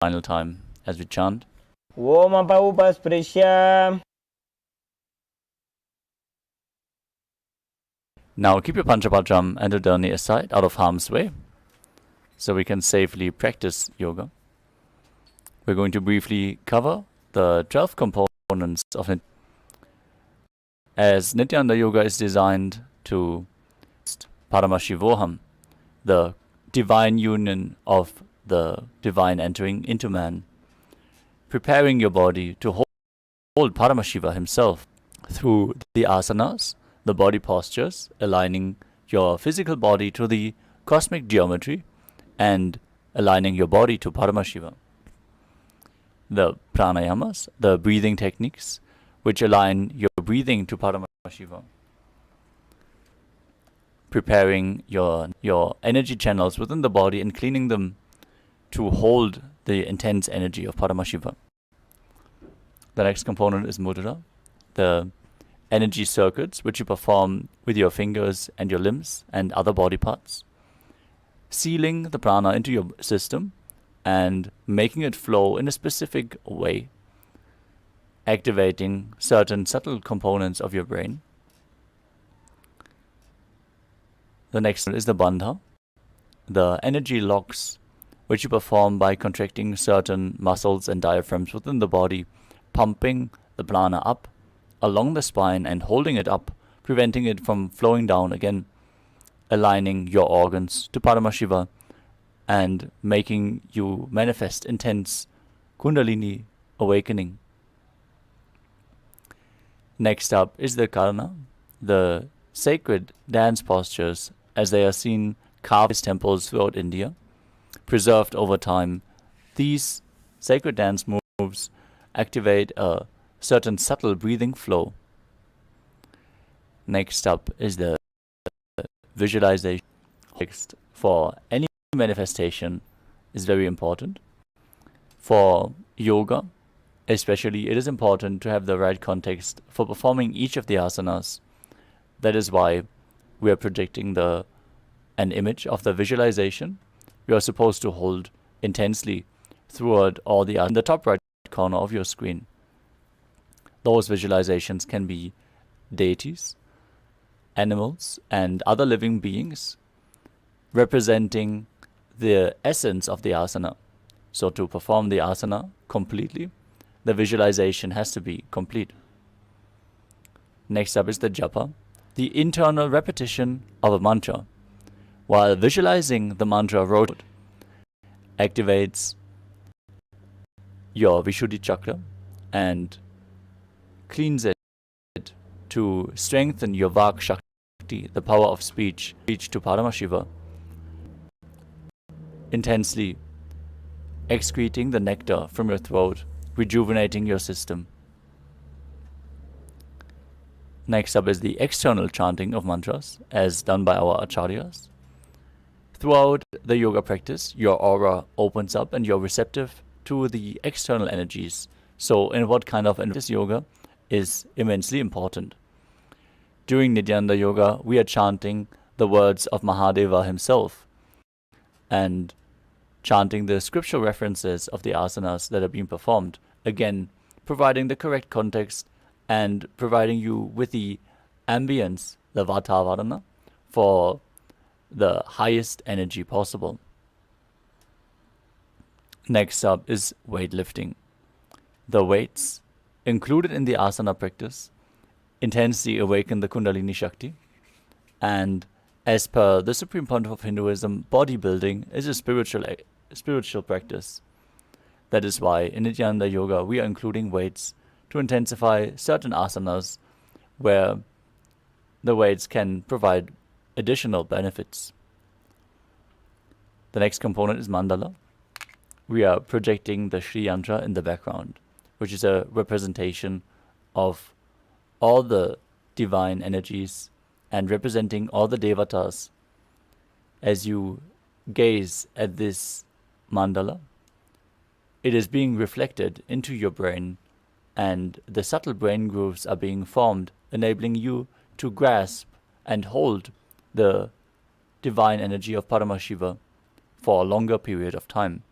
final time as we chant. Om Upasprishya. Now keep your Panchapatram and Udani aside, out of harm's way, so we can safely practice yoga. We're going to briefly cover the 12 components of it, as Nithyananda Yoga is designed to Paramashivoham, the divine union of the divine entering into man, preparing your body to hold Paramashiva himself through the asanas, the body postures, aligning your physical body to the cosmic geometry and aligning your body to Paramashiva. The pranayamas, the breathing techniques, which align your breathing to Paramashiva. Preparing your energy channels within the body and cleaning them to hold the intense energy of Paramashiva. The next component is mudra, the energy circuits which you perform with your fingers and your limbs and other body parts, sealing the prana into your system and making it flow in a specific way, activating certain subtle components of your brain. The next is the bandha, the energy locks which you perform by contracting certain muscles and diaphragms within the body, pumping the prana up along the spine and holding it up, preventing it from flowing down again, aligning your organs to Paramashiva and making you manifest intense Kundalini awakening. Next up is the karana, the sacred dance postures as they are seen carved in temples throughout India, preserved over time. These sacred dance moves activate a certain subtle breathing flow. Next up is the visualization. Text for any manifestation is very important. For yoga, especially, it is important to have the right context for performing each of the asanas. That is why we are projecting an image of the visualization you are supposed to hold intensely throughout all the in the top right corner of your screen. Those visualizations can be deities, animals, and other living beings representing the essence of the asana. So to perform the asana completely, the visualization has to be complete. Next up is the japa, the internal repetition of a mantra, while visualizing the mantra wrote activates your Vishuddhi chakra and cleans it to strengthen your Vak Shakti, the power of speech to Paramashiva, intensely excreting the nectar from your throat, rejuvenating your system. Next up is the external chanting of mantras, as done by our acharyas. Throughout the yoga practice, your aura opens up and you're receptive to the external energies. So in what kind of this yoga is immensely important. During Nithyananda Yoga, we are chanting the words of Mahadeva himself and chanting the scriptural references of the asanas that are being performed, again providing the correct context and providing you with the ambience, the vatavarana, for the highest energy possible. Next up is weightlifting. The weights included in the asana practice intensely awaken the Kundalini Shakti, and as per the Supreme Pontiff of Hinduism, bodybuilding is a spiritual practice. That is why in Nithyananda Yoga we are including weights to intensify certain asanas where the weights can provide additional benefits. The next component is mandala. We are projecting the Shri Yantra in the background, which is a representation of all the divine energies and representing all the devatas. As you gaze at this mandala, it is being reflected into your brain, and the subtle brain grooves are being formed, enabling you to grasp and hold the divine energy of Paramashiva for a longer period of time.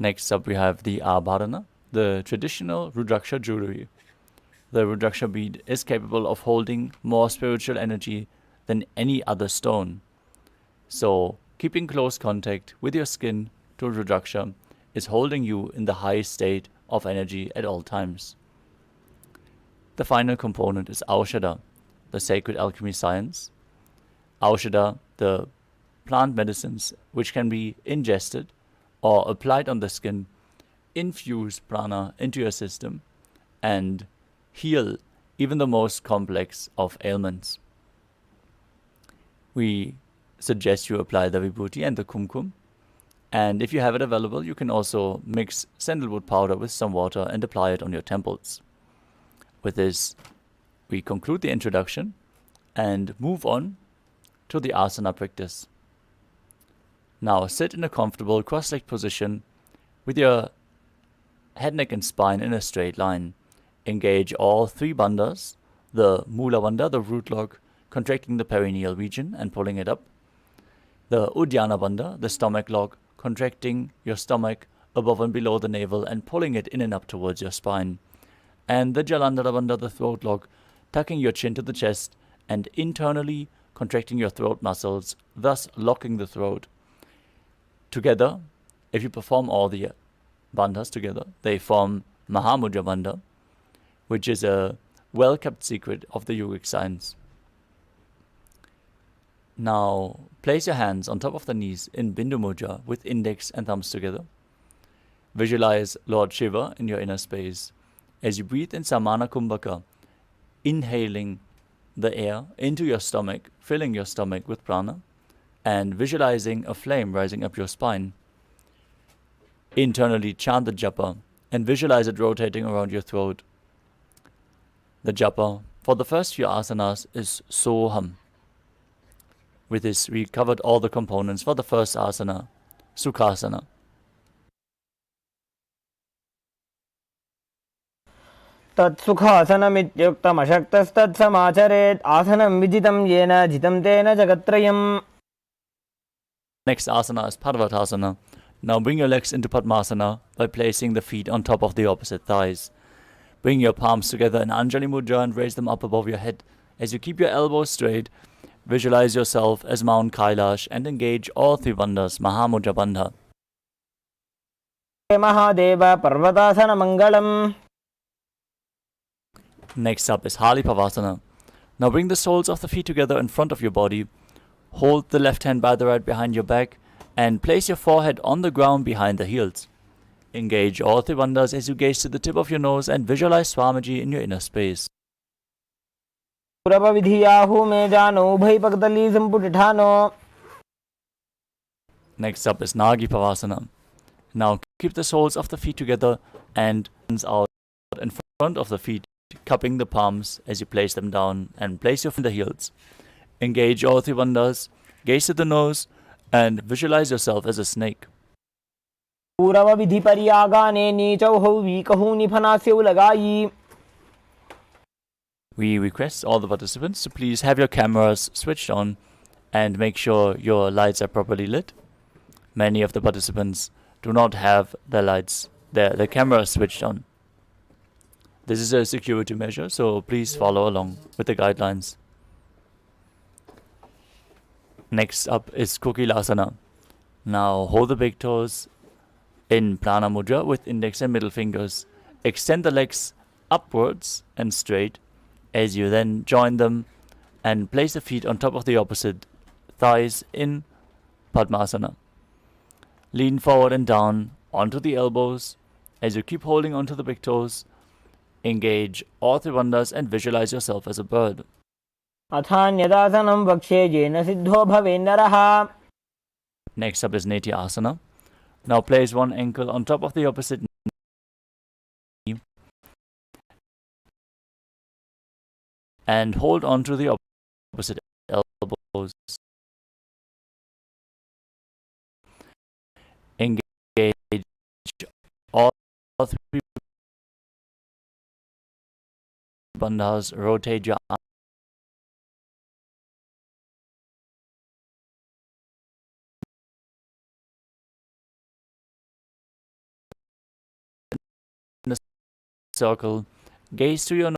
Next up we have the Abharana, the traditional Rudraksha jewelry. The Rudraksha bead is capable of holding more spiritual energy than any other stone. So, keeping close contact with your skin to Rudraksha is holding you in the highest state of energy at all times. The final component is Aushadha, the sacred alchemy science. Aushadha, the plant medicines which can be ingested or applied on the skin, infuse prana into your system, and heal even the most complex of ailments. We suggest you apply the vibhuti and the kumkum, and if you have it available, you can also mix sandalwood powder with some water and apply it on your temples. With this, we conclude the introduction and move on to the asana practice. Now sit in a comfortable cross-legged position with your head, neck and spine in a straight line. Engage all three bandhas, the Mula Bandha, the root lock, contracting the perineal region and pulling it up. The Uddiyana Bandha, the stomach lock, contracting your stomach above and below the navel and pulling it in and up towards your spine. And the Jalandhara Bandha, the throat lock, tucking your chin to the chest and internally contracting your throat muscles, thus locking the throat. Together, if you perform all the bandhas together, they form Mahamudra Bandha, which is a well-kept secret of the yogic science. Now, place your hands on top of the knees in Bindu Mudra with index and thumbs together. Visualize Lord Shiva in your inner space as you breathe in Samana Kumbhaka, inhaling the air into your stomach, filling your stomach with prana, and visualizing a flame rising up your spine. Internally chant the japa and visualize it rotating around your throat. The japa for the first few asanas is Soham. With this, we covered all the components for the first asana, Sukhasana. तत्सुखासनमित्युक्तमशक्तस्तत्समाचरेत् आसनं विजितं येन जितं तेन जगत्त्रयम्. Next asana is Parvatasana. Now bring your legs into Padmasana by placing the feet on top of the opposite thighs. Bring your palms together in Anjali Mudra and raise them up above your head. As you keep your elbows straight, visualize yourself as Mount Kailash and engage all three bandhas, Mahamudra Bandha. Mahadeva Parvatasana Mangalam. Next up is Halipavasana. Now bring the soles of the feet together in front of your body. Hold the left hand by the right behind your back and place your forehead on the ground behind the heels. Engage all three bandhas as you gaze to the tip of your nose and visualize Swamiji in your inner space. Next up is Nagi Pavasana. Now keep the soles of the feet together and hands out in front of the feet, cupping the palms as you place them down and place your feet in the heels. Engage all three bandhas, gaze to the nose and visualize yourself as a snake. We request all the participants to please have your cameras switched on and make sure your lights are properly lit. Many of the participants do not have their lights, their cameras switched on. This is a security measure, so please follow along with the guidelines. Next up is Kokilasana. Now hold the big toes in Prana Mudra with index and middle fingers. Extend the legs upwards and straight as you then join them and place the feet on top of the opposite thighs in Padmasana. Lean forward and down onto the elbows as you keep holding onto the big toes. Engage all three bandhas and visualize yourself as a bird. Next up is Neti Asana. Now place one ankle on top of the opposite knee and hold on to the opposite elbows. Engage all three bandhas, rotate your circle, gaze through your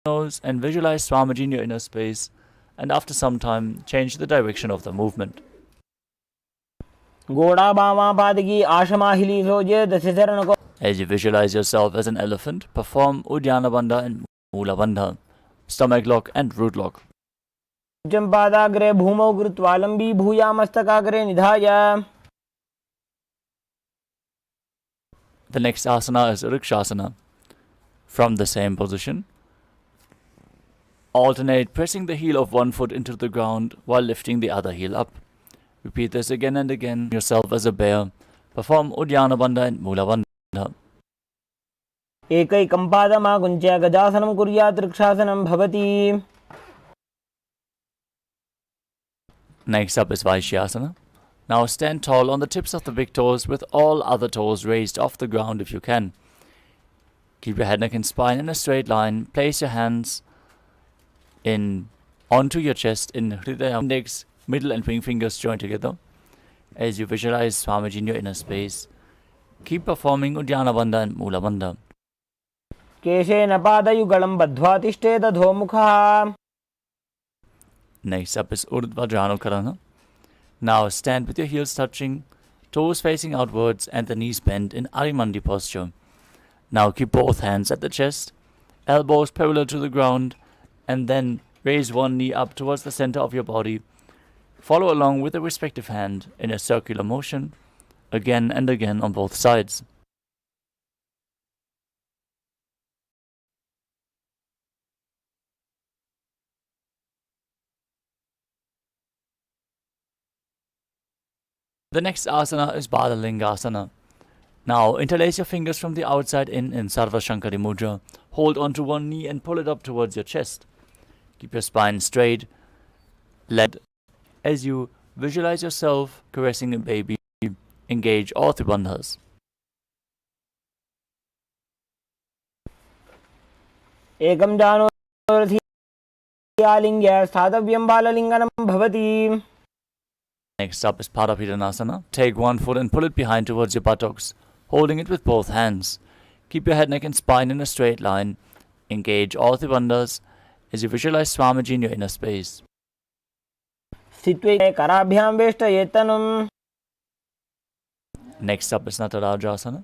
nose and visualize Swamiji in your inner space, and after some time, change the direction of the movement. As you visualize yourself as an elephant, perform Uddiyana Bandha and Mula Bandha, stomach lock and root lock. The next asana is Rikshasana. From the same position, alternate pressing the heel of one foot into the ground while lifting the other heel up. Repeat this again and again. Yourself as a bear. Perform Uddiyana Bandha and Mula Bandha. एकैकं पादमाकुञ्च्य गजासनं कुर्यात् रक्षासनं भवति. Next up is Vaishyasana. Now stand tall on the tips of the big toes with all other toes raised off the ground if you can. Keep your head, neck and spine in a straight line. Place your hands onto your chest in Hridaya. Index, middle and ring fingers joined together. As you visualize Swamiji in your inner space, keep performing Uddiyana Bandha and Mula Bandha. केशेन पादयुगलं बद्ध्वा तिष्ठेत अधोमुखः. Next up is Urdhva Janukarana. Now stand with your heels touching, toes facing outwards and the knees bent in Arimandi posture. Now keep both hands at the chest, elbows parallel to the ground, and then raise one knee up towards the center of your body. Follow along with the respective hand in a circular motion, again and again on both sides. The next asana is Balalingasana. Now interlace your fingers from the outside in Sarva Shankari Mudra. Hold onto one knee and pull it up towards your chest. Keep your spine straight. As you visualize yourself caressing a baby, engage all three bandhas. एकं जानोरथियालिङ्ग्य स्थातव्यं बाललिङ्गनं भवति. Next up is Parapidanasana. Take one foot and pull it behind towards your buttocks, holding it with both hands. Keep your head, neck and spine in a straight line. Engage all three bandhas as you visualize Swamiji in your inner space. Next up is Natarajasana.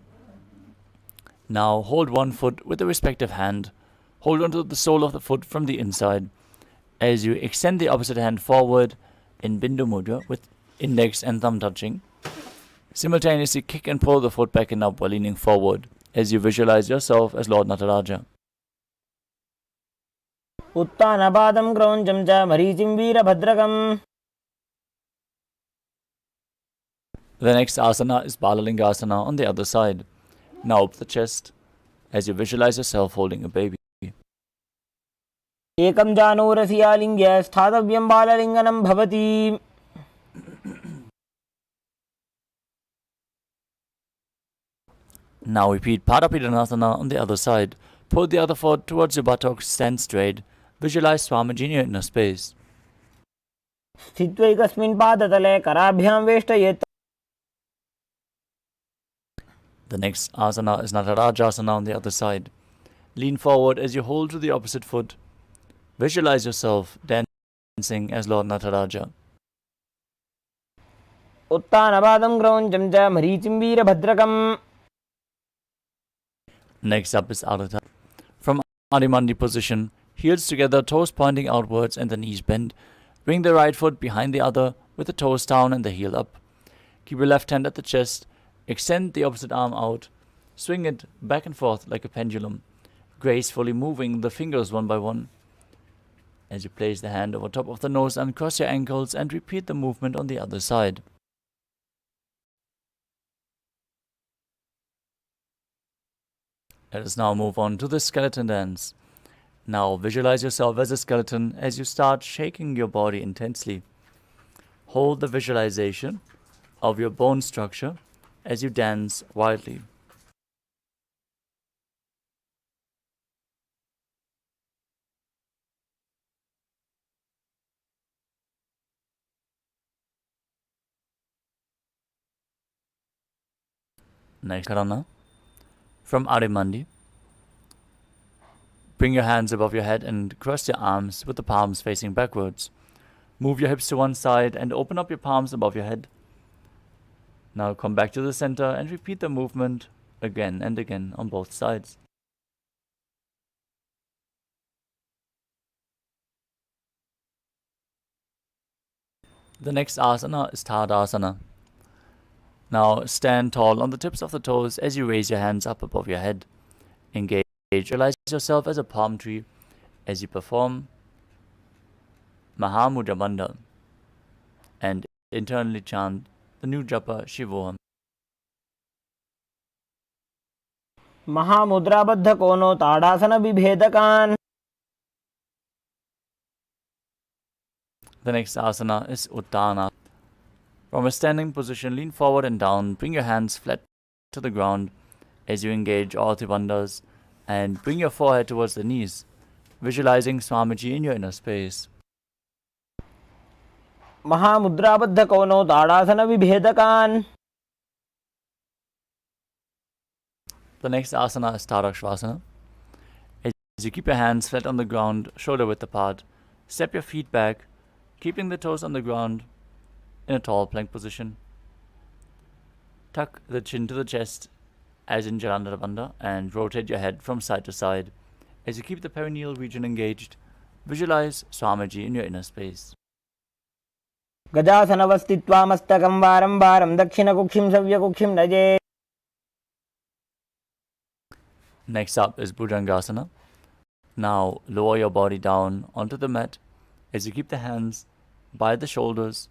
Now hold one foot with the respective hand. Hold onto the sole of the foot from the inside. As you extend the opposite hand forward in Bindu Mudra with index and thumb touching. Simultaneously kick and pull the foot back and up while leaning forward as you visualize yourself as Lord Nataraja. उत्तानपादं क्रौञ्चं च मरीचिं वीरभद्रकम्. The next asana is Balalingasana on the other side. Now up the chest as you visualize yourself holding a baby. एकं जानोरथियालिङ्ग्य स्थातव्यं बाललिङ्गनं भवति. Now repeat Parapidanasana on the other side. Pull the other foot towards your buttocks, stand straight. Visualize Swamiji in your inner space. स्थित्वैकस्मिन् पादतले कराभ्यां वेष्टयेत्. The next asana is Natarajasana on the other side. Lean forward as you hold to the opposite foot. Visualize yourself dancing as Lord Nataraja. उत्तानपादं क्रौञ्चं च मरीचिं वीरभद्रकम्. Next up is Adhita. From Adimandi position, heels together, toes pointing outwards and the knees bent. Bring the right foot behind the other with the toes down and the heel up. Keep your left hand at the chest. Extend the opposite arm out. Swing it back and forth like a pendulum, gracefully moving the fingers one by one. As you place the hand over top of the nose, uncross your ankles and repeat the movement on the other side. Let us now move on to the skeleton dance. Now visualize yourself as a skeleton as you start shaking your body intensely. Hold the visualization of your bone structure as you dance wildly. Next Karana. From Arimandi. Bring your hands above your head and cross your arms with the palms facing backwards. Move your hips to one side and open up your palms above your head. Now come back to the center and repeat the movement again and again on both sides. The next asana is Tadasana. Now stand tall on the tips of the toes as you raise your hands up above your head. Engage, visualize yourself as a palm tree as you perform Mahamudra Bandha and internally chant the new japa Shivoham. महामुद्राबद्ध कोनो ताड़ासन विभेदकान्. The next asana is Uttana. From a standing position, lean forward and down. Bring your hands flat to the ground as you engage all three bandhas and bring your forehead towards the knees, visualizing Swamiji in your inner space. महामुद्राबद्ध कोनो ताड़ासन विभेदकान्. The next asana is Tadakshvasana. As you keep your hands flat on the ground, shoulder width apart, step your feet back, keeping the toes on the ground in a tall plank position. Tuck the chin to the chest as in Jalandhara Bandha and rotate your head from side to side. As you keep the perineal region engaged, visualize Swamiji in your inner space. गजासनवस्थित्वा मस्तकं वारं वारं दक्षिणकुक्षिं सव्यकुक्षिं नजेत्. Next up is Bhujangasana. Now lower your body down onto the mat as you keep the hands by the shoulders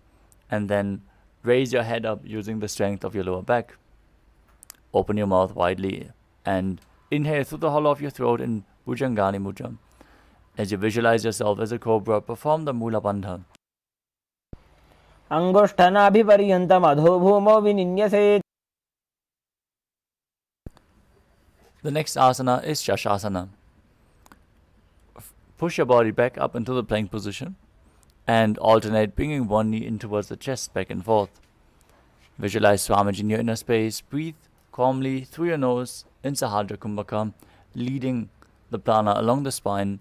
and then raise your head up using the strength of your lower back. Open your mouth widely and inhale through the hollow of your throat in Bhujangani Mudra. As you visualize yourself as a cobra, perform the Mula Bandha. अंगुष्ठनाभिपर्यन्तम् अधोभूमौ विनिन्यसेत्. The next asana is Shashasana. Push your body back up into the plank position and alternate bringing one knee in towards the chest, back and forth. Visualize Swamiji in your inner space. Breathe calmly through your nose in Sahadra Kumbhaka, leading the prana along the spine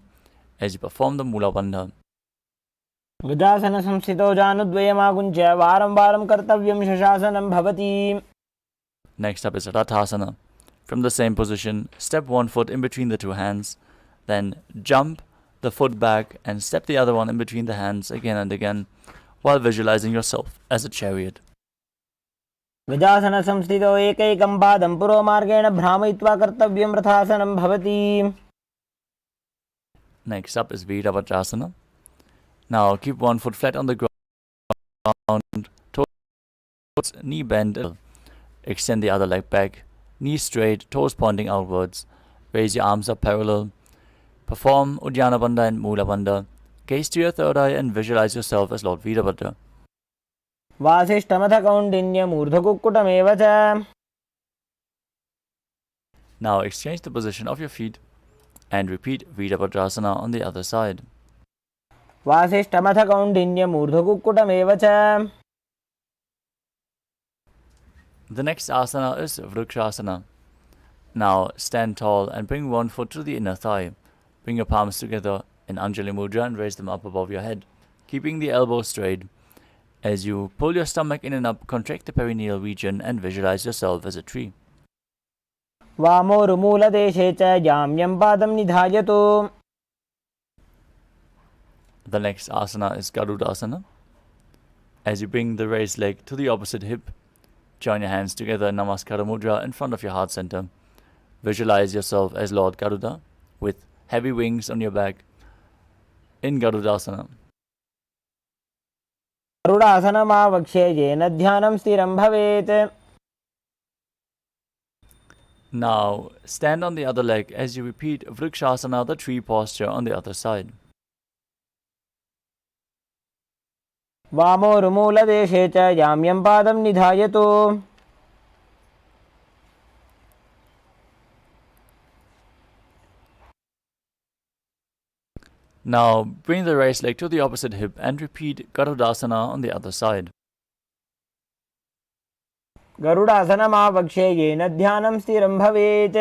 as you perform the Mula Bandha. गजासन संस्थितौ जानुद्वयमागुञ्च्य वारं वारं कर्तव्यं शशासनं भवति. Next up is Rathasana. From the same position, step one foot in between the two hands, then jump the foot back and step the other one in between the hands again and again, while visualizing yourself as a chariot. गजासन संस्थितौ एकैकं पादं पुरोमार्गेण भ्रामयित्वा कर्तव्यं रथासनं भवति. Next up is Virabhadrasana. Now keep one foot flat on the ground, toes knee bend. Extend the other leg back, knees straight, toes pointing outwards. Raise your arms up parallel. Perform Uddiyana Bandha and Mula Bandha. Gaze to your third eye and visualize yourself as Lord Virabhadra. वासिष्ठमथ कौण्डिन्यम् ऊर्ध्वकुक्कुटमेव च. Now exchange the position of your feet and repeat Virabhadrasana on the other side. वासिष्ठमथ कौण्डिन्यम् ऊर्ध्वकुक्कुटमेव च. The next asana is Vrikshasana. Now stand tall and bring one foot to the inner thigh. Bring your palms together in Anjali Mudra and raise them up above your head, keeping the elbows straight. As you pull your stomach in and up, contract the perineal region and visualize yourself as a tree. वामोरुमूलदेशे च जाम्यं पादं निधायतु. The next asana is Garudasana. As you bring the raised leg to the opposite hip, join your hands together in Namaskara Mudra in front of your heart center. Visualize yourself as Lord Garuda with heavy wings on your back in Garudasana. गरुडासनमावक्ष्ये येन ध्यानं स्थिरं भवेत्. Now stand on the other leg as you repeat Vrikshasana, the tree posture, on the other side. वामोरुमूलदेशे च जाम्यं पादं निधायतु. Now bring the raised leg to the opposite hip and repeat Garudasana on the other side. गरुडासनमावक्ष्ये येन ध्यानं स्थिरं भवेत्.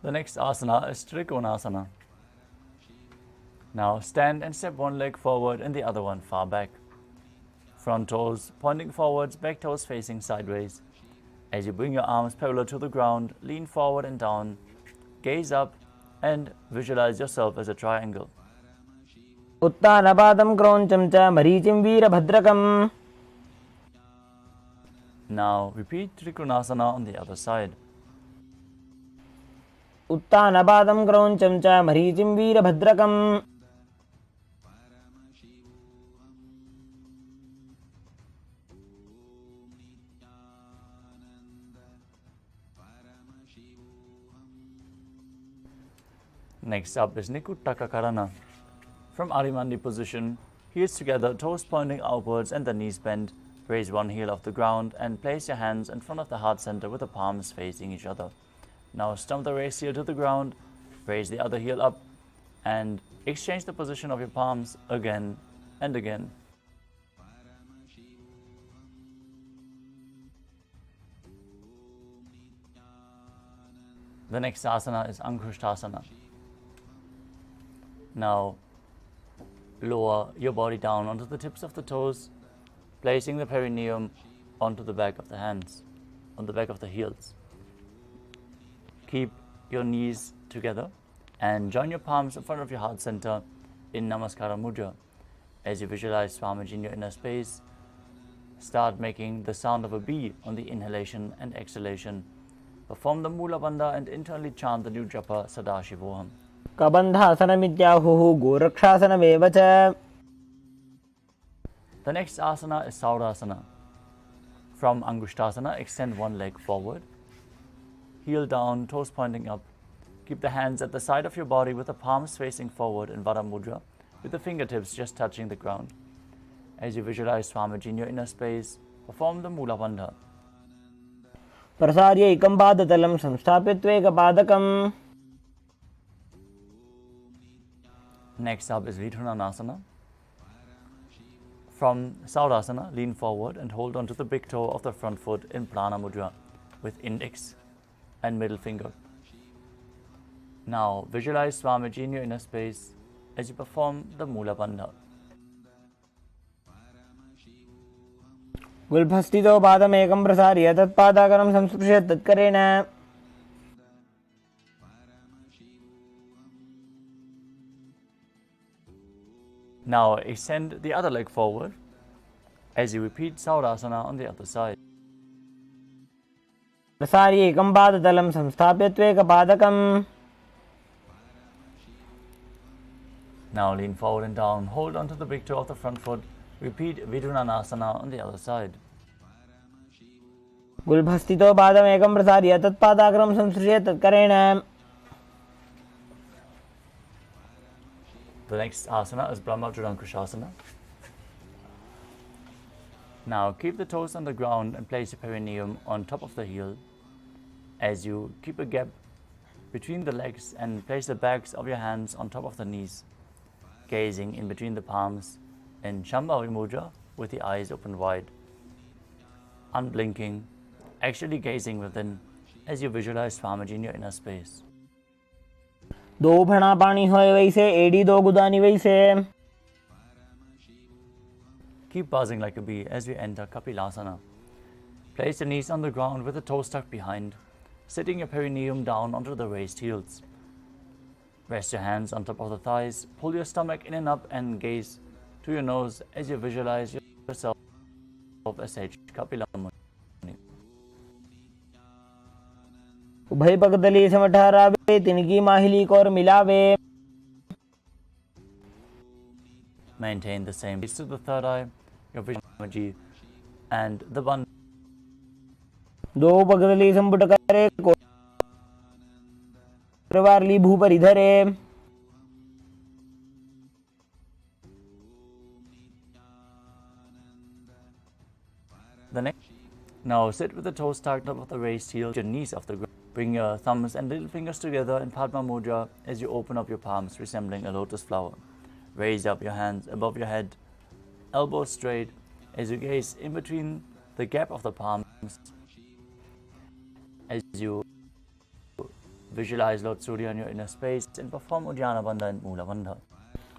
The next asana is Trikonasana. Now stand and step one leg forward and the other one far back. Front toes pointing forwards, back toes facing sideways. As you bring your arms parallel to the ground, lean forward and down, gaze up and visualize yourself as a triangle. उत्तानपादं क्रौञ्चं च मरीचिं वीरभद्रकम्. Now repeat Trikonasana on the other side. उत्तानपादं क्रौञ्चं च मरीचिं वीरभद्रकम्. Next up is Nikuttaka Karana. From Arimandi position, heels together, toes pointing outwards and the knees bent. Raise one heel off the ground and place your hands in front of the heart center with the palms facing each other. Now stomp the raised heel to the ground, raise the other heel up and exchange the position of your palms again and again. The next asana is Ankushtasana. Now lower your body down onto the tips of the toes, placing the perineum onto the back of the hands, on the back of the heels. Keep your knees together and join your palms in front of your heart center in Namaskara Mudra. As you visualize Swamiji in your inner space, start making the sound of a bee on the inhalation and exhalation. Perform the Mula Bandha and internally chant the new japa Sadashivoham. कबन्धासनमित्याहुः गोरक्षासनमेव च. The next asana is Saurasana. From Angushtasana, extend one leg forward, heel down, toes pointing up. Keep the hands at the side of your body with the palms facing forward in Vara Mudra, with the fingertips just touching the ground. As you visualize Swamiji in your inner space, perform the Mula Bandha. प्रसार्य एकं पादतलं संस्थाप्य त्वेकपादकम्. Next up is Vidhunanasana. From Saurasana, lean forward and hold on to the big toe of the front foot in Prana Mudra with index and middle finger. Now visualize Swamiji in your inner space as you perform the Mula Bandha. गुल्फस्थितो पादमेकं प्रसार्य तत्पादाकरं संस्पृश्य तत्करेण. Now extend the other leg forward as you repeat Saurasana on the other side. प्रसार्य एकं पादतलं संस्थाप्य त्वेकपादकम्. Now lean forward and down, hold on to the big toe of the front foot. Repeat Vidhunanasana on the other side. गुल्फस्थितो पादमेकं प्रसार्य तत्पादाकरं संस्पृश्य तत्करेण. The next asana is Brahma Judankushasana. Now keep the toes on the ground and place your perineum on top of the heel. As you keep a gap between the legs and place the backs of your hands on top of the knees, gazing in between the palms in Shambhavi Mudra with the eyes open wide, unblinking, actually gazing within as you visualize Swamiji in your inner space. दो फणा पानी होए वैसे, एड़ी दो गुदानी वैसे. Keep buzzing like a bee as we enter Kapilasana. Place the knees on the ground with the toes tucked behind, sitting your perineum down onto the raised heels. Rest your hands on top of the thighs, pull your stomach in and up and gaze to your nose as you visualize yourself as Sage Kapila Muni. उभय पगदली समठहरावे, तिनकी माहिली को और मिलावे. Maintain the same gaze to the third eye, your vision energy, and the bandha. दो पगदली संपुट करे, कोरवारली भूपरि धरे. The next. Now sit with the toes tucked up of the raised heels, your knees off the ground. Bring your thumbs and little fingers together in Padma Mudra as you open up your palms, resembling a lotus flower. Raise up your hands above your head, elbows straight, as you gaze in between the gap of the palms, as you Visualize Lord Surya in your inner space and perform Uddiyana Bandha and Mula Bandha.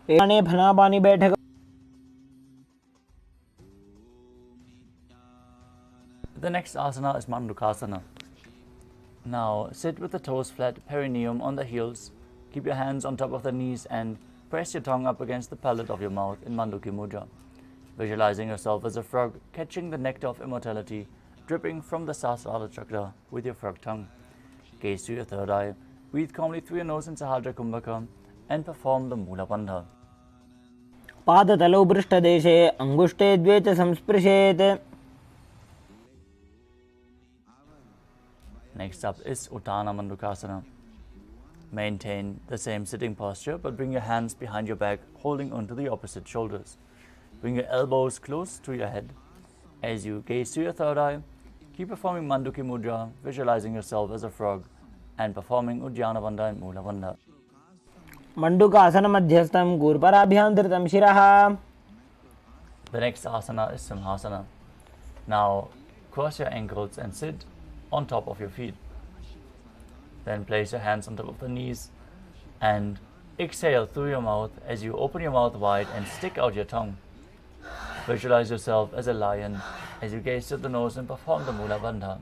एने फना बानी बैठक. The next asana is Mandukasana. Now sit with the toes flat, perineum on the heels. Keep your hands on top of the knees and press your tongue up against the palate of your mouth in Manduki Mudra. Visualizing yourself as a frog, catching the nectar of immortality, dripping from the Sahasrara chakra with your frog tongue. Gaze to your third eye, breathe calmly through your nose in Sahadra Kumbhaka, and perform the Mula Bandha. पादतलौ पृष्ठदेशे अंगुष्टे द्वे च संस्पृशेत्. Next up is Uttana Mandukasana. Maintain the same sitting posture, but bring your hands behind your back, holding onto the opposite shoulders. Bring your elbows close to your head. As you gaze to your third eye, keep performing Manduki Mudra, visualizing yourself as a frog, and performing Uddiyana Bandha and Mula Bandha. मंडूकासन मध्यस्थं गूर्पराभ्यां धृतं शिरः. The next asana is Simhasana. Now cross your ankles and sit on top of your feet. Then place your hands on top of the knees and exhale through your mouth as you open your mouth wide and stick out your tongue. Visualize yourself as a lion as you gaze to the nose and perform the Mula Bandha.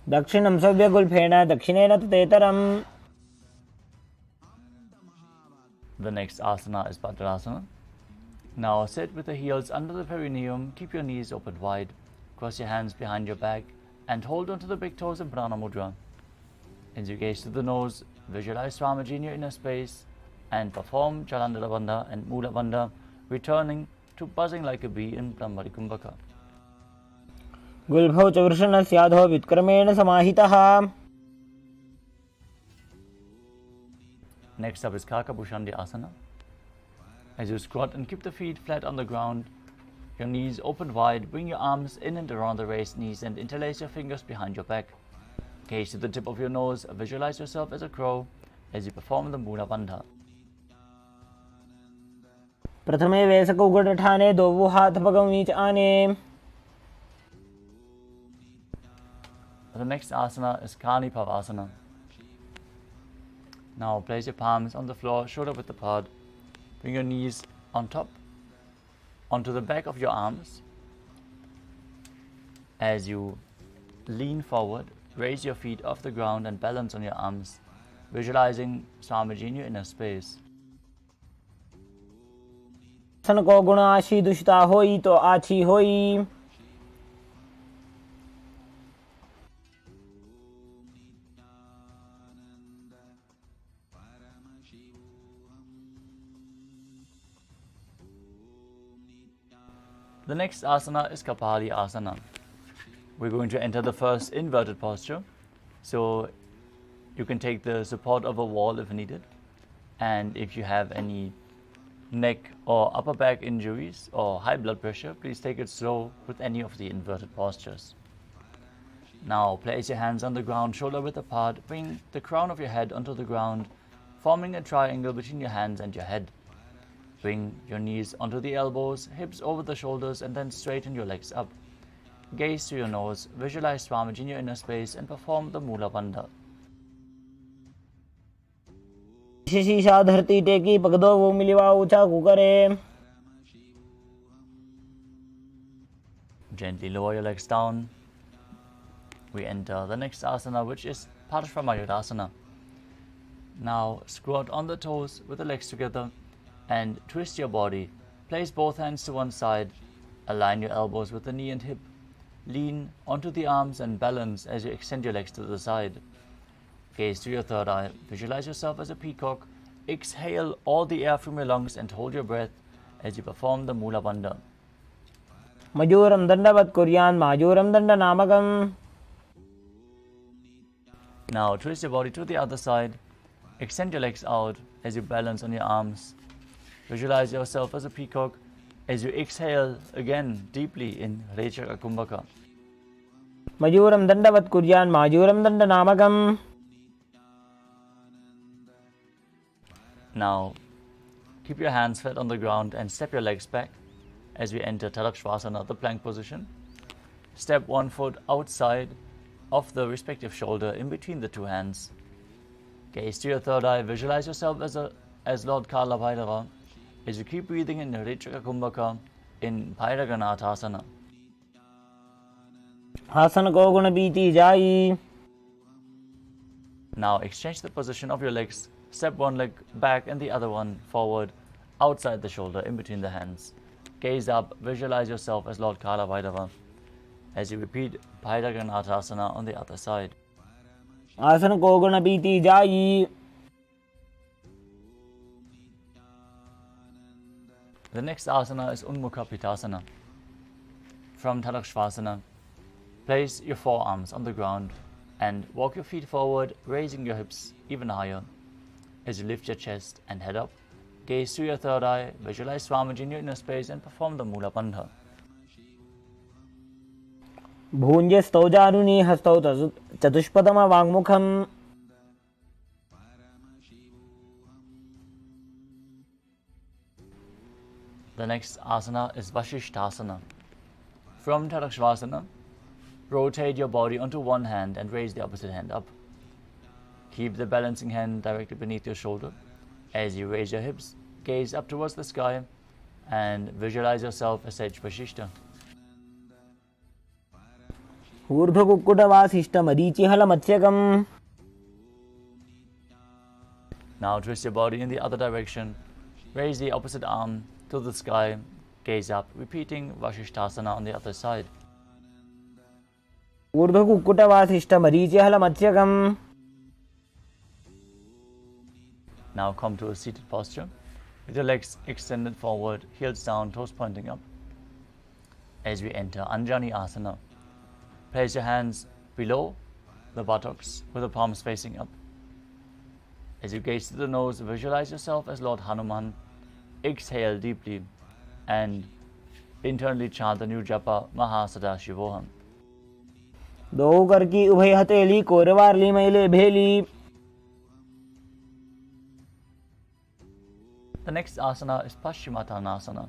दक्षिणं सव्यगुल्फेन दक्षिणेन ततेतरम्. The next asana is Bhadrasana. Now sit with the heels under the perineum, keep your knees open wide, cross your hands behind your back and hold onto the big toes in Prana Mudra. As you gaze to the nose, visualize Swamiji in your inner space and perform Jalandhara Bandha and Mula Bandha, returning to buzzing like a bee in Brahmari Kumbhaka. गुल्भौ च वृषणस्याधो व्युत्क्रमेण समाहितः. Next up is Kakabhushandi Asana. As you squat and keep the feet flat on the ground, your knees open wide, bring your arms in and around the raised knees and interlace your fingers behind your back. Gaze to the tip of your nose, visualize yourself as a crow as you perform the Mula Bandha. प्रथमे वैसक उगड़ ठाने दो वो हाथ पगों नीच आने. The next asana is Kani Pavasana. Now place your palms on the floor, shoulder width apart. Bring your knees on top, onto the back of your arms. As you lean forward, raise your feet off the ground and balance on your arms, visualizing Swamiji in your inner space. सन को गुण आशी दुष्टा होई तो आछी होई. The next asana is Kapali Asana. We're going to enter the first inverted posture. So you can take the support of a wall if needed. And if you have any neck or upper back injuries or high blood pressure, please take it slow with any of the inverted postures. Now place your hands on the ground, shoulder width apart. Bring the crown of your head onto the ground, forming a triangle between your hands and your head. Bring your knees onto the elbows, hips over the shoulders, and then straighten your legs up. Gaze to your nose, visualize Swamiji in your inner space, and perform the Mula Bandha. शीशा धरती टेकी पगदो वो मिलिवा ऊंचा कुकरे. Gently lower your legs down. We enter the next asana, which is Parshvamayurasana. Now squat on the toes with the legs together and twist your body. Place both hands to one side. Align your elbows with the knee and hip. Lean onto the arms and balance as you extend your legs to the side. Gaze to your third eye. Visualize yourself as a peacock. Exhale all the air from your lungs and hold your breath as you perform the Mula Bandha. मयूरं दंडवत् कुर्यान् मायूरं दंडनामकम्. Now twist your body to the other side. Extend your legs out as you balance on your arms. Visualize yourself as a peacock as you exhale again deeply in Rechaka Kumbhaka. मयूरं दंडवत् कुर्यान् मायूरं दंडनामकम्. Now keep your hands flat on the ground and step your legs back as we enter Tadakshvasana, the plank position. Step one foot outside of the respective shoulder in between the two hands. Gaze to your third eye, visualize yourself as Lord Kala Bhairava as you keep breathing in Ritrika Kumbhaka in Bhairaganathasana. आसन को गुण बीती जाई. Now exchange the position of your legs. Step one leg back and the other one forward, outside the shoulder, in between the hands. Gaze up, visualize yourself as Lord Kala Bhairava as you repeat Bhairaganathasana on the other side. आसन को गुण बीती जाई. The next asana is Unmukha Pitasana. From Tadakshvasana, place your forearms on the ground and walk your feet forward, raising your hips even higher. As you lift your chest and head up, gaze through your third eye, visualize Swamiji in your inner space and perform the Mula Bandha. भूंजे स्तौजारुणी हस्तौ चतुष्पदम वाङ्मुखम्. The next asana is Vashishthasana. From Tadakshvasana, rotate your body onto one hand and raise the opposite hand up. Keep the balancing hand directly beneath your shoulder. As you raise your hips, gaze up towards the sky and visualize yourself as Sage Vashishta. ऊर्ध्वकुक्कुटवासिष्ठमरीचिहलमत्स्यकम्. Now twist your body in the other direction. Raise the opposite arm to the sky. Gaze up, repeating Vashishthasana on the other side. ऊर्ध्वकुक्कुटवासिष्ठमरीचिहलमत्स्यकम्. Now come to a seated posture with your legs extended forward, heels down, toes pointing up. As we enter Anjani Asana, place your hands below the buttocks with the palms facing up. As you gaze to the nose, visualize yourself as Lord Hanuman. Exhale deeply and internally chant the new japa Mahasada-shivoham. दो कर की उभय हथेली कोरवारली मैले भेली. The next asana is Paschimottanasana.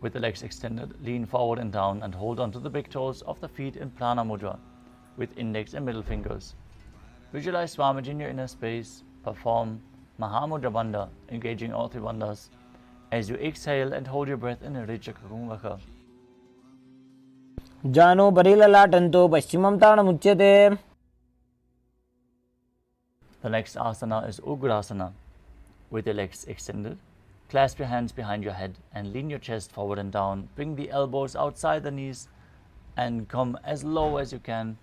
With the legs extended, lean forward and down and hold on to the big toes of the feet in Prana Mudra with index and middle fingers. Visualize Swamiji in your inner space. Perform Mahamudra Bandha, engaging all three bandhas as you exhale and hold your breath in Ritrika Kumbhaka. जानो बरिललाटन्तो पश्चिमं ताडमुच्यते. The next asana is Ugrasana. With your legs extended, clasp your hands behind your head and lean your chest forward and down. Bring the elbows outside the knees and come as low as you can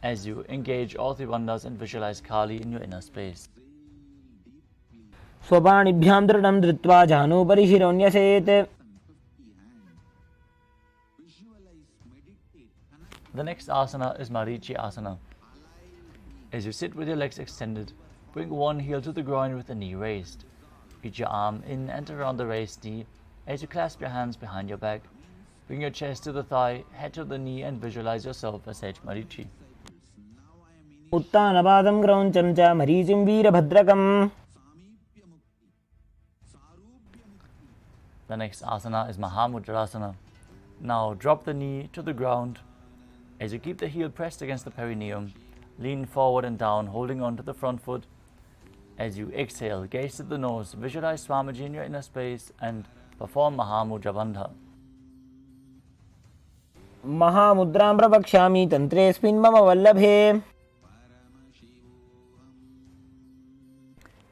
as you engage all three bandhas and visualize Kali in your inner space. स्वपाणिभ्यां दृढं धृत्वा जानो शिरोन्यसेत्. The next asana is Marichi Asana. As you sit with your legs extended, bring one heel to the groin with the knee raised. Reach your arm in and around the raised knee as you clasp your hands behind your back. Bring your chest to the thigh, head to the knee and visualize yourself as Sage Marichi. उत्तानपादं क्रौञ्चं च मरीचिं वीरभद्रकम्. The next asana is Mahamudrasana. Now drop the knee to the ground. As you keep the heel pressed against the perineum, lean forward and down, holding on to the front foot. As you exhale, gaze to the nose, visualize Swamiji in your inner space and perform Mahamudra Bandha. महामुद्रां प्रवक्ष्यामि तन्त्रेऽस्मिन् मम वल्लभे.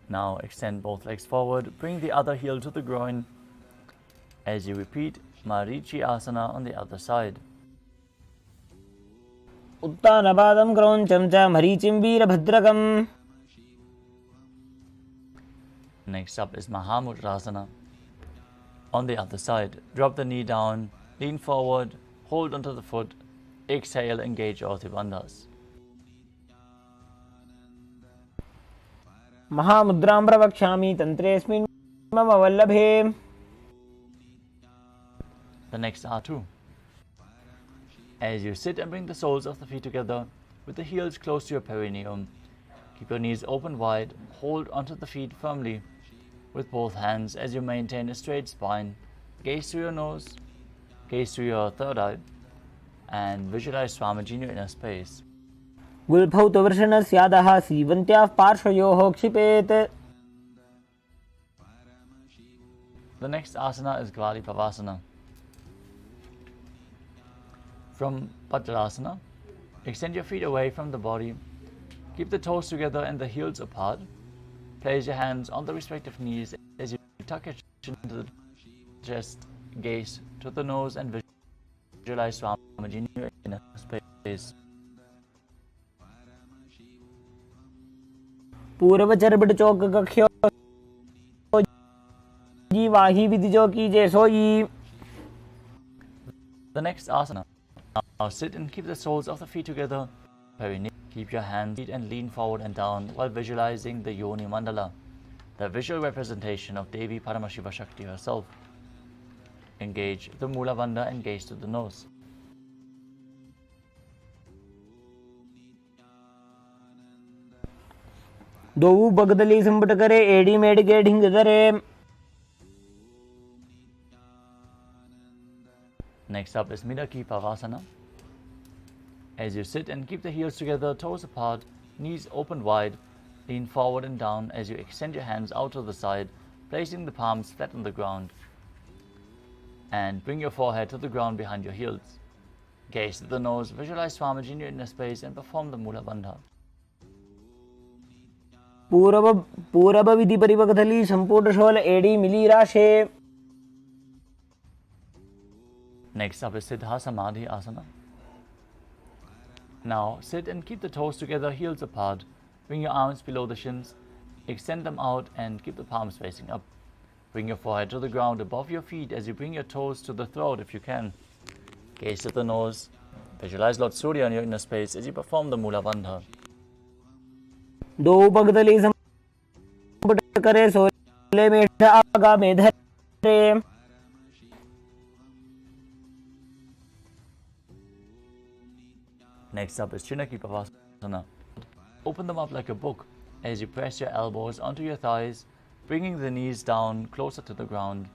Now extend both legs forward, bring the other heel to the groin as you repeat Marichi Asana on the other side. उत्तानपादं क्रौञ्चं च मरीचिं वीरभद्रकम्. Next up is Mahamudrasana. On the other side, drop the knee down, lean forward, hold onto the foot, exhale, engage all three bandhas. महामुद्रां प्रवक्ष्यामि तन्त्रेऽस्मिन् मम वल्लभे. The next are two. As you sit and bring the soles of the feet together with the heels close to your perineum, keep your knees open wide, hold onto the feet firmly with both hands as you maintain a straight spine. Gaze through your nose, gaze through your third eye, and visualize Swamiji in your inner space. गुल्फौ तु वृषणस्यादः सीवन्त्याः पार्श्वयोः क्षिपेत्. The next asana is Gvali Pavasana. From Vajrasana, extend your feet away from the body. Keep the toes together and the heels apart. Place your hands on the respective knees as you tuck your chin into the chest, gaze to the nose and visualize Swamiji in your inner space. पूर्वचरबट चौक कख्यो जी वाही विधि जो कीजे सोई. The next asana. Now sit and keep the soles of the feet together. Keep your hands and lean forward and down while visualizing the Yoni Mandala, the visual representation of Devi Paramashiva Shakti herself. Engage the Mula Bandha and gaze to the nose. दो बगदली संबट करे AD made के ढिंग करे. Next up is Midaki Pavasana. As you sit and keep the heels together, toes apart, knees open wide, lean forward and down as you extend your hands out to the side, placing the palms flat on the ground. And bring your forehead to the ground behind your heels. Gaze at the nose, visualize Swamiji in your inner space and perform the Mula Bandha. पूरब विधि परिवकथली संपूर्ण शोल एडी मिली राशे. Next up is Siddha Samadhi Asana. Now sit and keep the toes together, heels apart. Bring your arms below the shins, extend them out and keep the palms facing up. Bring your forehead to the ground above your feet as you bring your toes to the throat if you can. Gaze at the nose. Visualize Lord Surya in your inner space as you perform the Mula Bandha. दो बगदली संबट करे सोले में आगा में धरे. Next up is Chinaki Pavasana. Open them up like a book as you press your elbows onto your thighs, bringing the knees down closer to the ground.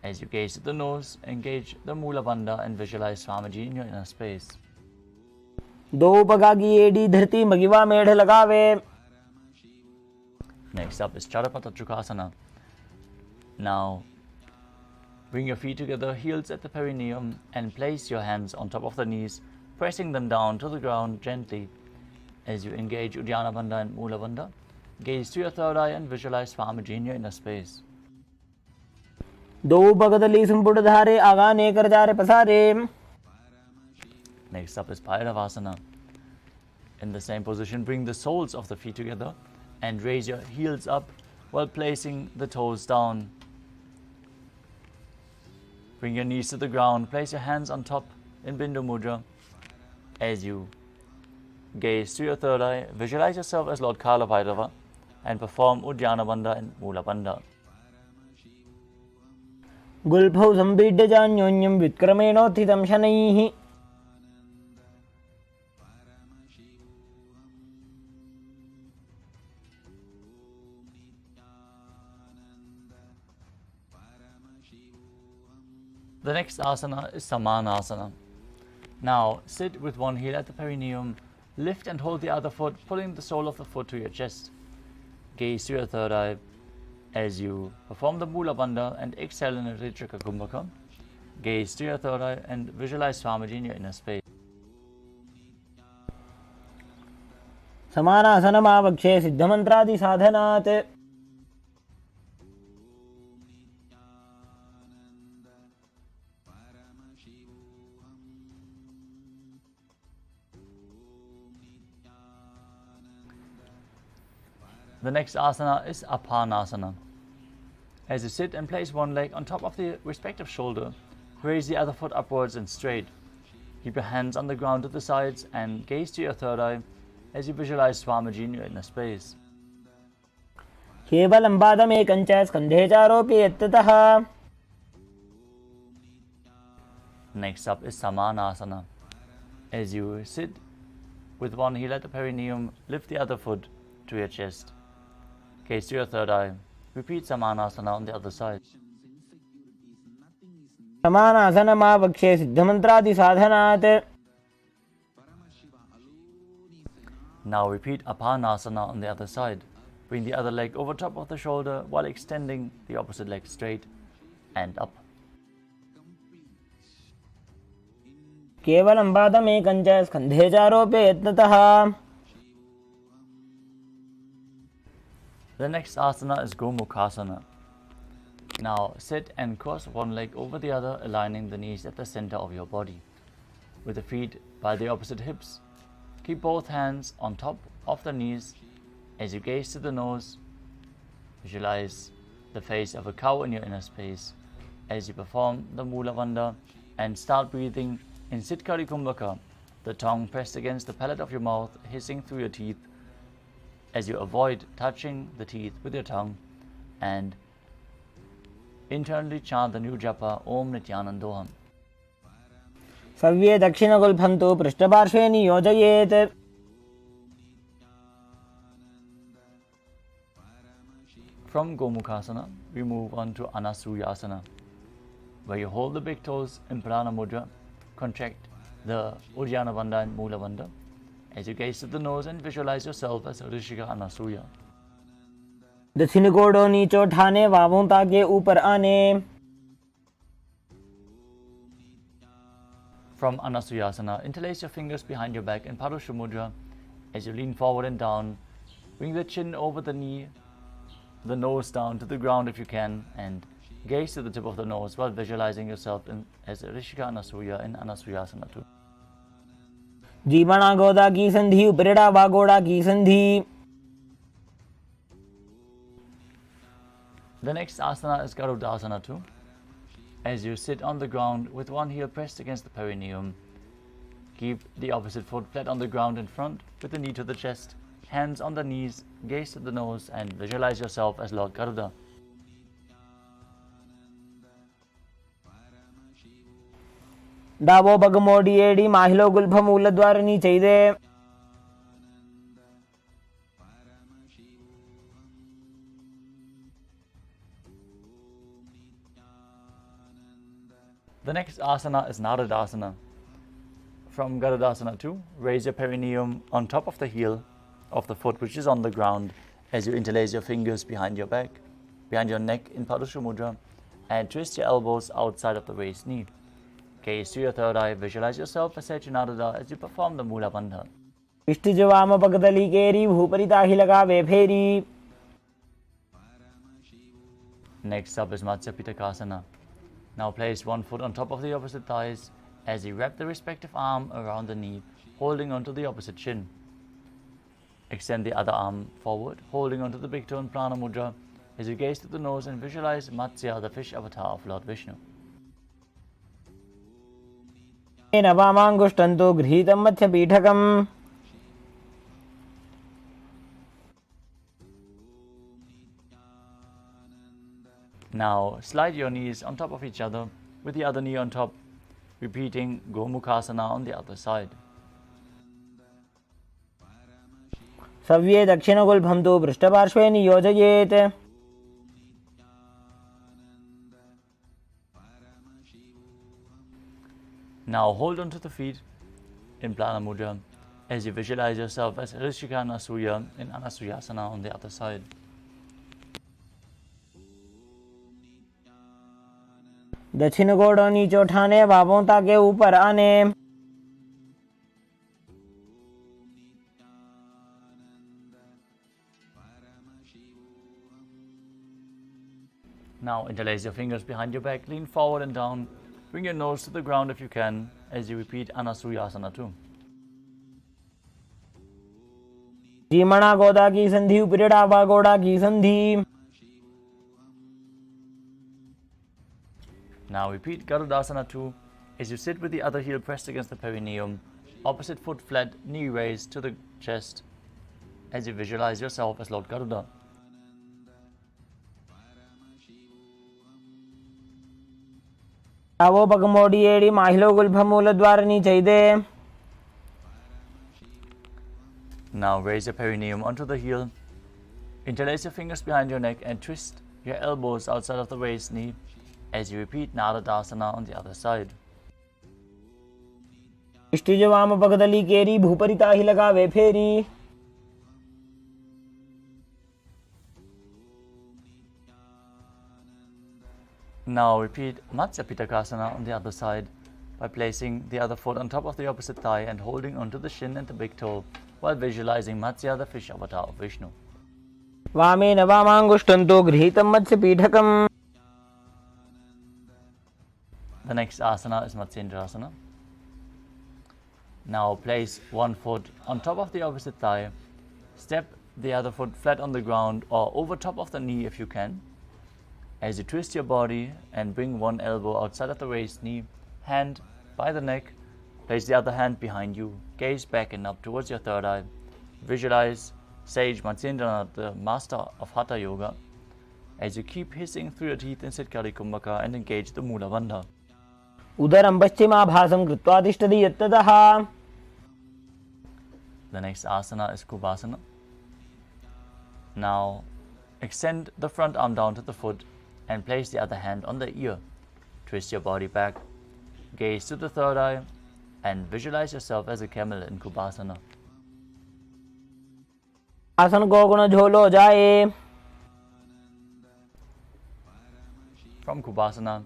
As you gaze at the nose, engage the Mula Bandha and visualize Swamiji in your inner space. दो पगागी AD धरती मगिवा मेढ़ लगावे. Next up is Charapata Trukasana. Now, bring your feet together, heels at the perineum, and place your hands on top of the knees, pressing them down to the ground gently. As you engage Uddiyana Bandha and Mula Bandha, gaze to your third eye and visualize Swamiji in your inner space. दो बगदली संपुट धारे आगा ने कर जा रे पसारे. Next up is Bhairavasana. In the same position, bring the soles of the feet together and raise your heels up while placing the toes down. Bring your knees to the ground, place your hands on top in Bindu Mudra. As you gaze to your third eye, visualize yourself as Lord Kala Bhairava and perform Uddiyana Bandha and Mula Bandha. गुल्फौ संपीड्य जान्योन्यं विक्रमेणोत्थितं शनैः. The next asana is Samanasana. Now sit with one heel at the perineum, lift and hold the other foot, pulling the sole of the foot to your chest. Gaze to your third eye as you perform the Mula Bandha and exhale in a Ritrika Kumbhaka. Gaze to your third eye and visualize Swamiji in your inner space. समानासनमावक्षे सिद्धमन्त्रादि साधनात्. The next asana is Apanasana. As you sit and place one leg on top of the respective shoulder, raise the other foot upwards and straight. Keep your hands on the ground to the sides and gaze to your third eye as you visualize Swamiji in your inner space. केवलं पादमेकं च स्कन्धे चारोप्य यत्ततः. Next up is Samanasana. As you sit with one heel at the perineum, lift the other foot to your chest. Gaze to your third eye. Repeat Samanasana on the other side. समानासनमावक्ष्ये सिद्धमन्त्रादिसाधनात्. Now repeat Apanasana on the other side. Bring the other leg over top of the shoulder while extending the opposite leg straight and up. केवलं पादमेकं च स्कन्धे चारोप्य यत्नतः. The next asana is Gomukhasana. Now sit and cross one leg over the other, aligning the knees at the center of your body. With the feet by the opposite hips, keep both hands on top of the knees as you gaze to the nose. Visualize the face of a cow in your inner space as you perform the Mula Bandha and start breathing in Sitkari Kumbhaka, the tongue pressed against the palate of your mouth, hissing through your teeth as you avoid touching the teeth with your tongue, and internally chant the new japa Om Nithyanandoham. सव्ये दक्षिणगुल्फं तु पृष्ठपार्श्वे नियोजयेत्. From Gomukhasana, we move on to Anasuyasana, where you hold the big toes in Prana Mudra, contract the Uddiyana Bandha and Mula Bandha as you gaze to the nose and visualize yourself as Rishika Anasuya. दक्षिण कोड़ो नीचो ठाने वावों ताके ऊपर आने. From Anasuyasana, interlace your fingers behind your back in Parusha Mudra as you lean forward and down. Bring the chin over the knee, the nose down to the ground if you can, and gaze to the tip of the nose while visualizing yourself as Rishika Anasuya in Anasuyasana too. जीवना गोदा की संधि उपरेड़ा वागोड़ा की संधि. The next asana is Garudasana too. As you sit on the ground with one heel pressed against the perineum, keep the opposite foot flat on the ground in front with the knee to the chest, hands on the knees, gaze to the nose and visualize yourself as Lord Garuda. डावो बगमोडियेडी माहिलो गुल्फमूलद्वारनी चैदे. The next asana is Naradasana. From Garudasana 2, raise your perineum on top of the heel of the foot which is on the ground as you interlace your fingers behind your back, behind your neck in Padusha Mudra, and twist your elbows outside of the raised knee. Gaze to your third eye, visualize yourself as Sechinarada as you perform the Mula Bandha. इष्टिज वाम पगदली केरी भूपरिताहि लगावे फेरी. Next up is Matsya Pitakasana. Now place one foot on top of the opposite thighs as you wrap the respective arm around the knee, holding onto the opposite shin. Extend the other arm forward, holding onto the big toe in Prana Mudra as you gaze to the nose and visualize Matsya, the fish avatar of Lord Vishnu. नवामांगुष्टं तु गृहीतं मध्यपीठकम्. Now slide your knees on top of each other with the other knee on top, repeating Gomukhasana on the other side. सव्ये दक्षिणगुल्फं तु पृष्ठपार्श्वे नियोजयेत्. Now hold onto the feet in Prana Mudra as you visualize yourself as Rishika Anasuya in Anasuyasana on the other side. दक्षिण कोड़ो नीचो ठाने वावों ताके ऊपर आने. Now interlace your fingers behind your back, lean forward and down. Bring your nose to the ground if you can as you repeat Anasuyasana too. जीमणा गोदा की संधि उपरेड़ा वागोड़ा की संधि. Now repeat Garudasana too as you sit with the other heel pressed against the perineum, opposite foot flat, knee raised to the chest as you visualize yourself as Lord Garuda. डावो बगमोडियेडी माहिलो गुल्फमूलद्वारनी चैदे. Now raise your perineum onto the heel, interlace your fingers behind your neck and twist your elbows outside of the raised knee as you repeat Naradasana on the other side. इष्टिज वाम पगदली केरी भूपरिता ही लगावे फेरी. Now repeat Matsya Pitakasana on the other side by placing the other foot on top of the opposite thigh and holding onto the shin and the big toe while visualizing Matsya, the fish avatar of Vishnu. वामेन वामांगुष्ठन्तो गृहीतं मत्स्य पीठकम्. The next asana is Matsyendrasana. Now place one foot on top of the opposite thigh, step the other foot flat on the ground or over top of the knee if you can. As you twist your body and bring one elbow outside of the raised knee, hand by the neck, place the other hand behind you, gaze back and up towards your third eye. Visualize Sage Matsyendranath, the master of Hatha Yoga, as you keep hissing through your teeth in Sitkari Kumbhaka and engage the Mula Bandha. उदरं पश्चिमाभासं कृत्वा तिष्ठति यत्ततः. The next asana is Kubhasana. Now extend the front arm down to the foot and place the other hand on the ear. Twist your body back, gaze to the third eye, and visualize yourself as a camel in Kubhasana. आसन को गुण झोलो जाए. From Kubhasana,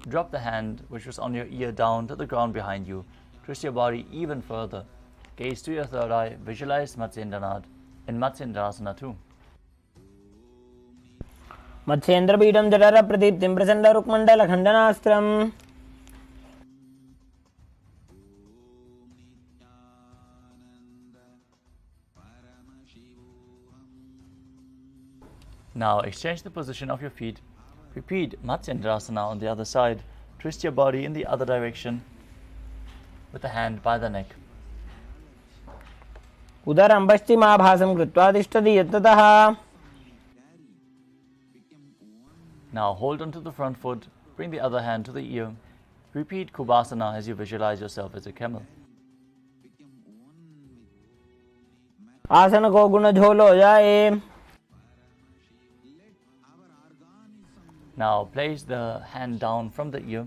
drop the hand which was on your ear down to the ground behind you. Twist your body even further. Gaze to your third eye, visualize Matsyendranath in Matsyendrasana too. मत्स्येन्द्रपीठं जठर प्रदीप्तिं Prachanda रुक्मण्डल खण्डनास्त्रम्. Now exchange the position of your feet. Repeat Matsyendrasana on the other side. Twist your body in the other direction with the hand by the neck. उदरं पश्चिमाभासं कृत्वा तिष्ठति यत्ततः. Now hold onto the front foot, bring the other hand to the ear. Repeat Kubhasana as you visualize yourself as a camel. आसन को गुण झोलो जाए. Now place the hand down from the ear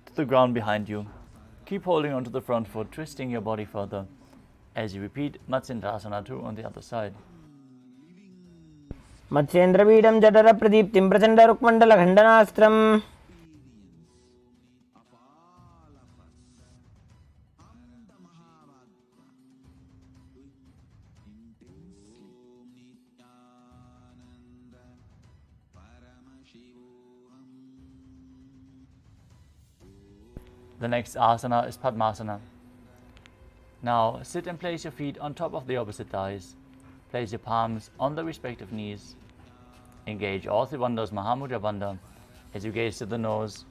to the ground behind you. Keep holding onto the front foot, twisting your body further as you repeat Matsyendrasana too on the other side. मत्स्येन्द्रपीठं जठर प्रदीप्तिं Prachanda रुक्मण्डल खण्डनास्त्रम्. The next asana is Padmasana. Now sit and place your feet on top of the opposite thighs. Place your palms on the respective knees. Engage all three bandhas Mahamudra Bandha as you gaze to the nose.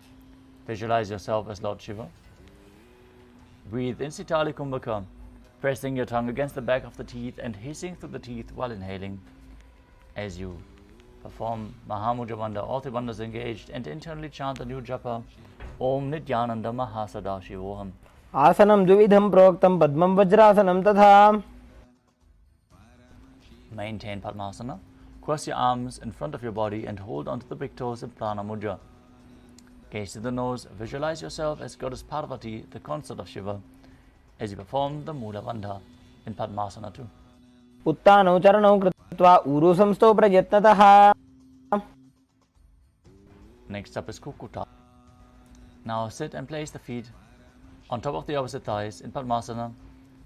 Visualize yourself as Lord Shiva. Breathe in Sitali Kumbhaka, pressing your tongue against the back of the teeth and hissing through the teeth while inhaling. As you perform Mahamudra Bandha, all three bandhas engaged, and internally chant the new japa Om Nithyananda Paramashivam. आसनं द्विविधं प्रोक्तं पद्मं वज्रासनं तथा. Maintain Padmasana. Cross your arms in front of your body and hold onto the big toes in Prana Mudra. Gaze to the nose, visualize yourself as Goddess Parvati, the consort of Shiva, as you perform the Mula Bandha in Padmasana too. उत्तानौ चरणौ कृत्वा ऊरू संस्थौ प्रयत्नतः. Next up is Kukuta. Now sit and place the feet on top of the opposite thighs in Padmasana,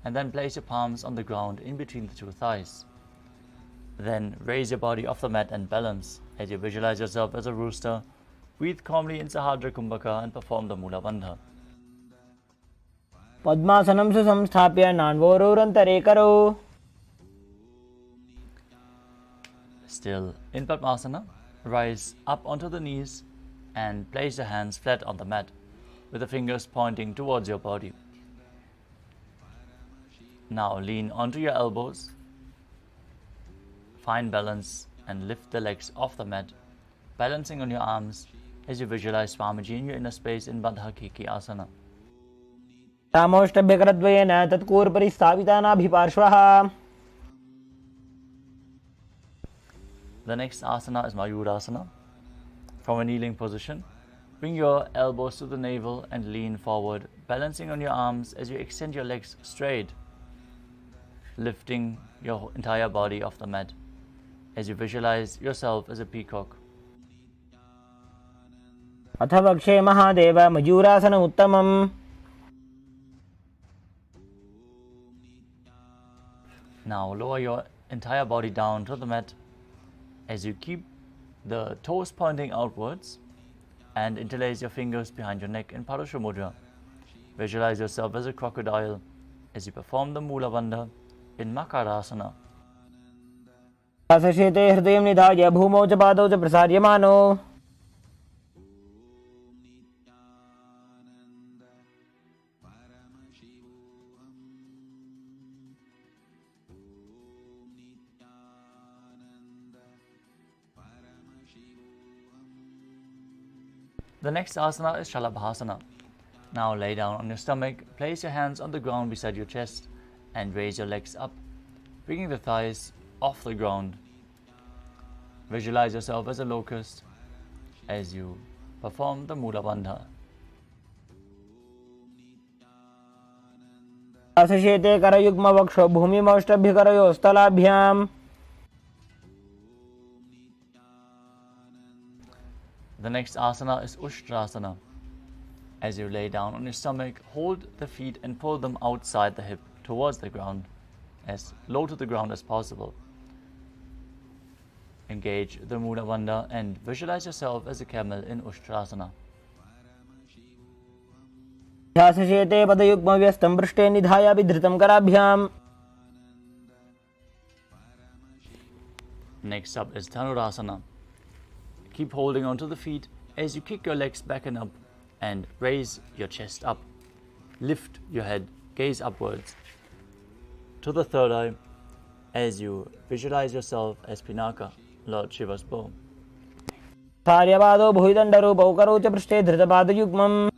and then place your palms on the ground in between the two thighs. Then raise your body off the mat and balance as you visualize yourself as a rooster. Breathe calmly in Sahadra Kumbhaka and perform the Mula Bandha. पद्मासनं सुसंस्थाप्य नान्वोरोरन्तरे करौ. Still in Padmasana, rise up onto the knees and place your hands flat on the mat with the fingers pointing towards your body. Now lean onto your elbows, find balance and lift the legs off the mat, balancing on your arms as you visualize Swamiji in your inner space in Bandhakiki Asana. रामोष्टभ्यकरद्वयेन तत्कूर्परिस्थापितानाभिपार्श्वः. The next asana is Mayurasana. From a kneeling position, bring your elbows to the navel and lean forward, balancing on your arms as you extend your legs straight, lifting your entire body off the mat as you visualize yourself as a peacock. अथ वक्षे महादेव मयूरासन उत्तमम्. Now lower your entire body down to the mat as you keep the toes pointing outwards and interlace your fingers behind your neck in Parasha Mudra. Visualize yourself as a crocodile as you perform the Mula Bandha in Makarasana. सशेते हृदयं निधाय भूमौ च पादौ च प्रसार्यमानो. The next asana is Shalabhasana. Now lay down on your stomach, place your hands on the ground beside your chest and raise your legs up, bringing the thighs off the ground. Visualize yourself as a locust as you perform the Mula Bandha. सशेते करयुग्म वक्षो भूमिमौष्टभ्यकरयो स्थलाभ्याम्. The next asana is Ushtrasana. As you lay down on your stomach, hold the feet and pull them outside the hip towards the ground, as low to the ground as possible. Engage the Mula Bandha and visualize yourself as a camel in Ushtrasana. सशेते पदयुग्म व्यस्तं पृष्ठे निधाय विधृतं कराभ्याम्. Next up is Dhanurasana. Keep holding onto the feet as you kick your legs back and up and raise your chest up. Lift your head, gaze upwards to the third eye as you visualize yourself as Pinaka, Lord Shiva's bow. सार्यपादौ भुविदण्डरूपौ करौ च पृष्ठे धृतपादयुग्मम्.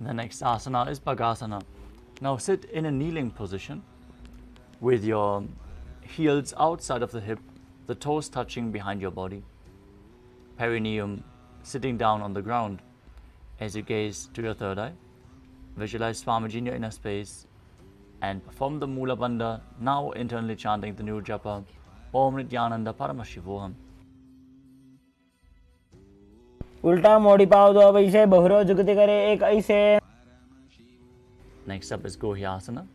The next asana is Bhagasana. Now sit in a kneeling position with your heels outside of the hip, the toes touching behind your body, perineum sitting down on the ground. As you gaze to your third eye, visualize Swamiji in your inner space and perform the Mula Bandha, now internally chanting the new japa, Om Nithyananda Paramashivoham. उल्टा मोड़ी पाव दो वैसे बहुरो जुगति करे एक ऐसे. Next up is Gohyasana.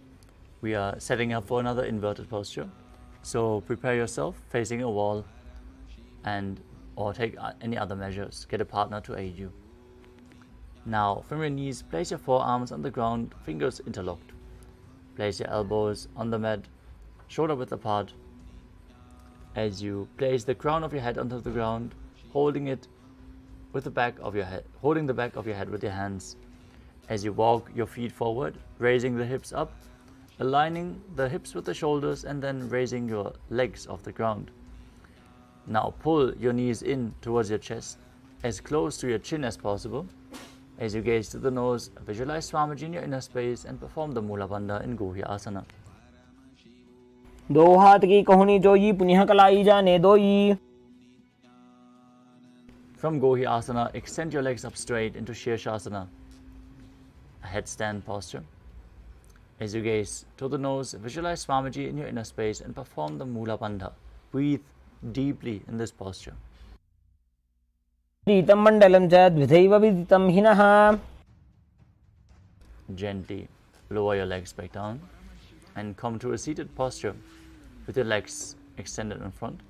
We are setting up for another inverted posture. So prepare yourself facing a wall and or take any other measures. Get a partner to aid you. Now from your knees, place your forearms on the ground, fingers interlocked. Place your elbows on the mat, shoulder width apart. As you place the crown of your head onto the ground, holding it with the back of your head, holding the back of your head with your hands. As you walk your feet forward, raising the hips up, aligning the hips with the shoulders and then raising your legs off the ground. Now pull your knees in towards your chest, as close to your chin as possible. As you gaze to the nose, visualize Swamiji in your inner space and perform the Mula Bandha in Gohyasana. दो हाथ की कोहनी जोई पुनः कलाई जाने दोई. From Gohyasana, extend your legs up straight into Shirshasana, a headstand posture. As you gaze to the nose, visualize Swamiji in your inner space and perform the Mula Bandha. Breathe deeply in this posture. प्रीतं मण्डलं च द्विधैव विदितं हिनः. Gently lower your legs back down and come to a seated posture with your legs extended in front.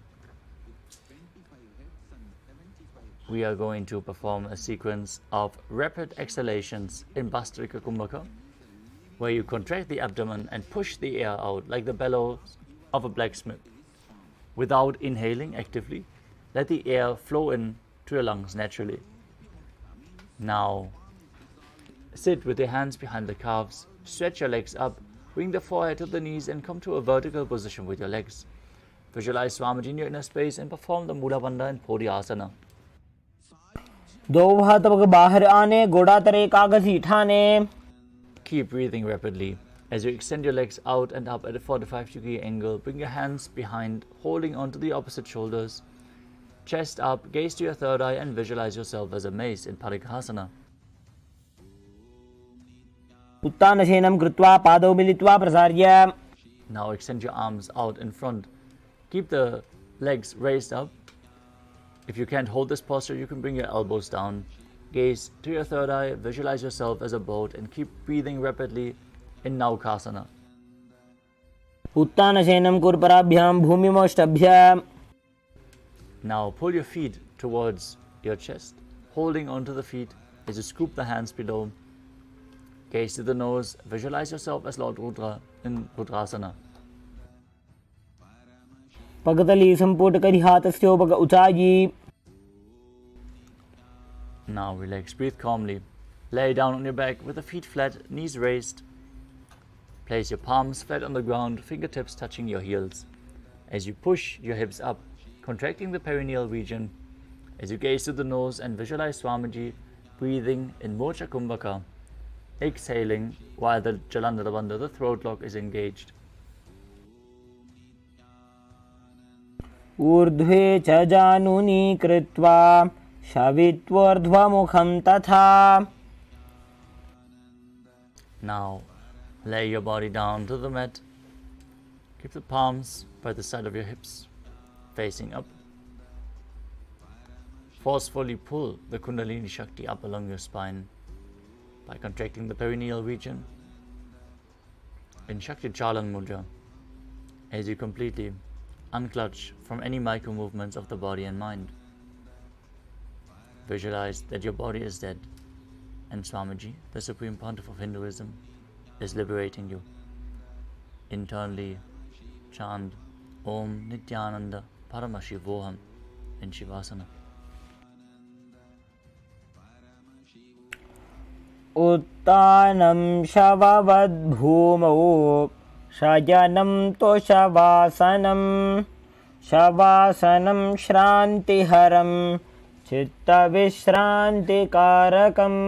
We are going to perform a sequence of rapid exhalations in Bastrika Kumbhaka, where you contract the abdomen and push the air out like the bellows of a blacksmith. Without inhaling actively, let the air flow in to your lungs naturally. Now, sit with your hands behind the calves, stretch your legs up, bring the forehead to the knees and come to a vertical position with your legs. Visualize Swamiji in your inner space and perform the Mula Bandha in Podhyasana. दो हाथ बाहर आने, घोड़ा तरे कागजी ठाने. Keep breathing rapidly. As you extend your legs out and up at a 45-degree angle, bring your hands behind, holding onto the opposite shoulders. Chest up, gaze to your third eye and visualize yourself as a mace in Parigrahasana. उत्तानशयनं कृत्वा पादौ मिलित्वा प्रसार्य. Now extend your arms out in front. Keep the legs raised up. If you can't hold this posture, you can bring your elbows down. Gaze to your third eye, visualize yourself as a boat, and keep breathing rapidly in Naukasana. उत्तानशयनं कुर्पराभ्यां भूमिमोष्टभ्य. Now pull your feet towards your chest, holding onto the feet as you scoop the hands below. Gaze to the nose, visualize yourself as Lord Rudra in Rudrasana. पगतली संपुट करी हाथस्योपग उचाई. Now relax, breathe calmly. Lay down on your back with the feet flat, knees raised. Place your palms flat on the ground, fingertips touching your heels. As you push your hips up, contracting the perineal region. As you gaze to the nose and visualize Swamiji breathing in Mocha Kumbhaka. Exhaling while the Jalandhara Bandha, the throat lock, is engaged. ऊर्ध्वे च जानुनी कृत्वा शवित्वोर्ध्वमुखं तथा. Now lay your body down to the mat. Keep the palms by the side of your hips, facing up. Forcefully pull the Kundalini Shakti up along your spine by contracting the perineal region in Shakti Chalan Mudra as you completely unclutch from any micro movements of the body and mind. Visualize that your body is dead and Swamiji, the Supreme Pontiff of Hinduism, is liberating you. Internally chant Om Nithyananda Paramashivoham in Shivasana. उत्तानं शववद्भूमौ शयनं तोषवासनं. शवासनं श्रान्तिहरं चित्तविश्रान्तिकारकम्.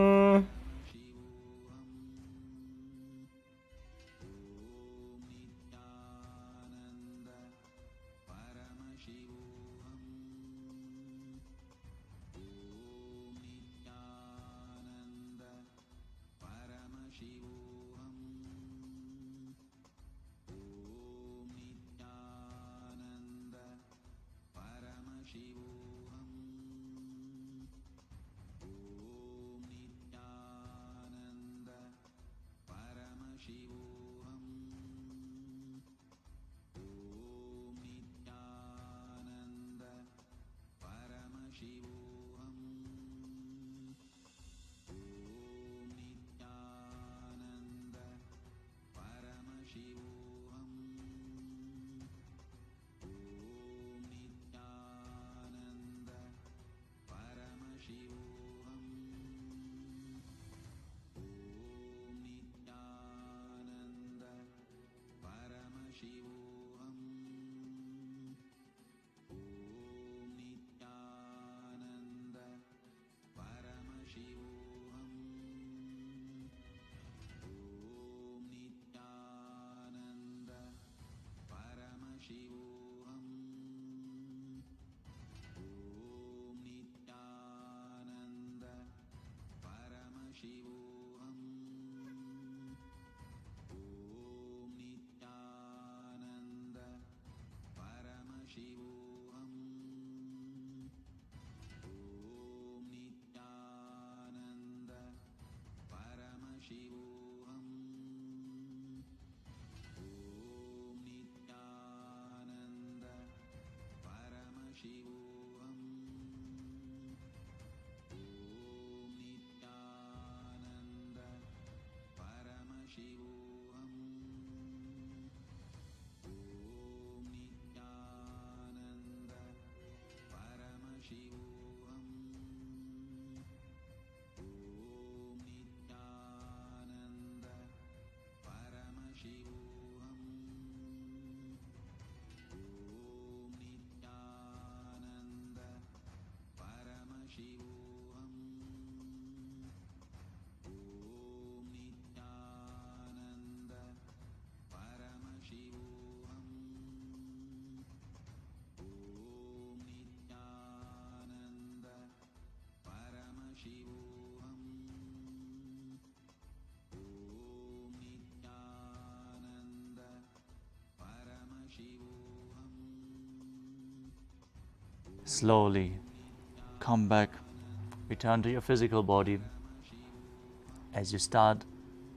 Slowly come back, return to your physical body as you start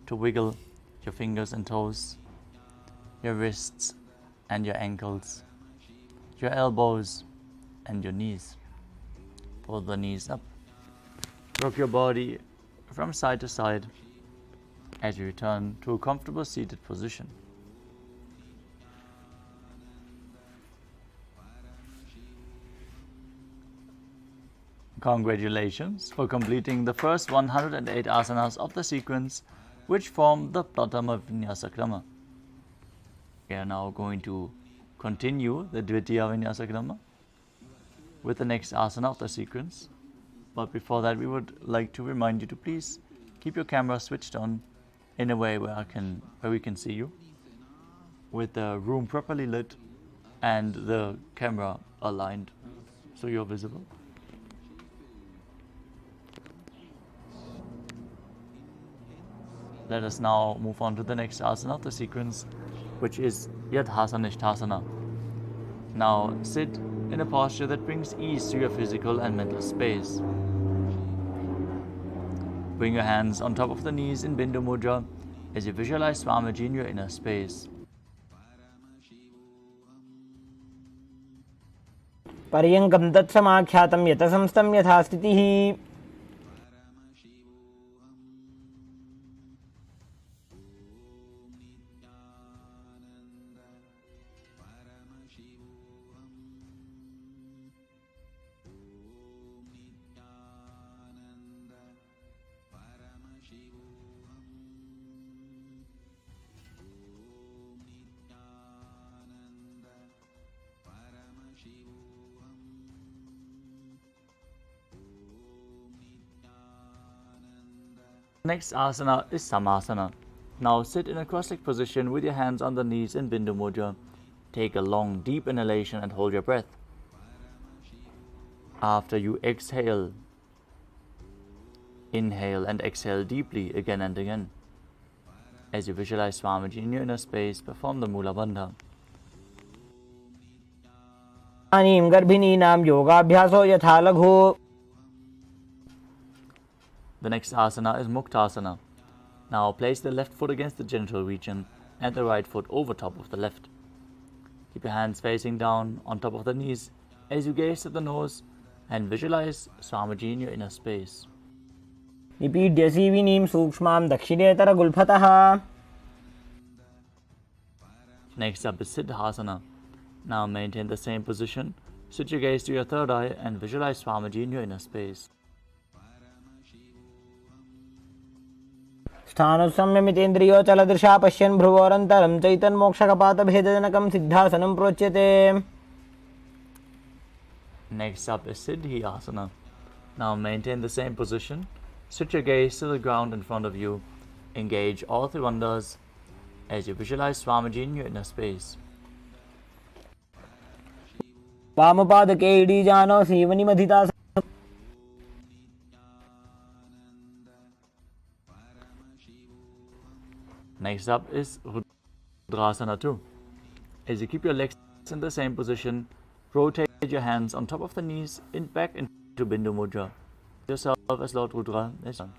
to wiggle your fingers and toes, your wrists and your ankles, your elbows and your knees. Pull the knees up. Rock your body from side to side as you return to a comfortable seated position. Congratulations for completing the first 108 asanas of the sequence, which form the Pratama Vinyasa Krama. We are now going to continue the Dvitiya Vinyasa Krama with the next asana of the sequence. But before that, we would like to remind you to please keep your camera switched on in a way where we can see you, with the room properly lit and the camera aligned so you're visible. Let us now move on to the next asana of the sequence, which is Yadhasanishthasana. Now sit in a posture that brings ease to your physical and mental space. Bring your hands on top of the knees in Bindu Mudra as you visualize Swamiji in your inner space. पर्यङ्कं तत्समाख्यातं यतसंस्थं यथा स्थितिः Next asana is Samasana. Now sit in a cross-legged position with your hands on the knees in Bindu Mudra. Take a long, deep inhalation and hold your breath. After you exhale, inhale and exhale deeply again and again. As you visualize Swamiji in your inner space, perform the Mula Bandha. इदानीं गर्भिणीनां योगाभ्यासो यथा लघु. The next asana is Muktasana. Now place the left foot against the genital region and the right foot over top of the left. Keep your hands facing down on top of the knees as you gaze at the nose and visualize Swamiji in your inner space. निपीड्य सीविनीं सूक्ष्मां दक्षिणेतरगुल्फतः. Next up is Siddhasana. Now maintain the same position. Switch your gaze to your third eye and visualize Swamiji in your inner space. स्थाणुसंयमितेन्द्रियोचलदृशा पश्यन् भ्रुवोरन्तरं चैतन्मोक्षकपातभेदजनकं सिद्धासनं प्रोच्यते. Next up is Siddhyasana. Now maintain the same position. Switch your gaze to the ground in front of you. Engage all three wonders as you visualize Swamiji in your inner space. वामपादके इडीजानो सीवनिमधिता. Next up is Rudrasana 2. As you keep your legs in the same position, rotate your hands on top of the knees back into Bindu Mudra. Yourself as Lord Rudra is done.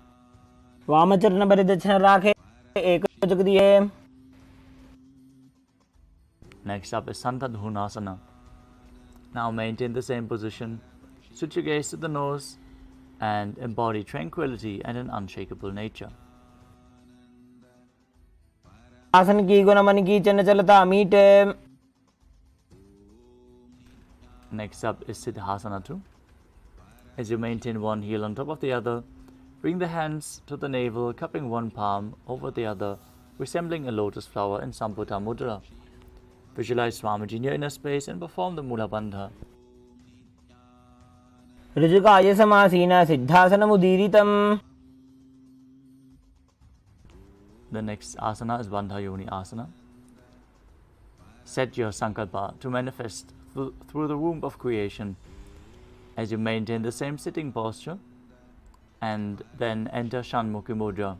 वामचरण परिदक्षिण राखे एकजगदिये. Next up is Santadhunasana. Now maintain the same position. Switch your gaze to the nose and embody tranquility and an unshakable nature. आसन की गुणमन की चंचलता मीटे. Next up is Siddhasana 2. As you maintain one heel on top of the other, bring the hands to the navel, cupping one palm over the other, resembling a lotus flower in Samputa Mudra. Visualize Swamiji in your inner space and perform the Mula Bandha. ऋजुकाय समासीना सिद्धासनमुदीरितम्. The next asana is Bandha Yoni Asana. Set your sankalpa to manifest through the womb of creation as you maintain the same sitting posture and then enter Shanmukhi Mudra.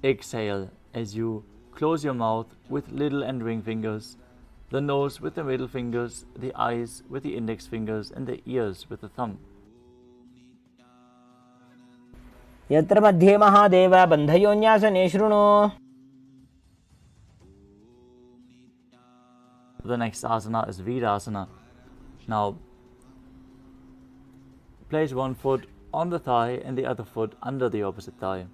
Exhale as you close your mouth with little and ring fingers the nose with the middle fingers, the eyes with the index fingers, and the ears with the thumb. यत्र मध्ये महादेव बन्धयोन्यासने शृणु. The next asana is Virasana. Now, place one foot on the thigh and the other foot under the opposite thigh.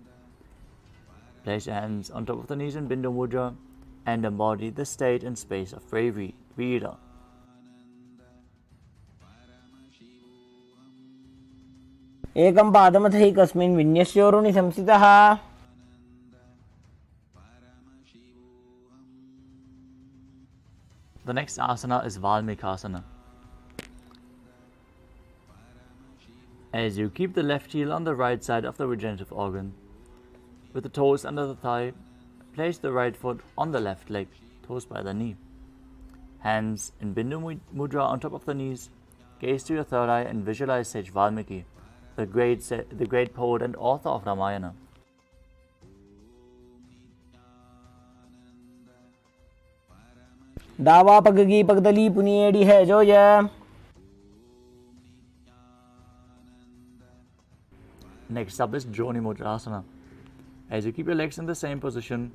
Place your hands on top of the knees in Bindu Mudra and embody the state and space of bravery, Vira. एकं पादमथैकस्मिन् विन्यस्योरुणि संस्थितः. The next asana is Valmikasana. As you keep the left heel on the right side of the regenerative organ, with the toes under the thigh, place the right foot on the left leg, toes by the knee. Hands in Bindu Mudra on top of the knees, gaze to your third eye and visualize Sage Valmiki, the great poet and author of Ramayana. दावा पगगी पगदली पुनिएड़ी है जो ये. Next up is Joni Mudrasana. As you keep your legs in the same position,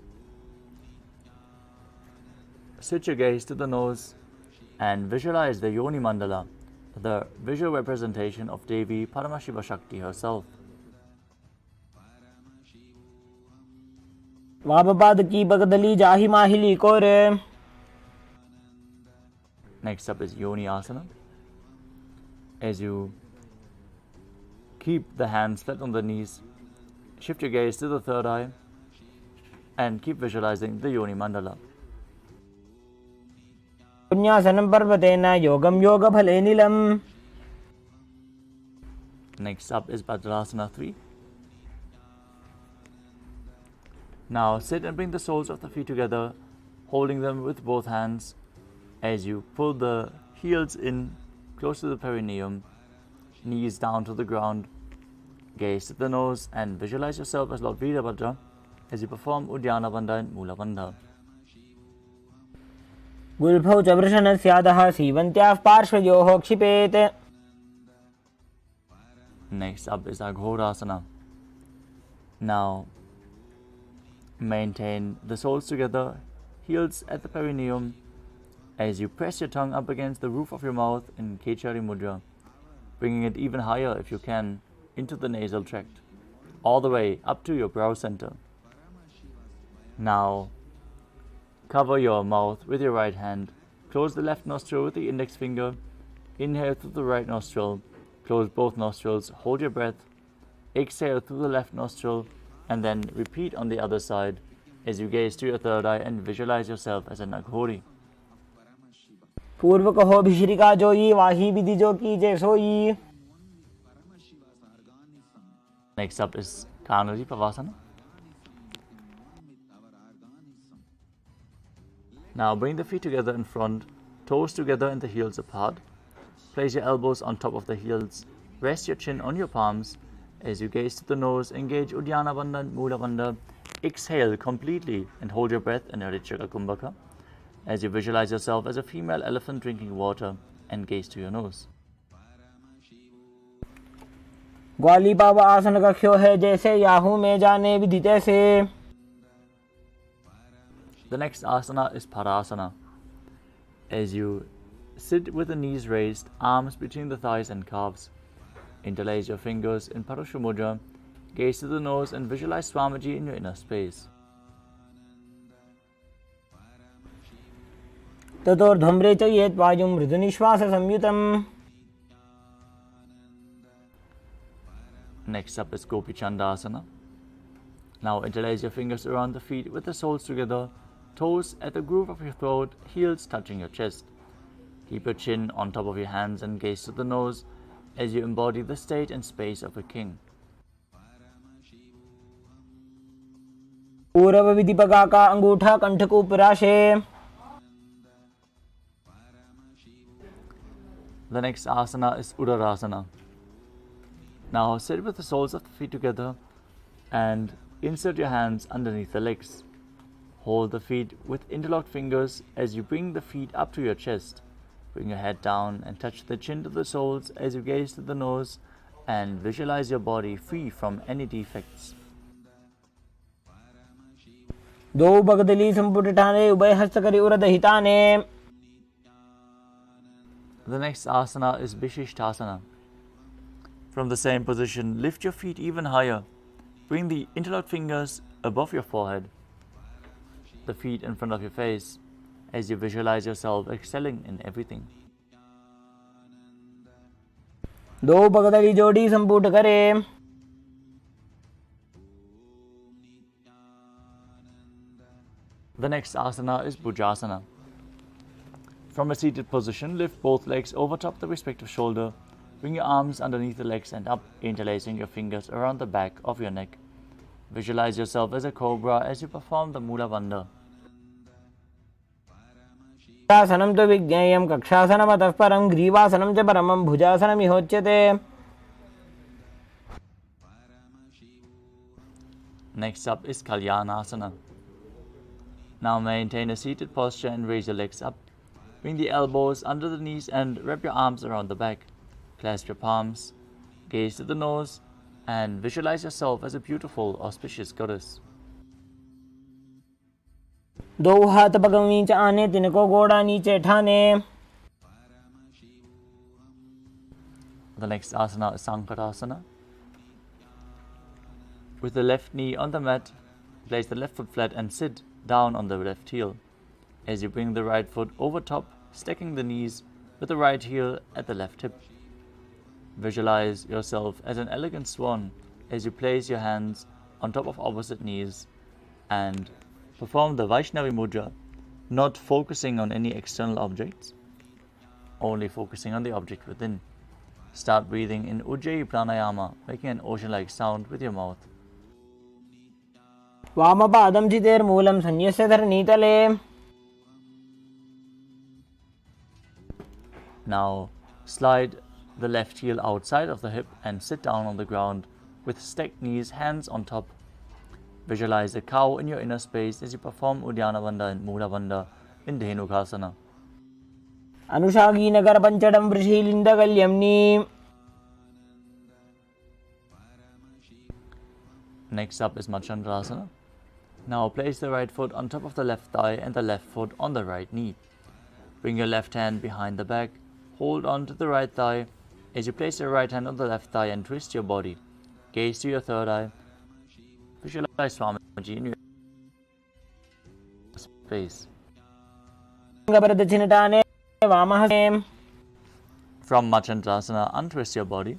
sit your gaze to the nose and visualize the Yoni Mandala, the visual representation of Devi Paramashiva Shakti herself. वामपाद की पगदली जाहि माहिली कोरे. Next up is Yoni Asana. As you keep the hands flat on the knees, shift your gaze to the third eye and keep visualizing the Yoni Mandala. पुण्यासनं पर्वतेन योगं योगफले नीलम्. Next up is Bhadrasana 3. Now sit and bring the soles of the feet together, holding them with both hands as you pull the heels in close to the perineum, knees down to the ground, gaze at the nose and visualize yourself as Lord Veerabhadra as you perform Uddiyana Bandha and Mula Bandha. गुल्फौ च वृषणस्यादः सीवन्त्याः पार्श्वयोः क्षिपेत्. Next up is Aghorasana. Now maintain the soles together, heels at the perineum, as you press your tongue up against the roof of your mouth in Kechari Mudra, bringing it even higher if you can into the nasal tract, all the way up to your brow center. Now cover your mouth with your right hand, close the left nostril with the index finger, inhale through the right nostril, close both nostrils, hold your breath, exhale through the left nostril, and then repeat on the other side as you gaze to your third eye and visualize yourself as an Aghori. पूर्व कहो भिश्रिका जोई वाही विधि जो की जय सोई. Next up is Kanari Pavasana. Now bring the feet together in front, toes together and the heels apart. Place your elbows on top of the heels. Rest your chin on your palms. As you gaze to the nose, engage Uddiyana Bandha and Mula Bandha. Exhale completely and hold your breath in Arichaka Kumbhaka as you visualize yourself as a female elephant drinking water and gaze to your nose. ग्वाली पाव आसन कख्यो है जैसे Yahoo में जाने विधि तैसे. The next asana is Parasana. As you sit with the knees raised, arms between the thighs and calves, interlace your fingers in Parashu Mudra, gaze to the nose and visualize Swamiji in your inner space. ततोर्ध्वम्रे च येत् वायुं मृदुनिश्वास संयुतम्. Next up is Gopi Chandasana. Now interlace your fingers around the feet with the soles together, toes at the groove of your throat, heels touching your chest. Keep your chin on top of your hands and gaze to the nose as you embody the state and space of a king. पूर्व विधि पगा का अंगूठा कंठ को उपराशे. The next asana is Uddarasana. Now sit with the soles of the feet together and insert your hands underneath the legs. Hold the feet with interlocked fingers as you bring the feet up to your chest. Bring your head down and touch the chin to the soles as you gaze to the nose and visualize your body free from any defects. दो बगदली संपुट ठाने उभय हस्त करी उरद हिताने. The next asana is Vishishtasana. From the same position, lift your feet even higher. Bring the interlocked fingers above your forehead, the feet in front of your face, as you visualize yourself excelling in everything. दो बगदली जोड़ी संपुट करे. The next asana is Bhujasana. From a seated position, lift both legs over top the respective shoulder. Bring your arms underneath the legs and up, interlacing your fingers around the back of your neck. Visualize yourself as a cobra as you perform the Mula Bandha. आसनं तो विज्ञेयं कक्षासनमतः परं ग्रीवासनं च परमं भुजासनमिहोच्यते. Next up is Kalyanasana. Now maintain a seated posture and raise your legs up. Bring the elbows under the knees and wrap your arms around the back. Clasp your palms, gaze to the nose, and visualize yourself as a beautiful, auspicious goddess. दो हाथ पगम नीचे आने, तिनको गोड़ा नीचे ठाने. The next asana is Sankarasana. With the left knee on the mat, place the left foot flat and sit down on the left heel. As you bring the right foot over top, stacking the knees with the right heel at the left hip. Visualize yourself as an elegant swan as you place your hands on top of opposite knees and perform the Vaishnavi Mudra, not focusing on any external objects, only focusing on the object within. Start breathing in Ujjayi Pranayama, making an ocean-like sound with your mouth. वामपादं चितेर्मूलं संन्यस्य धरणीतले. Now slide the left heel outside of the hip and sit down on the ground with stacked knees, hands on top. Visualize a cow in your inner space as you perform Uddiyana Bandha and Mula Bandha in Dhenukasana. अनुषागी Nagar पंचडं वृषीलिन्दगल्यम्नि. Next up is Machandrasana. Now place the right foot on top of the left thigh and the left foot on the right knee. Bring your left hand behind the back. Hold on to the right thigh as you place your right hand on the left thigh and twist your body. Gaze to your third eye. Visualize Swamiji in your space. From Machandrasana, untwist your body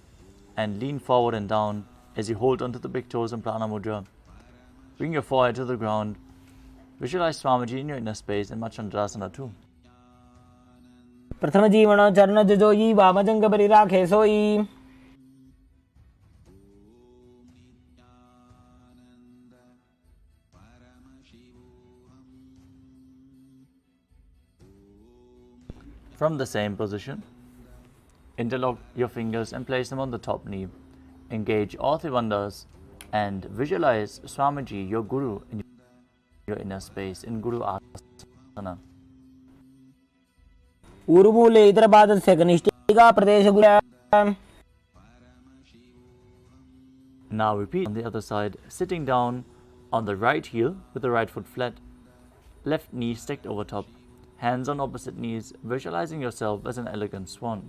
and lean forward and down as you hold onto the big toes in Prana Mudra. Bring your forehead to the ground. Visualize Swamiji in your inner space in Machandrasana too. प्रथम जीवनो चरण जोई वामजंग परिराखे सोई. From the same position, interlock your fingers and place them on the top knee. Engage all three bandhas and visualize Swamiji, your Guru, in your inner space in Guru Asana. ऊर्मूले इतरपादस्य कनिष्ठिका प्रदेशगुल्या. Now repeat on the other side, sitting down on the right heel with the right foot flat, left knee stacked over top, hands on opposite knees, visualizing yourself as an elegant swan.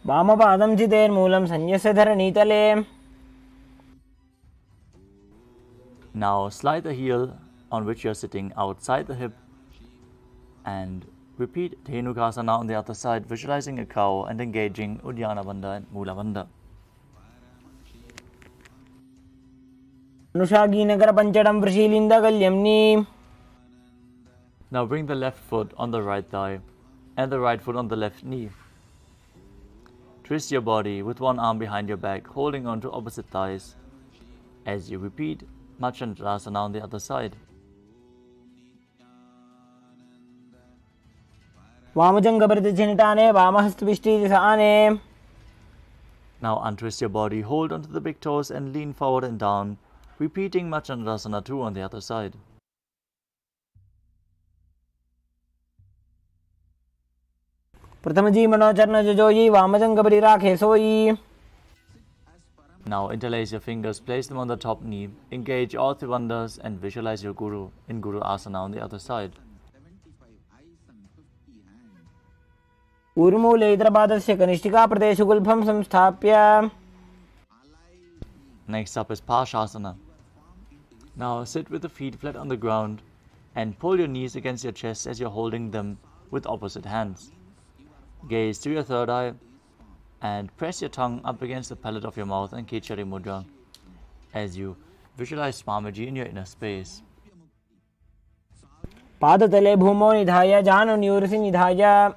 वामपादं चितेर्मूलं संन्यस्य धरणीतले. Now slide the heel on which you are sitting outside the hip and repeat Dhenukasana on the other side, visualizing a cow and engaging Uddiyana Bandha and Mula Bandha. अनुषागी Nagar पंचडं वृषीलिन्दगल्यम्नि. Now bring the left foot on the right thigh and the right foot on the left knee. Twist your body with one arm behind your back, holding on to opposite thighs as you repeat Machandrasana on the other side. वामजंग प्रतिचिनिटाने वामहस्तपिष्टिदिशाने. Now untwist your body, hold onto the big toes and lean forward and down, repeating Machandasana 2 on the other side. प्रथम जी मनोचरण जजोई वामजंग बरी राखे सोई. Now interlace your fingers, place them on the top knee, engage all three bandhas and visualize your Guru in Guru Asana on the other side. ऊर्मूले इतरपादस्य कनिष्ठिका प्रदेश गुल्फं संस्थाप्य. Next up is Parshasana. Now sit with the feet flat on the ground and pull your knees against your chest as you're holding them with opposite hands. Gaze to your third eye and press your tongue up against the palate of your mouth and Kechari Mudra as you visualize Swamiji in your inner space. पादतले भूमौ निधाय जानुन्यूरसि निधाय.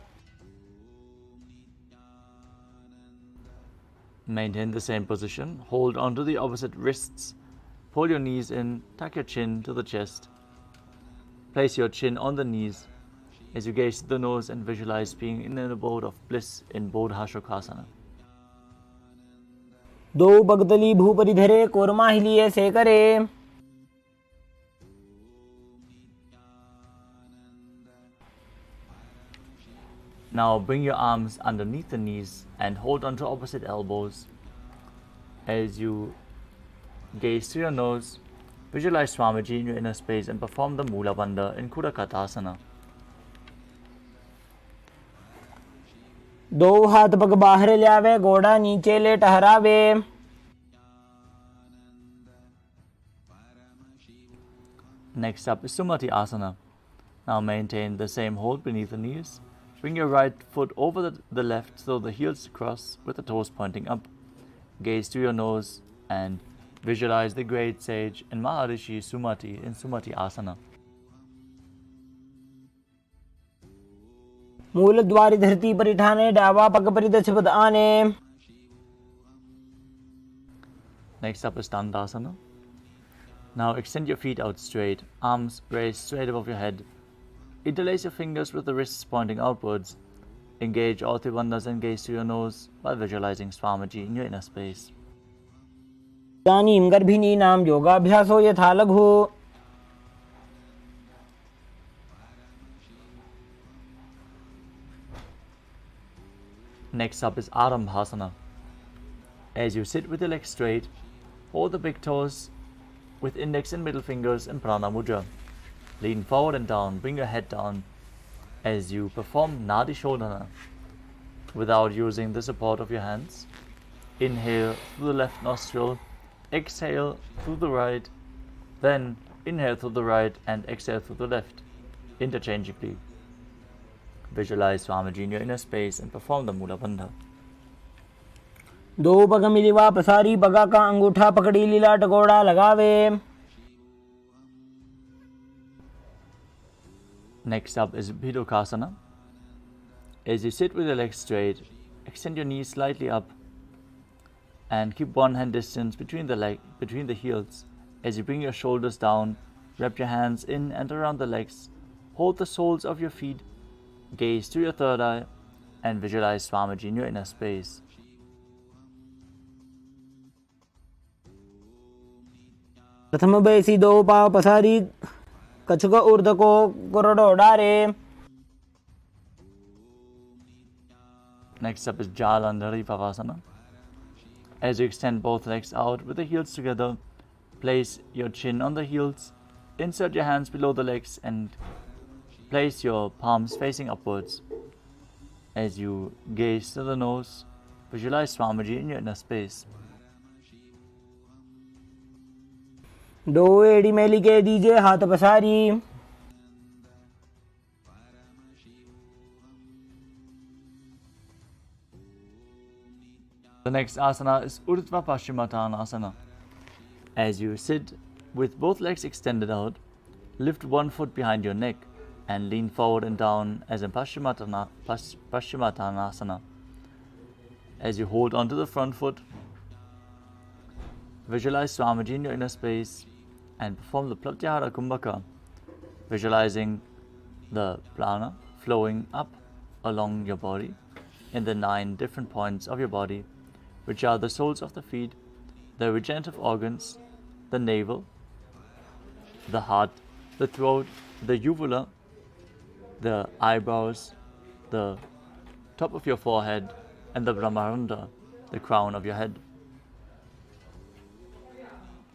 Maintain the same position. Hold onto the opposite wrists. Pull your knees in. Tuck your chin to the chest. Place your chin on the knees as you gaze to the nose and visualize being in an abode of bliss in Bodhashokasana. दो बगदली भूपरि धरे कोरमा हिलिए से करे. Now bring your arms underneath the knees and hold onto opposite elbows. As you gaze through your nose, visualize Swamiji in your inner space and perform the Mula Bandha in Kudakatasana. दो हाथ पग बाहर ल्यावे गोड़ा नीचे ले टहरावे. Next up is Sumati Asana. Now maintain the same hold beneath the knees. Bring your right foot over the left so the heels cross with the toes pointing up. Gaze to your nose and visualize the great sage and Maharishi Sumati in Sumati Asana. मूल द्वारि धरती परिठाने डावा पग परिदक्ष पद आने. Next up is Dandasana. Now extend your feet out straight, arms raised straight above your head. Interlace your fingers with the wrists pointing outwards. Engage all three bandhas and gaze to your nose by visualizing Swamiji in your inner space. इदानीं गर्भिणीनां योगाभ्यासो यथा लघु. Next up is Arambhasana. As you sit with your legs straight, hold the big toes with index and middle fingers in Prana Mudra. Lean forward and down, bring your head down as you perform Nadi Shodhana without using the support of your hands. Inhale through the left nostril, exhale through the right, then inhale through the right and exhale through the left, interchangeably. Visualize Swamiji in your inner space and perform the Mula Bandha. दो पग मिलिवा पसारी पगा का अंगूठा पकड़ी लीला टकोड़ा लगावे. Next up is Bhidokasana. As you sit with your legs straight, extend your knees slightly up and keep one hand distance between the heels. As you bring your shoulders down, wrap your hands in and around the legs. Hold the soles of your feet, gaze to your third eye and visualize Swamiji in your inner space. प्रथम बैसी दो पाव पसारी कछुक ऊर्ध को कोरडो डारे. Next up is Jalandhari Pavasana. As you extend both legs out with the heels together, place your chin on the heels, insert your hands below the legs and place your palms facing upwards. As you gaze to the nose, visualize Swamiji in your inner space. दो एड़ी में लिखे दीजिए हाथ पसारी. The next asana is Urdhva Paschimottanasana. As you sit with both legs extended out, lift one foot behind your neck and lean forward and down as in Paschimottanasana. As you hold onto the front foot, visualize Swamiji in your inner space and perform the Pratyahara Kumbhaka, visualizing the prana flowing up along your body in the 9 different points of your body, which are the soles of the feet, the regenerative organs, the navel, the heart, the throat, the uvula, the eyebrows, the top of your forehead, and the brahmaranda, the crown of your head.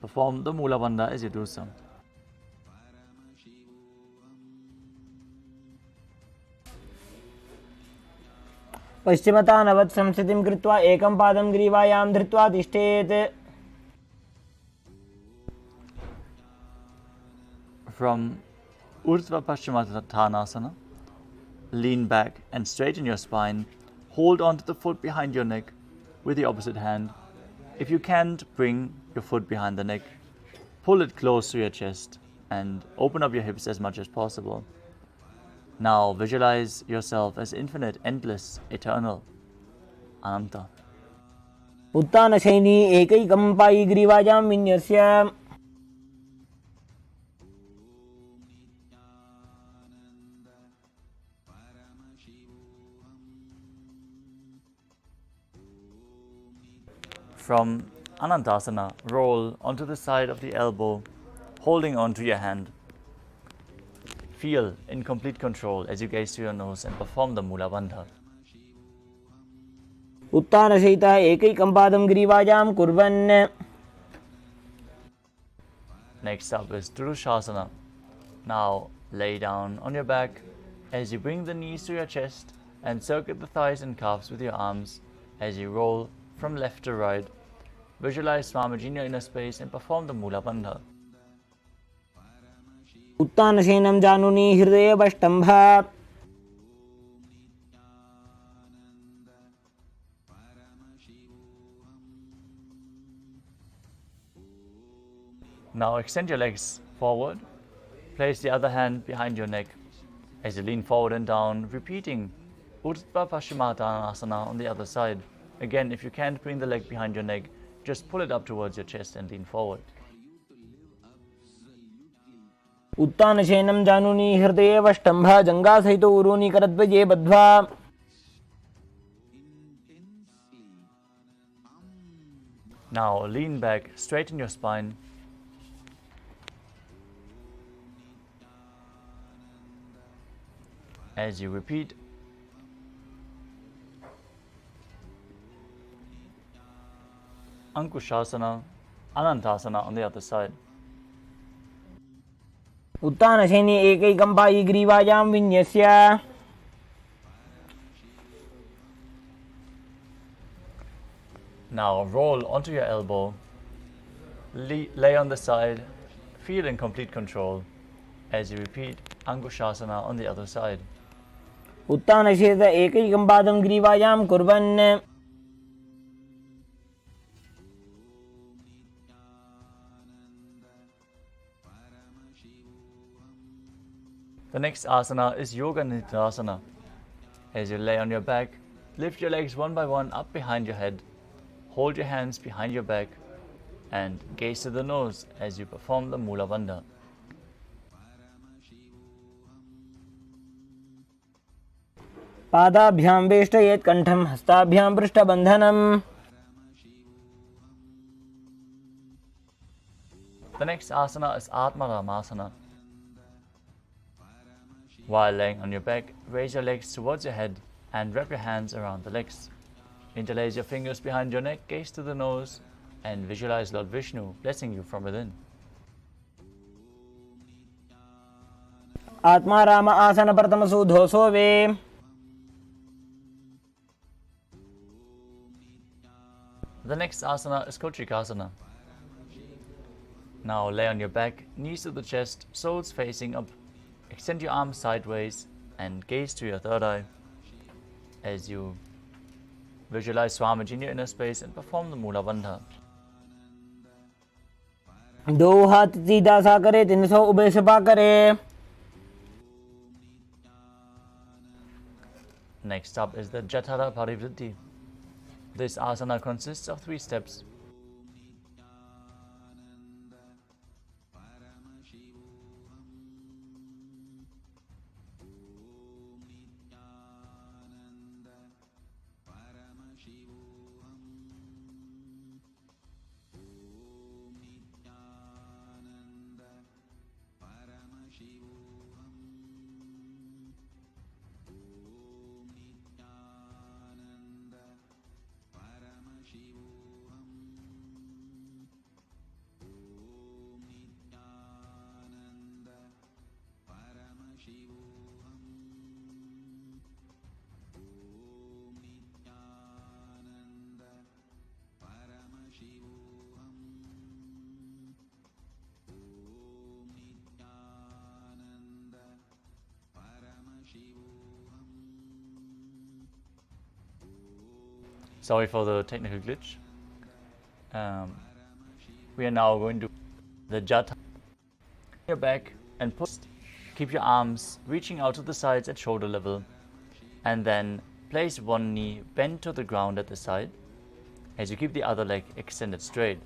Perform the Mula Bandha as you do so. पश्चिमता नवत् संस्थितिं कृत्वा एकं पादं ग्रीवायां धृत्वा तिष्ठेत्. From Urdhva Paschimottanasana, lean back and straighten your spine. Hold on to the foot behind your neck with the opposite hand. If you can't bring your foot behind the neck, pull it close to your chest and open up your hips as much as possible. Now visualize yourself as infinite, endless, eternal, Ananta. उत्तानशयनी एकैकं पायी ग्रीवायां विन्यस्य. From Anantasana, roll onto the side of the elbow, holding on to your hand. Feel in complete control as you gaze to your nose and perform the Mula Bandha. उत्तानशयितः एकैकं पादं ग्रीवायां कुर्वन्. Next up is Durushasana. Now lay down on your back as you bring the knees to your chest and circuit the thighs and calves with your arms as you roll from left to right. Visualize Swamiji in your inner space and perform the Mula Bandha. उत्तानशयनं जानुनी हृदयेऽवष्टम्भ. Now extend your legs forward. Place the other hand behind your neck as you lean forward and down, repeating Urdhva Paschimottanasana on the other side. Again, if you can't bring the leg behind your neck, just pull it up towards your chest and lean forward. उत्तानशयनं जानुनी हृदयेऽवष्टम्भ. जङ्घासहितो उरूनि करद्वये बद्ध्वा. Now lean back, straighten your spine. As you repeat Ankushasana, Anantasana on the other side. उत्तानशयनी एकैकं पायी ग्रीवायां विन्यस्य. Now roll onto your elbow, lay on the side, feel in complete control as you repeat Ankushasana on the other side. उत्तानशयित एकैकं पादं ग्रीवायां कुर्वन्. The next asana is Yoga Nidasana. As you lay on your back, lift your legs one by one up behind your head. Hold your hands behind your back and gaze to the nose as you perform the Mula Bandha. पादाभ्यां वेष्टयेत् कण्ठं. हस्ताभ्यां पृष्ठबन्धनम्. The next asana is Atmaramasana. While laying on your back, raise your legs towards your head and wrap your hands around the legs. Interlace your fingers behind your neck, gaze to the nose, and visualize Lord Vishnu blessing you from within. आत्मा राम आसन प्रथमसु धोसो वे. The next asana is Kochikasana. Now lay on your back, knees to the chest, soles facing up. Extend your arms sideways and gaze to your third eye as you visualize Swamiji in your inner space and perform the Mula Bandha. दो हाथ सीधा सा करे, 300 ube Sapa करे. Next up is the Jatara Parivritti. This asana consists of 3 steps. Sorry for the technical glitch. We are now going to the Jata. Your back and push. Keep your arms reaching out to the sides at shoulder level, and then place one knee bent to the ground at the side as you keep the other leg extended straight.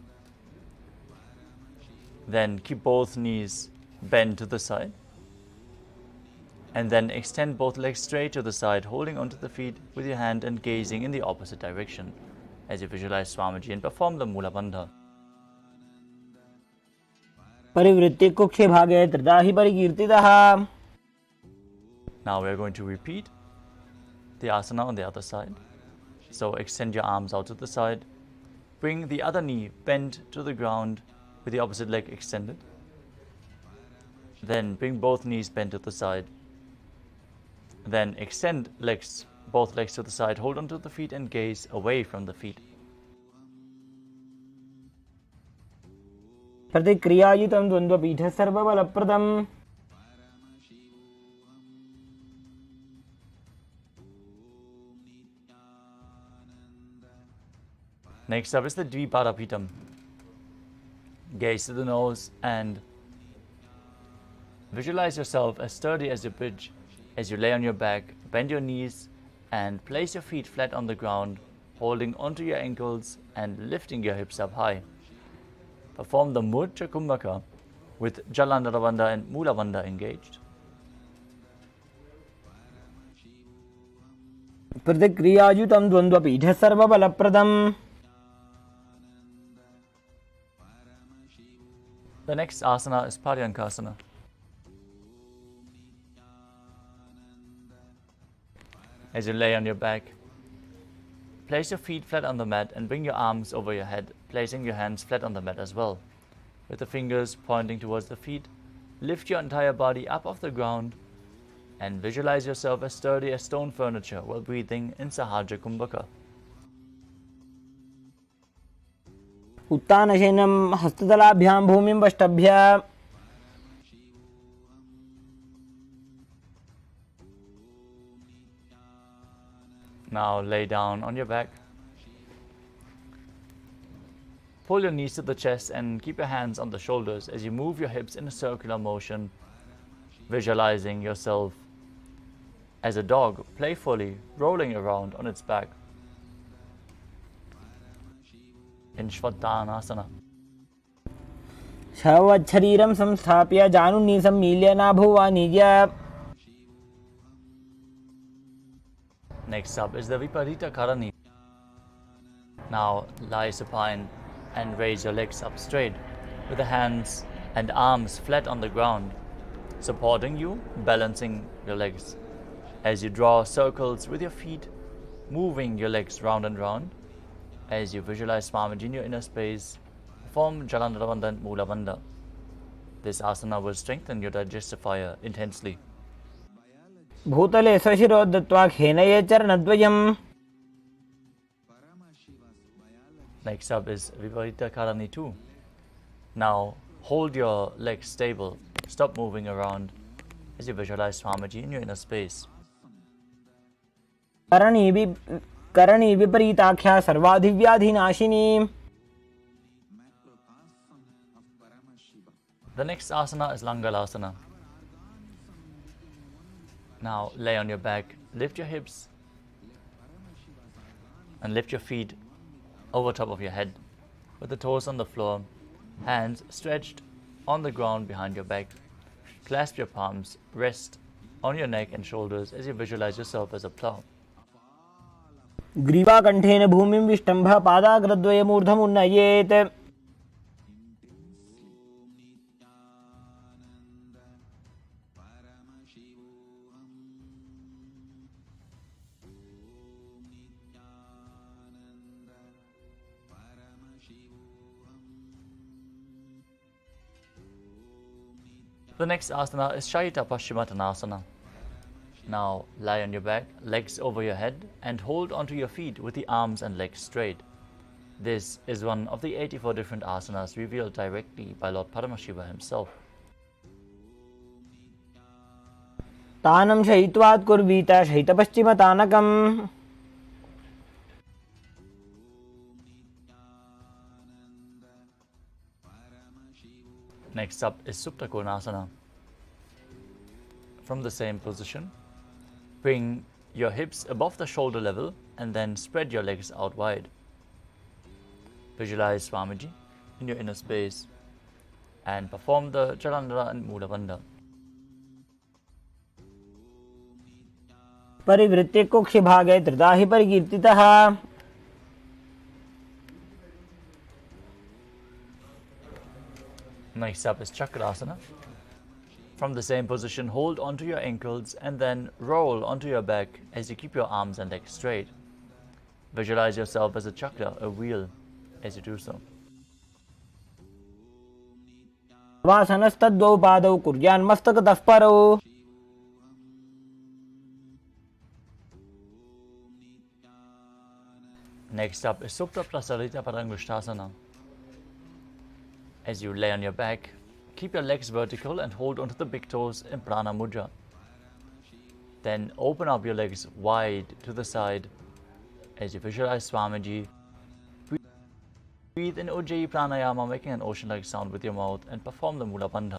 Then keep both knees bent to the side, and then extend both legs straight to the side, holding onto the feet with your hand and gazing in the opposite direction as you visualize Swamiji and perform the Mula Bandha. परिवृत्ति कुक्षे भागे त्रिधा हि परिकीर्तितः. Now we are going to repeat the asana on the other side. So extend your arms out to the side. Bring the other knee bent to the ground with the opposite leg extended. Then bring both knees bent to the side. Then extend both legs to the side. Hold onto the feet and gaze away from the feet. प्रतिक्रियायुतं द्वन्द्वपीठः सर्वबलप्रदम्. Next up is the Dvipadapitam. Gaze to the nose and visualize yourself as sturdy as a bridge as you lay on your back, bend your knees and place your feet flat on the ground, holding onto your ankles and lifting your hips up high. Perform the Murcha Kumbhaka with Jalandhara Bandha and Mula Bandha engaged. प्रतिक्रियायुतं द्वन्द्वपीठः सर्वबलप्रदम्. The next asana is Paryankasana. As you lay on your back, place your feet flat on the mat and bring your arms over your head, placing your hands flat on the mat as well. With the fingers pointing towards the feet, lift your entire body up off the ground and visualize yourself as sturdy as stone furniture while breathing in Sahaja Kumbhaka. उत्तानशयनं हस्ततलाभ्यां भूमिं वष्टभ्य. Now lay down on your back. Pull your knees to the chest and keep your hands on the shoulders as you move your hips in a circular motion, visualizing yourself as a dog playfully rolling around on its back in Shvattanasana. शवच्छरीरं संस्थाप्य जानुनी सम्मील्य नाभुवानिज्य. Next up is the Viparita Karani. Now lie supine and raise your legs up straight with the hands and arms flat on the ground, supporting you, balancing your legs. As you draw circles with your feet, moving your legs round and round, as you visualize Swamiji in your inner space, perform Jalandhara Bandha and Mula Bandha. This asana will strengthen your digestive fire intensely. भूतले स्वशिरो दत्त्वा खेनये चरणद्वयम्. Next up is Viparita Karani 2. Now hold your legs stable, stop moving around as you visualize Swamiji in your inner space. Karni विपरीताख्या सर्वाधिव्याधिनाशिनी. The next asana is Langalasana. Now lay on your back, lift your hips and lift your feet over top of your head with the toes on the floor, hands stretched on the ground behind your back. Clasp your palms, rest on your neck and shoulders as you visualize yourself as a plow. ग्रीवाकण्ठेन भूमिं विष्टम्भ पादाग्रद्वयमूर्धमुन्नयेत्. The next asana is Shaita Paschimottanasana. Now lie on your back, legs over your head, and hold onto your feet with the arms and legs straight. This is one of the 84 different asanas revealed directly by Lord Paramashiva himself. तानं शयित्वात् कुर्वीत शयितपश्चिमतानकम्. Next up is Supta Konasana. From the same position, bring your hips above the shoulder level and then spread your legs out wide. Visualize Swamiji in your inner space and perform the Jalandhara and Mula Bandha. परिवृत्ति कुक्षि भागे त्रिधा हि परिकीर्तितः. Next up is Chakrasana. From the same position, hold onto your ankles and then roll onto your back as you keep your arms and legs straight. Visualize yourself as a chakra, a wheel, as you do so. वासनस्तद्वौ पादौ कुर्यान् मस्तकतः परौ. Next up is Supta Prasarita Padangushtasana. As you lay on your back, keep your legs vertical and hold onto the big toes in Prana Mudra. Then open up your legs wide to the side as you visualize Swamiji. Breathe in Ujjayi Pranayama, making an ocean-like sound with your mouth, and perform the Mula Bandha.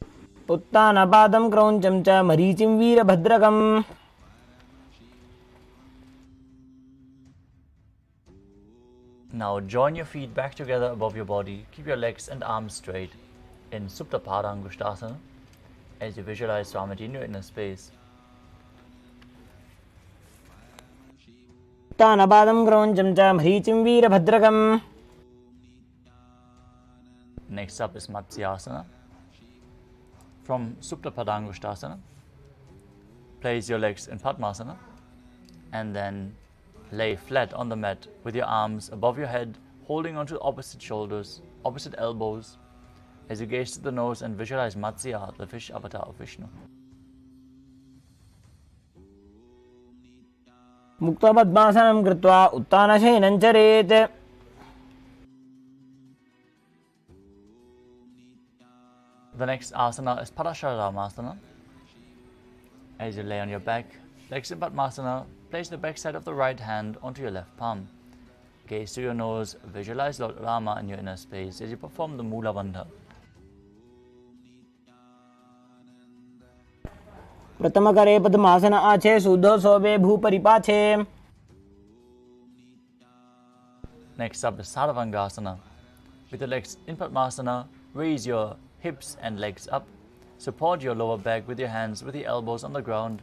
उत्तानपादं क्रौञ्चं च मरीचिं वीरभद्रकम्. Now join your feet back together above your body. Keep your legs and arms straight in Supta Padangushtasana as you visualize Swamiji in your inner space. उत्तानपादं क्रौञ्चं च मरीचिं वीरभद्रकम्. Next up is Matsyasana. From Supta Padangushtasana, place your legs in Padmasana and then lay flat on the mat with your arms above your head, holding onto opposite shoulders, opposite elbows, as you gaze to the nose and visualize Matsya, the fish avatar of Vishnu. मुक्तपद्मासनं कृत्वा उत्तानशयनं चरेत्. The next asana is Parasharamasana. As you lay on your back, legs in Padmasana, place the back side of the right hand onto your left palm. Gaze to your nose, visualize Lord Rama in your inner space as you perform the Mula Bandha. प्रथमकरे पद्मासन आछे शुद्धो सोबे भूपरिपाछे. Next up is Sarvangasana. With the legs in Padmasana, raise your hips and legs up. Support your lower back with your hands with the elbows on the ground.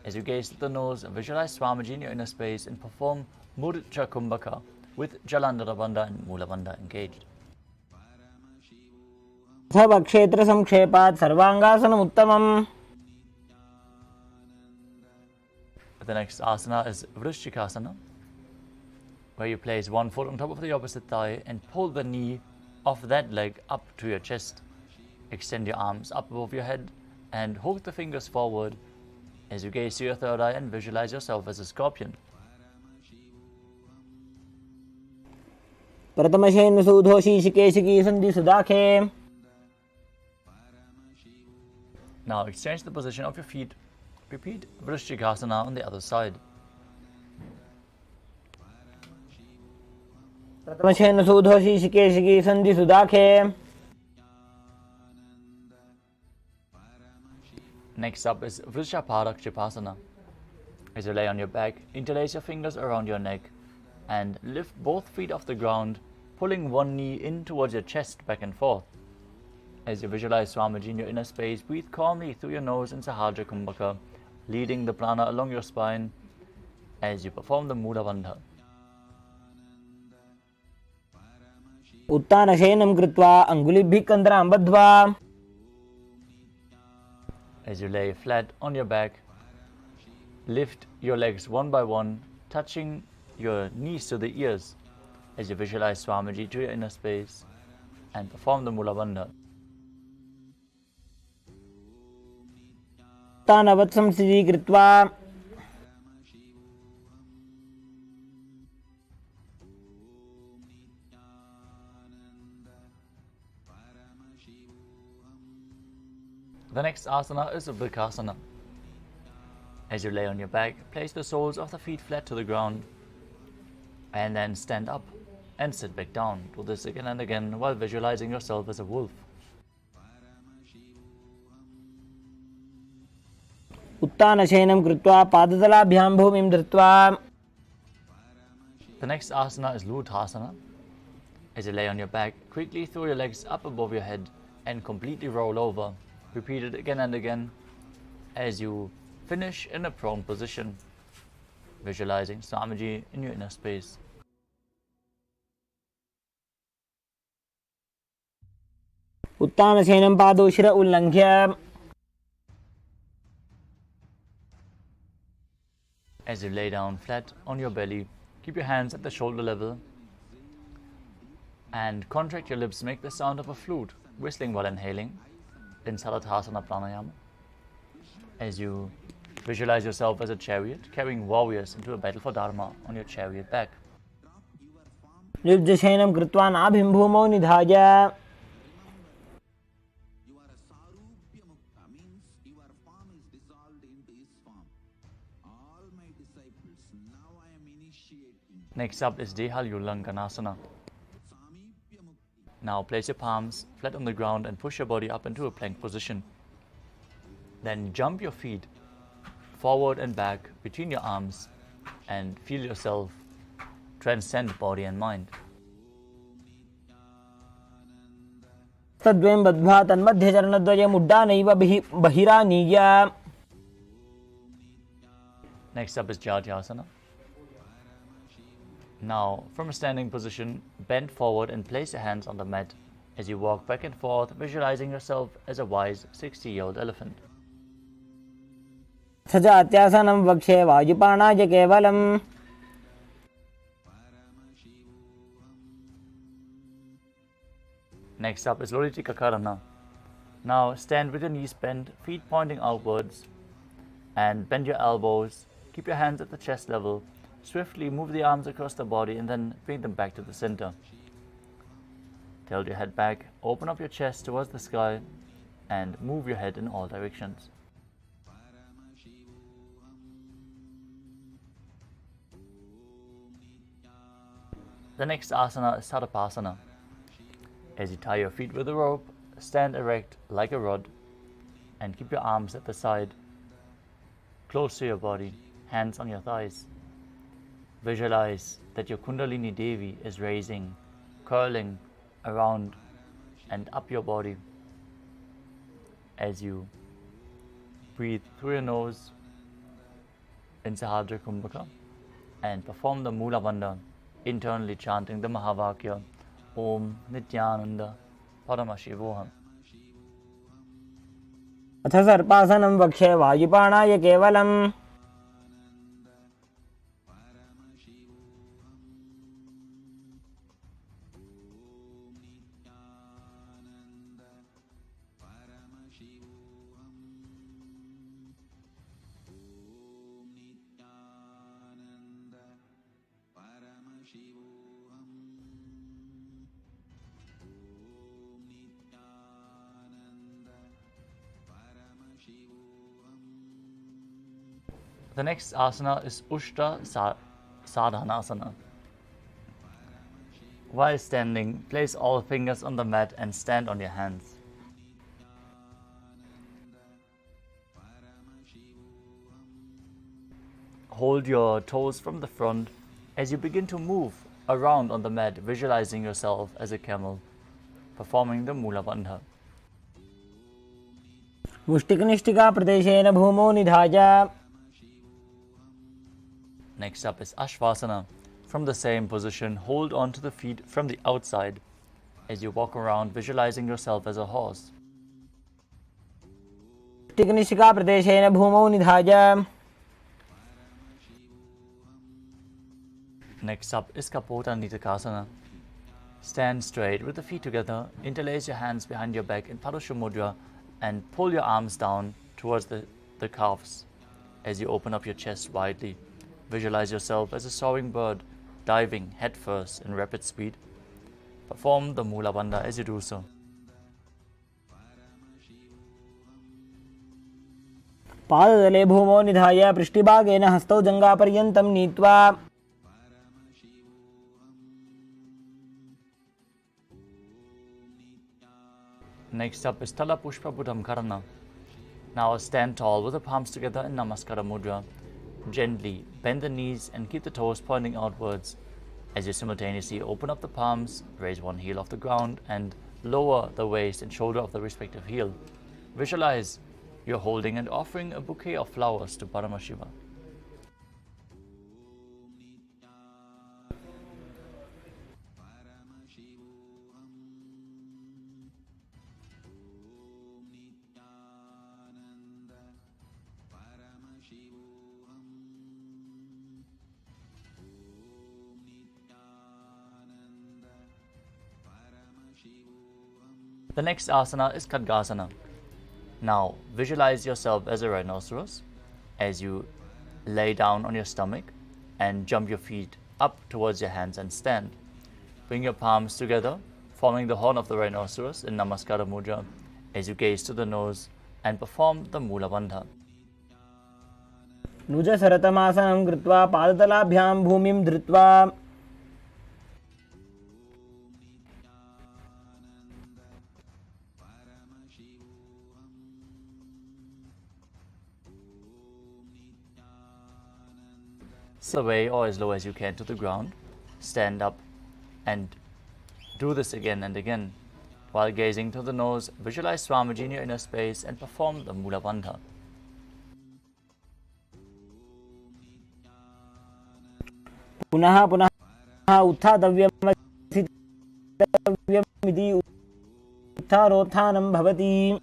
As you gaze at the nose, visualize Swamiji in your inner space and perform Murcha Kumbhaka with Jalandhara Bandha and Mula Bandha engaged. क्षेत्र संक्षेपात् सर्वांगासनम् उत्तमम्. The next asana is Vrishchikasana, where you place one foot on top of the opposite thigh and pull the knee of that leg up to your chest. Extend your arms up above your head and hook the fingers forward as you gaze to your third eye and visualize yourself as a scorpion. प्रथमशेन सूधो शीशिकेशिकी सन्धि सुदाखे. Now exchange the position of your feet. Repeat Vrishchikasana on the other side. प्रथमशेन सूधो शीशिकेशिकी सन्धि सुदाखे. Next up is Vrishaparakshipasana. As you lay on your back, interlace your fingers around your neck and lift both feet off the ground, pulling one knee in towards your chest back and forth. As you visualize Swamiji in your inner space, breathe calmly through your nose in Sahaja Kumbhaka, leading the prana along your spine as you perform the Mula Bandha. उत्तानशयनं कृत्वा अङ्गुलिभ्यः कन्द्रां बद्ध्वा. As you lay flat on your back, lift your legs one by one, touching your knees to the ears as you visualize Swamiji to your inner space and perform the Mula Bandha. तानवत् संसिद्धीकृत्वा. The next asana is Vrikasana. As you lay on your back, place the soles of the feet flat to the ground and then stand up and sit back down. Do this again and again while visualizing yourself as a wolf. उत्थानशयनं कृत्वा पादतलाभ्यां भूमिं धृत्वा. The next asana is Luthasana. As you lay on your back, quickly throw your legs up above your head and completely roll over. Repeat it again and again as you finish in a prone position, visualizing Swamiji in your inner space. उत्थानशयनं पादौ शिर उल्लङ्घ्य. As you lay down flat on your belly, keep your hands at the shoulder level and contract your lips. Make the sound of a flute, whistling while inhaling in Salathasana Pranayama. As you visualize yourself as a chariot, carrying warriors into a battle for Dharma on your chariot back. निर्जशयनं कृत्वा नाभिं भूमौ निधाय. Next up is Dehalyullanganasana. Now place your palms flat on the ground and push your body up into a plank position. Then jump your feet forward and back between your arms and feel yourself transcend body and mind. तद्वयं बद्ध्वा तन्मध्यचरणद्वयम् उड्डानैव बहिरानीय. Next up is Jatyasana. Now, from a standing position, bend forward and place your hands on the mat as you walk back and forth, visualizing yourself as a wise 60-year-old elephant. सजात्यासनं वक्षे वायुपाणाय केवलम्. Next up is Loritika. Now stand with your knees bent, feet pointing outwards, and bend your elbows. Keep your hands at the chest level. Swiftly move the arms across the body and then bring them back to the center. Tilt your head back, open up your chest towards the sky, and move your head in all directions. The next asana is Tadapasana. As you tie your feet with a rope, stand erect like a rod and keep your arms at the side, close to your body, hands on your thighs. Visualize that your Kundalini Devi is raising, curling around and up your body as you breathe through your nose in Sahadra Kumbhaka and perform the Mula Bandha, internally chanting the Mahavakya Om Nithyananda Paramashivoham. अथ सर्पासनं वक्षे वायुपाणाय केवलम्. The next asana is Ushta Sadhanasana. While standing, place all fingers on the mat and stand on your hands. Hold your toes from the front as you begin to move around on the mat, visualizing yourself as a camel, performing the Mula Bandha. मुष्टिकनिष्ठिका प्रदेशेन भूमौ निधाय. Next up is Ashvasana. From the same position, hold on to the feet from the outside as you walk around, visualizing yourself as a horse. मुष्टिकनिष्ठिका प्रदेशेन भूमौ निधाय. Next up is Kapota Nitakasana. Stand straight with the feet together, interlace your hands behind your back in Padusha Mudra and pull your arms down towards the calves as you open up your chest widely. Visualize yourself as a soaring bird, diving headfirst in rapid speed. Perform the Mula Bandha as you do so. पादतले भूमौ निधाय पृष्ठभागेन हस्तौ जङ्घापर्यन्तं नीत्वा. Next up is Tala Pushpa Buddham Karana. Now stand tall with the palms together in Namaskara Mudra. Gently bend the knees and keep the toes pointing outwards. As you simultaneously open up the palms, raise one heel off the ground and lower the waist and shoulder of the respective heel. Visualize you're holding and offering a bouquet of flowers to Paramashiva. The next asana is Khadgasana. Now visualize yourself as a rhinoceros as you lay down on your stomach and jump your feet up towards your hands and stand. Bring your palms together, forming the horn of the rhinoceros in Namaskara Mudra as you gaze to the nose and perform the Mula Bandha. नुजसरतमासनं कृत्वा पादतलाभ्यां भूमिं धृत्वा Away or as low as you can to the ground. Stand up and do this again and again. While gazing to the nose, visualize Swamiji in your inner space and perform the Mula Bandha. पुनः पुनः उत्थातव्यमिति उत्थारोत्थानं भवति.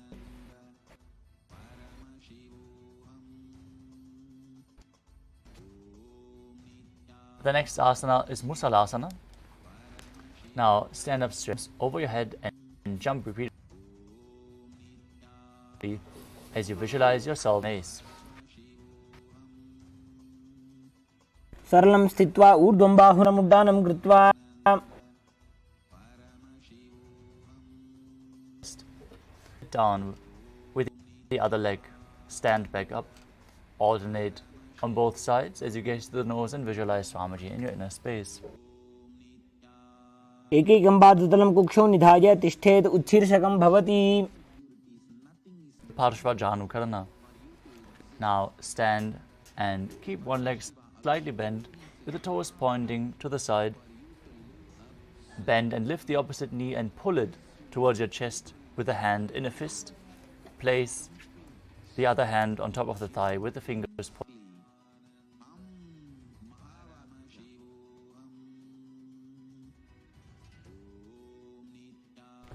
The next asana is Musalasana. Now stand up straight over your head and jump repeatedly as you visualize yourself in ace. सरलं स्थित्वा ऊर्ध्वं बाहुनमुड्डानं कृत्वा down with the other leg. Stand back up. Alternate on both sides as you gaze to the nose and visualize Swamiji in your inner space. एकैकं पादतलं कुक्षौ निधाय तिष्ठेत् उत्शीर्षकं भवति. Parshvajanukarana. Now stand and keep one leg slightly bent with the toes pointing to the side. Bend and lift the opposite knee and pull it towards your chest with the hand in a fist. Place the other hand on top of the thigh with the fingers pointing.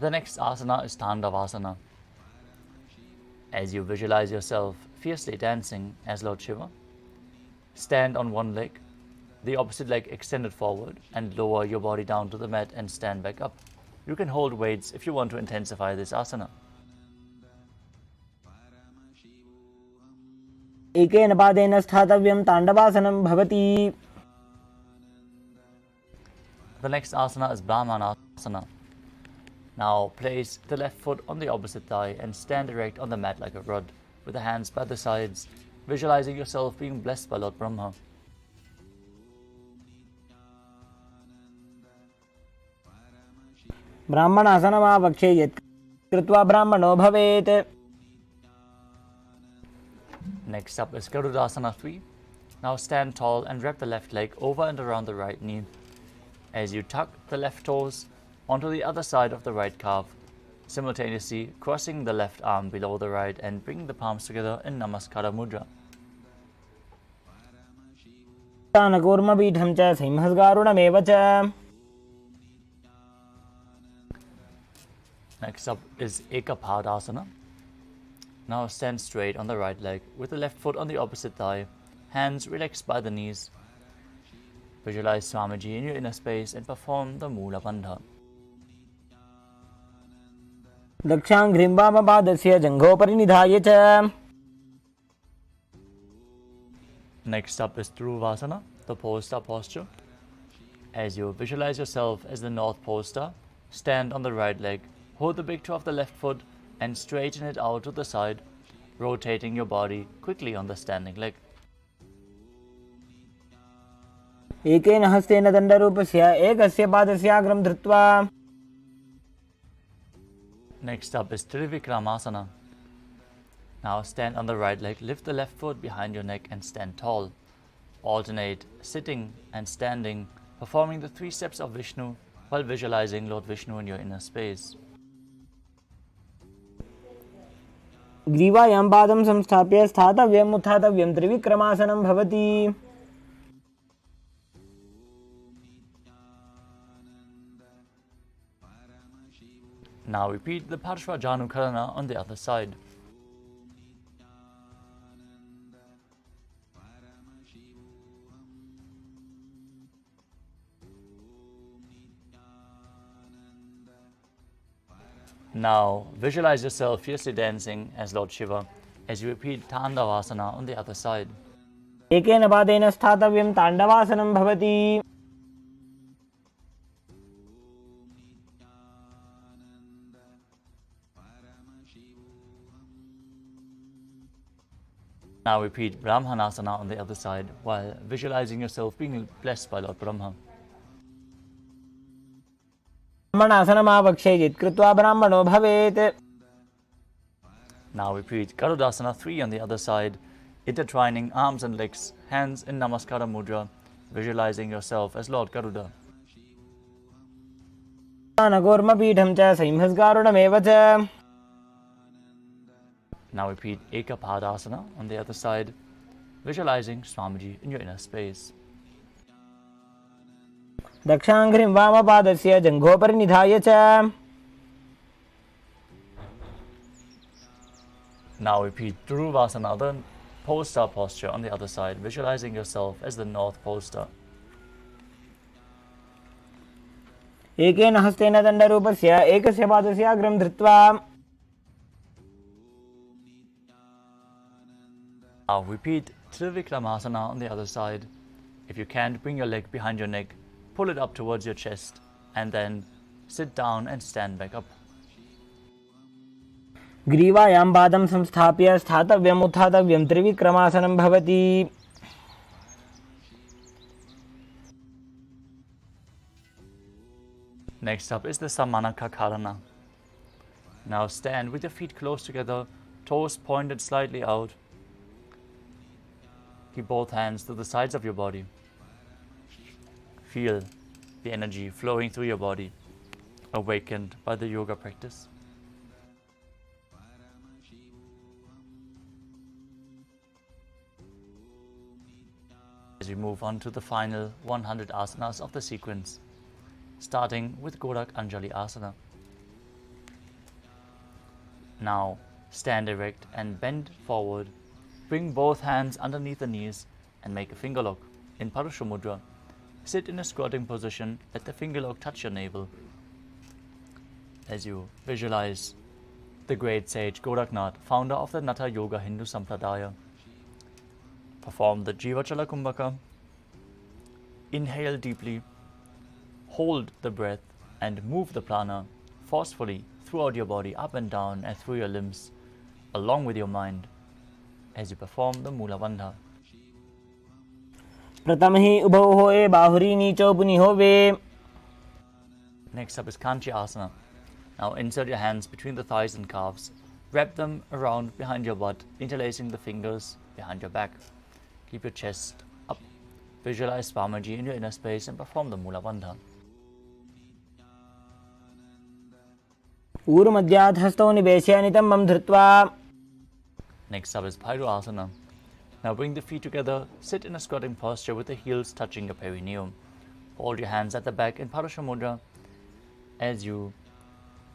The next asana is Tandavasana. As you visualize yourself fiercely dancing as Lord Shiva, stand on one leg, the opposite leg extended forward, and lower your body down to the mat and stand back up. You can hold weights if you want to intensify this asana. एकेन पादेन स्थातव्यं ताण्डवासनं भवति. The next asana is Brahmanasana. Now place the left foot on the opposite thigh and stand erect on the mat like a rod, with the hands by the sides, visualizing yourself being blessed by Lord Brahma. ब्राह्मणासनमावक्षे यत् कृत्वा ब्राह्मणो भवेत्. Next up is Garudasana 3. Now stand tall and wrap the left leg over and around the right knee. As you tuck the left toes onto the other side of the right calf, simultaneously crossing the left arm below the right and bring the palms together in Namaskara Mudra. कूर्मपीठं च सिंहस्गारुणमेव च. Next up is Ekapadasana. Now stand straight on the right leg with the left foot on the opposite thigh, hands relaxed by the knees. Visualize Swamiji in your inner space and perform the Mula Bandha. दक्षाङ्घ्रिं वामपादस्य जङ्घोपरि निधाय च. Next up is Dhruvasana, the pole star posture. As you visualize yourself as the North Pole Star, stand on the right leg, hold the big toe of the left foot and straighten it out to the side, rotating your body quickly on the standing leg. एकेन हस्तेन दण्डरूपस्य एकस्य पादस्याग्रं धृत्वा. Next up is Trivikramasana. Now stand on the right leg, lift the left foot behind your neck and stand tall. Alternate sitting and standing, performing the 3 steps of Vishnu while visualizing Lord Vishnu in your inner space. ग्रीवायां पादं संस्थाप्य स्थातव्यम् उत्थातव्यं त्रिविक्रमासनं भवति. Now repeat the Parshvajanukarana on the other side. Now visualize yourself fiercely dancing as Lord Shiva as you repeat Tandavasana on the other side. एकेन पादेन स्थातव्यं ताण्डवासनं भवति. Now repeat Brahmanasana on the other side while visualizing yourself being blessed by Lord Brahma. ब्राह्मणासनमावक्षेजित् कृत्वा ब्राह्मणो भवेत्. Now repeat Garudasana 3 on the other side, intertwining arms and legs, hands in Namaskara Mudra, visualizing yourself as Lord Garuda. नगोर्मपीठं च संहस्गारुडमेव च. Now repeat Ekapadasana on the other side, visualizing Swamiji in your inner space. दक्षाङ्घ्रिं वामपादस्य जङ्घोपरि निधाय च. Now repeat Dhuruvasana, the pole star posture on the other side, visualizing yourself as the North Pole Star. एकेन हस्तेन दण्डरूपस्य एकस्य पादस्य अग्रं धृत्वा. Now repeat Trivikramasana on the other side. If you can't, bring your leg behind your neck, pull it up towards your chest, and then sit down and stand back up. ग्रीवायां पादं संस्थाप्य स्थातव्यम् उत्थातव्यं त्रिविक्रमासनं भवति. Next up is the Samanakakarana. Now stand with your feet close together, toes pointed slightly out. Keep both hands to the sides of your body. Feel the energy flowing through your body, awakened by the yoga practice. As we move on to the final 100 asanas of the sequence, starting with Gorak Anjali Asana. Now stand erect and bend forward. Bring both hands underneath the knees and make a finger lock in Parusha Mudra. Sit in a squatting position, let the finger lock touch your navel. As you visualize the great sage Goraknath, founder of the Natha Yoga Hindu Sampradaya. Perform the Jivachala Kumbhaka. Inhale deeply, hold the breath and move the prana forcefully throughout your body, up and down and through your limbs, along with your mind, as you perform the Mula Bandha. प्रथमहि उभौ होए बाहुरी नीचौ पुनि होवे. Next up is Kanchi Asana. Now insert your hands between the thighs and calves. Wrap them around behind your butt, interlacing the fingers behind your back. Keep your chest up. Visualize Swamiji in your inner space and perform the Mula Bandha. ऊरुमध्यात् हस्तौ निवेश्य नितम्बं धृत्वा. Next up is Bhairu Asana. Now bring the feet together, sit in a squatting posture with the heels touching your perineum. Hold your hands at the back in Parusha Mudra as you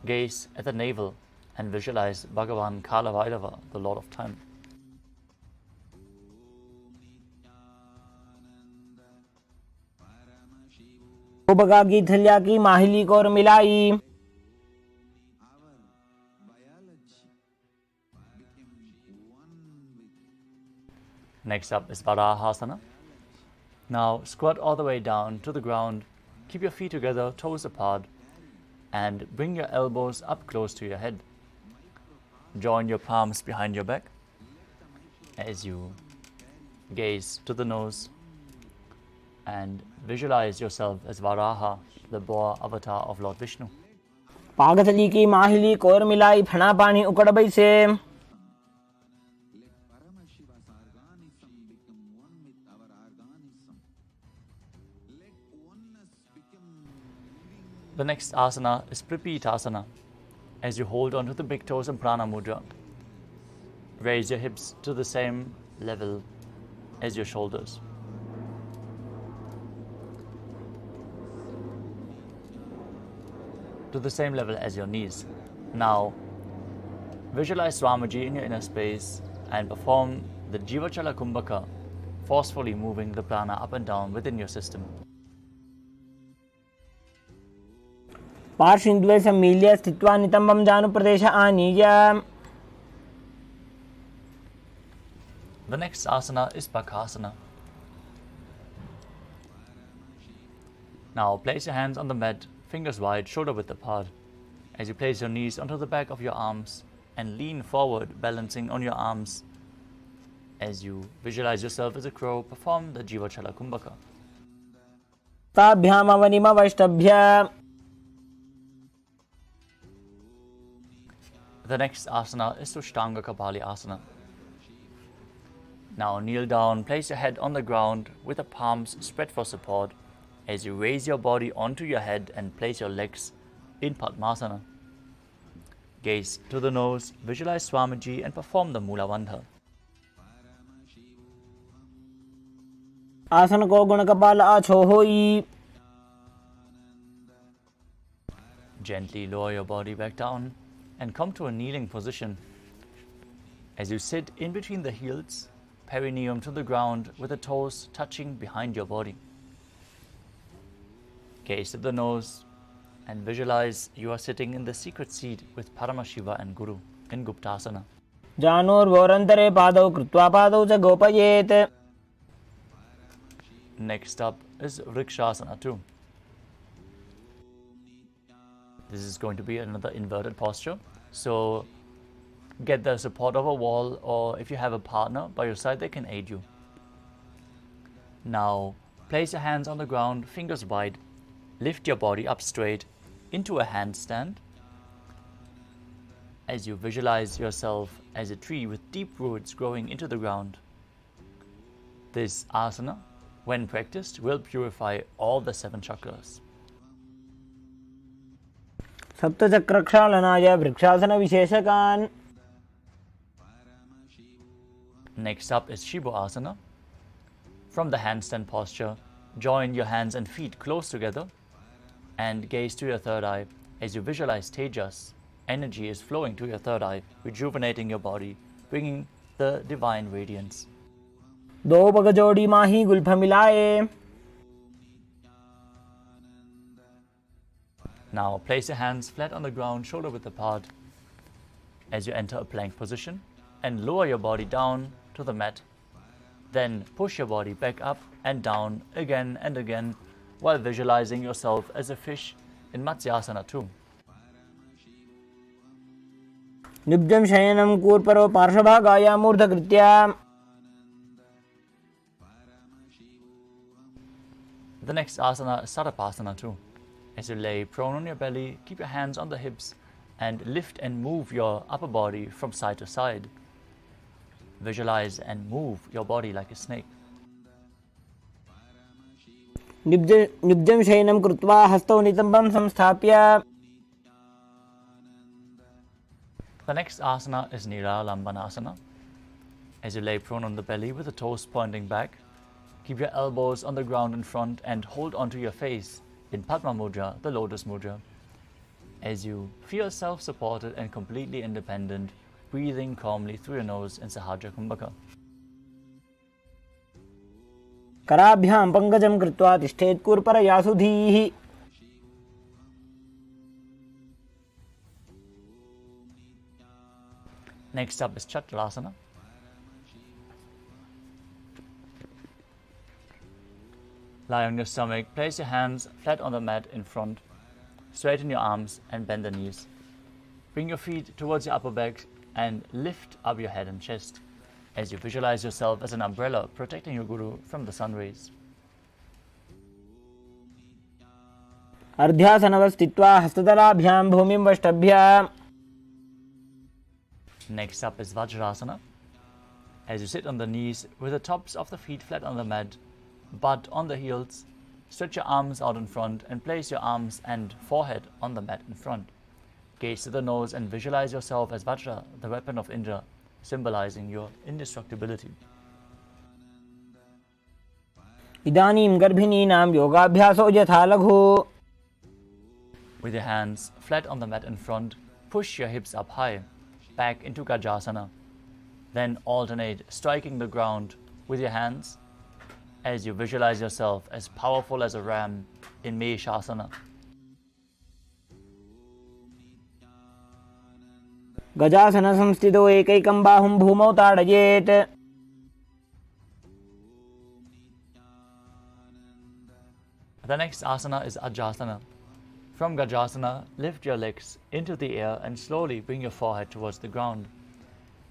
gaze at the navel and visualize Bhagavan Kalavairava, the Lord of Time. उपगा की थल्या की माहिली को और मिलाई. Next up is Varahasana. Now squat all the way down to the ground. Keep your feet together, toes apart, and bring your elbows up close to your head. Join your palms behind your back as you gaze to the nose and visualize yourself as Varaha, the boar avatar of Lord Vishnu. पागथली की माहिली को और मिलाई फणा पानी उकड़ बैसे. The next asana is Pripitasana. As you hold onto the big toes in Prana Mudra, raise your hips to the same level as your shoulders. To the same level as your knees. Now, visualize Swamiji in your inner space and perform the Jivachala Kumbhaka, forcefully moving the prana up and down within your system. पार्श्विन्द्वे सम्मील्य स्थित्वा नितम्बं जानुप्रदेश आनीय. The next asana is Bakasana. Now place your hands on the mat, fingers wide, shoulder width apart. As you place your knees onto the back of your arms and lean forward, balancing on your arms. As you visualize yourself as a crow, perform the Jivachala Kumbhaka. ताभ्याम अवनिम वैष्टभ्य. The next asana is Sushtanga Kapali Asana. Now kneel down, place your head on the ground with the palms spread for support as you raise your body onto your head and place your legs in Padmasana. Gaze to the nose, visualize Swamiji and perform the Mula Bandha. आसन को गुण कपाल आछो होई. Gently lower your body back down and come to a kneeling position. As you sit in between the heels, perineum to the ground with the toes touching behind your body. Gaze to the nose and visualize you are sitting in the secret seat with Paramashiva and Guru in Guptasana. जानोर्वोरन्तरे पादौ कृत्वा पादौ च गोपयेत्. Next up is Vrikshasana 2. This is going to be another inverted posture. So get the support of a wall, or if you have a partner by your side, they can aid you. Now place your hands on the ground, fingers wide. Lift your body up straight into a handstand. As you visualize yourself as a tree with deep roots growing into the ground. This asana, when practiced, will purify all the 7 chakras. सप्तचक्रक्षालनाय vrikshasana विशेषकान्. Next up is Shibo Asana. From the handstand posture, join your hands and feet close together and gaze to your third eye as you visualize Tejas. Energy is flowing to your third eye, rejuvenating your body, bringing the divine radiance. दो पग जोड़ी माही Gulf मिलाए. Now place your hands flat on the ground, shoulder width apart, as you enter a plank position, and lower your body down to the mat. Then push your body back up and down again and again while visualizing yourself as a fish in Matsyasana 2. निब्जं शयनं कूर्परो पार्श्वभागाय मूर्धकृत्य. The next asana is Sarapasana 2. As you lay prone on your belly, keep your hands on the hips and lift and move your upper body from side to side. Visualize and move your body like a snake. निब्जं शयनं कृत्वा हस्तौ नितम्बं संस्थाप्य. The next asana is Niralambanasana. As you lay prone on the belly with the toes pointing back, keep your elbows on the ground in front and hold onto your face in Padma Mudra, the Lotus Mudra. As you feel self-supported and completely independent, breathing calmly through your nose in Sahaja Kumbhaka. कराभ्यां पंकजं कृत्वा तिष्ठेत् कूर्परया सुधीः. Next up is Chakrasana. Lie on your stomach, place your hands flat on the mat in front, straighten your arms and bend the knees. Bring your feet towards your upper back and lift up your head and chest as you visualize yourself as an umbrella protecting your Guru from the sun rays. अर्ध्यासनवस्थित्वा हस्ततलाभ्यां भूमिं वष्टभ्य. Next up is Vajrasana. As you sit on the knees with the tops of the feet flat on the mat, butt on the heels, Stretch your arms out in front and place your arms and forehead on the mat in front. Gaze to the nose and visualize yourself as Vajra, the weapon of Indra, symbolizing your indestructibility. इदानीं गर्भिणीनां योगाभ्यासो यथा लघु. With your hands flat on the mat in front, push your hips up high, back into Gajasana. Then alternate striking the ground with your hands as you visualize yourself as powerful as a ram in Meshasana. गजासन संस्थितो एकैकं बाहुं भूमौ ताडयेत्. The next asana is Ajasana. From Gajasana, lift your legs into the air and slowly bring your forehead towards the ground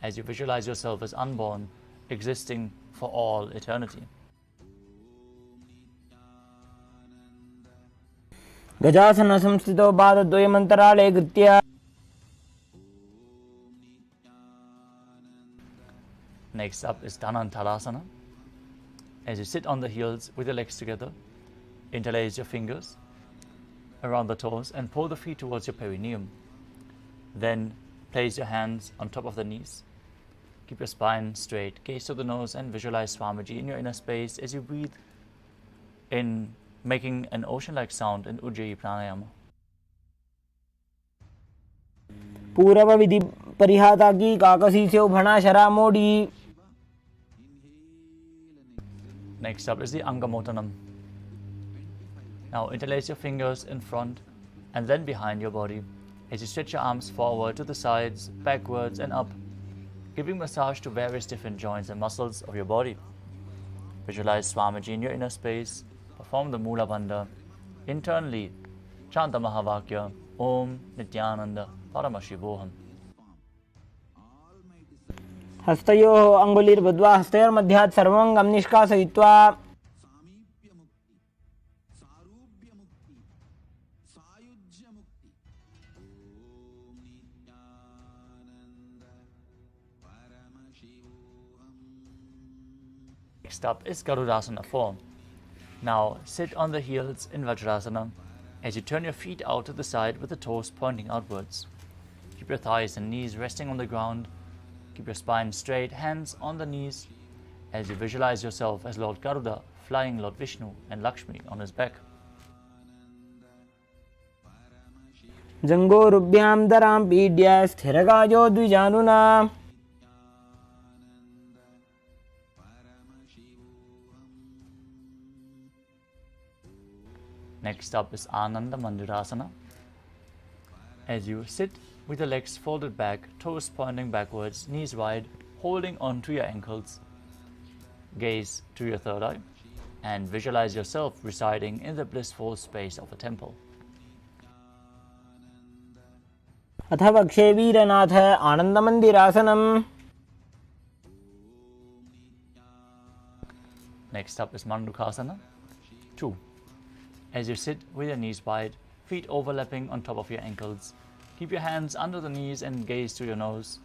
as you visualize yourself as unborn, existing for all eternity. गजासन संस्थितो पादद्वयमन्तराळे कृत्य. Next up is Dhanantalasana. As you sit on the heels with your legs together, interlace your fingers around the toes and pull the feet towards your perineum. Then place your hands on top of the knees. Keep your spine straight, gaze to the nose and visualize Swamiji in your inner space as you breathe in, making an ocean-like sound in Ujjayi Pranayama. पूरव विधि परिहाता की काकसी से उभना शरा मोड़ी. Next up is the Angamotanam. Now interlace your fingers in front and then behind your body as you stretch your arms forward to the sides, backwards and up, giving massage to various different joints and muscles of your body. Visualize Swamiji in your inner space, perform the Mula Bandha. Internally, chant the Mahavakya, Om Nithyananda Paramashivoham. हस्तयोः अङ्गुलिर्बद्ध्वा हस्तयोर्मध्यात् सर्वमङ्गं निष्कासयित्वा. Next up is Garudasana 4. Now sit on the heels in Vajrasana as you turn your feet out to the side with the toes pointing outwards. Keep your thighs and knees resting on the ground. Keep your spine straight, hands on the knees as you visualize yourself as Lord Garuda flying Lord Vishnu and Lakshmi on his back. जङ्घोरुभ्यां दरां पीड्य स्थिरकायो द्विजानुना. Next up is Ananda Mandirasana. As you sit with your legs folded back, toes pointing backwards, knees wide, holding on to your ankles, gaze to your third eye and visualize yourself residing in the blissful space of a temple. अथ वक्षे वीरनाथ आनन्दमन्दिरासनम्. Next up is Mandukasana 2. As you sit with your knees wide, feet overlapping on top of your ankles, keep your hands under the knees and gaze to your nose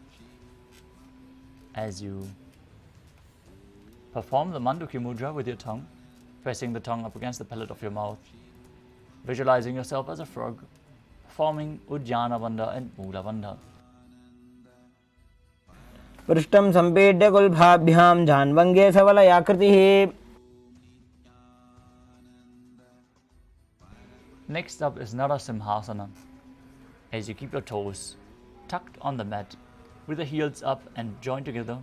as you perform the Manduki Mudra with your tongue, pressing the tongue up against the palate of your mouth, visualizing yourself as a frog, performing Ujjana Bandha and Mula Bandha. पृष्ठं सम्पेड्य कुल्भाभ्यां जान्वङ्गे सबलयाकृतिः. Next up is Narasimhasana. As you keep your toes tucked on the mat with the heels up and joined together,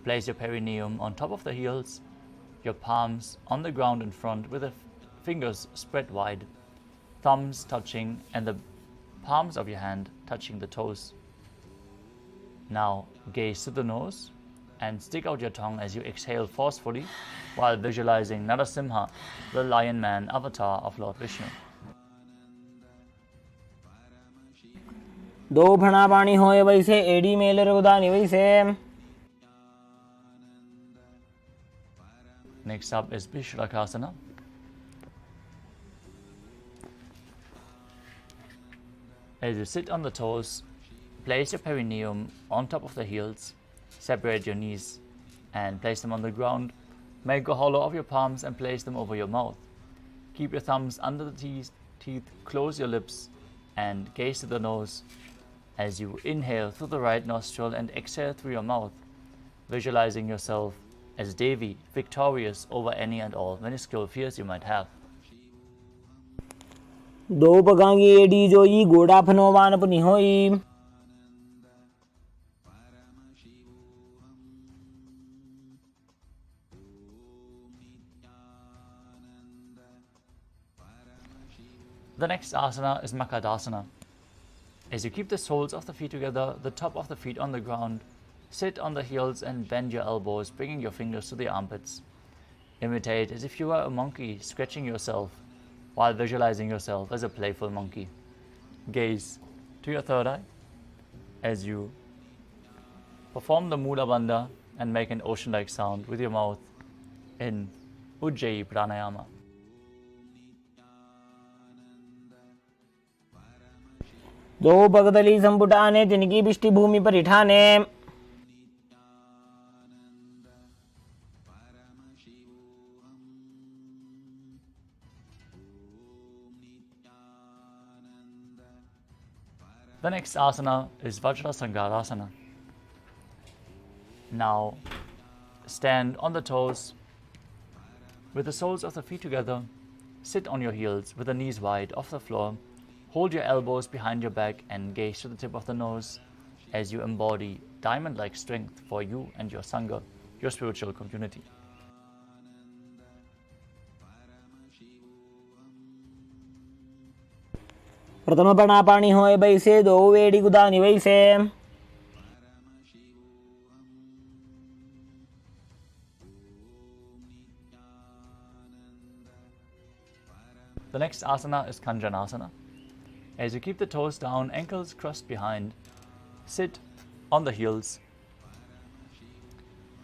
place your perineum on top of the heels, your palms on the ground in front with the fingers spread wide, thumbs touching and the palms of your hand touching the toes. Now gaze to the nose and stick out your tongue as you exhale forcefully while visualizing Narasimha, the lion man avatar of Lord Vishnu. दो भणा पाणी होय वैसे AD mail रोदानी वैसे. Next up is Vishrakasana. As you sit on the toes, place your perineum on top of the heels, separate your knees and place them on the ground. Make a hollow of your palms and place them over your mouth. Keep your thumbs under the teeth, close your lips, and gaze to the nose as you inhale through the right nostril and exhale through your mouth, visualizing yourself as Devi, victorious over any and all minuscule fears you might have. दोपगांगी एडी जोई गोड़ा फनोवान पुनि होई The next asana is Makadasana. As you keep the soles of the feet together, the top of the feet on the ground, sit on the heels and bend your elbows, bringing your fingers to the armpits. Imitate as if you were a monkey scratching yourself while visualizing yourself as a playful monkey. Gaze to your third eye as you perform the Mula Bandha and make an ocean-like sound with your mouth in Ujjayi Pranayama. दो पगदली संपुटाने तिनकी बिष्टि भूमि पर इठाने The next asana is Vajrasangarasana. Now stand on the toes with the soles of the feet together. Sit on your heels with the knees wide off the floor. Hold your elbows behind your back and gaze to the tip of the nose as you embody diamond-like strength for you and your Sangha, your spiritual community. प्रथम पणापाणी होए बैसे दो वेड़ी गुदानी वैसे The next asana is Kanjanasana. As you keep the toes down, ankles crossed behind, sit on the heels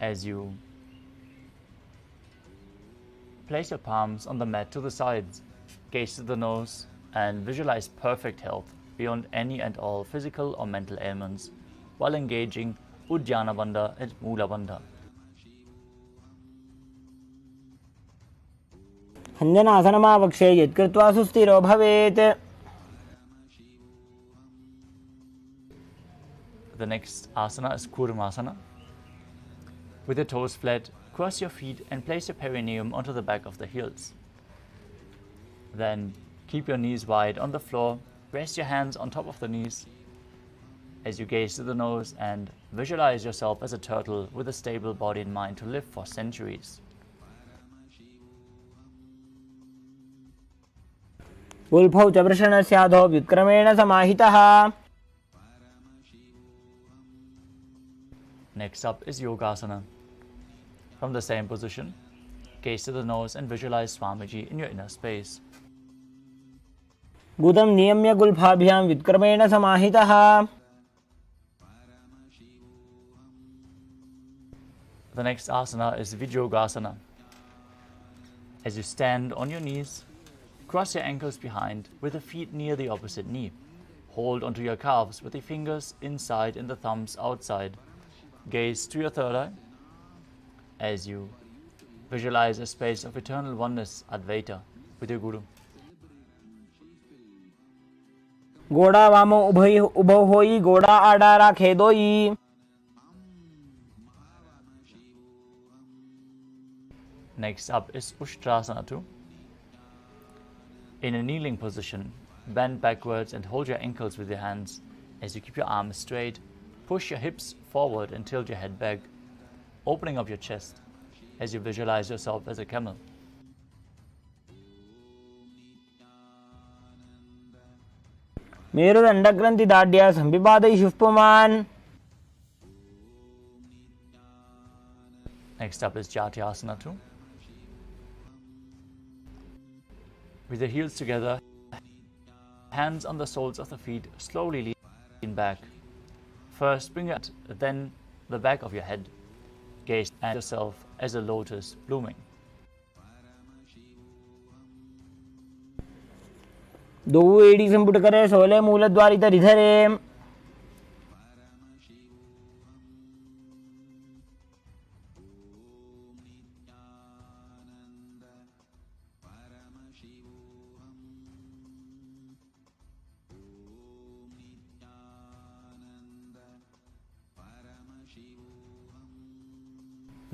as you place your palms on the mat to the sides, gaze to the nose, and visualize perfect health beyond any and all physical or mental ailments while engaging Uddiyana Bandha and Mula Bandha. हञ्जनासनमावक्षे यत्कृत्वा सुस्थिरो भवेत्. The next asana is Kurmasana. With your toes flat, cross your feet and place your perineum onto the back of the heels. Then keep your knees wide on the floor, rest your hands on top of the knees as you gaze to the nose and visualize yourself as a turtle with a stable body and mind to live for centuries. उल्फौ च वृषणस्याधो विक्रमेण समाहितः. Next up is Yogasana. From the same position, gaze to the nose and visualize Swamiji in your inner space. गुदं नियम्य गुल्फाभ्यां विक्रमेण समाहितः. The next asana is Vijyogasana. As you stand on your knees, cross your ankles behind with the feet near the opposite knee. Hold onto your calves with the fingers inside and the thumbs outside. Gaze to your third eye as you visualize a space of eternal oneness, Advaita, with your Guru. गोड़ा वामो उभौ होई गोड़ा आड़ा राखे दोई. Next up is Ushtrasana 2. In a kneeling position, bend backwards and hold your ankles with your hands as you keep your arms straight. Push your hips forward and tilt your head back, opening up your chest as you visualize yourself as a camel. मेरुदण्डग्रन्थि दाढ्या संविपादयिषुः पुमान्. Next up is Jatyasana 2. With your heels together, hands on the soles of the feet, slowly lean back. First, bring it, then the back of your head. Gaze at yourself as a lotus blooming. दो एड़ी संपुट करे सोले मूलद्वारि तरिधरे.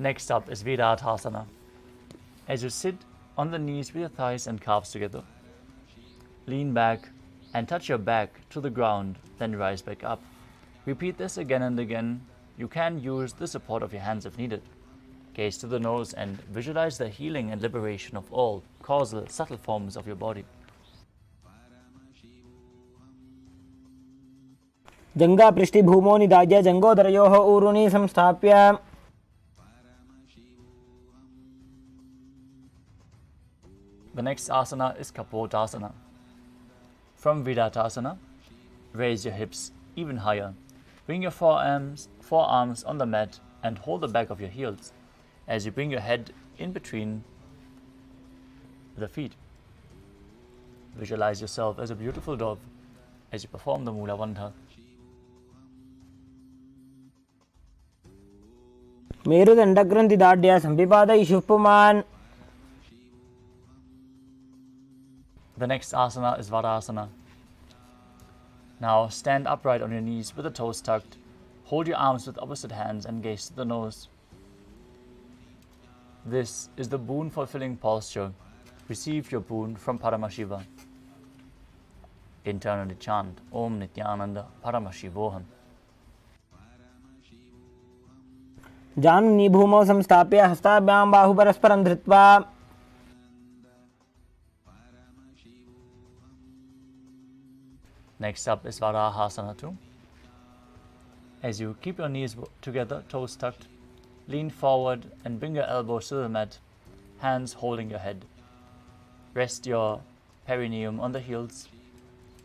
Next up is Virāthasana. As you sit on the knees with your thighs and calves together, lean back and touch your back to the ground, then rise back up. Repeat this again and again. You can use the support of your hands if needed. Gaze to the nose and visualize the healing and liberation of all causal, subtle forms of your body. जंगा पृष्ठभूमो निदाज्य जंगोदरयोः ऊरुनि संस्थाप्य The next asana is Kapotasana. From Virāthasana, raise your hips even higher. Bring your forearms on the mat and hold the back of your heels as you bring your head in between the feet. Visualize yourself as a beautiful dove as you perform the Mula Bandha. मेरुदण्डग्रन्थि दाढ्य संविपादयिषुः पुमान्. The next asana is Varasana. Now stand upright on your knees with the toes tucked. Hold your arms with opposite hands and gaze to the nose. This is the boon fulfilling posture. Receive your boon from Paramashiva. Internally chant Om Nithyananda Paramashivoham. जानुनी भूमौ संस्थाप्य हस्ताभ्यां बाहुपरस्परं धृत्वा Next up is Varahasana too. As you keep your knees together, toes tucked, lean forward and bring your elbows to the mat, hands holding your head. Rest your perineum on the heels,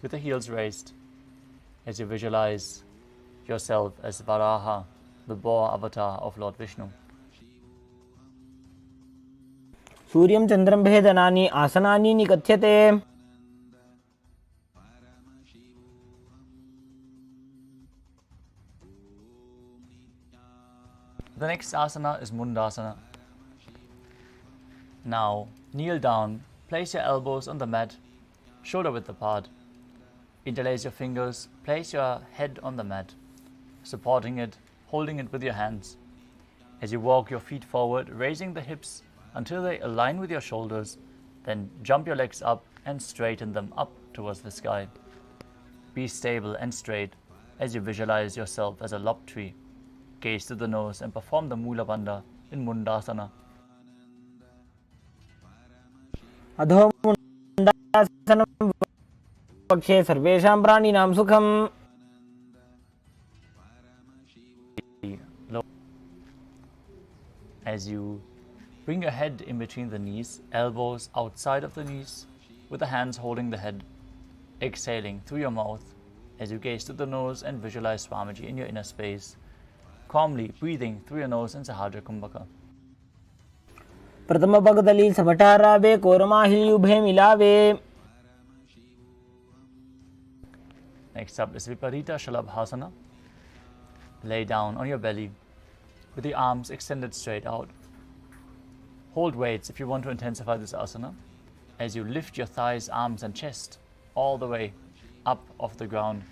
with the heels raised, as you visualize yourself as Varaha, the boar avatar of Lord Vishnu. सूर्यं चन्द्रं भेदनानि आसनानि निकथ्यते. The next asana is Mundasana. Now kneel down, place your elbows on the mat, shoulder width apart. Interlace your fingers, place your head on the mat, supporting it, holding it with your hands. As you walk your feet forward, raising the hips until they align with your shoulders, then jump your legs up and straighten them up towards the sky. Be stable and straight as you visualize yourself as a lopped tree. Gaze to the nose and perform the Mula Bandha in Mundasana. अधो मुण्डासनं पक्षे सर्वेषां प्राणिनां सुखम्. As you bring your head in between the knees, elbows outside of the knees, with the hands holding the head, exhaling through your mouth as you gaze to the nose and visualize Swamiji in your inner space, calmly breathing through your nose in Sahadra Kumbhaka. प्रथम पगदली समठारावे कोरमाहिल्युभे मिलावे. Next up is Viparita Shalabhasana. Lay down on your belly with the arms extended straight out. Hold weights if you want to intensify this asana as you lift your thighs, arms and chest all the way up off the ground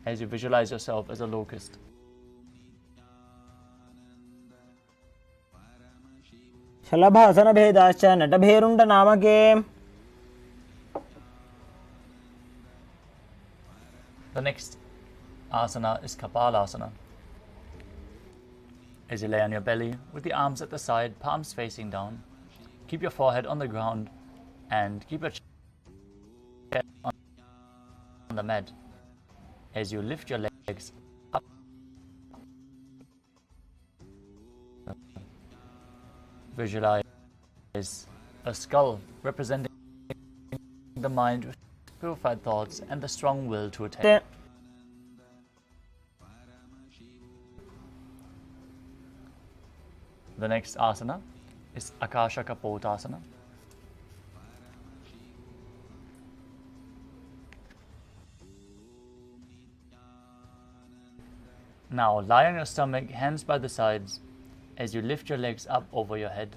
as you visualize yourself as a locust. शलभासन भेदाश्च नटभेरुण्ड नामके. The next asana is Kapalasana. As you lay on your belly with the arms at the side, palms facing down, keep your forehead on the ground and keep your chest on the mat as you lift your legs up. Visualize a skull representing the mind with purified thoughts and the strong will to attain. The next asana is Akasha Kapotasana. Now lie on your stomach, hands by the sides, as you lift your legs up over your head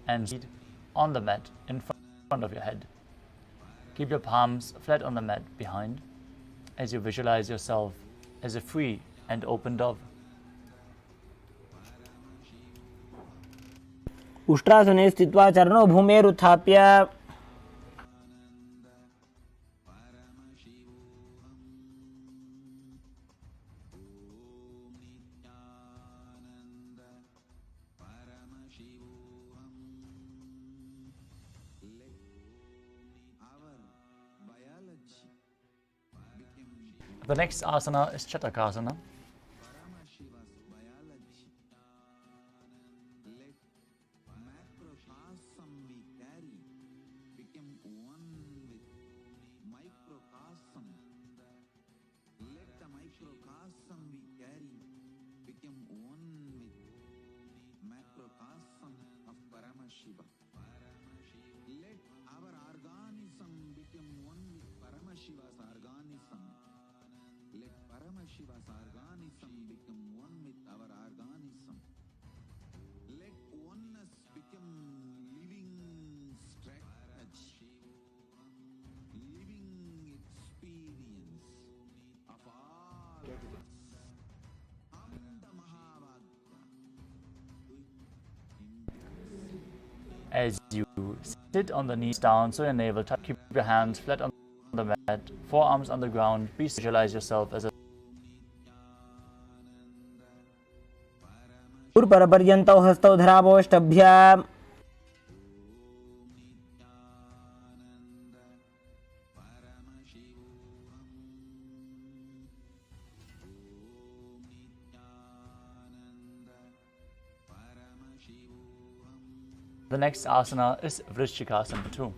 and feet on the mat in front of your head. Keep your palms flat on the mat behind as you visualize yourself as a free and open dove. उष्ट्रासने स्थित्वा चरणौ भूमेरुत्थाप्य The next asana is Chatakasana. As you sit on the knees down, so your navel touch, keep your hands flat on the mat, forearms on the ground. Please visualize yourself as a परपर्यन्तौ हस्तौ धरावोष्टभ्याम् The next asana is Vrishchikasana 2.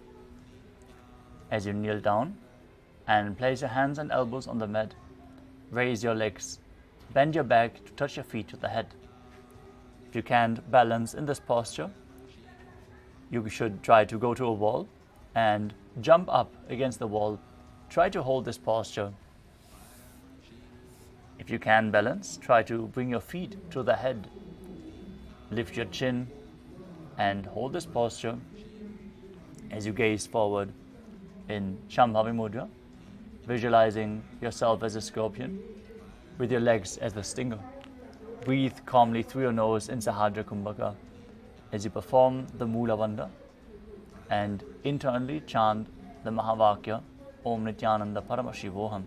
As you kneel down and place your hands and elbows on the mat, raise your legs, bend your back to touch your feet to the head. If you can't balance in this posture, you should try to go to a wall and jump up against the wall. Try to hold this posture. If you can balance, try to bring your feet to the head. Lift your chin and hold this posture as you gaze forward in Shambhavi Mudra, visualizing yourself as a scorpion with your legs as the stinger. Breathe calmly through your nose in Sahadra Kumbhaka as you perform the Mula Bandha and internally chant the Mahavakya Om Nithyananda Paramashivoham.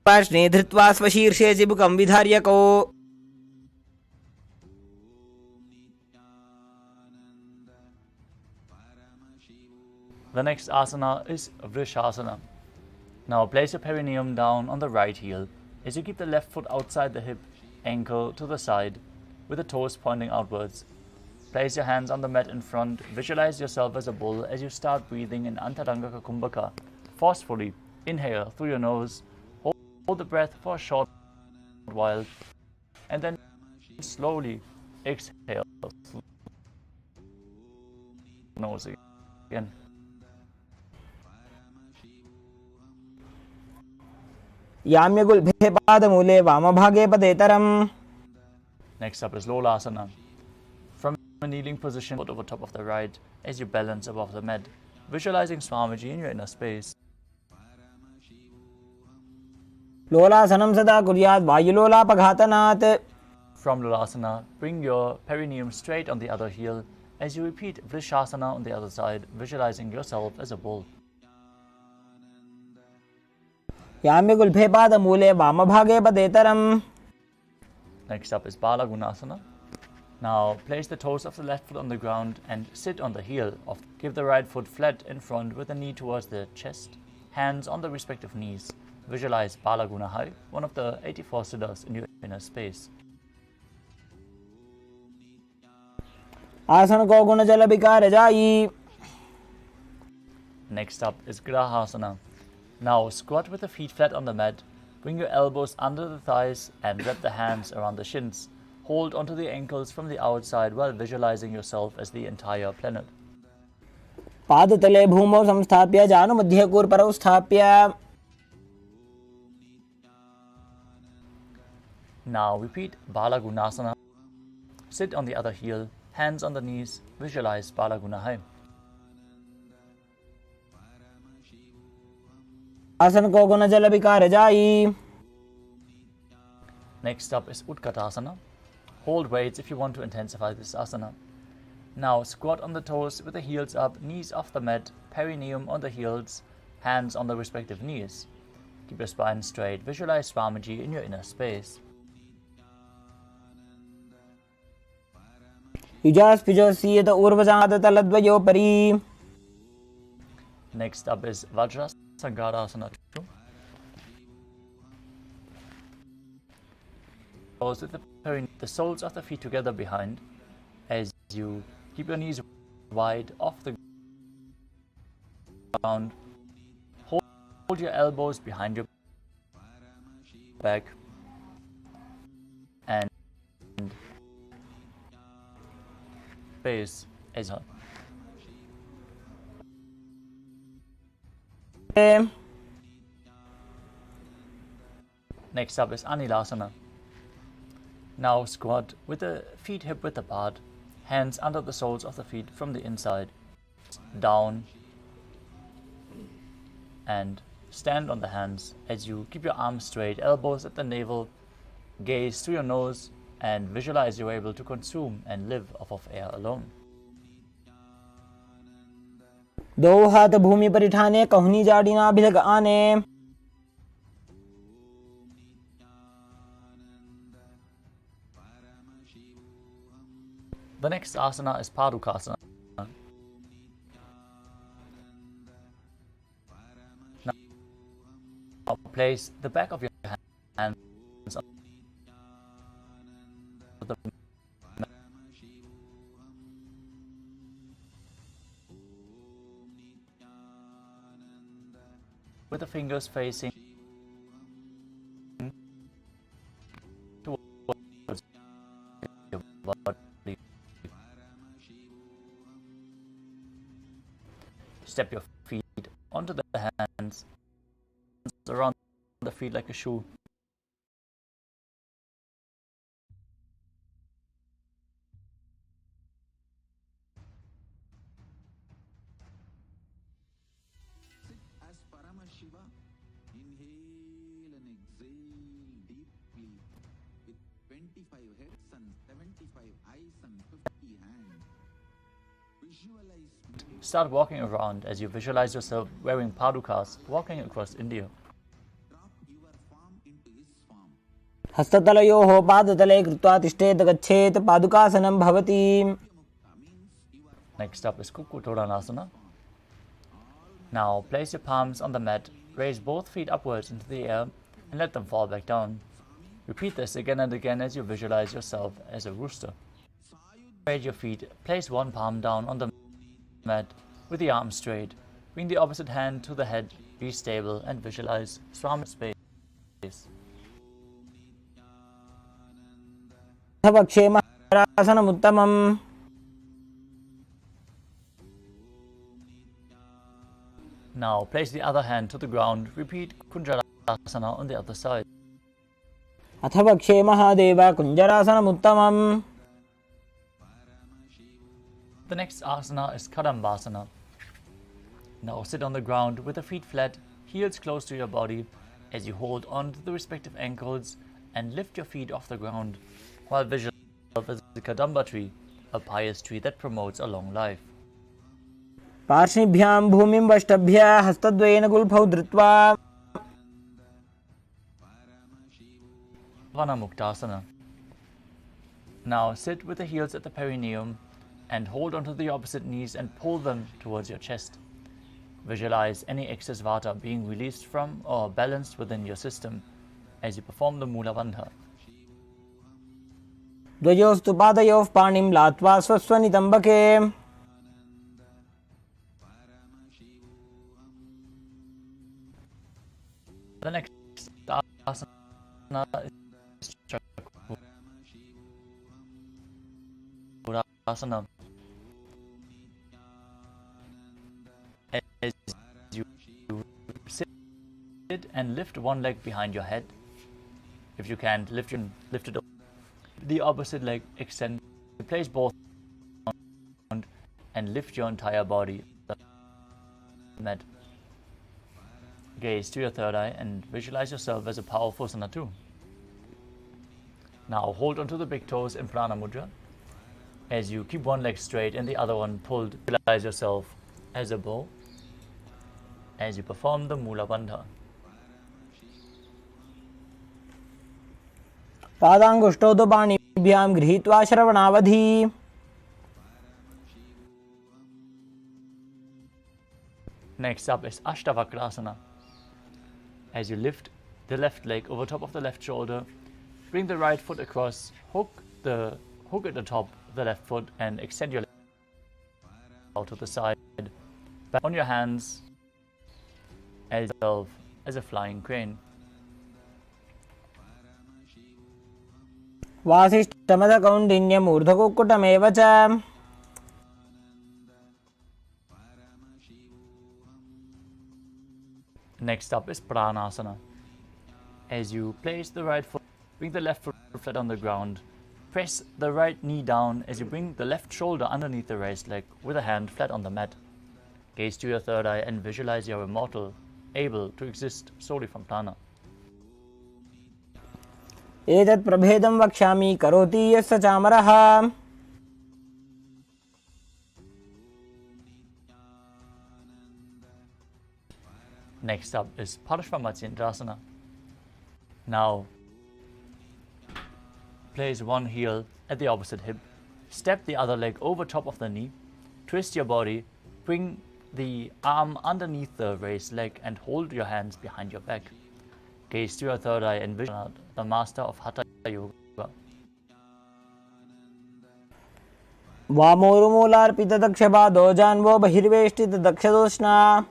पार्श्वे धृत्वा स्वशीर्षे चिबुकं विधार्यको The next asana is Vrishasana. Now place your perineum down on the right heel as you keep the left foot outside the hip, ankle to the side, with the toes pointing outwards. Place your hands on the mat in front. Visualize yourself as a bull as you start breathing in Antarangaka Kumbhaka. Forcefully inhale through your nose. Hold the breath for a short while and then slowly exhale through the nose again. याम्यगुल्भे पादमूले वामभागे पदेतरम्. Next up is Lolasana. From a kneeling position, foot over top of the right as you balance above the mat, visualizing Swamiji in your inner space. लोलासनं सदा कुर्यात् वायुलोलापघातनात्. From Lolasana, bring your perineum straight on the other heel as you repeat Vrishasana on the other side, visualizing yourself as a bull. याम्यगुल्भे पादमूले वामभागे पदेतरम्. Next up is Bala Gunasana. Now place the toes of the left foot on the ground and sit on the heel. Give the right foot flat in front with the knee towards the chest, hands on the respective knees. Visualize Bala Gunahai, one of the 84 siddhas in your inner space. आसन को गुण जल विकार जाई. Next up is Grahasana. Now squat with the feet flat on the mat. Bring your elbows under the thighs and wrap the hands around the shins. Hold onto the ankles from the outside while visualizing yourself as the entire planet. पादतले भूमौ संस्थाप्य जानुमध्यकूर्परौ स्थाप्य. Now repeat Bala Gunasana sit on the other heel, hands on the knees, visualize Balagunahai. आसन को गुण जल विकार जाई. Next up is Utkatasana. Hold weights if you want to intensify this asana. Now squat on the toes with the heels up, knees off the mat, perineum on the heels, hands on the respective knees. Keep your spine straight. Visualize Swamiji in your inner space. युजास्पिजोऽसीयत ऊर्वजाततलद्वयोपरि. Next up is Vajrasangadasana. With the soles of the feet together behind as you keep your knees wide off the ground. Hold your elbows behind your back and face as well. Next up is Anilasana. Now squat with the feet hip width apart, hands under the soles of the feet from the inside, down, and stand on the hands as you keep your arms straight, elbows at the navel, gaze through your nose, and visualize you're able to consume and live off of air alone. दो हाथ भूमि पर ठाने कहुनी जाडिना भिलग आने. The next asana is Padukasana. Now place the back of your hands on the mat. With the fingers facing towards your body. Step your feet onto the hands, around the feet like a shoe. Sit as Paramashiva. Inhale and exhale deeply with 25 heads and 75 eyes and 50 hands. Visualize. Start walking around as you visualize yourself wearing padukas, walking across India. Drop your palm into his palm. हस्ततलयोः पादतले कृत्वा तिष्ठेत गच्छेत पादुकासनं भवति. Next up is Kukutodanasana. Now place your palms on the mat, raise both feet upwards into the air and let them fall back down. Repeat this again and again as you visualize yourself as a rooster. Raise your feet, place one palm down on the mat with the arms straight. Bring the opposite hand to the head, be stable and visualize Swami space. क्षेमासनमुत्तमम्. Now place the other hand to the ground. Repeat Kunjarasana on the other side. अथवा क्षेमहादेव कुञ्जरासनमुत्तमम्. The next asana is Kadambasana. Now sit on the ground with the feet flat, heels close to your body as you hold on to the respective ankles and lift your feet off the ground while visualizing the Kadamba tree, a pious tree that promotes a long life. पार्श्निभ्यां भूमिं वष्टभ्य हस्तद्वयेन गुल्फौ धृत्वा. Vanamuktasana. Now sit with the heels at the perineum and hold onto the opposite knees and pull them towards your chest. Visualize any excess vata being released from or balanced within your system as you perform the Mula Bandha. द्वयोस्तु पादयोः पाणिं लात्वा स्वस्वनितम्बके. The next asana is Chakrasana. As you sit and lift one leg behind your head. If you can't, lift it up. The opposite leg extend place both hands and lift your entire body. Mat. Gaze to your third eye and visualize yourself as a powerful Sana too. Now hold onto the big toes in Prana Mudra. As you keep one leg straight and the other one pulled, visualize yourself as a bow as you perform the Mula Bandha. पादाङ्गुष्ठौ तु पाणिभ्यां गृहीत्वा श्रवणावधि. Next up is Ashtavakrasana. As you lift the left leg over top of the left shoulder, bring the right foot across, hook at the top of the left foot and extend your leg out to the side. Back on your hands as a flying crane. वासिष्ठमदकौण्डिन्यमूर्धकुक्कुटमेव च. Next up is Pranasana. As you place the right foot, bring the left foot flat on the ground. Press the right knee down as you bring the left shoulder underneath the raised leg with a hand flat on the mat. Gaze to your third eye and visualize you're immortal, able to exist solely from prana. एतत् प्रभेदं वक्ष्यामि करोति यस्य चामरः. Next up is Parashvamatsyendrasana. Now, place one heel at the opposite hip, step the other leg over top of the knee, twist your body, bring the arm underneath the raised leg and hold your hands behind your back. Gaze to your third eye and visualize the master of Hatha Yoga. वामोरुमूलार्पितदक्षपादो जान्वो बहिर्वेष्टितदक्षदोष्णा.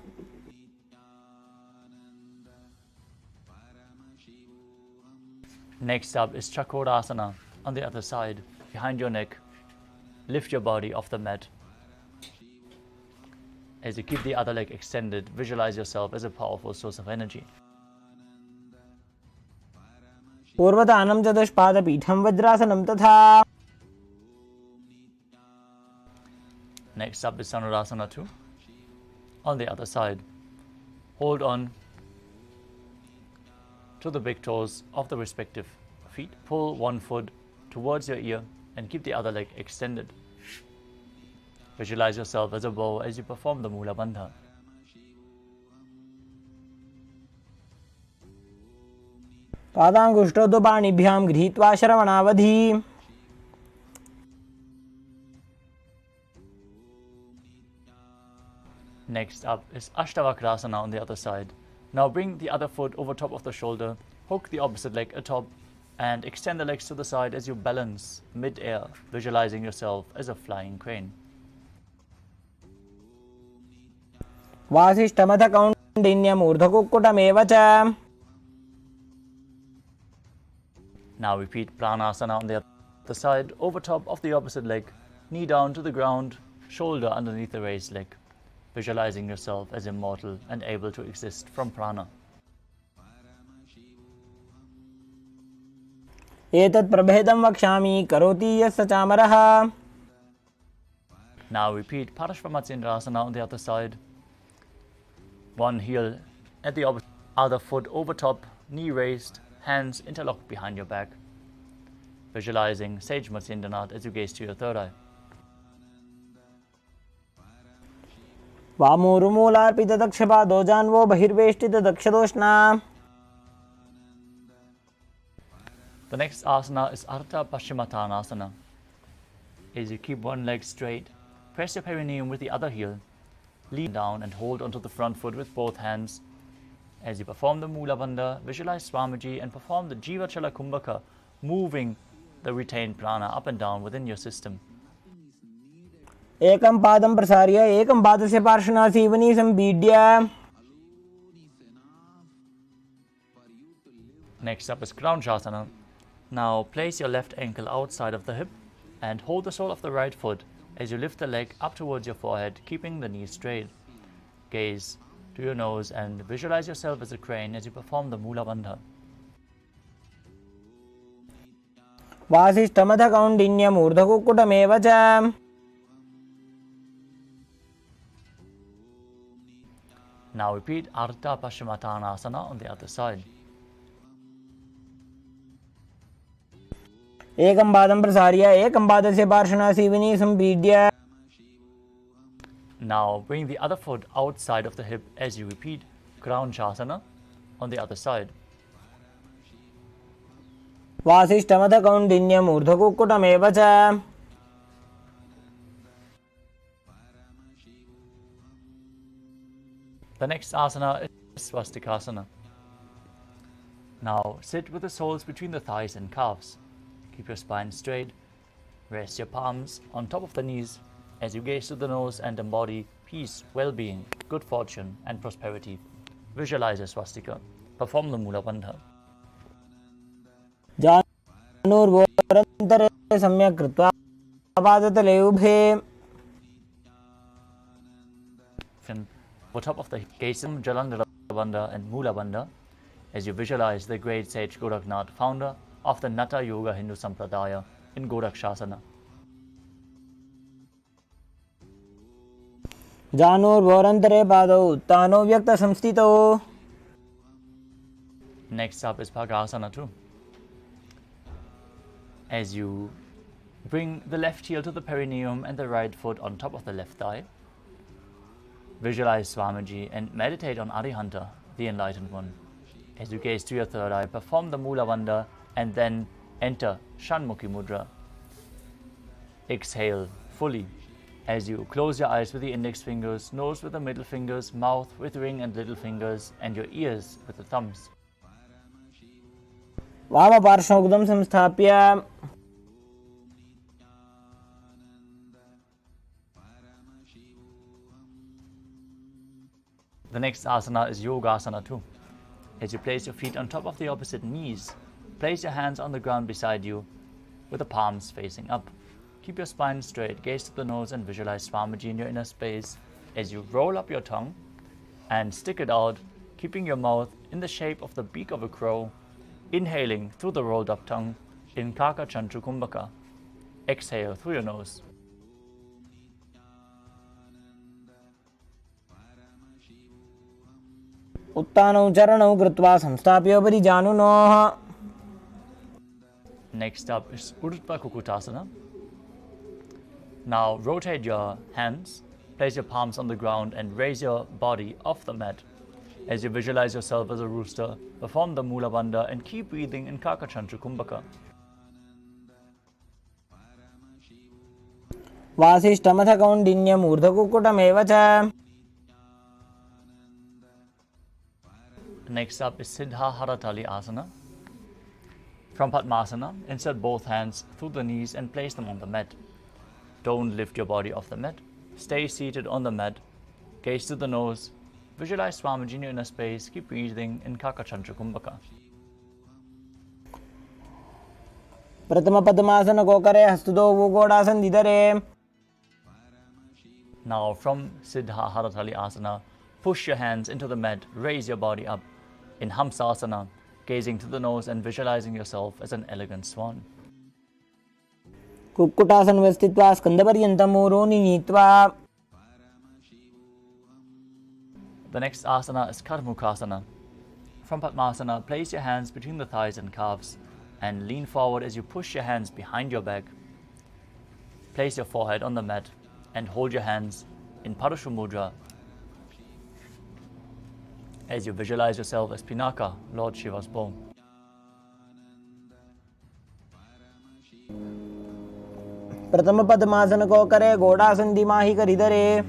Next up is Chakorasana on the other side, behind your neck. Lift your body off the mat. As you keep the other leg extended, visualize yourself as a powerful source of energy. पूर्वतानं चतुष्पादपीठं वज्रासनं तथा. Next up is Sanurasana 2 on the other side. Hold on to the big toes of the respective feet. Pull one foot towards your ear and keep the other leg extended. Visualize yourself as a bow as you perform the Mula Bandha. पादाङ्गुष्ठौ तु पाणिभ्यां गृहीत्वा श्रवणावधि. Next up is Ashtavakrasana on the other side. Now bring the other foot over top of the shoulder, hook the opposite leg atop, and extend the legs to the side as you balance mid-air, visualizing yourself as a flying crane. वासिष्ठमथ कौण्डिन्यमूर्धकुक्कुटमेव च. Now repeat Pranasana on the other side, over top of the opposite leg, knee down to the ground, shoulder underneath the raised leg, visualizing yourself as immortal and able to exist from prana. एतत् प्रभेदं वक्ष्यामि करोति यस्य चामरः. Now repeat Parashvamatsyendrasana on the other side. One heel at the other foot over top, knee raised, hands interlocked behind your back. Visualizing Sage Matsyendranath as you gaze to your third eye. वामोरुमूलार्पितदक्षपादो जान्वो बहिर्वेष्टितदक्षदोष्णा. The next asana is Ardha Paschimottanasana. As you keep one leg straight, press your perineum with the other heel, lean down and hold onto the front foot with both hands. As you perform the Mula Bandha, visualize Swamiji and perform the Jiva Chala Kumbhaka, moving the retained prana up and down within your system. एकं पादं प्रसार्य एकं पादस्य पार्श्वना Seoni सम्पीड्य. Next up is Kraunchasana. Now place your left ankle outside of the hip and hold the sole of the right foot as you lift the leg up towards your forehead, keeping the knees straight. Gaze to your nose and visualize yourself as a crane as you perform the Mula Bandha. वासिष्ठमथ कौण्डिन्यमूर्धकुक्कुटमेव च Now repeat Ardha Paschimottanasana on the other side. एकं पादं प्रसार्य एकं पादस्य पार्श्वनासीविनी सम्पीड्य. Now bring the other foot outside of the hip as you repeat Crown Shasana on the other side. वासिष्ठमथ कौण्डिन्यमूर्धकुक्कुटमेव च. The next asana is Swastikasana. Now sit with the soles between the thighs and calves. Keep your spine straight. Rest your palms on top of the knees as you gaze to the nose and embody peace, well-being, good fortune and prosperity. Visualize a swastika. Perform the Mula Bandha. जानुर्वोरन्तरे सम्यक् कृत्वा पादतले उभे. For top of the Kesam, Jalandhara Bandha and Mula Bandha as you visualize the great sage Goraknath, founder of the Natha Yoga Hindu Sampradaya in Gorakshasana. जानुर्वोरन्तरे पादौ उत्तानो व्यक्तसंस्थितौ. Next up is Bhagasana 2. As you bring the left heel to the perineum and the right foot on top of the left thigh, visualize Swamiji and meditate on Arihanta, the enlightened one. As you gaze to your third eye, perform the Mula Bandha and then enter Shanmukhi Mudra. Exhale fully as you close your eyes with the index fingers, nose with the middle fingers, mouth with ring and little fingers, and your ears with the thumbs. वामपार्श्वमुदं संस्थाप्य. The next asana is Yogasana 2. As you place your feet on top of the opposite knees, place your hands on the ground beside you with the palms facing up. Keep your spine straight, gaze to the nose and visualize Swamiji in your inner space as you roll up your tongue and stick it out, keeping your mouth in the shape of the beak of a crow, inhaling through the rolled up tongue in Kaka Chanchu Kumbhaka. Exhale through your nose. उत्तानौ चरणौ कृत्वा संस्थाप्योपरि जानुनोः. Next up is Urdhva Kukutasana. Now rotate your hands, place your palms on the ground and raise your body off the mat. As you visualize yourself as a rooster, perform the Mula Bandha and keep breathing in Kakachantra Kumbhaka. वासिष्ठमथ कौण्डिन्यमूर्धकुक्कुटमेव च. Next up is Siddha Haratali Asana. From Padmasana, insert both hands through the knees and place them on the mat. Don't lift your body off the mat. Stay seated on the mat. Gaze to the nose. Visualize Swamiji in your inner space. Keep breathing in Kakachantra Kumbhaka. प्रथम पद्मासन को करे हस्तुदो वो गोडासन दिधरे. Now from Siddha Haratali Asana, push your hands into the mat. Raise your body up in Hamsasana, gazing to the nose and visualizing yourself as an elegant swan. Kukkutasana स्थित्वा स्कंदपर्यन्तं ऊरोनि नीत्वा. The next asana is Karmukasana. From Padmasana, place your hands between the thighs and calves and lean forward as you push your hands behind your back. Place your forehead on the mat and hold your hands in Parashu Mudra as you visualize yourself as Pinaka, Lord Shiva's bow. प्रथम पद्मासन को करे गोडासन दिमाही करिधरे.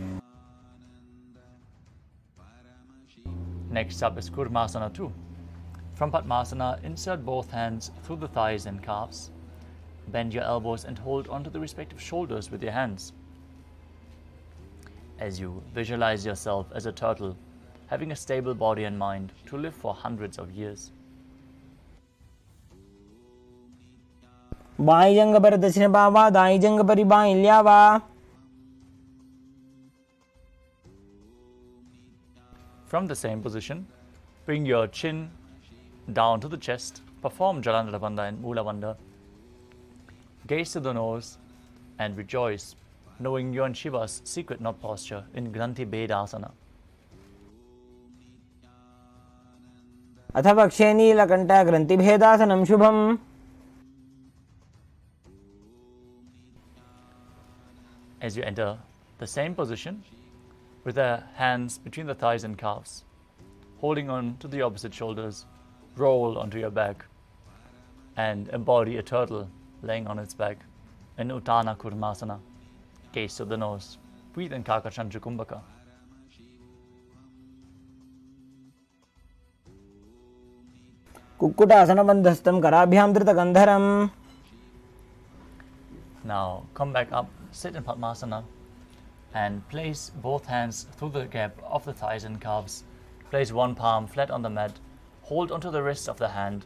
Next up is Kurmasana 2. From Padmasana, insert both hands through the thighs and calves. Bend your elbows and hold onto the respective shoulders with your hands. As you visualize yourself as a turtle, having a stable body and mind to live for hundreds of years. By जंग पर दक्षिण बावा दाई जंग पर by ल्यावा. From the same position, bring your chin down to the chest, perform Jalandhara Bandha and Mula Bandha, Gaze to the nose and rejoice, knowing you're in Shiva's secret knot posture in Granthi Bedasana. अथ वक्षे नीलकण्ठ ग्रन्थिभेदासनं शुभम्. As you enter the same position, with the hands between the thighs and calves, holding on to the opposite shoulders, roll onto your back and embody a turtle laying on its back in Uttana Kurmasana. Gaze to the nose. Breathe in Kakachandra Kumbhaka. कुक्कुटासनबन्धस्थं कराभ्यां धृतकन्धरम्. Now come back up, sit in Padmasana and place both hands through the gap of the thighs and calves. Place one palm flat on the mat, hold onto the wrist of the hand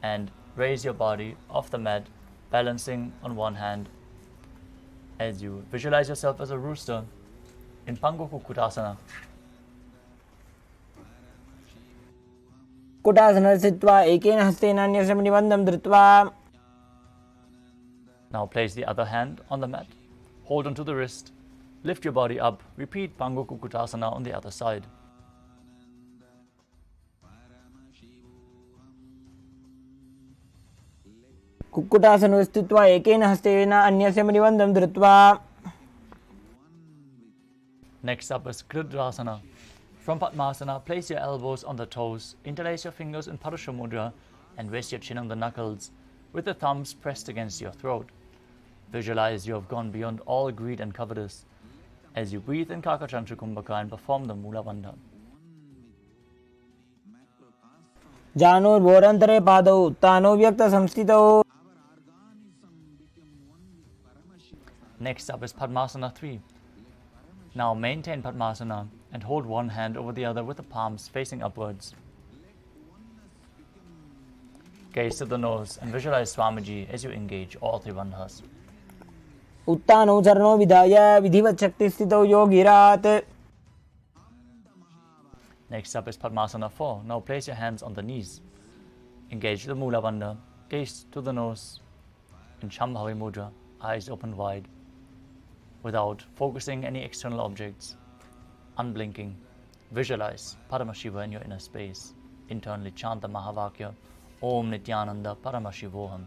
and raise your body off the mat, balancing on one hand. As you visualize yourself as a rooster in Pango Kukkutasana. कुक्कुटासने स्थित्वा एकेन हस्तेन अन्यस्य निबन्धं धृत्वा. Now place the other hand on the mat, hold onto the wrist, lift your body up, repeat Pango Kukkutasana on the other side. कुक्कुटासने स्थित्वा एकेन हस्तेन अन्यस्य निबन्धं धृत्वा. Next up is Kridrasana. From Padmasana, place your elbows on the toes, interlace your fingers in Parusha Mudra and rest your chin on the knuckles with the thumbs pressed against your throat. Visualize you have gone beyond all greed and covetous as you breathe in Kakachandra Kumbhaka and perform the Mula Bandha. जानुर्भोरन्तरे पादौ उत्तानो व्यक्तसंस्थितौ. Next up is Padmasana 3. Now maintain Padmasana and hold one hand over the other with the palms facing upwards. Gaze to the nose and visualize Swamiji as you engage all three bandhas. उत्तानौ चरणौ विधाय विधिवत् शक्तिस्थितौ योगिरात्. Next up is Padmasana 4. Now place your hands on the knees. Engage the Mula Bandha. Gaze to the nose in Shambhavi Mudra, eyes open wide, without focusing any external objects. Unblinking, visualize Paramashiva in your inner space. Internally chant the Mahavakya, Om Nithyananda Paramashivoham.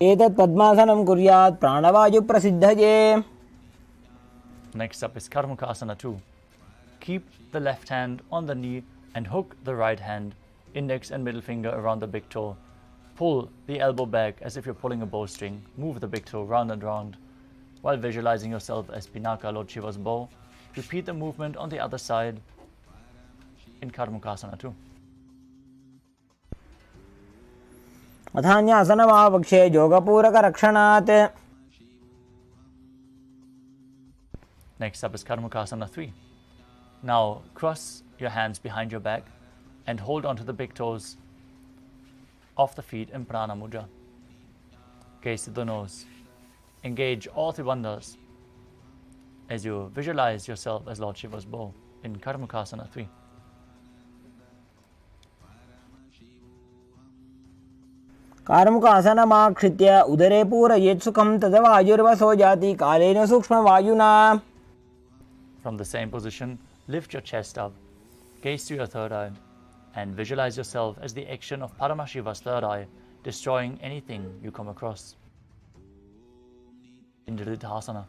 एतत् पद्मासनं कुर्यात् प्राणवायु प्रसिद्धये. Next up is Karmukasana 2. Keep the left hand on the knee and hook the right hand, index and middle finger around the big toe. Pull the elbow back as if you're pulling a bowstring. Move the big toe round and round. While visualizing yourself as Pinaka, Lord Shiva's bow, repeat the movement on the other side in Karmukasana 2. अथान्यासनमावक्षे योगपूरकरक्षणात्. Next up is Karmukasana 3. Now cross your hands behind your back and hold onto the big toes of the feet in Prana Mudra. Gaze to the nose. Engage all three bandhas as you visualize yourself as Lord Shiva's bow in Karmukasana 3. कार्मुकासनमाक्षित्य उदरे पूरयेत् सुखं तदवायुर्वसो जाति कालेन सूक्ष्मवायुना. From the same position, lift your chest up, gaze to your third eye, and visualize yourself as the action of Paramashiva's third eye, destroying anything you come across. In Dridhasana.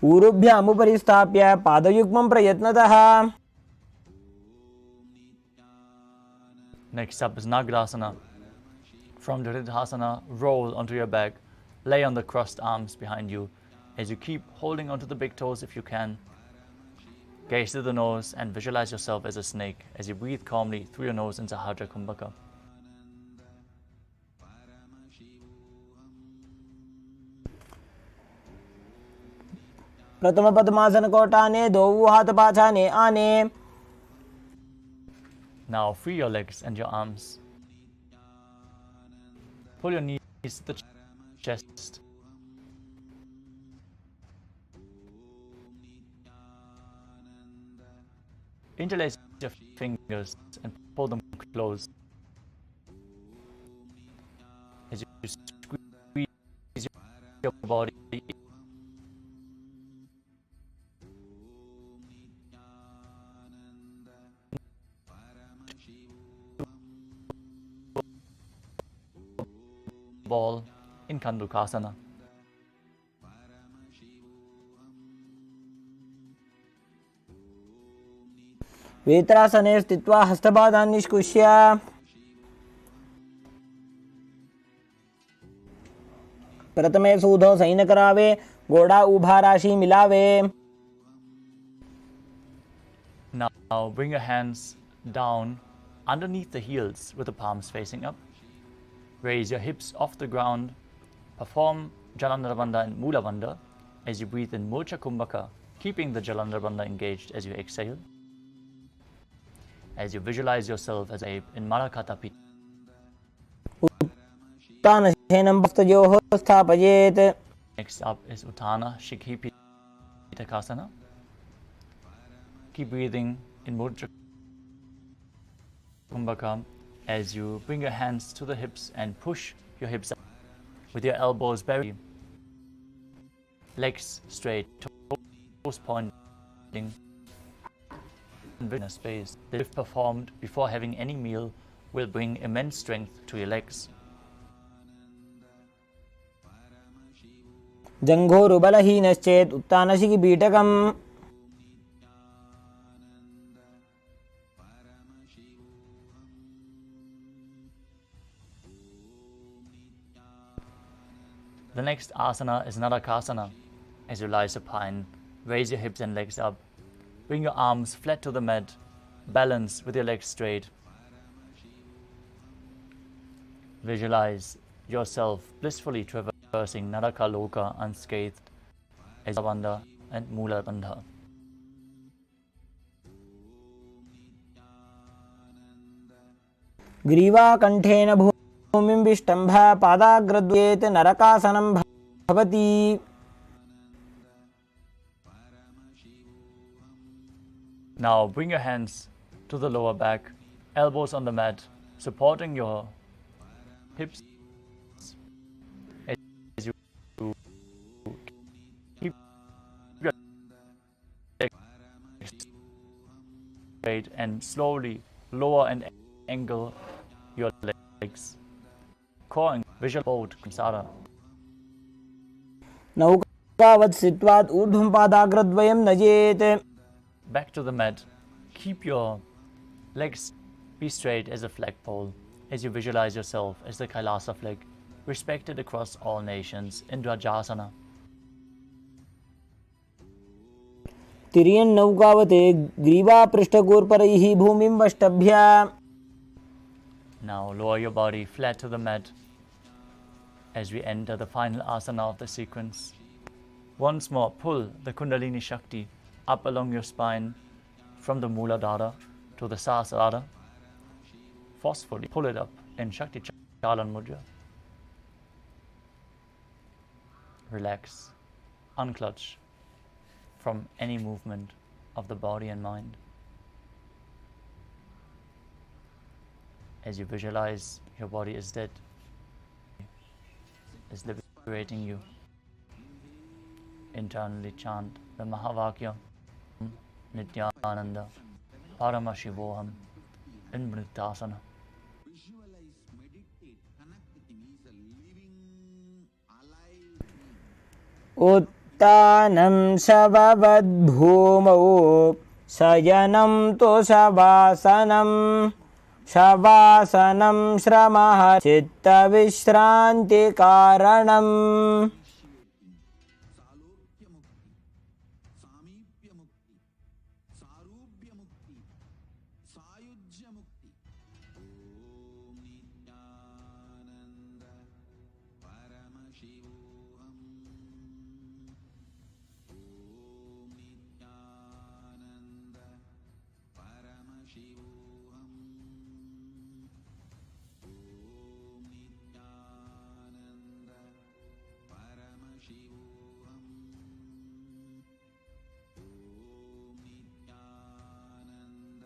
ऊरुभ्यामुपरि स्थाप्य पादयुग्मं प्रयत्नतः. Next up is Nagrasana. From Dridhasana, roll onto your back, lay on the crossed arms behind you as you keep holding onto the big toes if you can. Gaze to the nose and visualize yourself as a snake as you breathe calmly through your nose in Sahajra Kumbhaka. प्रथम पद्मासन कोटाने दो हाथ पाछाने आने. Now free your legs and your arms. Pull your knees to the chest. Interlace your fingers and pull them close. your body ball in Kandukasana. वेत्रासने स्थित्वा हस्तपादान् निष्कुष्य प्रथमे सूधो San करावे घोड़ा उभा राशि मिलावे. Now bring your hands down underneath the heels with the palms facing up. Raise your hips off the ground. Perform Jalandhara Bandha and Mula Bandha as you breathe in Mocha Kumbhaka, keeping the Jalandhara Bandha engaged as you exhale. As you visualize yourself as a in Marakata Pita. उत्तानशयनं भक्तयोः स्थापयेत्. Next up is Uttana Shikhi Pitakasana. Keep breathing in Mudra Kumbhaka as you bring your hands to the hips and push your hips up with your elbows buried, legs straight, toes pointing, in a space. If performed before having any meal will bring immense strength to your legs. जङ्घोरुबलहीनश्चेत् उत्तानशिखि बीटकम्. The next asana is Nadakasana. As you lie supine, raise your hips and legs up. Bring your arms flat to the mat. Balance with your legs straight. Visualize yourself blissfully traversing Naraka Loka unscathed as Bandha and Mula Bandha. ग्रीवाकण्ठेन भूमिं विष्टम्भ पादाग्रद्वेत् नरकासनं भवति. Now bring your hands to the lower back, elbows on the mat, supporting your hips as you keep your legs straight and slowly lower and angle your legs. Core and visual boat Samsara. नौकावत् स्थित्वात् ऊर्ध्वं पादाग्रद्वयं नयेत्. Back to the mat. Keep your legs be straight as a flagpole as you visualize yourself as the Kailasa flag, respected across all nations in Dvajasana. तिर्यन् नौकावत् ग्रीवापृष्ठगोर्परैः भूमिं वष्टभ्य. Now lower your body flat to the mat as we enter the final asana of the sequence. Once more, pull the Kundalini Shakti up along your spine from the Muladhara to the Sahasrara. Forcefully pull it up in Shakti Chalan Mudra. Relax, unclutch from any movement of the body and mind. As you visualize your body is dead, is liberating you. Internally chant the Mahavakya Nithyananda Paramashivoham in Mritasana. Visualize, meditate, connect with him. He is a living, alive being. उत्तानं शववद्भूमौ शयनं तु शवासनं. शवासनं श्रमः चित्तविश्रान्तिकारणम्. सालोक्य मुक्ति, सामीप्य मुक्ति, सारूप्य मुक्ति, सायुज्य मुक्ति. ओम नित्यानंद परमशिवोहम. ओम नित्यानंद परमशिवोहम. ओम नित्यानंद परमशिवोहम. ओम नित्यानंद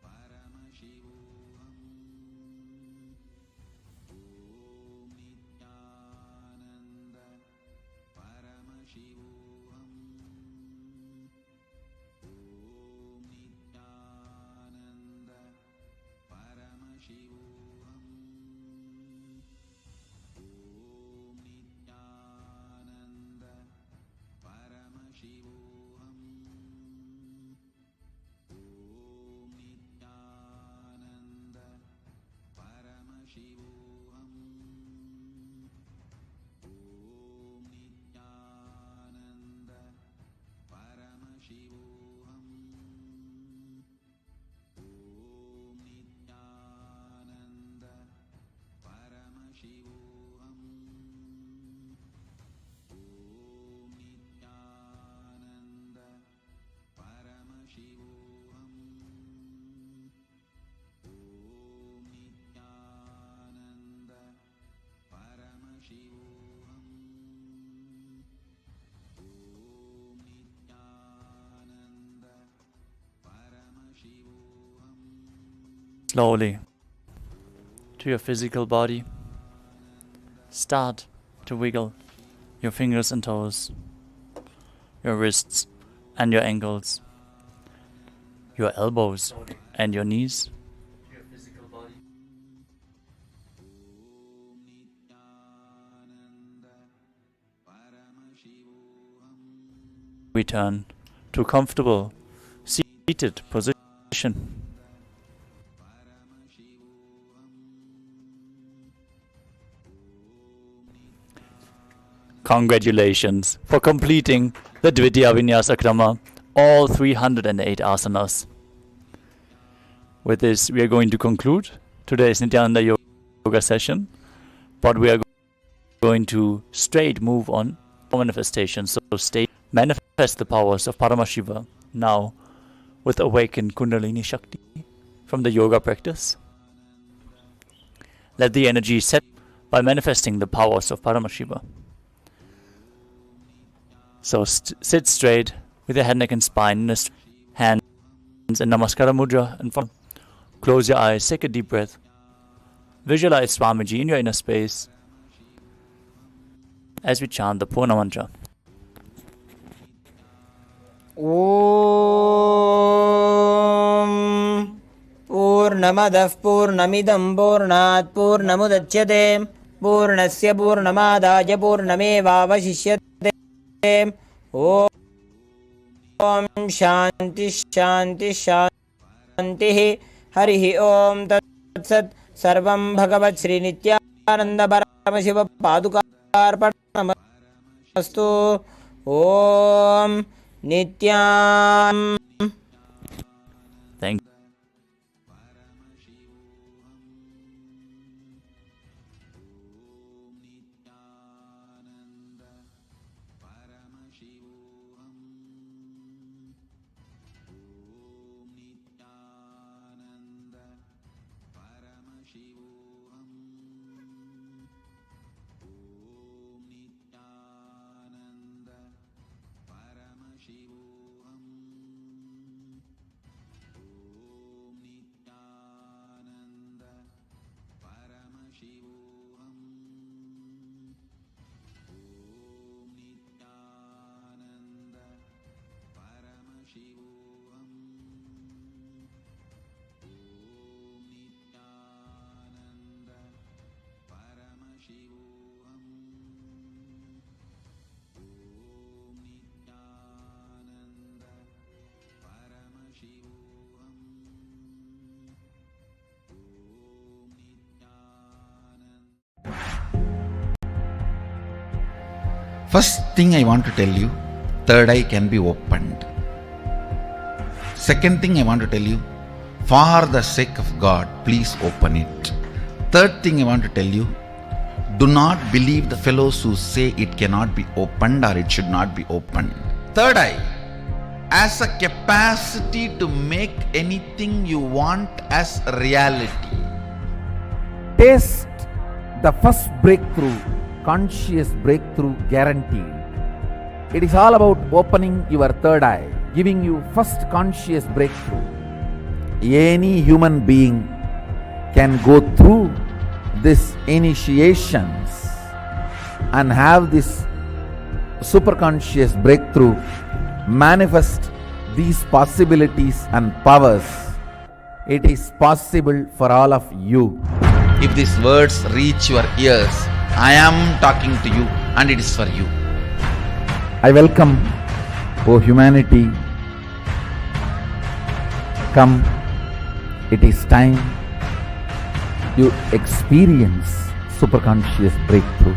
परमशिवोहम. ओम Nityanand Slowly to your physical body. Start to wiggle your fingers and toes, your wrists and your ankles, your elbows and your knees. Return to comfortable seated position. Congratulations for completing the Dvitiya Vinyasa Krama, all 308 asanas. With this, we are going to conclude today's Nithyananda Yoga session, but we are going to straight move on for manifestation. So stay, manifest the powers of Paramashiva now with Awaken Kundalini Shakti from the yoga practice. Let the energy set by manifesting the powers of Paramashiva. So sit straight with your head, neck and spine, hands and Namaskara Mudra and front. Close your eyes, take a deep breath. Visualize Swamiji in your inner space as we chant the Purna Mantra. Om Purnamadah Purnamidam Purnat Purnamudachyate Purnasya Purnamadaya Purnamevavashishyate. Om Shanti Shanti Shanti Harihi Om Tat Sat Sarvam Bhagavat Sri Nithyananda Paramashivam Padukarpanamastu. Om Nityam. Thank you. First thing I want to tell you, third eye can be opened. Second thing I want to tell you, for the sake of God, please open it. Third thing I want to tell you, do not believe the fellows who say it cannot be opened or it should not be opened. Third eye has a capacity to make anything you want as reality. Taste the first breakthrough, conscious breakthrough guaranteed. It is all about opening your third eye, giving you first conscious breakthrough. Any human being can go through these initiations and have this superconscious breakthrough, manifest these possibilities and powers. It is possible for all of you. If these words reach your ears, I am talking to you and it is for you. I welcome, O humanity, come, it is time you experience superconscious breakthrough.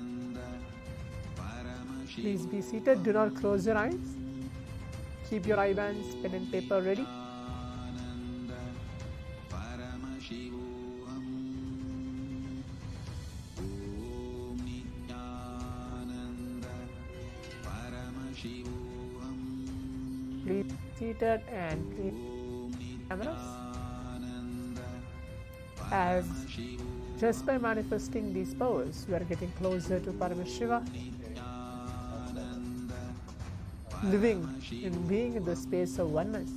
please be seated. Do not close your eyes. Keep your eye bands, pen and paper ready. Please be seated and please cameras. As just by manifesting these powers, we are getting closer to Paramashiva, living and being in the space of oneness.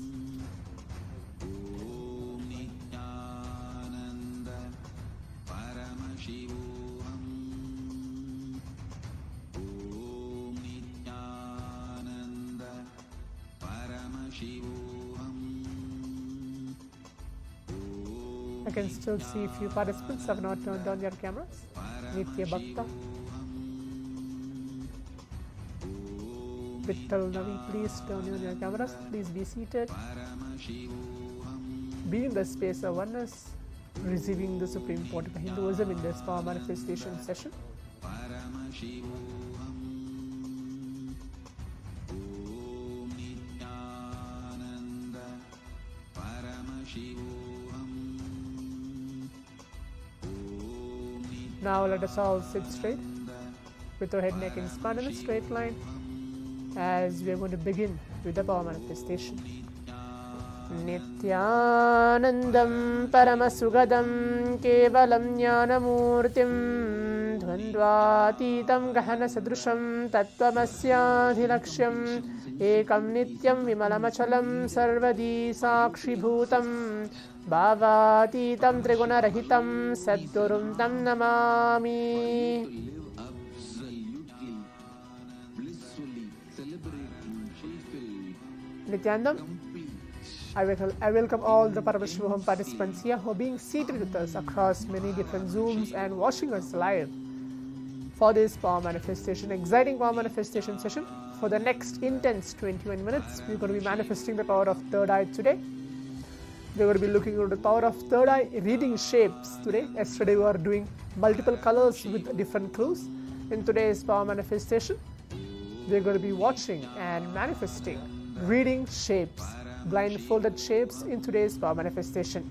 I can still see a few participants have not turned on their cameras. Nitya Bhakta, Vittal Navi, please turn on your cameras. Please be seated. Be in the space of oneness, receiving the Supreme Pontiff of Hinduism in this power manifestation session. Now let us all sit straight with our head, neck and spine in a straight line as we are going to begin with the power manifestation. Nithyanandam Paramasugadam Kevalam Jnanamurtim Dvandvatitam Gahana Sadrusham Tattvamasyaadhilaksham Ekam Nityam Vimalamachalam Sarvadi Sakshi Bhutam Bhavatitam Trigunarahitam Sadgurum Tam Namami. Nithyanandam, I welcome all the Paramashivoham participants here who are being seated with us across many different Zooms and watching us live for this power manifestation, exciting power manifestation session. For the next intense 21 minutes, we're going to be manifesting the power of third eye today. We're going to be looking at the power of third eye, reading shapes today. Yesterday we were doing multiple colors with different clues. In today's power manifestation, we're going to be watching and manifesting, reading shapes, blindfolded shapes in today's power manifestation.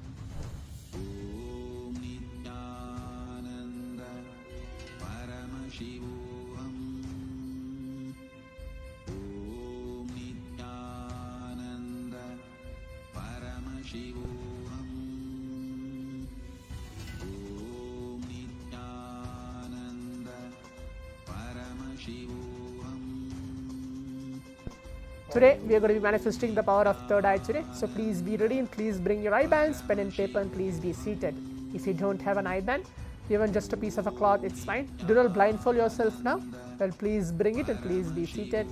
Today we are going to be manifesting the power of third eye today. So please be ready and please bring your eye bands, pen and paper, and please be seated. If you don't have an eye band, even just a piece of a cloth, it's fine. Do not blindfold yourself now. Well, please bring it and please be seated.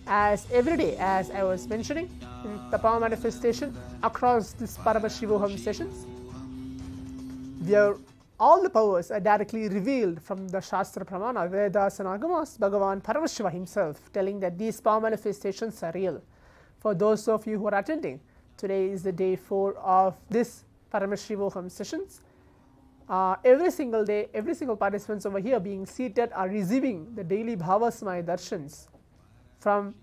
As every day, as I was mentioning in the power manifestation across this Paramashivoham sessions, where all the powers are directly revealed from the Shastra Pramana, Vedas and Agamas, Bhagavan Paramashivam himself telling that these power manifestations are real. For those of you who are attending, today is the day 4 of this Paramashivoham sessions. Every single day, every single participants over here being seated are receiving the daily Bhavasmaya darshans from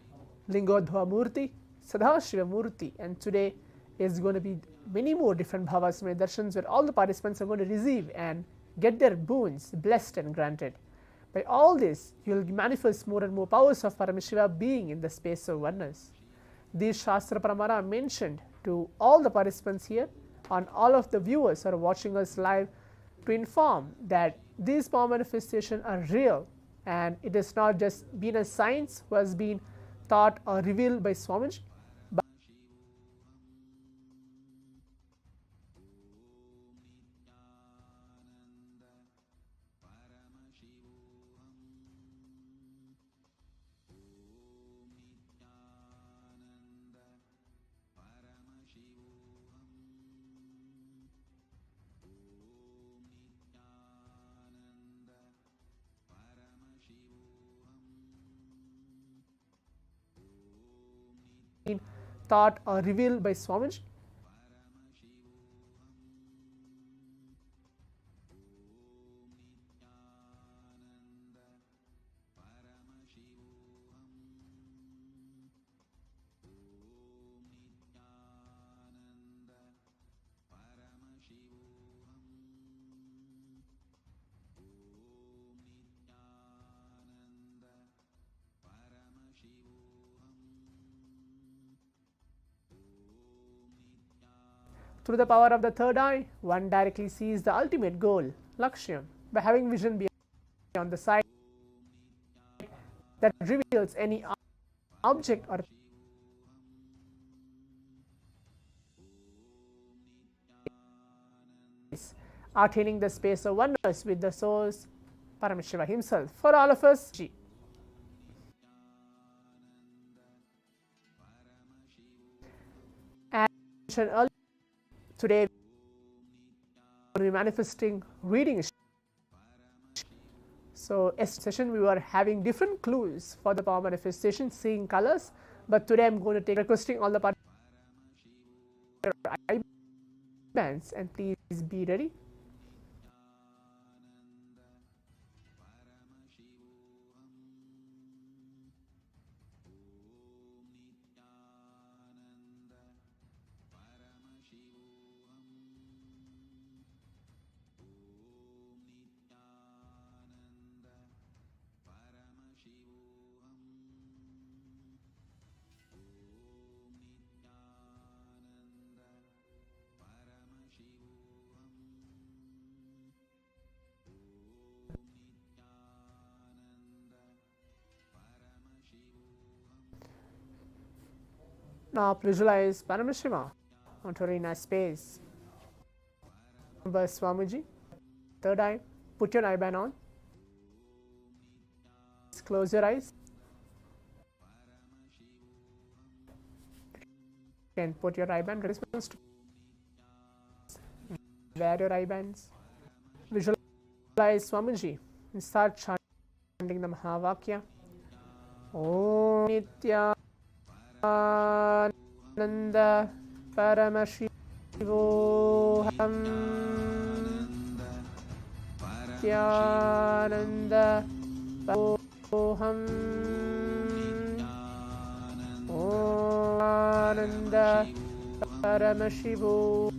Lingodhva Murti, Sadashiva Murti, and today is going to be many more different Bhavasmaya darshans where all the participants are going to receive and get their boons blessed and granted. By all this, you will manifest more and more powers of Paramashiva being in the space of oneness. These Shastra Pramana are mentioned to all the participants here and all of the viewers who are watching us live to inform that these power manifestations are real, and it has not just been a science who has been taught or revealed by Swamiji, but taught or revealed by Swamiji, Through the power of the third eye, one directly sees the ultimate goal, Lakshyam, by having vision beyond the sight that reveals any object or attaining the space of oneness with the source, Paramashiva himself. For all of us, as mentioned earlier, today we will be manifesting reading. So, yesterday session we were having different clues for the power manifestation, seeing colors, but today I am going to take requesting all the participants eye bands and please be ready. Now visualize Paramashiva onto a very nice space. Remember Swamiji, third eye, put your eye band on. Close your eyes. You can put your eye band, response to wear your eye bands. Visualize Swamiji and start chanting the Mahavakya. Om Nityananda Paramashivoham. Nityananda Paramashivoham. Om Ananda Paramashivoham.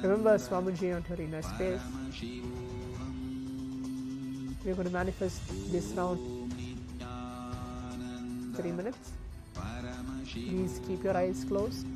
Remember Swamiji onto your inner space. We are going to manifest this round 3 minutes. Please keep your eyes closed.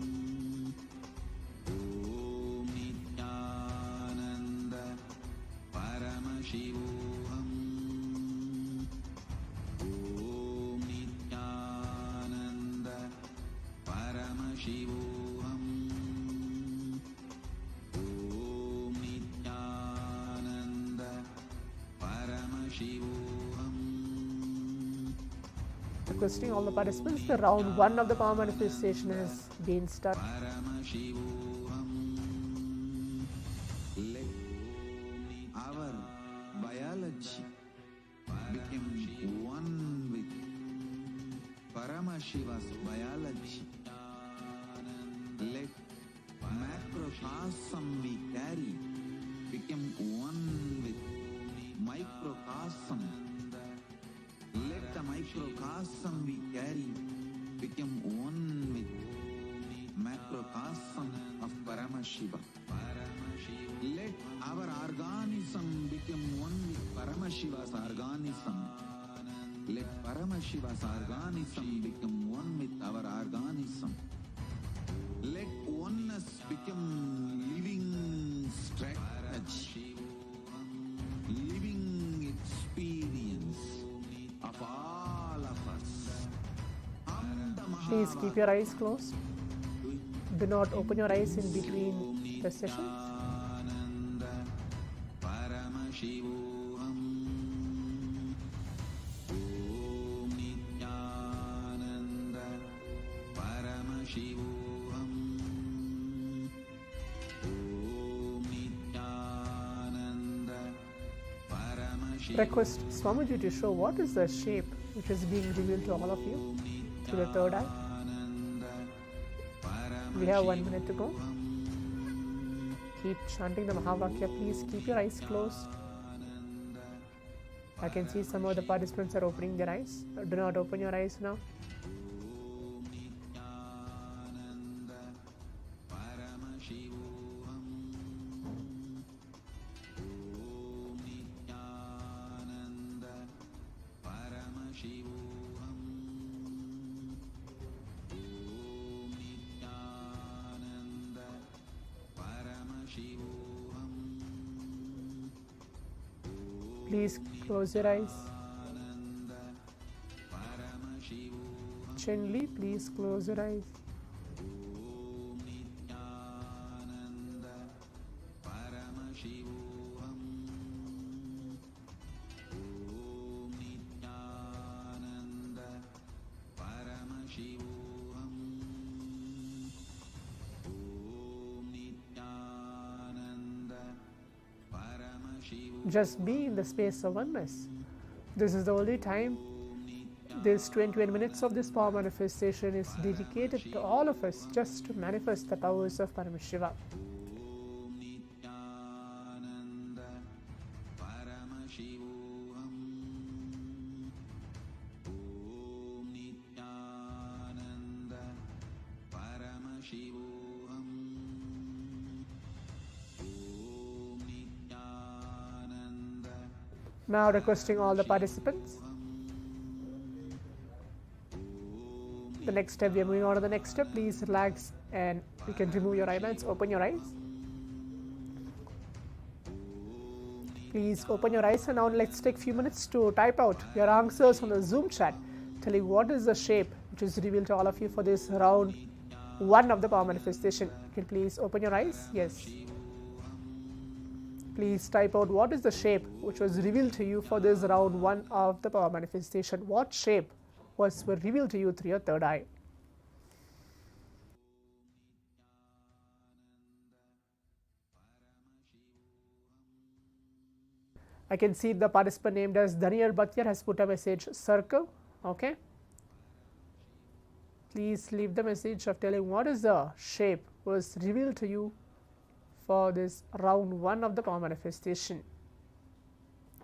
Requesting all the participants, the round 1 of the power manifestation has been started. Let our biology become one with Paramashiva's biology. Let macrocosm we carry become one with microcosm. Let the microcosm we carry become one with macrocosm of Paramashiva. Let our organism become one with Paramashiva's organism. Let Paramashiva's organism become one with our organism. Let oneness become living strategy, living experience of all of us. Please keep your eyes closed. Do not open your eyes in between the sessions. Om Nithyananda Paramashivoham. Om Nithyananda Paramashivoham. Request Swamiji to show what is the shape which is being revealed to all of you through the third eye. We have 1 minute to go. Keep chanting the Mahavakya. Please keep your eyes closed. I can see some of the participants are opening their eyes. Do not open your eyes now. Please close your eyes. Gently, please close your eyes. Just be in the space of oneness. This is the only time. This 21 minutes of this power manifestation is dedicated to all of us, just to manifest the powers of Paramashiva. Now requesting all the participants. The next step, we are moving on to the next step. Please relax and you can remove your eyelids, open your eyes. Please open your eyes, and now let's take a few minutes to type out your answers on the Zoom chat, telling what is the shape which is revealed to all of you for this round 1 of the power manifestation. You can please open your eyes. Yes. Please type out what is the shape which was revealed to you for this round 1 of the power manifestation. What shape was revealed to you through your third eye? I can see the participant named as Daniel Bhatyar has put a message circle. Okay. Please leave the message of telling what is the shape was revealed to you for this round 1 of the power manifestation.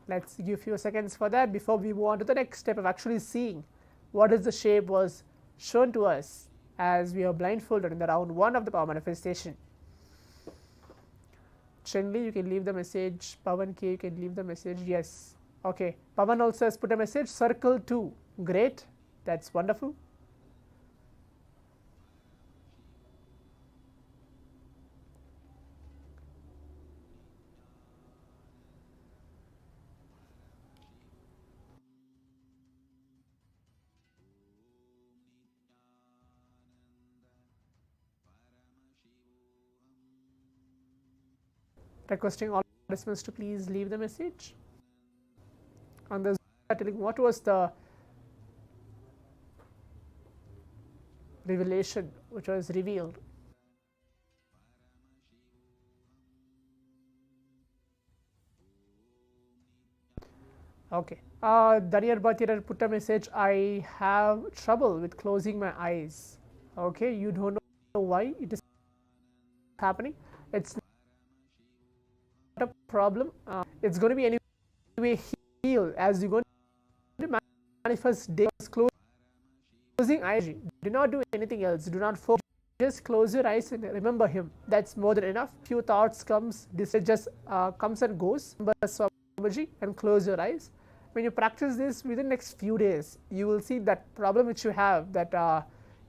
Let's give a few seconds for that before we move on to the next step of actually seeing what is the shape was shown to us as we are blindfolded in the round 1 of the power manifestation. Chenli, you can leave the message. Pavan K, you can leave the message. Yes. Okay. Pavan also has put a message. Circle 2. Great. That's wonderful. Requesting all participants to please leave the message on the Zoom, telling what was the revelation which was revealed. Okay. Daniel Bhatir put a message. I have trouble with closing my eyes. Okay. You don't know why it is happening. It's a problem. It's going to be anyway healed as you're going to manifest days. Closing eyes. Do not do anything else. Do not focus. Just close your eyes and remember him. That's more than enough. Few thoughts comes. This just comes and goes. Remember Swamiji and close your eyes. When you practice this within the next few days, you will see that problem which you have, that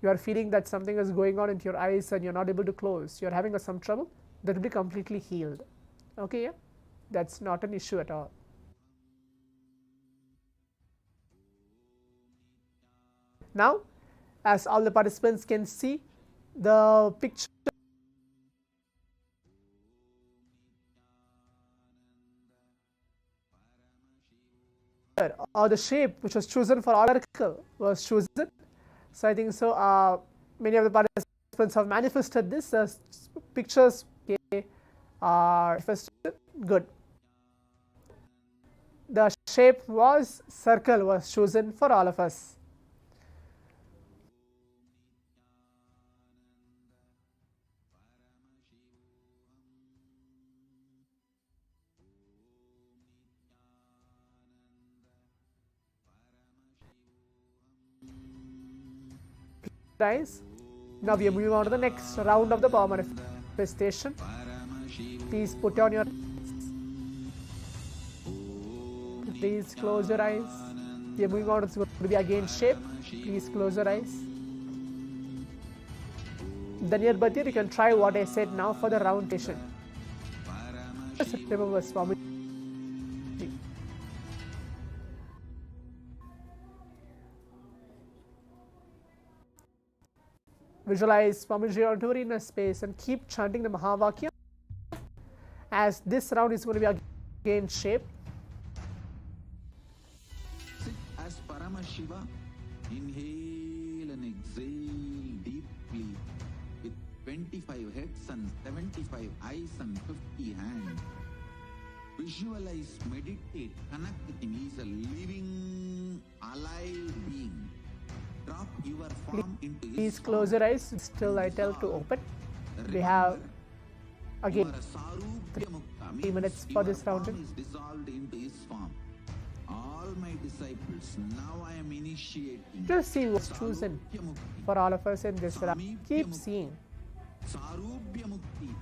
you are feeling that something is going on into your eyes and you're not able to close. You're having some trouble. That will be completely healed. Okay, yeah, that's not an issue at all. Now, as all the participants can see, the picture or the shape which was chosen for all circle was chosen. So I think so. Many of the participants have manifested this as pictures. Are first good. The shape was circle was chosen for all of us. Guys, now we are moving on to the next round of the power manifestation. Please put on your, please close your eyes. We are moving on. It's going to be again shape. Please close your eyes. Then here, you can try what I said now for the round station. Just remember Swami. Visualize Swamiji onto inner space and keep chanting the Mahavakya as this round is going to be again shape. Sit as Paramashiva. Inhale and exhale deeply with 25 heads and 75 eyes and 50 hands. Visualize, meditate, connect with him. He is a living, alive being. Drop your form into his Please close your eyes. Still I tell to open. We have again 3 minutes for this round. Is dissolved into his form. All my disciples, now I am initiating. Just see what's chosen for all of us in this round. Keep seeing. Sarubhya Mukti,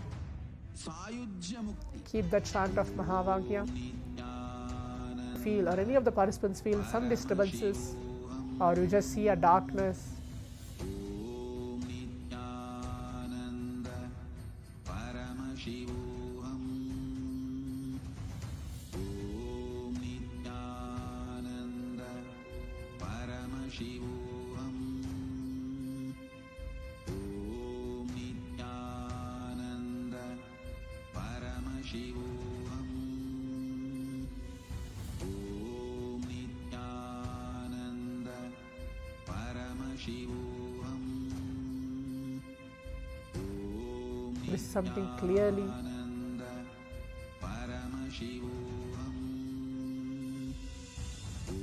Sayujya Mukti. Keep the chant of Mahavakya. Feel, or any of the participants feel some disturbances, or you just see a darkness. Om Nithyananda Paramashivoham. Om Nithyananda Paramashivoham. Om Nithyananda Paramashivoham. Om Nithyananda Paramashivoham. There is something clearly. Nithyananda Paramashivoham.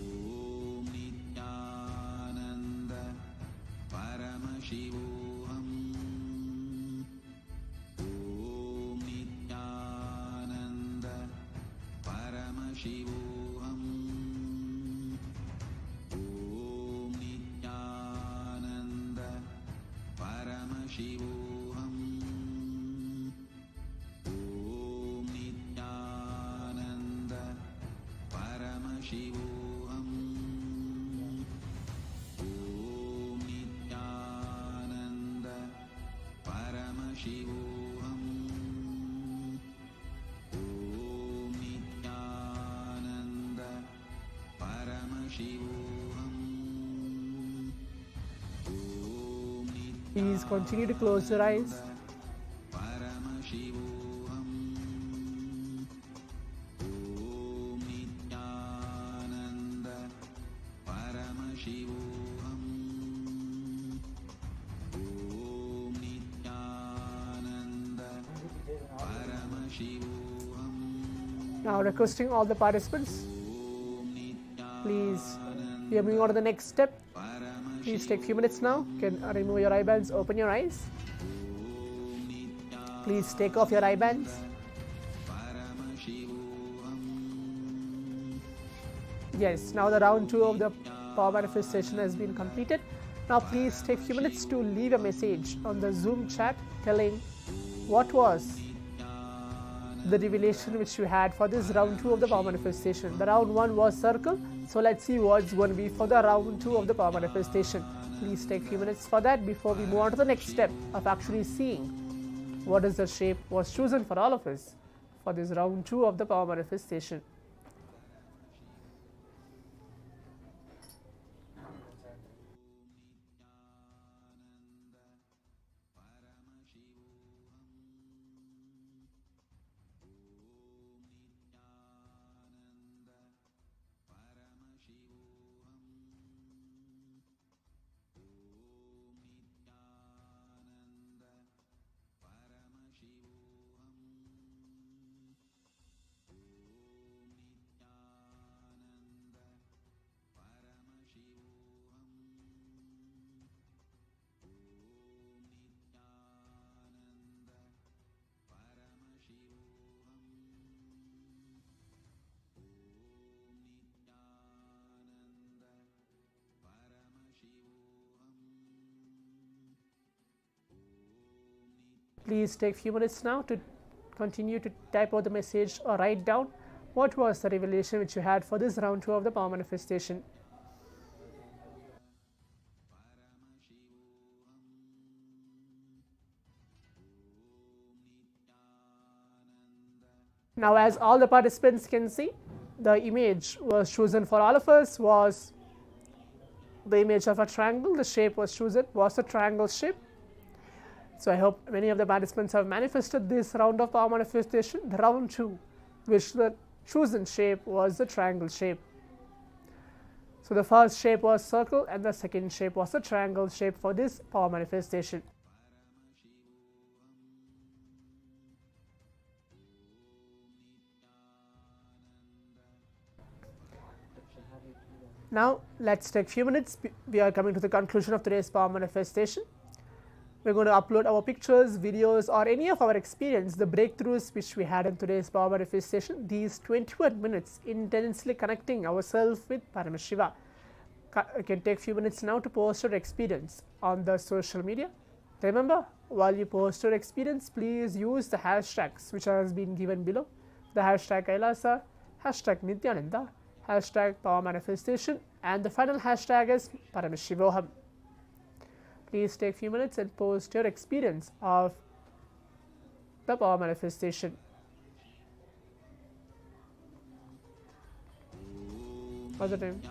Om Nithyananda Paramashivoham. Om Nithyananda Paramashivoham. Om Nithyananda Paramashivoham. Om Nithyananda Paramashivoham. Om Nithyananda Paramashivoham. Om Nithyananda Paramashivoham. Om Please continue to close your eyes. Paramashivoham. Om Nithyananda Paramashivoham. Om Nithyananda Paramashivoham. Now requesting all the participants, Om Nithyananda please, we are moving on to the next step. Please take a few minutes now. You can remove your eye bands, open your eyes. Please take off your eye bands. Yes, now the round 2 of the power manifestation has been completed. Now please take a few minutes to leave a message on the Zoom chat telling what was the revelation which you had for this round 2 of the power manifestation. The round 1 was circle, so let's see what's going to be for the round 2 of the power manifestation. Please take a few minutes for that before we move on to the next step of actually seeing what is the shape was chosen for all of us for this round 2 of the power manifestation. Please take a few minutes now to continue to type out the message or write down what was the revelation which you had for this round 2 of the power manifestation. Now, as all the participants can see, the image was chosen for all of us was the image of a triangle. The shape was chosen was a triangle shape. So I hope many of the participants have manifested this round of power manifestation. The round 2, which the chosen shape was the triangle shape. So the first shape was circle and the second shape was the triangle shape for this power manifestation. Now let's take a few minutes. We are coming to the conclusion of today's power manifestation. We're going to upload our pictures, videos, or any of our experience, the breakthroughs which we had in today's power manifestation, these 21 minutes intensely connecting ourselves with Paramashiva. You can take a few minutes now to post your experience on the social media. Remember, while you post your experience, please use the hashtags which has been given below. The hashtag Kailasa, hashtag Nithyananda, hashtag power manifestation, and the final hashtag is Paramashivoham. Please take a few minutes and post your experience of the power manifestation. What's the time?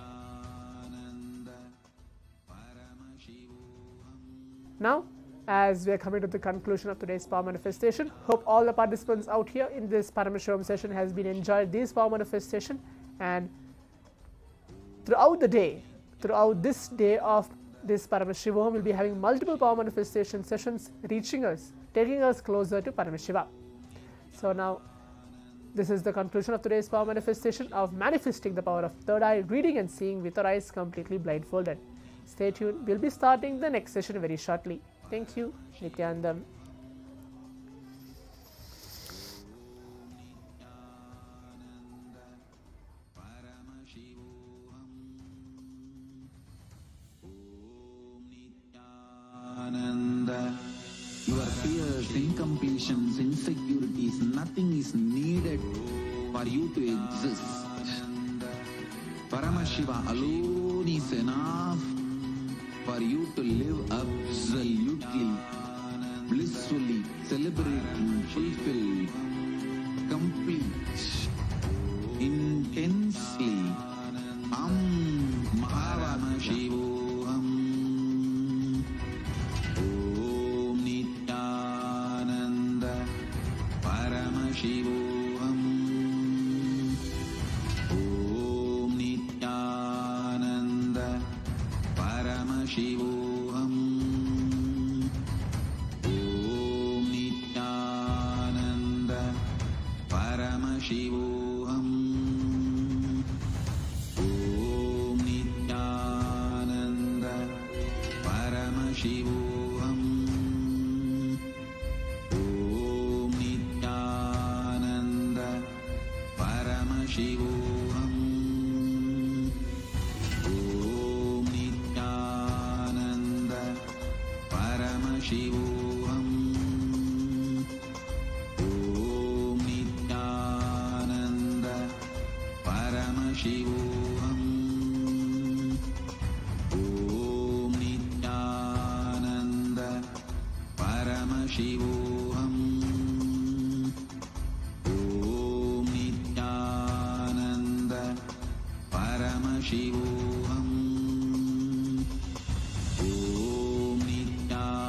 Now, as we are coming to the conclusion of today's power manifestation, hope all the participants out here in this Paramashivam session has been enjoyed this power manifestation, and throughout the day, throughout this day of this Paramashivoham, will be having multiple power manifestation sessions reaching us, taking us closer to Paramashiva. So now, this is the conclusion of today's power manifestation of manifesting the power of third eye, reading and seeing with our eyes completely blindfolded. Stay tuned. We'll be starting the next session very shortly. Thank you. Nithyanandam. Your fears, incompletions, insecurities, nothing is needed for you to exist. Paramashiva alone is enough for you to live absolutely, blissfully, celebrating, fulfilled, complete, intensely. Paramashivoham. Om Nithyananda Paramashivoham. Om Nithyananda Paramashivoham. Om Nithyananda Paramashivoham. Om Nithyananda Paramashivoham. Om Nithyananda Paramashivoham. Om Nithyananda Paramashivoham. Om Nithyananda Paramashivoham. Om Nithyananda Paramashivoham. Om Nithyananda Paramashivoham. Om Nithyananda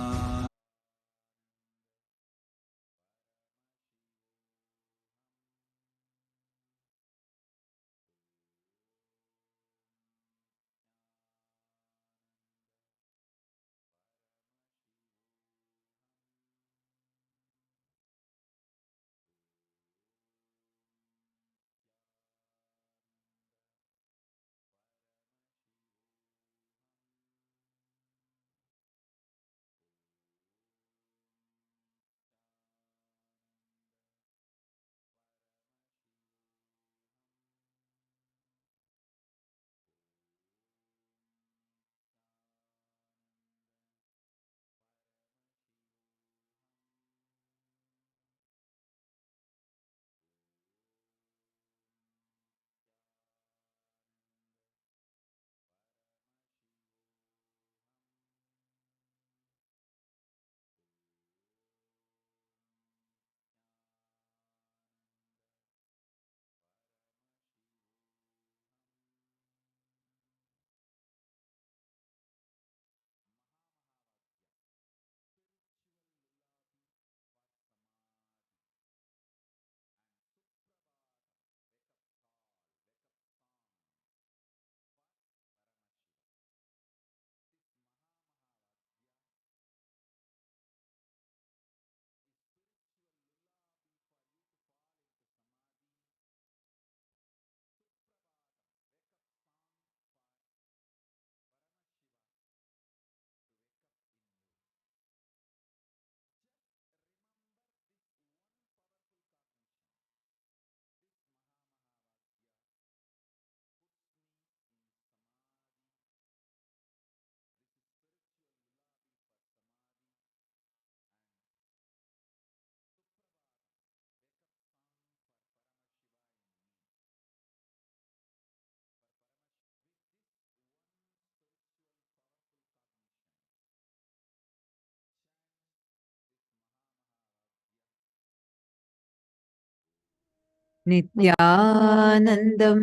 नित्यानन्दं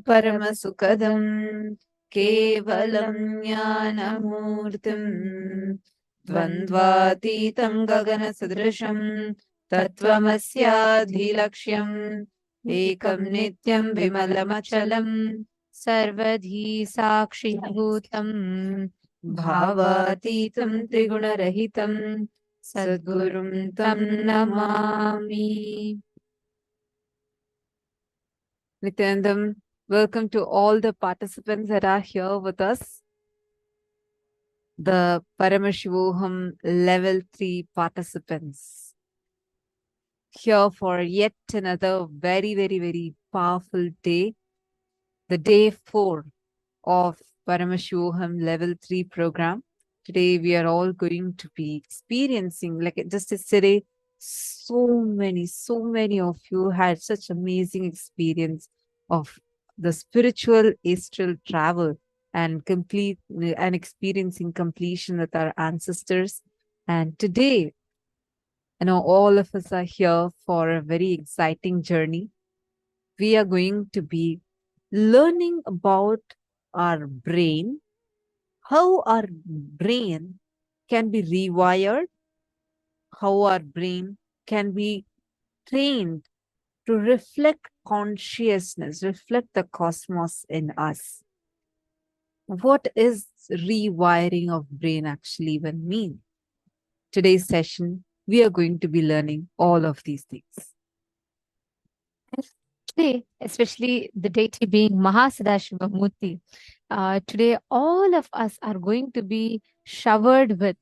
परमसुखदं केवलं ज्ञानमूर्तिं द्वन्द्वातीतं गगनसदृशं तत्त्वमस्याधिलक्ष्यम् एकं नित्यं विमलमचलं सर्वधी साक्षिभूतं भावातीतं त्रिगुणरहितं सद्गुरुं तं Namami. Nityanandam, welcome to all the participants that are here with us. The Paramashivoham Level 3 participants. Here for yet another very, very, very powerful day. The day 4 of Paramashivoham Level 3 program. Today we are all going to be experiencing, like just yesterday, so many of you had such amazing experience of the spiritual astral travel and experiencing completion with our ancestors. And today, all of us are here for a very exciting journey. We are going to be learning about our brain, how our brain can be rewired, how our brain can be trained to reflect consciousness, reflect the cosmos in us. What is rewiring of brain actually even mean? Today's session, we are going to be learning all of these things. Today, especially the deity being Mahasadashiva Murti, today all of us are going to be showered with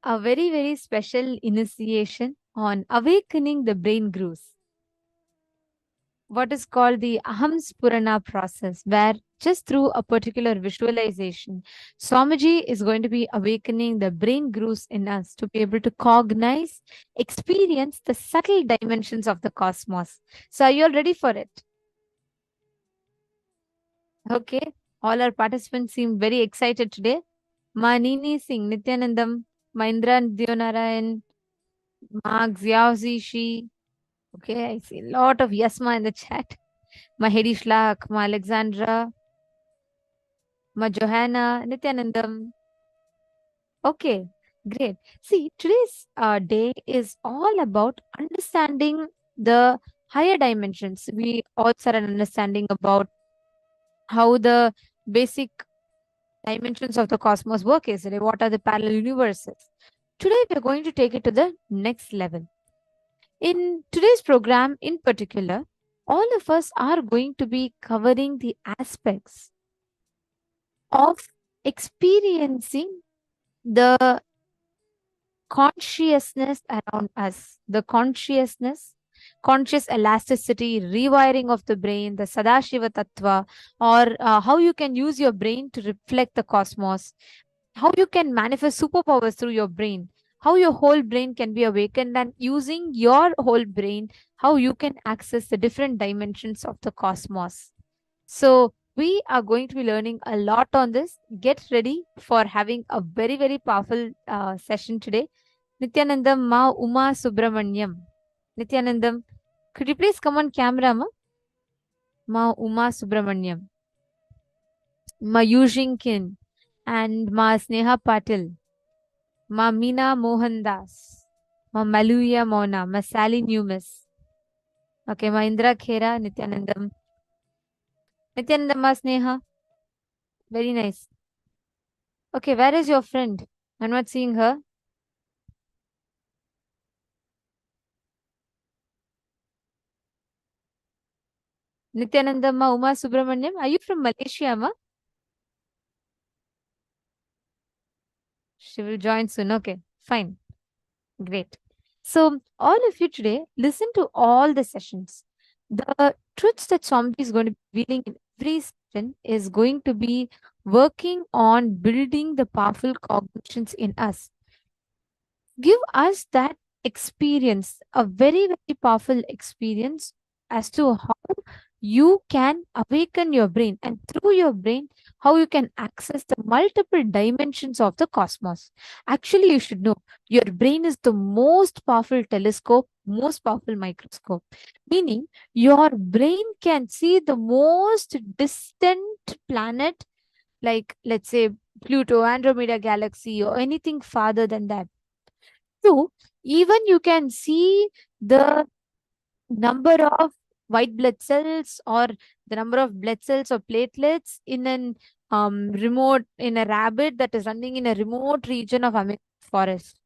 a very, very special initiation on awakening the brain grooves. What is called the Aham Spurana process, where just through a particular visualization, Swamiji is going to be awakening the brain grooves in us to be able to cognize, experience the subtle dimensions of the cosmos. So are you all ready for it? Okay. All our participants seem very excited today. Ma Nini Singh, Nityanandam, Maindra Dionarayan, Mark Ziauzishi. Okay, I see a lot of Yasma in the chat. Ma Hedi Shlak, Ma Alexandra, Ma Johanna, Nityanandam. Okay, great. See, today's day is all about understanding the higher dimensions. We also are an understanding about how the basic dimensions of the cosmos work yesterday. What are the parallel universes? Today, we're going to take it to the next level. In today's program, in particular, all of us are going to be covering the aspects of experiencing the consciousness around us, the consciousness, conscious elasticity, rewiring of the brain, the Sadashiva Tattva, or how you can use your brain to reflect the cosmos, how you can manifest superpowers through your brain, how your whole brain can be awakened, and using your whole brain, how you can access the different dimensions of the cosmos. So we are going to be learning a lot on this. Get ready for having a very, very powerful session today. Nityanandam Ma Uma Subramanyam. Nityanandam, could you please come on camera, Ma? Ma Uma Subramanyam. Ma Yujing Kin and Ma Sneha Patil. Ma Meena Mohandas. Ma Maluya Mona. Ma Sally Newmas. Okay, Ma Indra Khera, Nityanandam. Nityanandam Ma Sneha. Very nice. Okay, where is your friend? I'm not seeing her. Nityanandamma Uma Subramanyam, are you from Malaysia, Ma? She will join soon. Okay, fine. Great. So, all of you today, listen to all the sessions. The truths that Swamiji is going to be revealing in every session is going to be working on building the powerful cognitions in us. Give us that experience, a very, very powerful experience as to how you can awaken your brain, and through your brain, how you can access the multiple dimensions of the cosmos. Actually, you should know your brain is the most powerful telescope most powerful microscope. Meaning, your brain can see the most distant planet, like let's say Pluto, Andromeda galaxy, or anything farther than that. So, even you can see the number of white blood cells or the number of blood cells or platelets in an remote, in a rabbit that is running in a remote region of Amazon forest.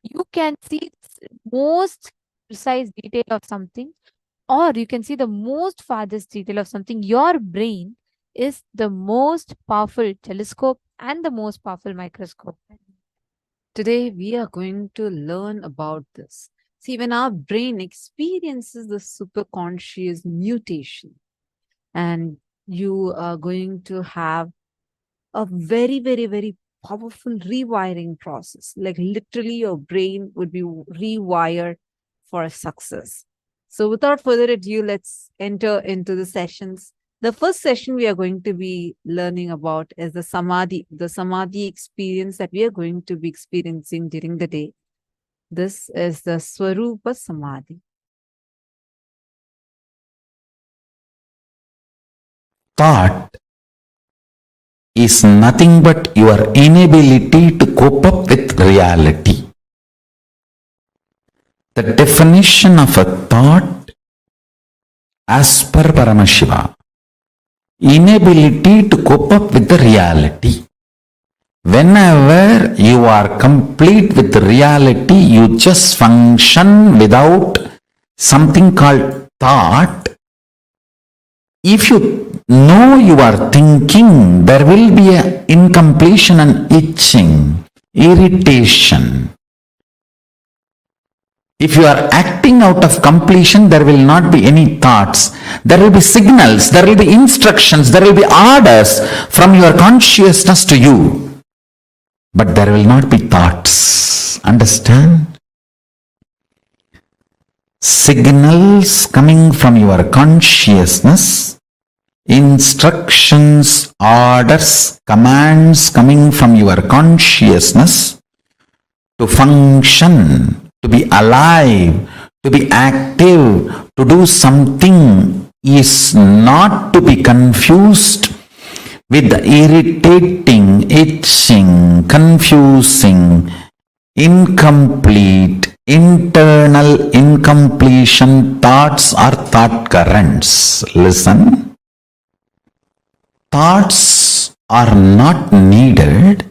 You can see most precise detail of something, or you can see the most farthest detail of something. Your brain is the most powerful telescope and the most powerful microscope. Today, we are going to learn about this. See, when our brain experiences the superconscious mutation, and you are going to have a very, very, very powerful rewiring process. Like literally, your brain would be rewired for success. So, without further ado, let's enter into the sessions. The first session we are going to be learning about is the samadhi experience that we are going to be experiencing during the day. This is the Swarupa Samadhi. Thought is nothing but your inability to cope up with reality. The definition of a thought as per Paramashiva, inability to cope up with the reality. Whenever you are complete with the reality, you just function without something called thought. If you know you are thinking, there will be an incompletion and itching, irritation. If you are acting out of completion, there will not be any thoughts. There will be signals, there will be instructions, there will be orders from your consciousness to you. But there will not be thoughts. Understand? Signals coming from your consciousness, instructions, orders, commands coming from your consciousness to function, to be alive, to be active, to do something is not to be confused with the irritating, itching, confusing, incomplete, internal incompletion thoughts or thought currents. Listen. Thoughts are not needed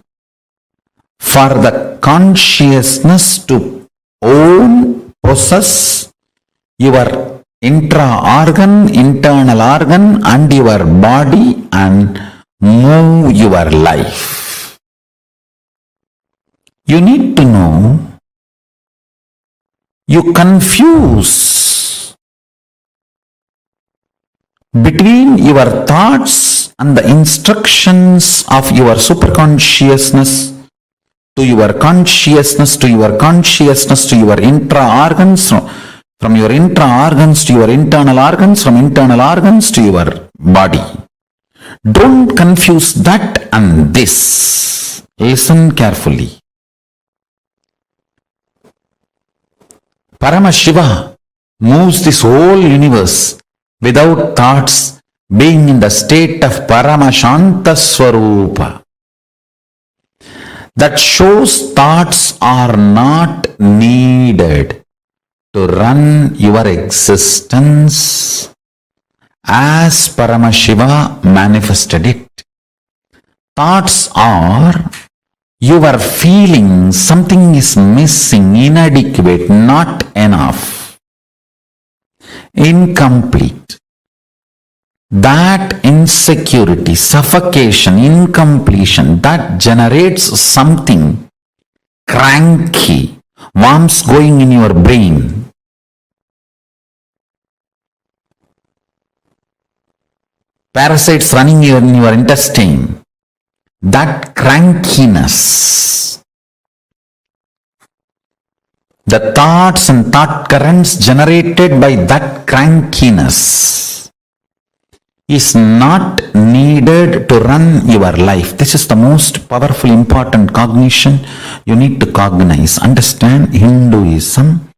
for the consciousness to own, possess your intra-organ, internal organ and your body and move your life. You need to know, you confuse between your thoughts and the instructions of your superconsciousness to your consciousness, to your consciousness, to your intra-organs, from your intra-organs to your internal organs, from internal organs to your body. Don't confuse that and this. Listen carefully. Paramashiva moves this whole universe without thoughts, being in the state of Paramashanta Swarupa. That shows thoughts are not needed to run your existence as Paramashiva manifested it. Thoughts are your feeling something is missing, inadequate, not enough, incomplete. That insecurity, suffocation, incompletion, that generates something cranky, worms going in your brain. Parasites running in your intestine. That crankiness. The thoughts and thought currents generated by that crankiness is not needed to run your life. This is the most powerful, important cognition you need to cognize. Understand, Hinduism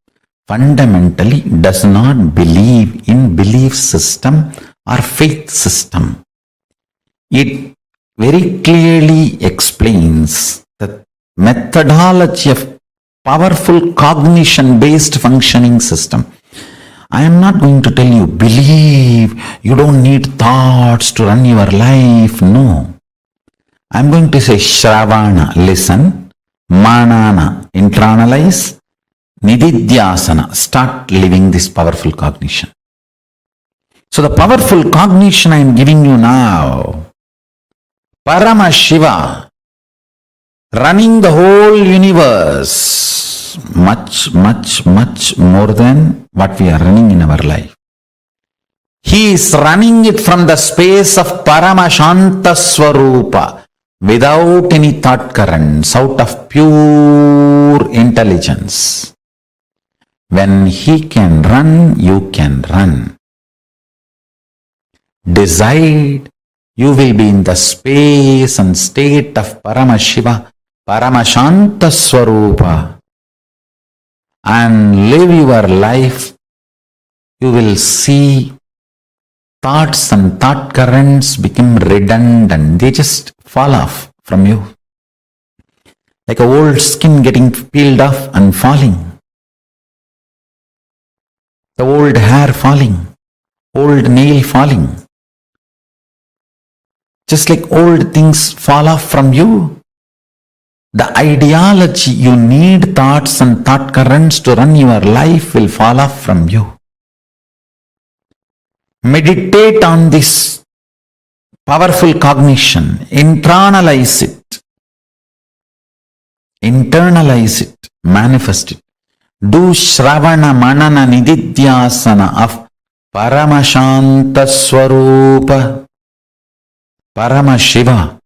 fundamentally does not believe in belief system or faith system. It very clearly explains the methodology of powerful cognition-based functioning system. I am not going to tell you, believe, you don't need thoughts to run your life. No. I am going to say, Shravana, listen, Manana, internalize, Nididhyasana, start living this powerful cognition. So the powerful cognition I am giving you now, Paramashiva, running the whole universe, much more than what we are running in our life. He is running it from the space of Paramashanta Swarupa, without any thought currents, out of pure intelligence. When he can run, you can run. Decide, you will be in the space and state of Paramashiva, Paramashanta Swarupa, and live your life. You will see thoughts and thought currents become redundant. They just fall off from you. Like a old skin getting peeled off and falling. The old hair falling. Old nail falling. Just like old things fall off from you. The ideology you need thoughts and thought currents to run your life will fall off from you. Meditate on this powerful cognition. Internalize it. Internalize it. Manifest it. Do Shravana Manana Nididhyasana of Paramashanta Swarupa, Paramashiva,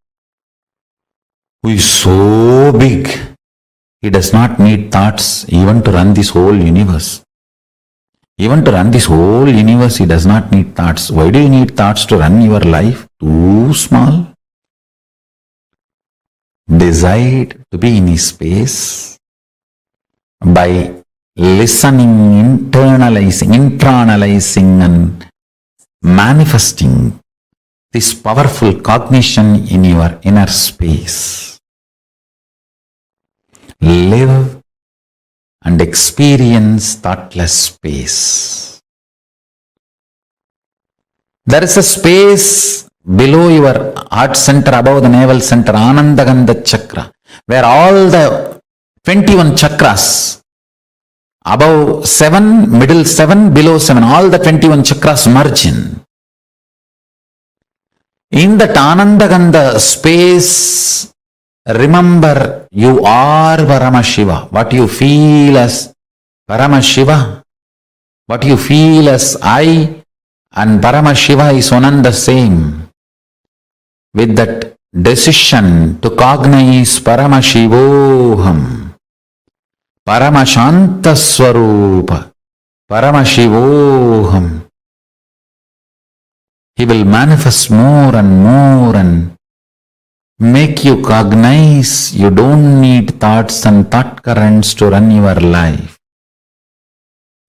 who is so big, he does not need thoughts even to run this whole universe. Even to run this whole universe, he does not need thoughts. Why do you need thoughts to run your life? Too small. Decide to be in his space by listening, internalizing and manifesting this powerful cognition in your inner space. Live and experience thoughtless space. There is a space below your heart center, above the navel center, Anandagandha chakra, where all the 21 chakras, above 7, middle 7, below 7, all the 21 chakras merge in. In that Anandagandha space, remember, you are Paramashiva. What you feel as Paramashiva, what you feel as I and Paramashiva is one and the same. With that decision to cognize Paramashivoham, Paramashanta Swarupa, Paramashivoham, he will manifest more and make you cognize you don't need thoughts and thought currents to run your life.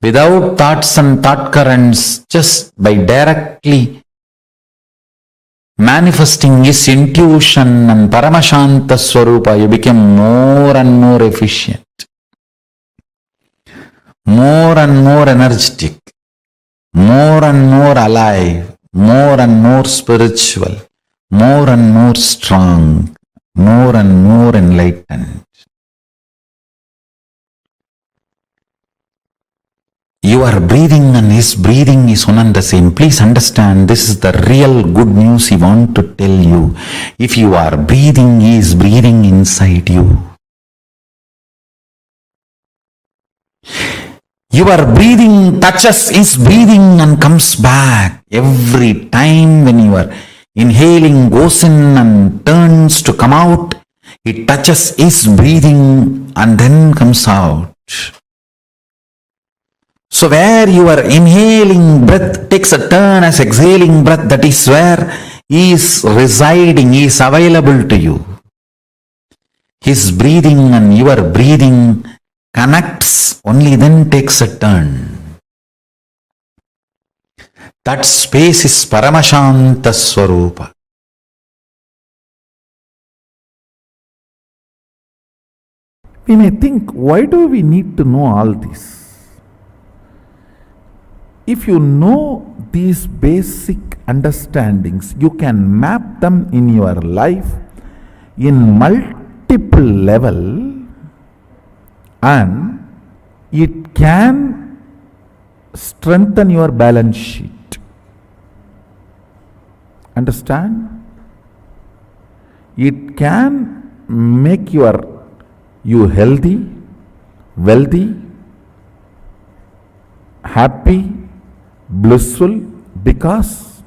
Without thoughts and thought currents, just by directly manifesting his intuition and Paramashanta Swarupa, you become more and more efficient, more and more energetic, more and more alive, more and more spiritual, more and more strong, more and more enlightened. Your breathing and his breathing is one and the same. Please understand, this is the real good news he wants to tell you. If you are breathing, he is breathing inside you. Your breathing touches his breathing and comes back. Every time when you are inhaling, goes in and turns to come out, it touches his breathing and then comes out. So where your inhaling breath takes a turn as exhaling breath, that is where he is residing, he is available to you. His breathing and your breathing connects, only then takes a turn. That space is Paramashanta Swarupa. We may think, why do we need to know all this? If you know these basic understandings, you can map them in your life in multiple level, and it can strengthen your balance sheet. Understand? It can make you healthy, wealthy, happy, blissful, because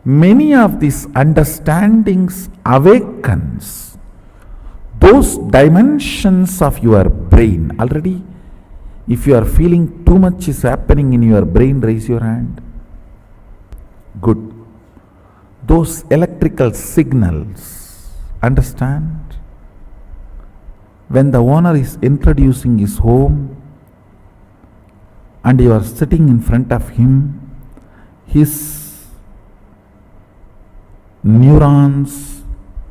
many of these understandings awakens those dimensions of your brain. Already, if you are feeling too much is happening in your brain, raise your hand. Good. Those electrical signals, understand? When the owner is introducing his home and you are sitting in front of him, his neurons,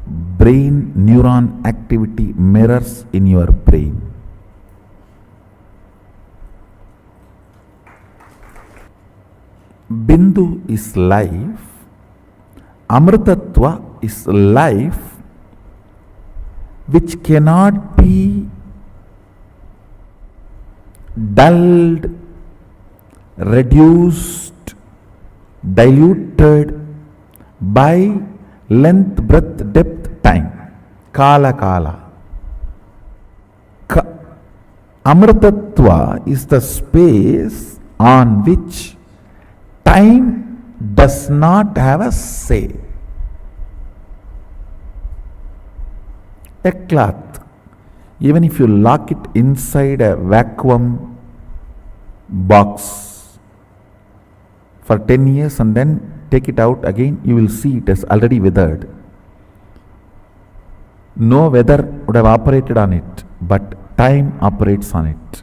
brain neuron activity mirrors in your brain. Bindu is life, Amritattva is life which cannot be dulled, reduced, diluted by length, breadth, depth, time. Kala Kala. Amritattva is the space on which time does not have a say. A cloth, even if you lock it inside a vacuum box for 10 years and then take it out again, you will see it has already withered. No weather would have operated on it, but time operates on it.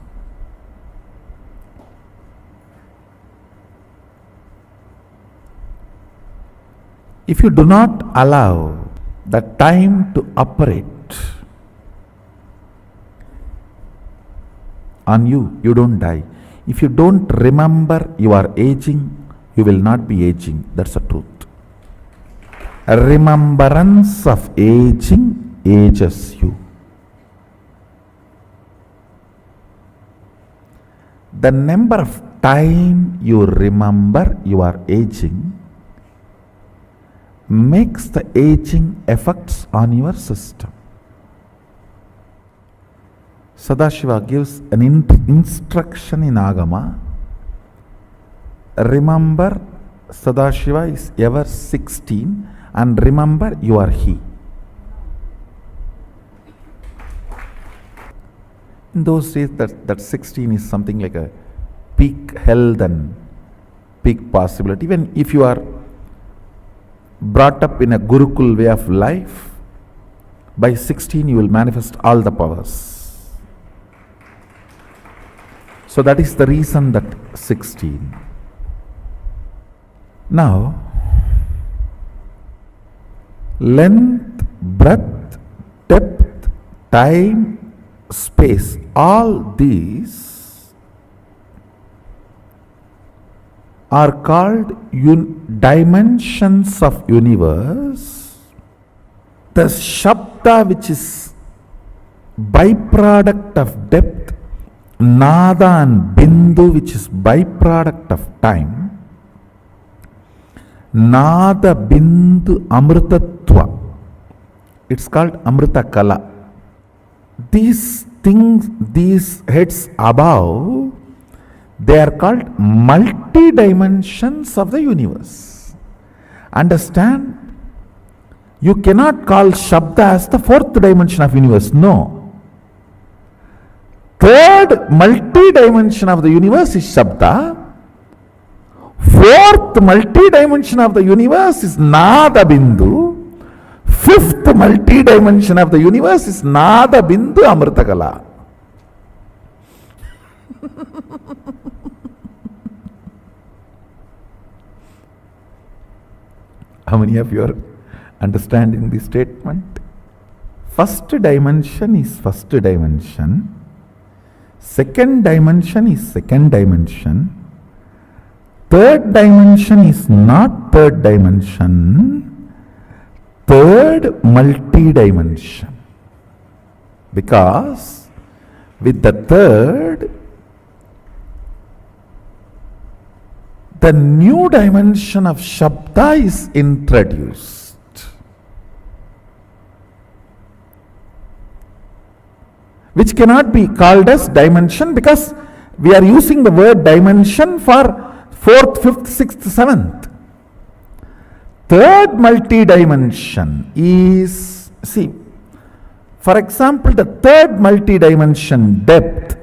If you do not allow the time to operate on you, you don't die. If you don't remember you are aging, you will not be aging. That's the truth. A remembrance of aging ages you. The number of time you remember you are aging makes the aging effects on your system. Sadashiva gives an instruction in Agama. Remember, Sadashiva is ever 16, and remember you are he. In those days, that 16 is something like a peak health and peak possibility. Even if you are brought up in a Gurukul way of life, by 16 you will manifest all the powers. So that is the reason that 16. Now, length, breadth, depth, time, space, all these are called dimensions of universe. The Shabda, which is byproduct of depth, Nada and Bindu, which is byproduct of time, Nada, Bindu, Amritattva, it's called Amrita Kala. These things, these heads above, they are called multi-dimensions of the universe. Understand? You cannot call Shabda as the fourth dimension of universe. No. Third multi-dimension of the universe is Shabda. Fourth multi-dimension of the universe is Nada Bindu. Fifth multi-dimension of the universe is Nada Bindu Amritakala. How many of you are understanding the statement? First dimension is first dimension. Second dimension is second dimension. Third dimension is not third dimension. Third multi-dimension. Because with the third, the new dimension of Shabda is introduced. Which cannot be called as dimension because we are using the word dimension for 4th, 5th, 6th, 7th. Third multi-dimension is, see, for example, the third multi-dimension depth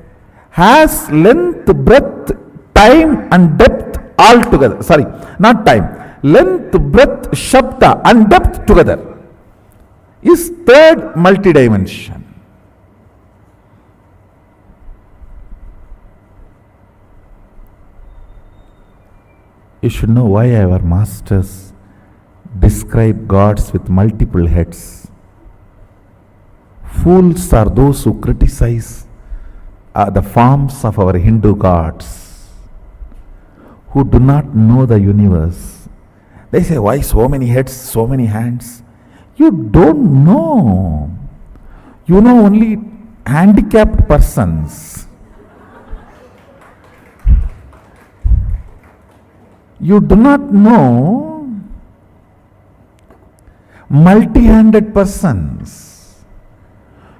has length, breadth, time and depth all together. Sorry, not time. Length, breadth, Shabda and depth together is third multi-dimension. You should know why our masters describe gods with multiple heads. Fools are those who criticize the forms of our Hindu gods, who do not know the universe. They say, why so many heads, so many hands? You don't know. You know only handicapped persons. You do not know multi-handed persons.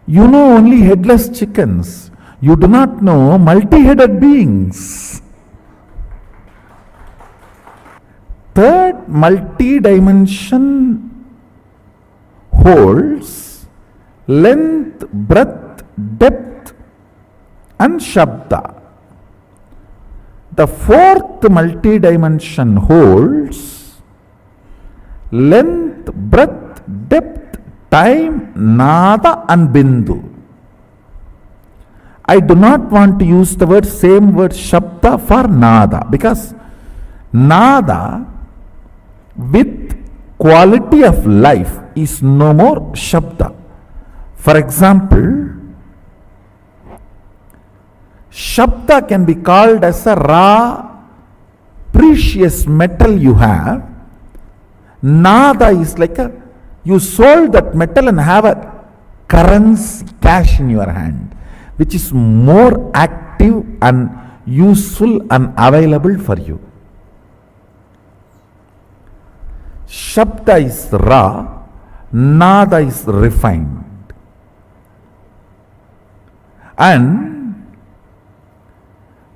You know only headless chickens. You do not know multi-headed beings. Third multi-dimension holds length, breadth, depth and Shabda. The fourth multi-dimension holds length, breadth, depth, time, nada and bindu. I do not want to use the same word Shabda for nada, because nada with quality of life is no more Shabda. For example, Shabda can be called as a raw, precious metal you have. Nada is like you sold that metal and have a currency, cash in your hand, which is more active and useful and available for you. Shabda is raw, nada is refined. And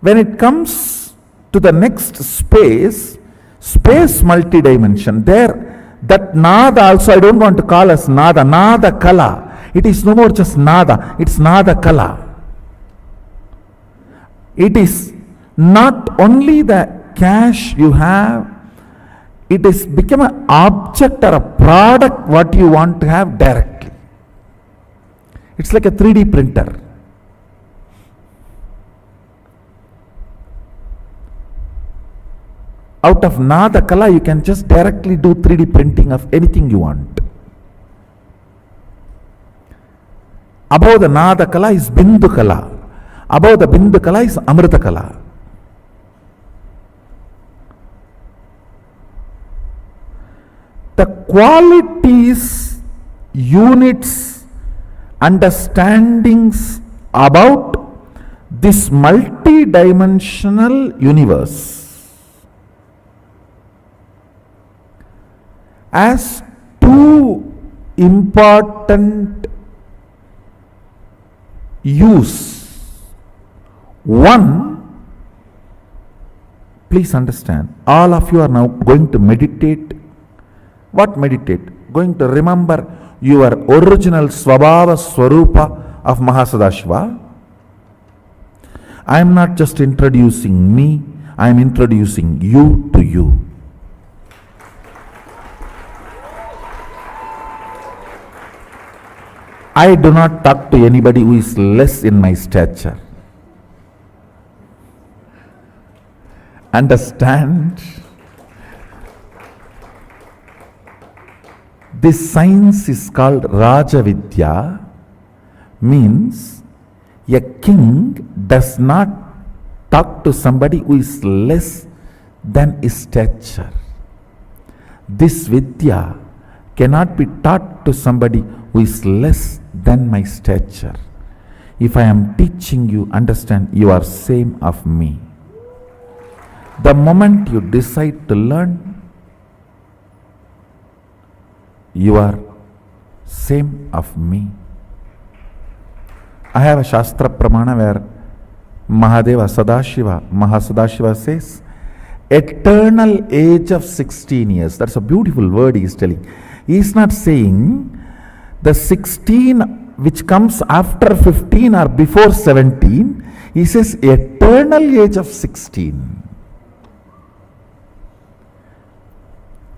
when it comes to the next space multi-dimension, there that nada also I don't want to call as nada kala. It is no more just nada, it's nada kala. It is not only the cash you have, it is become an object or a product what you want to have directly. It's like a 3D printer. Out of nada kala, you can just directly do 3D printing of anything you want. Above the nada kala is bindu kala. Above the bindu kala is amrita kala. The qualities, units, understandings about this multi-dimensional universe as two important use. One, please understand, all of you are now going to meditate. What meditate? Going to remember your original Swabhava Swarupa of Mahasadashiva. I am not just introducing me, I am introducing you to you. I do not talk to anybody who is less in my stature. understand this science is called Rajavidya, means a king does not talk to somebody who is less than his stature. This Vidya cannot be taught to somebody who is less than my stature. If I am teaching you, understand, you are same of me. The moment you decide to learn, you are same of me. I have a Shastra Pramana where Mahadeva Sadashiva, Mahasadashiva says, eternal age of 16 years. That's a beautiful word he is telling. He is not saying the 16 which comes after 15 or before 17. He says eternal age of 16.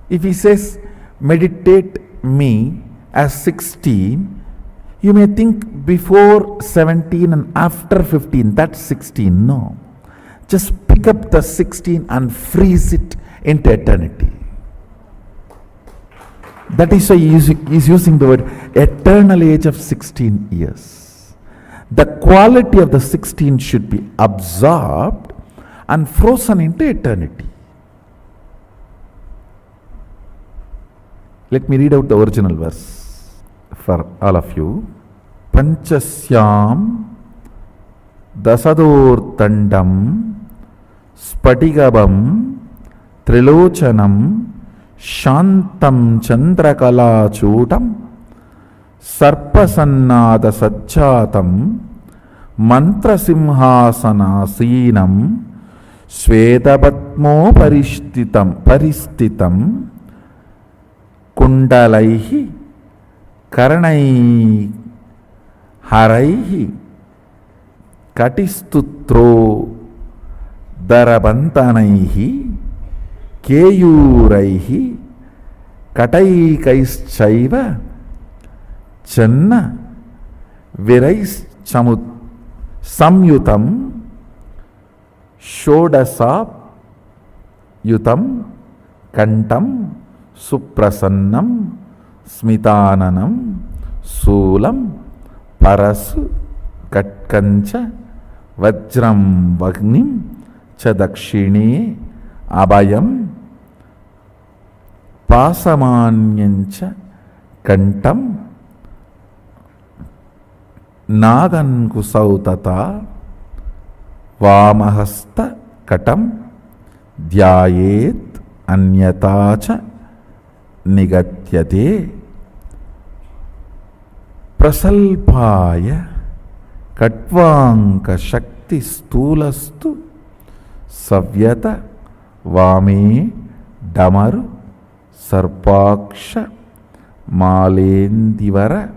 If he says meditate me as 16, you may think before 17 and after 15, that's 16. No. Just pick up the 16 and freeze it into eternity. That is why he is using the word eternal age of 16 years. The quality of the 16 should be absorbed and frozen into eternity. Let me read out the original verse for all of you. Panchasyam dasadortandam spatigabam trilochanam shantam chandrakalachutam sarpasannada sajjatam mantrasimhasanasinam swetabatmo paristitam kundalaihi karanai haraihi katistutro darabantanaihi keyuraihi kataikaischaiva channa virais samyutam shodasap yutam kantam suprasannam smitananam sulam parasu katkancha vajram vagnim cha dakshine abhayam pasamanyancha kantam nagankusautata vamahasta katam dhyayet anyatacha nigatyate prasalpaya katvanka shakti stulastu savyata vame damaru sarpaksha malendivara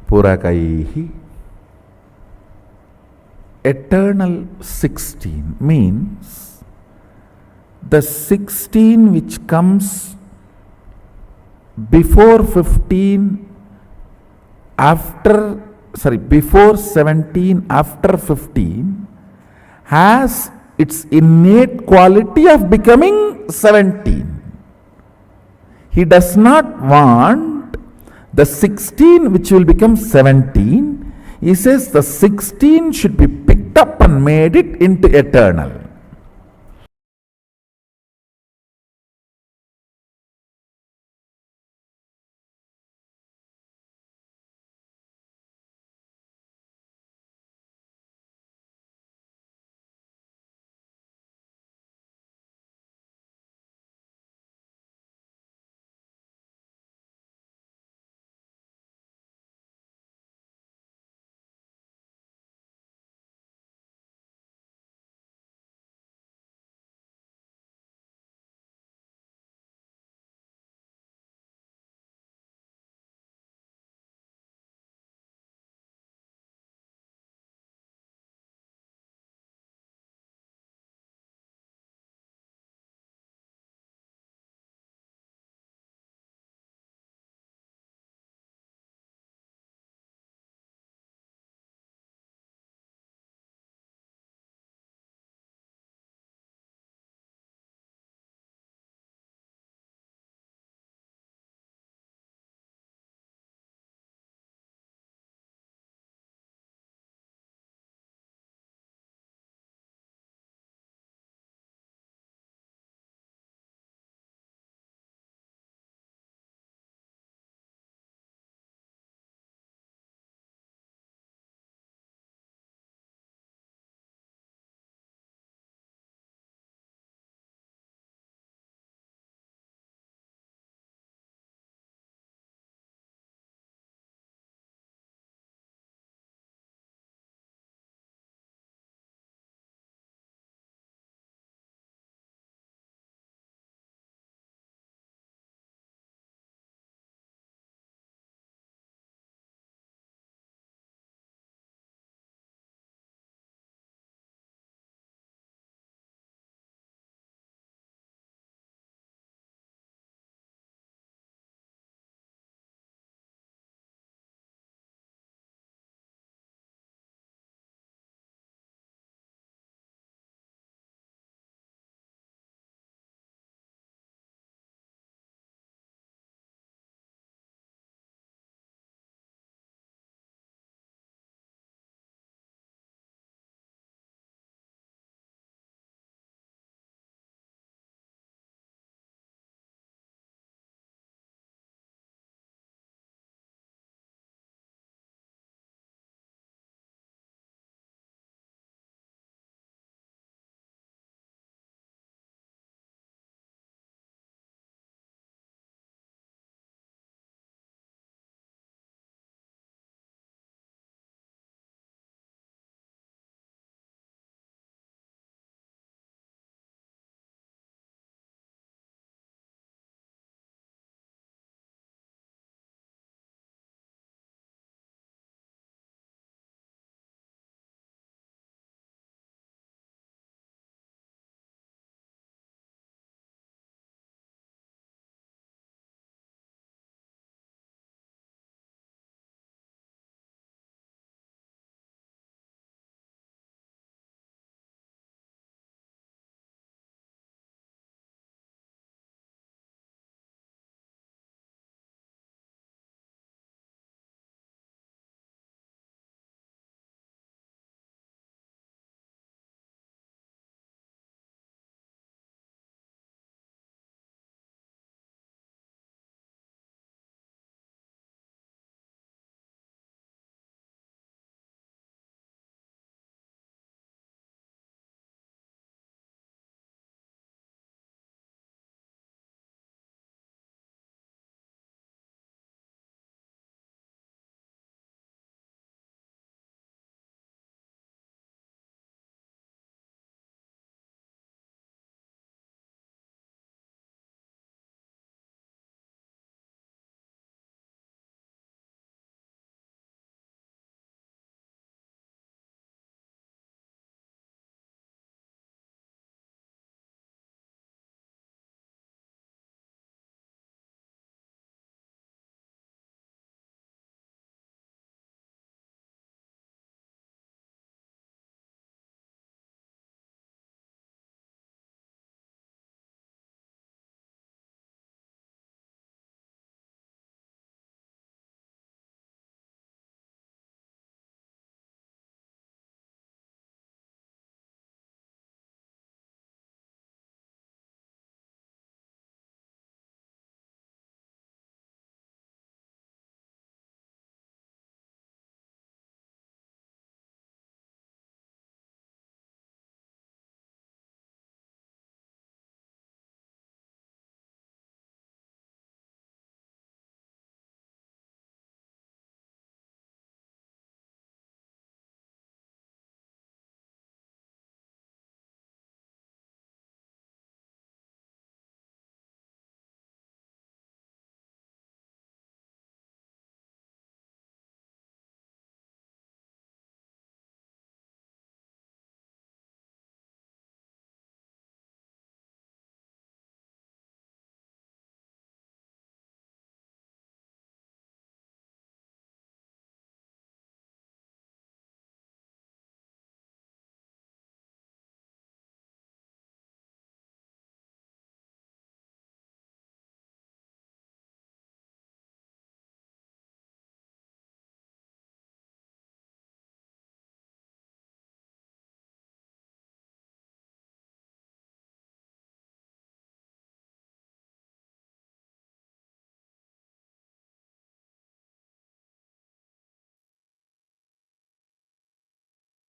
purakaihi. Eternal 16 means the 16 which comes before 15, before 17, after 15 has its innate quality of becoming 17. He does not want the 16 which will become 17. He says the 16 should be picked up and made it into eternal.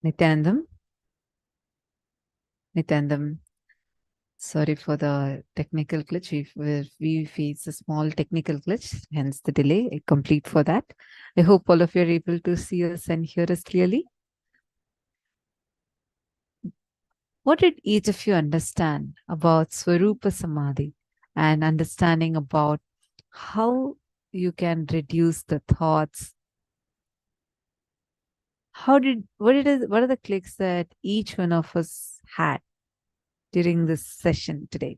Nithyanandam? Nithyanandam. Sorry for the technical glitch. We face a small technical glitch, hence the delay. I complete for that. I hope all of you are able to see us and hear us clearly. What did each of you understand about Swarupa Samadhi and understanding about how you can reduce the thoughts? What are the clicks that each one of us had during this session today?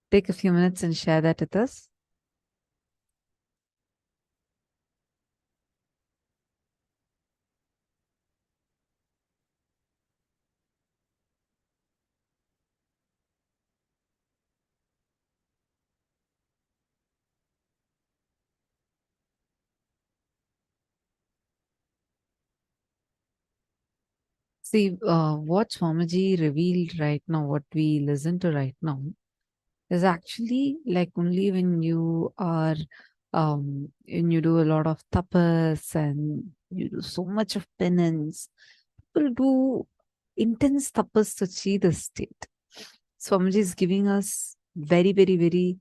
Take a few minutes and share that with us. See, what Swamiji revealed right now, what we listen to right now, is actually like only when you are, when you do a lot of tapas and you do so much of penance, people do intense tapas to achieve the state. Swamiji is giving us very, very, very,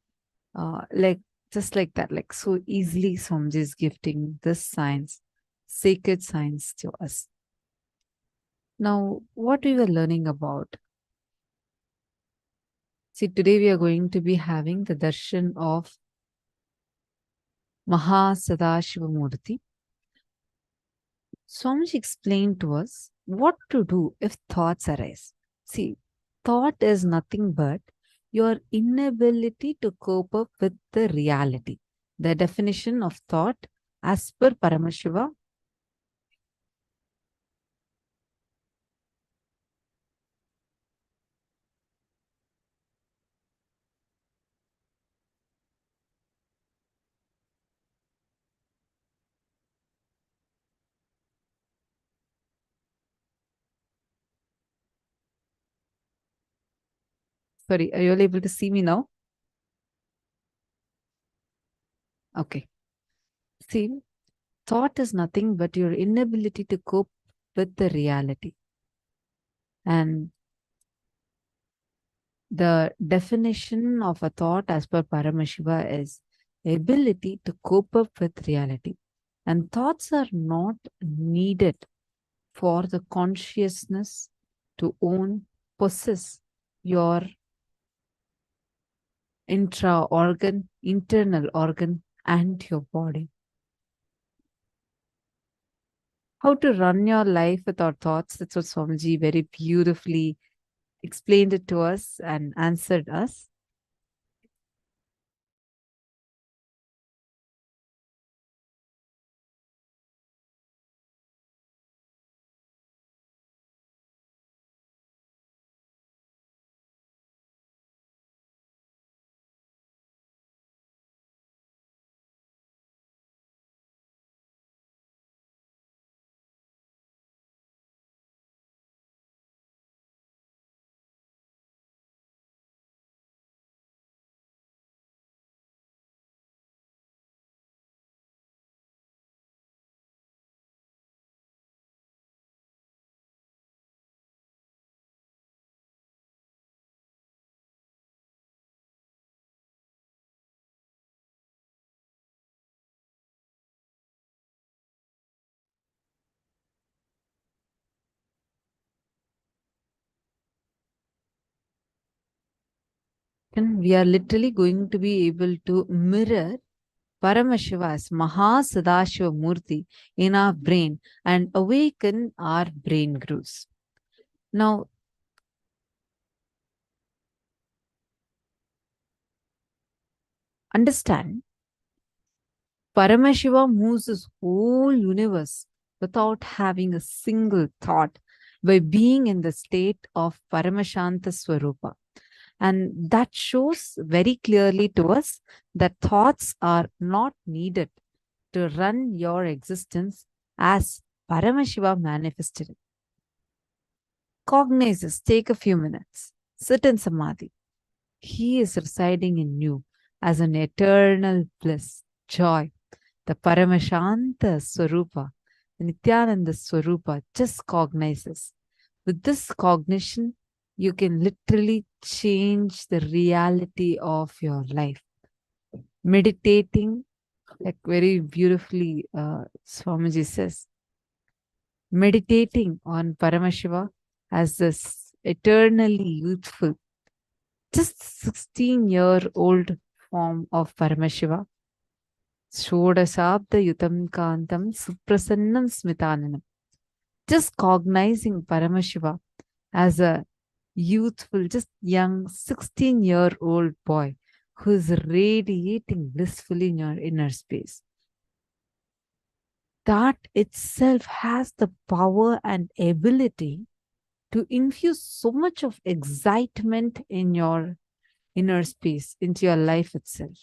like just like that, like so easily Swamiji is gifting this science, sacred science to us. Now, what we were learning about. See, today we are going to be having the darshan of Mahasadashivamurti. Swamiji explained to us what to do if thoughts arise. See, thought is nothing but your inability to cope up with the reality. The definition of thought as per Paramashiva. Sorry, are you all able to see me now? Okay. See, thought is nothing but your inability to cope with the reality. And the definition of a thought as per Paramashiva is ability to cope up with reality. And thoughts are not needed for the consciousness to own, possess your intra-organ, internal organ, and your body. How to run your life without thoughts, that's what Swamiji very beautifully explained it to us and answered us. And we are literally going to be able to mirror Paramashiva's Mahasadashiva Murti in our brain and awaken our brain grooves. Now, understand, Paramashiva moves his whole universe without having a single thought by being in the state of Paramashanta Swarupa. And that shows very clearly to us that thoughts are not needed to run your existence as Paramashiva manifested it. Cognize this, take a few minutes, sit in Samadhi. He is residing in you. as an eternal bliss, joy, the Paramashanta Swarupa, the Nithyananda Swarupa just cognizes. With this cognition, you can literally change the reality of your life. Meditating, like very beautifully Swamiji says, meditating on Paramashiva as this eternally youthful, just 16-year-old form of Paramashiva. Shodasabda yutam kantam suprasannam smitananam. Just cognizing Paramashiva as a youthful, just young 16-year-old boy who is radiating blissfully in your inner space. That itself has the power and ability to infuse so much of excitement in your inner space, into your life itself.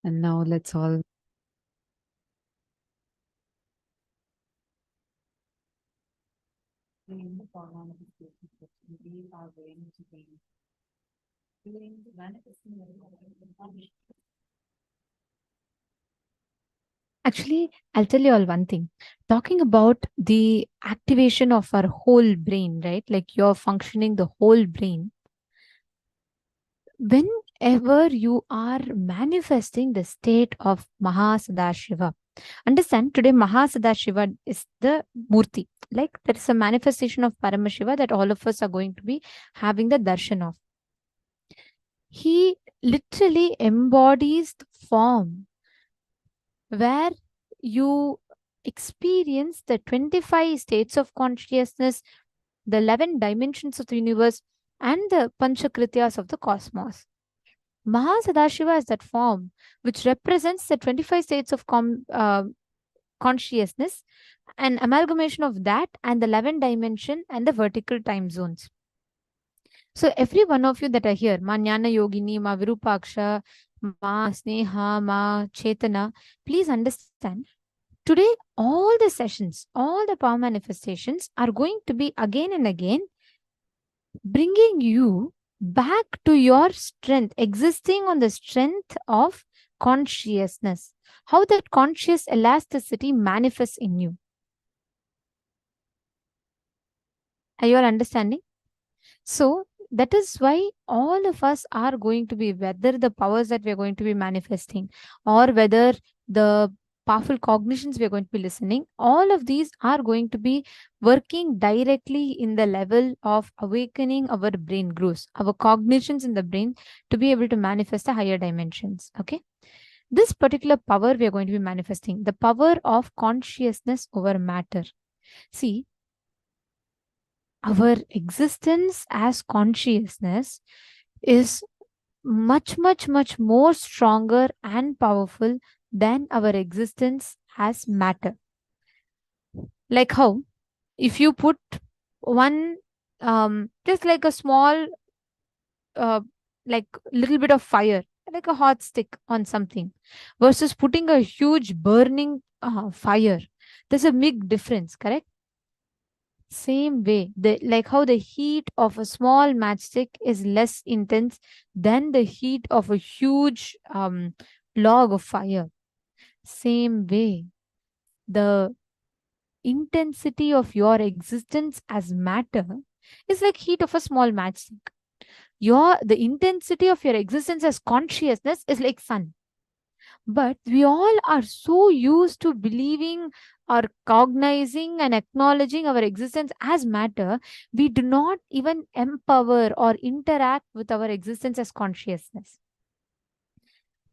And now let's all Actually, I'll tell you all one thing. Talking about the activation of our whole brain, right? Like you're functioning the whole brain. Whenever you are manifesting the state of Mahasadashiva, understand today Mahasadashiva is the Murti. Like there is a manifestation of Paramashiva that all of us are going to be having the darshan of. He literally embodies the form where you experience the 25 states of consciousness, the 11 dimensions of the universe, and the Panchakrityas of the cosmos. Mahasadashiva is that form which represents the 25 states of consciousness, an amalgamation of that and the 11 dimension and the vertical time zones. So every one of you that are here, Ma Jnana Yogini, Ma Virupaksha, Ma Sneha, Ma Chetana, please understand, today all the sessions, all the power manifestations are going to be again and again bringing you back to your strength, existing on the strength of consciousness, how that conscious elasticity manifests in you. Are you all understanding? So that is why all of us are going to be, whether the powers that we are going to be manifesting or whether the powerful cognitions we are going to be listening, all of these are going to be working directly in the level of awakening our brain grooves, our cognitions in the brain to be able to manifest the higher dimensions. Okay. This particular power we are going to be manifesting, the power of consciousness over matter. See, our existence as consciousness is much more stronger and powerful than our existence as matter. Like how if you put one just like a small like little bit of fire, like a hot stick on something, versus putting a huge burning fire, there's a big difference, correct? Same way, like how the heat of a small matchstick is less intense than the heat of a huge log of fire. Same way, the intensity of your existence as matter is like heat of a small matchstick. The intensity of your existence as consciousness is like sun. But we all are so used to believing or cognizing and acknowledging our existence as matter, we do not even empower or interact with our existence as consciousness.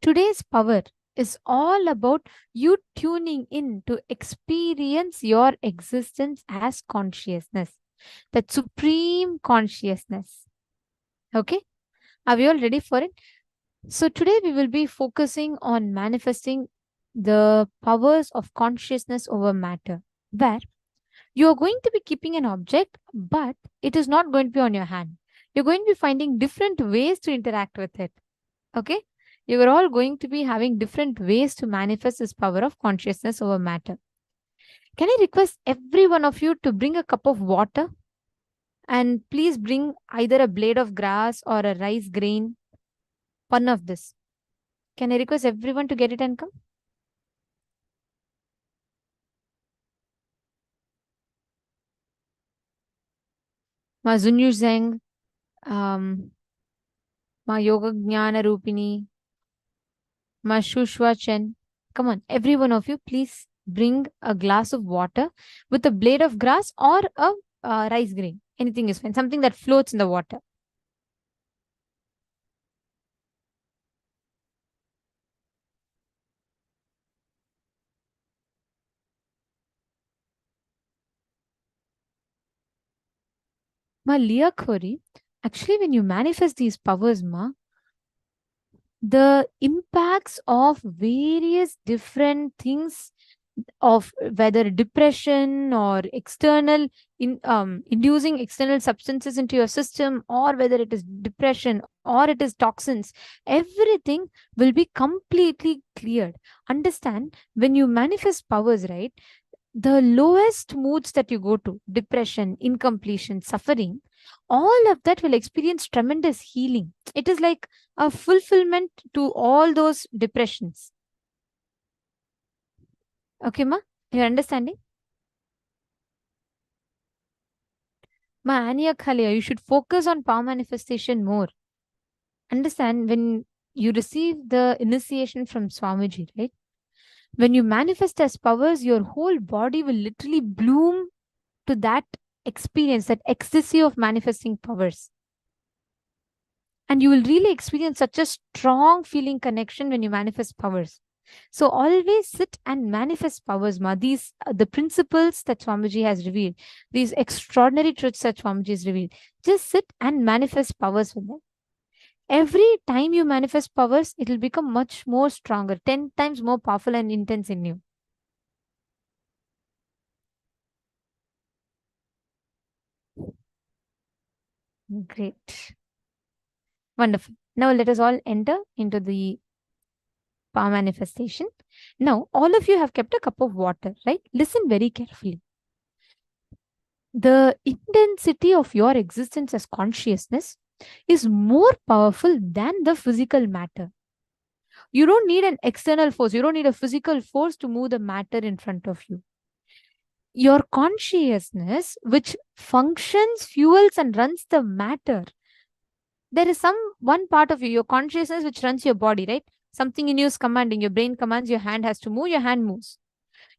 Today's power is all about you tuning in to experience your existence as consciousness, that supreme consciousness. Okay? Are we all ready for it? So today we will be focusing on manifesting the powers of consciousness over matter, where you are going to be keeping an object, but it is not going to be on your hand. You're going to be finding different ways to interact with it. Okay? You are all going to be having different ways to manifest this power of consciousness over matter. Can I request every one of you to bring a cup of water? And please bring either a blade of grass or a rice grain. One of this. Can I request everyone to get it and come? Ma Zunyu Zeng, Ma Yoga Jnana Rupini, Ma Shushwa Chen. Come on, every one of you, please bring a glass of water with a blade of grass or a rice grain. Anything is fine. Something that floats in the water. Ma Liya Khori, actually when you manifest these powers, Ma, the impacts of various different things of whether depression or inducing external substances into your system, or whether it is depression or it is toxins, everything will be completely cleared. Understand, when you manifest powers, right, the lowest moods that you go to, depression, incompletion, suffering, all of that will experience tremendous healing. It is like a fulfillment to all those depressions. Okay, ma? You're understanding? Ma, Anya Khalia, you should focus on power manifestation more. Understand, when you receive the initiation from Swamiji, right? When you manifest as powers, your whole body will literally bloom to that experience, that ecstasy of manifesting powers. And you will really experience such a strong feeling connection when you manifest powers. So always sit and manifest powers, ma. These the principles that Swamiji has revealed, these extraordinary truths that Swamiji has revealed. Just sit and manifest powers with them. Every time you manifest powers, it will become much more stronger, 10 times more powerful and intense in you. Great. Wonderful. Now let us all enter into the power manifestation. Now, all of you have kept a cup of water, right? Listen very carefully. The intensity of your existence as consciousness is more powerful than the physical matter. You don't need an external force. You don't need a physical force to move the matter in front of you. Your consciousness, which functions, fuels, and runs the matter. There is one part of you, your consciousness, which runs your body, right? Something in you is commanding. Your brain commands your hand has to move, your hand moves.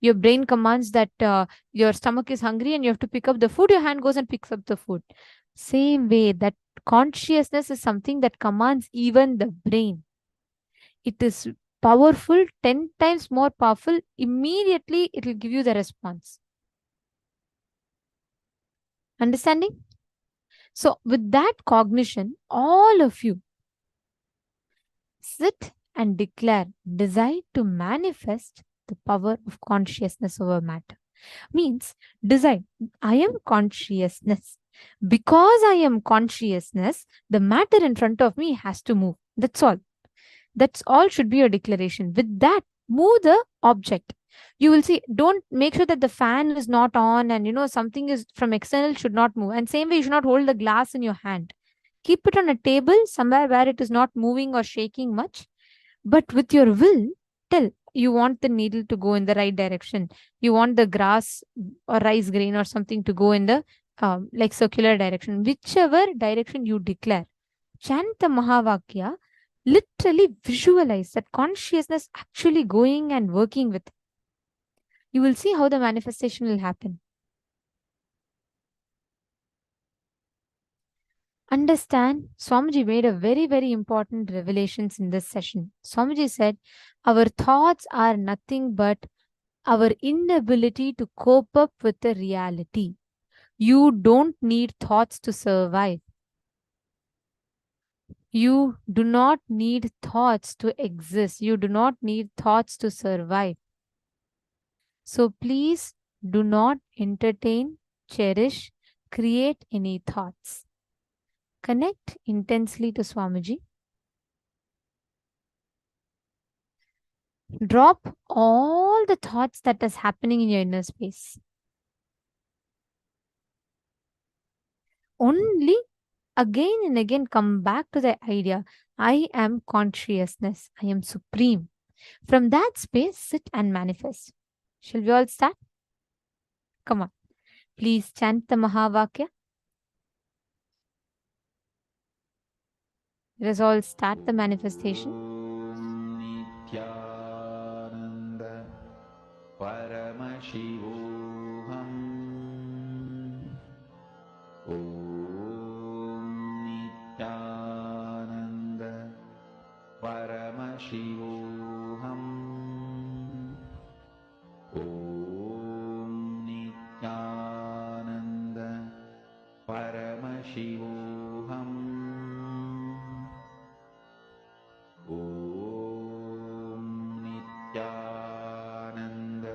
Your brain commands that your stomach is hungry and you have to pick up the food, your hand goes and picks up the food. Same way, that consciousness is something that commands even the brain. It is powerful, 10 times more powerful. Immediately, it will give you the response. Understanding? So, with that cognition, all of you sit and declare, decide to manifest the power of consciousness over matter. Means, decide, I am consciousness. Because I am consciousness, the matter in front of me has to move. That's all. That's all should be your declaration. With that, move the object. You will see, don't make sure that the fan is not on and something is from external should not move. And same way, you should not hold the glass in your hand. Keep it on a table somewhere where it is not moving or shaking much. But with your will, tell you want the needle to go in the right direction. You want the grass or rice grain or something to go in the like circular direction. Whichever direction you declare. Chant the Mahavakya. Literally visualize that consciousness actually going and working with it. You will see how the manifestation will happen. Understand, Swamiji made a very, very important revelations in this session. Swamiji said, our thoughts are nothing but our inability to cope up with the reality. You don't need thoughts to survive. You do not need thoughts to exist. You do not need thoughts to survive. So please do not entertain, cherish, create any thoughts. Connect intensely to Swamiji. Drop all the thoughts that is happening in your inner space. Only again and again come back to the idea, I am consciousness, I am supreme. From that space, sit and manifest. Shall we all start? Come on. Please chant the Mahavakya. Let us all start the manifestation. Nithyananda Paramashivoham. Om Nithyananda Paramashivoham. Om Nithyananda Paramashivoham. Om Nithyananda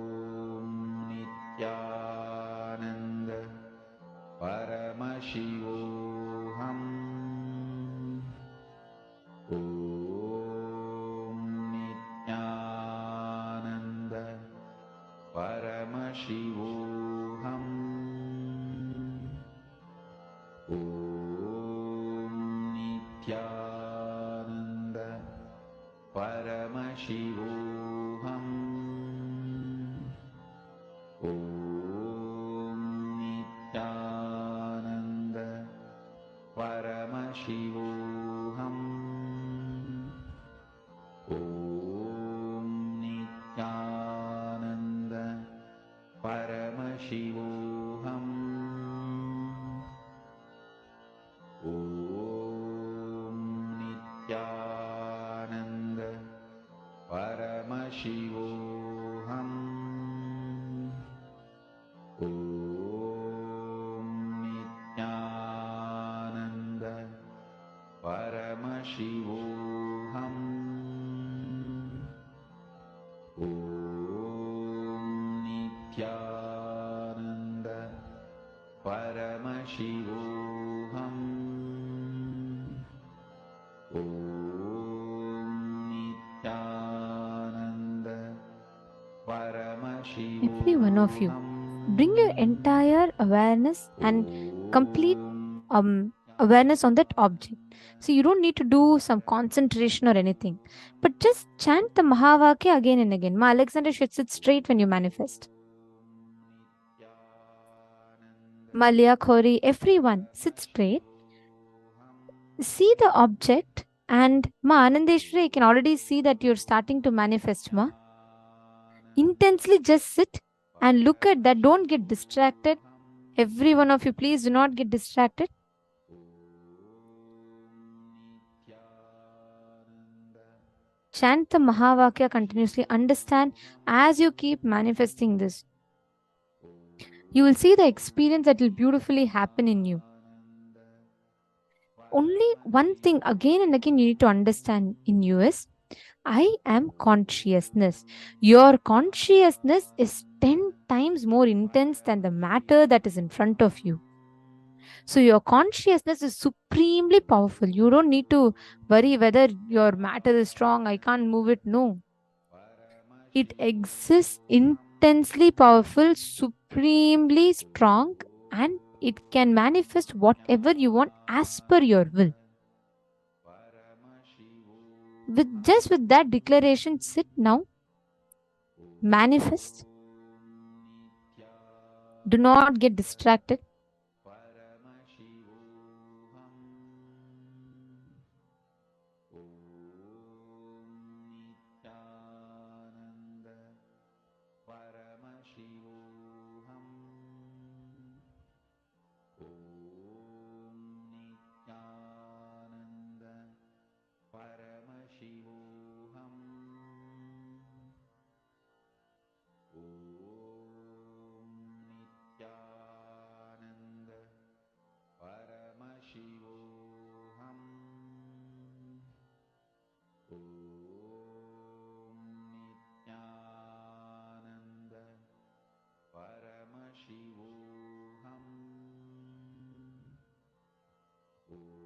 Paramashivoham. Om Nithyananda Paramashivoham. Om Nithyananda Paramashivoham. Om Nithyananda Paramashivoham. Om Nithyananda Paramashivoham. Om Nithyananda Paramashivoham. Om Nithyananda Paramashivoham. Every one of you, bring your entire awareness and complete awareness on that object. So you don't need to do some concentration or anything, but just chant the Mahavakya again and again. Ma Alexander should sit straight when you manifest. Malia Khori, everyone, sit straight. See the object, and Ma Anandeshwari, you can already see that you're starting to manifest, Ma. Intensely just sit and look at that. Don't get distracted. Every one of you, please do not get distracted. Chant the Mahavakya continuously. Understand as you keep manifesting this, you will see the experience that will beautifully happen in you. Only one thing again and again you need to understand in you is, I am consciousness. Your consciousness is 10 times more intense than the matter that is in front of you. So your consciousness is supremely powerful. You don't need to worry whether your matter is strong, I can't move it. No. It exists intensely powerful, supremely strong, and it can manifest whatever you want as per your will. With that declaration, sit now. Manifest. Do not get distracted.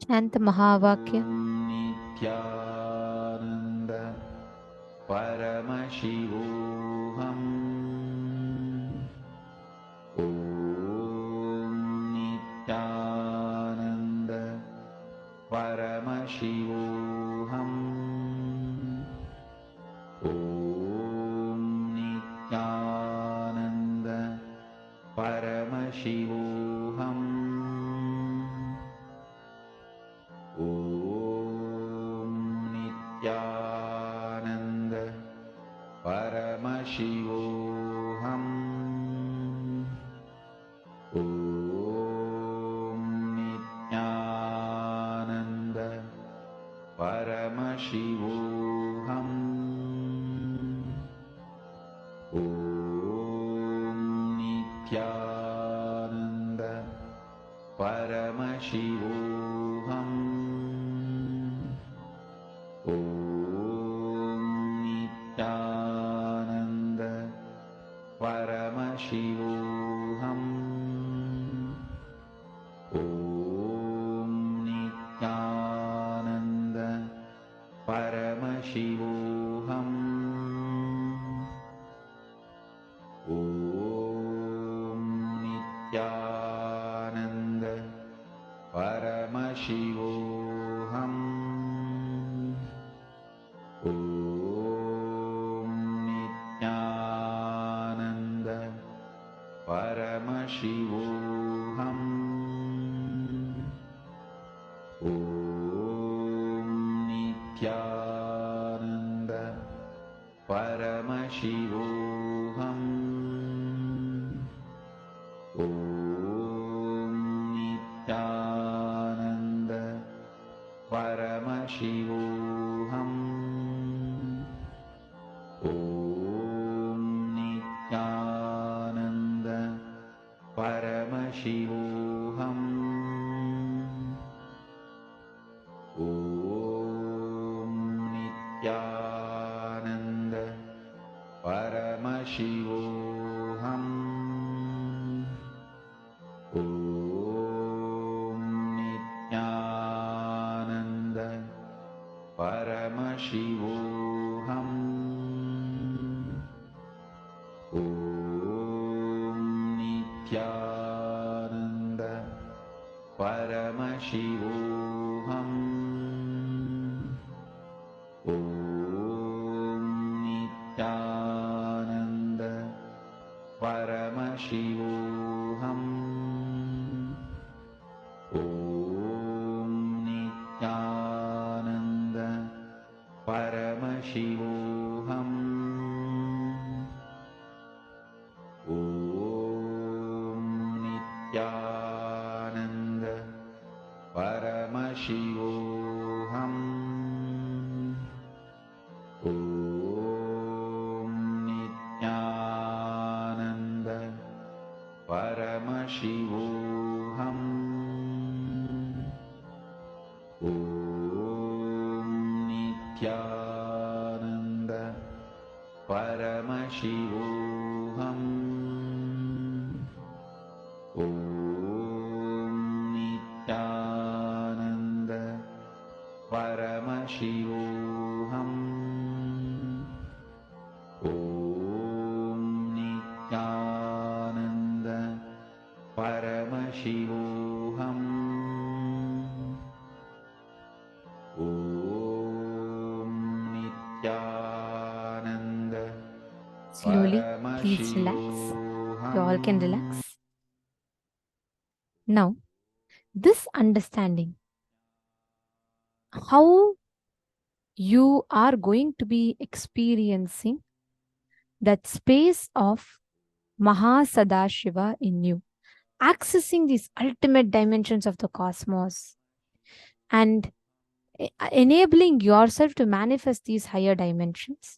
Chant the Mahavakya. Nithyananda Paramashivoham. Om Nithyananda Paramashivoham. Om Nithyananda Paramashivoham. Om Nithyananda Paramashivoham. Om Nithyananda Paramashivoham. Om Nithyananda Paramashivoham. Om Nithyananda Paramashivoham. Om Nithyananda Paramashivoham. Om Nithyananda Paramashivoham. Om Paramashivoham. Om Nithyananda Paramashivoham. Om Nithyananda Paramashivoham. Om Nithyananda Paramashivoham. Om Nithyananda Paramashivoham. Om Nithyananda Paramashivoham. Om Nithyananda Paramashivoham. Om Nithyananda Paramashivoham. Om Nithyananda Paramashivoham. Om Nithyananda Paramashivoham. Om Nithyananda Paramashivoham. Om Nithyananda Paramashivoham. Om Nithyananda Paramashivoham. Om Nithyananda Slowly, please relax. You all can relax. Now, this understanding, how you are going to be experiencing that space of Mahasadashiva in you, accessing these ultimate dimensions of the cosmos and enabling yourself to manifest these higher dimensions.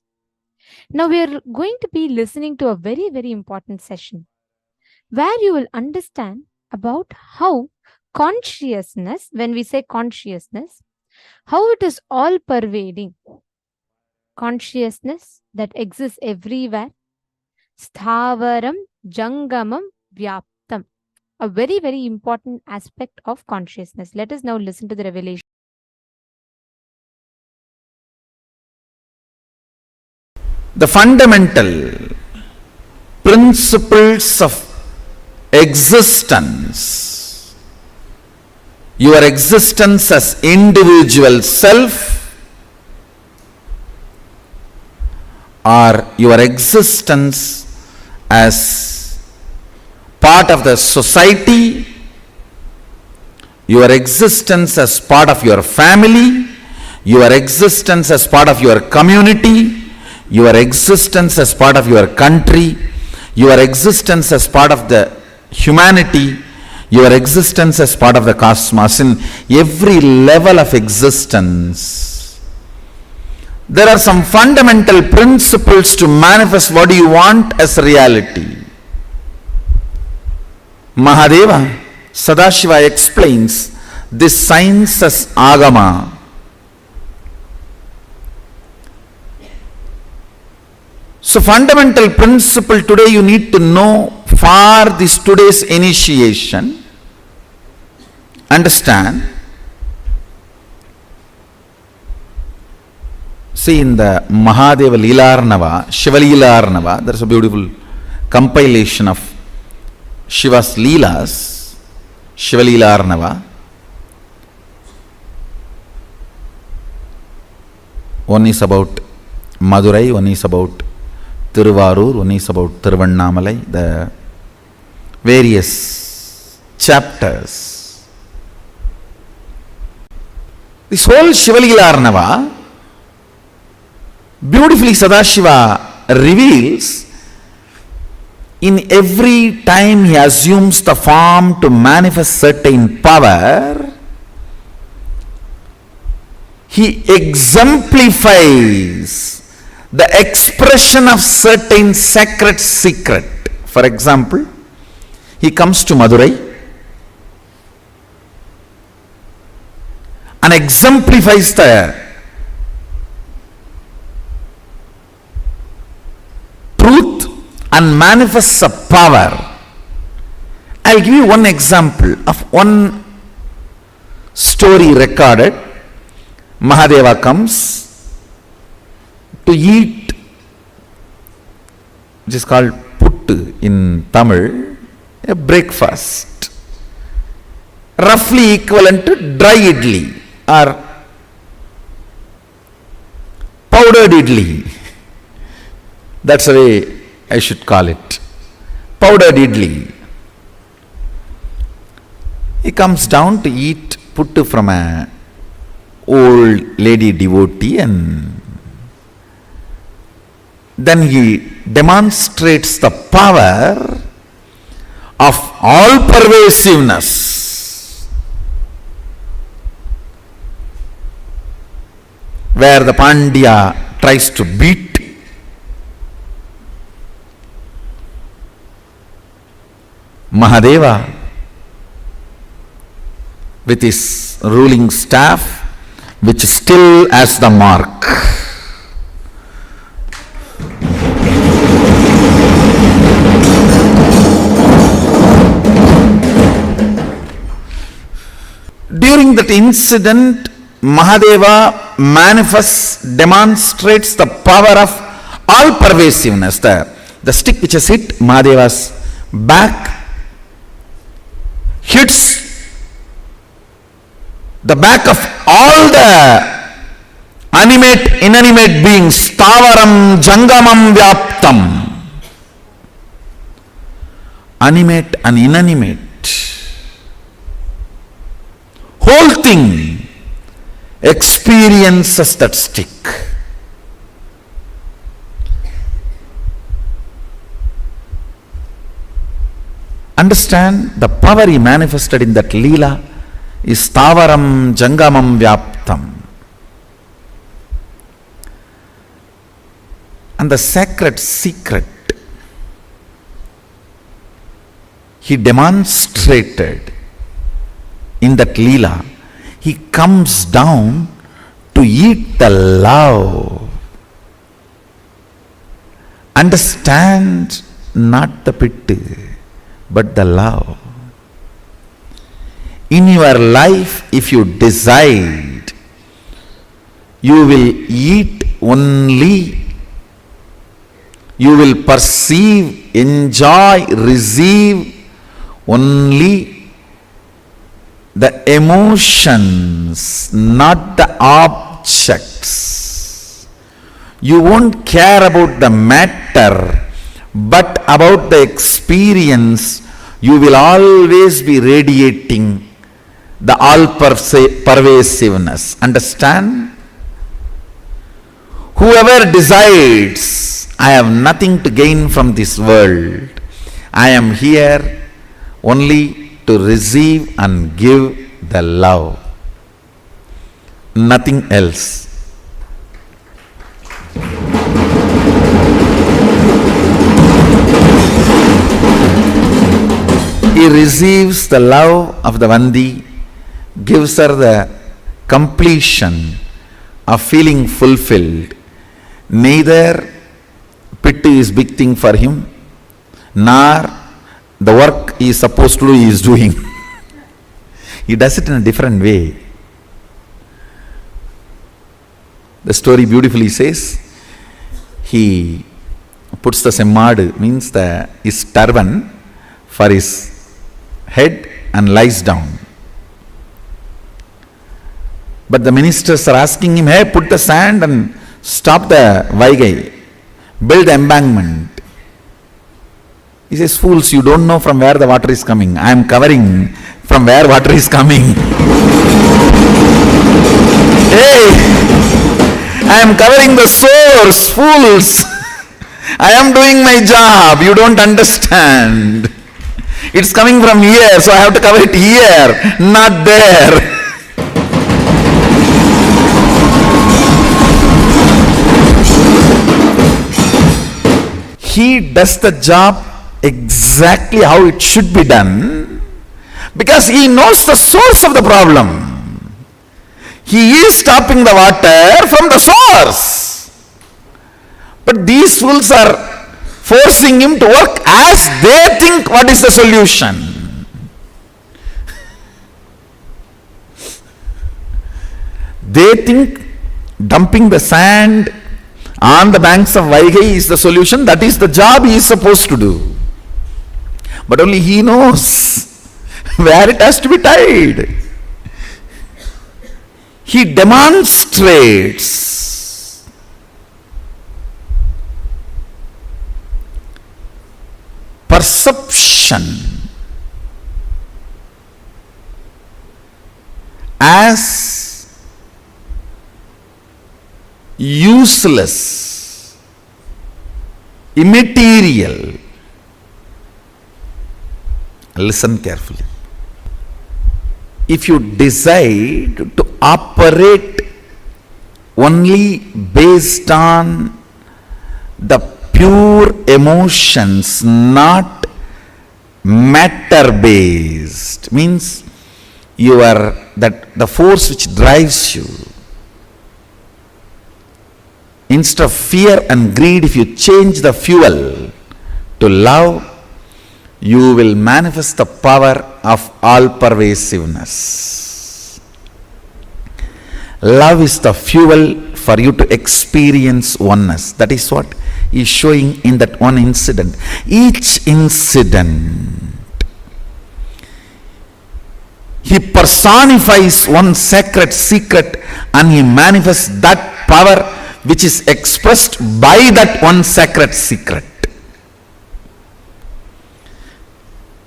Now we are going to be listening to a very, very important session where you will understand about how consciousness, when we say consciousness, how it is all pervading. Consciousness that exists everywhere. Sthavaram Jangamam Vyaptam. A very, very important aspect of consciousness. Let us now listen to the revelation. The fundamental principles of existence, your existence as individual self, or your existence as part of the society, your existence as part of your family, your existence as part of your community, your existence as part of your country, your existence as part of the humanity, your existence as part of the cosmos, in every level of existence, there are some fundamental principles to manifest what you want as reality. Mahadeva, Sadashiva explains this science as Agama. So fundamental principle today you need to know for this today's initiation. Understand. See, in the Mahadeva Leelarnava, Shiva Leelarnava, there is a beautiful compilation of Shiva's Leelas, Shiva Leelarnava. One is about Madurai, one is about Tiruvarur, one is about Tiruvannamalai, the various chapters. This whole Shiva Leelarnava Beautifully Sadashiva reveals, in every time he assumes the form to manifest certain power, he exemplifies the expression of certain sacred secret. For example, he comes to Madurai and exemplifies the truth and manifests a power. I'll give you one example of one story recorded. Mahadeva comes to eat, which is called puttu in Tamil, a breakfast, roughly equivalent to dry idli or powdered idli. That's the way I should call it. Powdered idli. He comes down to eat puttu from a old lady devotee, and then he demonstrates the power of all pervasiveness, where the Pandya tries to beat, Mahadeva with his ruling staff, which still has the mark. During that incident, Mahadeva demonstrates the power of all pervasiveness. The stick which has hit Mahadeva's back hits the back of all the animate, inanimate beings. Stavaram jangamam vyaptam. Animate and inanimate. Whole thing experiences that stick. Understand the power he manifested in that Leela is Stavaram Jangamam Vyaptam. And the sacred secret he demonstrated in that Leela. He comes down to eat the love. Understand, not the pity, but the love. In your life, if you decide, you will eat only, you will perceive, enjoy, receive only the emotions, not the objects. You won't care about the matter, but about the experience. You will always be radiating the all-pervasiveness. Understand? Whoever decides, I have nothing to gain from this world, I am here only to receive and give the love, nothing else. He receives the love of the Vandi, gives her the completion of feeling fulfilled. Neither pity is big thing for him, nor the work he is supposed to do, he is doing. He does it in a different way. The story beautifully says, he puts the semmad, means his turban, for his head and lies down. But the ministers are asking him, hey, put the sand and stop the Vaigai, build the embankment. He says, fools, you don't know from where the water is coming. I am covering from where water is coming. Hey, I am covering the source, fools. I am doing my job. You don't understand. It's coming from here, so I have to cover it here, not there. He does the job exactly how it should be done because he knows the source of the problem. He is stopping the water from the source. But these fools are forcing him to work as they think what is the solution. They think dumping the sand on the banks of Vaigai is the solution. That is the job he is supposed to do. But only he knows where it has to be tied. He demonstrates perception as useless, immaterial. Listen carefully. If you decide to operate only based on the pure emotions, not matter based, means you are the force which drives you. Instead of fear and greed, if you change the fuel to love, you will manifest the power of all pervasiveness. Love is the fuel for you to experience oneness. That is what he is showing in that one incident. Each incident, he personifies one sacred secret and he manifests that power which is expressed by that one sacred secret.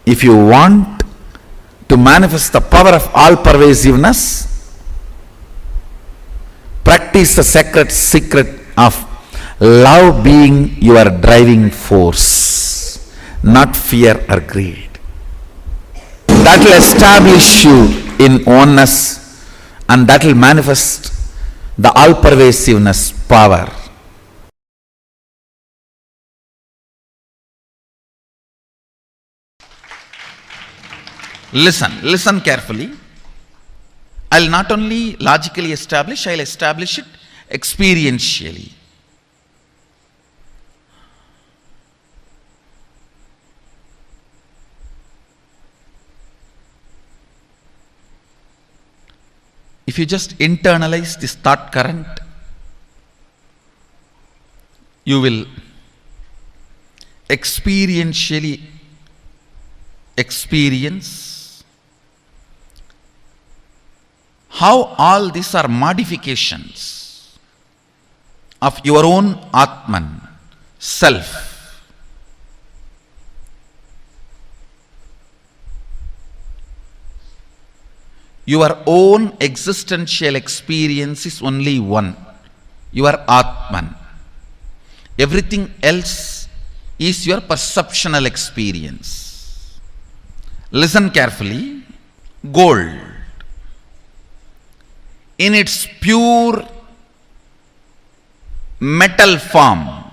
If you want to manifest the power of all pervasiveness, practice the sacred secret of love being your driving force, not fear or greed. That will establish you in oneness and that will manifest the all-pervasiveness power. Listen carefully. I'll not only logically establish, I'll establish it experientially. If you just internalize this thought current, you will experientially experience how all these are modifications of your own Atman, self. Your own existential experience is only one, your Atman. Everything else is your perceptual experience. Listen carefully. Gold, in its pure metal form,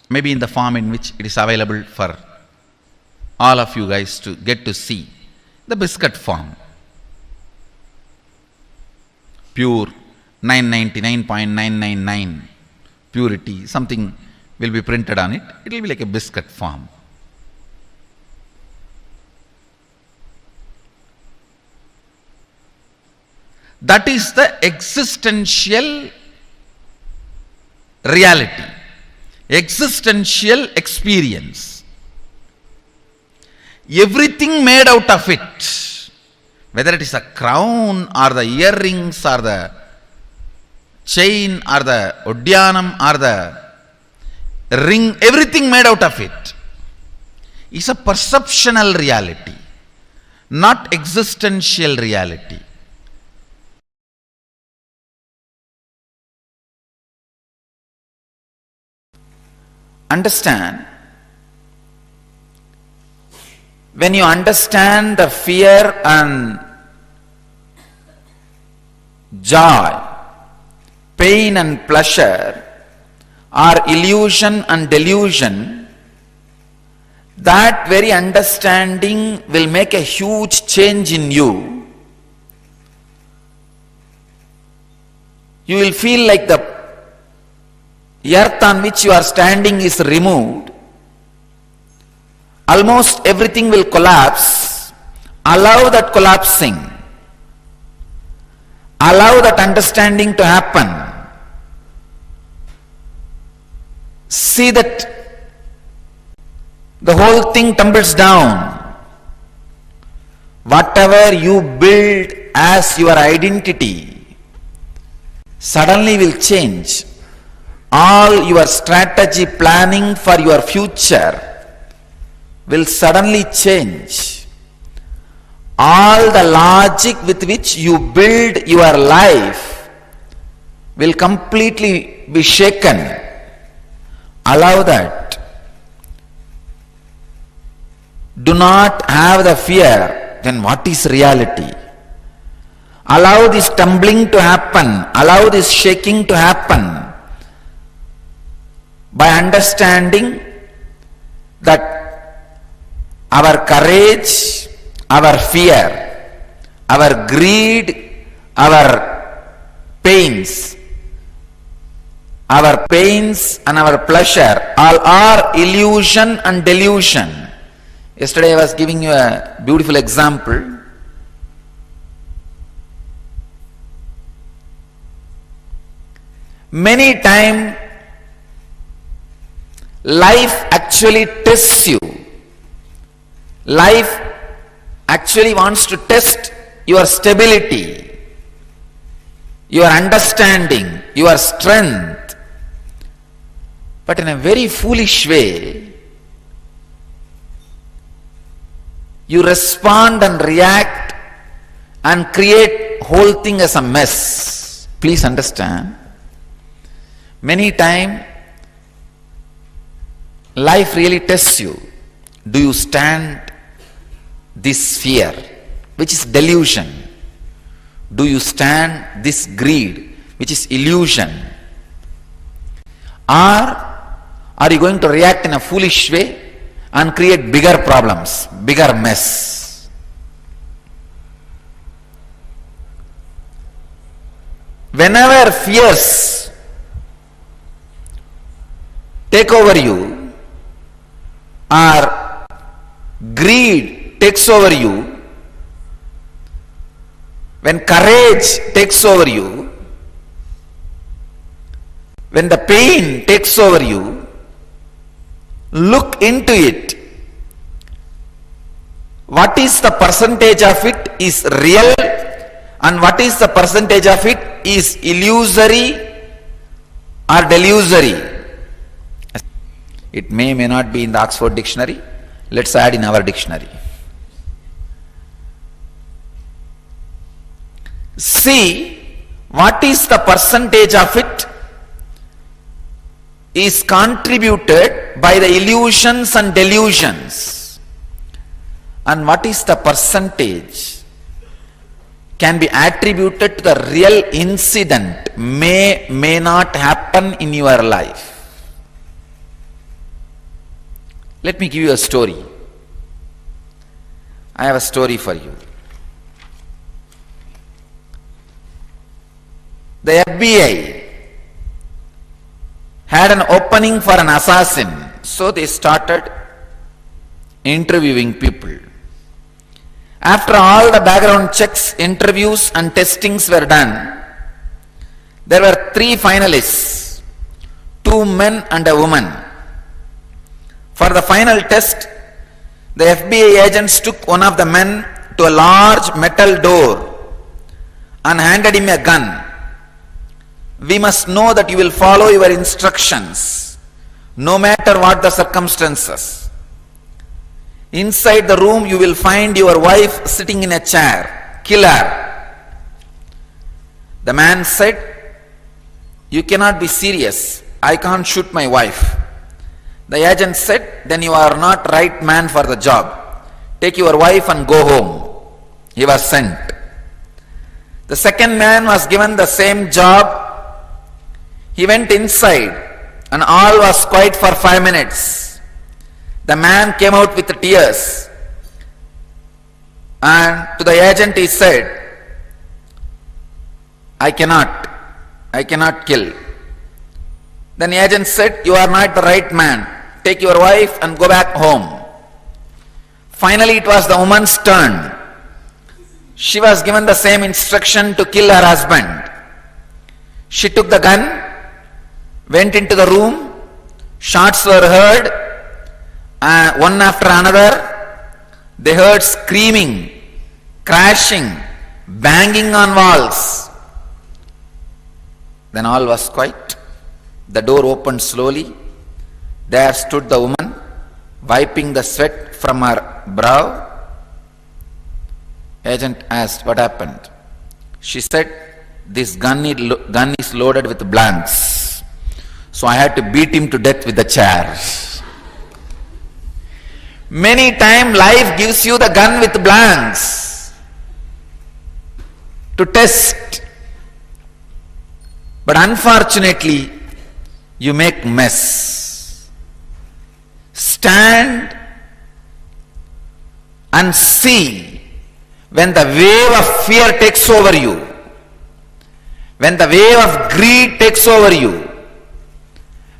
maybe in the form in which it is available for all of you guys to get to see, the biscuit form, pure 999.999 purity, something will be printed on it, it will be like a biscuit form. That is the existential reality, existential experience. Everything made out of it, whether it is a crown or the earrings or the chain or the udyanam or the ring, everything made out of it is a perceptual reality, not existential reality. Understand, when you understand the fear and joy, pain and pleasure are illusion and delusion, that very understanding will make a huge change in you. You will feel like the earth on which you are standing is removed. Almost everything will collapse. Allow that collapsing. Allow that understanding to happen. See that the whole thing tumbles down. Whatever you build as your identity suddenly will change. All your strategy planning for your future will suddenly change. All the logic with which you build your life will completely be shaken. Allow that. Do not have the fear. Then what is reality? Allow this tumbling to happen. Allow this shaking to happen. By understanding that our courage, our fear, our greed, our pains and our pleasure all are illusion and delusion. Yesterday I was giving you a beautiful example. Many times life actually tests you. Life actually wants to test your stability, your understanding, your strength. But in a very foolish way, you respond and react and create whole thing as a mess. Please understand. Many times life really tests you. Do you stand this fear, which is delusion? Do you stand this greed, which is illusion? Or are you going to react in a foolish way and create bigger problems, bigger mess? Whenever fears take over you, or greed takes over you, when courage takes over you, when the pain takes over you, look into it. What is the percentage of it is real and what is the percentage of it is illusory or delusory? It may not be in the Oxford dictionary. Let's add in our dictionary. See what is the percentage of it is contributed by the illusions and delusions, and what is the percentage can be attributed to the real incident may not happen in your life. Let me give you a story. I have a story for you. The FBI had an opening for an assassin, so they started interviewing people. After all the background checks, interviews and testings were done, there were 3 finalists, 2 men and a woman. For the final test, the FBI agents took one of the men to a large metal door and handed him a gun. We must know that you will follow your instructions, no matter what the circumstances. Inside the room you will find your wife sitting in a chair. Kill her. The man said, "You cannot be serious. I can't shoot my wife." The agent said, then you are not right man for the job. Take your wife and go home. He was sent. The second man was given the same job. He went inside and all was quiet for 5 minutes. The man came out with tears. And to the agent he said, I cannot kill. Then the agent said, you are not the right man. Take your wife and go back home. Finally, it was the woman's turn. She was given the same instruction to kill her husband. She took the gun, went into the room, shots were heard, one after another. They heard screaming, crashing, banging on walls. Then all was quiet. The door opened slowly. There stood the woman, wiping the sweat from her brow. Agent asked, what happened? She said, this gun is loaded with blanks. So I had to beat him to death with the chair. Many times life gives you the gun with blanks to test. But unfortunately, you make mess. Stand and see when the wave of fear takes over you, when the wave of greed takes over you,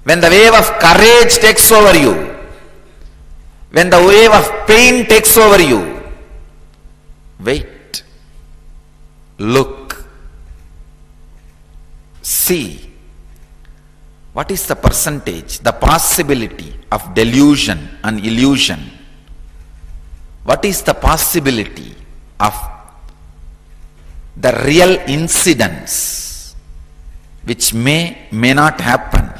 when the wave of courage takes over you, when the wave of pain takes over you, wait, look, see, what is the percentage, the possibility of delusion and illusion? What is the possibility of the real incidents which may not happen,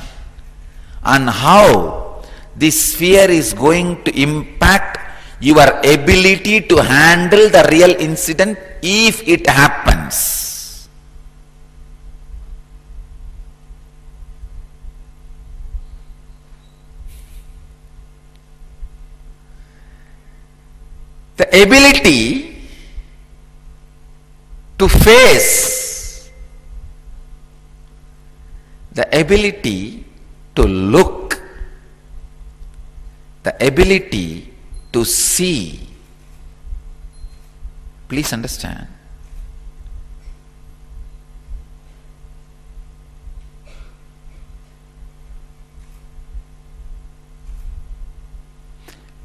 and how this fear is going to impact your ability to handle the real incident if it happens. The ability to face, the ability to look, the ability to see. Please understand.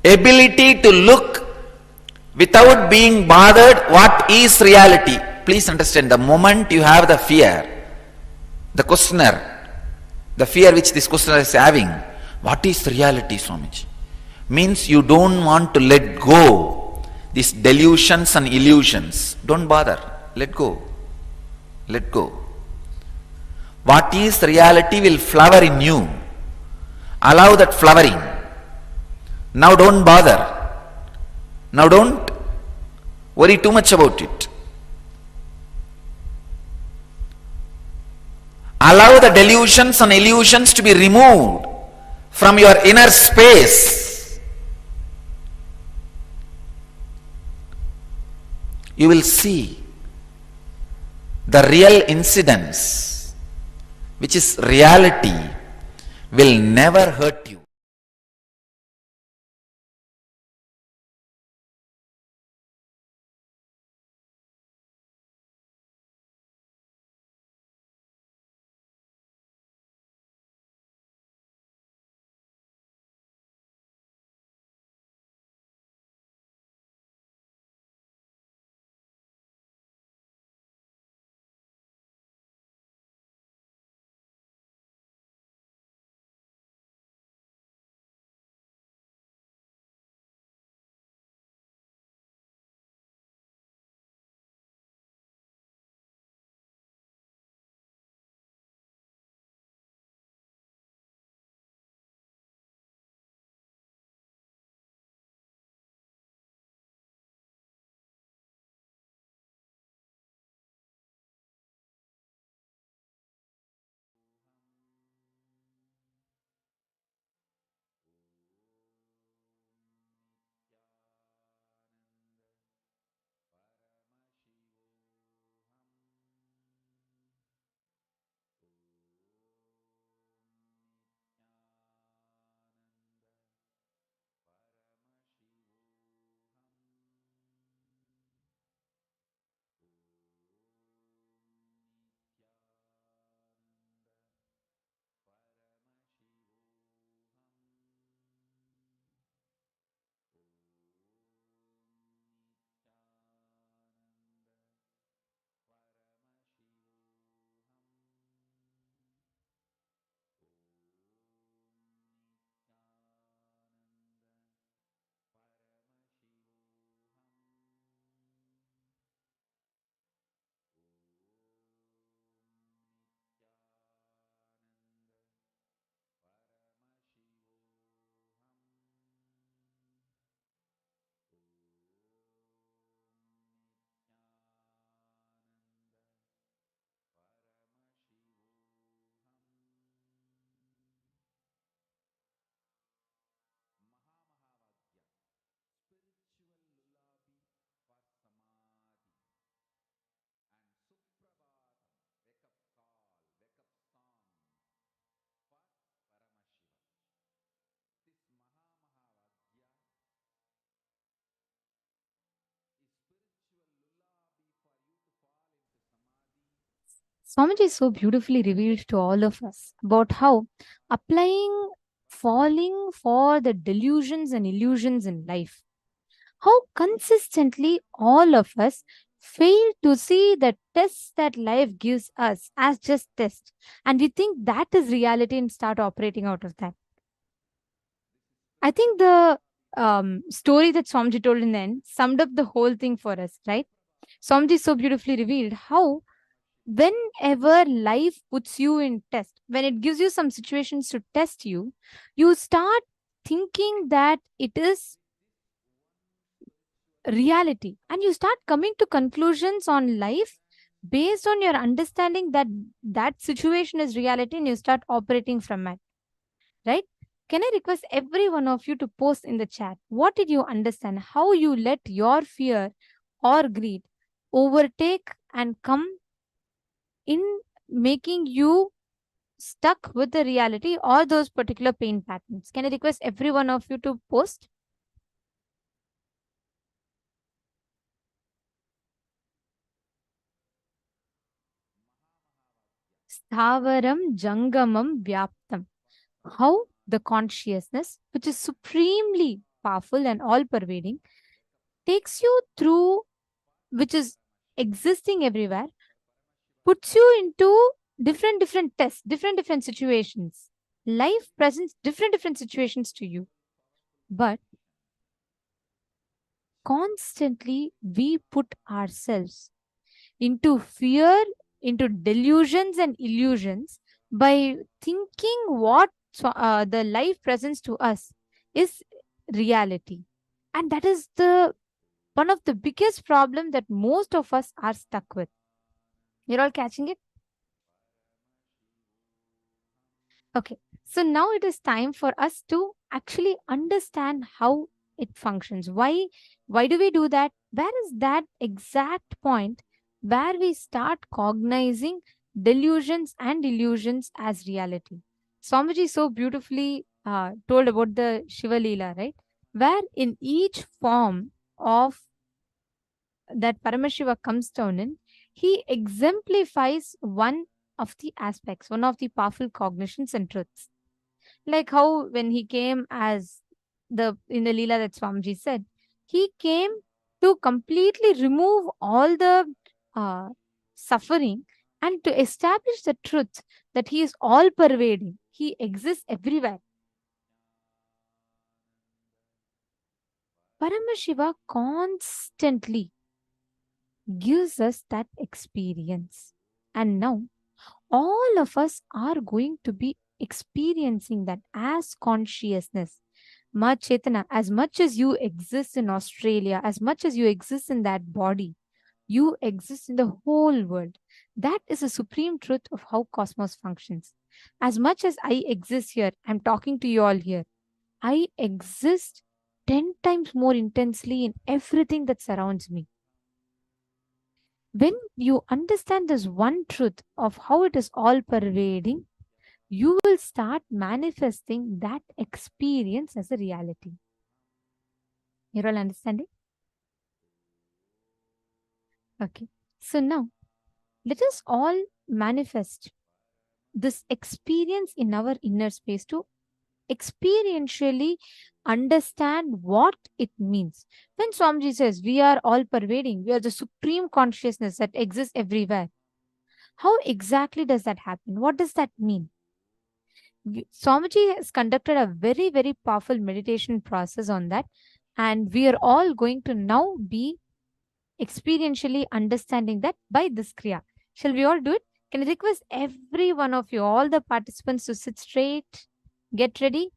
Ability to look without being bothered what is reality. Please understand, the moment you have the fear, the questioner, the fear which this questioner is having, what is reality, Swamiji? Means you don't want to let go these delusions and illusions. Don't bother. Let go. Let go. What is reality will flower in you. Allow that flowering. Now don't bother. Now don't worry too much about it. Allow the delusions and illusions to be removed from your inner space. You will see the real incidents, which is reality, will never hurt you. Swamiji so beautifully revealed to all of us about how falling for the delusions and illusions in life, how consistently all of us fail to see the tests that life gives us as just tests. And we think that is reality and start operating out of that. I think the story that Swamiji told in the end summed up the whole thing for us, right? Swamiji so beautifully revealed how whenever life puts you in test, when it gives you some situations to test you, you start thinking that it is reality and you start coming to conclusions on life based on your understanding that that situation is reality, and you start operating from it, right? Can I request every one of you to post in the chat, what did you understand, how you let your fear or greed overtake and come in making you stuck with the reality or those particular pain patterns? Can I request every one of you to post? Sthavaram Jangamam Vyaptam. How the consciousness, which is supremely powerful and all pervading, takes you through, which is existing everywhere, puts you into different tests, different situations. Life presents different situations to you. But constantly we put ourselves into fear, into delusions and illusions by thinking what the life presents to us is reality. And that is the one of the biggest problem that most of us are stuck with. You're all catching it? Okay. So now it is time for us to actually understand how it functions. Why do we do that? Where is that exact point where we start cognizing delusions and illusions as reality? Swamiji so beautifully told about the Shiva Leela, right? Where in each form of that Paramashiva comes down in, he exemplifies one of the aspects, one of the powerful cognitions and truths. Like how when he came as the in the Leela that Swamiji said, he came to completely remove all the uh, suffering and to establish the truth that he is all pervading. He exists everywhere. Paramashiva constantly gives us that experience. And now all of us are going to be experiencing that as consciousness. Ma Chetana, as much as you exist in Australia, as much as you exist in that body, you exist in the whole world. That is the supreme truth of how cosmos functions. As much as I exist here, I'm talking to you all here, I exist 10 times more intensely in everything that surrounds me. When you understand this one truth of how it is all pervading, you will start manifesting that experience as a reality. You're all understanding? Okay. So now, let us all manifest this experience in our inner space to experientially understand what it means. When Swamiji says we are all pervading, we are the supreme consciousness that exists everywhere. How exactly does that happen? What does that mean? Swamiji has conducted a very powerful meditation process on that. And we are all going to now be experientially understanding that by this Kriya. Shall we all do it? Can I request every one of you, all the participants, to sit straight, get ready?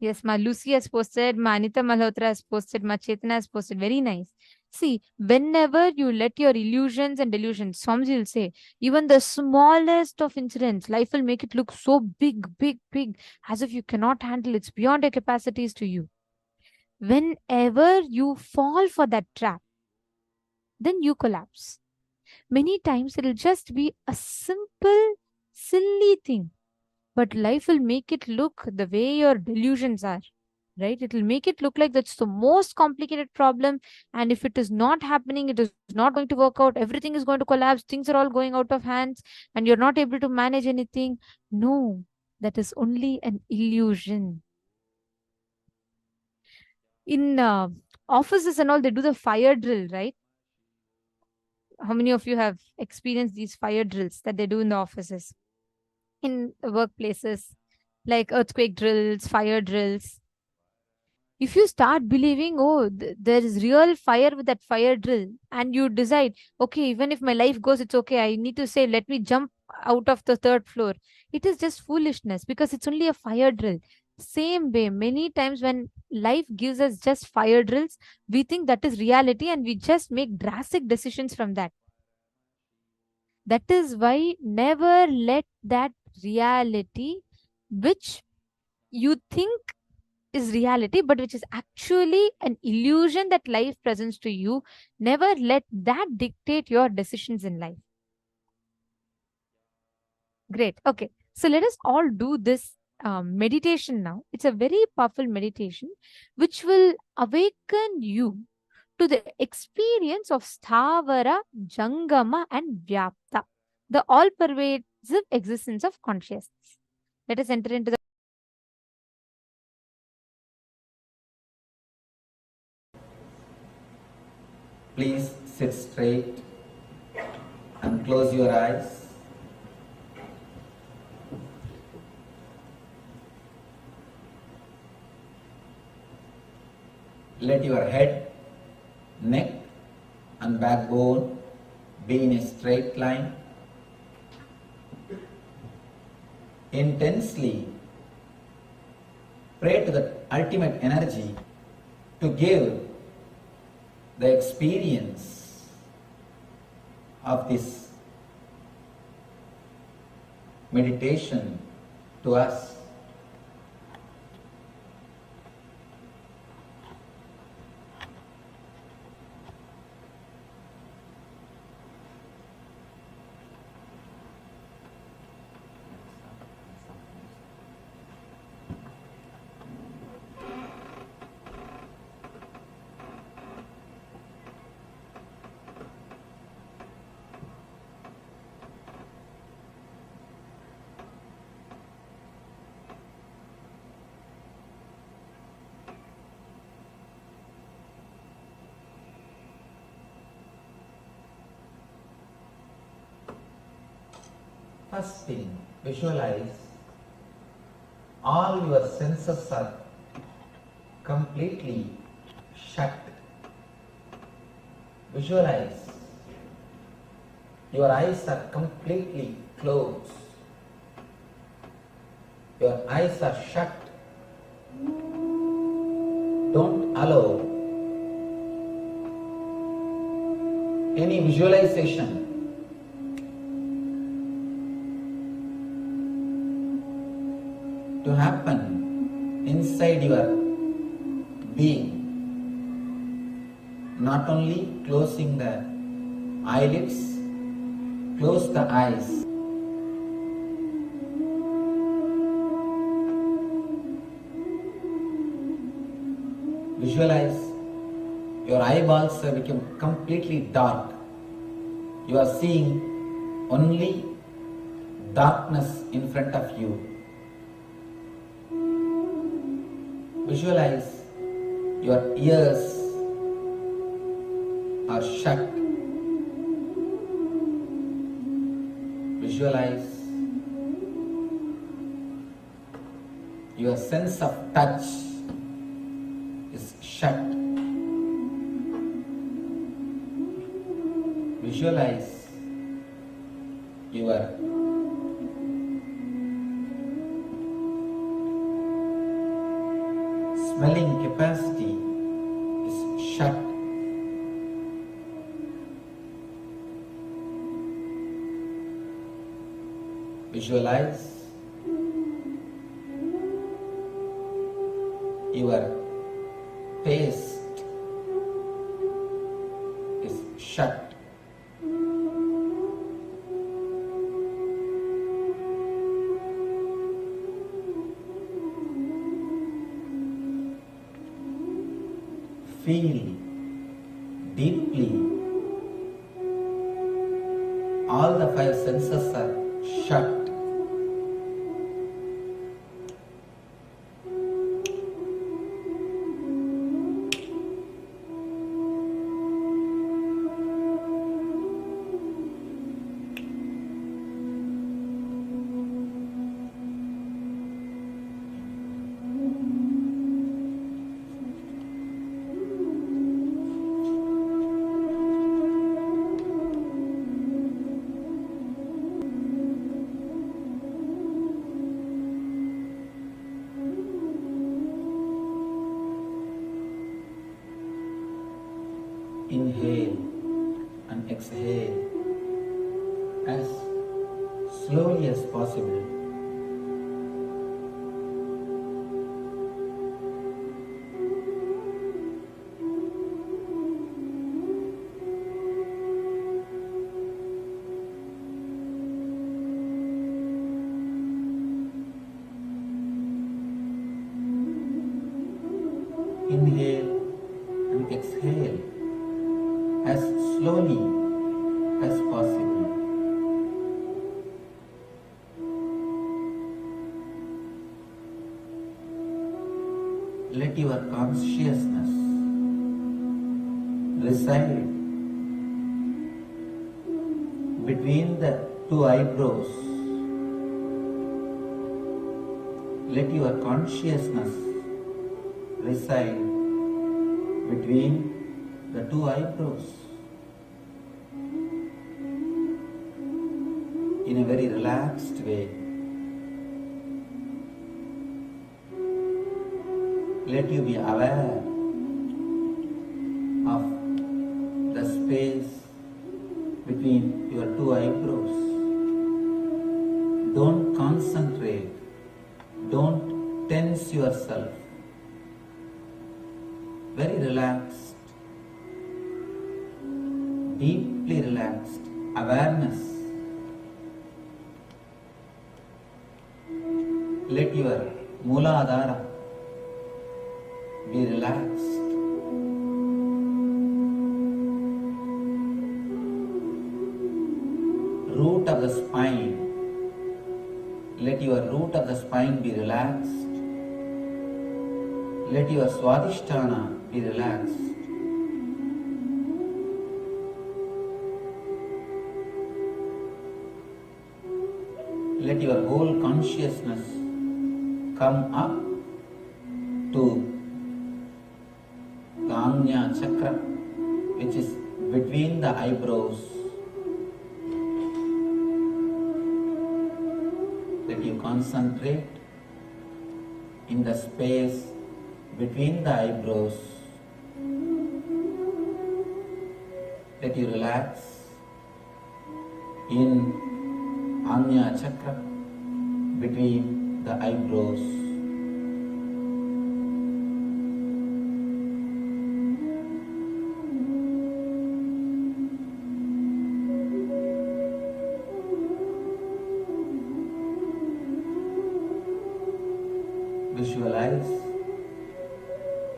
Yes, Ma Lucy has posted, Ma Anita Malhotra has posted, Ma Chetana has posted. Very nice. See, whenever you let your illusions and delusions, Swamiji will say, even the smallest of incidents, life will make it look so big, as if you cannot handle it. It's beyond your capacities to you. Whenever you fall for that trap, then you collapse. Many times it'll just be a simple, silly thing. but life will make it look the way your delusions are, right? It will make it look like that's the most complicated problem. And if it is not happening, it is not going to work out. Everything is going to collapse. Things are all going out of hands and you're not able to manage anything. No, that is only an illusion. In offices and all, they do the fire drill, right? How many of you have experienced these fire drills that they do in the offices, in workplaces, like earthquake drills, fire drills? If you start believing, oh, there is real fire with that fire drill, and you decide, okay, even if my life goes, it's okay, I need to say, let me jump out of the third floor, it is just foolishness because it's only a fire drill. Same way, many times when life gives us just fire drills, we think that is reality and we just make drastic decisions from that. That is why never let that reality, which you think is reality, but which is actually an illusion that life presents to you, never let that dictate your decisions in life. Great. Okay. So let us all do this meditation now. It's a very powerful meditation which will awaken you to the experience of Sthavara, Jangama, and Vyapta, the all-pervasive existence of consciousness. Let us enter into the Please sit straight and close your eyes. Let your head, neck and backbone be in a straight line. Intensely pray to the ultimate energy to give the experience of this meditation to us. First thing, visualize all your senses are completely shut. Visualize your eyes are completely closed. Your eyes are shut. Don't allow any visualization to happen inside your being. Not only closing the eyelids, close the eyes. Visualize your eyeballs have become completely dark. You are seeing only darkness in front of you. Visualize your ears are shut. Visualize your sense of touch is shut. Visualize your smelling capacity is shut. Visualize your taste is shut. feel deeply. All the five senses are shut. Inhale and exhale as slowly as possible. Inhale and exhale as slowly as possible. Let your consciousness reside between the two eyebrows. Let your consciousness reside between the two eyebrows in a very relaxed way. Let you be aware of the space between your two eyebrows. Don't concentrate, don't tense yourself. Very relaxed, deeply relaxed awareness. Let your Mooladhara be relaxed. Root of the spine. Let your root of the spine be relaxed. Let your Swadhisthana be relaxed. Let your whole consciousness come up to the Ajna chakra, which is between the eyebrows. Let you concentrate in the space between the eyebrows. Let you relax in Ajna chakra between the eyebrows. Visualize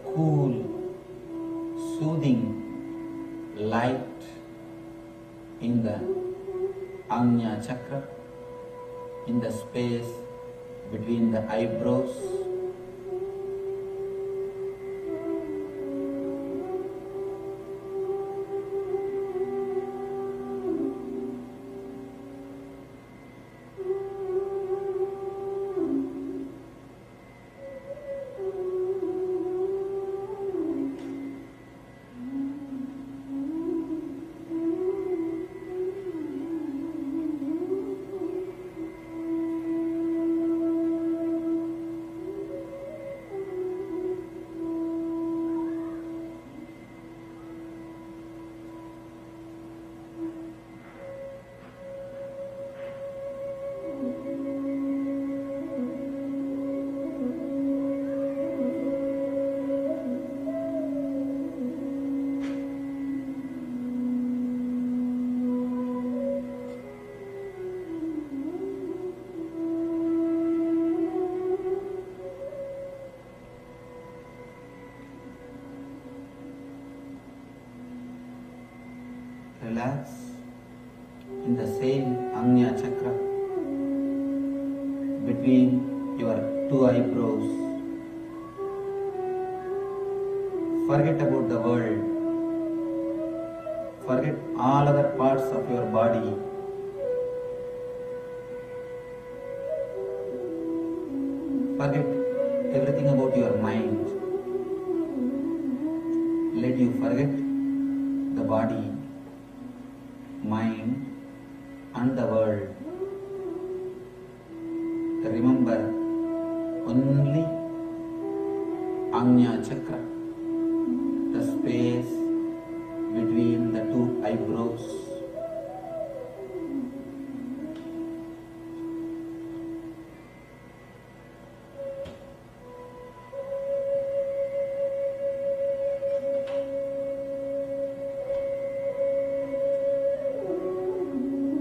cool, soothing light in the Ajna chakra, in the space between the eyebrows. Relax in the same Agnya Chakra between your two eyebrows. Forget about the world. Forget all other parts of your body. Forget everything about your mind. Let you forget the body, mind and the world. Remember only Agnya Chakra, the space between the two eyebrows.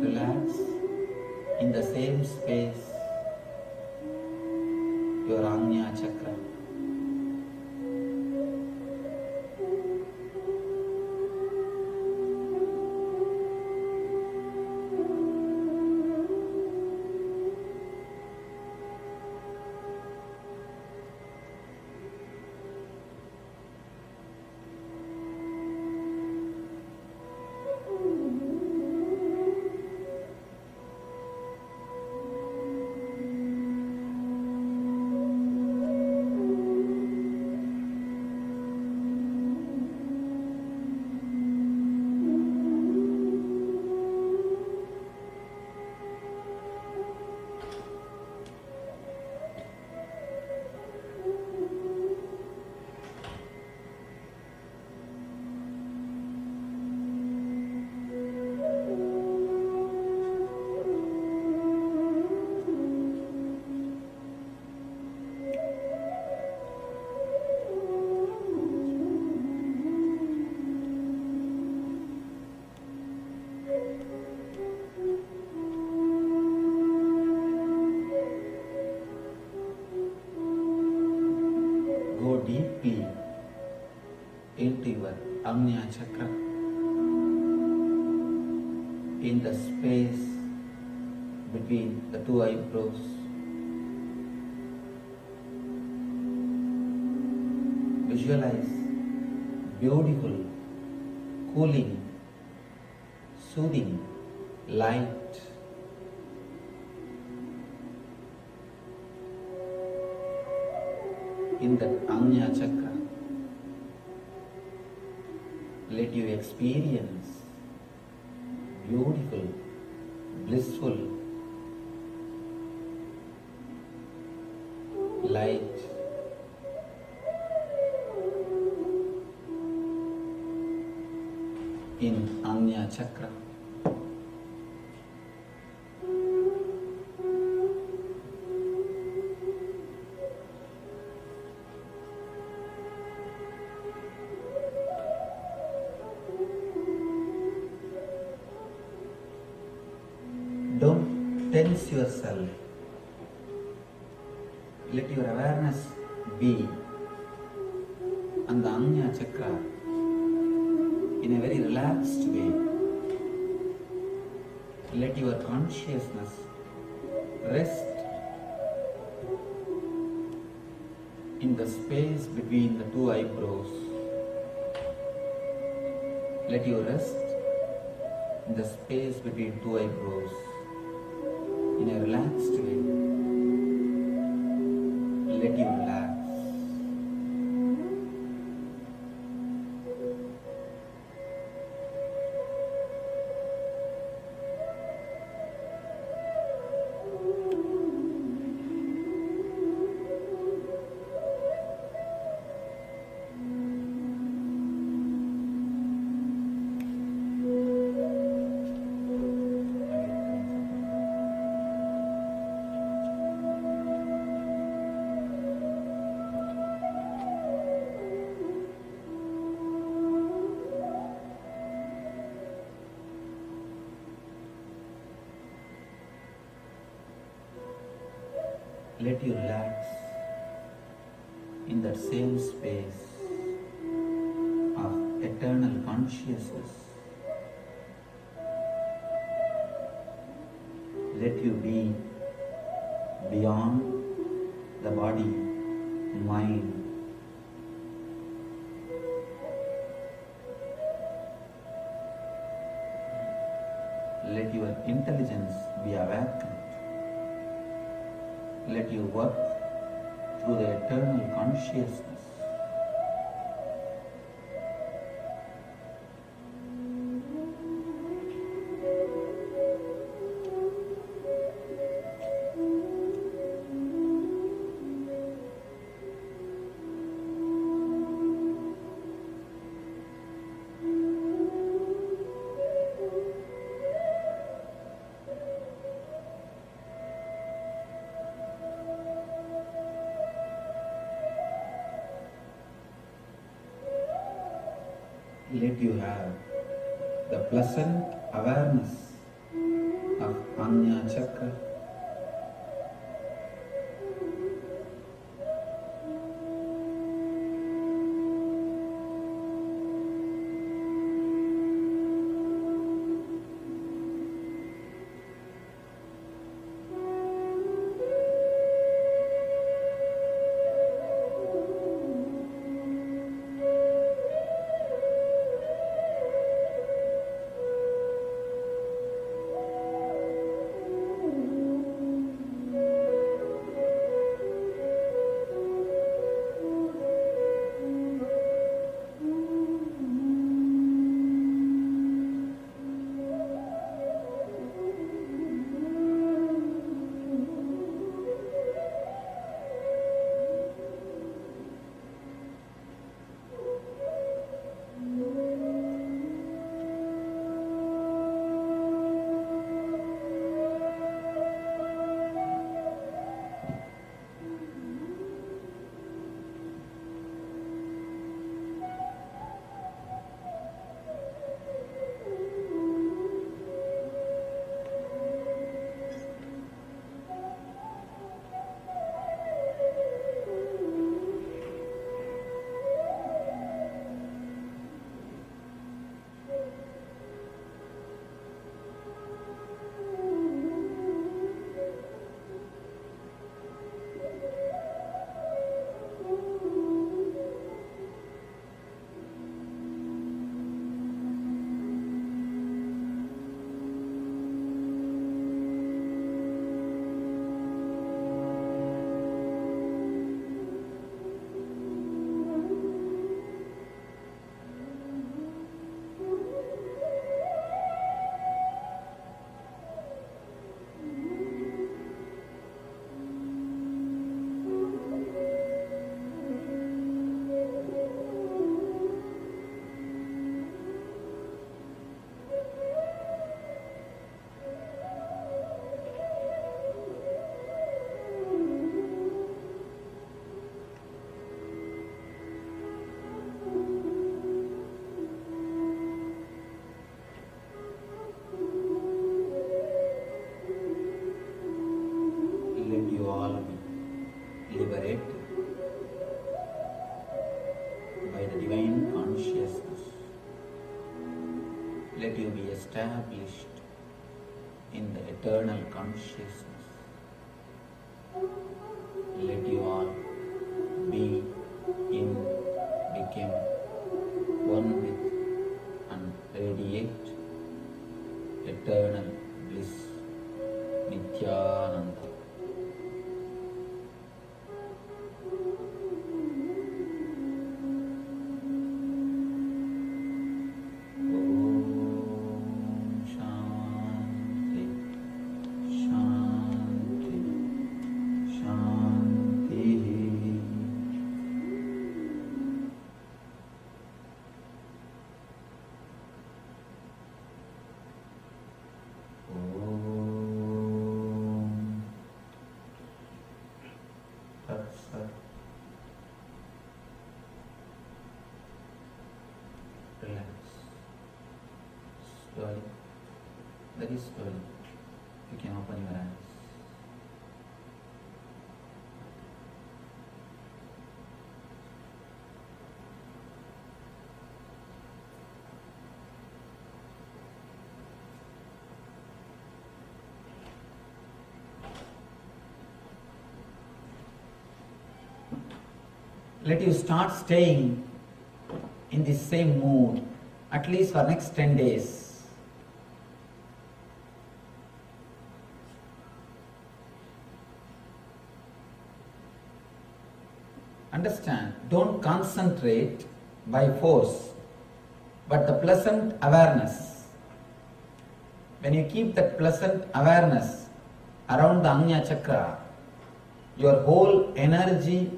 Relax in the same space, your Agnya Chakra. Go deeply into your Agnya Chakra, in the space between the two eyebrows. Visualize beautiful, cooling, soothing light in the Agnya Chakra. Let you experience beautiful, blissful light in Agnya Chakra. Don't tense yourself. Let your awareness be on the Agnya Chakra in a very relaxed way. Let your consciousness rest in the space between the two eyebrows. Let you rest in the space between two eyebrows in a relaxed way. Let you relax. Let you relax in that same space of eternal consciousness Let you be beyond the body, mind. Let your intelligence be awakened. Let you work through the eternal consciousness. Let you have the pleasant awareness of Anya Chakra. Let you be established in the eternal consciousness. Let you all be in, become one with and radiate eternal bliss, Nithyananda. Relax. Slowly, very slowly, you can open your eyes. let you start staying in the same mood at least for next 10 days. Understand, don't concentrate by force, but the pleasant awareness. When you keep that pleasant awareness around the Ajna Chakra, your whole energy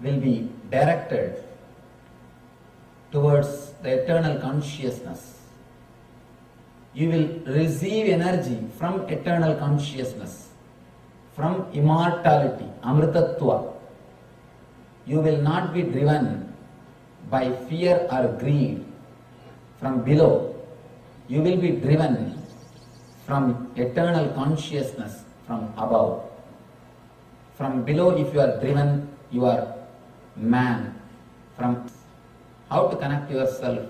will be directed towards the eternal consciousness. You will receive energy from eternal consciousness, from immortality, amritatva. You will not be driven by fear or greed from below. You will be driven from eternal consciousness from above. From below, if you are driven, you are man. From how to connect yourself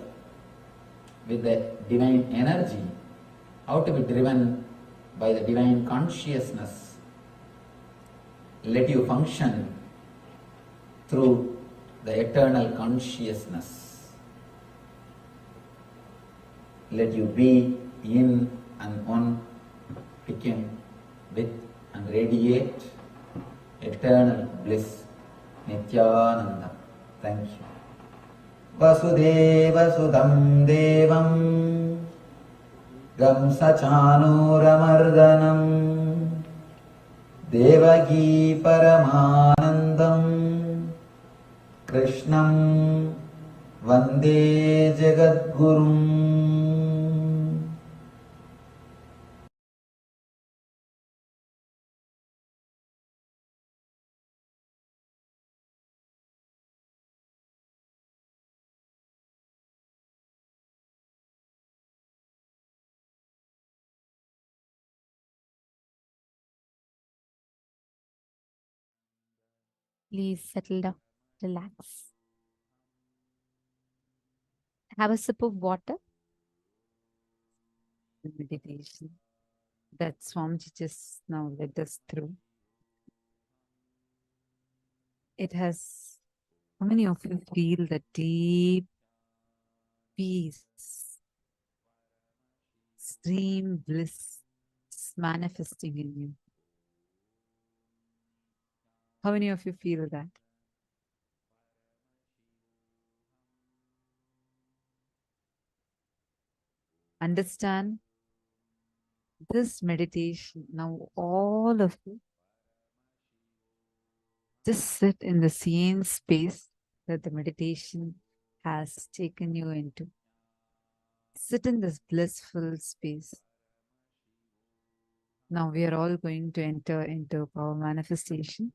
with the divine energy, how to be driven by the divine consciousness. Let you function through the eternal consciousness. Let you be in and on, become with and radiate eternal bliss, Nithyananda. Thank you. Vasudeva Sudam Devam Gamsachanuramardanam Devaki Paramanandam Krishnam Vande Jagadgurum. Please settle down, relax. Have a sip of water. The meditation that Swamiji just now led us through. It has, how many of you feel the deep peace, extreme bliss manifesting in you? How many of you feel that? Understand this meditation. Now all of you just sit in the same space that the meditation has taken you into. Sit in this blissful space. Now we are all going to enter into power manifestation.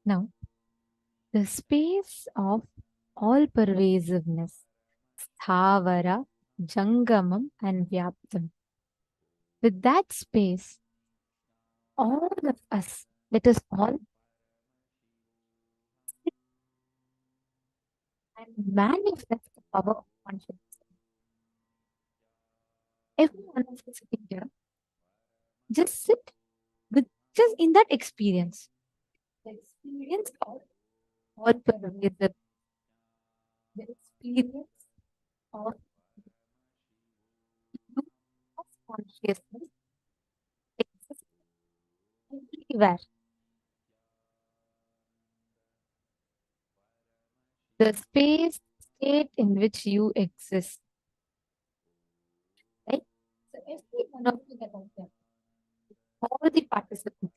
Now, the space of all pervasiveness, Sthavara, Jangamam, and Vyaptam. With that space, all of us, let us all sit and manifest the power of consciousness. Every one of us sitting here, just sit with just in that experience. The experience of all pervasive, the experience of consciousness exists everywhere. The space, state in which you exist. Right? So every one of you that are there, all the participants,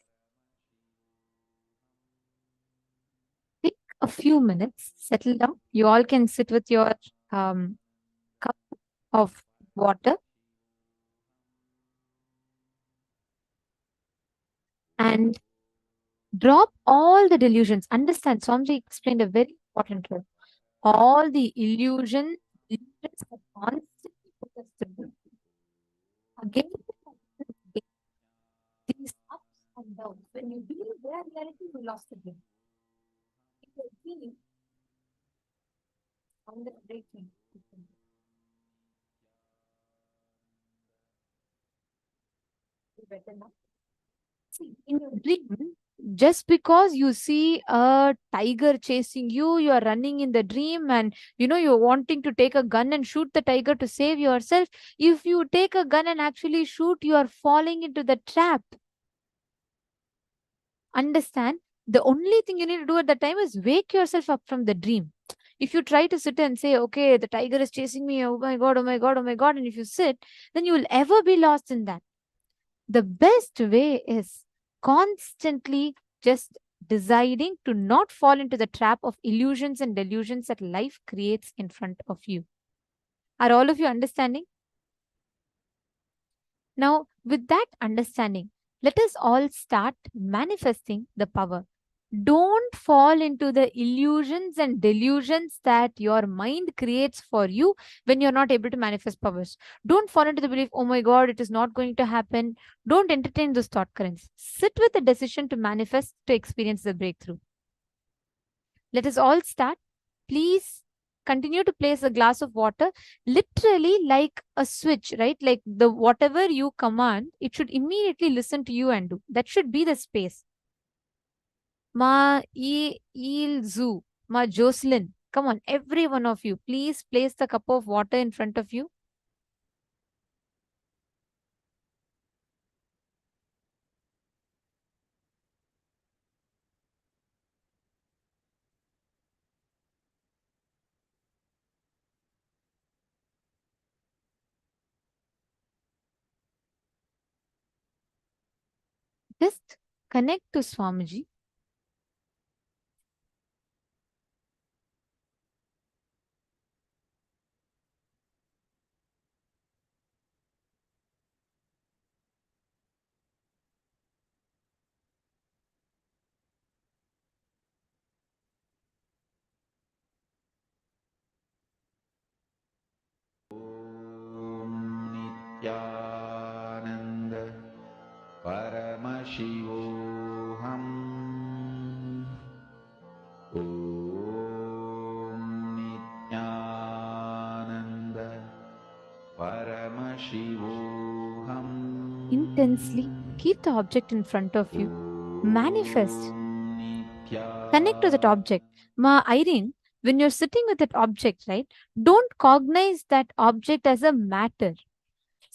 take a few minutes, settle down. You all can sit with your cup of water and drop all the delusions. Understand, Swamiji explained a very important role. All the illusions are constantly put us to blame. Again, these ups and downs. When you believe their reality, you lost the game. If you're feeling on the breaking, See, in your dream, just because you see a tiger chasing you, you are running in the dream and you're wanting to take a gun and shoot the tiger to save yourself. If you take a gun and actually shoot, you are falling into the trap. Understand? The only thing you need to do at that time is wake yourself up from the dream. If you try to sit and say, okay, the tiger is chasing me, oh my God, oh my God, oh my God, and if you sit, then you will ever be lost in that. The best way is constantly just deciding to not fall into the trap of illusions and delusions that life creates in front of you. Are all of you understanding? Now, with that understanding, let us all start manifesting the power. Don't fall into the illusions and delusions that your mind creates for you when you're not able to manifest powers. Don't fall into the belief, oh my God, it is not going to happen. Don't entertain those thought currents. Sit with the decision to manifest, to experience the breakthrough. Let us all start. Please continue to place a glass of water, literally like a switch, right? Like the whatever you command, it should immediately listen to you and do. That should be the space. Ma Ilzu, Ma Jocelyn. Come on, every one of you, please place the cup of water in front of you. Just connect to Swamiji. Nithyananda Paramashivoham. Om Nithyananda Paramashivoham. Intensely keep the object in front of you. Manifest. Connect to that object. Ma Irene, when you're sitting with that object, right? Don't cognize that object as a matter.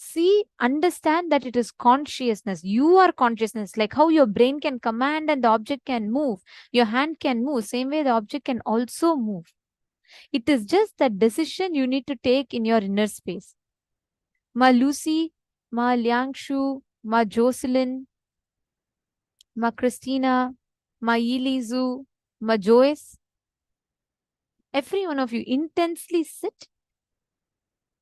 See, understand that it is consciousness. You are consciousness, like how your brain can command and the object can move. Your hand can move. Same way the object can also move. It is just that decision you need to take in your inner space. Ma Lucy, Ma Liangshu, Ma Jocelyn, Ma Christina, Ma Yilizu, Ma Joyce. Every one of you intensely sit.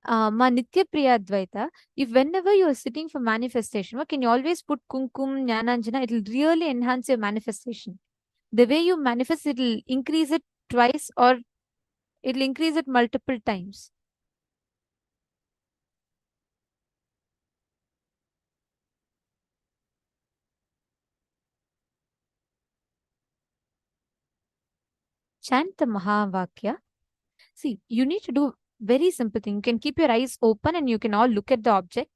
Ma Nitya Priya Advaita, if whenever you are sitting for manifestation, can you always put Kumkum, Jnananjana? It will really enhance your manifestation. The way you manifest, it will increase it twice or it will increase it multiple times. Chant the Mahavakya. See, you need to do very simple thing. You can keep your eyes open and you can all look at the object.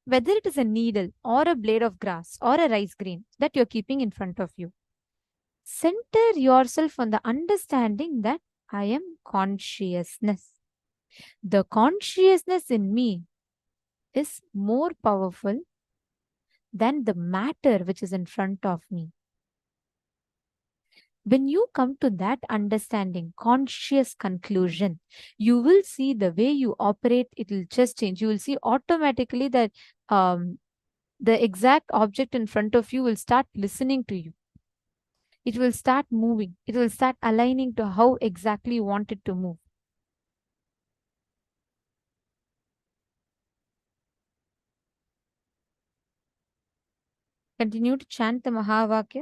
Whether it is a needle or a blade of grass or a rice grain that you're keeping in front of you. Center yourself on the understanding that I am consciousness. The consciousness in me is more powerful than the matter which is in front of me. When you come to that understanding, conscious conclusion, you will see the way you operate, it will just change. You will see automatically that the exact object in front of you will start listening to you. It will start moving. It will start aligning to how exactly you want it to move. Continue to chant the Mahavakya.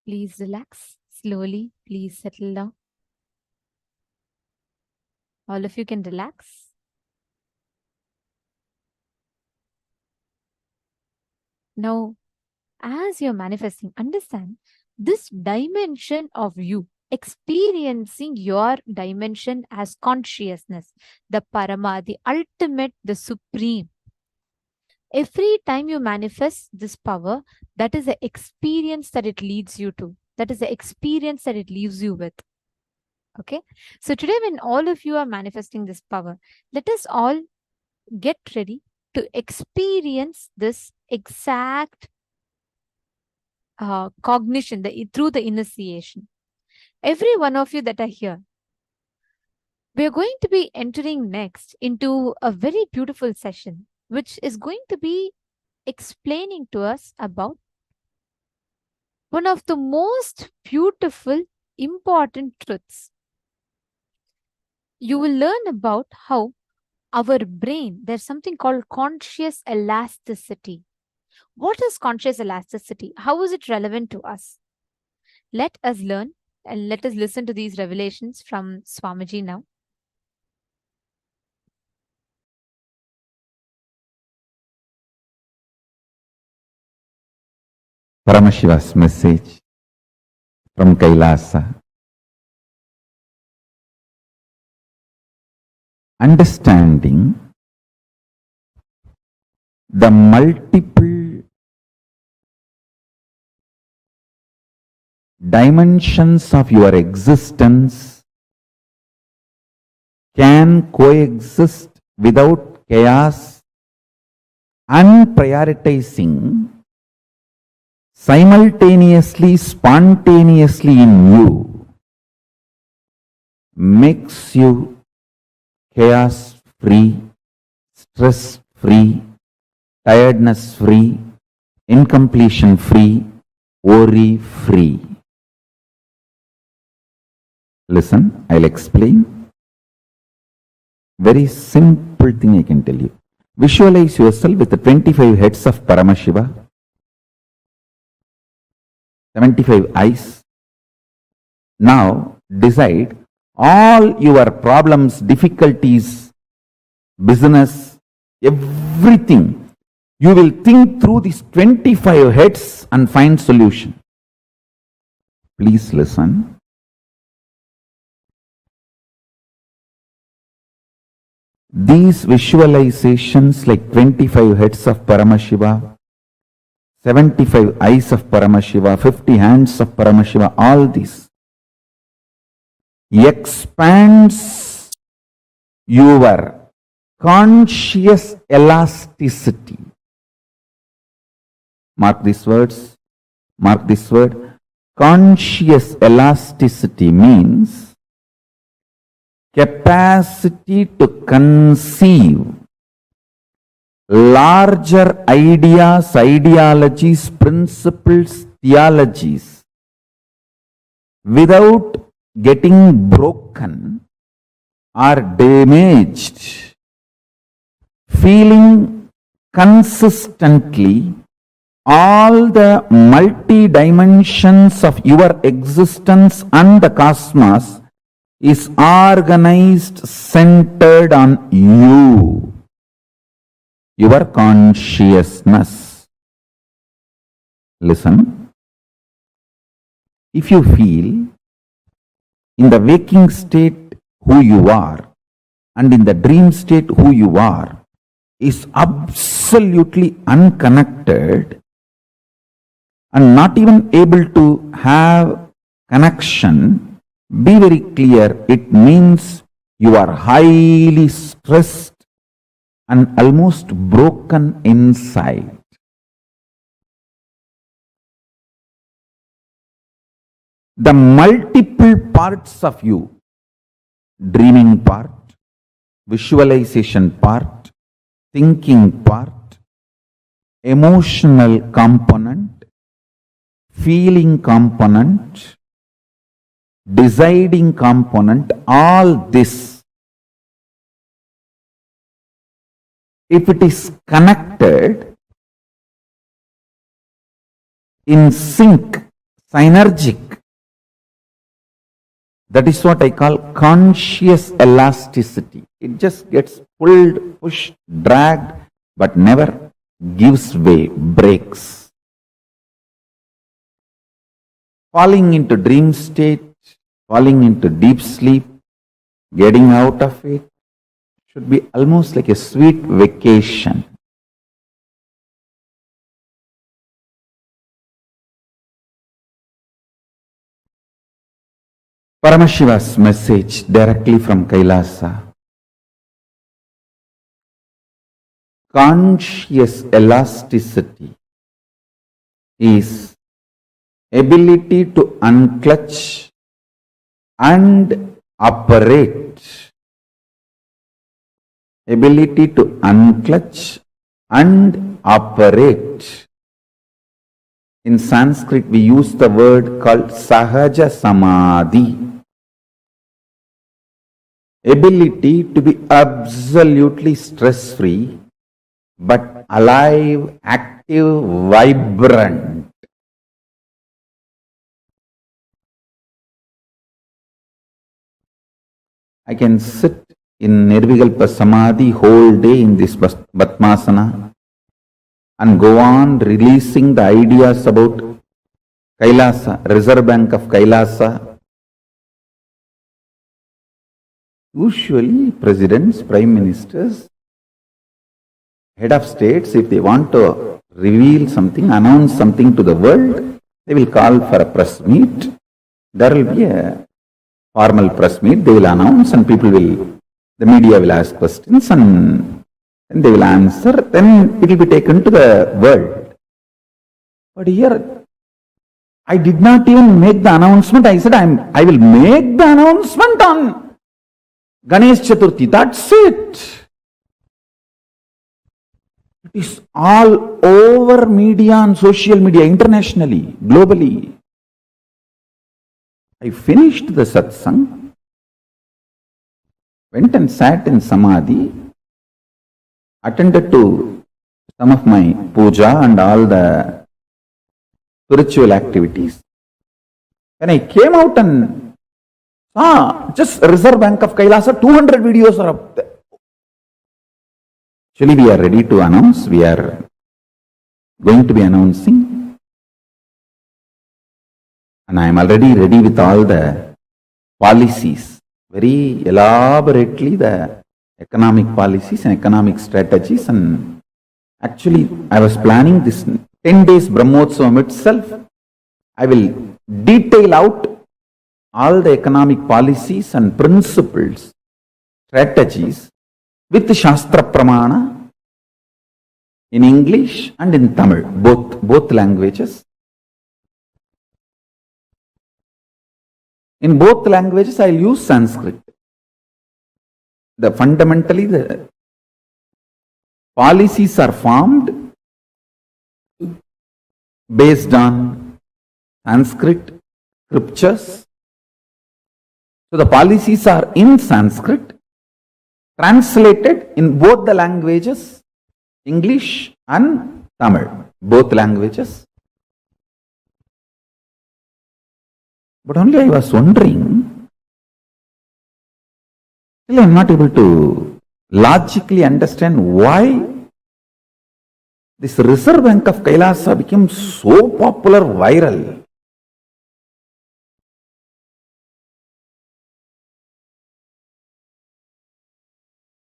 Please relax slowly. Please settle down. All of you can relax. Now, as you're manifesting, understand this dimension of you, experiencing your dimension as consciousness, the Parama, the ultimate, the supreme. Every time you manifest this power, that is the experience that it leads you to. That is the experience that it leaves you with. Okay. So today, when all of you are manifesting this power, let us all get ready to experience this exact cognition through the initiation. Every one of you that are here, we are going to be entering next into a very beautiful session, which is going to be explaining to us about one of the most beautiful, important truths. You will learn about how our brain, there's something called conscious elasticity. What is conscious elasticity? How is it relevant to us? Let us learn and let us listen to these revelations from Swamiji now. Paramashiva's message from Kailasa. Understanding the multiple dimensions of your existence can coexist without chaos and prioritizing simultaneously, spontaneously in you makes you chaos free, stress free, tiredness free, incompletion free, worry free. Listen, I'll explain. Very simple thing I can tell you. Visualize yourself with the 25 heads of Paramashiva, 75 eyes. Now decide all your problems, difficulties, business, everything. You will think through these 25 heads and find solution. Please listen. These visualizations like 25 heads of Paramashiva, 75 eyes of Paramashiva, 50 hands of Paramashiva, all these expands your conscious elasticity. Mark these words. Mark this word. Conscious elasticity means capacity to conceive larger ideas, ideologies, principles, theologies without getting broken or damaged, feeling consistently all the multi-dimensions of your existence and the cosmos is organized, centered on you, your consciousness. Listen. If you feel in the waking state who you are and in the dream state who you are is absolutely unconnected and not even able to have connection, be very clear, it means you are highly stressed and almost broken inside. The multiple parts of you, dreaming part, visualization part, thinking part, emotional component, feeling component, deciding component, all this, if it is connected in sync, synergic. That is what I call conscious elasticity. It just gets pulled, pushed, dragged, but never gives way, breaks. Falling into dream state, falling into deep sleep, getting out of it should be almost like a sweet vacation. Paramashiva's message directly from Kailasa. Conscious elasticity is ability to unclutch and operate. Ability to unclutch and operate. In Sanskrit, we use the word called Sahaja Samadhi. Ability to be absolutely stress-free, but alive, active, vibrant. I can sit in Nirvikalpa Samadhi whole day in this Batmasana and go on releasing the ideas about Kailasa, Reserve Bank of Kailasa. Usually presidents, prime ministers, head of states, if they want to reveal something, announce something to the world, they will call for a press meet. There will be a formal press meet, they will announce and the media will ask questions and they will answer, then it will be taken to the world. But here, I did not even make the announcement. I said, I will make the announcement on Ganesh Chaturthi. That's it. It is all over media and social media, internationally, globally. I finished the satsang, went and sat in Samadhi, attended to some of my puja and all the spiritual activities. When I came out and saw just Reserve Bank of Kailasa, 200 videos are up there. Actually, we are ready to announce, we are going to be announcing, and I am already ready with all the policies, very elaborately the economic policies and economic strategies. And actually, I was planning this 10 days Brahmotsavam itself. I will detail out all the economic policies and principles, strategies with the Shastra Pramana in English and in Tamil, both languages. In both languages, I will use Sanskrit. Fundamentally, the policies are formed based on Sanskrit scriptures. So the policies are in Sanskrit, translated in both the languages, English and Tamil, both languages. But only I was wondering, still I am not able to logically understand why this Reserve Bank of Kailasa became so popular, viral.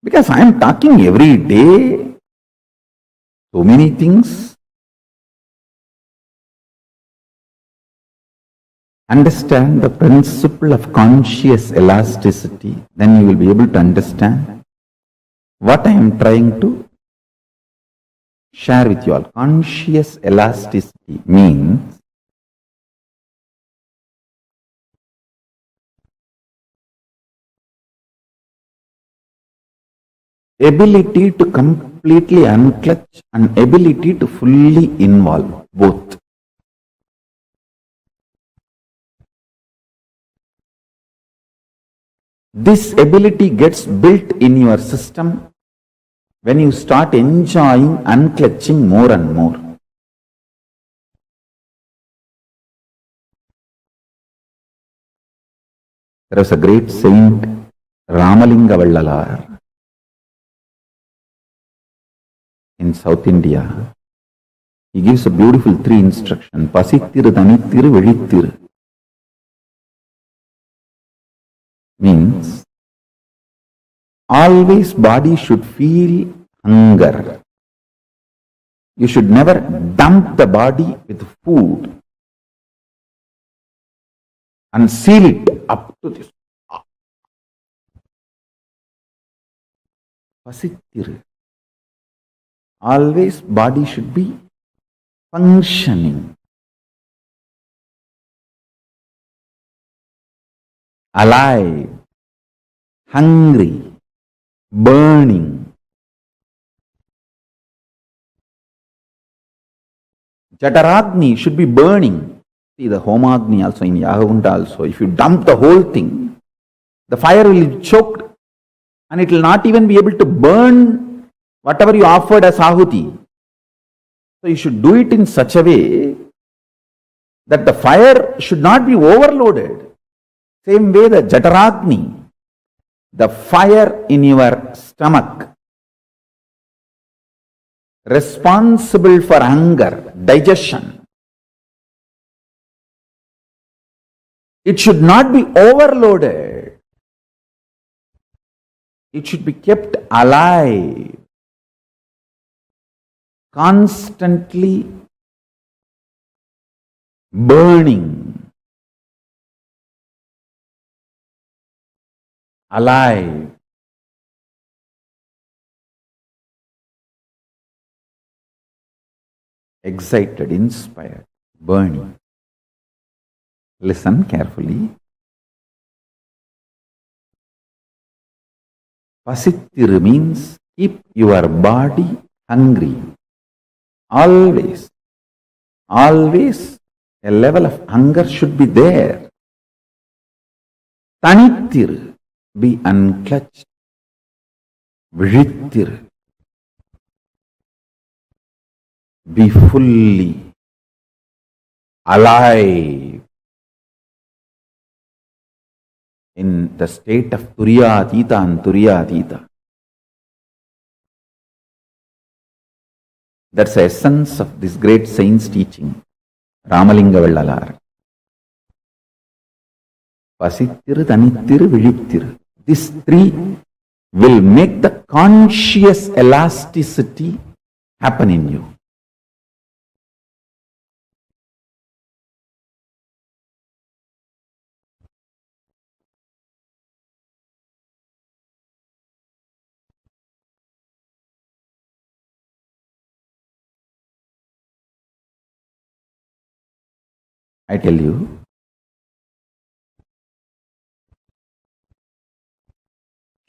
Because I am talking every day, so many things. Understand the principle of conscious elasticity, then you will be able to understand what I am trying to share with you all. Conscious elasticity means ability to completely unclutch and ability to fully involve, both. This ability gets built in your system when you start enjoying unclutching more and more. There was a great saint, Ramalinga Vallalar, in South India. He gives a beautiful 3 instruction. Pasittiru, Thanittiru, Velittiru. Means, always body should feel hunger. You should never dump the body with food and seal it up to this. Pasittiru. Always body should be functioning, alive, hungry, burning. Jataragni should be burning. See the Homagni also in Yagunta also. If you dump the whole thing, the fire will be choked and it will not even be able to burn whatever you offered as ahuti. So you should do it in such a way that the fire should not be overloaded. Same way the Jataragni, the fire in your stomach, responsible for hunger, digestion. It should not be overloaded. It should be kept alive, constantly burning, alive. Excited, inspired, burning. Listen carefully. Pasittiru means keep your body hungry. Always, always a level of hunger should be there. Tanittiru, be unclutched. Vizhittiru, be fully alive in the state of Turiyatita and Turiyatita. That's the essence of this great saint's teaching, Ramalinga Vallalar. Pasittiru, Thanittiru, Vizhittiru. These 3 will make the conscious elasticity happen in you. I tell you,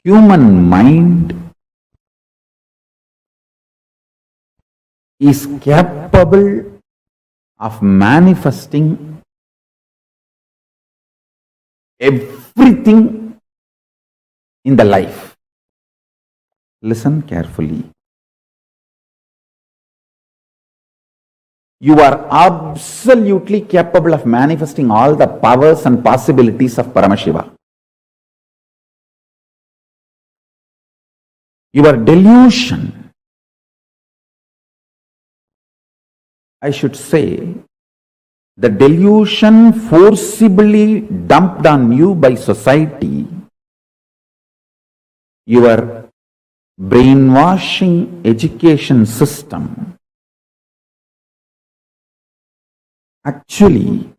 human mind is capable of manifesting everything in the life. Listen carefully. You are absolutely capable of manifesting all the powers and possibilities of Paramashiva. Your delusion, I should say, the delusion forcibly dumped on you by society, your brainwashing education system, actually,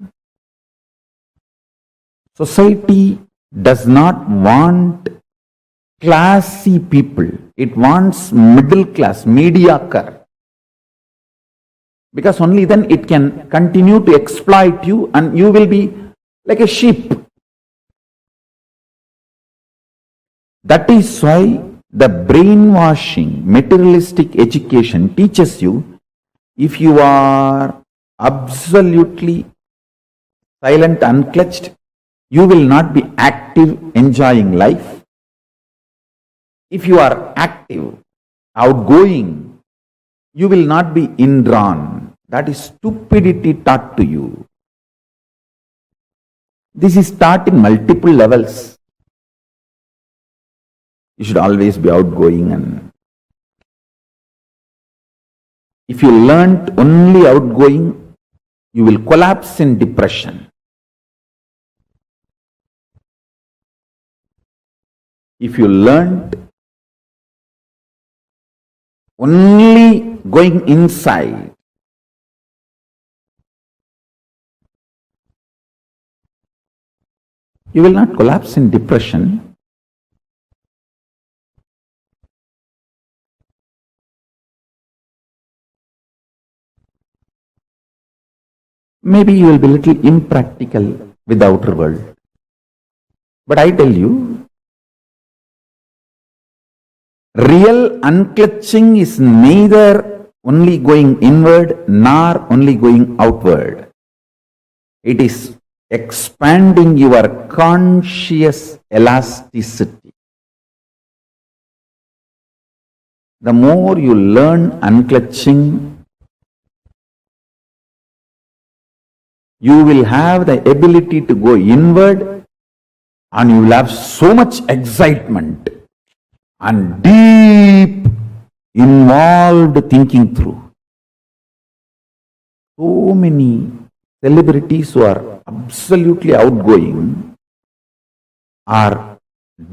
society does not want classy people. It wants middle class, mediocre. Because only then it can continue to exploit you and you will be like a sheep. That is why the brainwashing, materialistic education teaches you, if you are absolutely silent, unclutched, you will not be active, enjoying life. If you are active, outgoing, you will not be indrawn. That is stupidity taught to you. This is taught in multiple levels. You should always be outgoing, and if you learnt only outgoing, you will collapse in depression. If you learnt only going inside, you will not collapse in depression. Maybe you will be a little impractical with the outer world. But I tell you, real unclutching is neither only going inward nor only going outward. It is expanding your conscious elasticity. The more you learn unclutching, you will have the ability to go inward, and you will have so much excitement and deep involved thinking through. So many celebrities who are absolutely outgoing are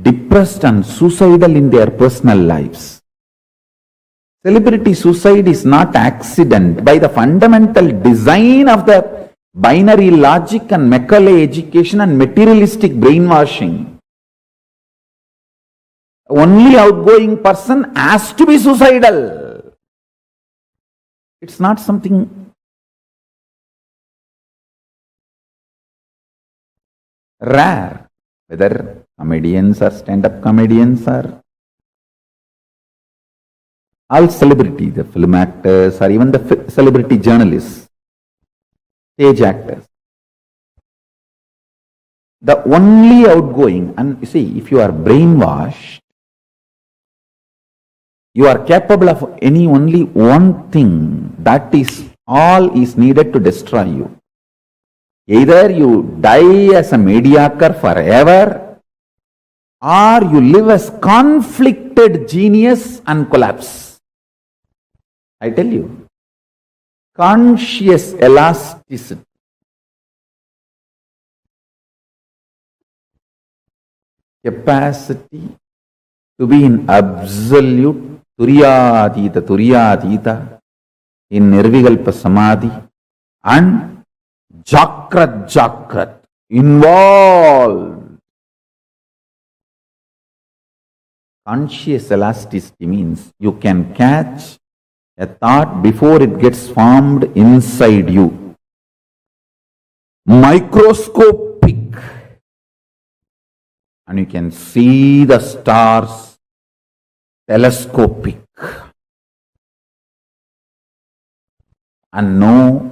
depressed and suicidal in their personal lives. Celebrity suicide is not accident. By the fundamental design of the binary logic and Macaulay education and materialistic brainwashing, only outgoing person has to be suicidal. It's not something rare, whether comedians or stand-up comedians or all celebrity, the film actors or even the celebrity journalists, stage actors. The only outgoing, and you see, if you are brainwashed, you are capable of only one thing. That is all is needed to destroy you. Either you die as a mediocre forever, or you live as conflicted genius and collapse. I tell you, conscious elasticity, capacity to be in absolute Turyadita, in Nirvikalpa Samadhi, and Jakrat, involved. Conscious elasticity means you can catch a thought before it gets formed inside you. Microscopic. And you can see the stars telescopic and know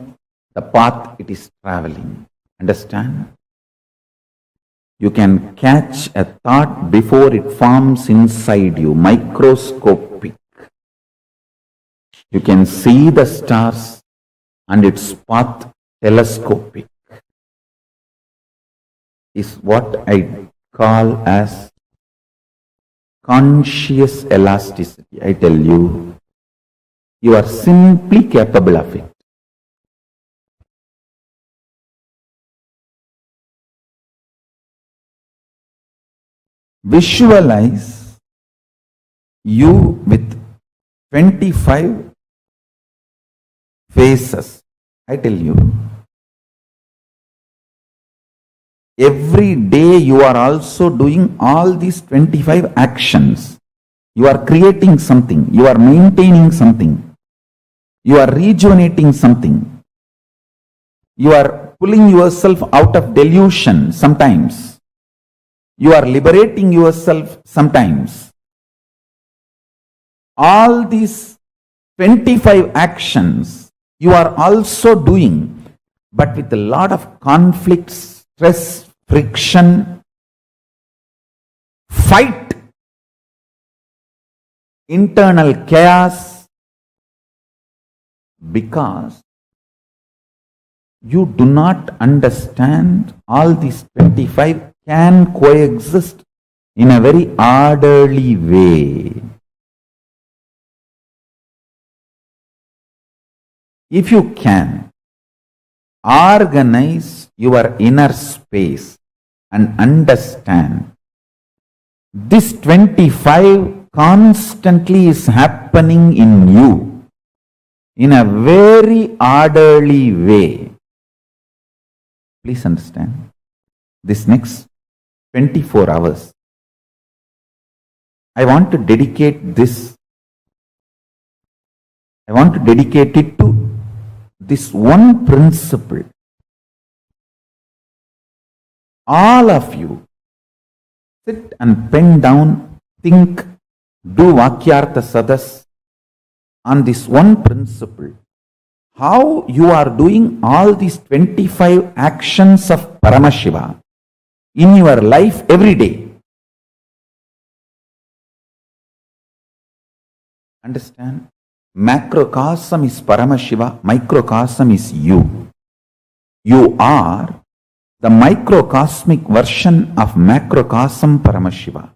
the path it is traveling. Understand? You can catch a thought before it forms inside you. Microscopic. You can see the stars and its path telescopic. Is what I call as conscious elasticity. I tell you, you are simply capable of it. Visualize you with 25 faces. I tell you, every day you are also doing all these 25 actions. You are creating something. You are maintaining something. You are rejuvenating something. You are pulling yourself out of delusion sometimes. You are liberating yourself sometimes. All these 25 actions you are also doing, but with a lot of conflicts, stress, friction, fight, internal chaos, because You do not understand all these 25 can coexist in a very orderly way. If you can organize your inner space and understand this 25 constantly is happening in you in a very orderly way. Please understand, this next 24 hours, I want to dedicate this. I want to dedicate it to this one principle. All of you sit and pen down, think, do Vakyartha Sadas on this one principle. How you are doing all these 25 actions of Paramashiva in your life every day. Understand? Macrocosm is Paramashiva, microcosm is you. You are the microcosmic version of macrocosm Paramashiva.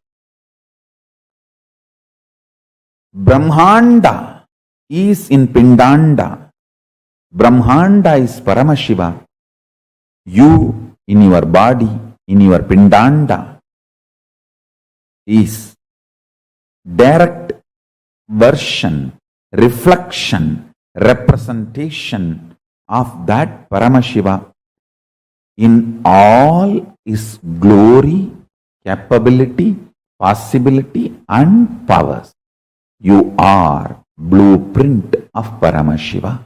Brahmanda is in Pindanda. Brahmanda is Paramashiva. You in your body, in your Pindanda, is direct version, reflection, representation of that Paramashiva in all his glory, capability, possibility and powers. You are blueprint of Paramashiva.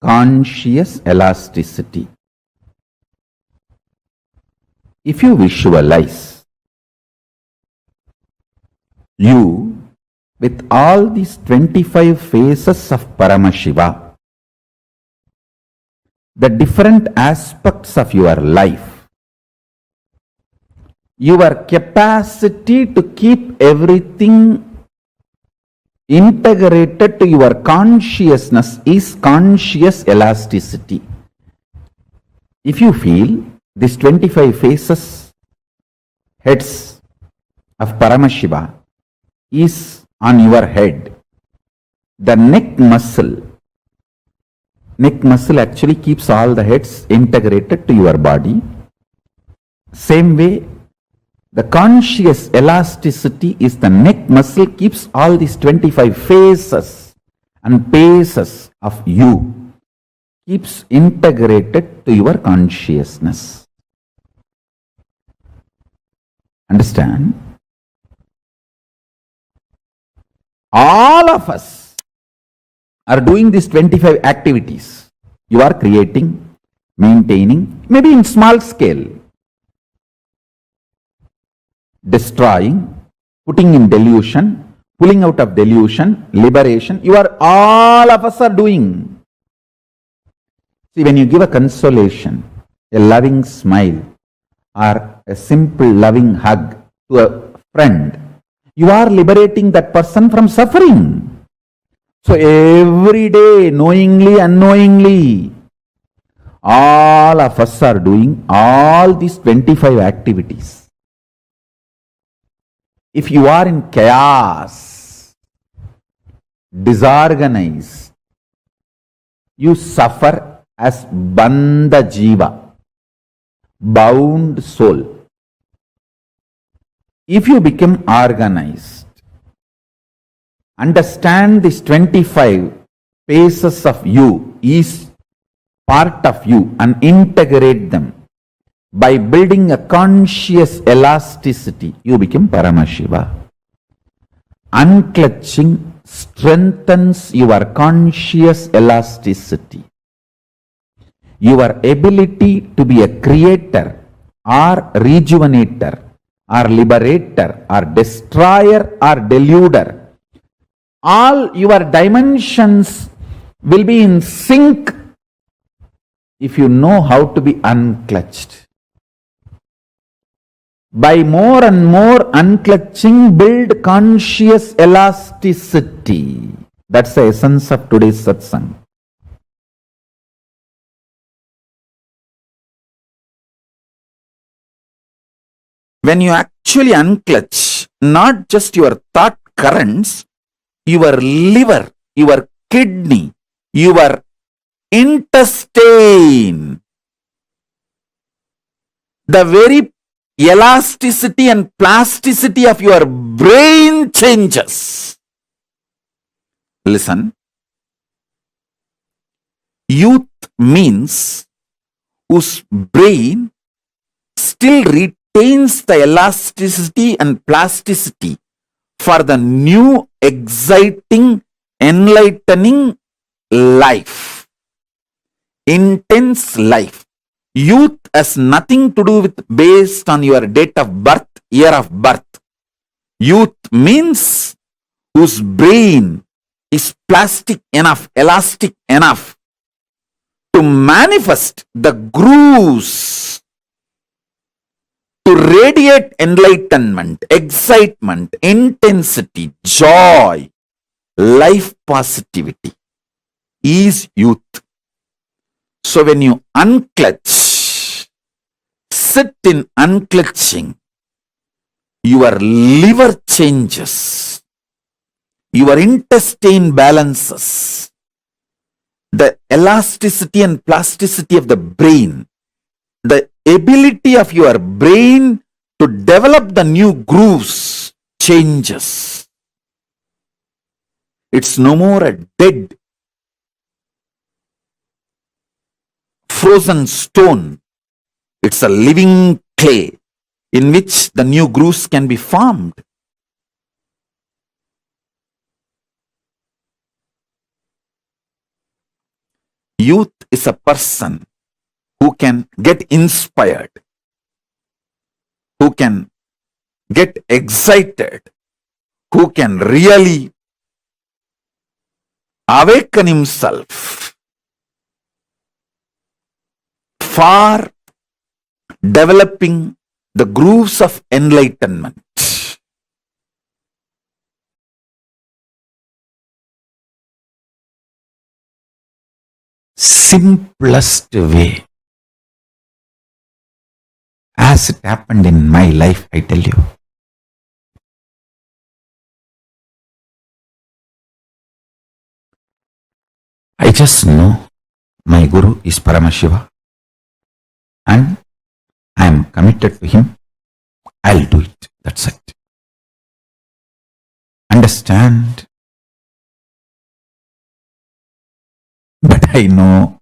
Conscious elasticity. If you visualize you with all these 25 phases of Paramashiva, the different aspects of your life, your capacity to keep everything integrated to your consciousness is conscious elasticity. If you feel these 25 phases, heads of Paramashiva is on your head, the neck muscle actually keeps all the heads integrated to your body. Same way, the conscious elasticity is the neck muscle keeps all these 25 phases and paces of you, keeps integrated to your consciousness. Understand? All of us are doing these 25 activities. You are creating, maintaining, maybe in small scale, destroying, putting in delusion, pulling out of delusion, liberation. All of us are doing. See, when you give a consolation, a loving smile, or a simple loving hug to a friend, you are liberating that person from suffering. So every day, knowingly, unknowingly, all of us are doing all these 25 activities. If you are in chaos, disorganized, you suffer as bandha jiva, bound soul. If you become organized, understand these 25 phases of you is part of you and integrate them. By building a conscious elasticity, you become Paramashiva. Unclutching strengthens your conscious elasticity. Your ability to be a creator or rejuvenator or liberator or destroyer or deluder, all your dimensions will be in sync if you know how to be unclutched. By more and more unclutching, build conscious elasticity. That's the essence of today's satsang. When you actually unclutch not just your thought currents, your liver, your kidney, your intestine, the very elasticity and plasticity of your brain changes. Listen, youth means whose brain still retains the elasticity and plasticity for the new, exciting, enlightening life, intense life. Youth has nothing to do with based on your date of birth, year of birth. Youth means whose brain is plastic enough, elastic enough to manifest the grooves, to radiate enlightenment, excitement, intensity, joy, life positivity is youth. So when you unclutch, sit in unclutching, your liver changes, your intestine balances, the elasticity and plasticity of the brain, the ability of your brain to develop the new grooves changes. It's no more a dead, frozen stone. It's a living clay in which the new grooves can be formed. Youth is a person who can get inspired, who can get excited, who can really awaken himself for developing the grooves of enlightenment. Simplest way, as it happened in my life, I tell you. I just know my Guru is Paramashiva and I am committed to him. I'll do it. That's it. Understand? But I know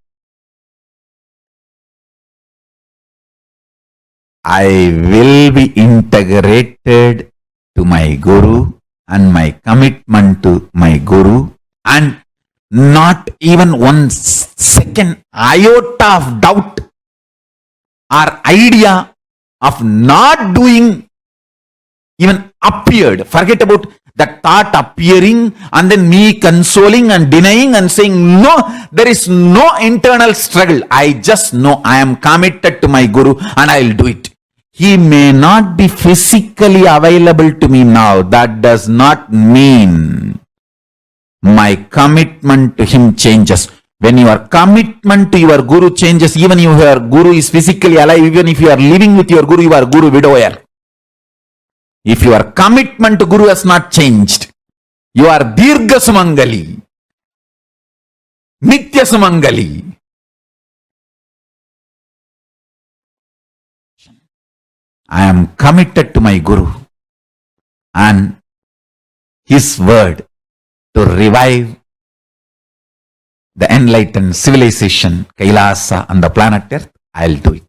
I will be integrated to my Guru and my commitment to my Guru, and not even 1 second iota of doubt or idea of not doing even appeared. Forget about that thought appearing and then me consoling and denying and saying, no, there is no internal struggle. I just know I am committed to my Guru and I will do it. He may not be physically available to me now. That does not mean my commitment to him changes. When your commitment to your Guru changes, even if your Guru is physically alive, even if you are living with your Guru, you are Guru widower. If your commitment to Guru has not changed, you are Dirgha Sumangali, Nitya Sumangali. I am committed to my Guru and his word to revive the enlightened civilization, Kailasa and the planet Earth. I'll do it.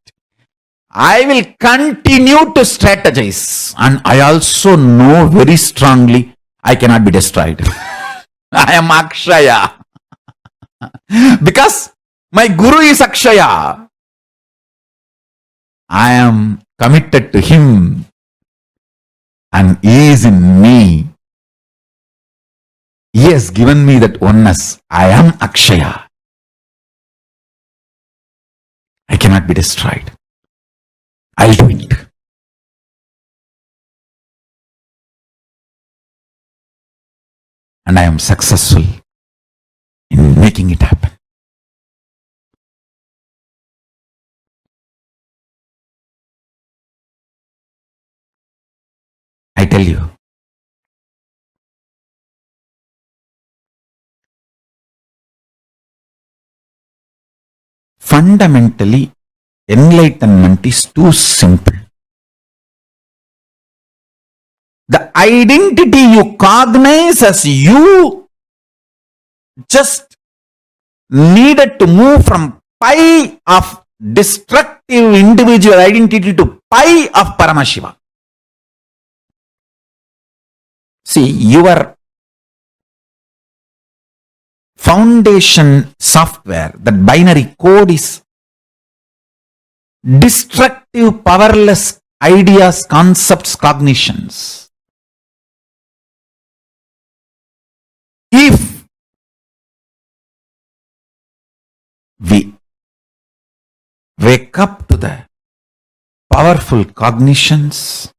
I will continue to strategize, and I also know very strongly I cannot be destroyed. I am Akshaya. Because my Guru is Akshaya. I am committed to him and he is in me. He has given me that oneness. I am Akshaya. I cannot be destroyed. I'll do it. And I am successful in making it happen. you. Fundamentally, enlightenment is too simple. The identity you cognize as you just needed to move from pi of destructive individual identity to pi of Paramashiva. See, your foundation software, that binary code is destructive, powerless ideas, concepts, cognitions. If we wake up to the powerful cognitions,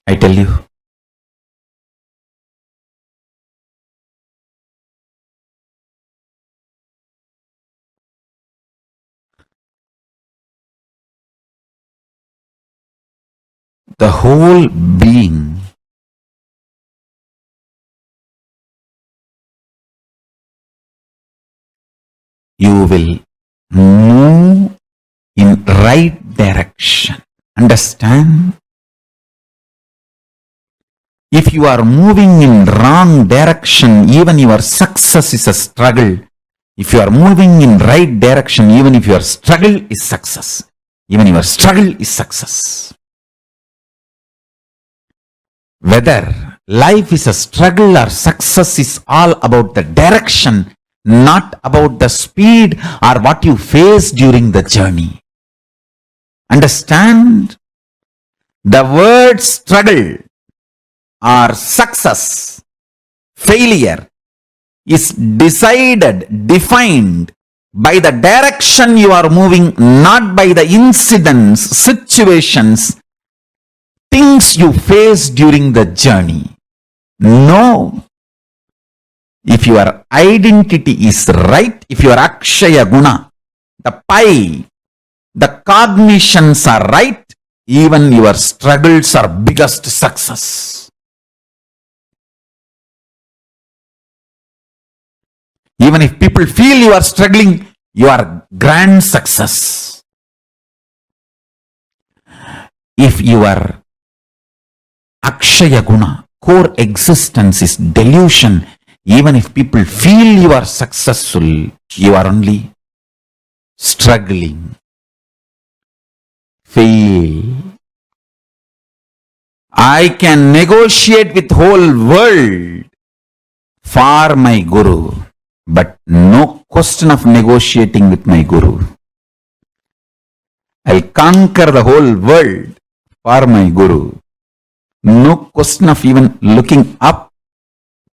I tell you, the whole being you will move in right direction. Understand? If you are moving in wrong direction, even your success is a struggle. If you are moving in right direction, even if your struggle is success. Even your struggle is success. Whether life is a struggle or success is all about the direction, not about the speed or what you face during the journey. Understand? The word struggle or success, failure is defined by the direction you are moving, not by the incidents, situations, things you face during the journey. No. If your identity is right, if your Akshaya Guna, the pi, the cognitions are right, even your struggles are biggest success. Even if people feel you are struggling, you are grand success. If your Akshaya Guna, core existence is delusion, even if people feel you are successful, you are only struggling. Fail. I can negotiate with whole world for my Guru, but no question of negotiating with my Guru. I'll conquer the whole world for my Guru. No question of even looking up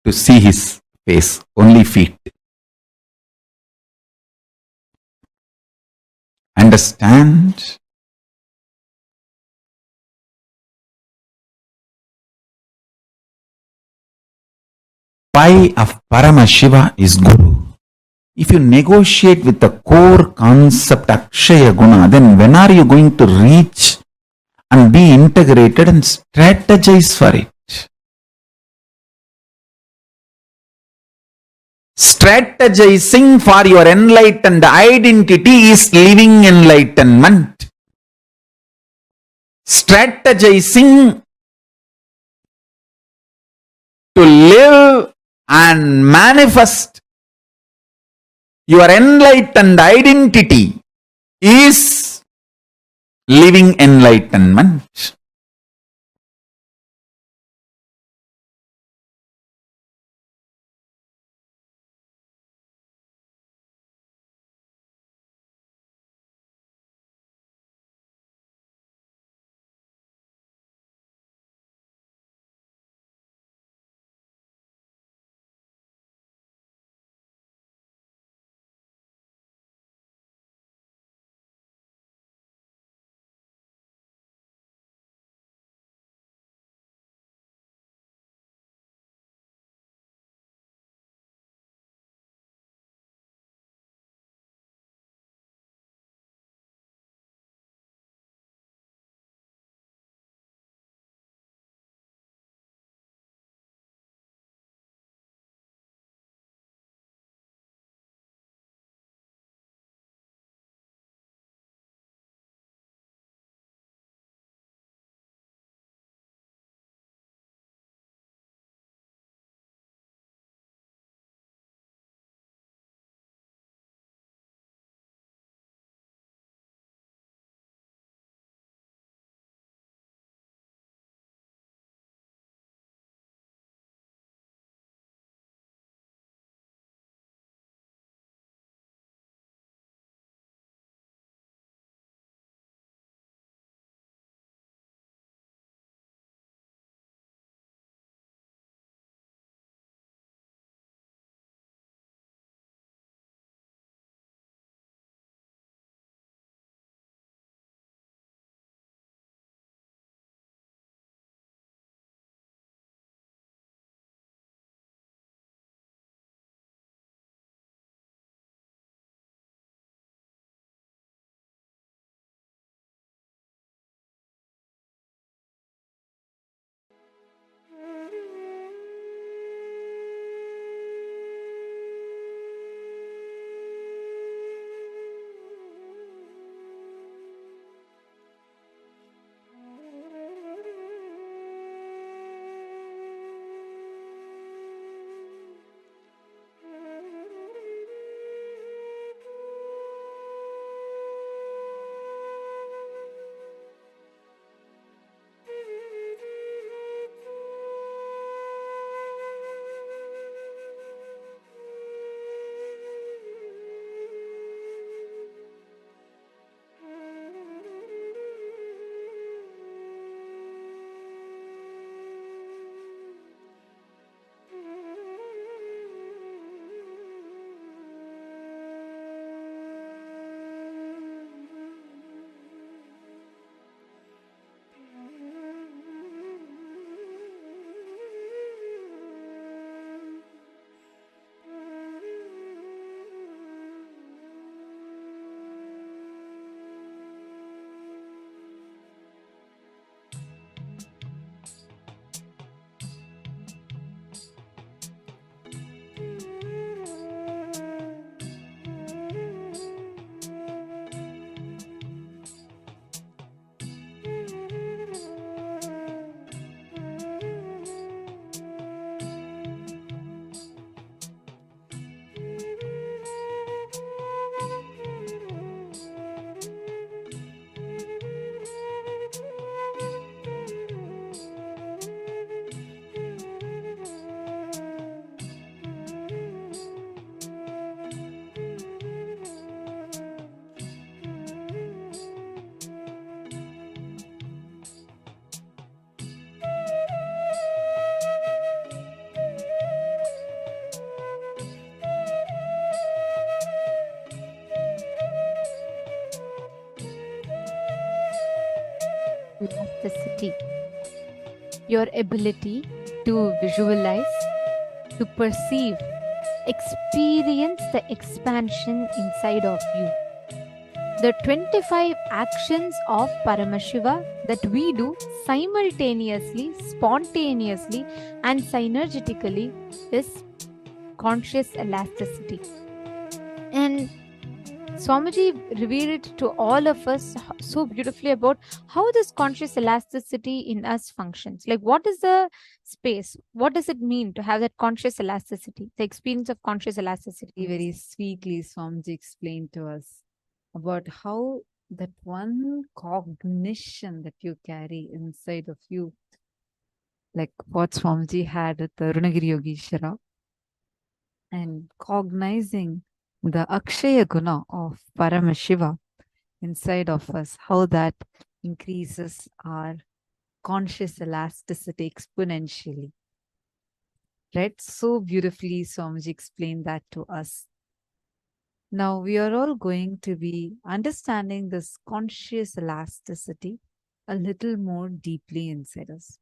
to see his face, only feet. Understand? Pi of Paramashiva is Guru. If you negotiate with the core concept Akshaya Guna, then when are you going to reach and be integrated and strategize for it? Strategizing for your enlightened identity is living enlightenment. Strategizing to live and manifest your enlightened identity is living enlightenment. elasticity, your ability to visualize, to perceive, experience the expansion inside of you. The 25 actions of Paramashiva that we do simultaneously, spontaneously, and synergetically is conscious elasticity. And Swamiji revealed to all of us so beautifully about how this conscious elasticity in us functions. Like, what is the space? What does it mean to have that conscious elasticity, the experience of conscious elasticity? Very sweetly, Swamiji explained to us about how that one cognition that you carry inside of you, like what Swamiji had with the Runagiri Yogeshwara, and cognizing the Akshaya Guna of Paramashiva inside of us, how that increases our conscious elasticity exponentially. Right? So beautifully, Swamiji explained that to us. Now we are all going to be understanding this conscious elasticity a little more deeply inside us.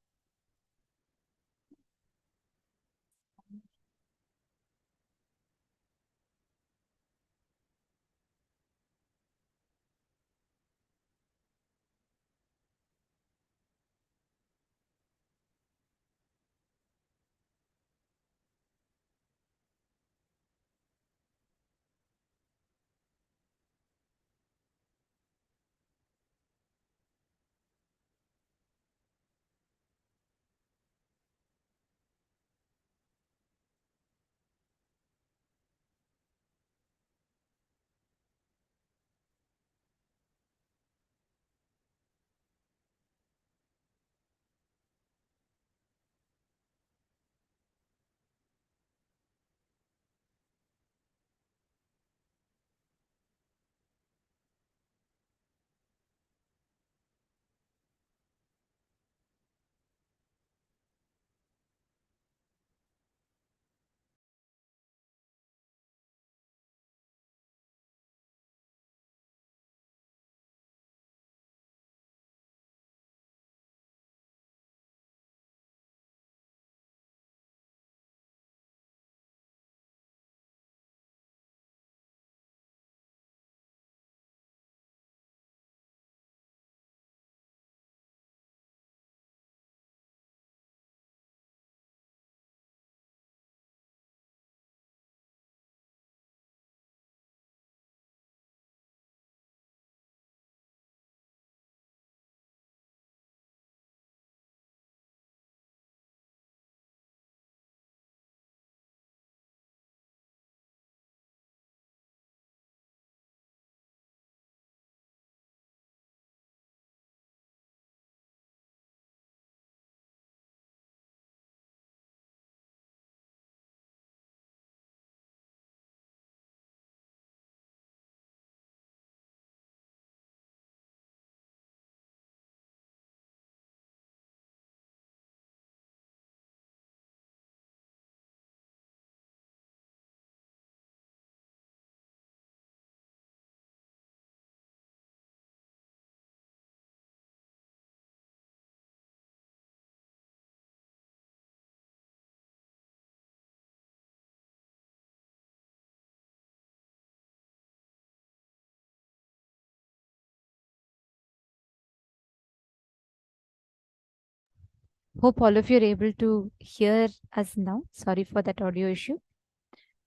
Hope all of you are able to hear us now. Sorry for that audio issue.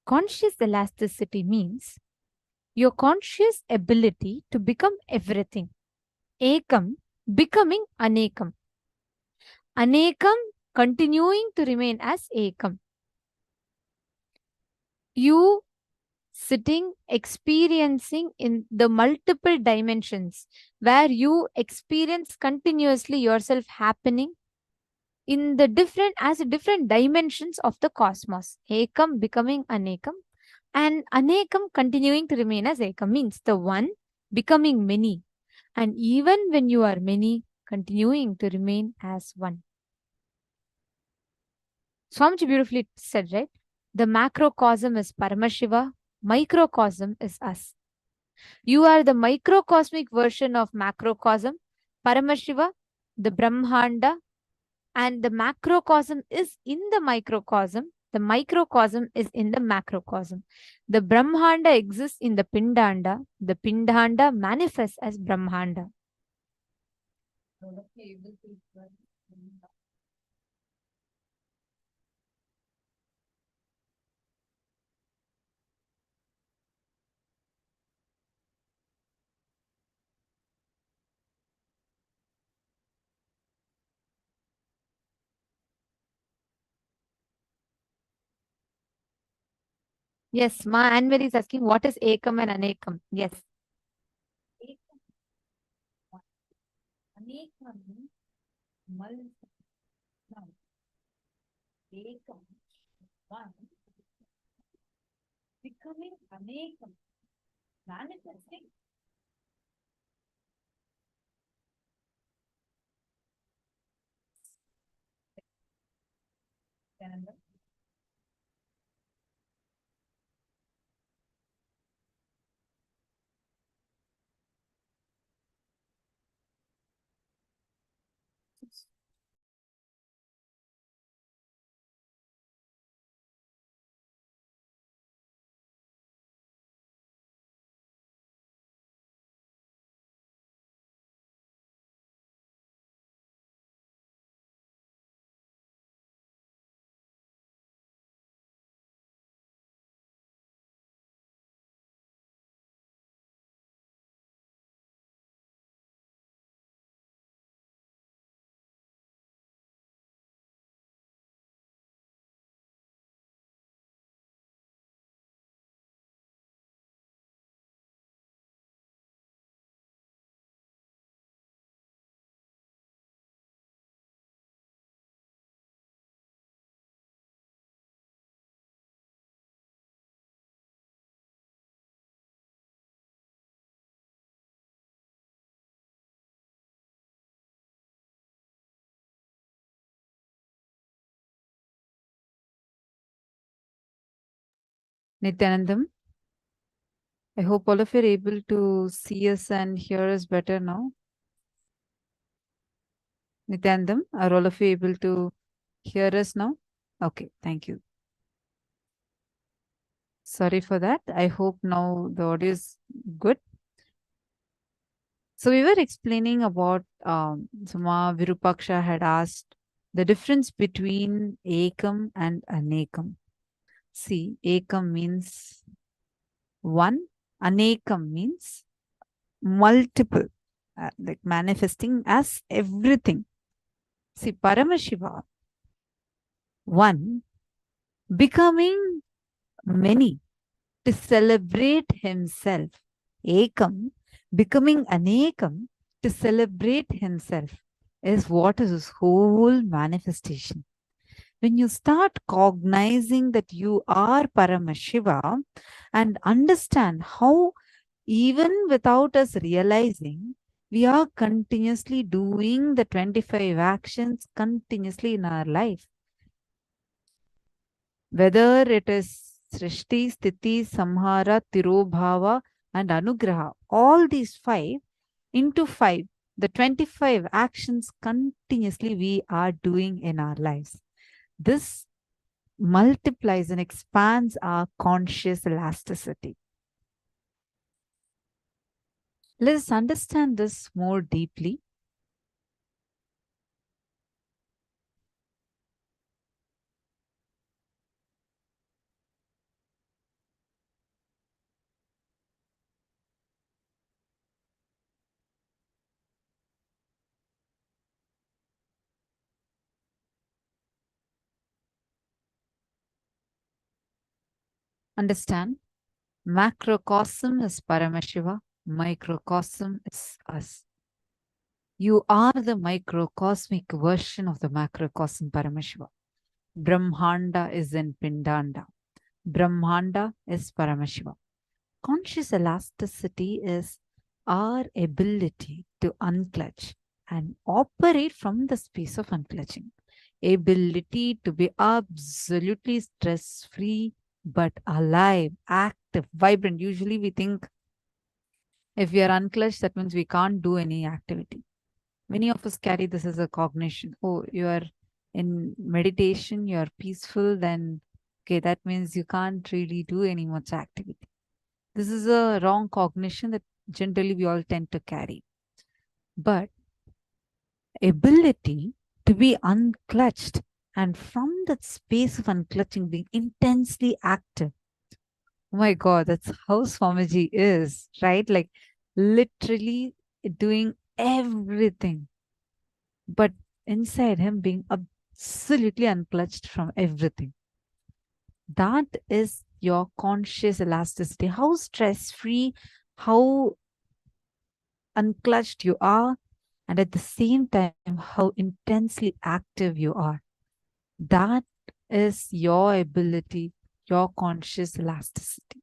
Conscious elasticity means your conscious ability to become everything. Ekam becoming anekam. Anekam continuing to remain as ekam. You sitting, experiencing in the multiple dimensions where you experience continuously yourself happening in the different dimensions of the cosmos. Ekam becoming anekam, and anekam continuing to remain as ekam means the one becoming many, and even when you are many, continuing to remain as one. Swamiji beautifully said, right? The macrocosm is Paramashiva, microcosm is us. You are the microcosmic version of macrocosm. Paramashiva the Brahmanda, and the macrocosm is in the microcosm. The microcosm is in the macrocosm. The Brahmanda exists in the Pindanda. The Pindanda manifests as Brahmanda. Yes, Ma Anne-Marie is asking what is Ekam and Anekam. Yes. Anekam means multiple. Now, Ekam, one, becoming Anekam, manifesting. Nityanandam, I hope all of you are able to see us and hear us better now. Nityanandam, are all of you able to hear us now? Okay, thank you. Sorry for that. I hope now the audio is good. So we were explaining about, Suma Virupaksha had asked the difference between Ekam and Anekam. See, Ekam means one, Anekam means multiple, like manifesting as everything. See, Paramashiva, one, becoming many to celebrate himself. Ekam, becoming Anekam to celebrate himself, is what is his whole manifestation. When you start cognizing that you are Paramashiva and understand how, even without us realizing, we are continuously doing the 25 actions continuously in our life. Whether it is Srishti, Sthiti, Samhara, Tirobhava, and Anugraha, all these 5 into 5, the 25 actions continuously we are doing in our lives. This multiplies and expands our conscious elasticity. Let us understand this more deeply. Understand, macrocosm is Paramashiva, microcosm is us. You are the microcosmic version of the macrocosm Paramashiva. Brahmanda is in Pindanda. Brahmanda is Paramashiva. Conscious elasticity is our ability to unclutch and operate from the space of unclutching. Ability to be absolutely stress-free, but alive, active, vibrant. Usually we think if we are unclutched, that means we can't do any activity. Many of us carry this as a cognition. Oh, you are in meditation, you are peaceful, then okay, that means you can't really do any much activity. This is a wrong cognition that generally we all tend to carry. But ability to be unclutched, and from that space of unclutching, being intensely active. Oh my God, that's how Swamiji is, right? Like literally doing everything, but inside him being absolutely unclutched from everything. That is your conscious elasticity. How stress-free, how unclutched you are, and at the same time, how intensely active you are. That is your ability, your conscious elasticity.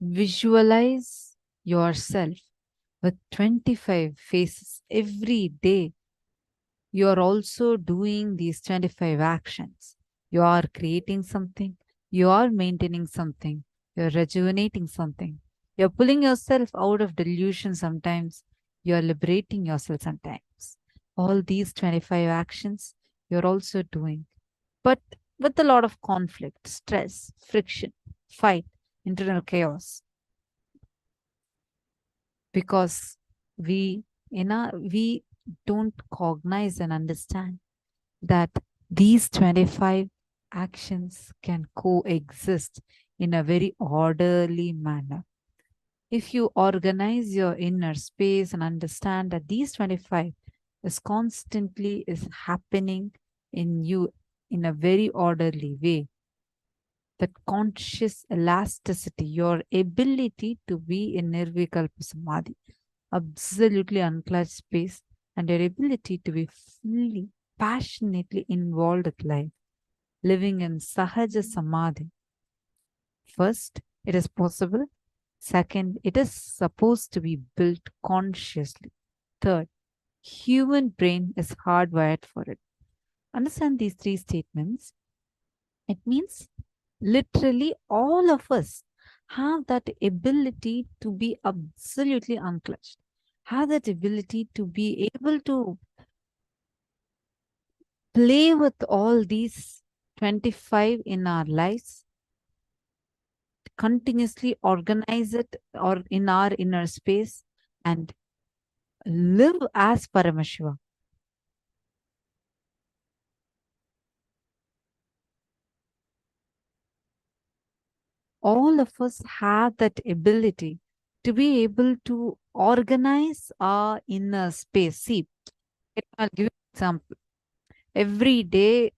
Visualize yourself with 25 faces every day. You are also doing these 25 actions. You are creating something, you are maintaining something, you're rejuvenating something. You're pulling yourself out of delusion sometimes, you're liberating yourself sometimes. All these 25 actions you're also doing, but with a lot of conflict, stress, friction, fight, internal chaos. Because we don't cognize and understand that these 25 actions can coexist in a very orderly manner. If you organize your inner space and understand that these 25 is happening in you in a very orderly way, that conscious elasticity, your ability to be in nirvikalpa samadhi, absolutely unclutched space, and your ability to be fully, passionately involved with life, living in sahaja samadhi. First, it is possible. Second, it is supposed to be built consciously. Third, human brain is hardwired for it. Understand these three statements. It means literally all of us have that ability to be absolutely unclutched, have that ability to be able to play with all these 25 in our lives, continuously organize it or in our inner space and live as Paramashiva. All of us have that ability to be able to organize our inner space. See, I'll give you an example. Every day,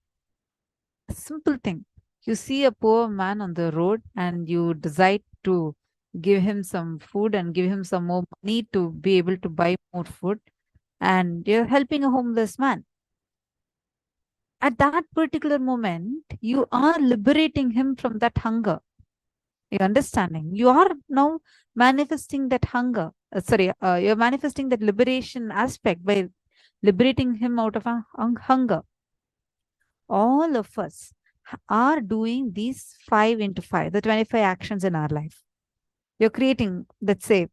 a simple thing. You see a poor man on the road and you decide to give him some food and give him some more money to be able to buy more food, and you're helping a homeless man. At that particular moment, you are liberating him from that hunger. You're understanding? You are now manifesting that hunger. You're manifesting that liberation aspect by liberating him out of hunger. All of us are doing these 5 into 5, the 25 actions in our life. You're creating, let's say,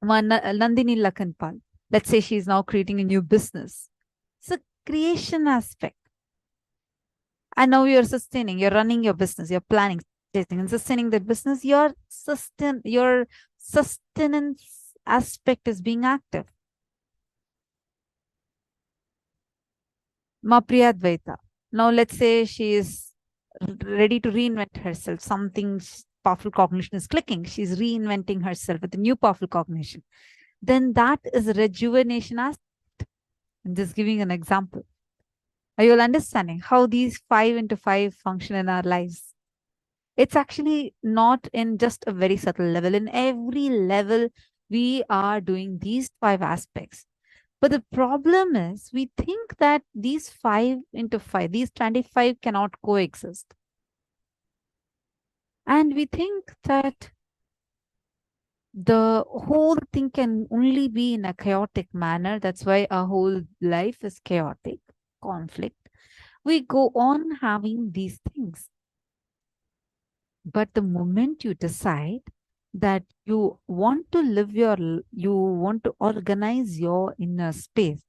Nandini Lakhanpal. Let's say she's now creating a new business. It's a creation aspect. And now you're sustaining, you're running your business, you're planning, and sustaining that business, your sustenance aspect is being active. Mapriyadvaita. Now let's say she is ready to reinvent herself. Something powerful cognition is clicking. She's reinventing herself with a new powerful cognition. Then that is a rejuvenation aspect. I'm just giving an example. Are you all understanding how these 5 into 5 function in our lives? It's actually not in just a very subtle level. In every level, we are doing these 5 aspects. But the problem is, we think that these 5 into 5, these 25 cannot coexist. And we think that the whole thing can only be in a chaotic manner. That's why our whole life is chaotic, conflict. We go on having these things. But the moment you decide that you want to live you want to organize your inner space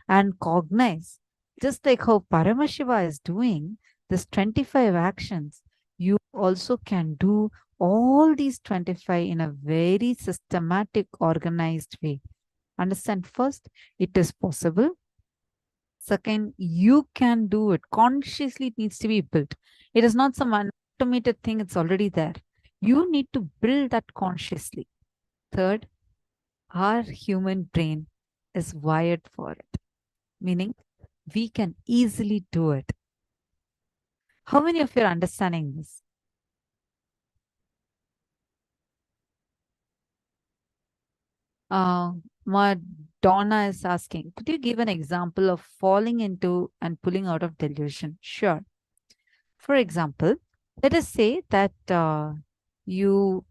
and cognize, just like how Paramashiva is doing this 25 actions, you also can do all these 25 in a very systematic, organized way. Understand? First, it is possible. Second, you can do it. Consciously, it needs to be built. It is not some automated thing, it's already there. You need to build that consciously. Third, our human brain is wired for it, meaning we can easily do it. How many of you are understanding this? Donna is asking, could you give an example of falling into and pulling out of delusion? Sure. For example, let us say that you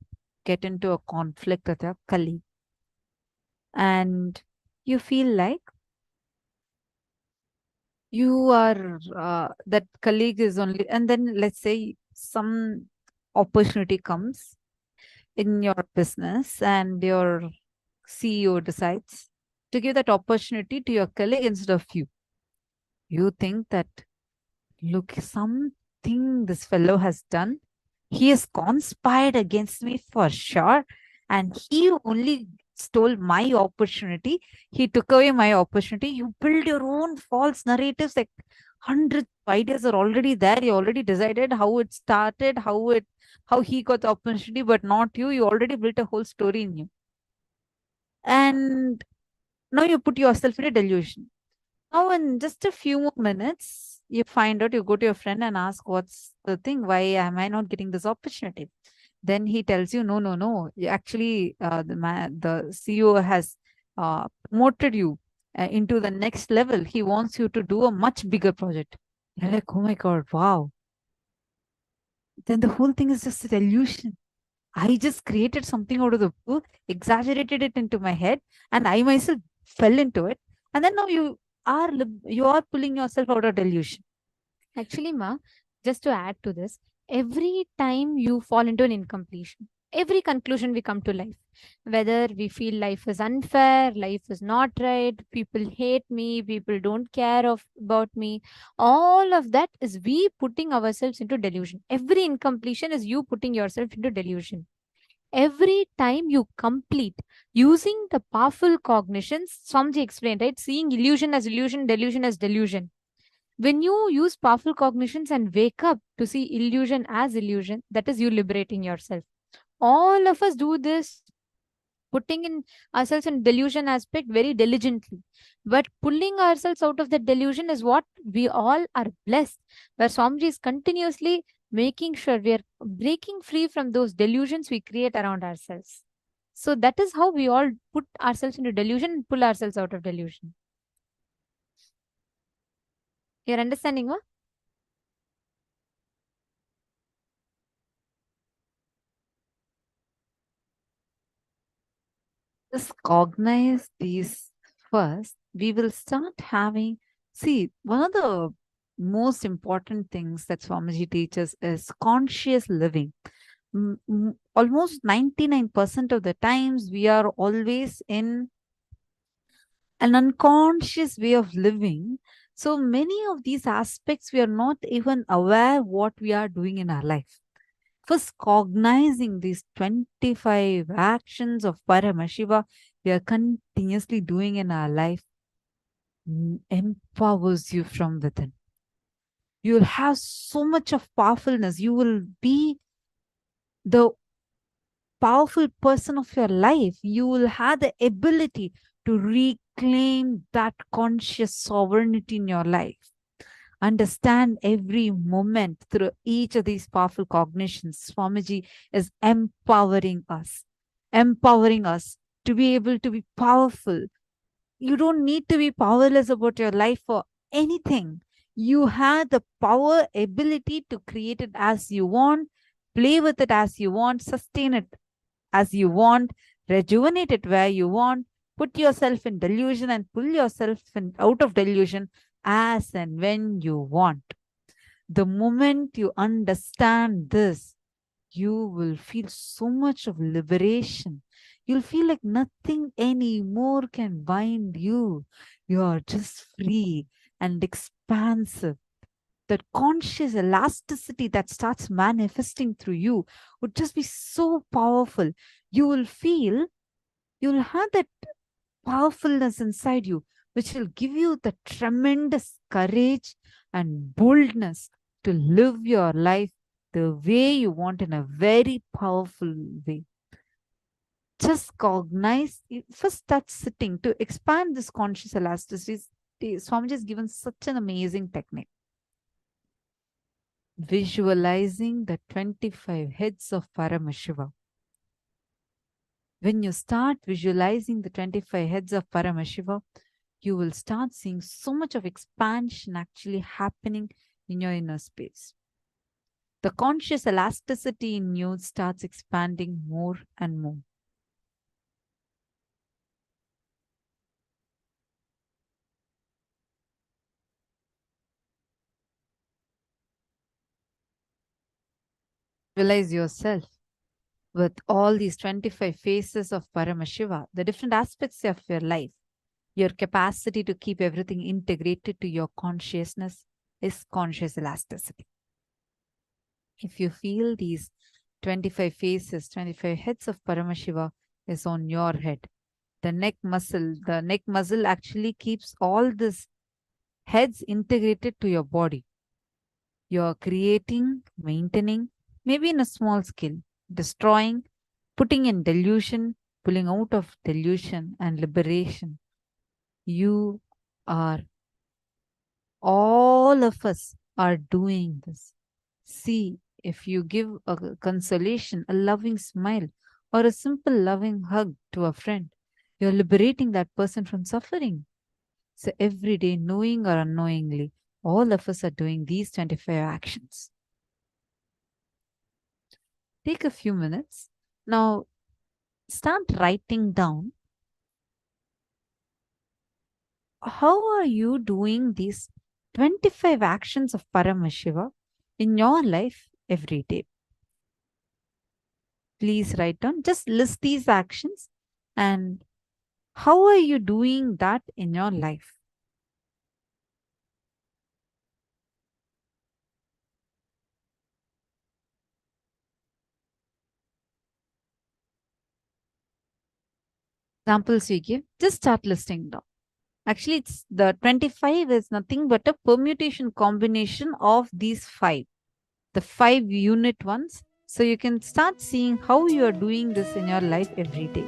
get into a conflict with your colleague and you feel like you are, that colleague is only, and then let's say some opportunity comes in your business and your CEO decides to give that opportunity to your colleague instead of you. You think that, look, something this fellow has done. He has conspired against me for sure. And he only stole my opportunity. He took away my opportunity. You build your own false narratives, like hundreds of ideas are already there. You already decided how it started, how he got the opportunity, but not you. You already built a whole story in you. And now you put yourself in a delusion. Now, in just a few more minutes, you find out, you go to your friend and ask, what's the thing? Why am I not getting this opportunity? Then he tells you, no. Actually, the CEO has promoted you into the next level. He wants you to do a much bigger project. You're like, oh my God, wow. Then the whole thing is just a delusion. I just created something out of the blue, exaggerated it into my head, and I myself fell into it. And then now you are pulling yourself out of delusion. Actually, Ma, just to add to this, every time you fall into an incompletion, every conclusion we come to life, whether we feel life is unfair, life is not right, people hate me, people don't care about me, all of that is we putting ourselves into delusion. Every incompletion is you putting yourself into delusion. Every time you complete using the powerful cognitions, Swamiji explained, right? Seeing illusion as illusion, delusion as delusion. When you use powerful cognitions and wake up to see illusion as illusion, that is you liberating yourself. All of us do this, putting in ourselves in delusion aspect very diligently. But pulling ourselves out of that delusion is what we all are blessed, where Swamiji is continuously making sure we are breaking free from those delusions we create around ourselves. So that is how we all put ourselves into delusion and pull ourselves out of delusion. You're understanding, what? Just cognize these first. We will start having, see, one of the most important things that Swamiji teaches is conscious living. Almost 99% of the times we are always in an unconscious way of living. So many of these aspects we are not even aware what we are doing in our life. First, cognizing these 25 actions of Paramashiva we are continuously doing in our life empowers you from within. You will have so much of powerfulness. You will be the powerful person of your life. You will have the ability to reclaim that conscious sovereignty in your life. Understand every moment through each of these powerful cognitions. Swamiji is empowering us to be able to be powerful. You don't need to be powerless about your life for anything. You have the power, ability to create it as you want, play with it as you want, sustain it as you want, rejuvenate it where you want, put yourself in delusion and pull yourself out of delusion as and when you want. The moment you understand this, you will feel so much of liberation. You'll feel like nothing anymore can bind you. You are just free and expansive. That conscious elasticity that starts manifesting through you would just be so powerful. You will feel, you'll have that powerfulness inside you, which will give you the tremendous courage and boldness to live your life the way you want in a very powerful way. Just cognize, first start sitting to expand this conscious elasticity. Swamiji has given such an amazing technique. Visualizing the 25 heads of Paramashiva. When you start visualizing the 25 heads of Paramashiva, you will start seeing so much of expansion actually happening in your inner space. The conscious elasticity in you starts expanding more and more. Visualize yourself with all these 25 faces of Paramashiva, the different aspects of your life. Your capacity to keep everything integrated to your consciousness is conscious elasticity. If you feel these 25 faces, 25 heads of Paramashiva is on your head, the neck muscle actually keeps all these heads integrated to your body. You're creating, maintaining, maybe in a small scale, destroying, putting in delusion, pulling out of delusion and liberation. You are, all of us are doing this. See, if you give a consolation, a loving smile, or a simple loving hug to a friend, you're liberating that person from suffering. So every day, knowing or unknowingly, all of us are doing these 25 actions. Take a few minutes. Now, start writing down how are you doing these 25 actions of Paramashiva in your life every day. Please write down, just list these actions and how are you doing that in your life. Examples we give, just start listing down. Actually, it's the 25 is nothing but a permutation combination of these 5, the 5 unit ones. So you can start seeing how you are doing this in your life every day.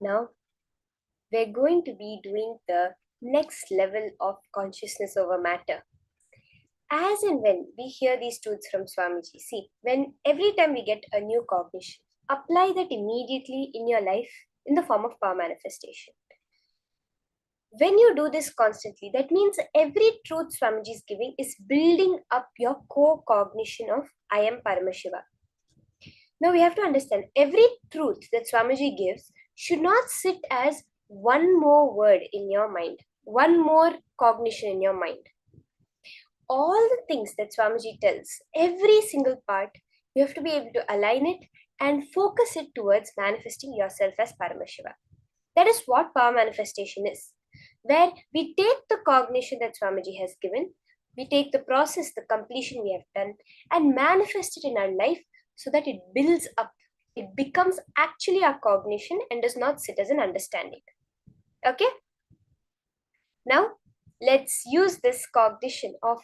Now, we're going to be doing the next level of consciousness over matter. As and when we hear these truths from Swamiji, see, when every time we get a new cognition, apply that immediately in your life in the form of power manifestation. When you do this constantly, that means every truth Swamiji is giving is building up your core cognition of I am Paramashiva. Now we have to understand every truth that Swamiji gives should not sit as one more word in your mind, one more cognition in your mind. All the things that Swamiji tells, every single part, you have to be able to align it and focus it towards manifesting yourself as Paramashiva. That is what power manifestation is, where we take the cognition that Swamiji has given, we take the process, the completion we have done, and manifest it in our life so that it builds up. It becomes actually our cognition and does not sit as an understanding. Okay? Now, let's use this cognition of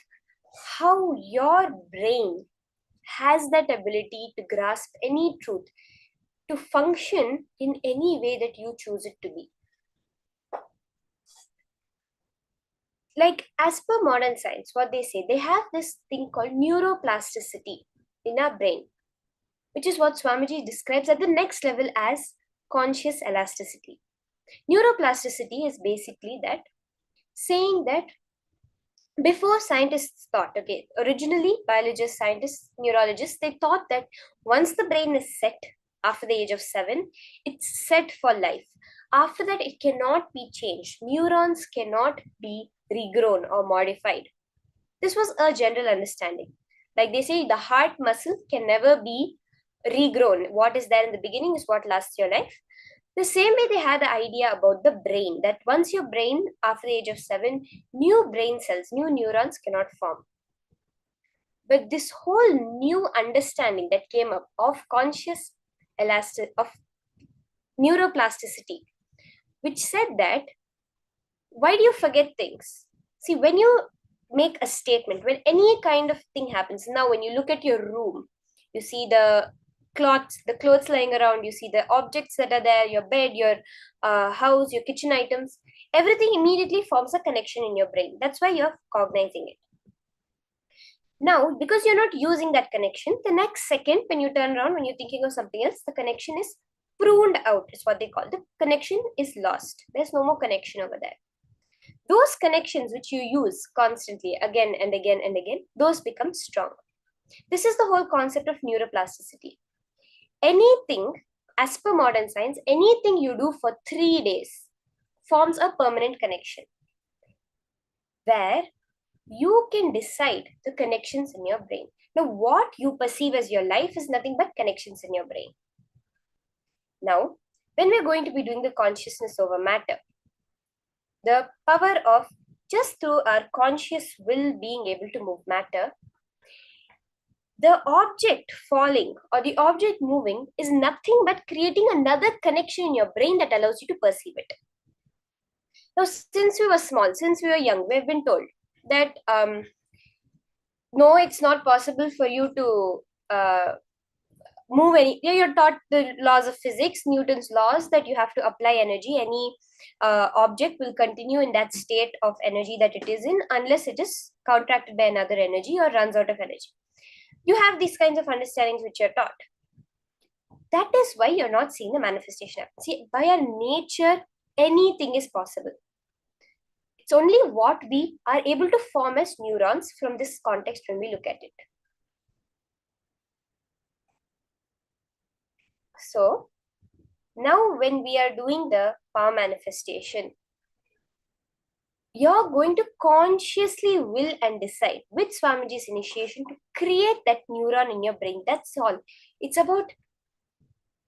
how your brain has that ability to grasp any truth, to function in any way that you choose it to be. Like, as per modern science, what they say, they have this thing called neuroplasticity in our brain, which is what Swamiji describes at the next level as conscious elasticity. Neuroplasticity is basically that, saying that before scientists thought, okay, originally biologists, scientists, neurologists, they thought that once the brain is set after the age of 7, it's set for life. After that, it cannot be changed. Neurons cannot be regrown or modified. This was a general understanding. Like they say, the heart muscle can never be regrown. What is there in the beginning is what lasts your life. The same way they had the idea about the brain, that once your brain, after the age of 7, new brain cells, new neurons cannot form. But this whole new understanding that came up of conscious of neuroplasticity, which said that, why do you forget things? See, when you make a statement, when any kind of thing happens, now when you look at your room, you see the clothes lying around, you see the objects that are there, your bed, your house, your kitchen items, everything immediately forms a connection in your brain. That's why you're cognizing it. Now, because you're not using that connection, the next second when you turn around, when you're thinking of something else, the connection is pruned out, is what they call. The connection is lost. There's no more connection over there. Those connections which you use constantly again and again and again, those become strong. This is the whole concept of neuroplasticity. Anything, as per modern science, anything you do for 3 days forms a permanent connection, where you can decide the connections in your brain. Now, what you perceive as your life is nothing but connections in your brain. Now, when we're going to be doing the consciousness over matter, the power of just through our conscious will being able to move matter, the object falling or the object moving is nothing but creating another connection in your brain that allows you to perceive it. Now, since we were small, since we were young, we've been told that no, it's not possible for you to move any. You're taught the laws of physics, Newton's laws, that you have to apply energy. Any object will continue in that state of energy that it is in unless it is counteracted by another energy or runs out of energy. You have these kinds of understandings which you're taught. That is why you're not seeing the manifestation happen. See, by our nature, anything is possible. It's only what we are able to form as neurons from this context when we look at it. So, now when we are doing the power manifestation, you're going to consciously will and decide with Swamiji's initiation to create that neuron in your brain. That's all. It's about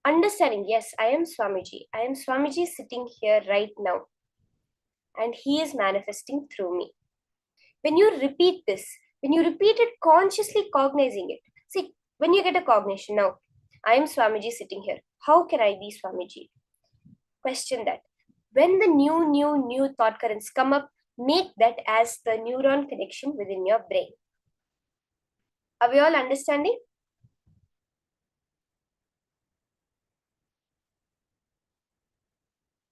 understanding, yes, I am Swamiji. I am Swamiji sitting here right now. And he is manifesting through me. When you repeat this, when you repeat it consciously cognizing it, see, when you get a cognition now, I am Swamiji sitting here. How can I be Swamiji? Question that. When the new thought currents come up, make that as the neuron connection within your brain. Are we all understanding?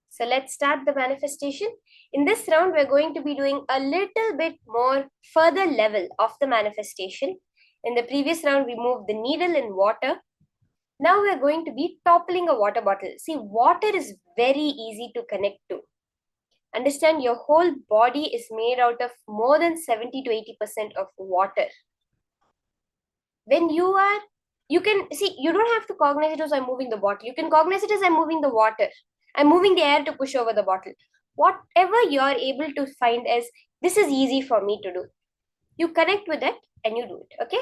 So let's start the manifestation. In this round, we're going to be doing a little bit more further level of the manifestation. In the previous round, we moved the needle in water. Now we're going to be toppling a water bottle. See, water is very easy to connect to. Understand, your whole body is made out of more than 70 to 80% of water. When you can see, you don't have to cognize it as I'm moving the bottle. You can cognize it as I'm moving the water. I'm moving the air to push over the bottle. Whatever you're able to find as, this is easy for me to do. You connect with it and you do it, okay?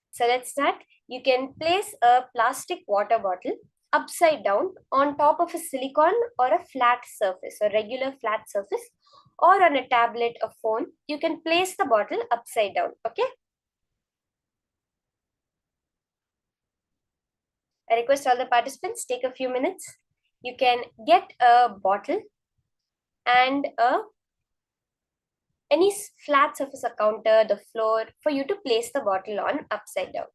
So let's start. You can place a plastic water bottle upside down on top of a silicone or a flat surface, a regular flat surface, or on a tablet or phone. You can place the bottle upside down, okay? I request all the participants take a few minutes. You can get a bottle and any flat surface, a counter, the floor, for you to place the bottle on upside down.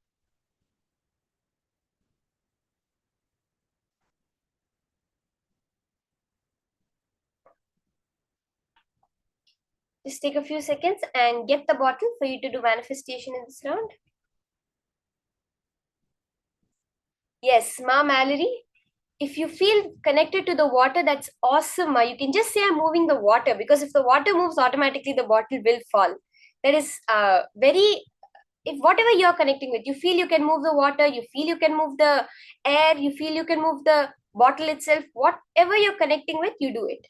Just take a few seconds and get the bottle for you to do manifestation in this round. Yes, Ma Mallory, if you feel connected to the water, that's awesome. Ma. You can just say I'm moving the water, because if the water moves, automatically the bottle will fall. That is if whatever you're connecting with, you feel you can move the water, you feel you can move the air, you feel you can move the bottle itself, whatever you're connecting with, you do it.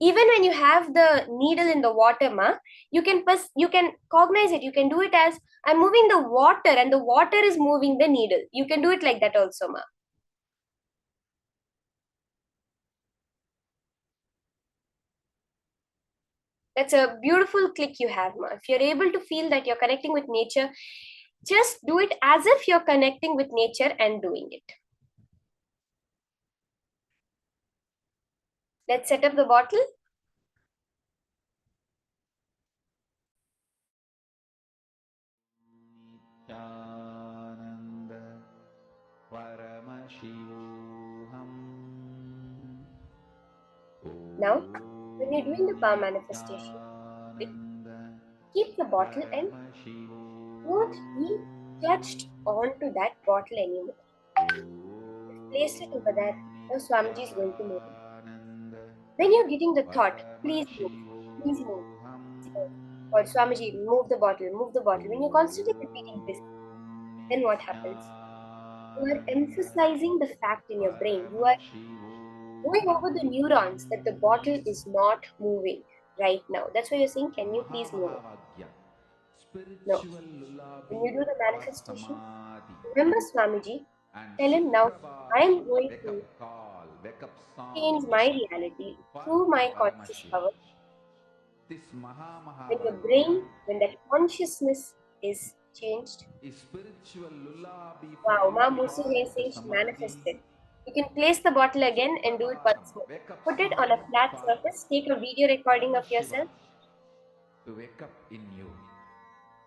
Even when you have the needle in the water, ma, you can cognize it. You can do it as I'm moving the water and the water is moving the needle. You can do it like that also, ma. That's a beautiful click you have, ma. If you're able to feel that you're connecting with nature, just do it as if you're connecting with nature and doing it. Let's set up the bottle. Nithyananda Paramashivoham. Now, when you're doing the power manifestation, keep the bottle and won't be clutched onto that bottle anymore. Place it over there. Now Swamiji is going to move it. When you're getting the thought, please move, or Swamiji, move the bottle, move the bottle. When you're constantly repeating this, then what happens? You are emphasizing the fact in your brain. You are going over the neurons that the bottle is not moving right now. That's why you're saying, can you please move it? No. When you do the manifestation, remember Swamiji, tell him now, I am going to change my reality through my conscious power. this When your Mahamahavagya brain, when that consciousness is changed. is spiritual lullaby for Wow, you Ma to Musu fall He into says she samadhi. manifested. You can place the bottle again and do it Suprabhatam, once more. wake up Put it on a song flat for surface, take a video recording of Paramashiva yourself to wake up in you.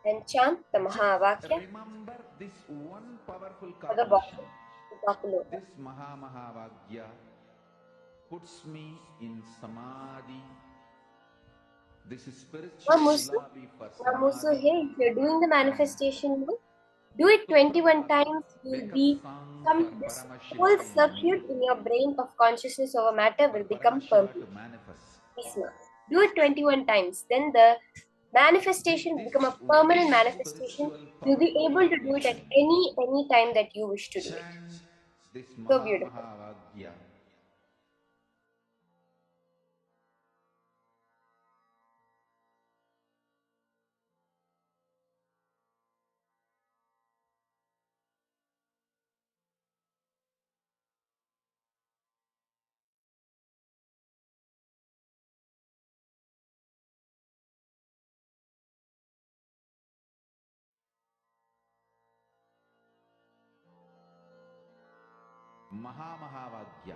and chant the Just Mahavakya remember this one powerful for the cognition. bottle to topple over. This Mahavagya puts me in samadhi. This is Ma spiritual Musu, lullaby for Ma Musu samadhi. He, if you're doing the And manifestation now, do it 21 Suprabhatam, times. wake You'll up be song for come this Paramashiva whole in me. circuit in your brain of consciousness over matter For will become Paramashiva to permanent. manifest. Do it 21 times. Then the manifestation With will this become a one permanent manifestation. spiritual You'll be powerful able to do it at cognition, any time that you wish to do it. chant this So beautiful. Mahavagya. Mahavagya,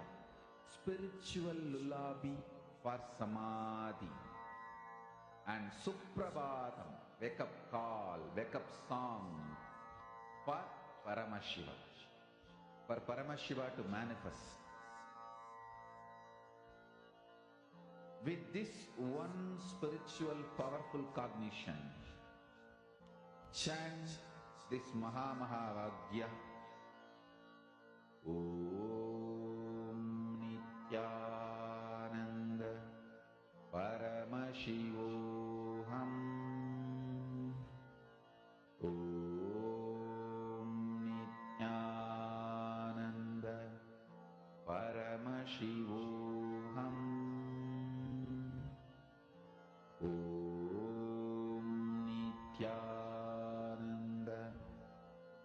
spiritual lullaby for samadhi. And Suprabhatam, wake up call, wake up song for Paramashiva. For Paramashiva to manifest. With this one spiritual powerful cognition, chant this Mahavagya. Om Nithyananda Paramashivoham. Om Nithyananda Paramashivoham. Om Nithyananda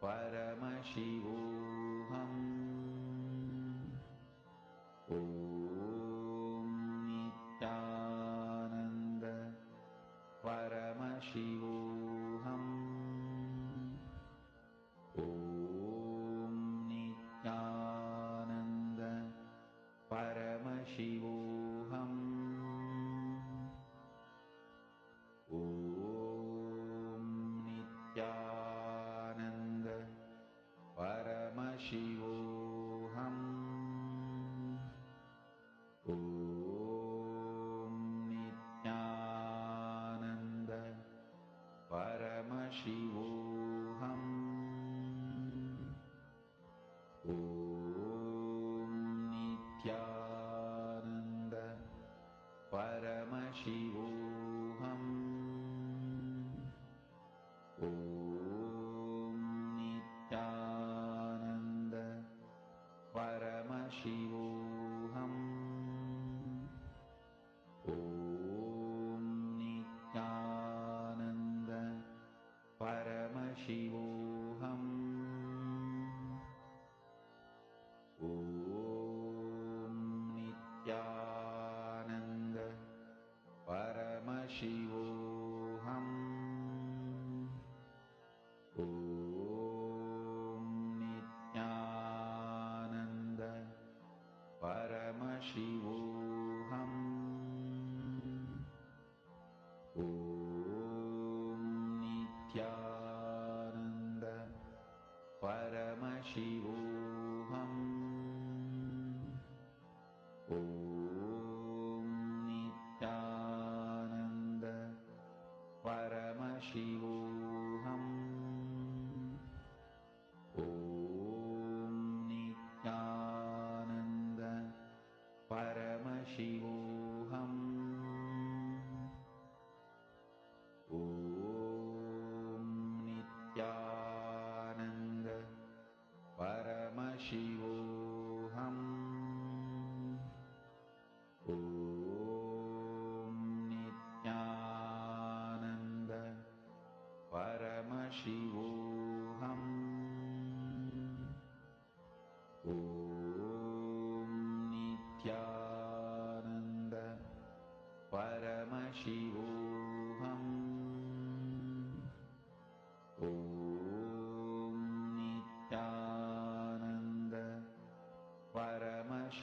Paramashivoham. Om Nithyananda Paramashivoham. Om Nithyananda Paramashivoham. Om Nithyananda Paramashivoham. Om Nithyananda Paramashivoham. Om Nithyananda Paramashivoham. Om Nithyananda Paramashivoham. Om Nithyananda Paramashivoham. Om Nithyananda Paramashivoham. Om Nithyananda Paramashivoham. Om Nithyananda Paramashivoham. Om Nithyananda Paramashivoham. Om Nithyananda Paramashivoham. Om Nithyananda Paramashivoham. Om Nithyananda Paramashivoham. Om Nithyananda Paramashivoham.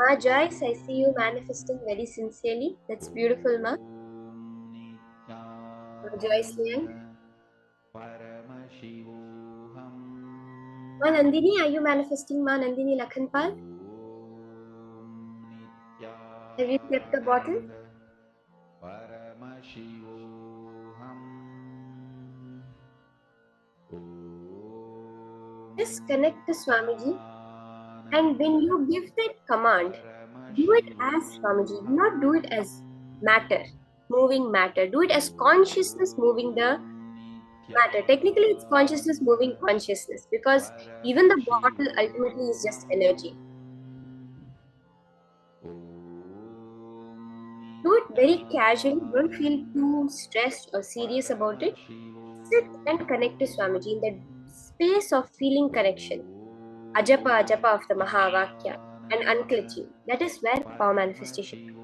Ma Joyce, I see you manifesting very sincerely. That's beautiful, Ma. Ma Joyce Liang. Ma Nandini, are you manifesting? Ma Nandini Lakhanpal? Have you kept the bottle? Just connect to Swamiji, and when you give that command, do it as Swamiji. Do not do it as matter, moving matter. Do it as consciousness moving the matter. Technically, it's consciousness moving consciousness, because even the bottle ultimately is just energy. Do it very casually. Don't feel too stressed or serious about it. Sit and connect to Swamiji in the space of feeling connection. Ajapa, ajapa of the Mahavakya, and unclenching. That is where power manifestation happens.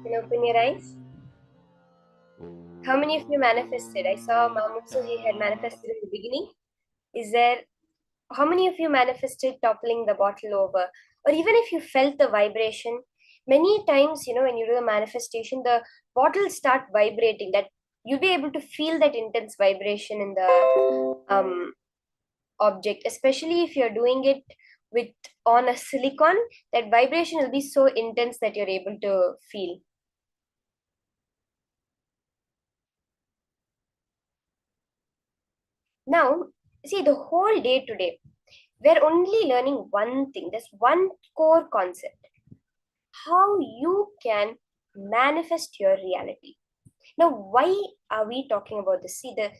Can you open your eyes? How many of you manifested? I saw Mamutsu, he had manifested in the beginning. Is there, how many of you manifested toppling the bottle over? Or even if you felt the vibration, many times, when you do the manifestation, the bottles start vibrating, that you'll be able to feel that intense vibration in the object, especially if you're doing it with on a silicon. That vibration will be so intense that you're able to feel. Now, see, the whole day today, we're only learning one thing. There's one core concept: how you can manifest your reality. Now, why are we talking about this? See, there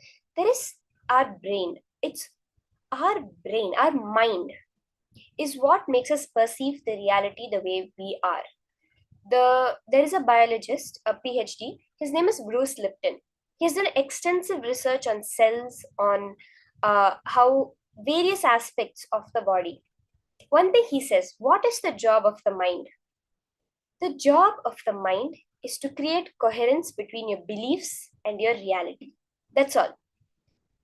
is our brain. It's our brain, our mind is what makes us perceive the reality the way we are. There is a biologist, a PhD. His name is Bruce Lipton. He has done extensive research on cells, on how various aspects of the body. One thing he says: what is the job of the mind? The job of the mind is to create coherence between your beliefs and your reality. That's all.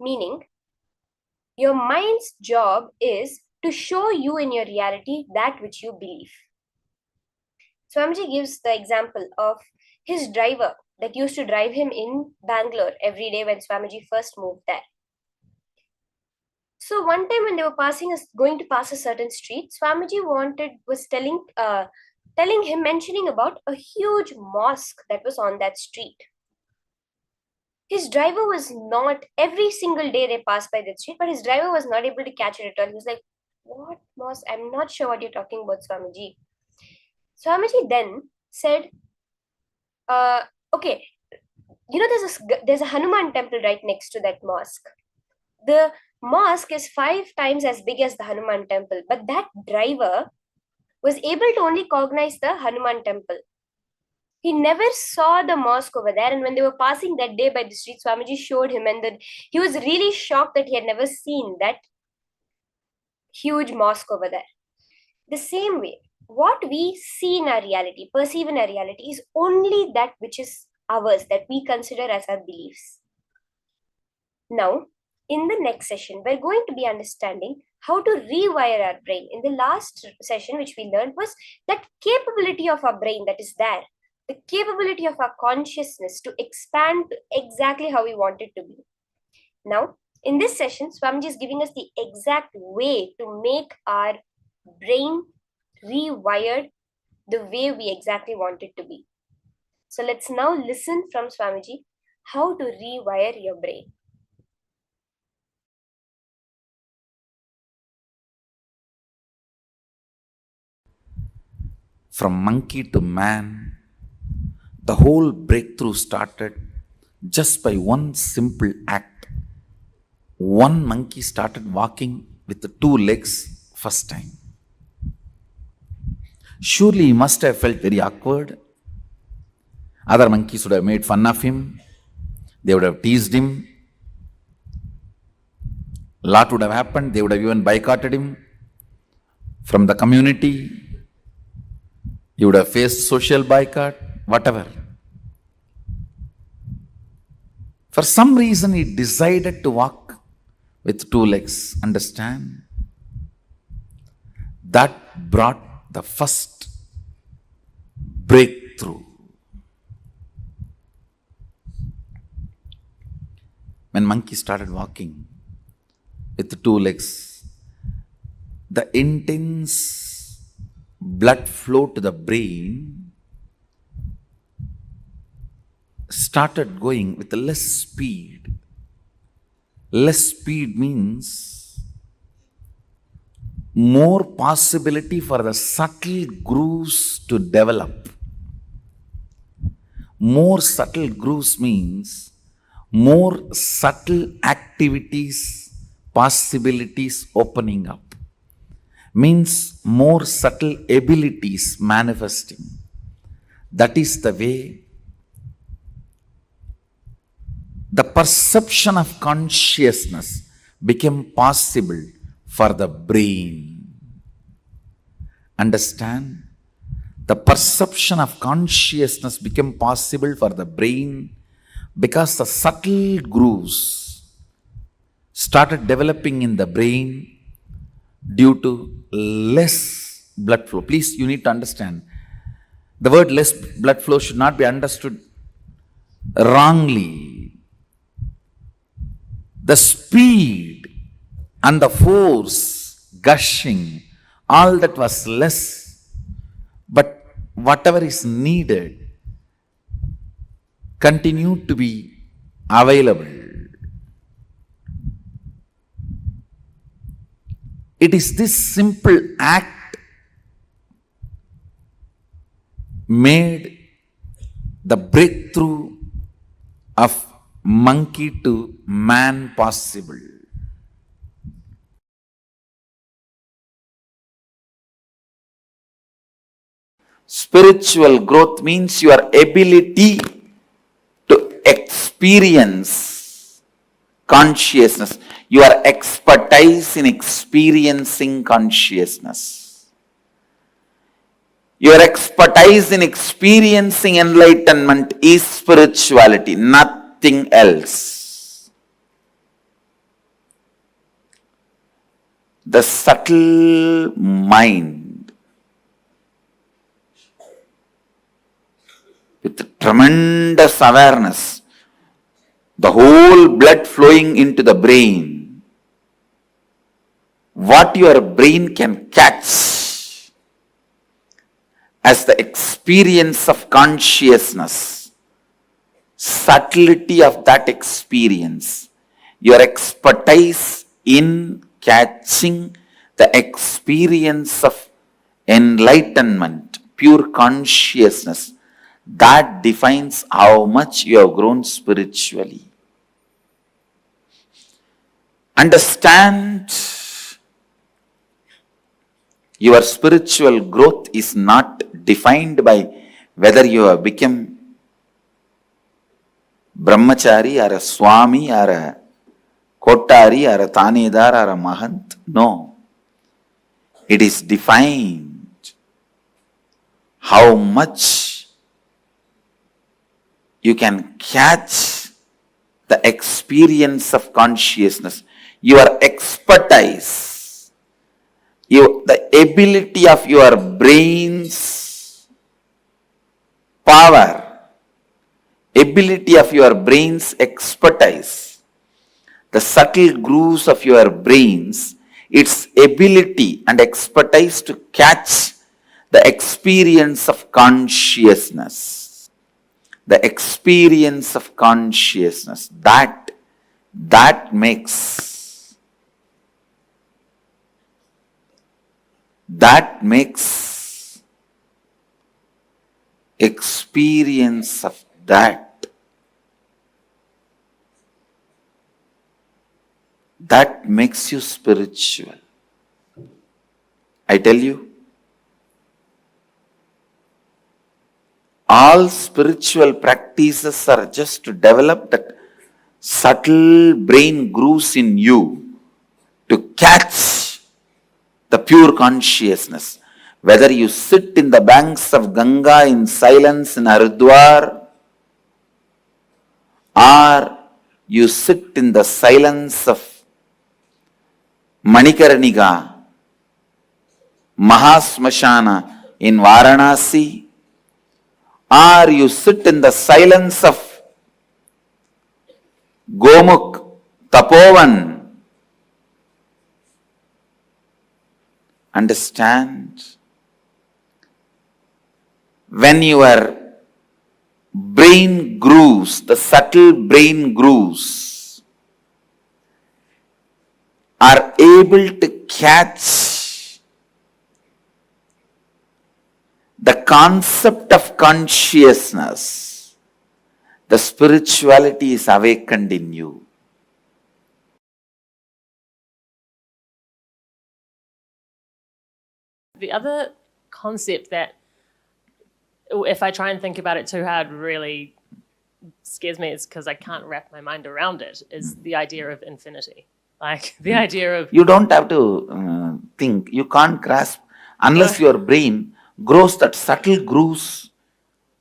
Meaning, your mind's job is to show you in your reality that which you believe. Swamiji gives the example of his driver that used to drive him in Bangalore every day when Swamiji first moved there. So one time when they were going to pass a certain street, Swamiji was telling him, mentioning about a huge mosque that was on that street. His driver was not, every single day they passed by that street, but his driver was not able to catch it at all. He was like, "What mosque? I'm not sure what you're talking about, Swamiji." Swamiji then said, okay, there's a Hanuman temple right next to that mosque. The mosque is 5 times as big as the Hanuman temple, but that driver was able to only cognize the Hanuman temple. He never saw the mosque over there, and when they were passing that day by the street, Swamiji showed him, and then he was really shocked that he had never seen that huge mosque over there. The same way, what we see in our reality, perceive in our reality, is only that which is ours, that we consider as our beliefs. Now, in the next session, we're going to be understanding how to rewire our brain. In the last session, which we learned, was that capability of our brain that is there, the capability of our consciousness to expand to exactly how we want it to be. Now, in this session, Swamiji is giving us the exact way to make our brain rewired the way we exactly want it to be. So let's now listen from Swamiji how to rewire your brain. From monkey to man, the whole breakthrough started just by one simple act. One monkey started walking with the 2 legs first time. Surely he must have felt very awkward. Other monkeys would have made fun of him. They would have teased him. A lot would have happened. They would have even boycotted him from the community. He would have faced social boycott, whatever. For some reason, he decided to walk with 2 legs. Understand? That brought the first breakthrough. When monkey started walking with the 2 legs, the intense blood flow to the brain started going with less speed. Less speed means more possibility for the subtle grooves to develop. More subtle grooves means more subtle activities, possibilities opening up. Means more subtle abilities manifesting. That is the way the perception of consciousness became possible for the brain. Understand? The perception of consciousness became possible for the brain because the subtle grooves started developing in the brain due to less blood flow. Please, you need to understand, the word less blood flow should not be understood wrongly. The speed and the force gushing, all that was less, but whatever is needed continued to be available. It is this simple act made the breakthrough of monkey to man possible. Spiritual growth means your ability to experience consciousness, your expertise in experiencing consciousness. Your expertise in experiencing enlightenment is spirituality, nothing else. The subtle mind with tremendous awareness, the whole blood flowing into the brain, what your brain can catch as the experience of consciousness, subtlety of that experience, your expertise in catching the experience of enlightenment, pure consciousness, that defines how much you have grown spiritually. Understand, your spiritual growth is not defined by whether you have become brahmachari or a swami or a kotari or a tanedar or a mahant. No. It is defined how much you can catch the experience of consciousness, your expertise, the ability of your brain's power, ability of your brain's expertise, the subtle grooves of your brains, its ability and expertise to catch the experience of consciousness. The experience of consciousness, that makes experience of that makes you spiritual. I tell you, all spiritual practices are just to develop that subtle brain grooves in you to catch the pure consciousness. Whether you sit in the banks of Ganga in silence in Haridwar, or you sit in the silence of Manikarnika, Mahasmashana in Varanasi, or you sit in the silence of Gomukh, Tapovan, understand, when your brain grooves, the subtle brain grooves, are able to catch the concept of consciousness, the spirituality is awakened in you. The other concept that, if I try and think about it too hard, really scares me, is because I can't wrap my mind around it, is the idea of infinity. Like the idea of... You don't have to think, you can't grasp, unless your brain grows that subtle grooves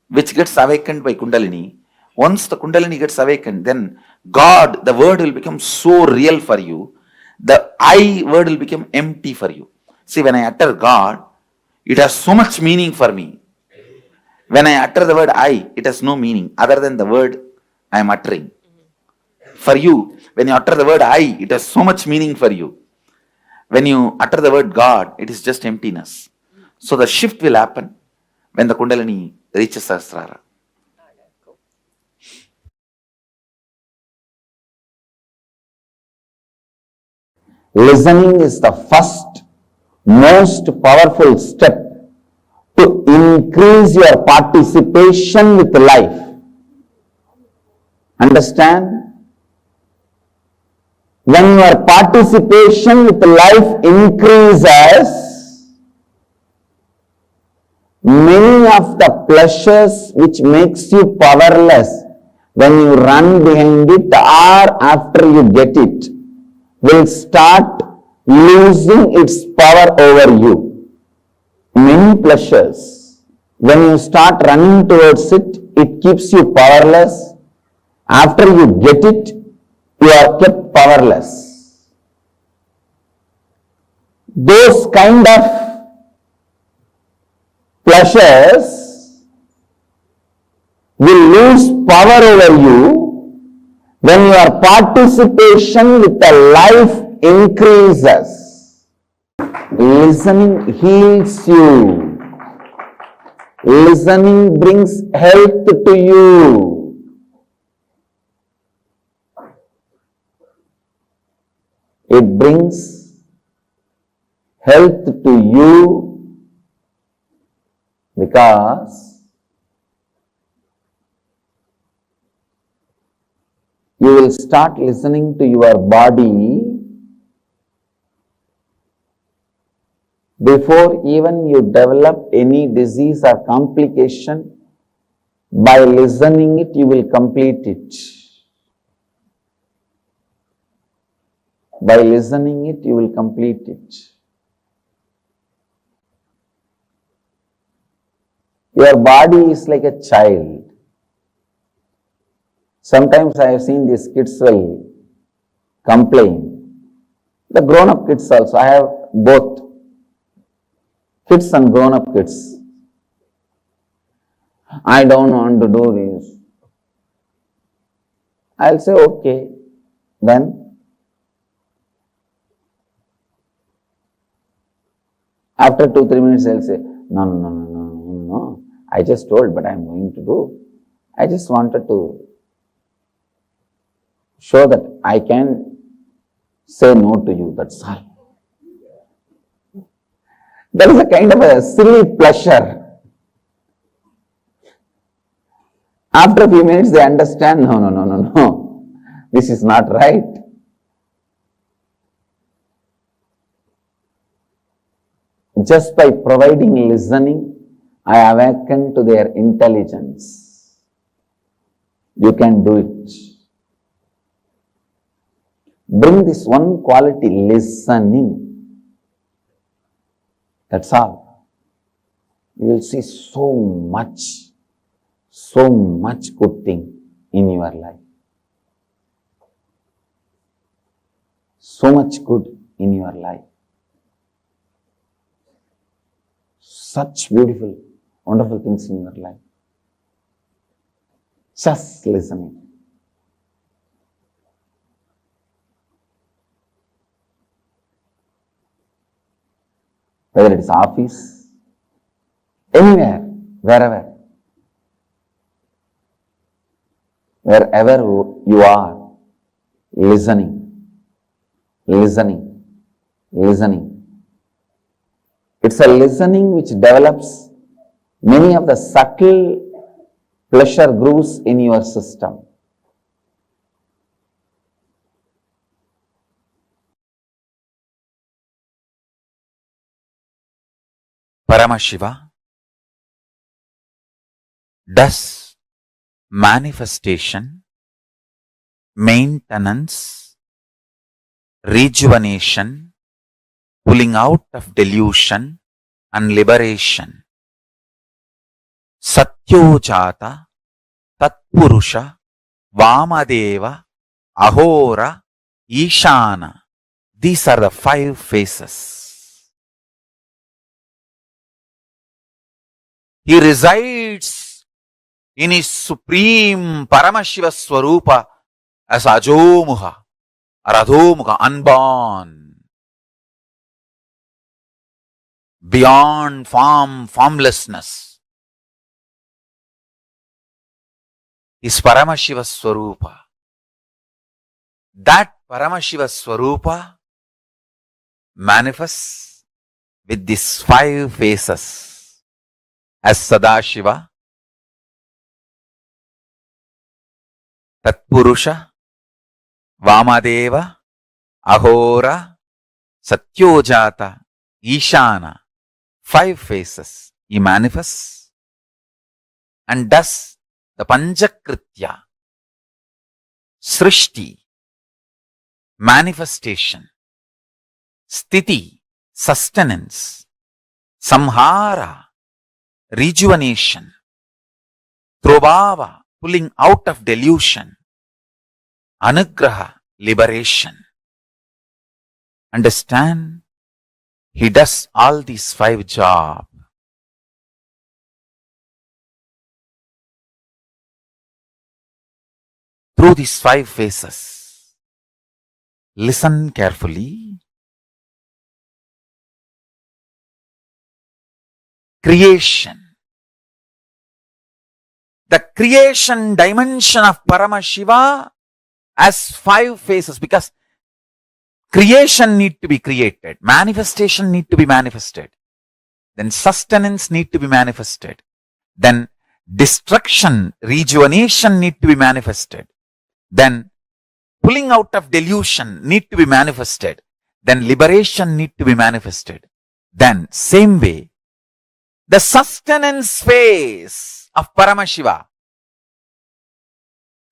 which gets awakened by Kundalini. Once the Kundalini gets awakened, then God, the word will become so real for you. The I word will become empty for you. See, when I utter God, it has so much meaning for me. When I utter the word I, it has no meaning other than the word I am uttering. For you, when you utter the word I, it has so much meaning for you. When you utter the word God, it is just emptiness. So the shift will happen when the Kundalini reaches Sahasrara. Listening is the first, most powerful step to increase your participation with life. Understand? When your participation with life increases, many of the pleasures which makes you powerless when you run behind it or after you get it will start losing its power over you. Many pleasures, when you start running towards it, it keeps you powerless. After you get it, you are kept powerless. Those kind of pleasures will lose power over you when your participation with the life increases. Listening heals you. Listening brings health to you. It brings health to you because you will start listening to your body before even you develop any disease or complication. By listening it, you will complete it. By listening it, you will complete it. Your body is like a child. Sometimes I have seen these kids will complain. The grown-up kids also. I have both kids and grown-up kids. I don't want to do this. I'll say, okay, then after 2-3 minutes I'll say, no, I just told, but I'm going to do. I just wanted to show that I can say no to you, that's all. There is a kind of a silly pleasure. After a few minutes they understand, no, this is not right. Just by providing listening, I awaken to their intelligence. You can do it. Bring this one quality, listening. That's all. You will see so much good thing in your life. So much good in your life. Such beautiful, wonderful things in your life. Just listening. Whether it is office, anywhere, wherever you are, listening. It's a listening which develops many of the subtle pleasure grooves in your system. Paramashiva does manifestation, maintenance, rejuvenation, pulling out of delusion and liberation. Satyojata, Tatpurusha, Vamadeva, Ahora, Ishana. These are the 5 phases. He resides in his Supreme Paramashiva Swarupa as Ajomuha, Radhomuha, unborn, beyond formlessness. Is Paramashiva Swarupa. That Paramashiva Swarupa manifests with these 5 phases. As Sadashiva, Tatpurusha, Vamadeva, Ahora, Satyojata, Ishana. 5 phases he manifests and does the Panchakritya, Srishti, manifestation, Sthiti, sustenance, Samhara, rejuvenation, Trobhava, pulling out of delusion, Anugraha, liberation. Understand? He does all these 5 jobs. Through these 5 phases. Listen carefully. creation. The creation dimension of Paramashiva has 5 phases, because creation need to be created, manifestation need to be manifested, then sustenance need to be manifested, then destruction, rejuvenation need to be manifested, then pulling out of delusion need to be manifested, then liberation need to be manifested. Then same way, the sustenance phase of Paramashiva,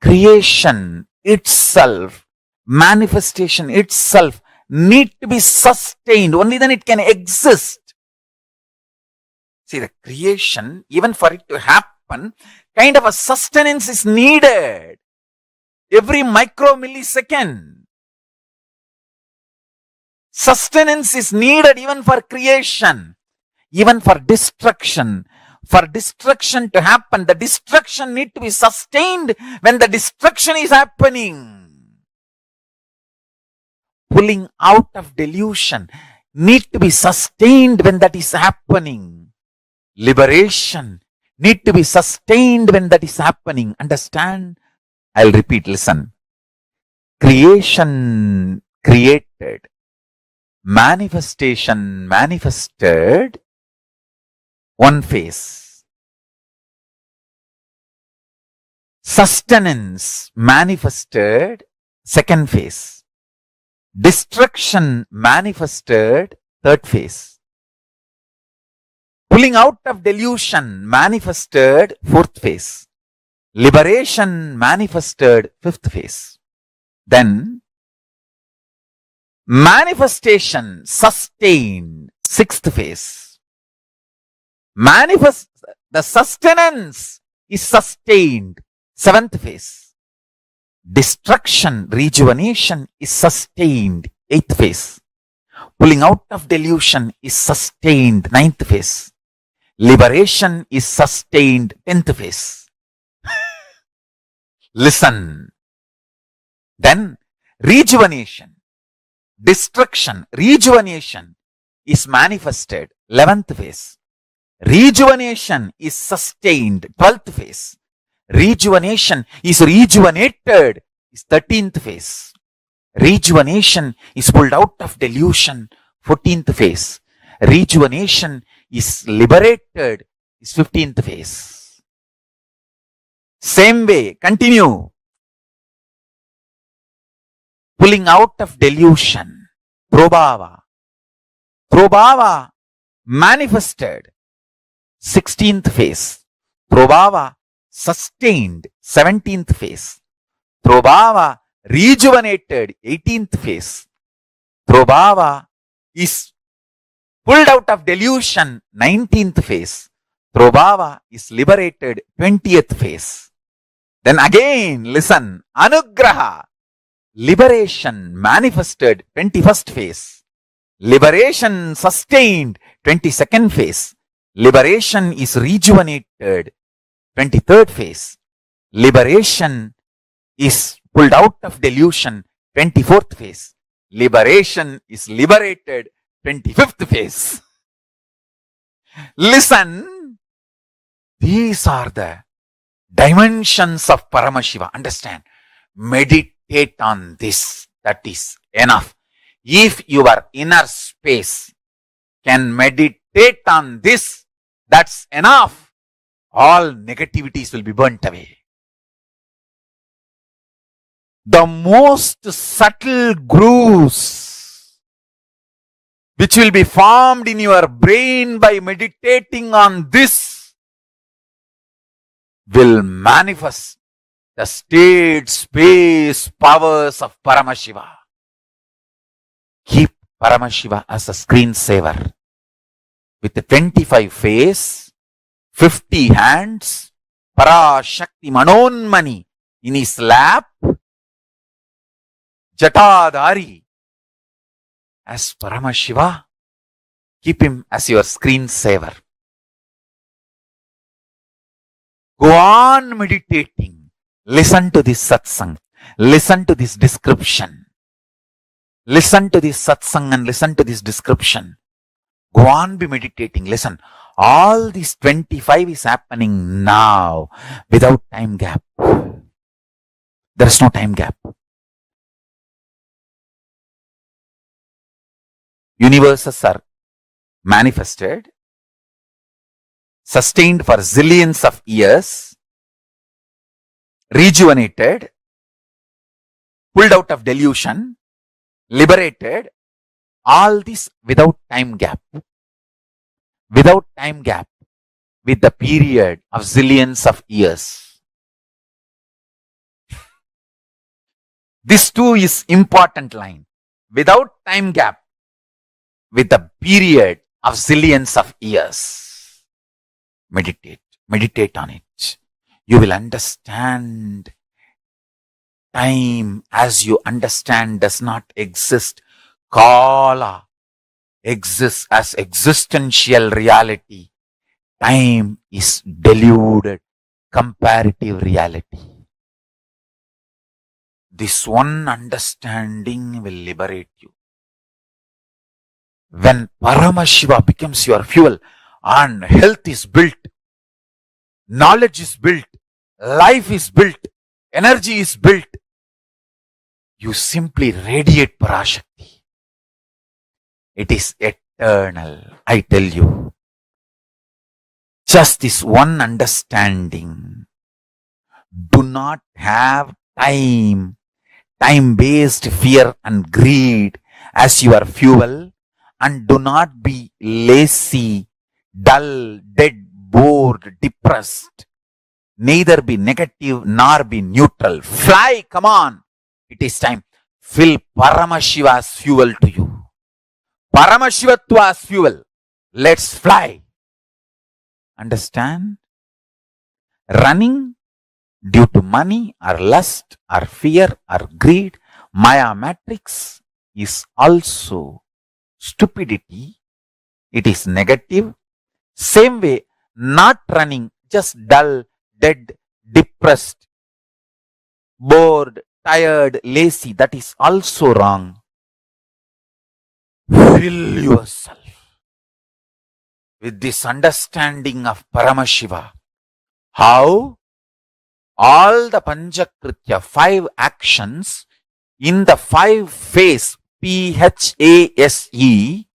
creation itself, manifestation itself need to be sustained. Only then it can exist. See, the creation, even for it to happen, kind of a sustenance is needed. Every micro-millisecond. Sustenance is needed even for creation, even for destruction. For destruction to happen, the destruction need to be sustained when the destruction is happening. Pulling out of delusion need to be sustained when that is happening. Liberation need to be sustained when that is happening. Understand? I'll repeat, listen. Creation created. Manifestation manifested. One phase. Sustenance manifested. Second phase. Destruction manifested. Third phase. Pulling out of delusion manifested. Fourth phase. Liberation manifested. Fifth phase. Then manifestation sustained. Sixth phase. The sustenance is sustained. Seventh phase. Destruction, rejuvenation is sustained. Eighth phase. Pulling out of delusion is sustained. Ninth phase. Liberation is sustained. 10th phase. Listen. Then rejuvenation, destruction, rejuvenation is manifested. 11th phase. Rejuvenation is sustained. 12th phase. Rejuvenation is rejuvenated. Is 13th phase. Rejuvenation is pulled out of delusion. 14th phase. Rejuvenation is liberated. Is 15th phase. Same way, continue. Pulling out of delusion. Prabhava. Prabhava manifested. 16th phase. Prabhava sustained. 17th phase. Prabhava rejuvenated. 18th phase. Prabhava is pulled out of delusion. 19th phase. Prabhava is liberated. 20th phase. Then again, listen. Anugraha. Liberation manifested. 21st phase. Liberation sustained. 22nd phase. Liberation is rejuvenated. 23rd phase. Liberation is pulled out of delusion. 24th phase. Liberation is liberated. 25th phase. Listen. These are the dimensions of Paramashiva. Understand. Meditate on this. That is enough. If your inner space can meditate on this, that's enough. All negativities will be burnt away. The most subtle grooves which will be formed in your brain by meditating on this will manifest the state, space, powers of Paramashiva. Keep Paramashiva as a screensaver with the 25 face, 50 hands, Parashakti Manonmani in his lap, Jatadhari as Paramashiva. Keep him as your screensaver. Go on meditating. Listen to this satsang. Listen to this description. Listen to this satsang and listen to this description. Go on be meditating. Listen. All this 25 is happening now without time gap. There is no time gap. Universes are manifested, sustained for zillions of years, rejuvenated, pulled out of delusion, liberated, all this without time gap. Without time gap, with the period of zillions of years. This too is important line. Without time gap, with the period of zillions of years. Meditate on it. You will understand time as you understand does not exist. Kala exists as existential reality. Time is deluded comparative reality. This one understanding will liberate you. When Paramashiva becomes your fuel and health is built, knowledge is built, life is built, energy is built, you simply radiate Parashakti. It is eternal, I tell you. Just this one understanding. Do not have time-based fear and greed as your fuel, and do not be lazy, dull, dead, bored, depressed. Neither be negative nor be neutral. Fly, come on. It is time. Fill Paramashiva's fuel to you. Paramashivatva's fuel. Let's fly. Understand? Running due to money or lust or fear or greed, Maya matrix, is also stupidity. It is negative. Same way, not running, just dull, dead, depressed, bored, tired, lazy, that is also wrong. Fill yourself with this understanding of Paramashiva. How? All the Panchakritya, 5 actions in the 5 phase, PHASE.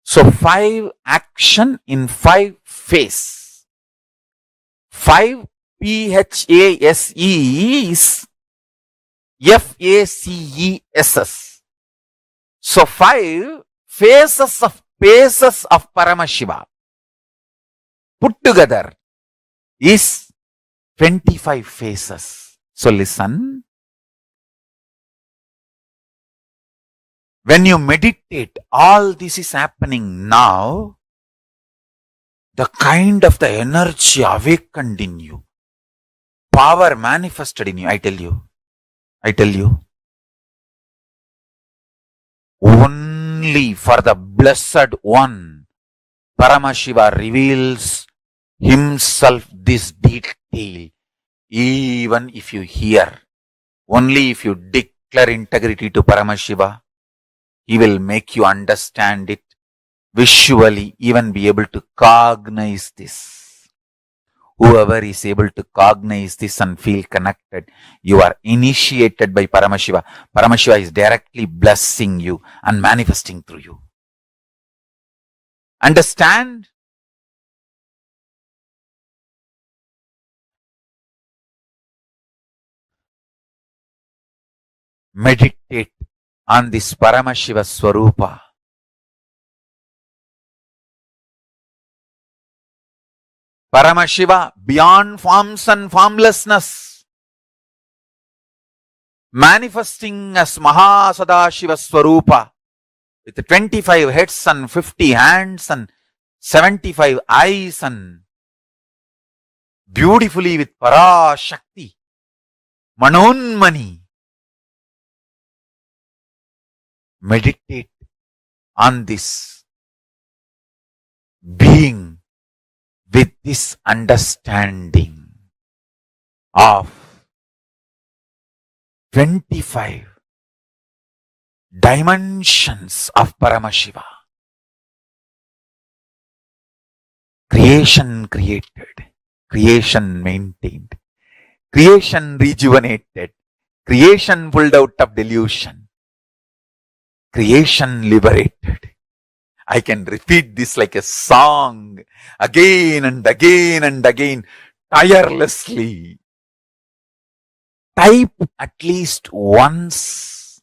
So 5 action in 5 phase. 5 PHASE is FACESS. So 5 phases of Paramashiva put together is 25 phases. So listen. When you meditate, all this is happening now. The kind of the energy awakened in you, power manifested in you, I tell you. Only for the Blessed One, Paramashiva reveals himself this detail. Even if you hear, only if you declare integrity to Paramashiva, he will make you understand it visually, even be able to cognize this. Whoever is able to cognize this and feel connected, you are initiated by Paramashiva. Paramashiva is directly blessing you and manifesting through you. Understand? Meditate on this Paramashiva Swarupa. Paramashiva beyond forms and formlessness, manifesting as Mahasadashiva Swarupa with 25 heads and 50 hands and 75 eyes and beautifully with Parashakti, Manonmani. Meditate on this being with this understanding of 25 dimensions of Paramashiva. Creation created, creation maintained, creation rejuvenated, creation pulled out of delusion, creation liberated. I can repeat this like a song again and again and again, tirelessly. Type at least once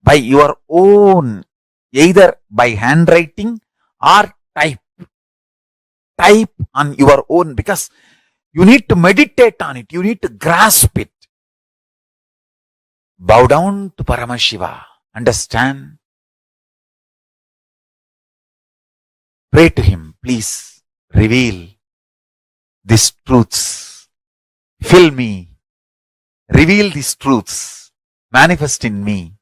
by your own, either by handwriting or type. Type on your own, because you need to meditate on it. You need to grasp it. Bow down to Paramashiva. Understand? Pray to him. Please reveal these truths. Fill me. Reveal these truths. Manifest in me.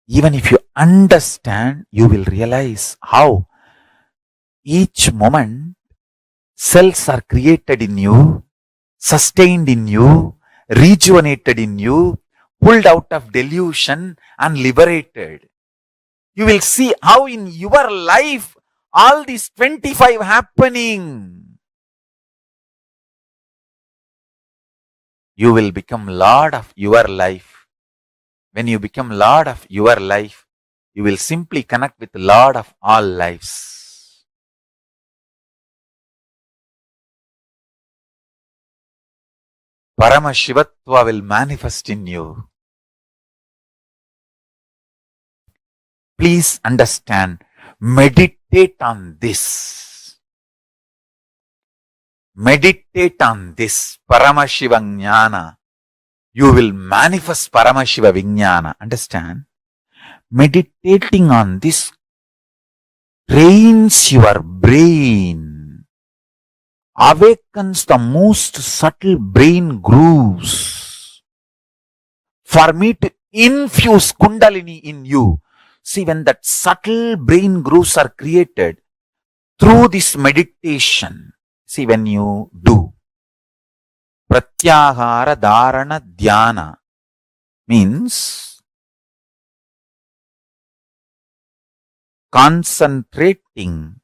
Even if you understand, you will realize how each moment cells are created in you, sustained in you, rejuvenated in you, pulled out of delusion and liberated. You will see how in your life all these 25 happening. You will become Lord of your life. When you become Lord of your life, you will simply connect with Lord of all lives. Paramashivatva will manifest in you. Please understand, meditate on this. Meditate on this Paramashiva Jnana. You will manifest Paramashiva Vijnana. Understand? Meditating on this trains your brain, awakens the most subtle brain grooves for me to infuse Kundalini in you. See, when that subtle brain grooves are created through this meditation, see, when you do Pratyahara Dharana Dhyana, means concentrating,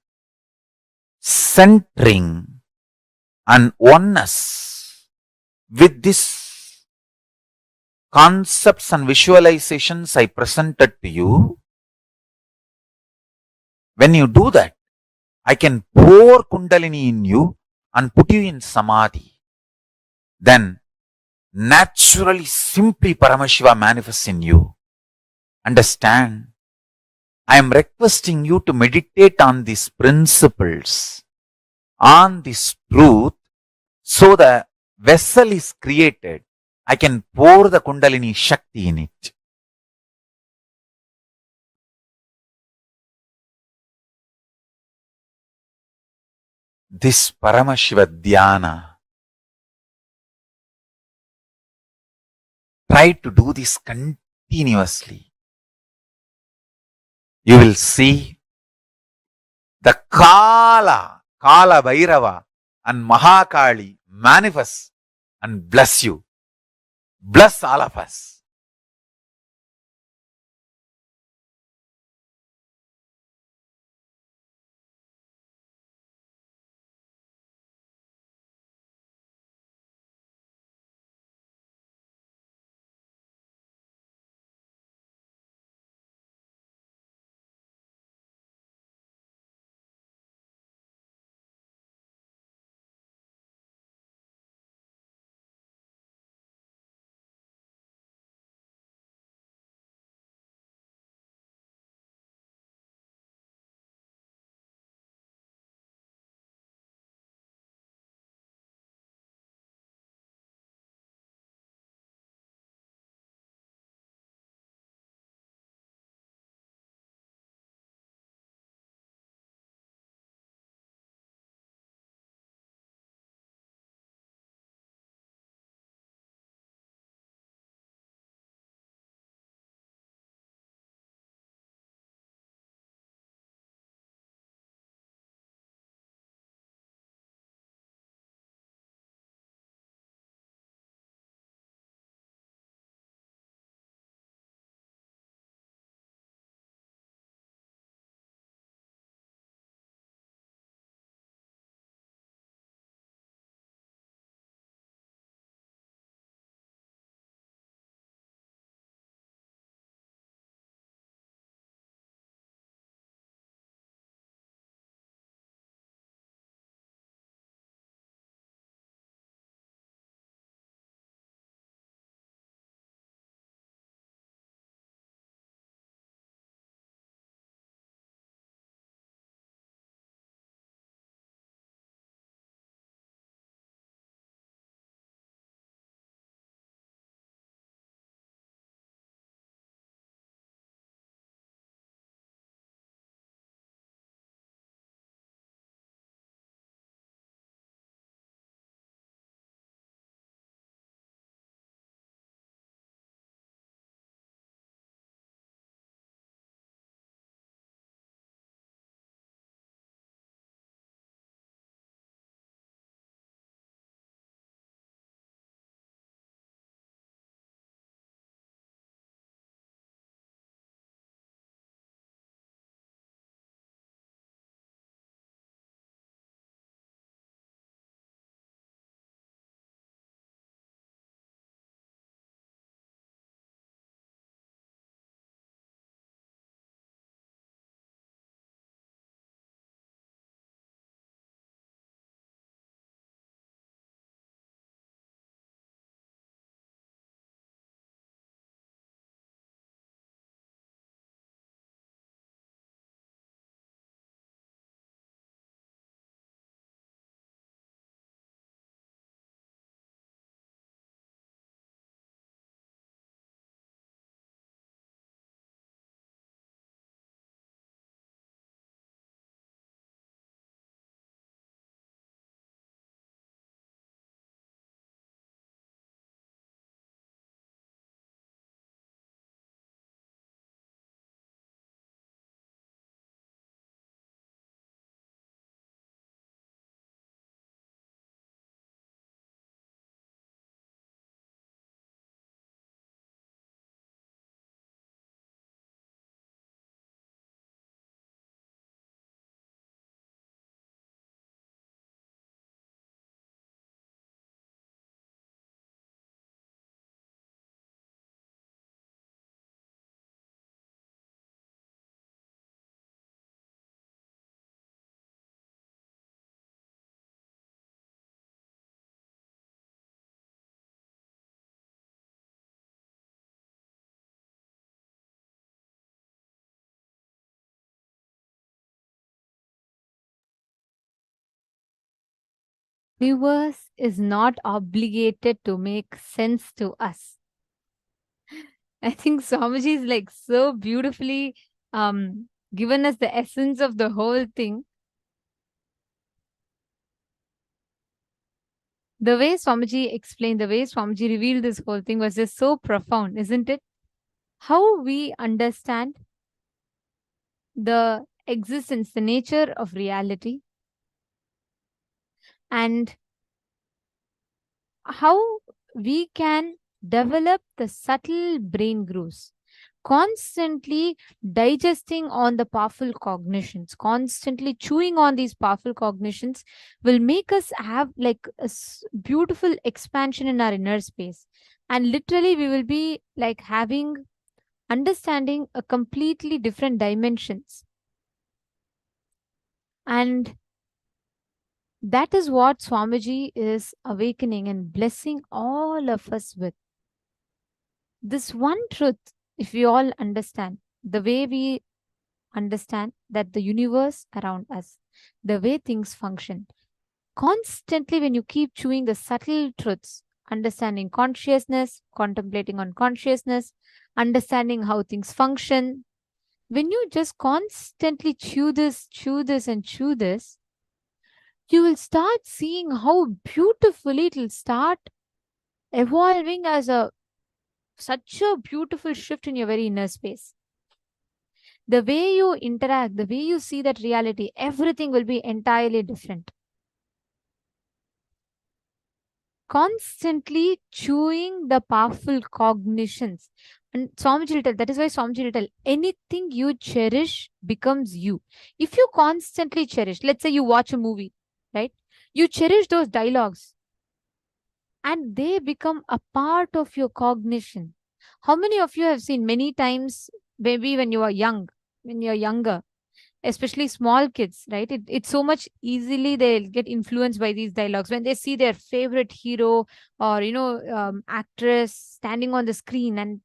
centering, and oneness with these concepts and visualizations I presented to you. When you do that, I can pour Kundalini in you and put you in Samadhi. Then naturally, simply Paramashiva manifests in you. Understand? I am requesting you to meditate on these principles, on this truth, so the vessel is created. I can pour the Kundalini Shakti in it. This Paramashiva Dhyana, try to do this continuously. You will see the Kala Bhairava and Mahakali manifest and bless you. Bless all of us. Universe is not obligated to make sense to us. I think Swamiji is like so beautifully given us the essence of the whole thing. The way Swamiji explained, the way Swamiji revealed this whole thing was just so profound, isn't it? How we understand the existence, the nature of reality, and how we can develop the subtle brain grooves, constantly digesting on the powerful cognitions, constantly chewing on these powerful cognitions will make us have like a beautiful expansion in our inner space. And literally, we will be like having understanding a completely different dimensions. And that is what Swamiji is awakening and blessing all of us with. This one truth, if we all understand, the way we understand that the universe around us, the way things function, constantly when you keep chewing the subtle truths, understanding consciousness, contemplating on consciousness, understanding how things function, when you just constantly chew this, and chew this, you will start seeing how beautifully it will start evolving as such a beautiful shift in your very inner space. The way you interact, the way you see that reality, everything will be entirely different. Constantly chewing the powerful cognitions. And Swamiji will tell, that is why Swamiji will tell, anything you cherish becomes you. If you constantly cherish, let's say you watch a movie, right? You cherish those dialogues and they become a part of your cognition. How many of you have seen many times, maybe when you are young, when you're younger, especially small kids, right? It's so much easily they'll get influenced by these dialogues when they see their favorite hero or, actress standing on the screen and,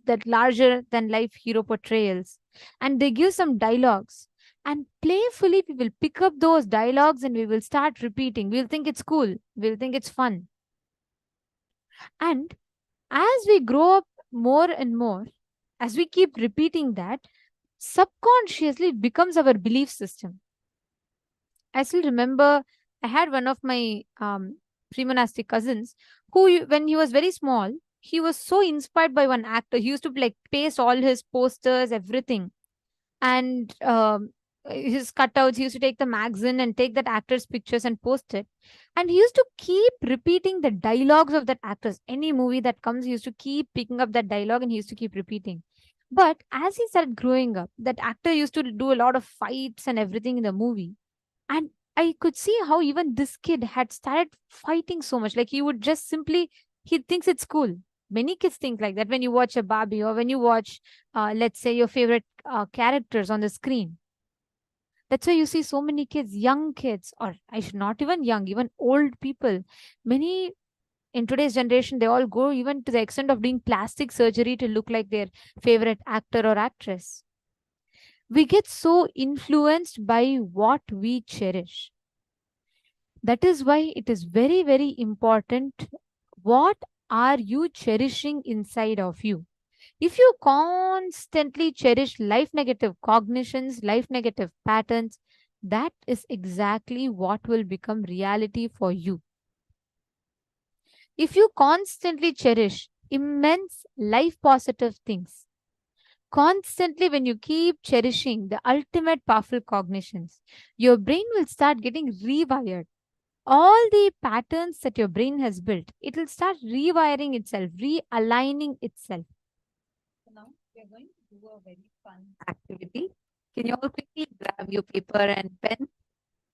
that larger than life hero portrayals. And they give some dialogues. And playfully, we will pick up those dialogues and we will start repeating. We'll think it's cool. We'll think it's fun. And as we grow up more and more, as we keep repeating that, subconsciously it becomes our belief system. I still remember I had one of my pre-monastic cousins who, when he was very small, he was so inspired by one actor. He used to like paste all his posters, everything. And his cutouts, he used to take the magazine and take that actor's pictures and post it. And he used to keep repeating the dialogues of that actors. Any movie that comes, he used to keep picking up that dialogue and he used to keep repeating. But as he started growing up, that actor used to do a lot of fights and everything in the movie. And I could see how even this kid had started fighting so much. Like he would just simply, he thinks it's cool. Many kids think like that when you watch a Barbie or when you watch, let's say, your favorite characters on the screen. That's why you see so many kids, young kids, or I should not even young, even old people. Many in today's generation, they all go even to the extent of doing plastic surgery to look like their favorite actor or actress. We get so influenced by what we cherish. That is why it is very, very important. What are you cherishing inside of you? If you constantly cherish life negative cognitions, life negative patterns, that is exactly what will become reality for you. If you constantly cherish immense life positive things, constantly when you keep cherishing the ultimate powerful cognitions, your brain will start getting rewired. All the patterns that your brain has built, it will start rewiring itself, realigning itself. So now we are going to do a very fun activity. Can you all quickly grab your paper and pen?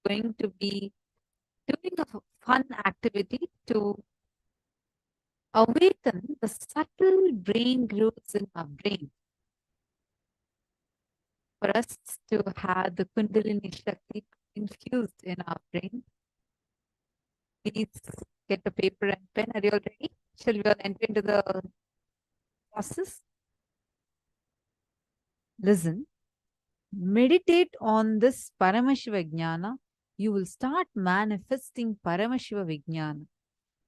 Going to be doing a fun activity to awaken the subtle brain grooves in our brain. For us to have the Kundalini Shakti infused in our brain. Please get a paper and pen. Are you all ready? Shall we all enter into the process? Listen, meditate on this Paramashiva Jnana you will start manifesting Paramashiva Vijnana.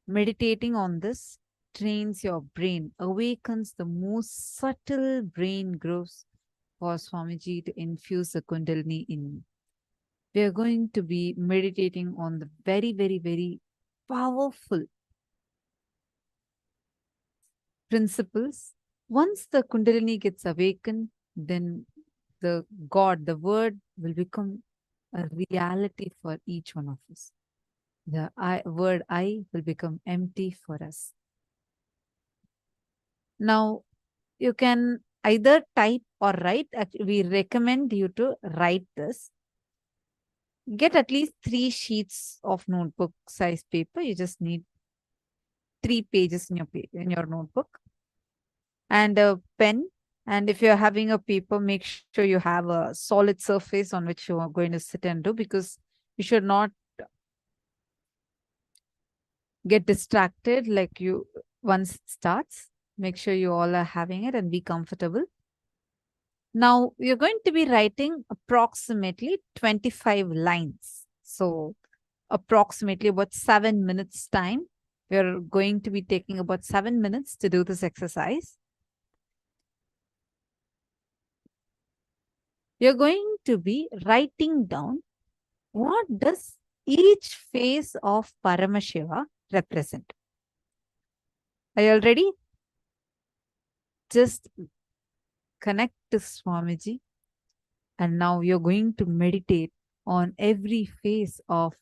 Meditating on this trains your brain, awakens the most subtle brain grooves for Swamiji to infuse the Kundalini in you. We are going to be meditating on the very, very, very powerful principles. Once the Kundalini gets awakened, then the God, the word will become a reality for each one of us. The word I will become empty for us. Now, you can either type or write. We recommend you to write this. Get at least 3 sheets of notebook size paper. You just need 3 pages in your notebook and a pen. And if you're having a paper, make sure you have a solid surface on which you are going to sit and do, because you should not get distracted like you once it starts. Make sure you all are having it and be comfortable. Now, you're going to be writing approximately 25 lines. So, approximately about 7 minutes time. We're going to be taking about 7 minutes to do this exercise. You're going to be writing down what does each phase of Paramashiva represent. Are you all ready? Just connect to Swamiji. And now you're going to meditate on every phase of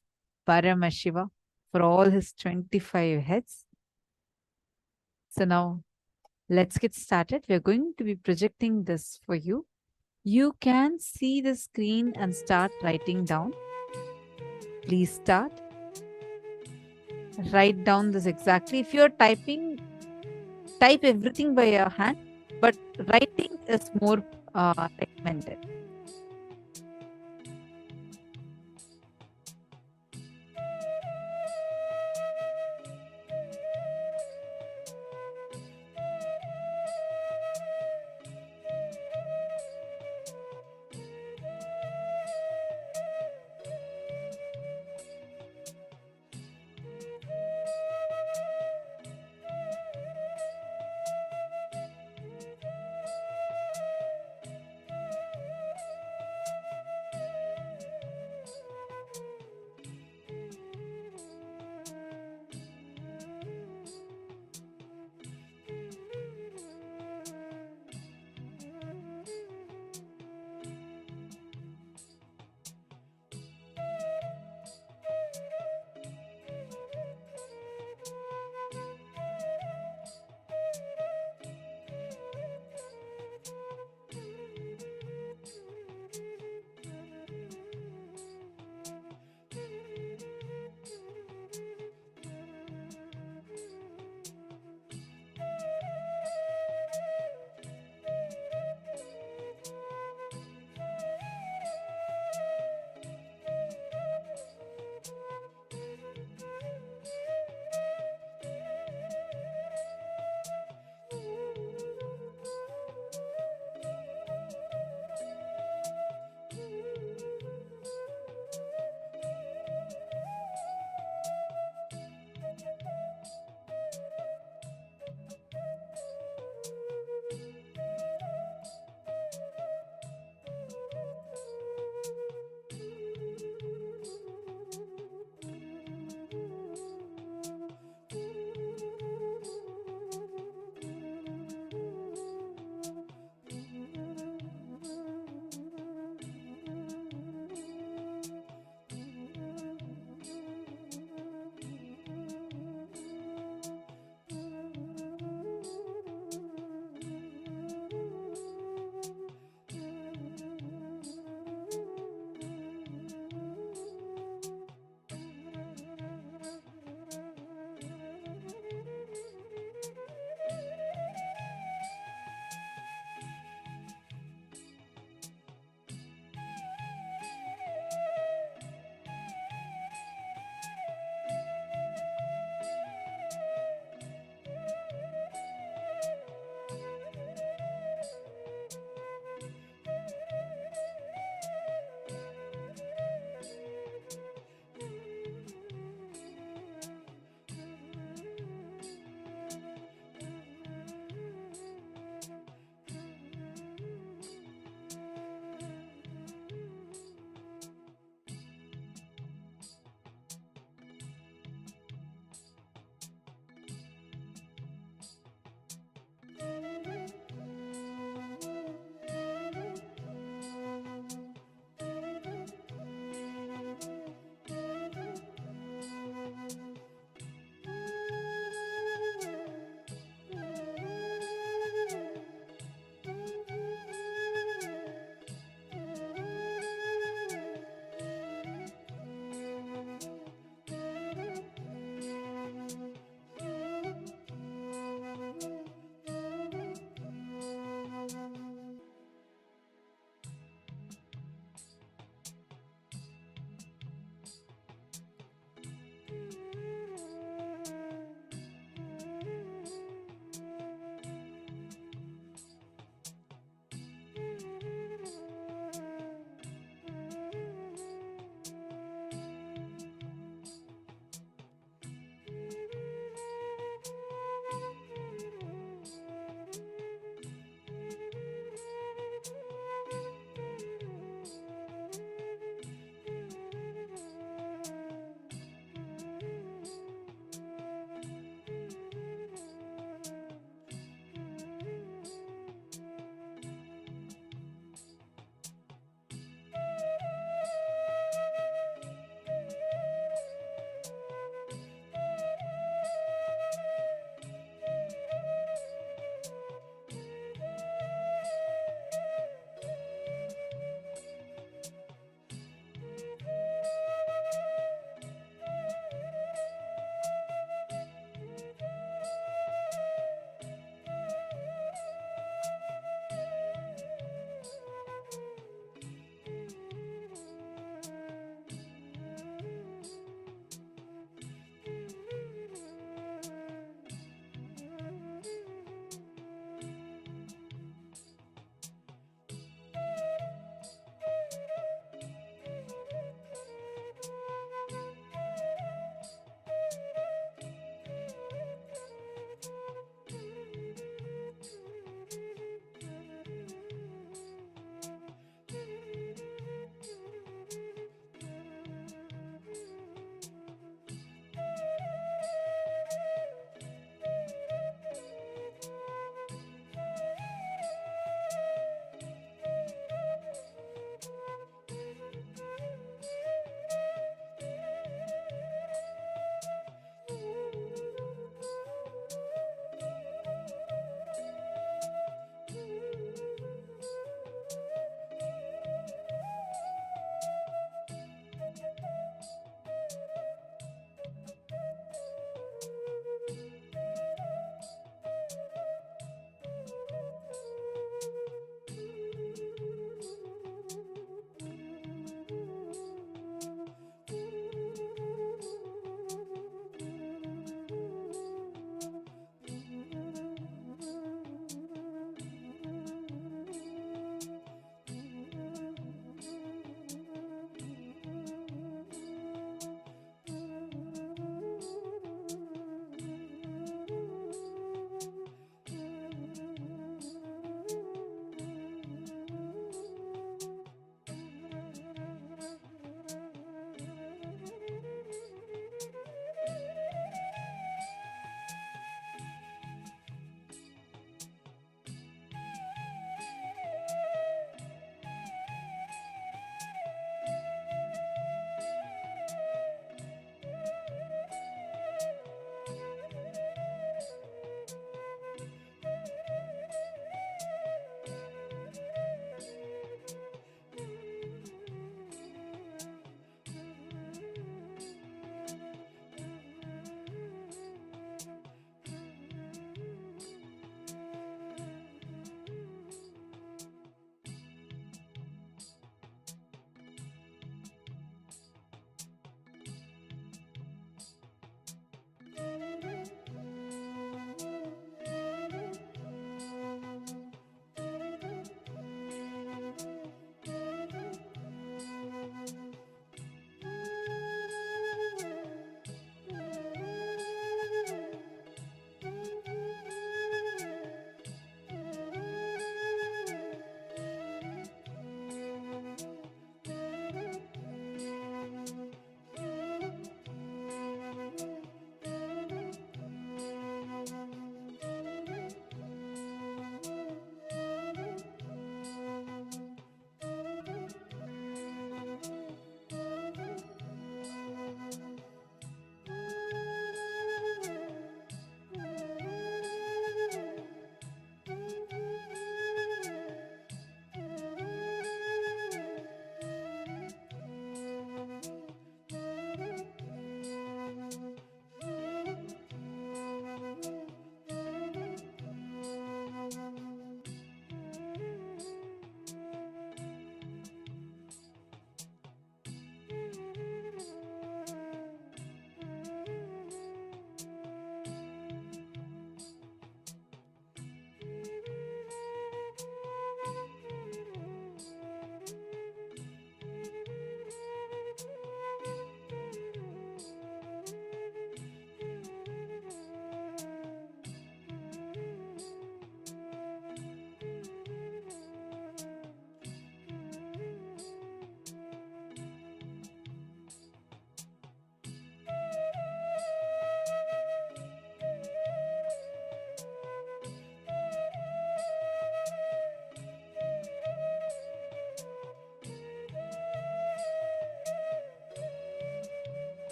Paramashiva for all his 25 heads. So now let's get started. We're going to be projecting this for you. You can see the screen and start writing down. Please start. Write down this exactly. If you're typing, type everything by your hand, but writing is more recommended.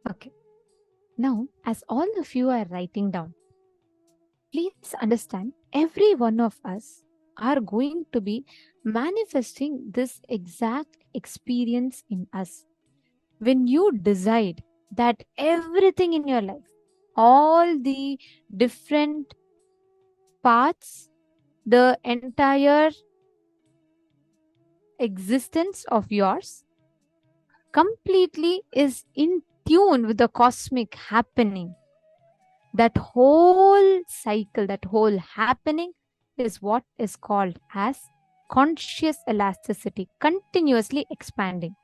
Okay. Now, as all of you are writing down, please understand every one of us are going to be manifesting this exact experience in us. When you decide that everything in your life, all the different paths, the entire existence of yours completely is in tune with the cosmic happening, that whole cycle, that whole happening is what is called as conscious elasticity, continuously expanding.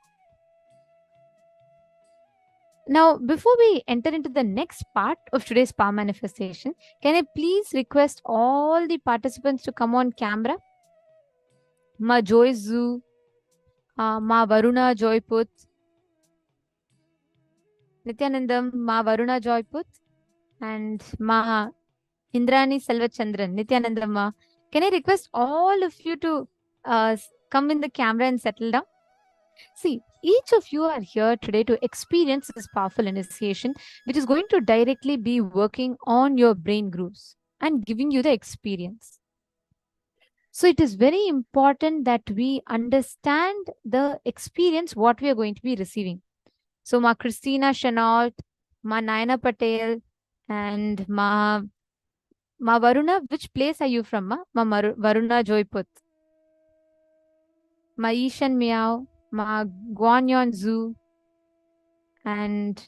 Now, before we enter into the next part of today's power manifestation, can I please request all the participants to come on camera? Ma Joy Zoo, Ma Varuna Joyput, Nithyanandam, Ma Varuna Joyput, and Ma Indrani Selvachandran, Nithyanandamma. Can I request all of you to come in the camera and settle down? See, each of you are here today to experience this powerful initiation, which is going to directly be working on your brain grooves and giving you the experience. So it is very important that we understand the experience, what we are going to be receiving. So Ma Christina Chenault, Ma Naina Patel, and Ma Varuna, which place are you from, Ma? Varuna Joyput. Ma Ishan Miao, Ma Guanyon Zhu, and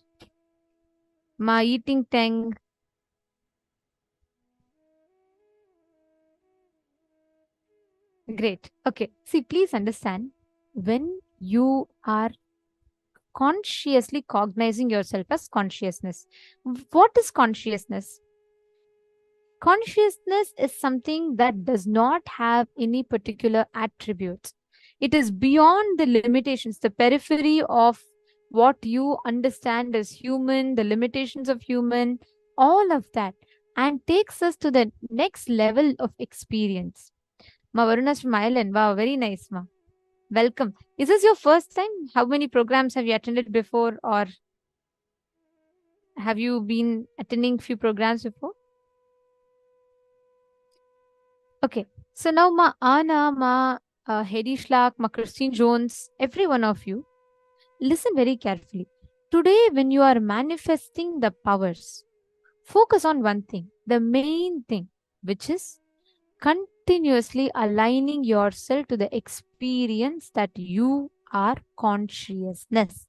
Ma Eating Teng. Great. Okay. See, please understand, when you are consciously cognizing yourself as consciousness, what is consciousness? Consciousness is something that does not have any particular attributes. It is beyond the limitations, the periphery of what you understand as human, the limitations of human, all of that, and takes us to the next level of experience. Ma Varuna's from Ireland. Wow, very nice, Ma. Welcome. Is this your first time? How many programs have you attended before, or have you been attending few programs before? Okay. So now Ma Anna, Ma Hedy Schlack, Ma Christine Jones, every one of you, listen very carefully. Today, when you are manifesting the powers, focus on one thing, the main thing, which is continuously aligning yourself to the experience that you are consciousness.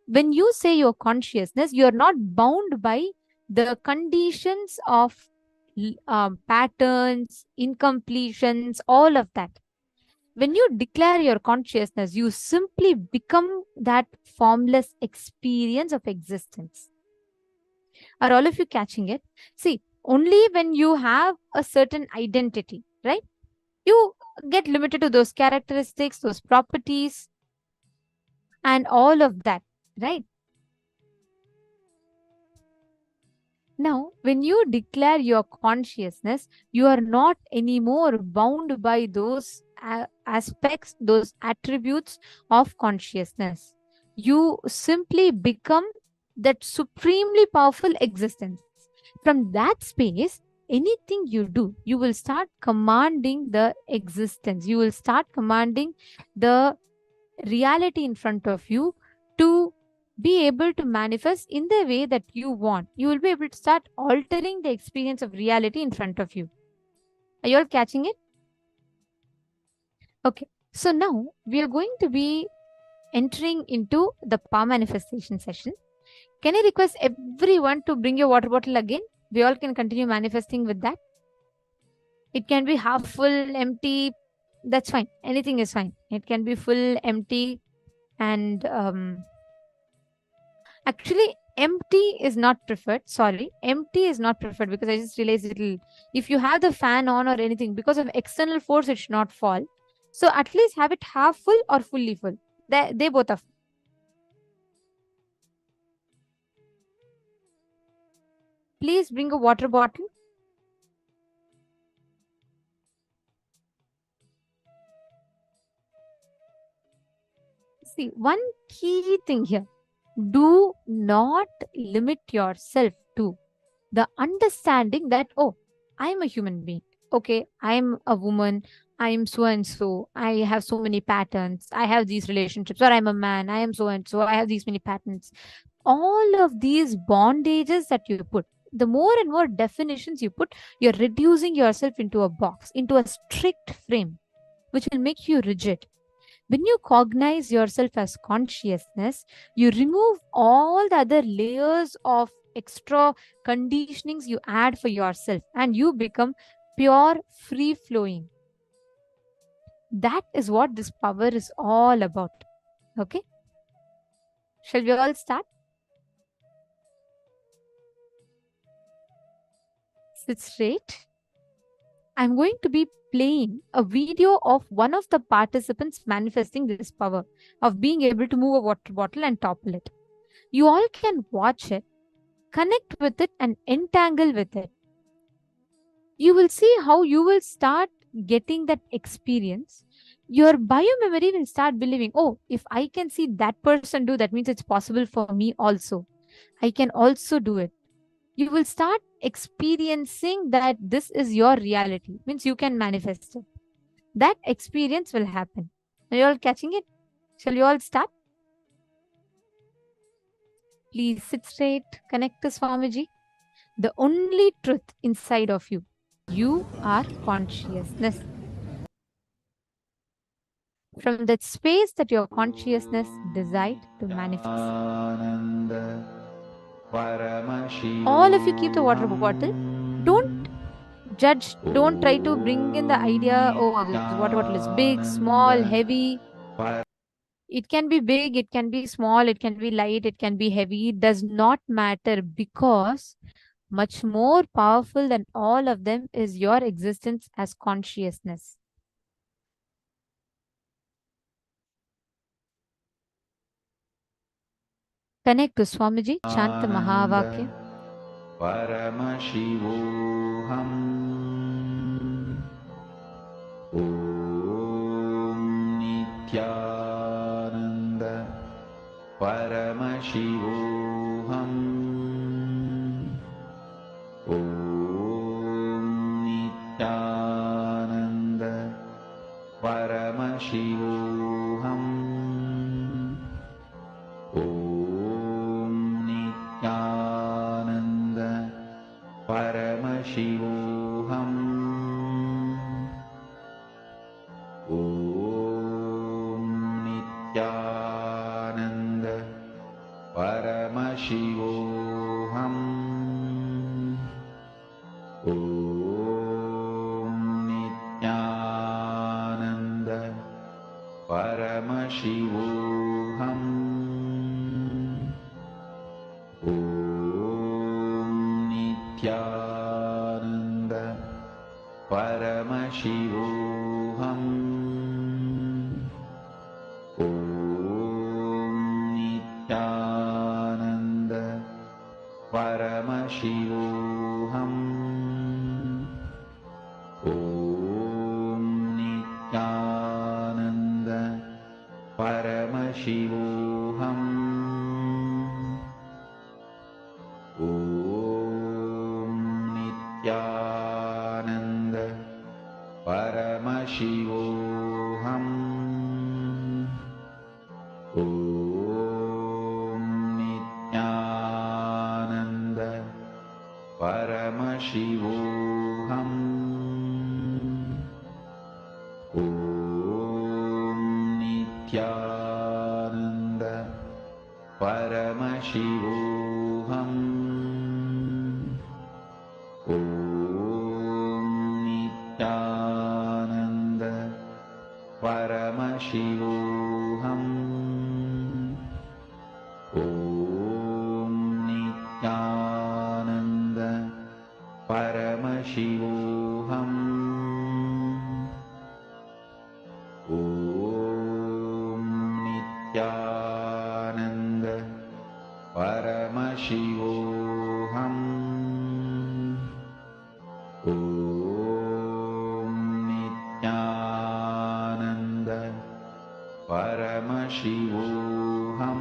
When you say your consciousness, you are not bound by the conditions of patterns, incompletions, all of that. When you declare your consciousness, you simply become that formless experience of existence. Are all of you catching it? See, only when you have a certain identity, right? You get limited to those characteristics, those properties, and all of that, right? Now, when you declare your consciousness, you are not anymore bound by those aspects, those attributes of consciousness. You simply become that supremely powerful existence. From that space, anything you do, you will start commanding the existence. You will start commanding the reality in front of you to be able to manifest in the way that you want. You will be able to start altering the experience of reality in front of you. Are you all catching it? Okay. So now we are going to be entering into the power manifestation session. Can I request everyone to bring your water bottle again? We all can continue manifesting with that. It can be half full, empty. That's fine. Anything is fine. It can be full, empty, and actually, empty is not preferred. Sorry, empty is not preferred because I just realized if you have the fan on or anything, because of external force, it should not fall. So at least have it half full or fully full. They both are. Please bring a water bottle. See, one key thing here. Do not limit yourself to the understanding that, oh, I'm a human being. Okay, I'm a woman. I'm so and so. I have so many patterns. I have these relationships. Or I'm a man. I am so and so. I have these many patterns. All of these bondages that you put, the more and more definitions you put, you're reducing yourself into a box, into a strict frame, which will make you rigid. When you cognize yourself as consciousness, you remove all the other layers of extra conditionings you add for yourself and you become pure, free flowing. That is what this power is all about. Okay? Shall we all start? Sit straight. I'm going to be playing a video of one of the participants manifesting this power of being able to move a water bottle and topple it. You all can watch it, connect with it, and entangle with it. You will see how you will start getting that experience. Your biomemory will start believing, oh, if I can see that person do that, means it's possible for me also. I can also do it. You will start experiencing that this is your reality, means you can manifest it. That experience will happen. Are you all catching it? Shall we all start? Please sit straight, connect to Swamiji. The only truth inside of you. You are consciousness. From that space that your consciousness desired to manifest. All of you keep the water bottle. Don't judge, don't try to bring in the idea, oh, this water bottle is big, small, heavy. It can be big, it can be small, it can be light, it can be heavy. It does not matter, because much more powerful than all of them is your existence as consciousness. Connect to Swamiji, chant the Mahavakya. Paramashivoham. Om Nithyananda Paramashivoham. Om Nithyananda Paramashivoham. Om Nithyananda Paramashivoham. Om Nithyananda Paramashivoham. Om Nithyananda Paramashivoham. Om Nithyananda Paramashivoham. Om Nithyananda Paramashivoham. Om Nithyananda Paramashivoham. Om Nithyananda Paramashivoham. Om Nithyananda Paramashivoham. Om Nithyananda Paramashivoham. Om Nithyananda Paramashivoham. Om Nithyananda Paramashivoham. Om Nithyananda Paramashivoham. Om Nithyananda Paramashivoham.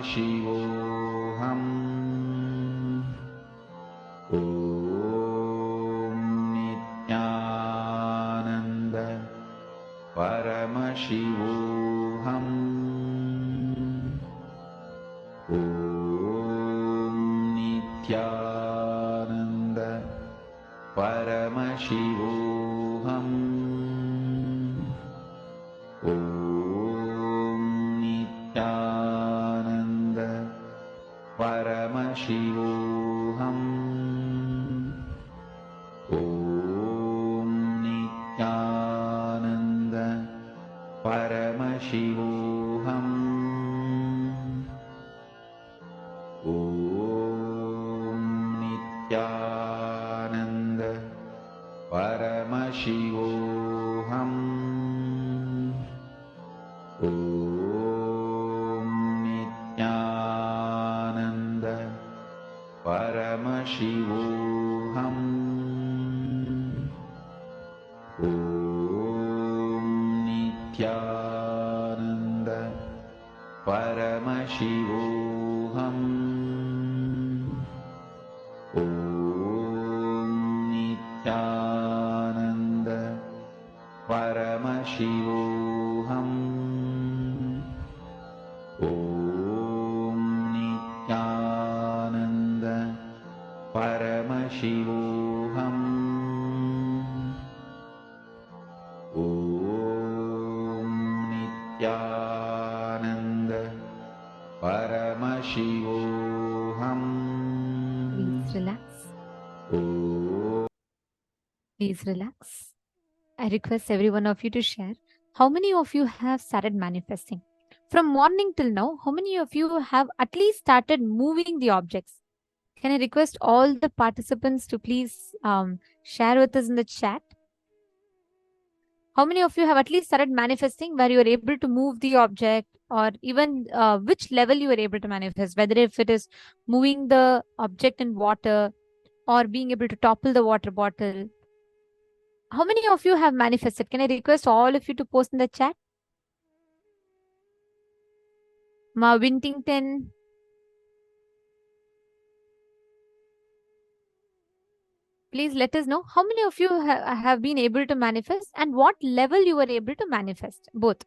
Paramashivoham. Om Nithyananda Paramashivoham. Om Nithyananda Paramashivoham. Om Nithyananda Paramashivoham. Om Nithyananda Paramashivoham. Om Nithyananda Paramashivoham. Om Nithyananda Paramashivoham. Om Nithyananda Paramashivoham. Om Nithyananda Paramashivoham. Om Nithyananda Paramashivoham. Om Nithyananda Paramashivoham. Please relax. Please relax. I request every one of you to share how many of you have started manifesting. From morning till now, how many of you have at least started moving the objects? Can I request all the participants to please share with us in the chat? How many of you have at least started manifesting where you are able to move the object, or even which level you are able to manifest, whether if it is moving the object in water or being able to topple the water bottle? How many of you have manifested? Can I request all of you to post in the chat? Ma Wintington. Please let us know how many of you have been able to manifest and what level you were able to manifest. Both.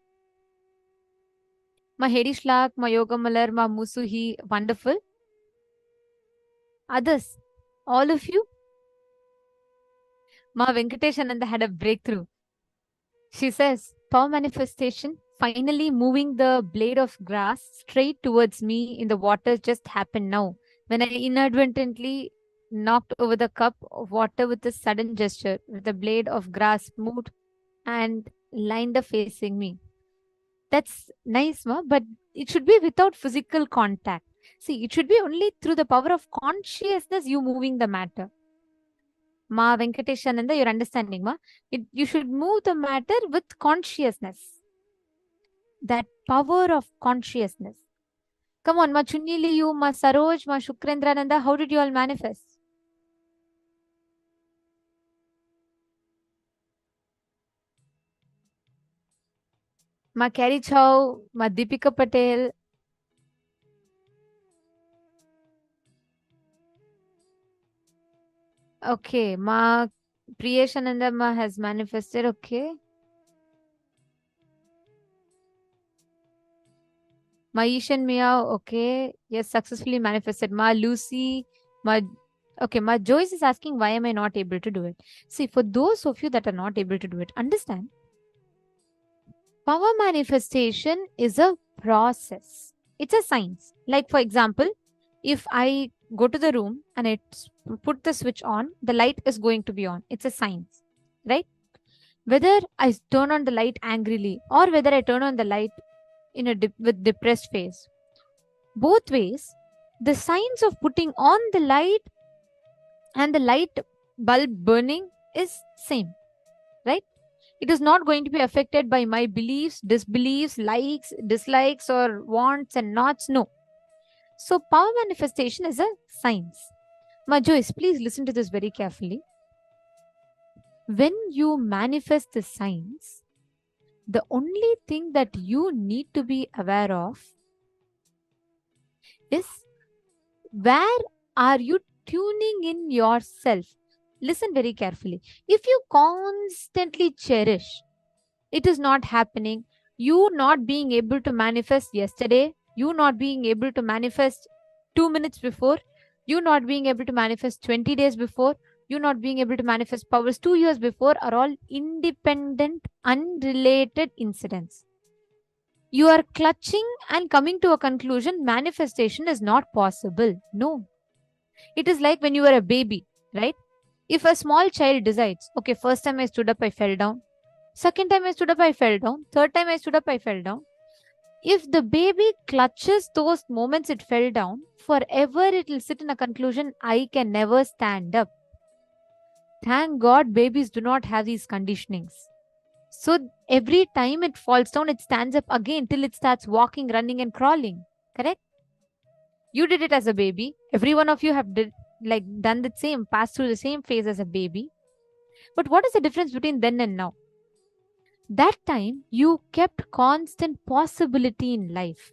Ma Hedi Shlak, Ma Yoga Malar, Ma Musuhi. Wonderful. Others, all of you. Ma Venkateshananda had a breakthrough. She says, power manifestation, finally moving the blade of grass straight towards me in the water just happened now, when I inadvertently knocked over the cup of water with a sudden gesture, with the blade of grass moved and lined up facing me. That's nice, ma, but it should be without physical contact. See, it should be only through the power of consciousness you moving the matter. Ma Venkateshananda, you're understanding, ma? You should move the matter with consciousness. That power of consciousness. Come on, Ma Chunniliyu, Ma Saroj, Ma Shukrendrananda, how did you all manifest? Ma Carrie Chow, Ma Deepika Patel. Okay, Ma Priyeshananda Ma has manifested, okay. Ma Ishan Meow, okay. Yes, successfully manifested. Ma Lucy, Ma... Okay, Ma Joyce is asking, why am I not able to do it? See, for those of you that are not able to do it, understand. Power manifestation is a process. It's a science. Like, for example, if I go to the room and I put the switch on, the light is going to be on. It's a science, right? Whether I turn on the light angrily or whether I turn on the light in with depressed face, both ways, the science of putting on the light and the light bulb burning is same, right? It is not going to be affected by my beliefs, disbeliefs, likes, dislikes, or wants and nots. No. So power manifestation is a science. Ma Joyce, please listen to this very carefully. When you manifest the science, the only thing that you need to be aware of is, where are you tuning in yourself? Listen very carefully. If you constantly cherish, it is not happening, you not being able to manifest yesterday, you not being able to manifest 2 minutes before, you not being able to manifest 20 days before, you not being able to manifest powers 2 years before, are all independent, unrelated incidents. You are clutching and coming to a conclusion manifestation is not possible. No. It is like when you were a baby, right? If a small child decides, okay, first time I stood up, I fell down. Second time I stood up, I fell down. Third time I stood up, I fell down. If the baby clutches those moments it fell down, forever it will sit in a conclusion, I can never stand up. Thank God babies do not have these conditionings. So every time it falls down, it stands up again till it starts walking, running and crawling. Correct? You did it as a baby. Every one of you have done the same, passed through the same phase as a baby. But what is the difference between then and now? That time you kept constant possibility in life.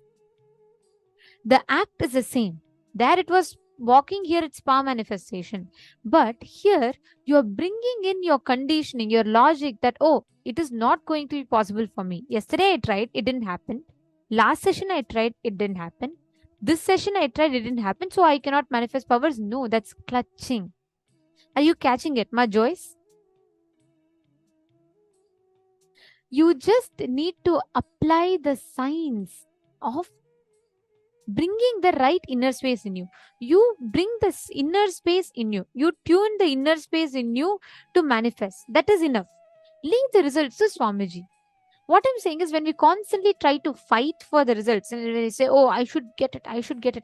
The act is the same. There it was walking, here it's power manifestation. But here you are bringing in your conditioning, your logic that, oh, it is not going to be possible for me. Yesterday I tried, it didn't happen. Last session I tried, it didn't happen. This session I tried, it didn't happen, so I cannot manifest powers. No, that's clutching. Are you catching it, Ma Joyce? You just need to apply the science of bringing the right inner space in you. You bring this inner space in you. You tune the inner space in you to manifest. That is enough. Leave the results to Swamiji. What I'm saying is when we constantly try to fight for the results and we say, oh, I should get it,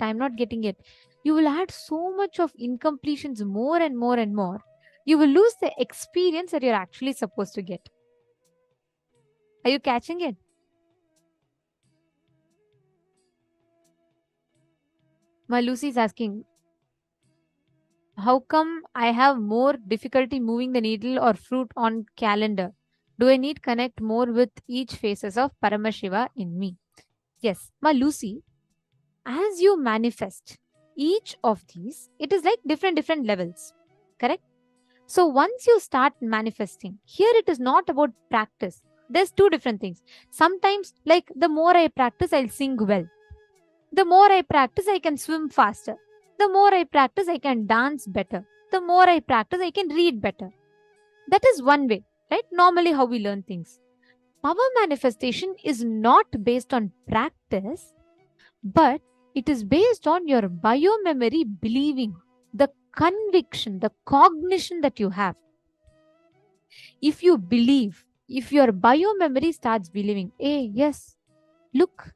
I'm not getting it, you will add so much of incompletions more and more and more. You will lose the experience that you're actually supposed to get. Are you catching it? My Lucy is asking, how come I have more difficulty moving the needle or fruit on calendar? Do I need connect more with each phases of Paramashiva in me? Yes, Ma Lucy, as you manifest each of these, it is like different levels, correct? So once you start manifesting, here it is not about practice. There's two different things. Sometimes, like the more I practice, I'll sing well. The more I practice, I can swim faster. The more I practice, I can dance better. The more I practice, I can read better. That is one way, right? Normally how we learn things. Power manifestation is not based on practice, but it is based on your biomemory believing, the conviction, the cognition that you have. If you believe, if your biomemory starts believing, hey, yes, look,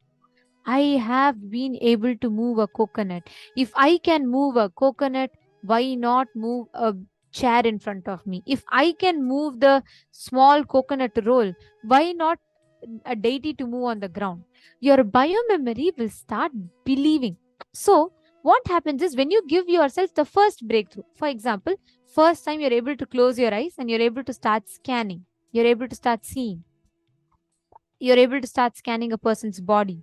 I have been able to move a coconut. If I can move a coconut, why not move a chair in front of me? If I can move the small coconut roll, why not a deity to move on the ground? Your biomemory will start believing. So what happens is when you give yourself the first breakthrough, for example, first time you're able to close your eyes and you're able to start scanning, you're able to start seeing, you're able to start scanning a person's body,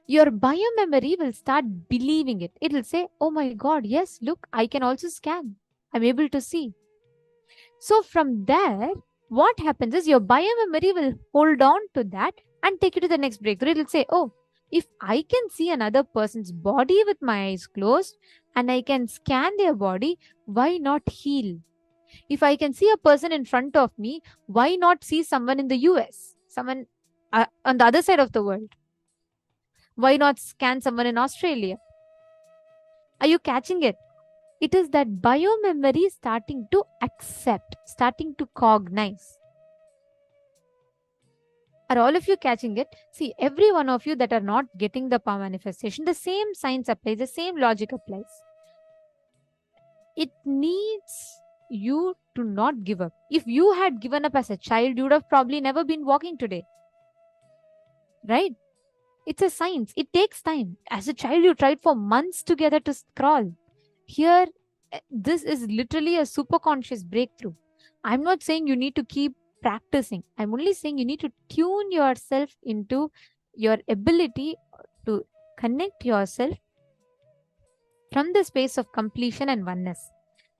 your biomemory will start believing it. It will say, oh my God, yes, look, I can also scan. I'm able to see. So from there, what happens is your biomemory will hold on to that and take you to the next breakthrough. It will say, oh, if I can see another person's body with my eyes closed and I can scan their body, why not heal? If I can see a person in front of me, why not see someone in the US, someone on the other side of the world? Why not scan someone in Australia? Are you catching it? It is that biomemory starting to accept, starting to cognize. Are all of you catching it? See, every one of you that are not getting the power manifestation, the same science applies, the same logic applies. It needs you to not give up. If you had given up as a child, you would have probably never been walking today. Right? It's a science. It takes time. As a child, you tried for months together to crawl. Here, this is literally a super conscious breakthrough. I'm not saying you need to keep practicing. I'm only saying you need to tune yourself into your ability to connect yourself from the space of completion and oneness.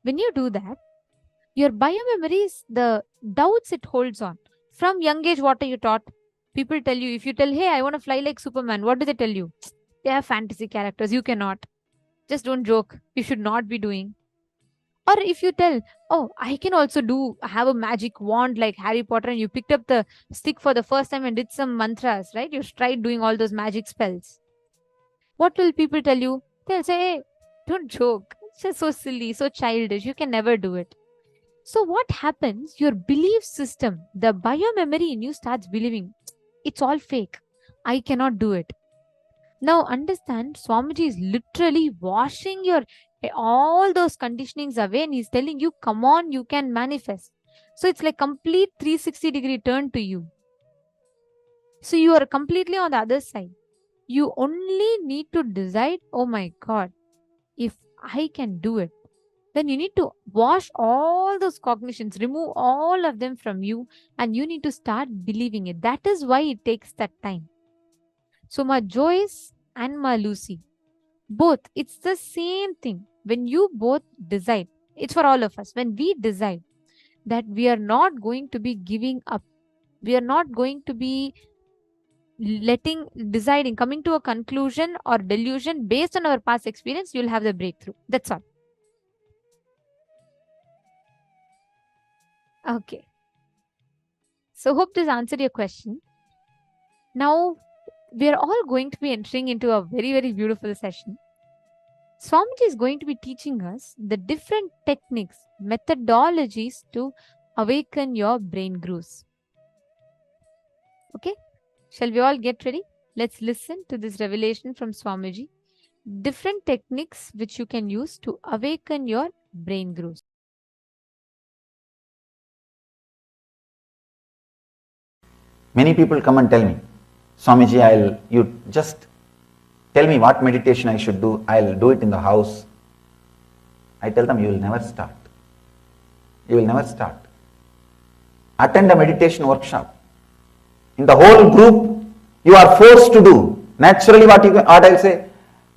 When you do that, your biomemories, the doubts it holds on. From young age, what are you taught? People tell you, if you tell, hey, I want to fly like Superman, what do they tell you? They have fantasy characters, you cannot. Just don't joke. You should not be doing. Or if you tell, oh, I can also have a magic wand like Harry Potter, and you picked up the stick for the first time and did some mantras, right? You tried doing all those magic spells. What will people tell you? They'll say, hey, don't joke. It's just so silly, so childish. You can never do it. So what happens? Your belief system, the biomemory in you starts believing it's all fake. I cannot do it. Now understand, Swamiji is literally washing all those conditionings away, and he's telling you, come on, you can manifest. So it's like complete 360-degree turn to you. So you are completely on the other side. You only need to decide, oh my God, if I can do it, then you need to wash all those cognitions, remove all of them from you, and you need to start believing it. That is why it takes that time. So Ma Joyce and Ma Lucy, both, it's the same thing. When you both decide, it's for all of us, when we decide that we are not going to be giving up, we are not going to be deciding, coming to a conclusion or delusion based on our past experience, you'll have the breakthrough. That's all. Okay. So hope this answered your question. Now, we are all going to be entering into a very, very beautiful session. Swamiji is going to be teaching us the different techniques, methodologies to awaken your brain grooves. Okay? Shall we all get ready? Let's listen to this revelation from Swamiji. Different techniques which you can use to awaken your brain grooves. Many people come and tell me, Swamiji, you just tell me what meditation I should do. I'll do it in the house. I tell them, you will never start. You will never start. Attend a meditation workshop. In the whole group, you are forced to do. Naturally, what I'll say,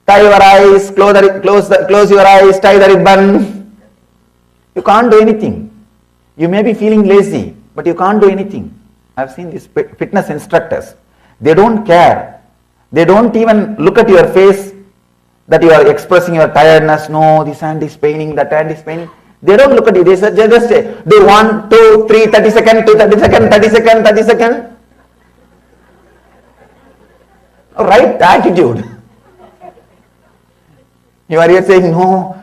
tie your eyes, close your eyes, tie the ribbon. You can't do anything. You may be feeling lazy, but you can't do anything. I've seen these fitness instructors. They don't care. They don't even look at your face that you are expressing your tiredness. No, this hand is paining, that hand is paining. They don't look at you. They just say, do 1, 2, 3, 30 seconds, 2, 30 seconds, 30 seconds, 30 seconds. Right attitude. You are here saying, no.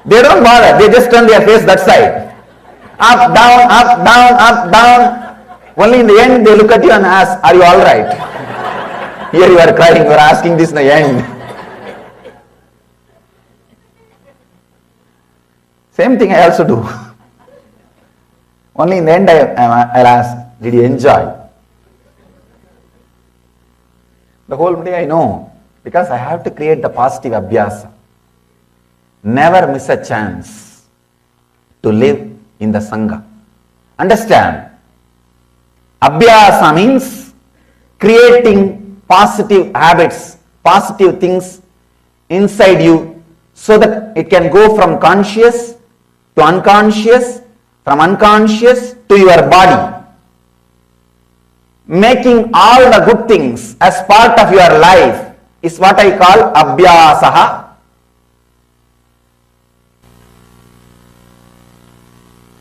They don't bother. They just turn their face that side. Up, down, up, down, up, down. Only in the end they look at you and ask, are you all right? Here you are crying, you are asking this in the end. Same thing I also do. Only in the end I'll ask, did you enjoy? The whole day I know, because I have to create the positive abhyasa. Never miss a chance to live in the Sangha. Understand? Abhyasa means creating positive habits, positive things inside you so that it can go from conscious to unconscious, from unconscious to your body. Making all the good things as part of your life is what I call abhyasaha.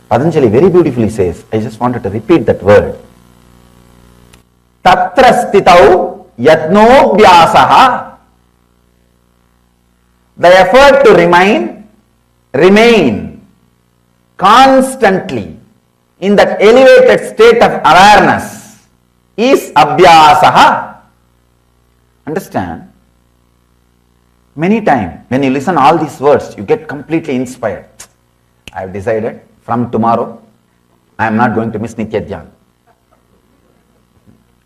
Patanjali very beautifully says, I just wanted to repeat that word. Tatra stitau yatnobhyasaha. The effort to remain constantly in that elevated state of awareness is abhyasaha. Understand? Many times when you listen all these words, you get completely inspired. I have decided from tomorrow, I am not going to miss Nitya Dhyan.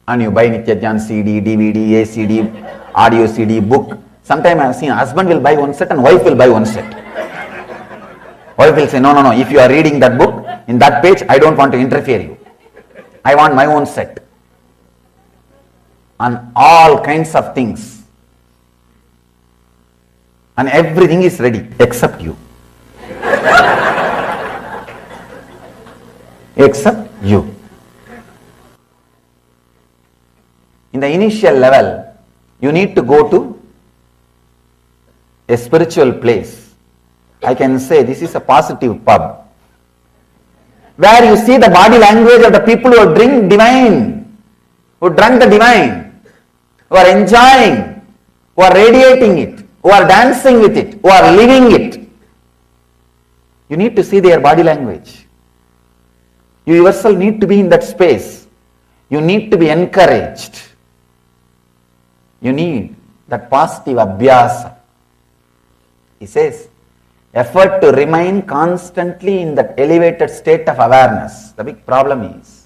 And you buy Nitya Dhyan CD, DVD, ACD, audio CD, book. Sometimes I have seen husband will buy one set and wife will buy one set. Wife will say, no, if you are reading that book, in that page, I don't want to interfere you. I want my own set. on all kinds of things. And everything is ready except you. Except you. In the initial level, you need to go to a spiritual place. I can say this is a positive pub, where you see the body language of the people who drink divine, who drunk the divine, who are enjoying, who are radiating it, who are dancing with it, who are living it. You need to see their body language. You yourself need to be in that space. You need to be encouraged. You need that positive abhyasa. He says, effort to remain constantly in that elevated state of awareness. The big problem is,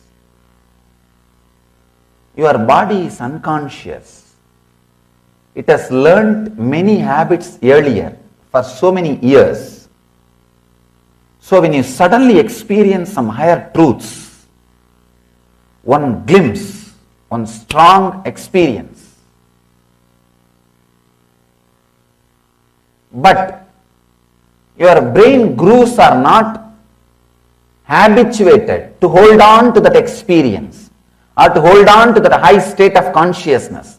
your body is unconscious. It has learned many habits earlier for so many years. So when you suddenly experience some higher truths, one glimpse, one strong experience, but your brain grooves are not habituated to hold on to that experience or to hold on to that high state of consciousness.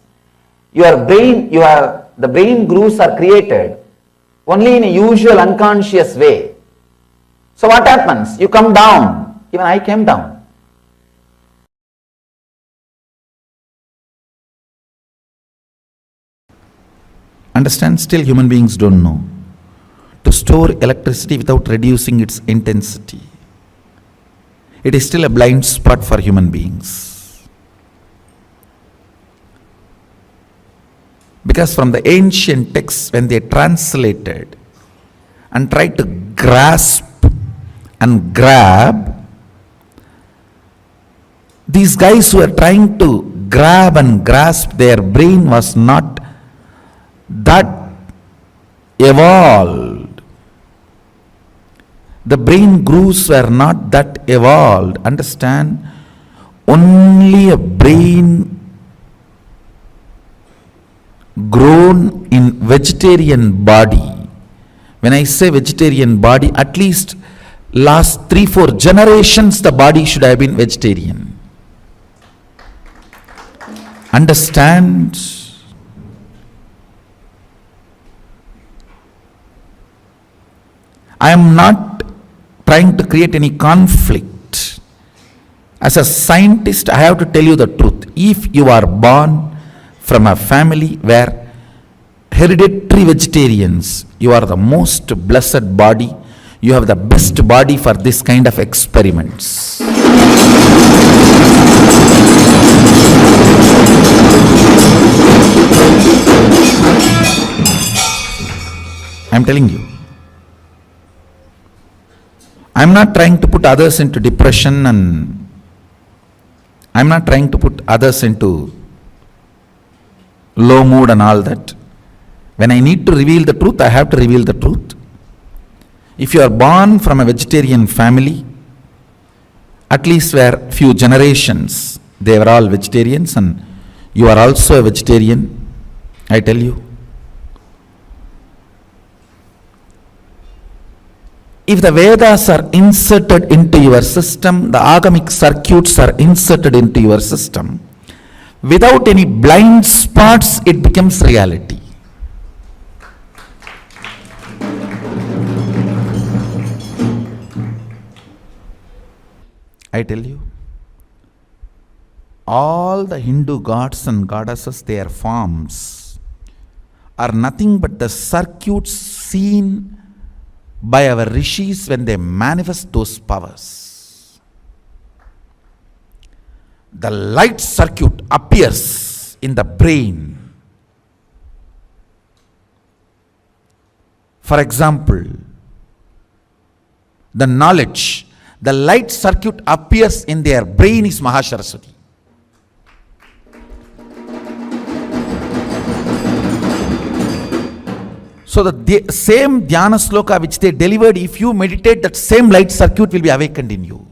The brain grooves are created only in a usual unconscious way. So what happens? You come down. Even I came down. Understand, still human beings don't know to store electricity without reducing its intensity. It is still a blind spot for human beings. Because from the ancient texts, when they translated and tried to grasp and grab, these guys who were trying to grab and grasp, their brain was not that evolved. The brain grooves were not that evolved. Understand? Only a brain grown in vegetarian body. When I say vegetarian body, at least last 3-4 generations the body should have been vegetarian. Understand? I am not trying to create any conflict. As a scientist, I have to tell you the truth. If you are born from a family where hereditary vegetarians, you are the most blessed body. You have the best body for this kind of experiments. I am telling you. I am not trying to put others into depression, and I am not trying to put others into low mood and all that. When I need to reveal the truth, I have to reveal the truth. If you are born from a vegetarian family, at least where few generations they were all vegetarians, and you are also a vegetarian, I tell you, if the Vedas are inserted into your system, the agamic circuits are inserted into your system, without any blind spots, it becomes reality. I tell you, all the Hindu gods and goddesses, their forms are nothing but the circuits seen by our rishis when they manifest those powers. The light circuit appears in the brain. For example, the knowledge, the light circuit appears in their brain is Mahasaraswati. So the same dhyana sloka which they delivered, if you meditate, that same light circuit will be awakened in you.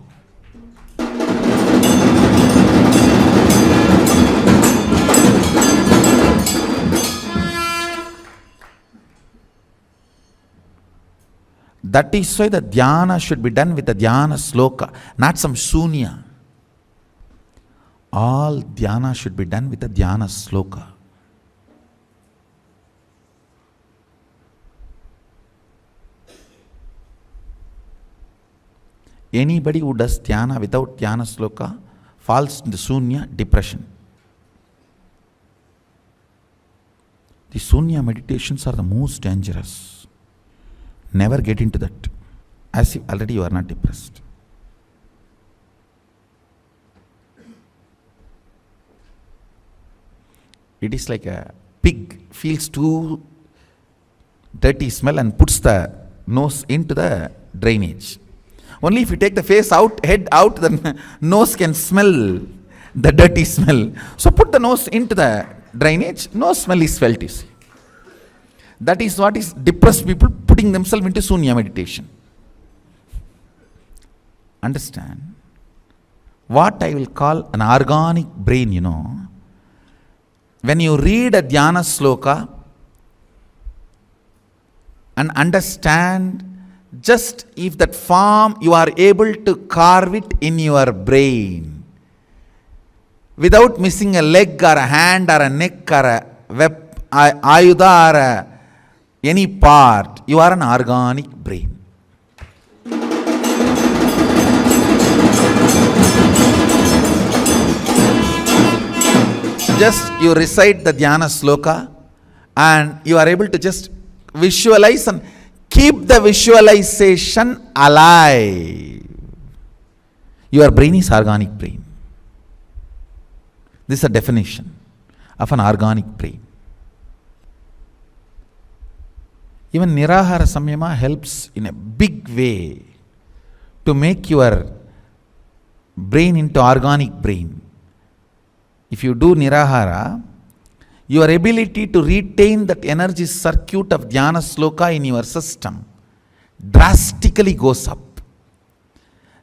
That is why the dhyana should be done with the dhyana sloka, not some shunya. All dhyana should be done with the dhyana sloka. Anybody who does dhyana without dhyana sloka falls into shunya, depression. The shunya meditations are the most dangerous. Never get into that, as if already you are not depressed. It is like a pig feels too dirty smell and puts the nose into the drainage. Only if you take the face out, head out, the nose can smell the dirty smell. So put the nose into the drainage, no smell is felt, you see. That is what is depressed people putting themselves into shunya meditation. Understand? What I will call an organic brain, you know. When you read a dhyana sloka and understand, just if that form you are able to carve it in your brain without missing a leg or a hand or a neck or a ayuda or any part, you are an organic brain. Just you recite the dhyana sloka and you are able to just visualize and keep the visualization alive. Your brain is organic brain. This is a definition of an organic brain. Even Nirahara Samyama helps in a big way to make your brain into organic brain. If you do Nirahara, your ability to retain that energy circuit of dhyana sloka in your system drastically goes up.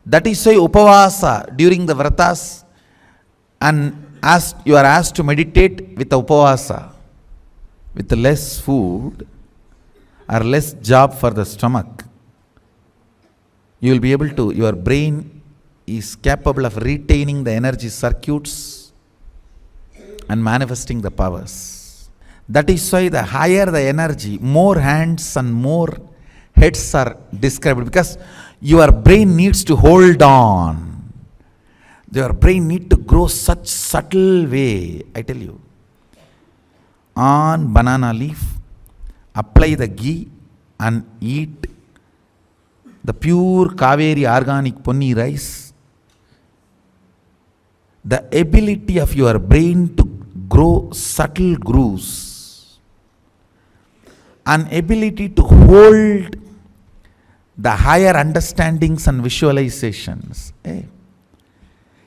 That is why upavasa during the vratas, and as you are asked to meditate with the upavasa, with less food or less job for the stomach, you will be able to, your brain is capable of retaining the energy circuits and manifesting the powers. That is why the higher the energy, more hands and more heads are described, because your brain needs to hold on. Your brain needs to grow such subtle way. I tell you, on banana leaf, apply the ghee and eat the pure Kaveri organic ponni rice. The ability of your brain to grow subtle grooves, an ability to hold the higher understandings and visualizations. Hey,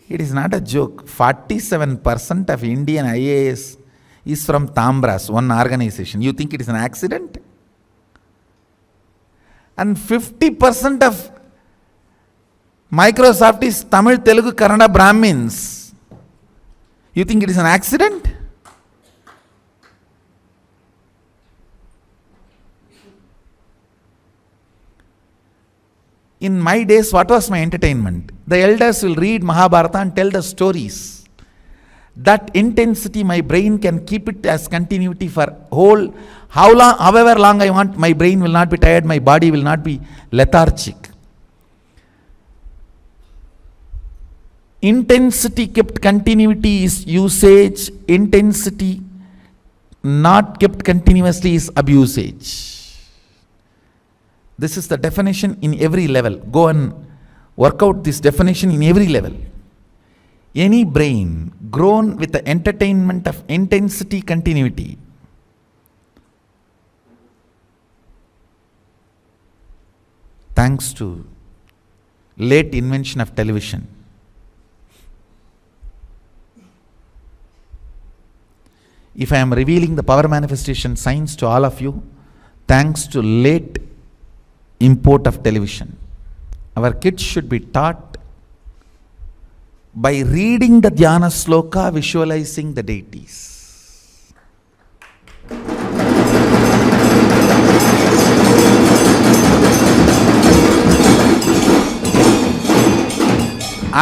it is not a joke. 47% of Indian IAS is from Tambras, one organization. You think it is an accident? And 50% of Microsoft is Tamil, Telugu, Kannada Brahmins. You think it is an accident? In my days, what was my entertainment? The elders will read Mahabharata and tell the stories. That intensity, my brain can keep it as continuity for whole, however long I want. My brain will not be tired, my body will not be lethargic. Intensity kept continuity is usage. Intensity not kept continuously is abusage. This is the definition in every level. Go and work out this definition in every level. Any brain grown with the entertainment of intensity continuity thanks to late invention of television. If I am revealing the power manifestation science to all of you, thanks to late import of television. Our kids should be taught by reading the dhyana sloka, visualizing the deities.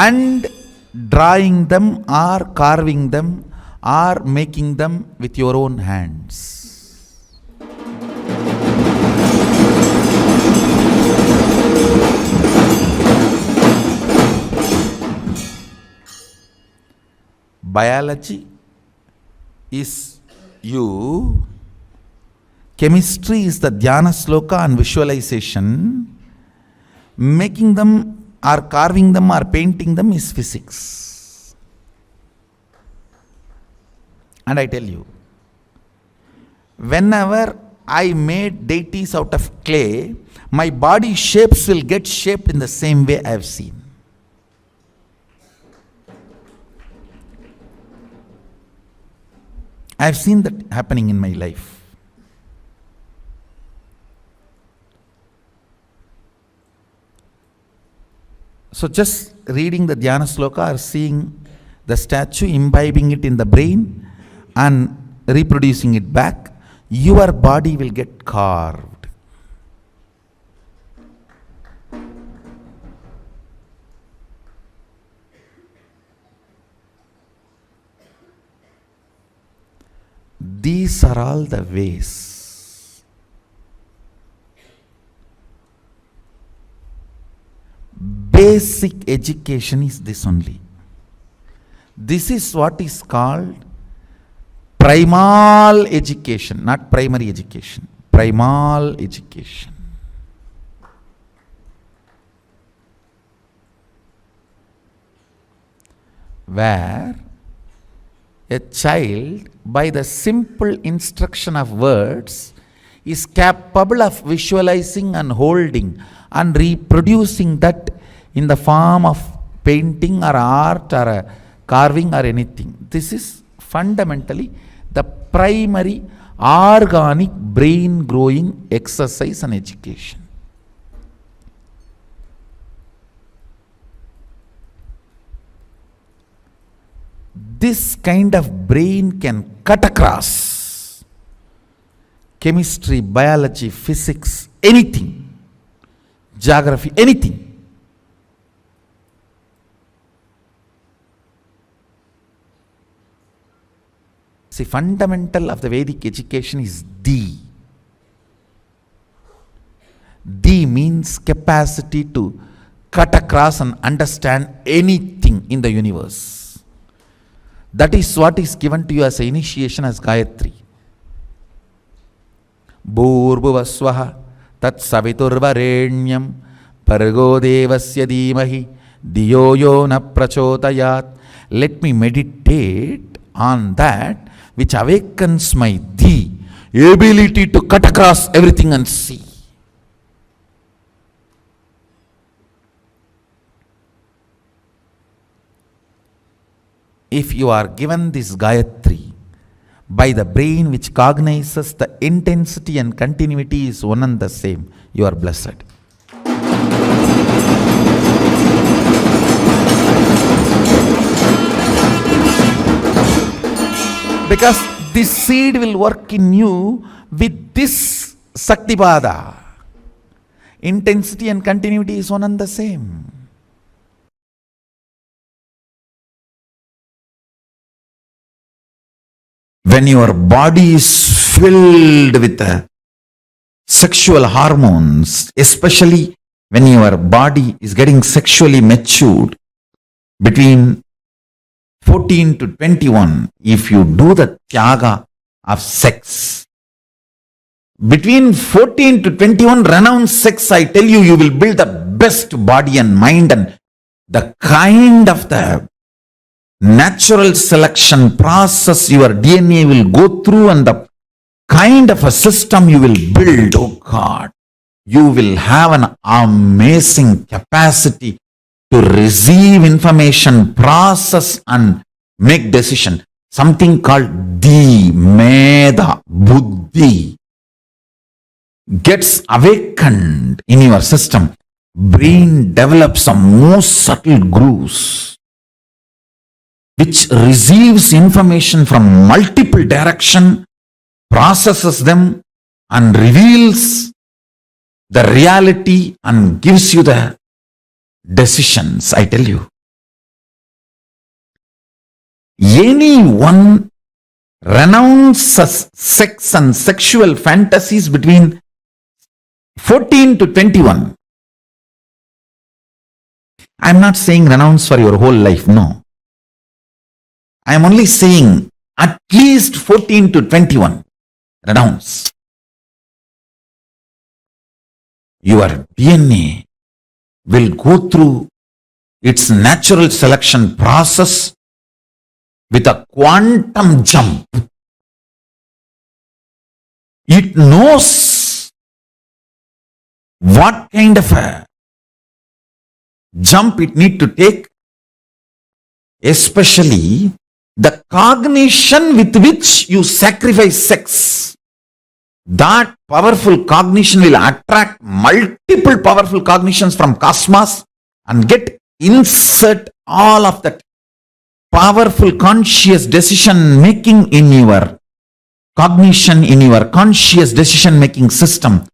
and drawing them or carving them or making them with your own hands. Biology is you, chemistry is the dhyana sloka and visualization, making them or carving them or painting them is physics. And I tell you, whenever I made deities out of clay, my body shapes will get shaped in the same way I have seen. I have seen that happening in my life. So just reading the dhyana sloka or seeing the statue, imbibing it in the brain and reproducing it back, your body will get carved. These are all the ways. Basic education is this only. This is what is called primal education, not primary education. Primal education. Where a child, by the simple instruction of words, is capable of visualizing and holding and reproducing that in the form of painting or art or a carving or anything. This is fundamentally the primary organic brain growing exercise and education. This kind of brain can cut across chemistry, biology, physics, anything, geography, anything. See, fundamental of the Vedic education is D. D means capacity to cut across and understand anything in the universe. That is what is given to you as an initiation as Gayatri. Bhurbhuvasvaha tat saviturvarenyam pargo devasya dhimahi diyo yo na prachodayat. Let me meditate on that which awakens my the ability to cut across everything and see. If you are given this Gayatri by the brain which cognizes the intensity and continuity is one and the same, you are blessed. Because this seed will work in you with this Saktipada. Intensity and continuity is one and the same. When your body is filled with sexual hormones, especially when your body is getting sexually matured between 14 to 21, if you do the tyaga of sex, between 14 to 21, renounce sex, I tell you, you will build the best body and mind, and the kind of the natural selection process your DNA will go through and the kind of a system you will build, oh God, you will have an amazing capacity to receive information, process and make decision. Something called the Meda Buddhi gets awakened in your system. Brain develops some most subtle grooves which receives information from multiple directions, processes them and reveals the reality and gives you the decisions, I tell you. anyone renounces sex and sexual fantasies between 14 to 21. I'm not saying renounce for your whole life, no. I am only saying at least 14 to 21. Renounce. Your DNA will go through its natural selection process with a quantum jump. It knows what kind of a jump it need to take, especially the cognition with which you sacrifice sex. That powerful cognition will attract multiple powerful cognitions from cosmos and insert all of that powerful conscious decision making in your cognition, in your conscious decision making system.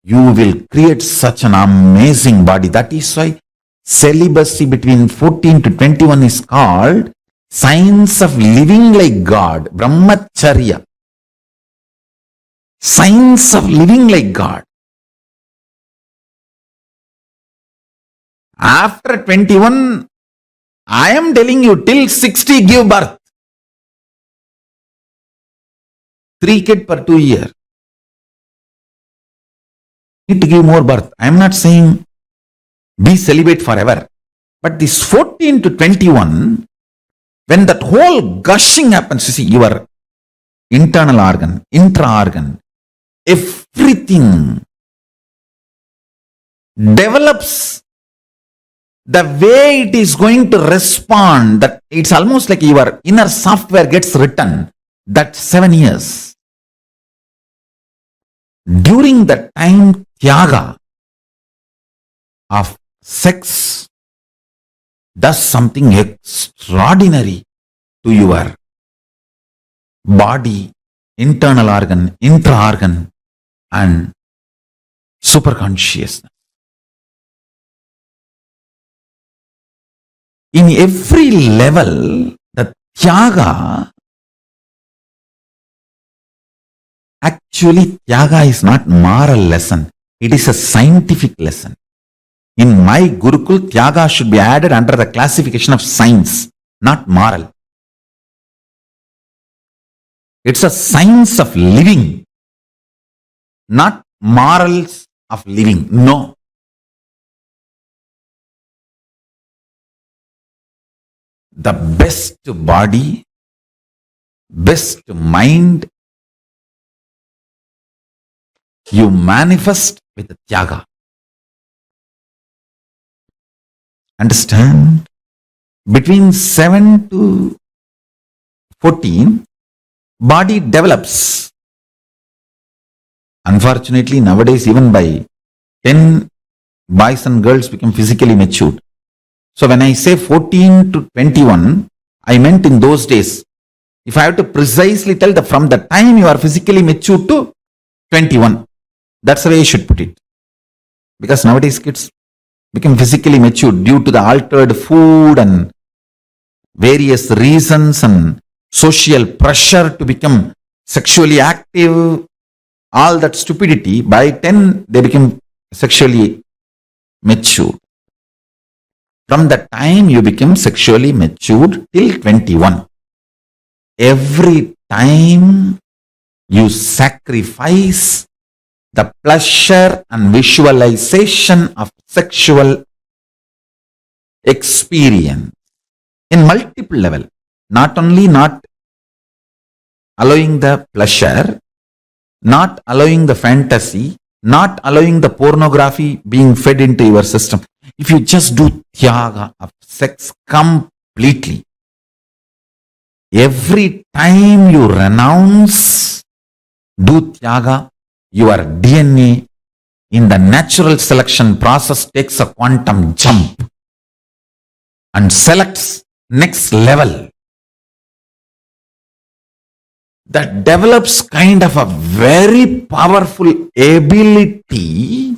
You will create such an amazing body. That is why celibacy between 14 to 21 is called science of living like God, Brahmacharya. Science of living like God. After 21, I am telling you, till 60 give birth. 3 kids per 2 years. Need to give more birth. I am not saying be celibate forever. But this 14 to 21, when that whole gushing happens, you see, your internal organ, intra-organ, everything develops the way it is going to respond. That it's almost like your inner software gets written. That 7 years. During the time, Tyaga of sex does something extraordinary to your body, internal organ, intra-organ, and superconsciousness. In every level, the Tyaga, actually Tyaga is not moral lesson. It is a scientific lesson. In my Gurukul, Tyaga should be added under the classification of science, not moral. It's a science of living, not morals of living. No. The best body, best mind, you manifest with Tyaga. Understand? Between 7 to 14, body develops. Unfortunately, nowadays, even by 10, boys and girls become physically matured. So when I say 14 to 21, I meant in those days. If I have to precisely tell from the time you are physically matured to 21, that's the way you should put it. Because nowadays kids become physically matured due to the altered food and various reasons and social pressure to become sexually active, all that stupidity. By 10, they become sexually mature. From the time you become sexually matured till 21, every time you sacrifice the pleasure and visualization of sexual experience in multiple level, not only not allowing the pleasure, not allowing the fantasy, not allowing the pornography being fed into your system. If you just do Tyaga of sex completely, every time you renounce, do Tyaga, your DNA in the natural selection process takes a quantum jump and selects next level. That develops kind of a very powerful ability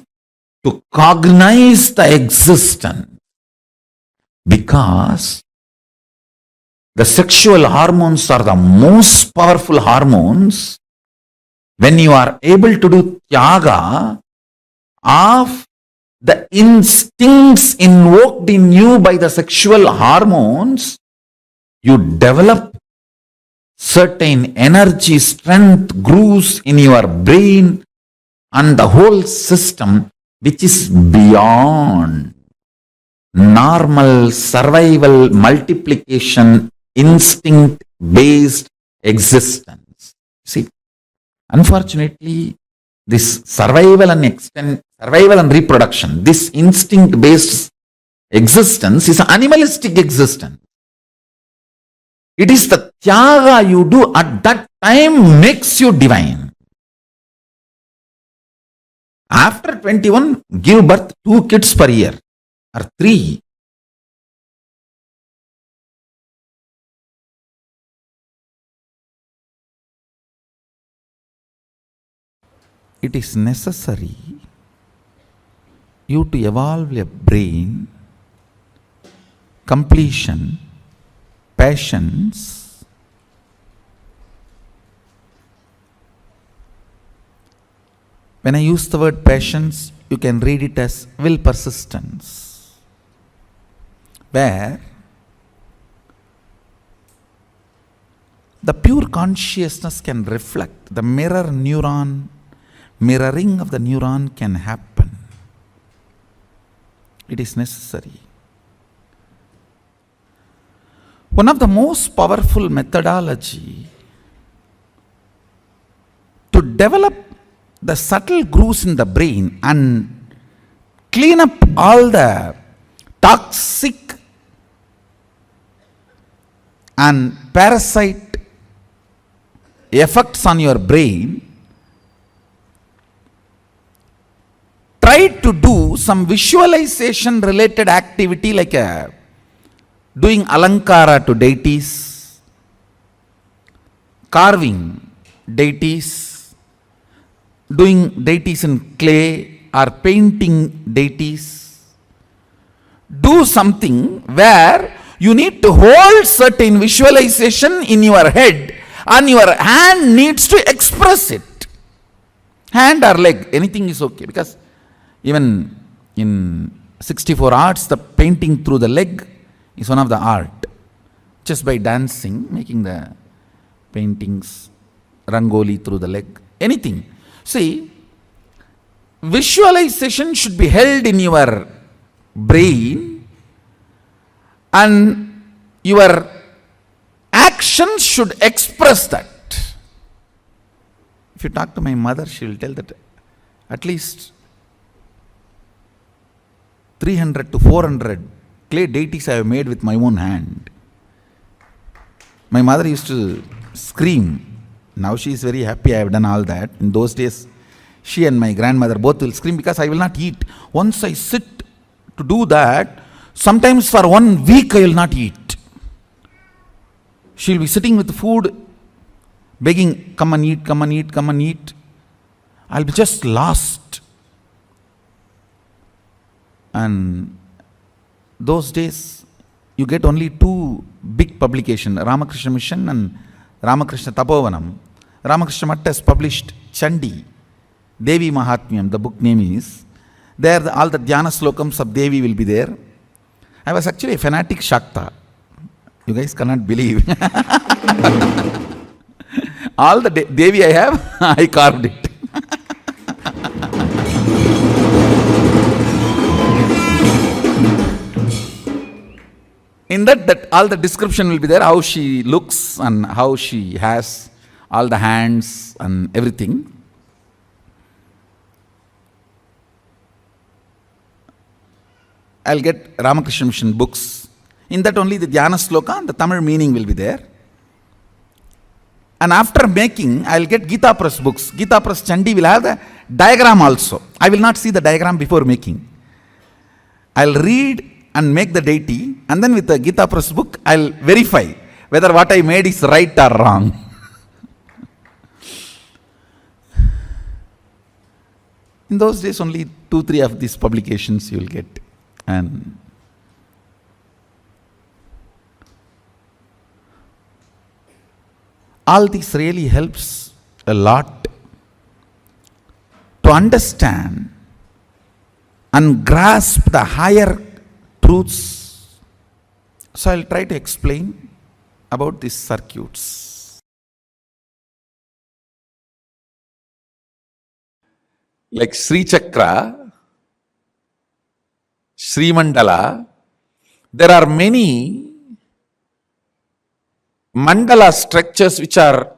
to cognize the existence, because The sexual hormones are the most powerful hormones. When you are able to do tyaga of the instincts invoked in you by the sexual hormones, you develop certain energy, strength, grooves in your brain and the whole system, which is beyond normal survival, multiplication, instinct-based existence. See, unfortunately, this survival and reproduction, this instinct-based existence is an animalistic existence. It is the tyaga you do at that time makes you divine. After 21, give birth 2 kids per year or 3. It is necessary you to evolve a brain, completion, patience, when I use the word patience, you can read it as will persistence, where the pure consciousness can reflect, the mirroring of the neuron can happen. It is necessary. One of the most powerful methodology to develop the subtle grooves in the brain and clean up all the toxic and parasite effects on your brain, try to do some visualization related activity like doing alankara to deities, carving deities, doing deities in clay or painting deities. Do something where you need to hold certain visualization in your head and your hand needs to express it. Hand or leg, anything is okay, because even in 64 arts, the painting through the leg is one of the art. Just by dancing, making the paintings, rangoli through the leg, anything. See, visualization should be held in your brain and your actions should express that. If you talk to my mother, she will tell that at least 300 to 400 clay deities I have made with my own hand. My mother used to scream. Now she is very happy I have done all that. In those days, she and my grandmother both will scream because I will not eat. Once I sit to do that, sometimes for 1 week I will not eat. She will be sitting with food, begging, come and eat, come and eat, come and eat. I will be just lost. And those days, you get only 2 big publications, Ramakrishna Mission and Ramakrishna Tapovanam. Ramakrishna Math has published Chandi, Devi Mahatmyam, the book name is. There all the Dhyana slokams of Devi will be there. I was actually a fanatic Shakta. You guys cannot believe. All the Devi I have, I carved it. In that all the description will be there, how she looks and how she has all the hands and everything. I'll get Ramakrishna Mission books. In that only the Dhyana Sloka and the Tamil meaning will be there. And after making, I'll get Gita Press books. Gita Press Chandi will have the diagram also. I will not see the diagram before making. I'll read and make the deity, and then with the Gita Press book, I'll verify whether what I made is right or wrong. In those days, only 2-3 of these publications you will get. And All this really helps a lot to understand and grasp the higher truths. So I'll try to explain about these circuits. Like Sri Chakra, Sri Mandala, there are many mandala structures which are,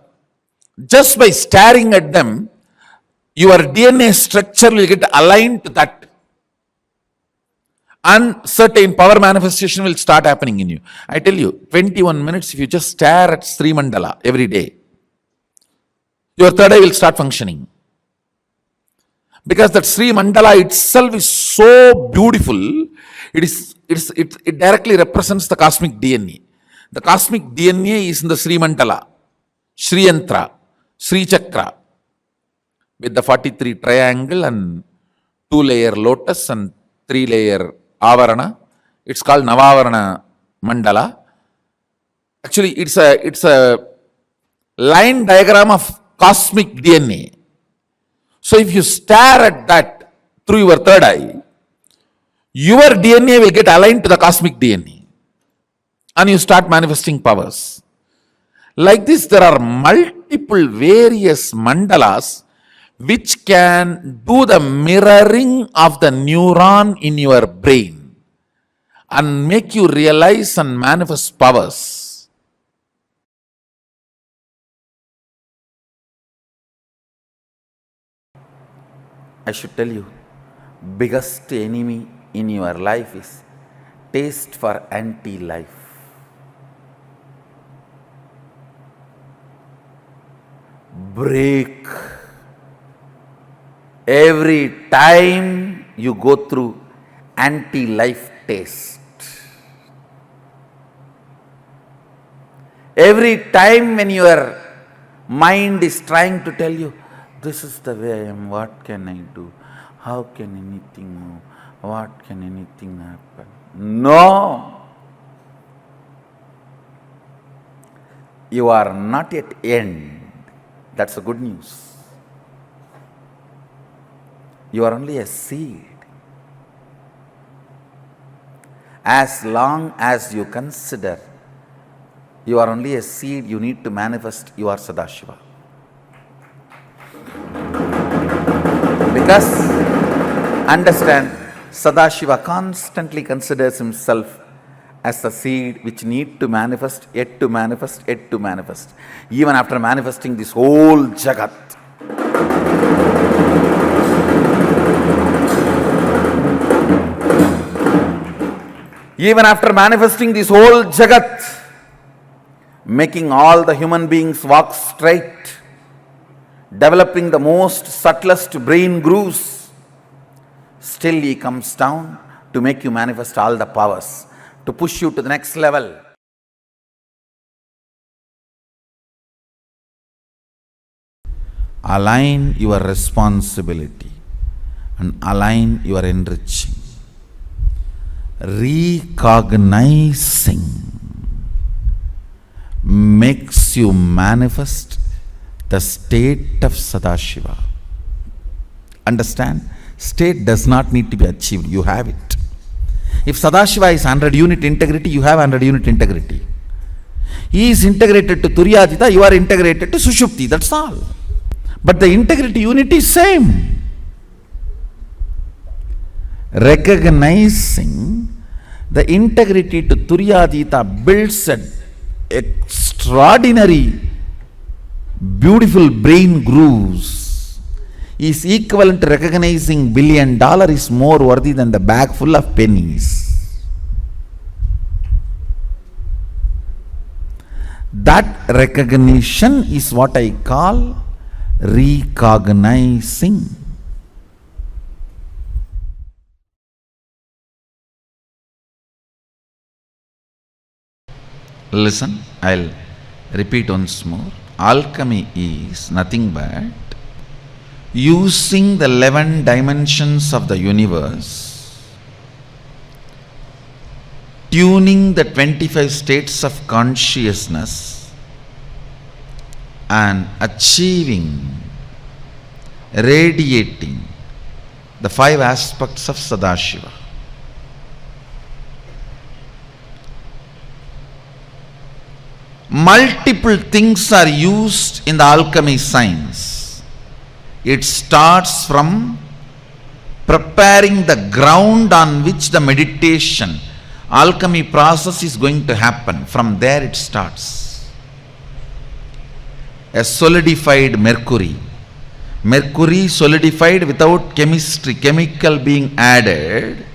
just by staring at them, your DNA structure will get aligned to that. And certain power manifestation will start happening in you. I tell you, 21 minutes, if you just stare at Sri Mandala every day, your third eye will start functioning. Because that Sri Mandala itself is so beautiful, it directly represents the cosmic DNA. The cosmic DNA is in the Sri Mandala, Sri Yantra, Sri Chakra, with the 43 triangle and 2-layer lotus and 3-layer avarana. It's called Navavarana Mandala. Actually, it's a line diagram of cosmic DNA. So if you stare at that through your third eye, your DNA will get aligned to the cosmic DNA. And you start manifesting powers. Like this, there are multiple various mandalas which can do the mirroring of the neuron in your brain and make you realize and manifest powers. I should tell you, biggest enemy in your life is taste for anti-life. Break every time you go through anti-life taste. Every time when your mind is trying to tell you, this is the way I am, what can I do? How can anything move? What can anything happen? No! You are not yet end. That's the good news. You are only a seed. As long as you consider you are only a seed, you need to manifest you are Sadashiva. Because, understand, Sadashiva constantly considers himself as the seed which need to manifest, yet to manifest, yet to manifest. Even after manifesting this whole Jagat. Even after manifesting this whole Jagat, making all the human beings walk straight, developing the most subtlest brain grooves, still he comes down to make you manifest all the powers, to push you to the next level. Align your responsibility and align your enriching. Recognizing makes you manifest the state of Sadashiva. Understand? State does not need to be achieved. You have it. If Sadashiva is 100 unit integrity, you have 100 unit integrity. He is integrated to Turyadita, you are integrated to Sushupti. That's all. But the integrity unit is same. Recognizing the integrity to Turyadita builds an extraordinary, beautiful brain grooves. Is equivalent to recognizing $1 billion is more worthy than the bag full of pennies. That recognition is what I call recognizing. Listen, I'll repeat once more. Alchemy is nothing but using the 11 dimensions of the universe, tuning the 25 states of consciousness and achieving, radiating the 5 aspects of Sadashiva. Multiple things are used in the alchemy science. It starts from preparing the ground on which the meditation, alchemy process is going to happen. From there it starts. A solidified mercury. Mercury solidified without chemistry, chemical being added,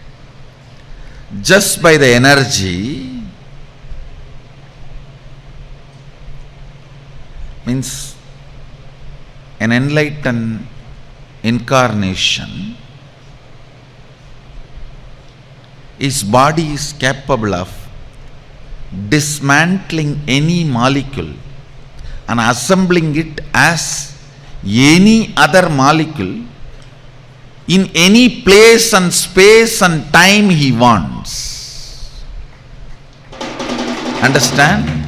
just by the energy, means an enlightened incarnation, his body is capable of dismantling any molecule and assembling it as any other molecule in any place and space and time he wants. Understand?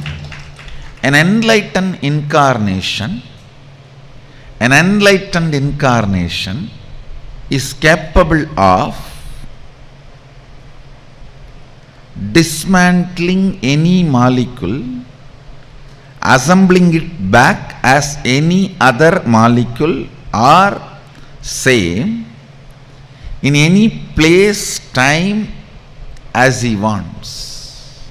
An enlightened incarnation is capable of dismantling any molecule, assembling it back as any other molecule or same in any place, time as he wants.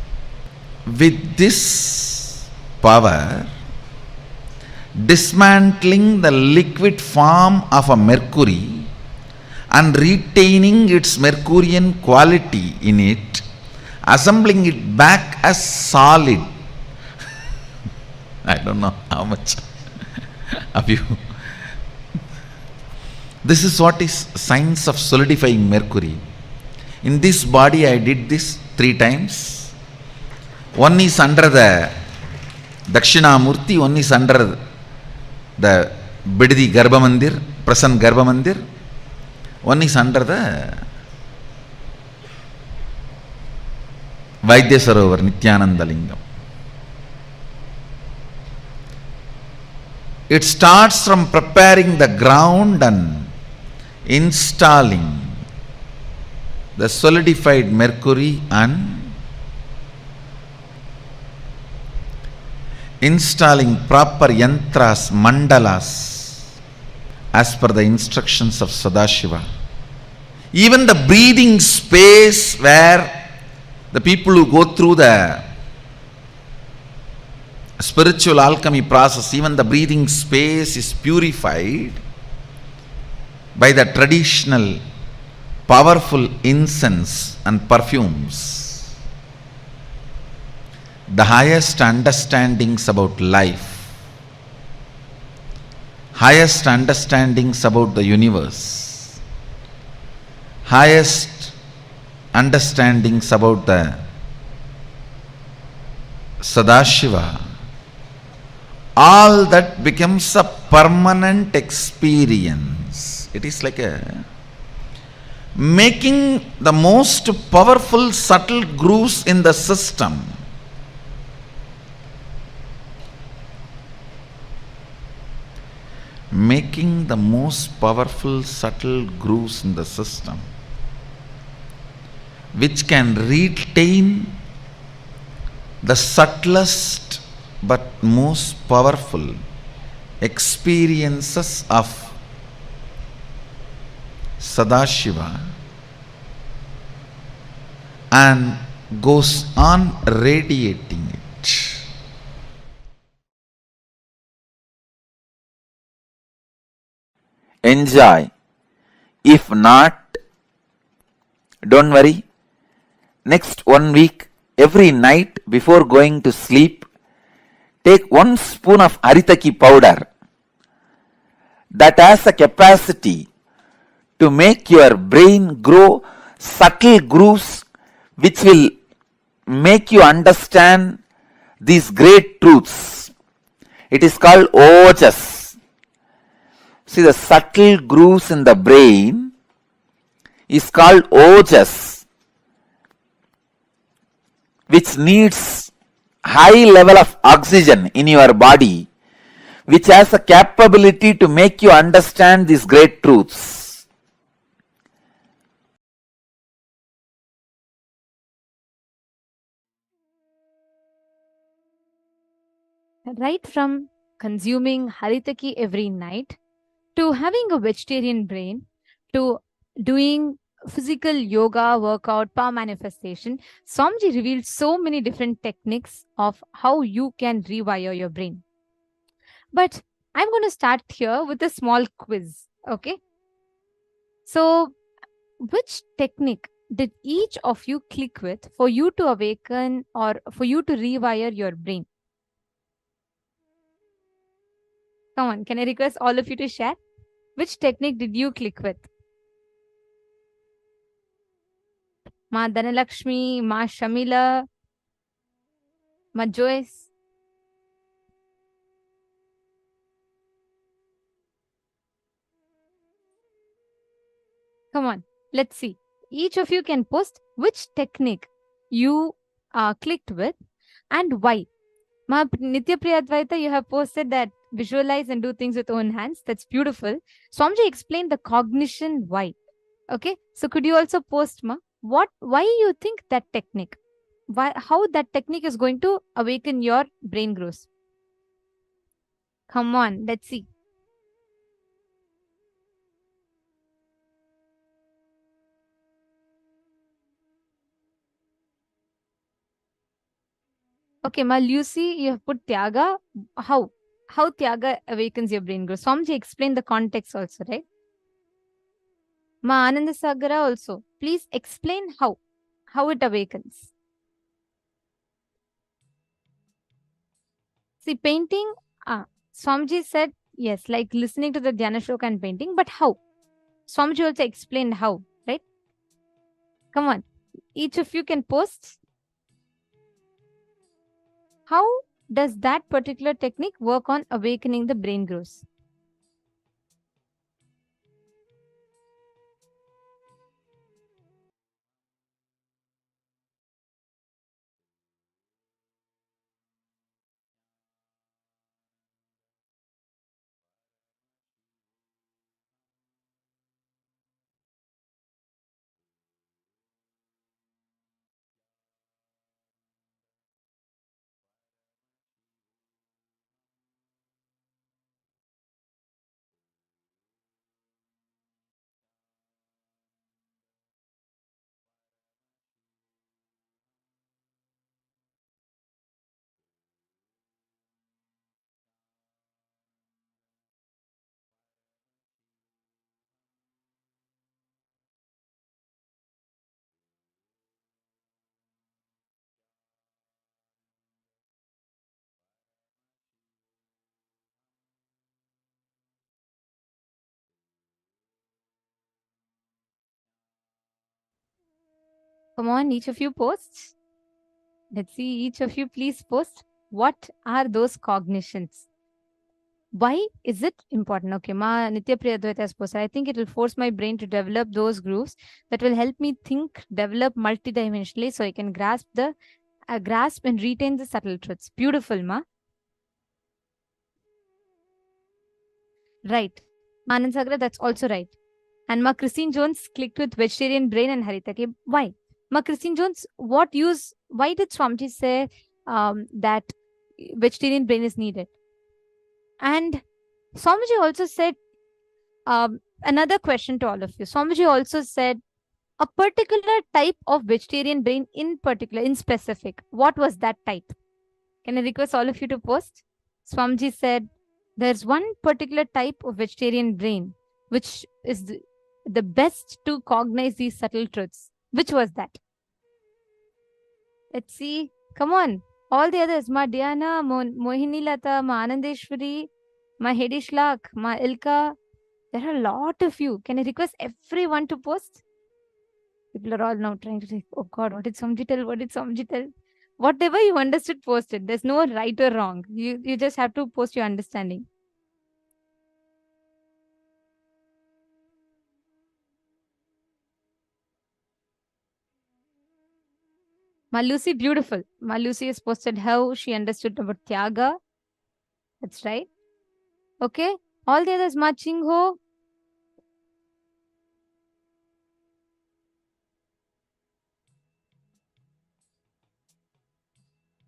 With this power, dismantling the liquid form of a mercury and retaining its Mercurian quality in it, assembling it back as solid. I don't know how much of you. This is what is science of solidifying mercury. In this body I did this 3 times. One is under the Dakshinamurti, one is under the Bididi Garbha Mandir, present Garbha Mandir, one is under the Vaidya Sarovar Nithyananda Lingam. It starts from preparing the ground and installing the solidified mercury and installing proper yantras, mandalas as per the instructions of Sadashiva. Even the breathing space where the people who go through the spiritual alchemy process, even the breathing space is purified by the traditional powerful incense and perfumes. The highest understandings about life, highest understandings about the universe, highest understandings about the Sadashiva, all that becomes a permanent experience. It is like a making the most powerful subtle grooves in the system. Making the most powerful subtle grooves in the system, which can retain the subtlest but most powerful experiences of Sadashiva and goes on radiating it. Enjoy. If not, don't worry. Next 1 week, every night before going to sleep, take 1 spoon of Haritaki powder that has a capacity to make your brain grow subtle grooves which will make you understand these great truths. It is called Ojas. See, the subtle grooves in the brain is called Ojas, which needs high level of oxygen in your body, which has the capability to make you understand these great truths. Right from consuming haritaki every night, to having a vegetarian brain, to doing physical yoga, workout, power manifestation, Swamiji revealed so many different techniques of how you can rewire your brain. But I'm going to start here with a small quiz. Okay. So, which technique did each of you click with for you to awaken or for you to rewire your brain? Come on, can I request all of you to share? Which technique did you click with? Ma Dhanalakshmi, Ma Shamila, Ma Joyce. Come on, let's see. Each of you can post which technique you clicked with and why. Ma Nitya Priyadvaita, you have posted that visualize and do things with own hands. That's beautiful. Swamiji explained the cognition why. Okay, so could you also post, Ma, why you think that technique? How that technique is going to awaken your brain growth? Come on, let's see. Okay, Ma Lucy, you have put Tyaga. How Tyaga awakens your brain growth? Swamiji explained the context also, right? Ma Ananda Sagara also. Please explain how it awakens. See, painting, Swamiji said, yes, like listening to the Dhyana Shloka and painting, but how? Swamiji also explained how, right? Come on, each of you can post. How does that particular technique work on awakening the brain growth? Come on, each of you post. Let's see, each of you please post. What are those cognitions? Why is it important? Okay, Ma Nitya Priyadvaita has posted. I think it will force my brain to develop those grooves that will help me think, develop multidimensionally so I can grasp and retain the subtle truths. Beautiful, Ma. Right. Anand Sagra, that's also right. And Ma Christine Jones clicked with vegetarian brain and Haritaki. Why? Ma Christine Jones, why did Swamiji say that vegetarian brain is needed? And Swamiji also said another question to all of you. Swamiji also said a particular type of vegetarian brain in specific. What was that type? Can I request all of you to post? Swamiji said there's one particular type of vegetarian brain which is the best to cognize these subtle truths. Which was that? Let's see. Come on. All the others. Ma Diana, Mohini Lata, Ma Anandeshwari, Ma Hedishlak, Ma Ilka. There are a lot of you. Can I request everyone to post? People are all now trying to say, oh God, what did Swamiji tell? What did Swamiji tell? Whatever you understood, post it. There's no right or wrong. You just have to post your understanding. Ma Lucy, beautiful. Ma Lucy has posted how she understood about Tyaga. That's right. Okay, all the others, Ma Chingho.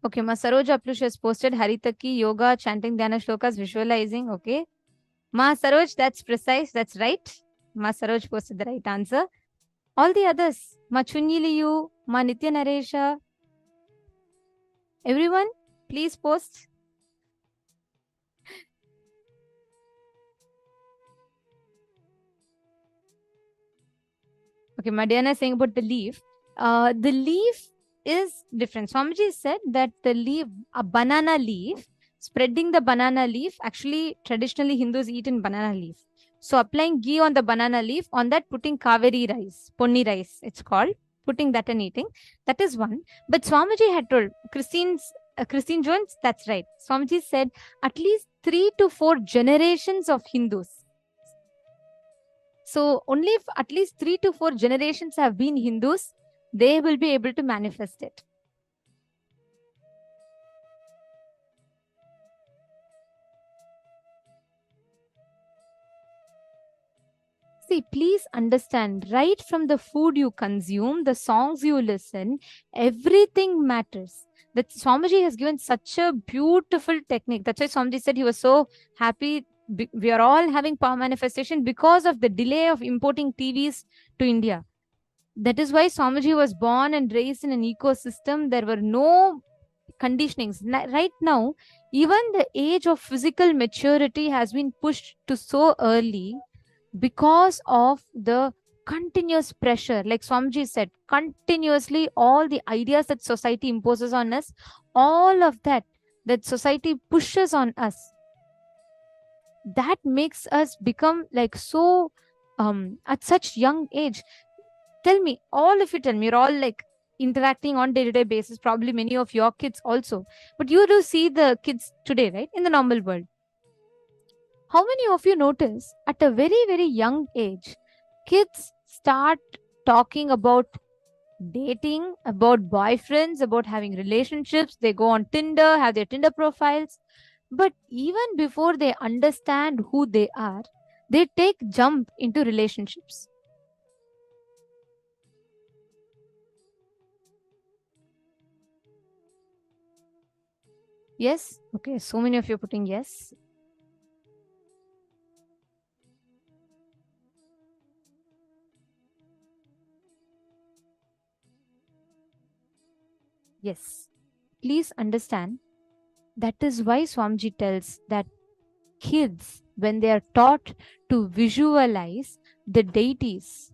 Okay, Ma Saroja Aplush has posted Haritaki, yoga, chanting Dhyana shlokas, visualizing. Okay. Ma Saroj, that's precise. That's right. Ma Saroj posted the right answer. All the others, Ma Chunyiliyu, Ma Nitya Naresha. Everyone, please post. Okay, Madhyana is saying about the leaf. The leaf is different. Swamiji said that the leaf, a banana leaf, spreading the banana leaf, actually traditionally Hindus eat in banana leaf. So applying ghee on the banana leaf, on that putting kaveri rice, ponni rice, it's called, putting that and eating. That is one. But Swamiji had told, Christine Jones, that's right. Swamiji said at least 3 to 4 generations of Hindus. So only if at least 3 to 4 generations have been Hindus, they will be able to manifest it. See, please understand, right from the food you consume, the songs you listen, everything matters. That Swamiji has given such a beautiful technique. That's why Swamiji said he was so happy. We are all having power manifestation because of the delay of importing TVs to India. That is why Swamiji was born and raised in an ecosystem. There were no conditionings. Right now, even the age of physical maturity has been pushed to so early because of the continuous pressure. Like Swamiji said, continuously all the ideas that society imposes on us, all of that society pushes on us, that makes us become like so at such young age. Tell me, all of you tell me, you're all like interacting on day-to-day basis, probably many of your kids also, but you do see the kids today, right, in the normal world. How many of you notice at a very, very young age, kids start talking about dating, about boyfriends, about having relationships, they go on Tinder, have their Tinder profiles, but even before they understand who they are, they take jump into relationships. Yes? Okay, so many of you are putting yes. Yes. Please understand, that is why Swamiji tells that kids, when they are taught to visualize the deities.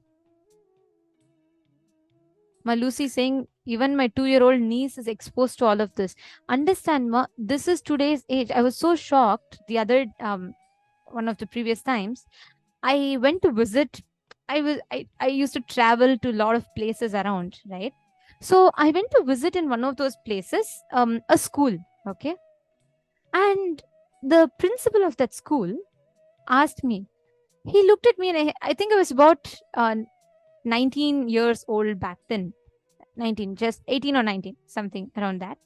Ma Lucy saying, even my 2-year-old niece is exposed to all of this. Understand, Ma, this is today's age. I was so shocked the other, one of the previous times, I went to visit, I used to travel to a lot of places around, right? So I went to visit in one of those places, a school, okay? And the principal of that school asked me, he looked at me and I think I was about 19 years old back then, 19, just 18 or 19, something around that.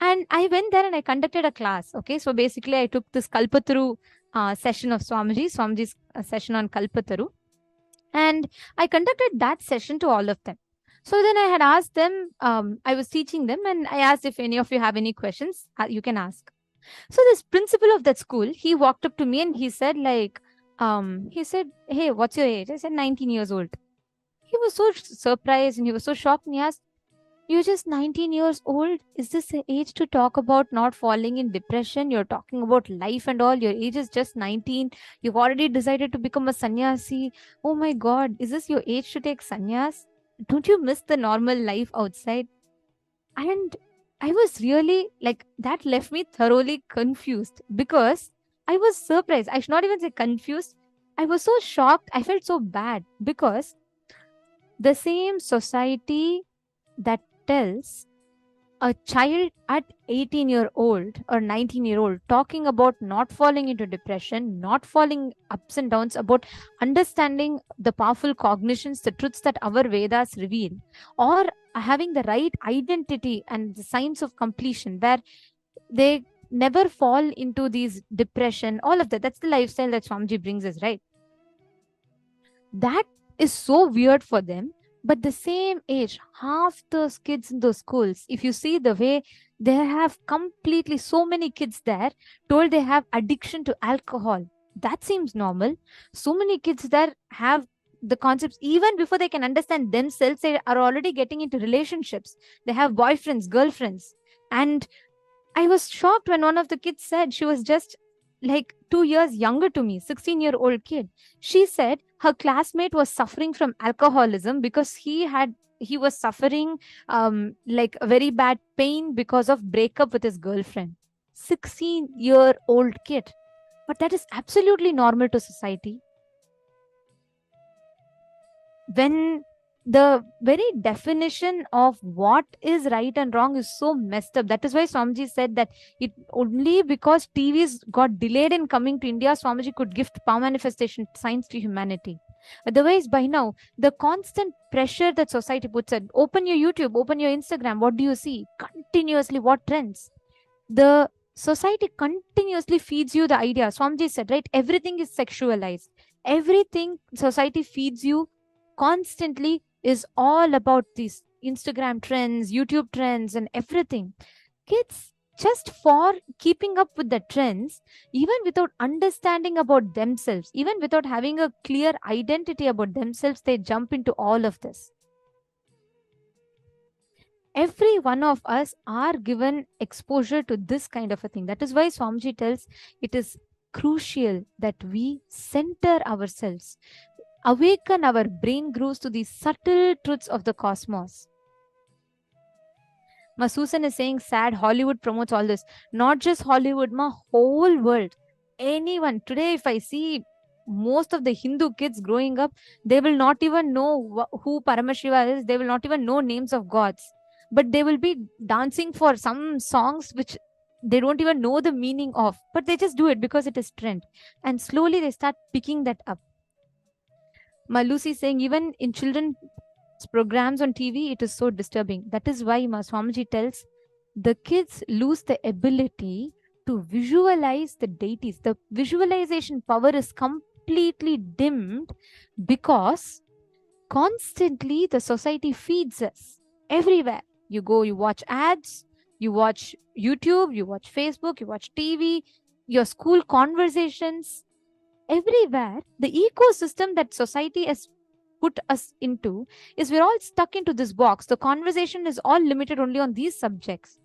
And I went there and I conducted a class, okay? So basically I took this Kalpataru session of Swamiji's session on Kalpataru. And I conducted that session to all of them. So then I had asked them, I was teaching them and I asked if any of you have any questions, you can ask. So this principal of that school, he walked up to me and he said like, hey, what's your age? I said 19 years old. He was so surprised and he was so shocked and he asked, you're just 19 years old? Is this the age to talk about not falling in depression? You're talking about life and all. Your age is just 19. You've already decided to become a sannyasi. Oh my God, is this your age to take sannyas? Don't you miss the normal life outside? And I was really like, that left me thoroughly confused because I was surprised. I should not even say confused. I was so shocked. I felt so bad because the same society that tells a child at 18-year-old or 19-year-old talking about not falling into depression, not falling ups and downs, about understanding the powerful cognitions, the truths that our Vedas reveal, or having the right identity and the signs of completion, where they never fall into these depression, all of that. That's the lifestyle that Swamiji brings us, right? That is so weird for them. But the same age, half those kids in those schools, if you see the way they have completely, so many kids there told they have addiction to alcohol. That seems normal. So many kids there have the concepts, even before they can understand themselves, they are already getting into relationships. They have boyfriends, girlfriends. And I was shocked when one of the kids said, she was just like 2 years younger to me, 16-year-old kid. She said her classmate was suffering from alcoholism because he was suffering like a very bad pain because of breakup with his girlfriend. 16-year-old kid. But that is absolutely normal to society. When the very definition of what is right and wrong is so messed up. That is why Swamiji said that it only because TVs got delayed in coming to India, Swamiji could gift power manifestation science to humanity. Otherwise, by now, the constant pressure that society puts at, open your YouTube, open your Instagram, what do you see? Continuously, what trends? The society continuously feeds you the idea. Swamiji said, right? Everything is sexualized. Everything society feeds you constantly is all about these Instagram trends, YouTube trends, and everything. Kids, just for keeping up with the trends, even without understanding about themselves, even without having a clear identity about themselves, they jump into all of this. Every one of us are given exposure to this kind of a thing. That is why Swamiji tells it is crucial that we center ourselves, awaken our brain grooves to the subtle truths of the cosmos. Ma Susan is saying sad Hollywood promotes all this. Not just Hollywood, ma whole world. Anyone. Today, if I see most of the Hindu kids growing up, they will not even know who Paramashiva is. They will not even know names of gods. But they will be dancing for some songs which they don't even know the meaning of. But they just do it because it is trend. And slowly they start picking that up. Ma Lucy saying even in children's programs on TV, it is so disturbing. That is why Ma Swamiji tells the kids lose the ability to visualize the deities. The visualization power is completely dimmed because constantly the society feeds us everywhere. You go, you watch ads, you watch YouTube, you watch Facebook, you watch TV, your school conversations. Everywhere, the ecosystem that society has put us into is we're all stuck into this box. The conversation is all limited only on these subjects.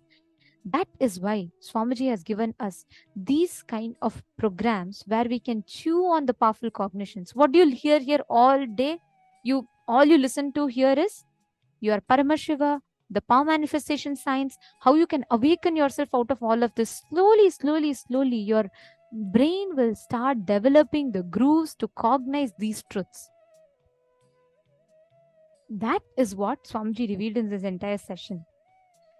That is why Swamiji has given us these kind of programs where we can chew on the powerful cognitions. What do you hear here all day? All you listen to here is your Paramashiva, the power manifestation science, how you can awaken yourself out of all of this. Slowly, slowly, slowly, your brain will start developing the grooves to cognize these truths. That is what Swamiji revealed in this entire session.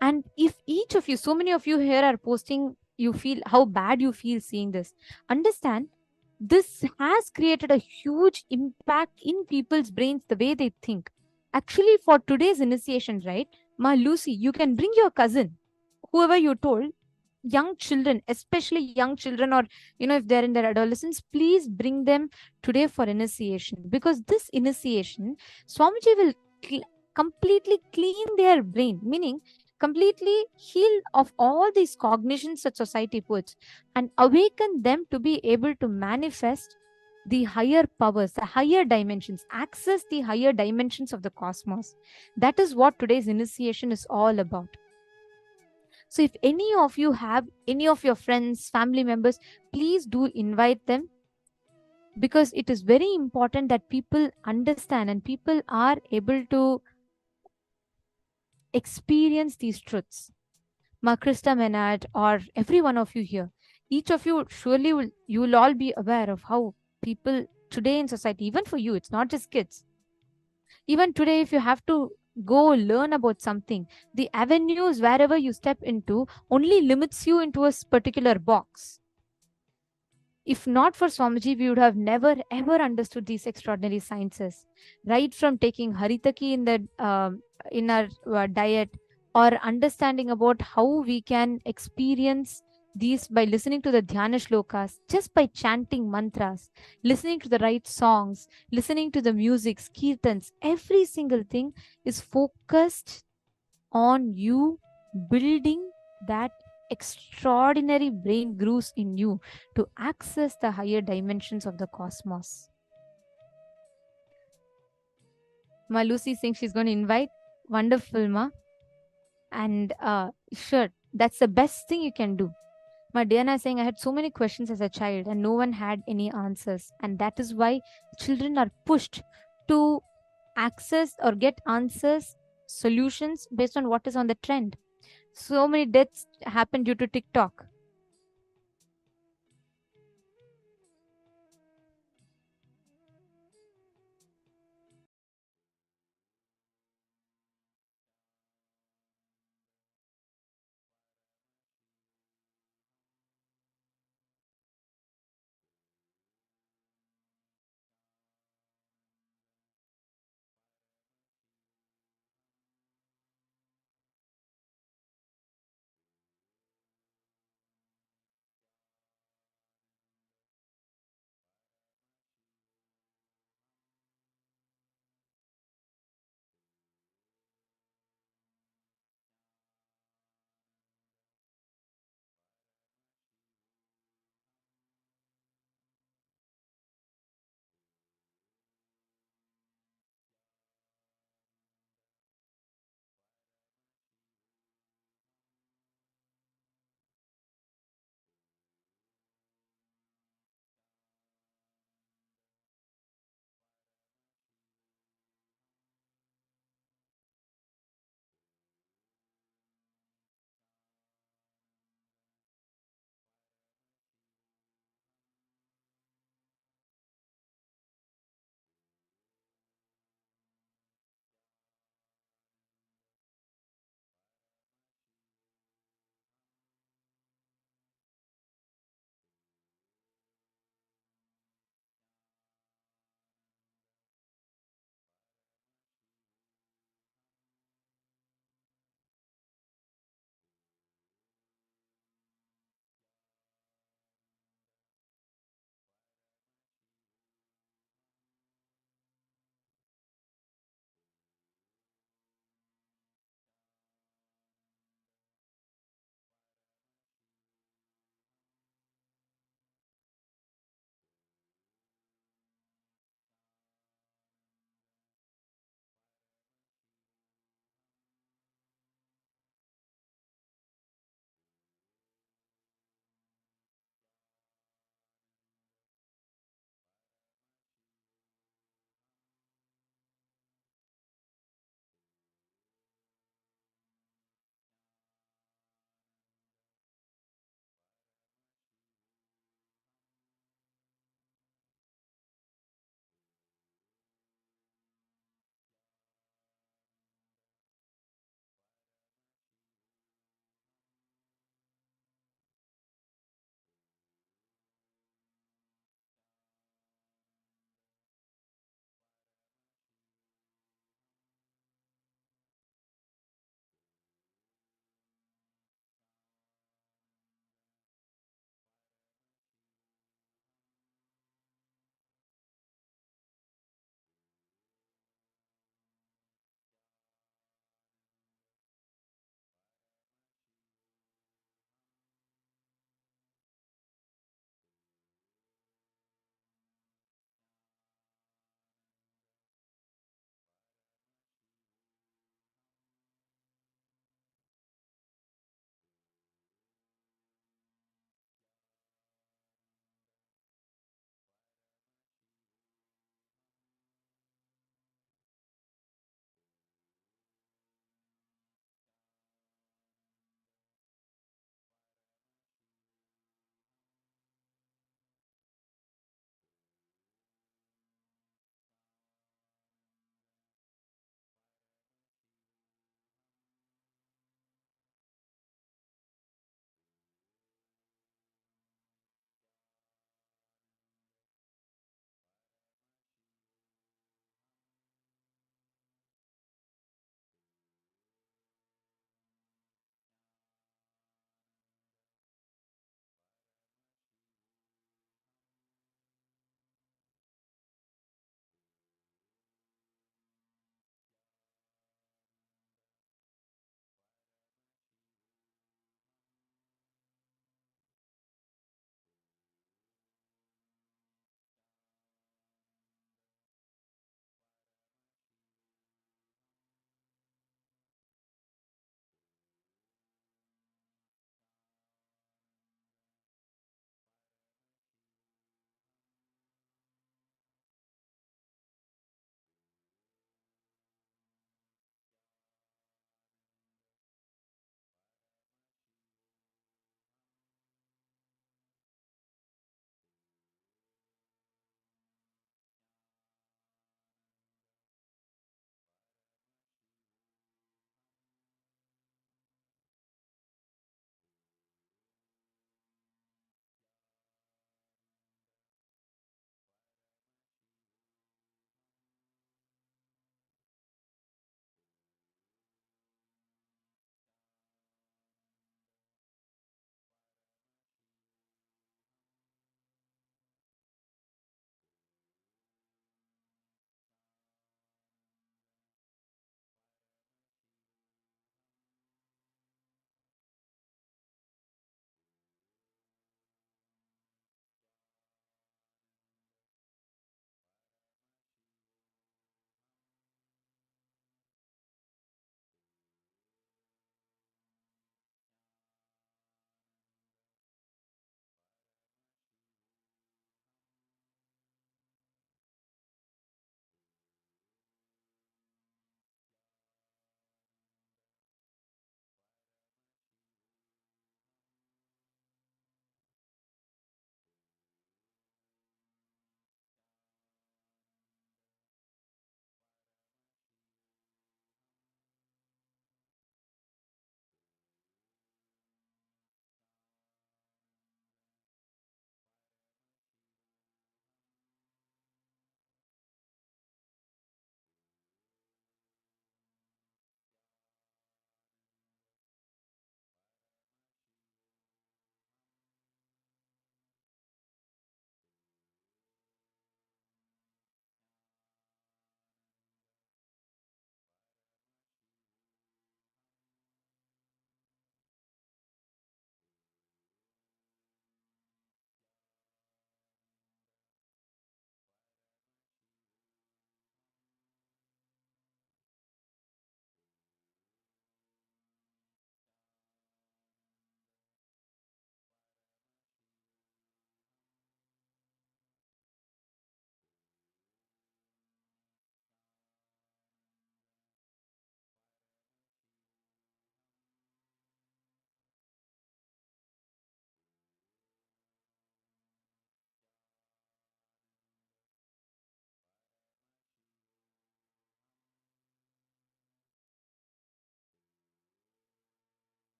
And if each of you, so many of you here are posting, you feel how bad you feel seeing this. Understand, this has created a huge impact in people's brains, the way they think. Actually, for today's initiation, right, Ma Lucy, you can bring your cousin, whoever you told, young children, especially young children, or if they're in their adolescence, please bring them today for initiation, because this initiation, Swamiji will completely clean their brain, meaning completely heal of all these cognitions that society puts and awaken them to be able to manifest the higher powers, the higher dimensions, access the higher dimensions of the cosmos. That is what today's initiation is all about. So if any of you have any of your friends, family members, please do invite them, because it is very important that people understand and people are able to experience these truths. Ma Krista Menard, or every one of you here, each of you surely you will all be aware of how people today in society, even for you, it's not just kids. Even today, if you have to go learn about something, the avenues wherever you step into only limits you into a particular box. If not for Swamiji, we would have never ever understood these extraordinary sciences. Right from taking Haritaki in our diet, or understanding about how we can experience These by listening to the dhyana shlokas, just by chanting mantras, listening to the right songs, listening to the music, kirtans, every single thing is focused on you building that extraordinary brain grooves in you to access the higher dimensions of the cosmos. Ma Lucy saying she's going to invite. Wonderful, Ma. And sure, that's the best thing you can do. Ma Diana is saying, I had so many questions as a child and no one had any answers. And that is why children are pushed to access or get answers, solutions based on what is on the trend. So many deaths happen due to TikTok.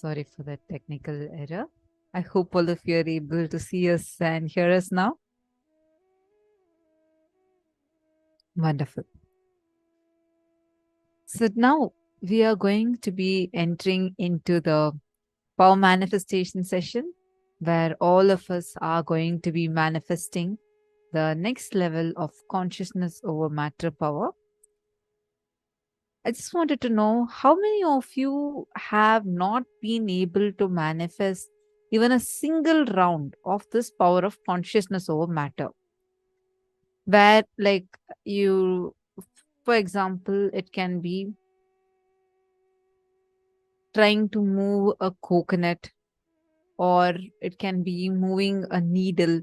Sorry for that technical error. I hope all of you are able to see us and hear us now. Wonderful. So now we are going to be entering into the power manifestation session where all of us are going to be manifesting the next level of consciousness over matter power. I just wanted to know how many of you have not been able to manifest even a single round of this power of consciousness over matter. Where, like, you, for example, it can be trying to move a coconut, or it can be moving a needle.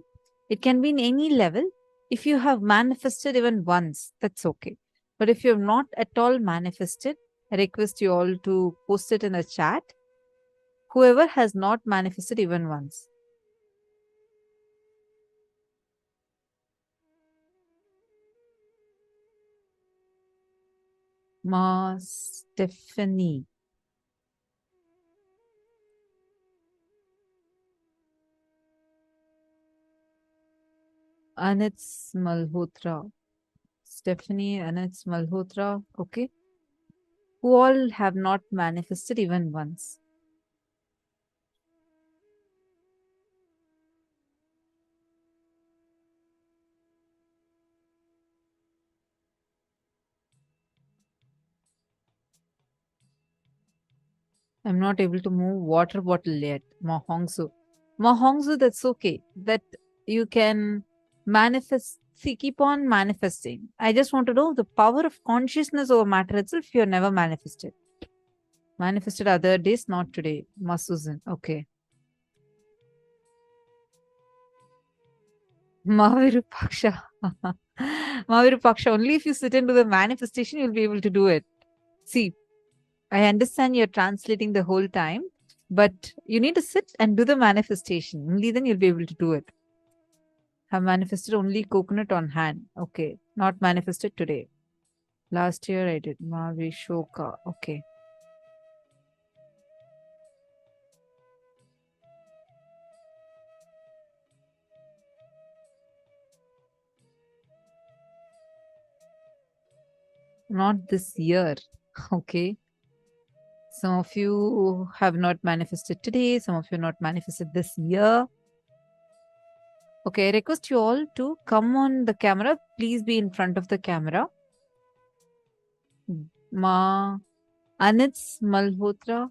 It can be in any level. If you have manifested even once, that's okay. But if you have not at all manifested, I request you all to post it in a chat. Whoever has not manifested even once. Ma Stephanie. Anits Malhotra. Stephanie, Anits Malhotra. Okay. Who all have not manifested even once. I'm not able to move water bottle yet. Mahongsu. Mahongsu, that's okay. That you can manifest. See, keep on manifesting. I just want to know the power of consciousness over matter itself. You have never manifested. Manifested other days, not today. Masuzan. Okay. Mavirupaksha. Mavirupaksha. Only if you sit into the manifestation, you'll be able to do it. See, I understand you're translating the whole time, but you need to sit and do the manifestation. Only then you'll be able to do it. Have manifested only coconut on hand. Okay. Not manifested today. Last year I did. Mavishoka. Okay. Not this year. Okay. Some of you have not manifested today. Some of you not manifested this year. Okay, I request you all to come on the camera. Please be in front of the camera. Ma Anits Malhotra.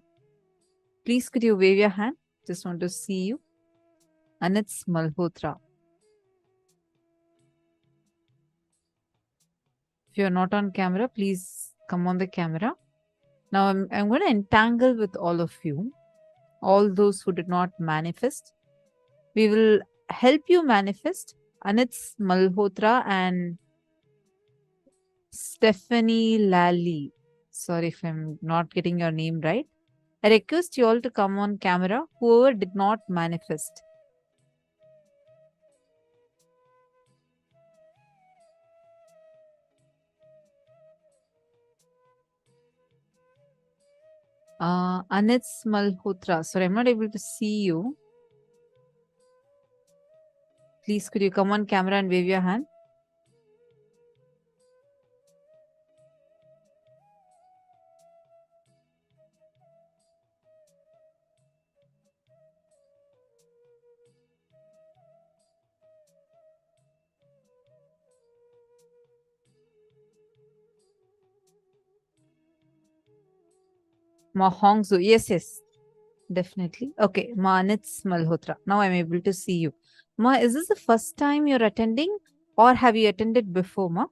Please could you wave your hand? Just want to see you. Anits Malhotra. If you are not on camera, please come on the camera. Now I'm going to entangle with all of you, all those who did not manifest. We will help you manifest. Anits Malhotra and Stephanie Lally. Sorry if I'm not getting your name right. I request you all to come on camera, whoever did not manifest. Anits Malhotra. Sorry, I'm not able to see you. Please, could you come on camera and wave your hand? Mahongsu. Yes. Definitely. Okay. Ma Anits Malhotra. Now I'm able to see you. Ma, is this the first time you're attending or have you attended before, Ma?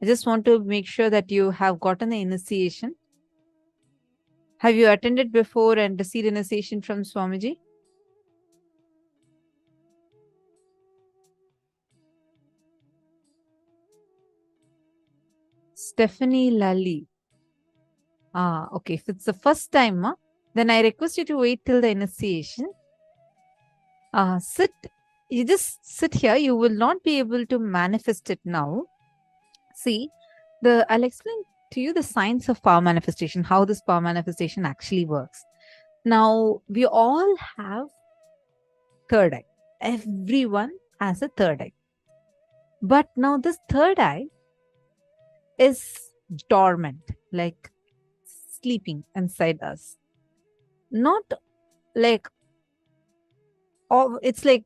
I just want to make sure that you have gotten the initiation. Have you attended before and received initiation from Swamiji? Stephanie Lally. Okay. If it's the first time, Ma, then I request you to wait till the initiation. Sit. You just sit here. You will not be able to manifest it now. See, I'll explain to you the science of power manifestation, how this power manifestation actually works. Now, we all have third eye. Everyone has a third eye. But now this third eye is dormant, like sleeping inside us. Not like, oh, it's like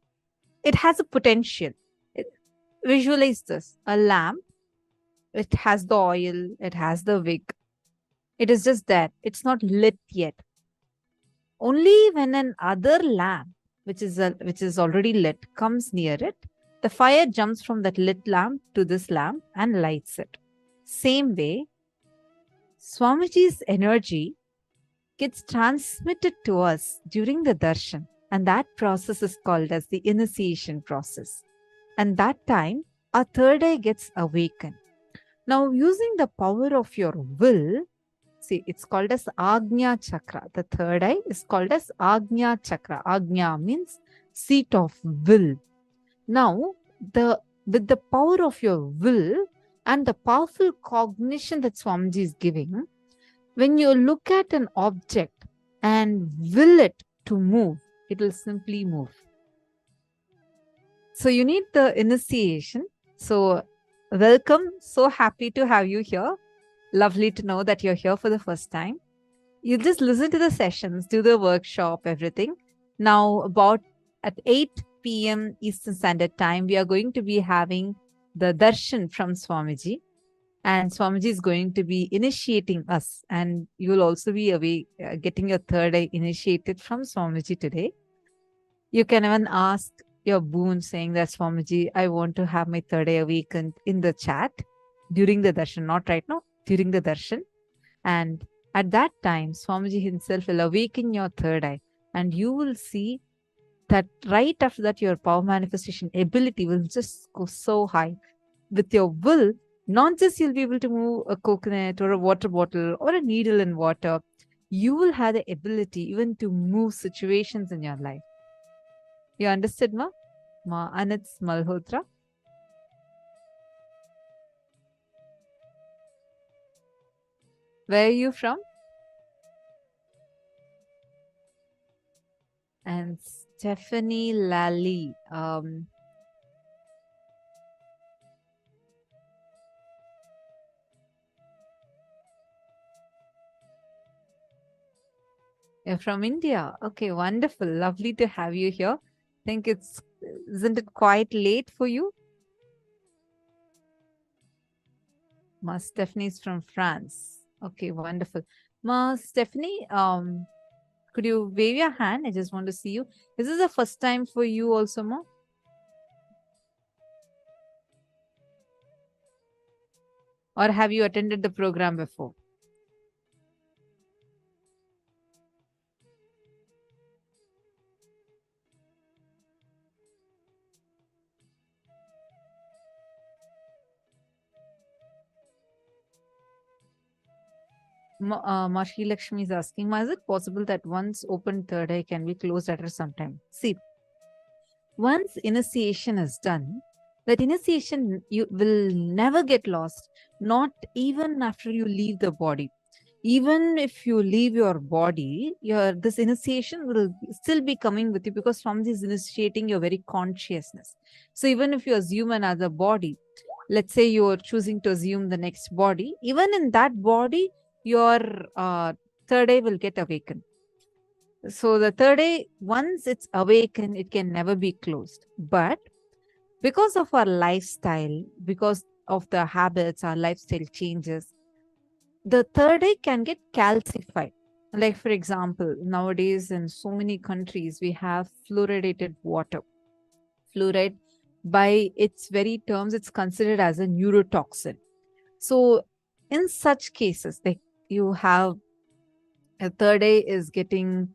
it has a potential. Visualize this, a lamp. It has the oil, it has the wick. It is just that it's not lit yet. Only when an other lamp, which is already lit, comes near it, the fire jumps from that lit lamp to this lamp and lights it. Same way, Swamiji's energy gets transmitted to us during the darshan, and that process is called as the initiation process. And that time, our third eye gets awakened. Now, using the power of your will, see, it's called as Agnya Chakra. The third eye is called as Agnya Chakra. Agnya means seat of will. Now, with the power of your will and the powerful cognition that Swamiji is giving, when you look at an object and will it to move, it will simply move. So you need the initiation. So welcome. So happy to have you here. Lovely to know that you're here for the first time. You just listen to the sessions, do the workshop, everything. Now, about at 8 p.m. Eastern Standard Time, we are going to be having the darshan from Swamiji. And Swamiji is going to be initiating us. And you will also be getting your third eye initiated from Swamiji today. You can even ask your boon saying that, Swamiji, I want to have my third eye awakened in the chat during the darshan, not right now, during the darshan. And at that time, Swamiji himself will awaken your third eye, and you will see that right after that, your power manifestation ability will just go so high. With your will, not just you'll be able to move a coconut or a water bottle or a needle in water, you will have the ability even to move situations in your life. You understood, Ma? Ma Anits Malhotra? Where are you from? And Stephanie Lally. You're from India. Okay, wonderful. Lovely to have you here. Isn't it quite late for you? Ma Stephanie is from France. Okay, wonderful. Ma Stephanie, could you wave your hand? I just want to see you. Is this the first time for you also, Ma? Or have you attended the program before? Mashi Lakshmi is asking, is it possible that once open third eye can be closed at some time? See, once initiation is done, that initiation you will never get lost, not even after you leave the body. Even if you leave your body, this initiation will still be coming with you, because from this initiating your very consciousness. So even if you assume another body, let's say you're choosing to assume the next body, even in that body, your third eye will get awakened. So the third eye, once it's awakened, it can never be closed. But because of our lifestyle, because of the habits, our lifestyle changes, the third eye can get calcified. Like, for example, nowadays in so many countries, we have fluoridated water. Fluoride, by its very terms, it's considered as a neurotoxin. So in such cases, like you have a third eye is getting,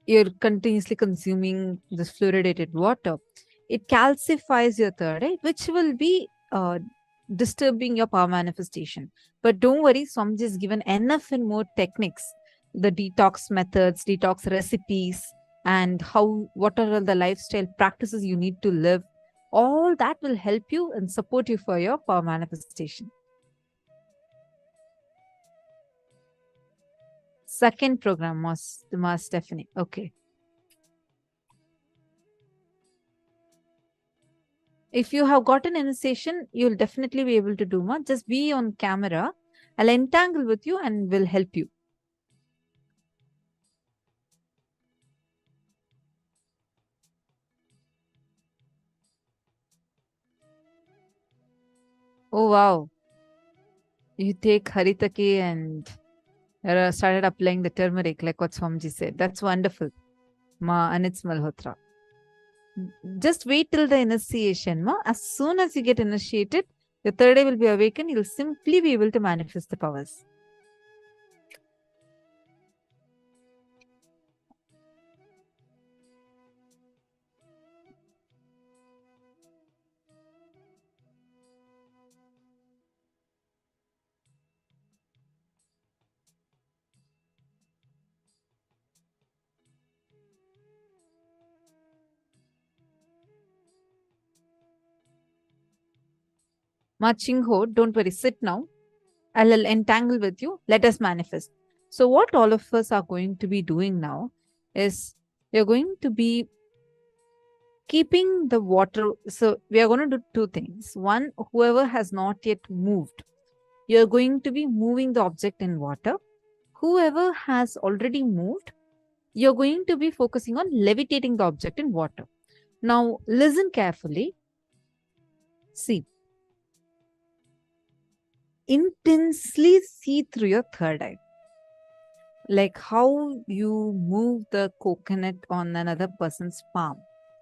you're continuously consuming this fluoridated water. It calcifies your third eye, which will be disturbing your power manifestation. But don't worry, Swamiji has given enough and more techniques, the detox methods, detox recipes, and what are the lifestyle practices you need to live. All that will help you and support you for your power manifestation. Second program, Ma Stephanie. Okay. If you have got an initiation, you'll definitely be able to do more. Just be on camera. I'll entangle with you and will help you. Oh, wow. You take Haritaki and started applying the turmeric, like what Swamiji said. That's wonderful. Ma Anits Malhotra. Just wait till the initiation, Ma. As soon as you get initiated, the third eye will be awakened. You'll simply be able to manifest the powers. Ma Chingho, don't worry, sit now. I'll entangle with you. Let us manifest. So what all of us are going to be doing now is we're going to be keeping the water. So we are going to do two things. One, whoever has not yet moved, you're going to be moving the object in water. Whoever has already moved, you're going to be focusing on levitating the object in water. Now listen carefully. See. Intensely see through your third eye. Like how you move the coconut on another person's palm.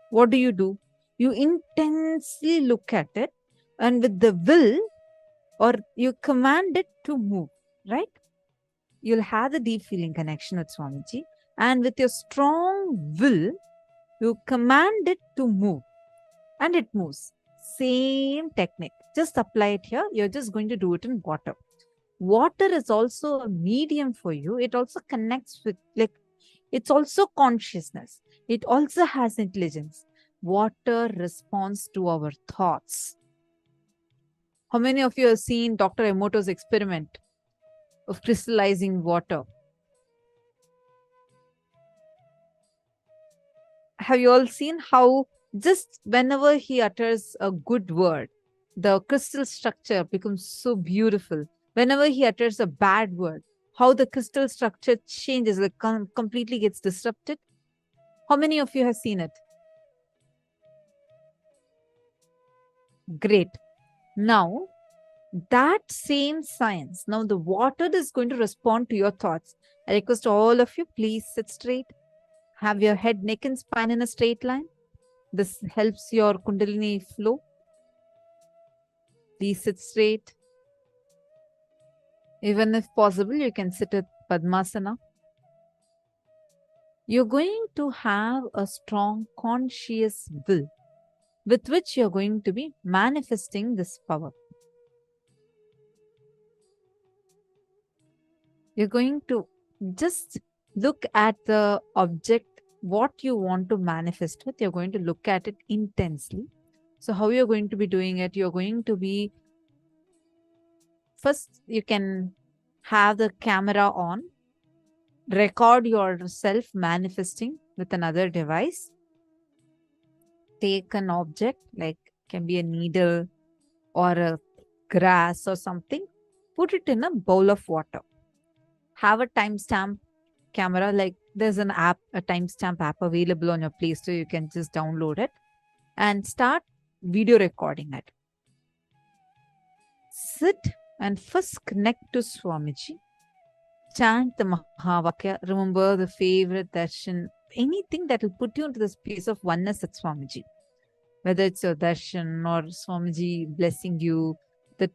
What do? You intensely look at it and with the will, or you command it to move, right? You'll have the deep feeling connection with Swamiji, and with your strong will, you command it to move and it moves. Same technique. Just apply it here. You're just going to do it in water. Water is also a medium for you. It also connects with, like, it's also consciousness. It also has intelligence. Water responds to our thoughts. How many of you have seen Dr. Emoto's experiment of crystallizing water? Have you all seen how just whenever he utters a good word, the crystal structure becomes so beautiful. Whenever he utters a bad word, how the crystal structure changes, like completely gets disrupted? How many of you have seen it? Great. Now, that same science, now the water is going to respond to your thoughts. I request all of you, please sit straight. Have your head, neck and spine in a straight line. This helps your Kundalini flow. Please sit straight. Even if possible, you can sit at Padmasana. You're going to have a strong conscious will with which you're going to be manifesting this power. You're going to just look at the object, what you want to manifest with. You're going to look at it intensely. So how you're going to be doing it, you're going to be, first you can have the camera on, record yourself manifesting with another device. Take an object, like can be a needle or a grass or something, put it in a bowl of water. Have a timestamp camera, like there's an app, a timestamp app available on your Play Store. You can just download it and start video recording it. Sit and first connect to Swamiji. Chant the Mahavakya. Remember the favorite darshan, anything that will put you into the space of oneness at Swamiji. Whether it's your darshan or Swamiji blessing you,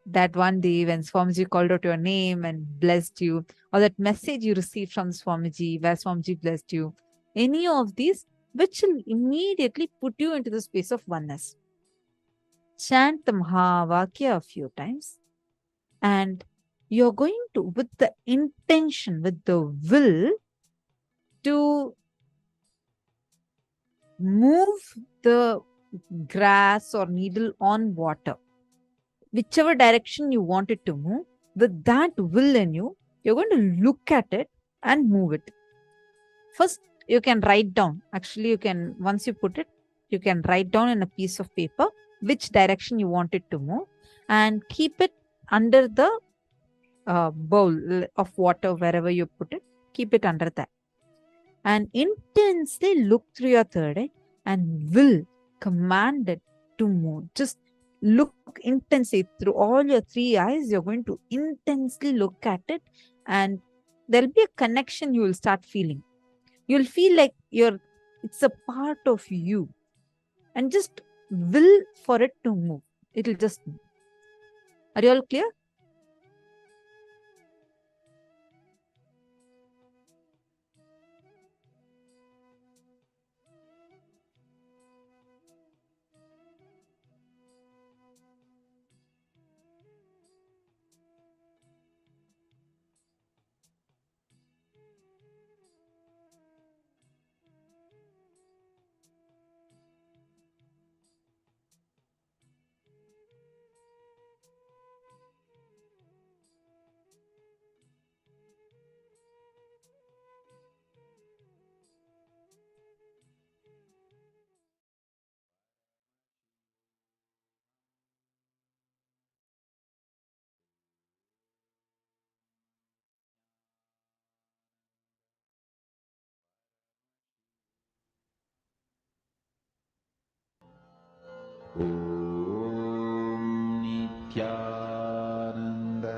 that one day when Swamiji called out your name and blessed you, or that message you received from Swamiji where Swamiji blessed you, any of these which will immediately put you into the space of oneness. Chant the Mahavakya a few times, and you're going to, with the intention, with the will to move the grass or needle on water, whichever direction you want it to move, with that will in you, you're going to look at it and move it. First, you can write down. Actually, you can, once you put it, you can write down in a piece of paper which direction you want it to move and keep it under the bowl of water, wherever you put it, keep it under that. And intensely look through your third eye and will command it to move. Just look intensely through all your three eyes. You're going to intensely look at it, and there'll be a connection you will start feeling. You'll feel like it's a part of you, and just will for it to move. It'll just move. Are you all clear? Om Nithyananda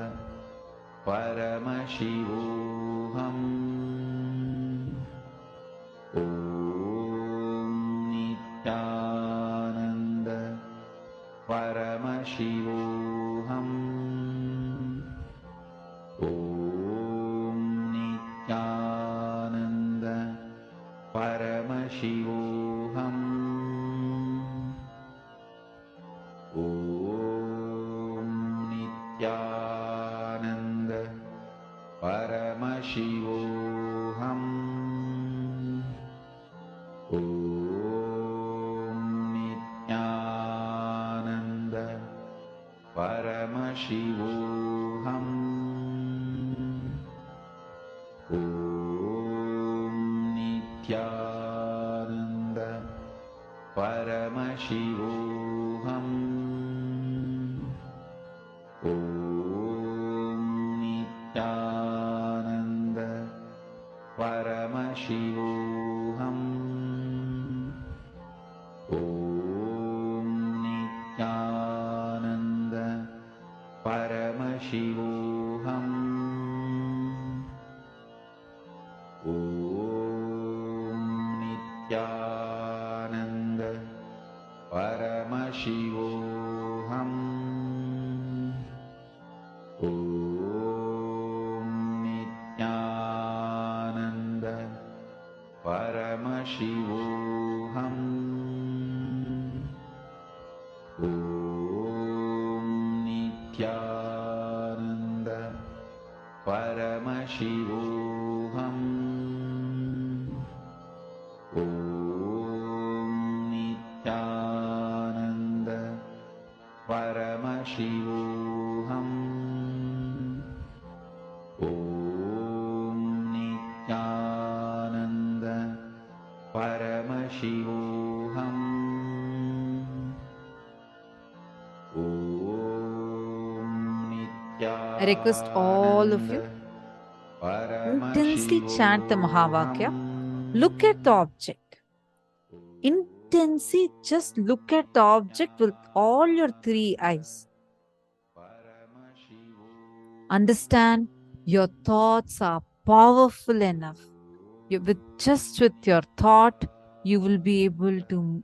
Paramashivoham. Om Nithyananda Paramashivoham. Om Nithyananda Paramashivoham. Om Nithyananda Paramashivoham. Om Nithyananda Paramashivoham. Om Nithyananda Paramashivoham. Om Nithyananda Paramashivoham. Om Nithyananda Paramashivoham. Om Nithyananda Paramashivoham. Om Nithyananda Paramashivoham. Om Nithyananda Paramashivoham. Om Nithyananda Paramashivoham. Om Nithyananda Paramashivoham. Om I request all of you intensely chant the Mahavakya. Look at the object. Intensely just look at the object with all your three eyes. Understand your thoughts are powerful enough. Just with your thought, you will be able to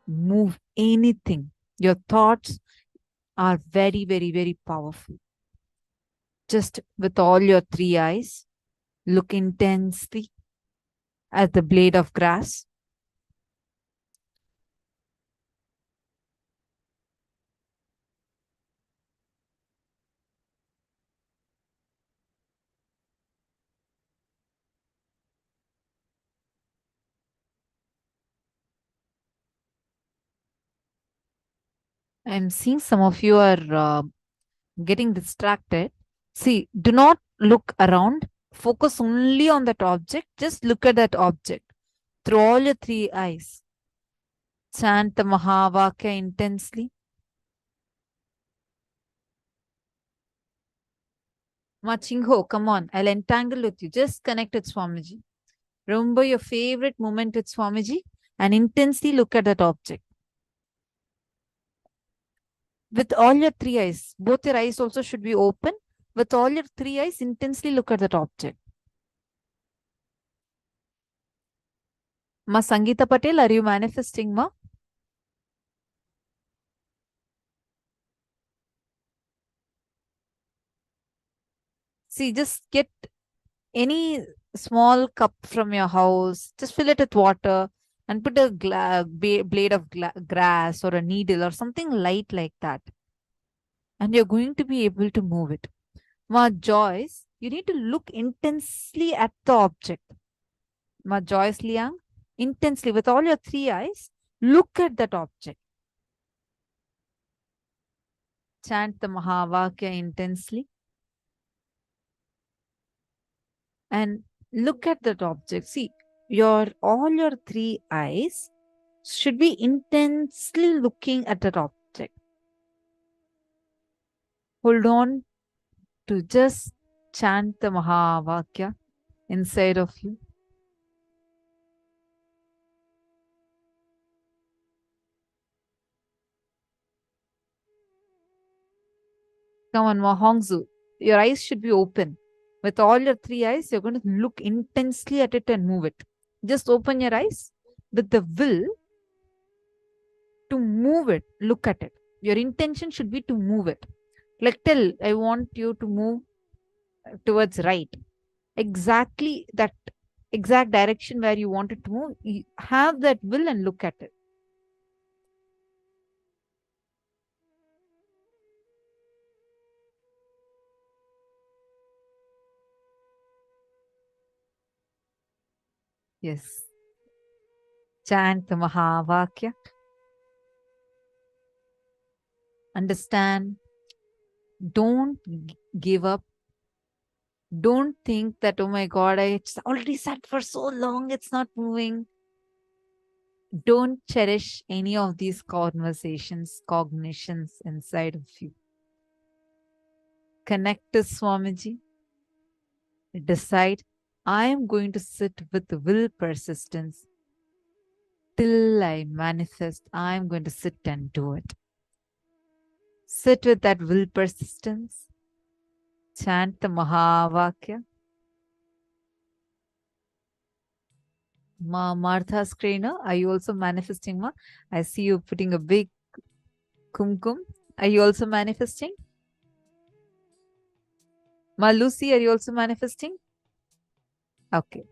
move anything. Your thoughts are very, very, very powerful. Just with all your three eyes, look intensely at the blade of grass. I'm seeing some of you are getting distracted. See, do not look around. Focus only on that object. Just look at that object through all your three eyes. Chant the Mahavakya intensely. Machingho, come on, I'll entangle with you. Just connect with Swamiji. Remember your favorite moment with Swamiji and intensely look at that object. With all your three eyes, both your eyes also should be open. With all your three eyes, intensely look at that object. Ma Sangeeta Patel, are you manifesting, ma? See, just get any small cup from your house, just fill it with water and put a blade of grass or a needle or something light like that. And you're going to be able to move it. Ma Joyce, you need to look intensely at the object. Ma Joyce Liang, intensely with all your three eyes, look at that object. Chant the Mahavakya intensely. And look at that object. See, all your three eyes should be intensely looking at that object. Hold on to just chant the Mahavakya inside of you. Come on, Mahongzu. Your eyes should be open. With all your three eyes, you're going to look intensely at it and move it. Just open your eyes with the will to move it. Look at it. Your intention should be to move it. Like tell, I want you to move towards right. Exactly that exact direction where you want it to move. You have that will and look at it. Yes. Chant the Mahavakya. Understand. Don't give up. Don't think that, oh my God, it's already sat for so long, it's not moving. Don't cherish any of these conversations, cognitions inside of you. Connect to Swamiji. Decide, I am going to sit with will persistence till I manifest. I am going to sit and do it. Sit with that will persistence. Chant the Mahavakya. Ma Martha Screener, are you also manifesting, ma? I see you putting a big kumkum. Are you also manifesting? Ma Lucy, are you also manifesting? Okay.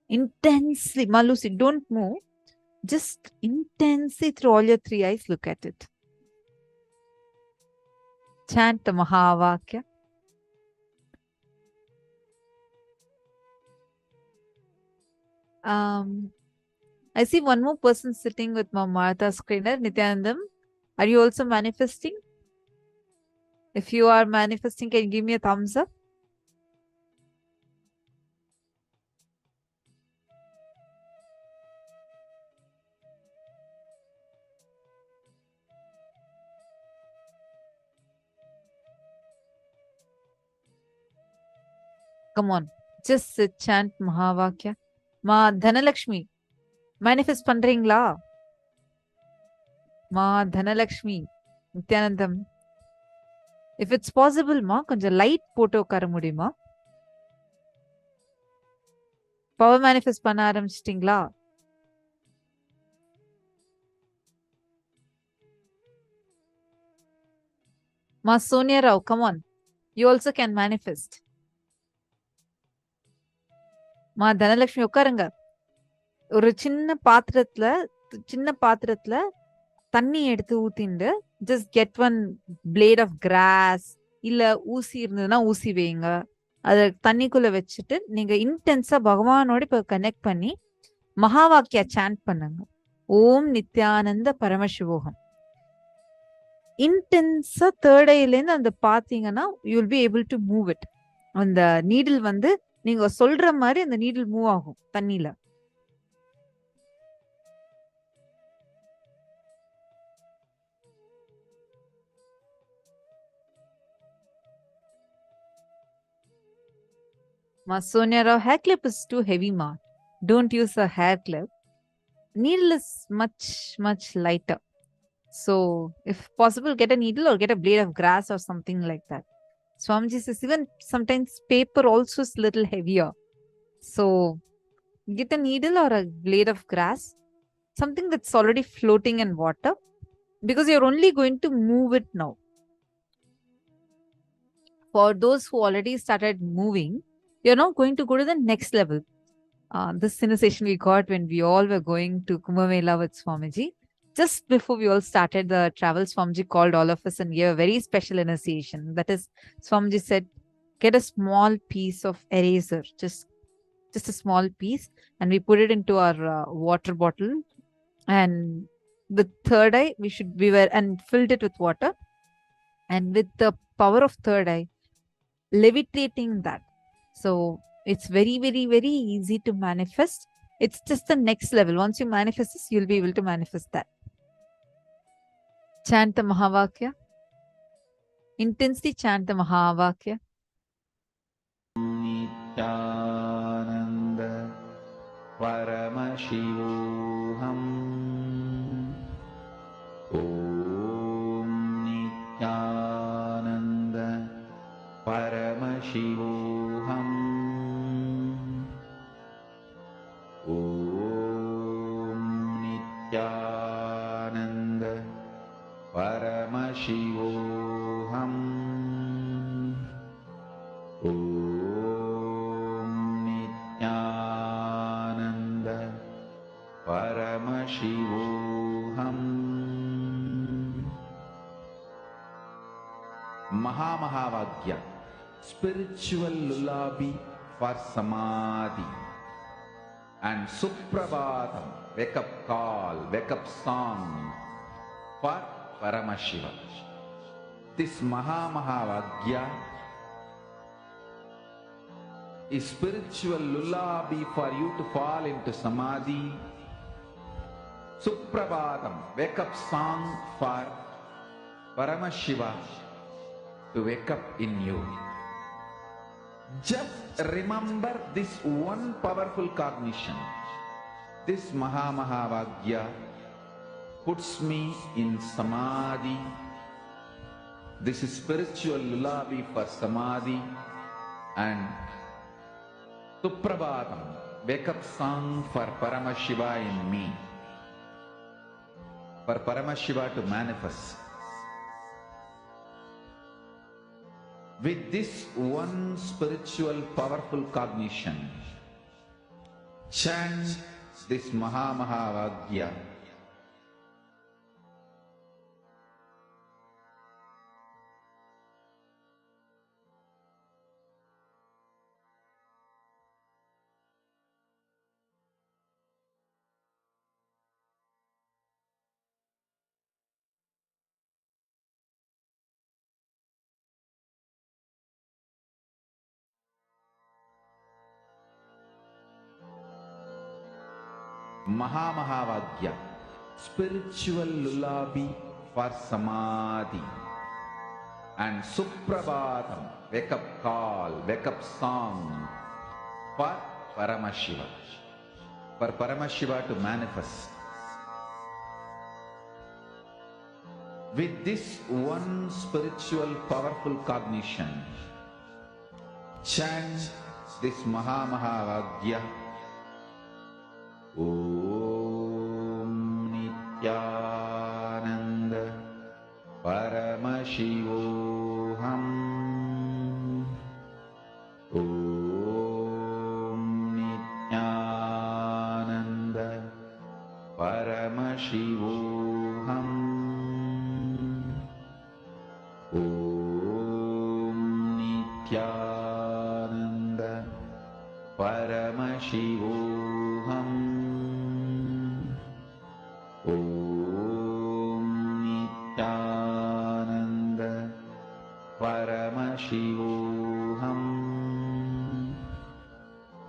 Intensely, Ma Lucy, don't move. Just intensely through all your three eyes, look at it. Chant the Mahavakya. I see one more person sitting with Ma Martha Screener. Nithyanandam, are you also manifesting? If you are manifesting, can you give me a thumbs up? Come on, just sit, chant Mahavakya. Ma Dhanalakshmi, manifest pandringla. Ma Dhanalakshmi, Nithyanandam. If it's possible, ma, konja light photo kara mudiyuma. Power manifest panna arambichtingla. Ma Sonia Rao, come on. You also can manifest. Ma Dhanalakshmi உட்காருங்க. ஒரு சின்ன பாத்திரத்துல தண்ணி எடுத்து ஊத்திண்டு just get one blade of grass இல்ல ஊசி இருந்ததுன்னா ஊசி வைங்க. அதை தண்ணிக்குள்ள வச்சுட்டு நீங்க இன்டென்ஸா பகவானோட இப்ப கனெக்ட் பண்ணி மகாவாக்கியா சாண்ட் பண்ணுங்க. ஓம் நித்யானந்த பரமசிவோகம். இன்டென்ஸா தேர்ட் ஐல இருந்து அந்த பாத்தீங்கன்னா you will be able to move it. அந்த நீடில் வந்து நீங்க சொல்ற மாதிரி அந்த நீடில் மூவ் ஆகும் தண்ணியில. Ma Sonia Rao, hair clip is too heavy, ma. Don't use a hair clip. Needle is much lighter. So if possible, get a needle or get a blade of grass or something like that. Swamiji says even sometimes paper also is little heavier. So get a needle or a blade of grass, something that's already floating in water, because you're only going to move it now. For those who already started moving, you're now going to go to the next level. This initiation we got when we all were going to Kumbh Mela with Swamiji. Just before we all started the travel, Swamiji called all of us and gave a very special initiation. That is, Swamiji said, get a small piece of eraser, just a small piece, and we put it into our water bottle. And the third eye, and filled it with water. And with the power of third eye, levitating that. So it's very easy to manifest. It's just the next level. Once you manifest this, you'll be able to manifest that. Chant the Mahavakya. Intensely chant the Mahavakya. Nithyananda Paramashivoham. Om Nithyananda Paramashivoham. Om Nithyananda Paramashivoham. Om Nithyananda Paramashivoham. Mahavakya, spiritual lullaby for samadhi, and Suprabhatam, wake up call, wake up song for Paramashiva. This Mahavakya is spiritual lullaby for you to fall into samadhi. Suprabhatam, wake up song for Paramashiva to wake up in you. Just remember this one powerful cognition. This Mahavakya puts me in samadhi. This is spiritual lullaby for samadhi. And Suprabhatam, wake up song for Paramashiva in me. For Paramashiva to manifest. With this one spiritual powerful cognition, chant this Mahavakya. Mahavakya, spiritual lullaby for samadhi, and Suprabhatam, wake up call, wake up song for Paramashiva. For Paramashiva to manifest. With this one spiritual powerful cognition, chant this Mahavakya. Om Nithyananda Paramashivoham. Om Nithyananda Paramashivoham. Om Nithyananda Paramashivoham. Om Nithyananda Paramashivoham.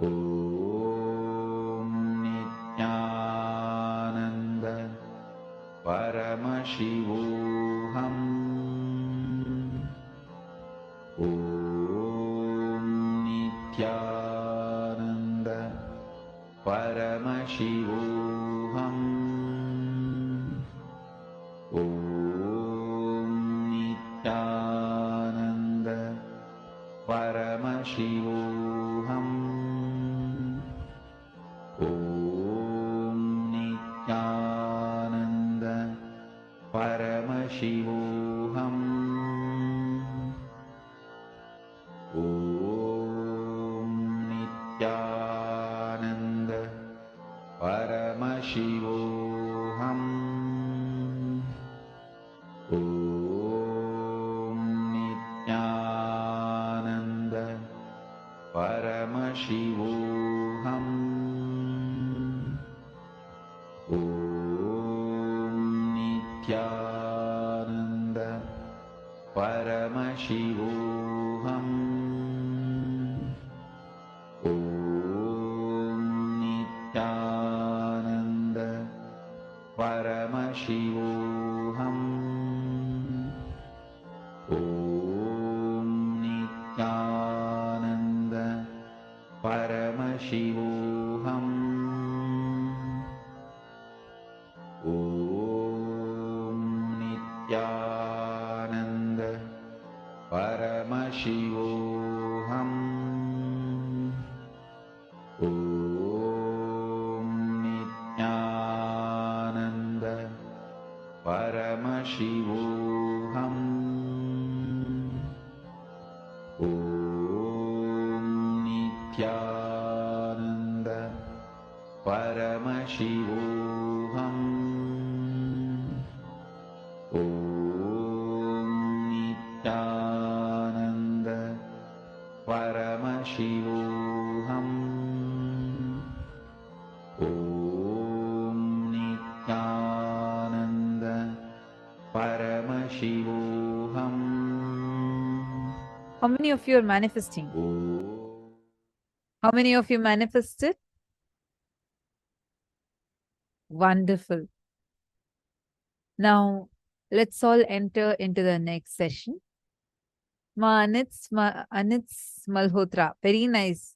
Om Nithyananda Paramashivoham. Om Nithyananda Paramashivoham. Om Nithyananda Paramashivoham. Om Nithyananda Paramashivoham. Om Nithyananda Paramashivoham. Om Nithyananda Paramashivoham. Om Nithyananda Paramashivoham. Om Nithyananda Paramashivoham. Om Nithyananda Paramashivoham. Om Nithyananda Paramashivoham. Om Nithyananda Paramashivoham. Om Nithyananda Paramashivoham. Om Nithyananda Paramashivoham. Om Nithyananda Paramashivoham. How many of you are manifesting? How many of you manifested? Wonderful. Now, let's all enter into the next session. Anits Malhotra, very nice.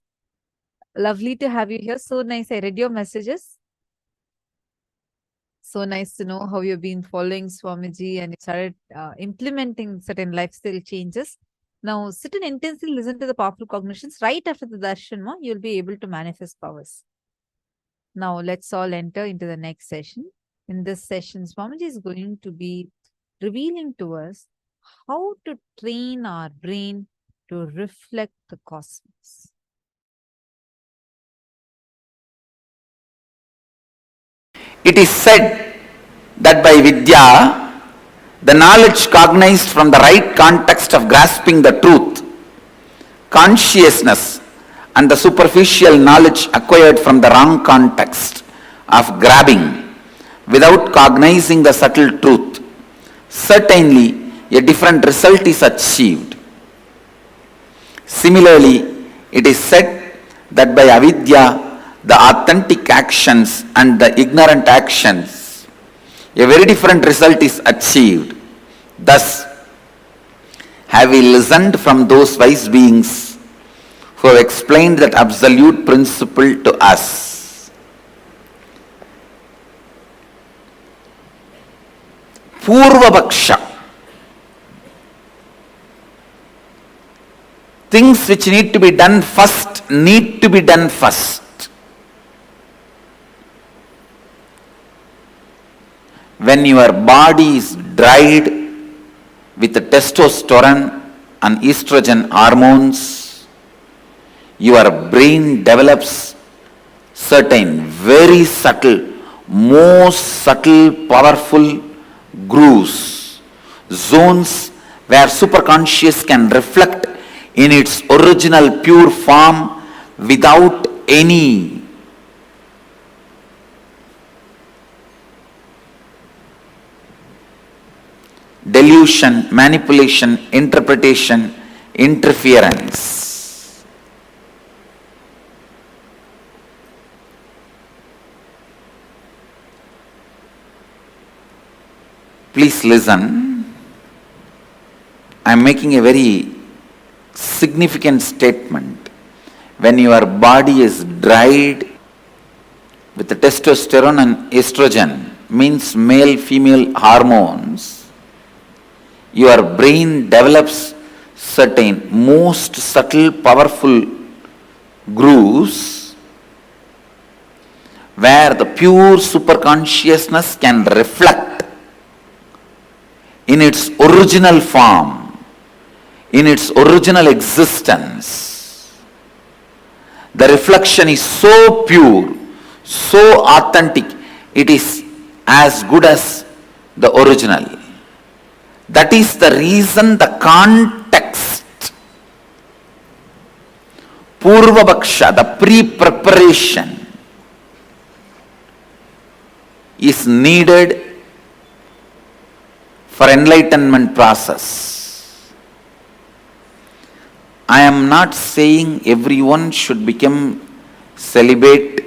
Lovely to have you here. So nice. I read your messages. So nice to know how you've been following Swamiji and you started implementing certain lifestyle changes. Now, sit and intensely listen to the powerful cognitions. Right after the darshan, you'll be able to manifest powers. Now, let's all enter into the next session. In this session, Swamiji is going to be revealing to us how to train our brain to reflect the cosmos. It is said that by Vidya, the knowledge cognized from the right context of grasping the truth, consciousness, and the superficial knowledge acquired from the wrong context of grabbing without cognizing the subtle truth, certainly a different result is achieved. Similarly, it is said that by avidya, the authentic actions and the ignorant actions, a very different result is achieved. Thus, have we listened from those wise beings who have explained that absolute principle to us. Purvapaksha. Things which need to be done first need to be done first. When your body is dried with the testosterone and estrogen hormones, your brain develops certain very subtle, most subtle, powerful grooves, zones where superconscious can reflect in its original pure form without any delusion, manipulation, interpretation, interference. Please listen. I am making a very significant statement. When your body is dried with the testosterone and estrogen, means male female hormones, your brain develops certain most subtle powerful grooves where the pure superconsciousness can reflect in its original form, in its original existence. The reflection is so pure, so authentic, it is as good as the original. That is the reason the context, Purva Bhaksha, the pre-preparation, is needed for enlightenment process. I am not saying everyone should become celibate,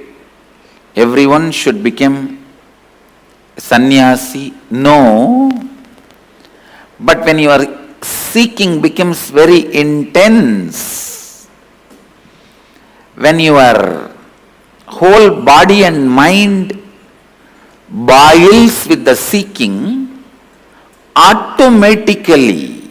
everyone should become sannyasi. No. But when your seeking becomes very intense, when your whole body and mind boils with the seeking, automatically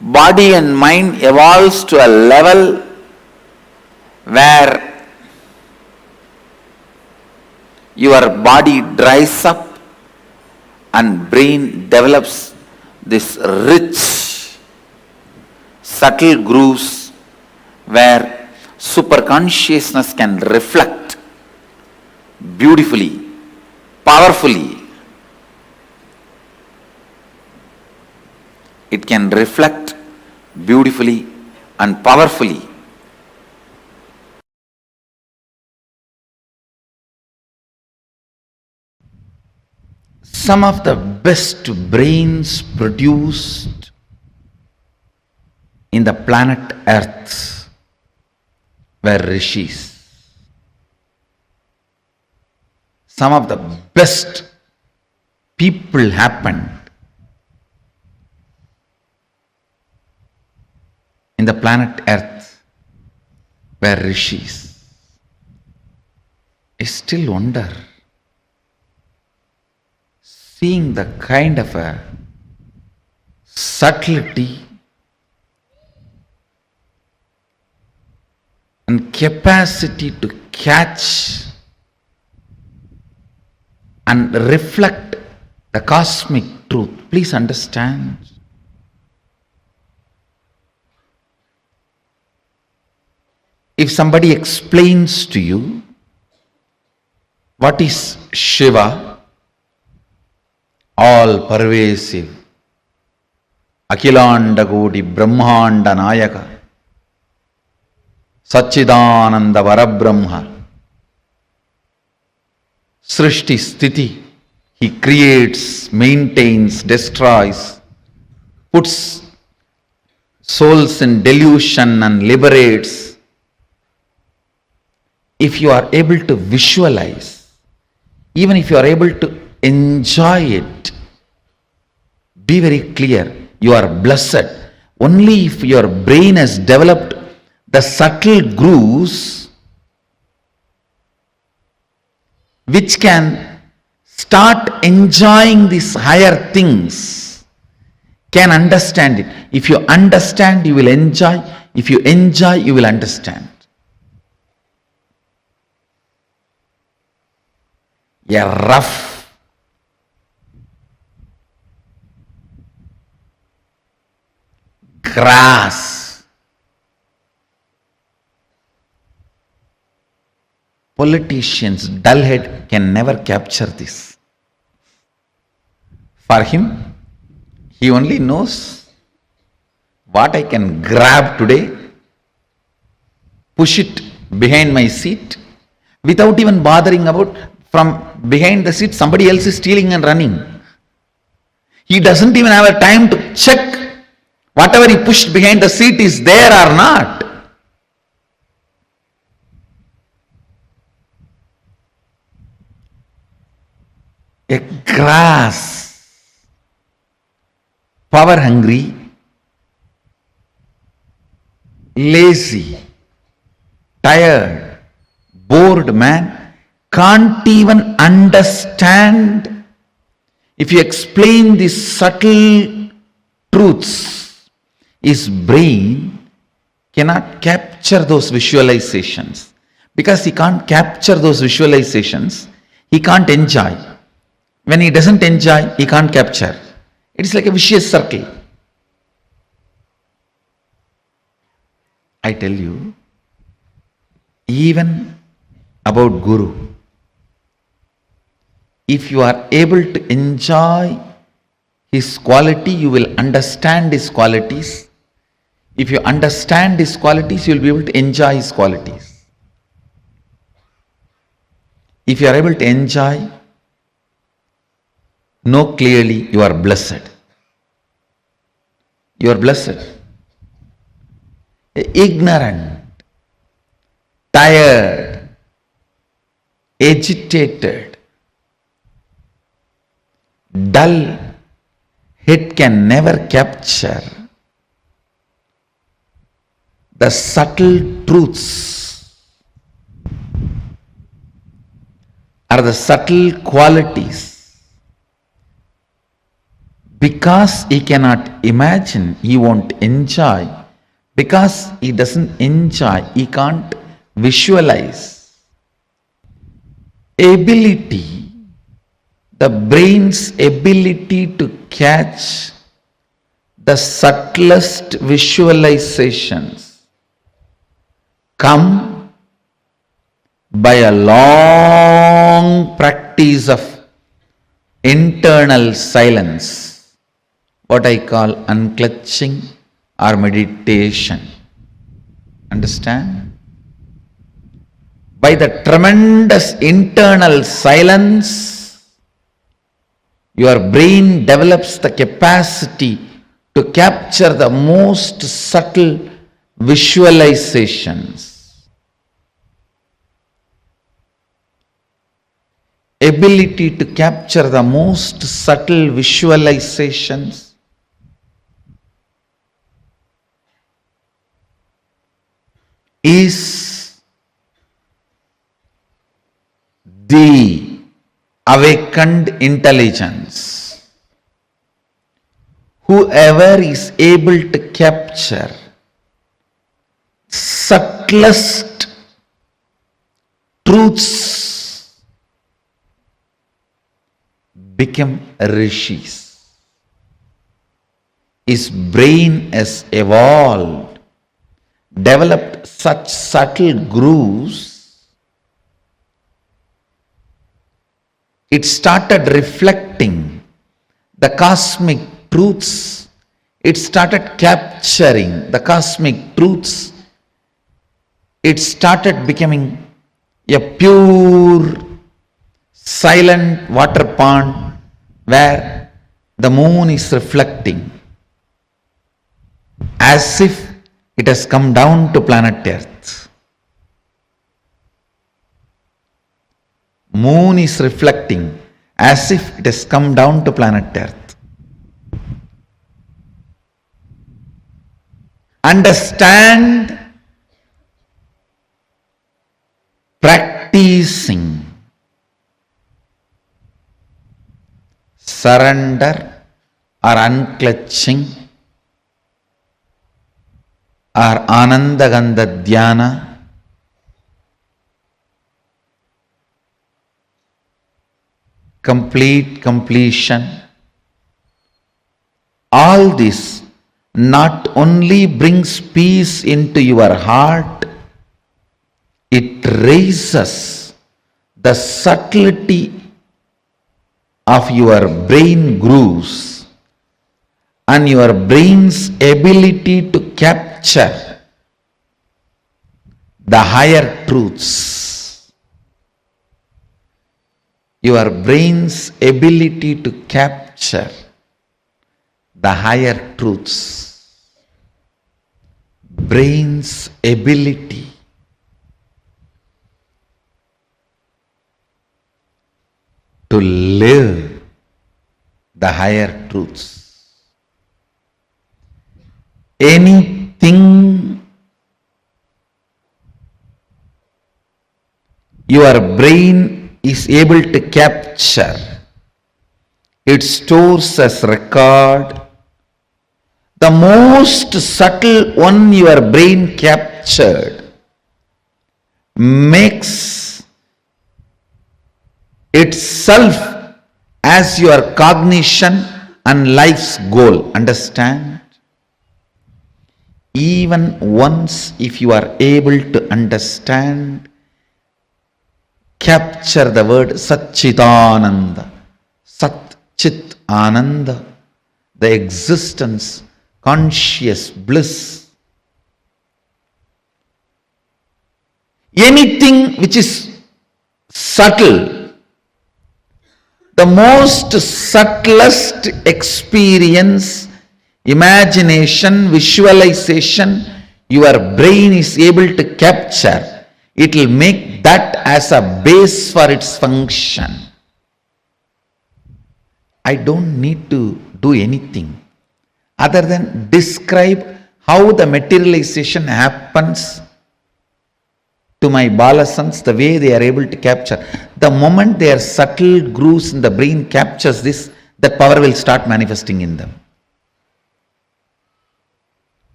body and mind evolves to a level where your body dries up and brain develops this rich, subtle grooves where superconsciousness can reflect beautifully, powerfully. It can reflect beautifully and powerfully. Some of the best brains produced in the planet Earth were rishis. Some of the best people happened in the planet Earth were rishis. I still wonder, seeing the kind of a subtlety and capacity to catch and reflect the cosmic truth. Please understand. If somebody explains to you what is Shiva, all pervasive, Akhilanda Kodi Brahmanda Nayaka, Satchidananda Varabrahma, Srishti Sthiti, he creates, maintains, destroys, puts souls in delusion and liberates. If you are able to visualize, even if you are able to enjoy it, be very clear, you are blessed. Only if your brain has developed the subtle grooves which can start enjoying these higher things, can understand it. If you understand, you will enjoy. If you enjoy, you will understand. A rough, grass, politicians, dull head can never capture this. For him, he only knows what I can grab today, push it behind my seat, without even bothering about from behind the seat somebody else is stealing and running. He doesn't even have a time to check whatever he pushed behind the seat is there or not. a grass, power hungry, lazy, tired, bored man can't even understand. If you explain these subtle truths, his brain cannot capture those visualizations. Because he can't capture those visualizations, he can't enjoy. When he doesn't enjoy, he can't capture. It is like a vicious circle. I tell you, even about Guru, if you are able to enjoy his quality, you will understand his qualities. If you understand his qualities, you will be able to enjoy his qualities. If you are able to enjoy, know clearly you are blessed. You are blessed. Ignorant, tired, agitated, dull head can never capture the subtle truths or the subtle qualities. Because he cannot imagine, he won't enjoy. Because he doesn't enjoy, he can't visualize. Ability, the brain's ability to catch the subtlest visualizations come by a long practice of internal silence, what I call unclutching or meditation. Understand? By the tremendous internal silence, your brain develops the capacity to capture the most subtle visualizations. Ability to capture the most subtle visualizations is the awakened intelligence. Whoever is able to capture subtlest truths become rishis. His brain has evolved, developed such subtle grooves. It started reflecting the cosmic truths. It started capturing the cosmic truths. It started becoming a pure, silent water pond where the moon is reflecting as if it has come down to planet Earth. Moon is reflecting as if it has come down to planet Earth. Understand, practicing surrender or unclutching or Anandagandha Dhyana completion. All this not only brings peace into your heart, it raises the subtlety of your brain grooves and your brain's ability to capture the higher truths. Your brain's ability to capture the higher truths. Brain's ability to live the higher truths. Anything your brain is able to capture, it stores as record. The most subtle one your brain captured makes itself as your cognition and life's goal. Understand? Even once, if you are able to understand, capture the word Satchitananda, Sat Chit Ananda, the existence, conscious bliss. Anything which is subtle, the most subtlest experience, imagination, visualization, your brain is able to capture, it will make that as a base for its function. I don't need to do anything other than describe how the materialization happens to my balasans, the way they are able to capture. The moment their subtle grooves in the brain captures this, that power will start manifesting in them.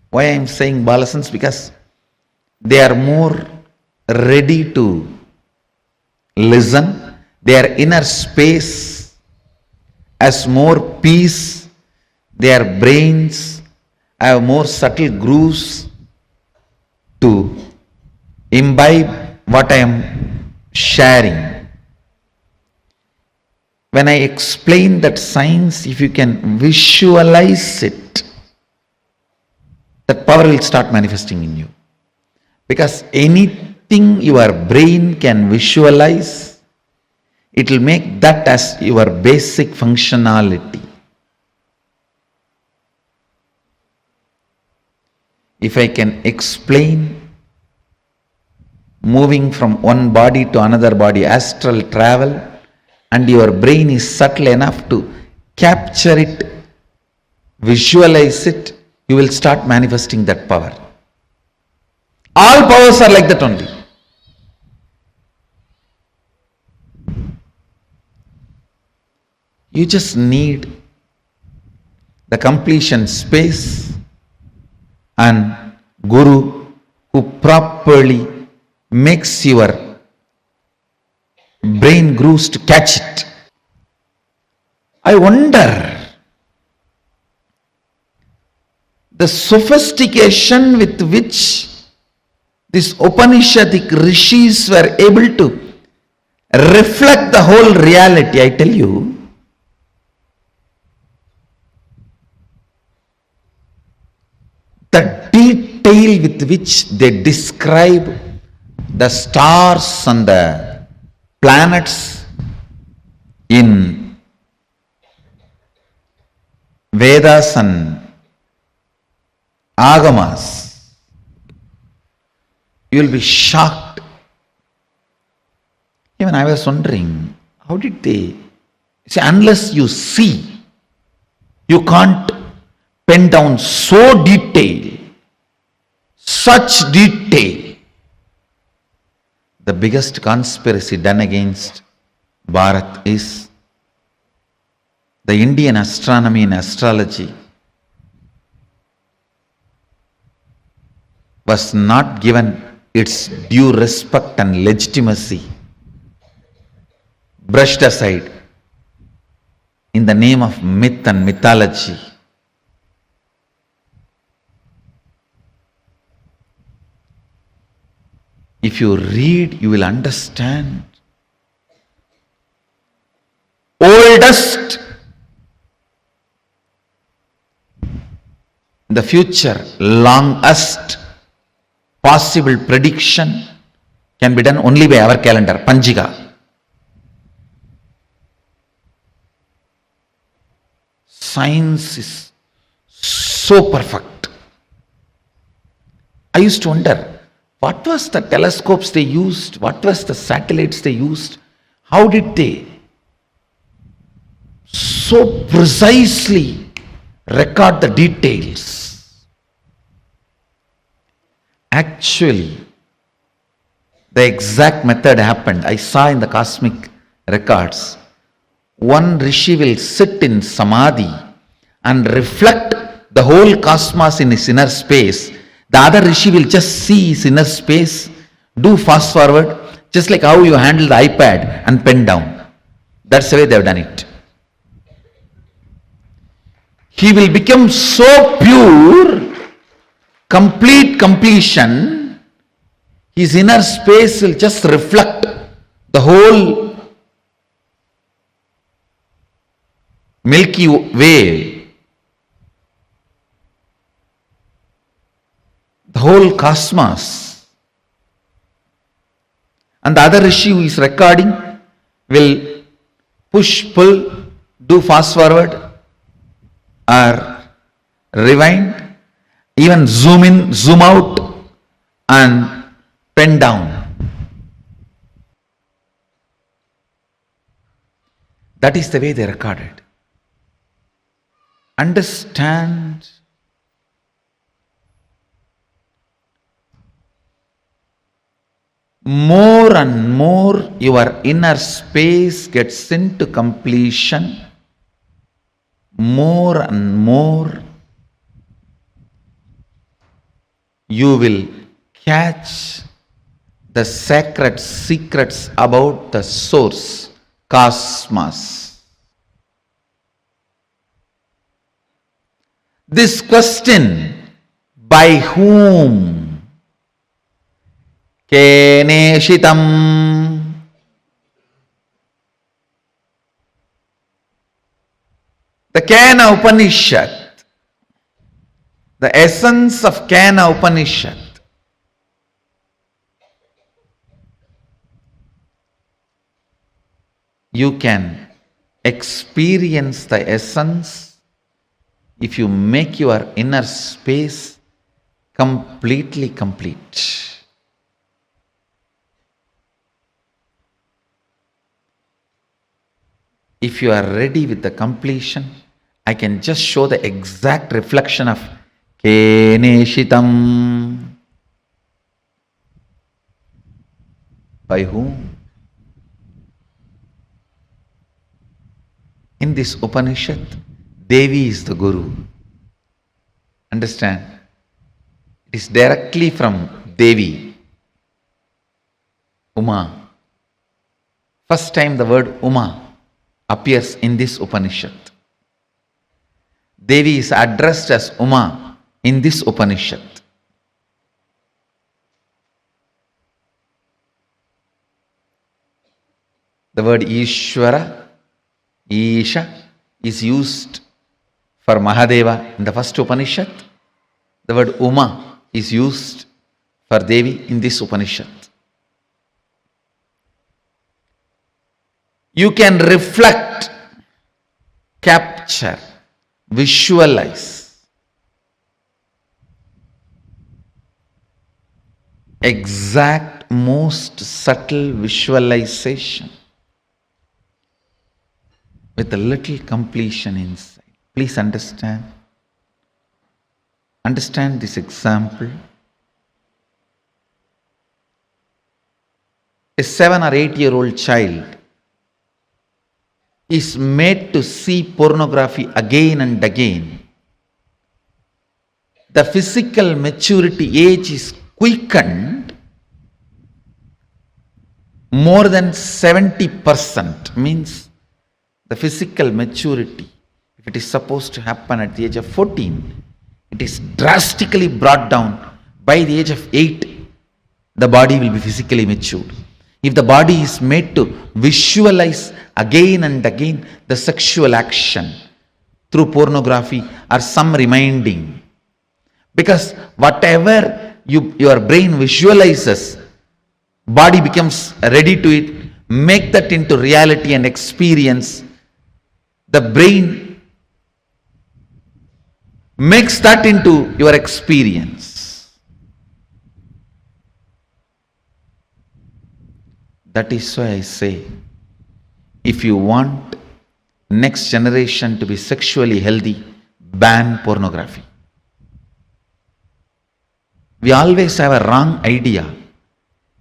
Why I am saying balasans? Because they are more ready to listen. Their inner space has more peace. Their brains have more subtle grooves to imbibe what I am sharing. When I explain that science, if you can visualize it, that power will start manifesting in you. Because anything your brain can visualize, it will make that as your basic functionality. If I can explain moving from one body to another body, astral travel, and your brain is subtle enough to capture it, visualize it, you will start manifesting that power. All powers are like that only. You just need the completion space and Guru who properly makes your brain grooves to catch it. I wonder the sophistication with which these Upanishadic rishis were able to reflect the whole reality. I tell you, the detail with which they describe the stars and the planets in Vedas and Agamas, you will be shocked. Even I was wondering, how did they see? Unless you see, you can't pen down so detail, such detail. The biggest conspiracy done against Bharat is the Indian astronomy and astrology was not given its due respect and legitimacy, brushed aside in the name of myth and mythology. If you read, you will understand. Oldest, the future, longest possible prediction can be done only by our calendar, Panjiga. Science is so perfect. I used to wonder, what was the telescopes they used? What was the satellites they used? How did they so precisely record the details. Actually, the exact method happened. I saw in the cosmic records. One rishi will sit in samadhi and reflect the whole cosmos in his inner space. The other rishi will just see his inner space, do fast forward, just like how you handle the iPad and pen down. That's the way they have done it. He will become so pure, complete completion, his inner space will just reflect the whole Milky Way, the whole cosmos. And the other rishi who is recording will push, pull, do fast forward or rewind, even zoom in, zoom out and pen down. That is the way they recorded. Understand more and more your inner space gets into completion, more and more you will catch the sacred secrets about the source, cosmos. This question, by whom? Keneshitam. The Kena Upanishad, the essence of Kena Upanishad, you can experience the essence if you make your inner space completely complete. If you are ready with the completion, I can just show the exact reflection of Keneshitam. By whom? In this Upanishad, Devi is the Guru. Understand? It is directly from Devi, Uma. First time the word Uma appears in this Upanishad. Devi is addressed as Uma in this Upanishad. The word Ishvara, Isha, is used for Mahadeva in the first Upanishad. The word Uma is used for Devi in this Upanishad. You can reflect, capture, visualize exact, most subtle visualization with a little completion inside. Please understand. Understand this example. A 7 or 8-year-old child is made to see pornography again and again. The physical maturity age is quickened more than 70%, means the physical maturity, if it is supposed to happen at the age of 14, it is drastically brought down. By the age of 8, the body will be physically matured. If the body is made to visualize again and again the sexual action through pornography or some reminding, because whatever your brain visualizes, body becomes ready to it, make that into reality and experience. The brain makes that into your experience. That is why I say, if you want next generation to be sexually healthy, ban pornography. We always have a wrong idea.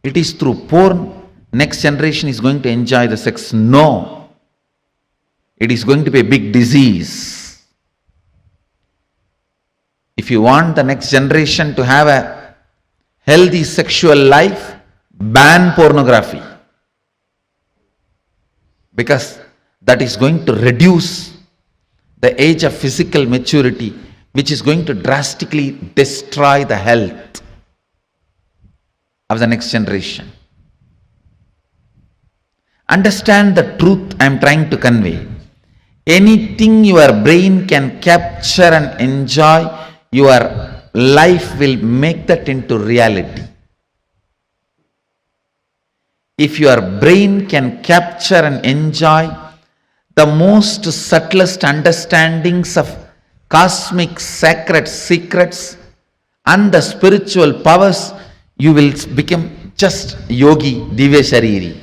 It is through porn next generation is going to enjoy the sex. No. It is going to be a big disease. If you want the next generation to have a healthy sexual life, ban pornography. Because that is going to reduce the age of physical maturity, which is going to drastically destroy the health of the next generation. Understand the truth I am trying to convey. Anything your brain can capture and enjoy, your life will make that into reality. If your brain can capture and enjoy the most subtlest understandings of cosmic sacred secrets and the spiritual powers, you will become just yogi, divya shariri.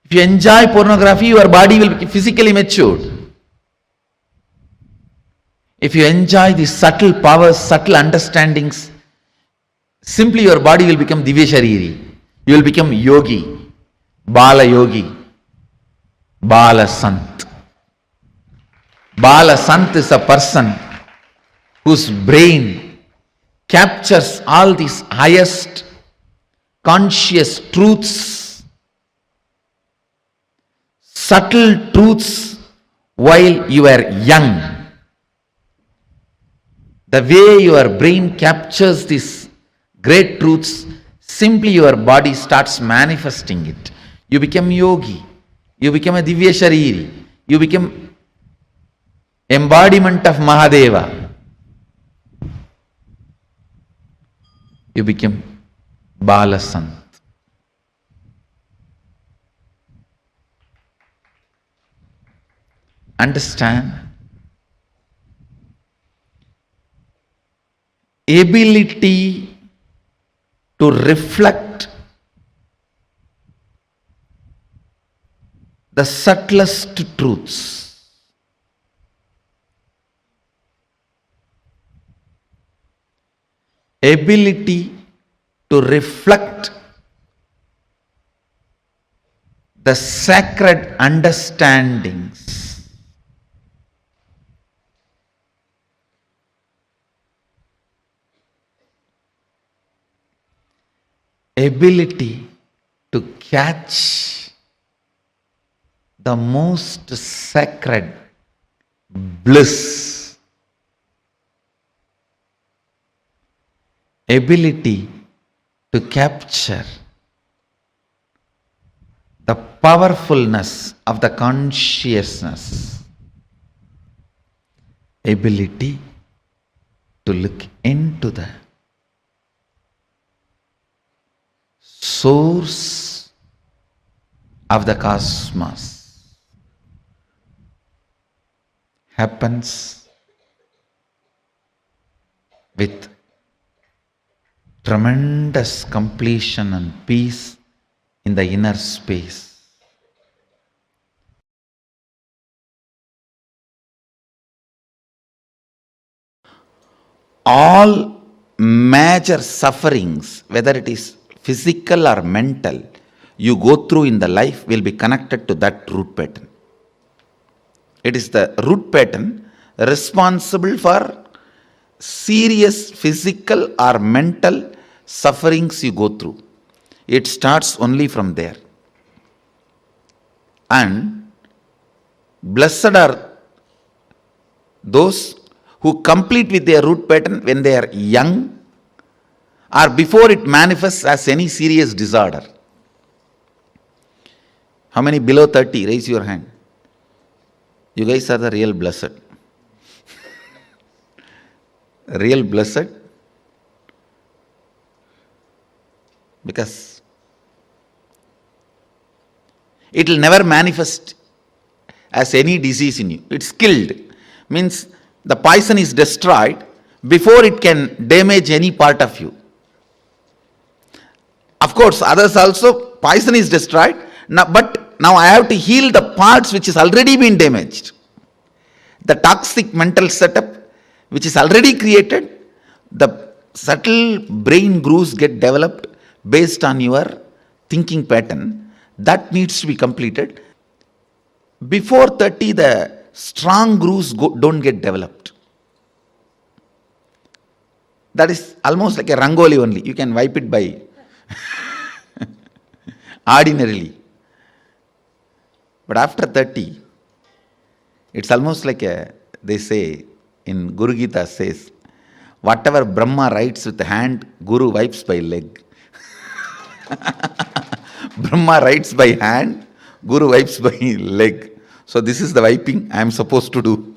If you enjoy pornography, your body will be physically matured. If you enjoy the subtle powers, subtle understandings, simply your body will become divya shariri. You will become yogi, bala yogi, bala sant. Bala sant is a person whose brain captures all these highest conscious truths, subtle truths while you are young. The way your brain captures these great truths, simply your body starts manifesting it. You become yogi. You become a divya shariri. You become embodiment of Mahadeva. You become Bala Sant. Understand? Ability to reflect the subtlest truths. Ability to reflect the sacred understandings. Ability to catch the most sacred bliss. Ability to capture the powerfulness of the consciousness. Ability to look into the source of the cosmos happens with tremendous completion and peace in the inner space. All major sufferings, whether it is physical or mental, you go through in the life will be connected to that root pattern. It is the root pattern responsible for serious physical or mental sufferings you go through. It starts only from there. And blessed are those who complete with their root pattern when they are young or before it manifests as any serious disorder. How many below 30? Raise your hand. You guys are the real blessed. Real blessed. Because it will never manifest as any disease in you. It's killed. Means the poison is destroyed before it can damage any part of you. Of course, others also, poison is destroyed, but Now I have to heal the parts which is already been damaged. The toxic mental setup which is already created, the subtle brain grooves get developed based on your thinking pattern. That needs to be completed. Before 30, the strong grooves don't get developed. That is almost like a rangoli only. You can wipe it by ordinarily. But after 30, it's almost like they say in Guru Gita says, whatever Brahma writes with hand, Guru wipes by leg. Brahma writes by hand, Guru wipes by leg. So this is the wiping I am supposed to do.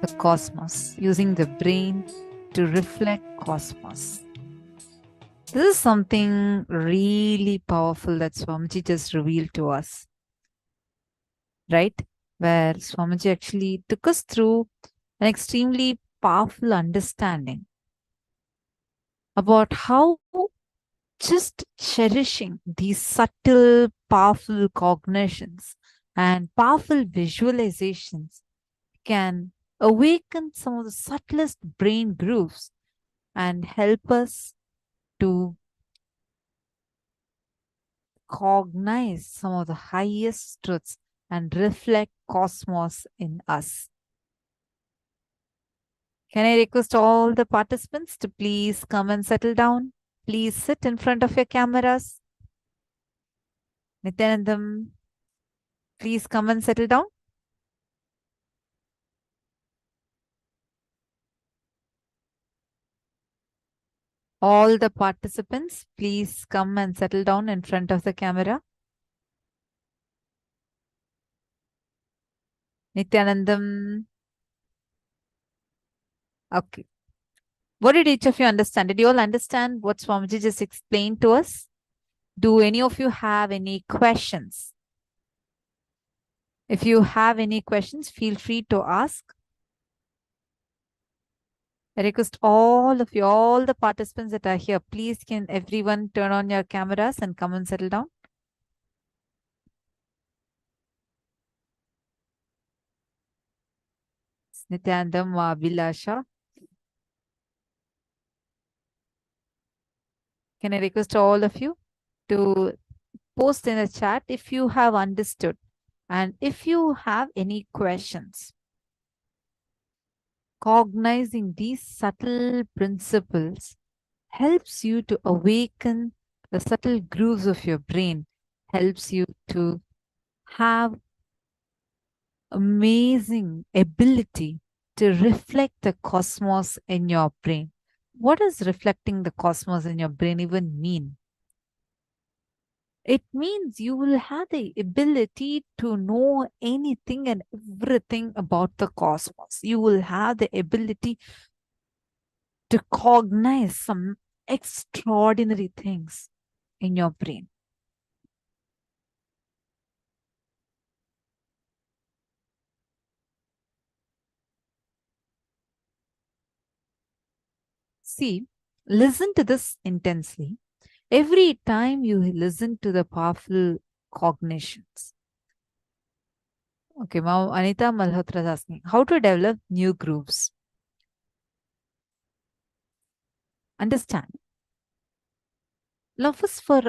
the cosmos, using the brain to reflect cosmos. This is something really powerful that Swamiji just revealed to us, right? Where Swamiji actually took us through an extremely powerful understanding about how just cherishing these subtle, powerful cognitions and powerful visualizations can awaken some of the subtlest brain grooves and help us to cognize some of the highest truths and reflect cosmos in us. Can I request all the participants to please come and settle down? Please sit in front of your cameras. Nithyanandam, please come and settle down. All the participants, please come and settle down in front of the camera. Nithyanandam. Okay. What did each of you understand? Did you all understand what Swamiji just explained to us? Do any of you have any questions? If you have any questions, feel free to ask. I request all of you, all the participants that are here, please can everyone turn on your cameras and come and settle down. Nithyanandam, Abhilasha. Can I request all of you to post in the chat if you have understood and if you have any questions. Cognizing these subtle principles helps you to awaken the subtle grooves of your brain, helps you to have amazing ability to reflect the cosmos in your brain. What does reflecting the cosmos in your brain even mean? It means you will have the ability to know anything and everything about the cosmos. You will have the ability to cognize some extraordinary things in your brain. See, listen to this intensely. Every time you listen to the powerful cognitions. Okay, now Anita Malhotra is asking, how to develop new grooves? Understand. Now first for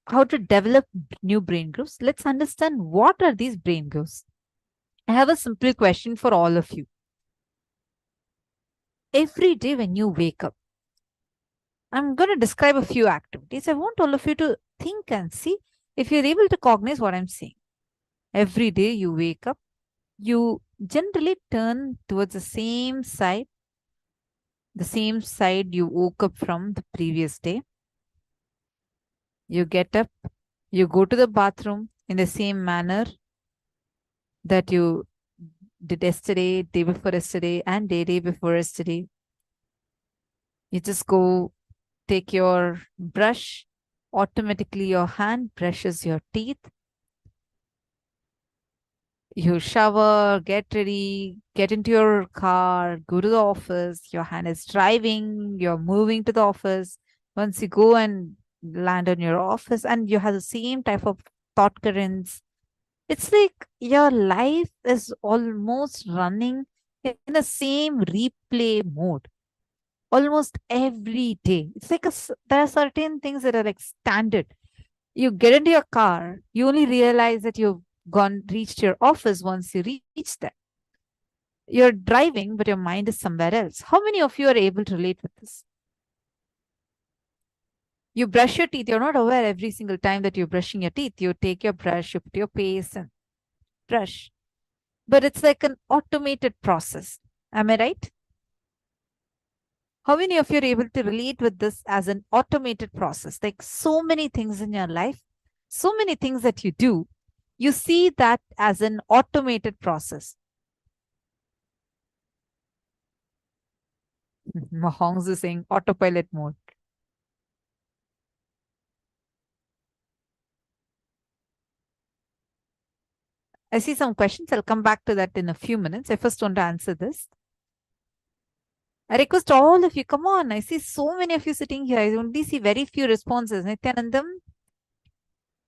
how to develop new brain grooves, let's understand what are these brain grooves. I have a simple question for all of you. Every day when you wake up, I'm going to describe a few activities. I want all of you to think and see if you're able to cognize what I'm saying. Every day you wake up, you generally turn towards the same side you woke up from the previous day. You get up, you go to the bathroom in the same manner that you did yesterday, day before yesterday, and day before yesterday. You just go take your brush, automatically your hand brushes your teeth. You shower, get ready, get into your car, go to the office, your hand is driving, you're moving to the office. Once you go and land on your office and you have the same type of thought currents, it's like your life is almost running in the same replay mode. Almost every day. It's like there are certain things that are like standard. You get into your car, you only realize that you've reached your office once you reach there. You're driving, but your mind is somewhere else. How many of you are able to relate with this? You brush your teeth, you're not aware every single time that you're brushing your teeth. You take your brush, you put your paste and brush. But it's like an automated process. Am I right? How many of you are able to relate with this as an automated process? Like so many things in your life, so many things that you do, you see that as an automated process. Mahongs is saying autopilot mode. I see some questions. I'll come back to that in a few minutes. I first want to answer this. I request all of you, come on. I see so many of you sitting here. I only see very few responses. Nithyanandam,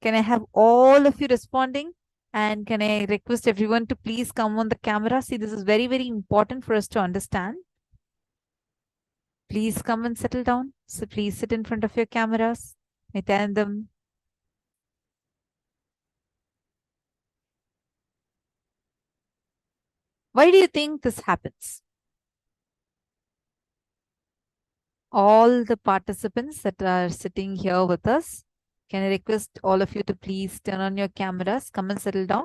can I have all of you responding? And can I request everyone to please come on the camera? See, this is very, very important for us to understand. Please come and settle down. So please sit in front of your cameras. Nithyanandam. Why do you think this happens? All the participants that are sitting here with us, can I request all of you to please turn on your cameras, come and settle down?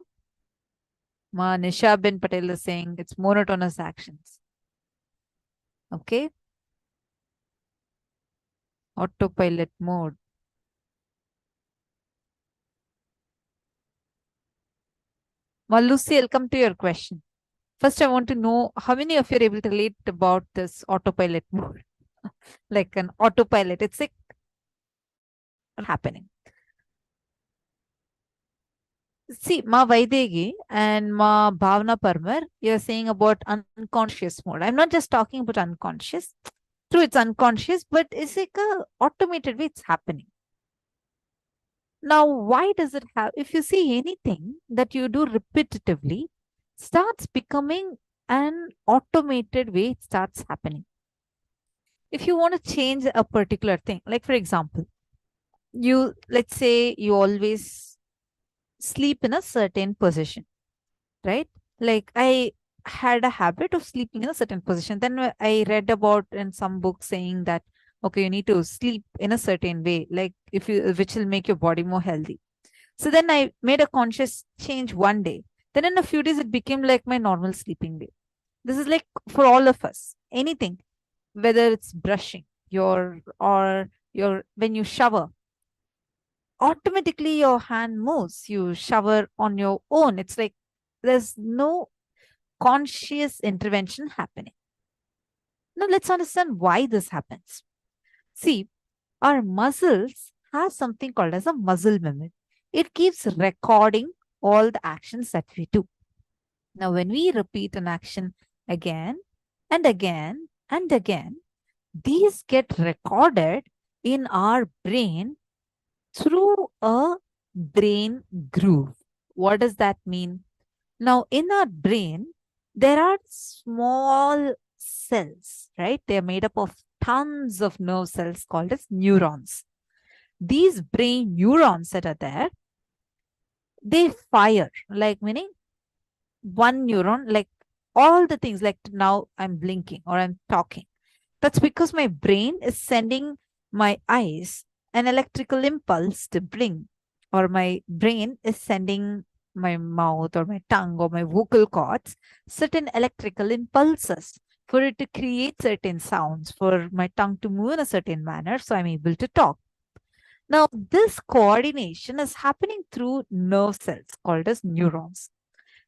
Ma Nisha bin Patel is saying it's monotonous actions. Okay. Autopilot mode. Ma Lucy, I'll come to your question. First, I want to know how many of you are able to relate about this autopilot mode? Like an autopilot, it's like happening. See, Ma Vaidegi and Ma Bhavna Parmar, you're saying about unconscious mode. I'm not just talking about unconscious. True, it's unconscious, but it's like a automated way it's happening. Now, why does it have, if you see anything that you do repetitively, starts becoming an automated way it starts happening. If you want to change a particular thing, like for example, let's say you always sleep in a certain position, right? Like I had a habit of sleeping in a certain position. Then I read about in some book saying that, okay, you need to sleep in a certain way, like which will make your body more healthy. So then I made a conscious change one day. Then in a few days, it became like my normal sleeping day. This is like for all of us, anything, whether it's brushing when you shower, automatically your hand moves. You shower on your own. It's like there's no conscious intervention happening. Now let's understand why this happens. See, our muscles have something called as a muscle memory. It keeps recording all the actions that we do. Now, when we repeat an action again and again and again, these get recorded in our brain through a brain groove. What does that mean? Now, in our brain, there are small cells, right? They're made up of tons of nerve cells called as neurons. These brain neurons that are there, they fire, like meaning one neuron, like all the things, like now I'm blinking or I'm talking. That's because my brain is sending my eyes an electrical impulse to blink, or my brain is sending my mouth or my tongue or my vocal cords certain electrical impulses for it to create certain sounds, for my tongue to move in a certain manner, so I'm able to talk. Now, this coordination is happening through nerve cells called as neurons.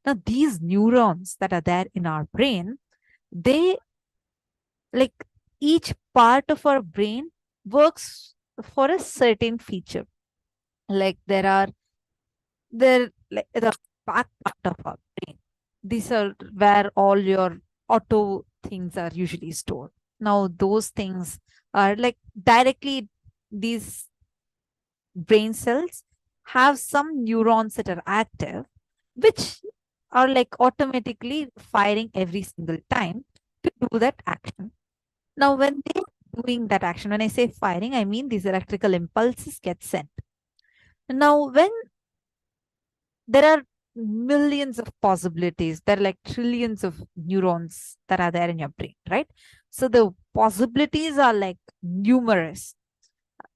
Now, these neurons that are there in our brain, they, like each part of our brain works for a certain feature. Like they're like the back part of our brain. These are where all your auto things are usually stored. Now, those things are like directly, these brain cells have some neurons that are active, which are like automatically firing every single time to do that action. Now, when they're doing that action, when I say firing, I mean these electrical impulses get sent. Now, when there are millions of possibilities, there are like trillions of neurons that are there in your brain, right? So the possibilities are like numerous,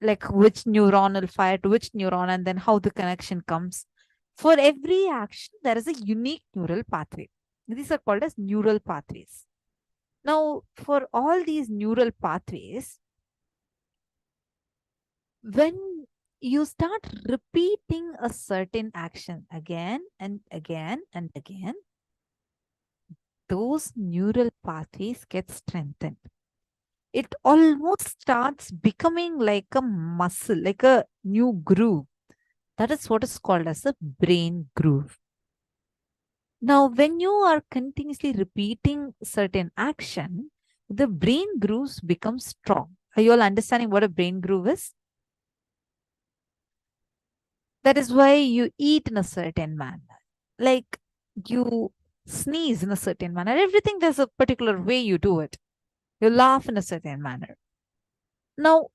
like which neuron will fire to which neuron and then how the connection comes. For every action, there is a unique neural pathway. These are called as neural pathways. Now, for all these neural pathways, when you start repeating a certain action again and again and again, those neural pathways get strengthened. it almost starts becoming like a muscle, like a new groove. That is what is called as a brain groove. Now, when you are continuously repeating certain action, the brain grooves become strong. Are you all understanding what a brain groove is? That is why you eat in a certain manner. Like you sneeze in a certain manner. Everything, there's a particular way you do it. You laugh in a certain manner. Now,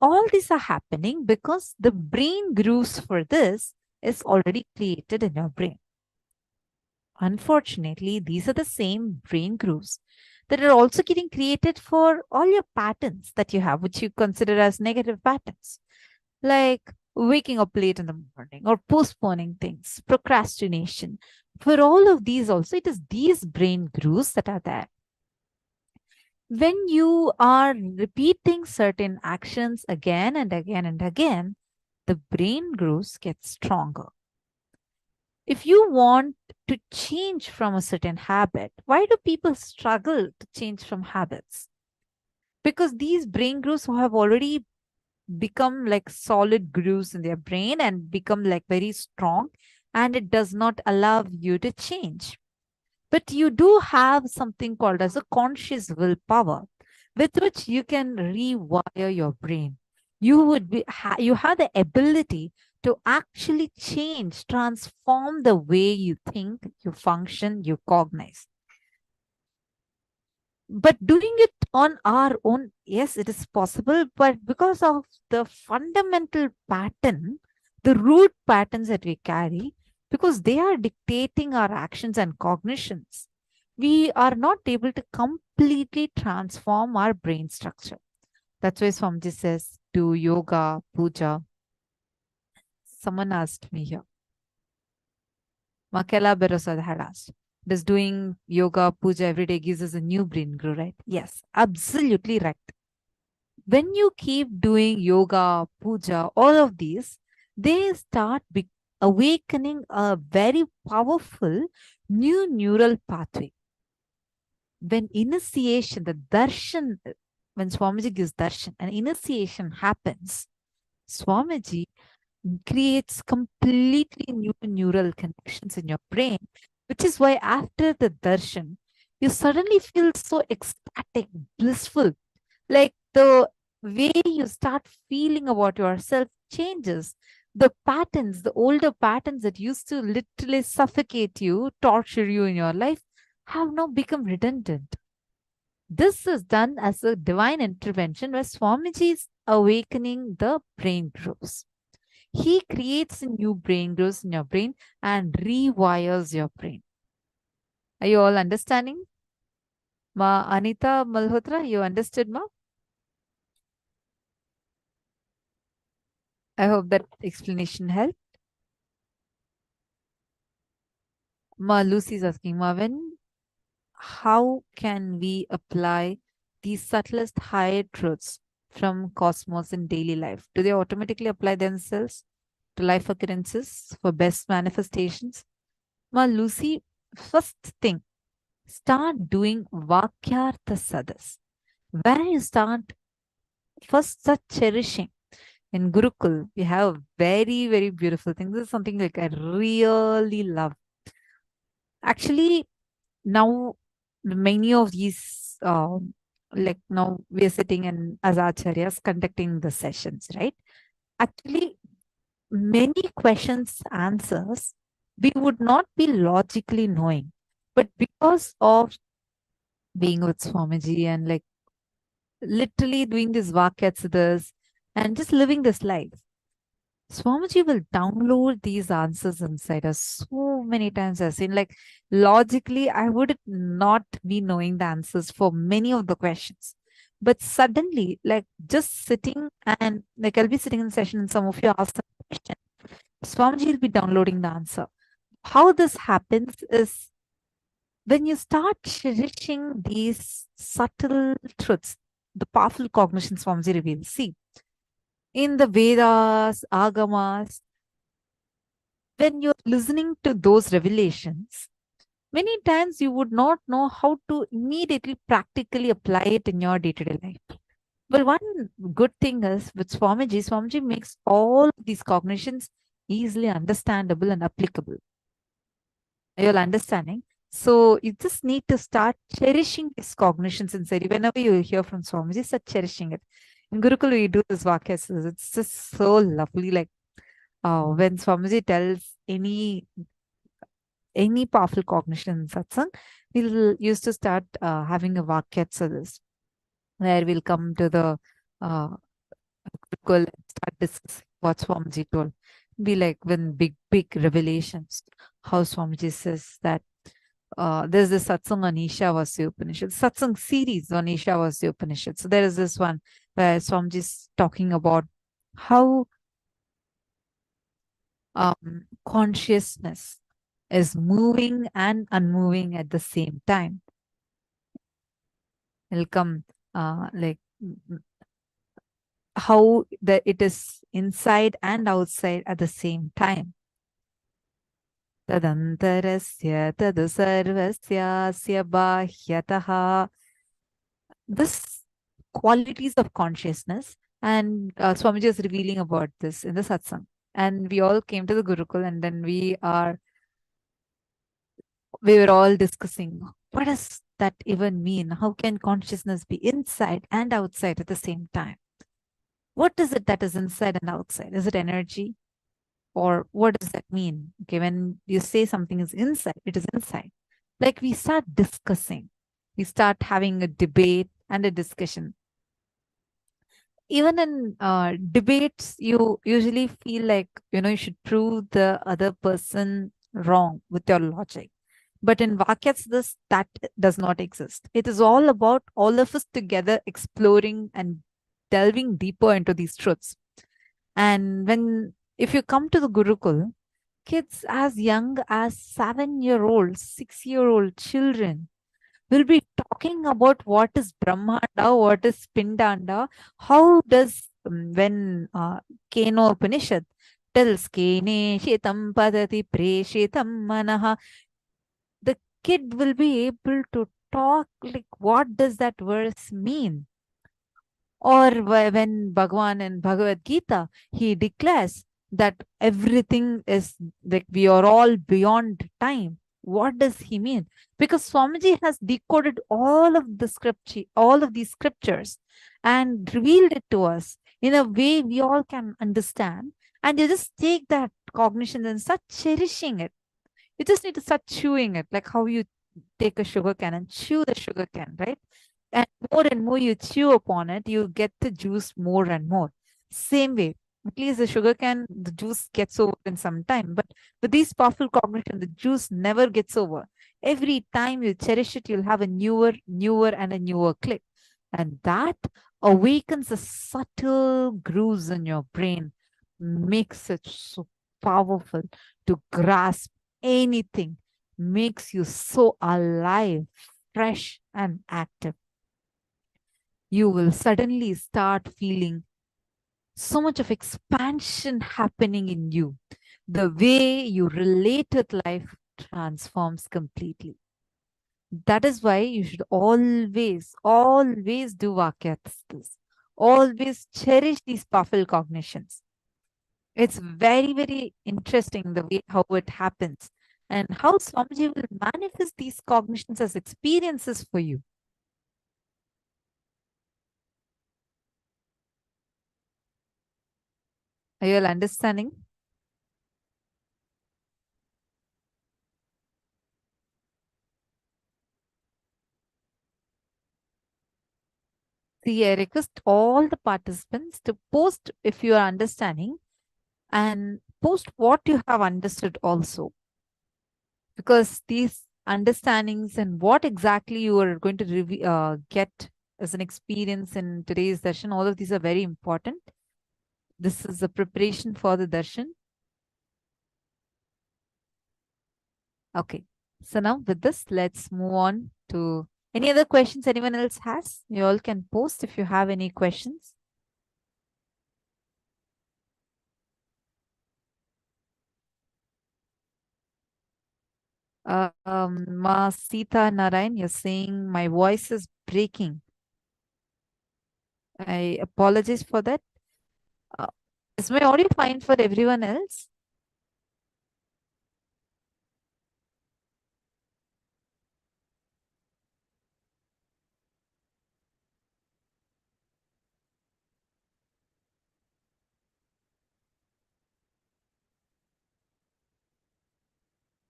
all these are happening because the brain grooves for this is already created in your brain. Unfortunately, these are the same brain grooves that are also getting created for all your patterns that you have, which you consider as negative patterns, like waking up late in the morning or postponing things, procrastination. For all of these also, it is these brain grooves that are there. When you are repeating certain actions again and again and again, the brain grooves get stronger. If you want to change from a certain habit, why do people struggle to change from habits? Because these brain grooves have already become like solid grooves in their brain and become like very strong, and it does not allow you to change. But you do have something called as a conscious willpower with which you can rewire your brain. You have the ability to actually change, transform the way you think, you function, you cognize. But doing it on our own, yes, it is possible, but because of the fundamental pattern, the root patterns that we carry, because they are dictating our actions and cognitions, we are not able to completely transform our brain structure. That's why Swamiji says, do yoga, puja. Someone asked me here. Makela Berosad had asked, does doing yoga, puja every day gives us a new brain groove, right? Yes, absolutely right. When you keep doing yoga, puja, all of these, they start awakening a very powerful new neural pathway. When initiation, the darshan, when Swamiji gives darshan, an initiation happens, Swamiji creates completely new neural connections in your brain, which is why after the darshan, you suddenly feel so ecstatic, blissful. Like the way you start feeling about yourself changes. The patterns, the older patterns that used to literally suffocate you, torture you in your life, have now become redundant. This is done as a divine intervention where Swamiji is awakening the brain grooves. He creates new brain grooves in your brain and rewires your brain. Are you all understanding? Ma Anita Malhotra, you understood, ma? I hope that explanation helped. Ma Lucy is asking, Ma, how can we apply these subtlest higher truths from cosmos in daily life? Do they automatically apply themselves to life occurrences for best manifestations? Ma Lucy, first thing, start doing Vakyartha Sadas, where you start first start cherishing. In Gurukul, we have very, very beautiful things. This is something like I really love. Actually, now many of these, like now we are sitting in as acharyas conducting the sessions, right? Actually, many questions, answers, we would not be logically knowing. But because of being with Swamiji and like literally doing this Vakyatsadas and just living this life, Swamiji will download these answers inside us so many times. I've seen, like, logically, I would not be knowing the answers for many of the questions. But suddenly, like, just sitting and, like, I'll be sitting in session and some of you ask a question. Swamiji will be downloading the answer. How this happens is when you start cherishing these subtle truths, the powerful cognition Swamiji reveals. See, in the Vedas, Agamas, when you're listening to those revelations, many times you would not know how to immediately practically apply it in your day-to-day life. Well, one good thing is with Swamiji makes all these cognitions easily understandable and applicable. You're understanding? So you just need to start cherishing these cognitions inside. Whenever you hear from Swamiji, start cherishing it. In Gurukul, we do this vakyas. It's just so lovely. Like when Swamiji tells any powerful cognition in satsang, we'll used to start having a vakyas where we'll come to the Gurukul and start discussing what Swamiji told. Be like when big revelations, how Swamiji says that there's this satsang on Ishavasya Upanishad, satsang series on Ishavasya Upanishad. So there is this one where Swamiji is talking about how consciousness is moving and unmoving at the same time. It'll come like how it is inside and outside at the same time. Tadantarasya tadu sarvasyasya bahyataha. This qualities of consciousness, and Swamiji is revealing about this in the satsang. And we all came to the Gurukul, and then we were all discussing, what does that even mean? How can consciousness be inside and outside at the same time? What is it that is inside and outside? Is it energy? Or what does that mean? Okay, when you say something is inside, it is inside. Like we start discussing, we start having a debate and a discussion. Even in debates, you usually feel like, you should prove the other person wrong with your logic. But in Vakyas, that does not exist. It is all about all of us together exploring and delving deeper into these truths. And if you come to the Gurukul, kids as young as 7-year-old, 6-year-old children will be talking about what is Brahmanda, what is Pindanda, how does, when Keno Upanishad tells Kene Shetam Padati Preshetam Manaha, the kid will be able to talk like, what does that verse mean? Or when Bhagavan in Bhagavad Gita, he declares that everything is like we are all beyond time. What does he mean? Because Swamiji has decoded all of these scriptures and revealed it to us in a way we all can understand. And you just take that cognition and start cherishing it. You just need to start chewing it, like how you take a sugar can and chew the sugar can, right? And more you chew upon it, you get the juice more and more. Same way, at least the sugar can, the juice gets over in some time. But with these powerful cognition, the juice never gets over. Every time you cherish it, you'll have a newer, and a newer click. And that awakens the subtle grooves in your brain, makes it so powerful to grasp anything, makes you so alive, fresh, and active. You will suddenly start feeling so much of expansion happening in you. The way you relate with life transforms completely. That is why you should always do Vakyas. Always cherish these powerful cognitions. It's very, very interesting the way how it happens and how Swamiji will manifest these cognitions as experiences for you. Are you all understanding? See, I request all the participants to post if you are understanding and post what you have understood also. Because these understandings and what exactly you are going to get as an experience in today's darshan, all of these are very important. This is a preparation for the darshan. Okay. So now with this, let's move on to any other questions anyone else has. You all can post if you have any questions. Ma Sita Narayan, you're saying my voice is breaking. I apologize for that. Is my audio fine for everyone else?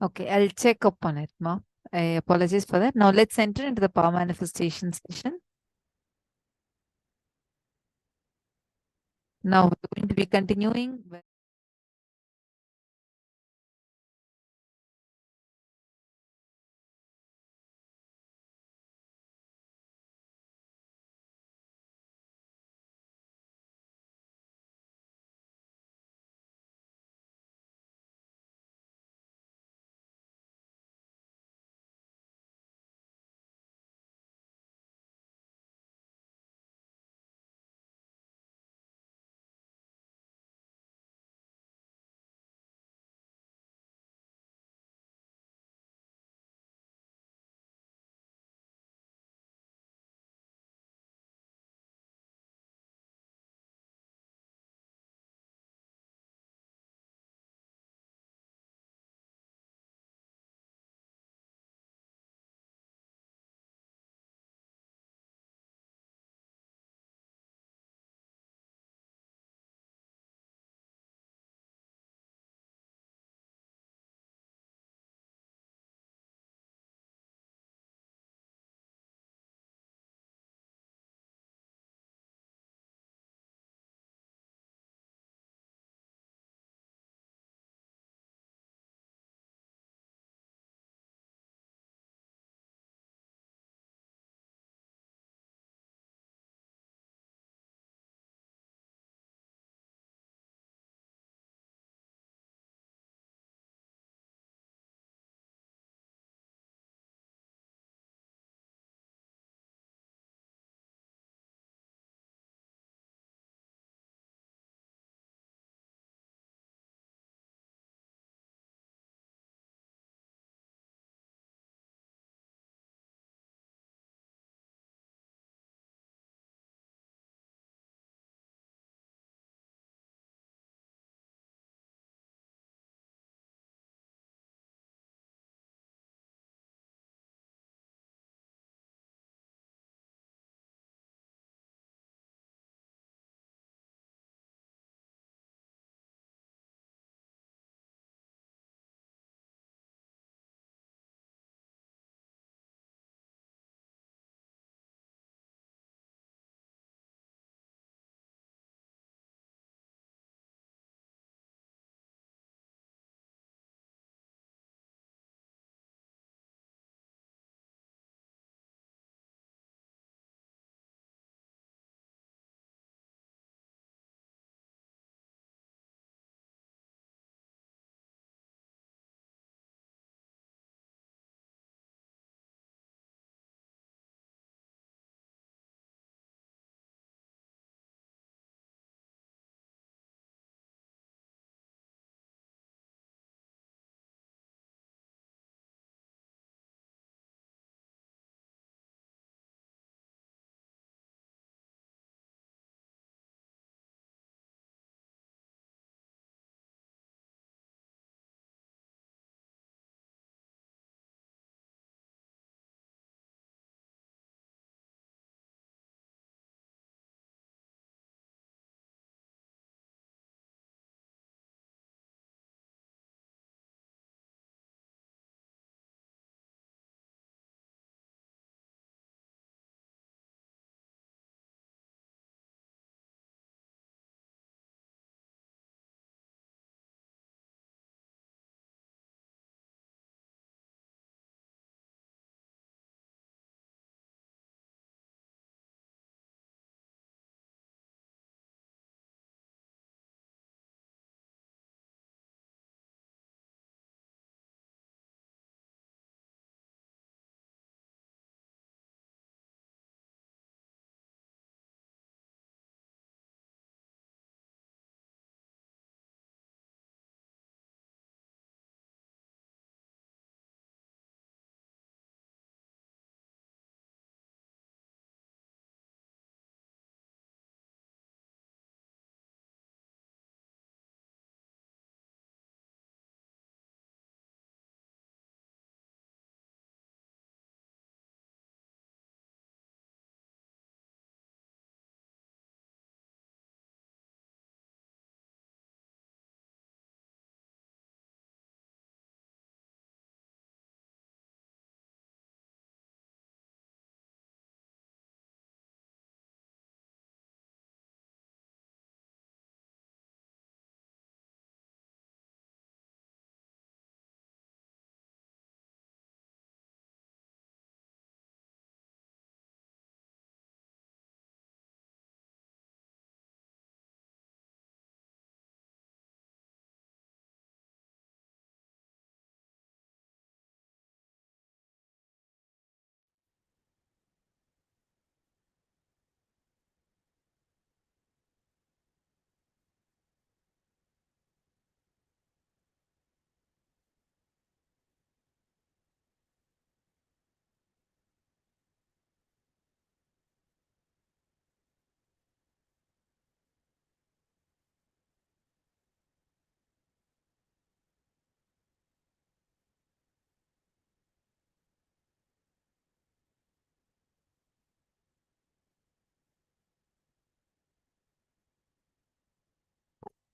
Okay, I'll check up on it, Ma. I apologize for that. Now let's enter into the power manifestation session. Now we're going to be continuing with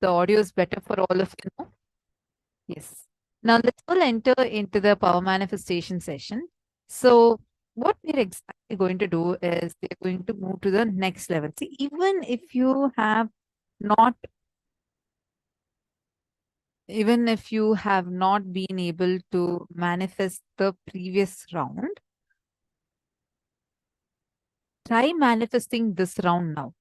the audio is better for all of you now. Yes. Now let's all enter into the power manifestation session. So what we're exactly going to do is we're going to move to the next level. See, even if you have not been able to manifest the previous round, try manifesting this round now.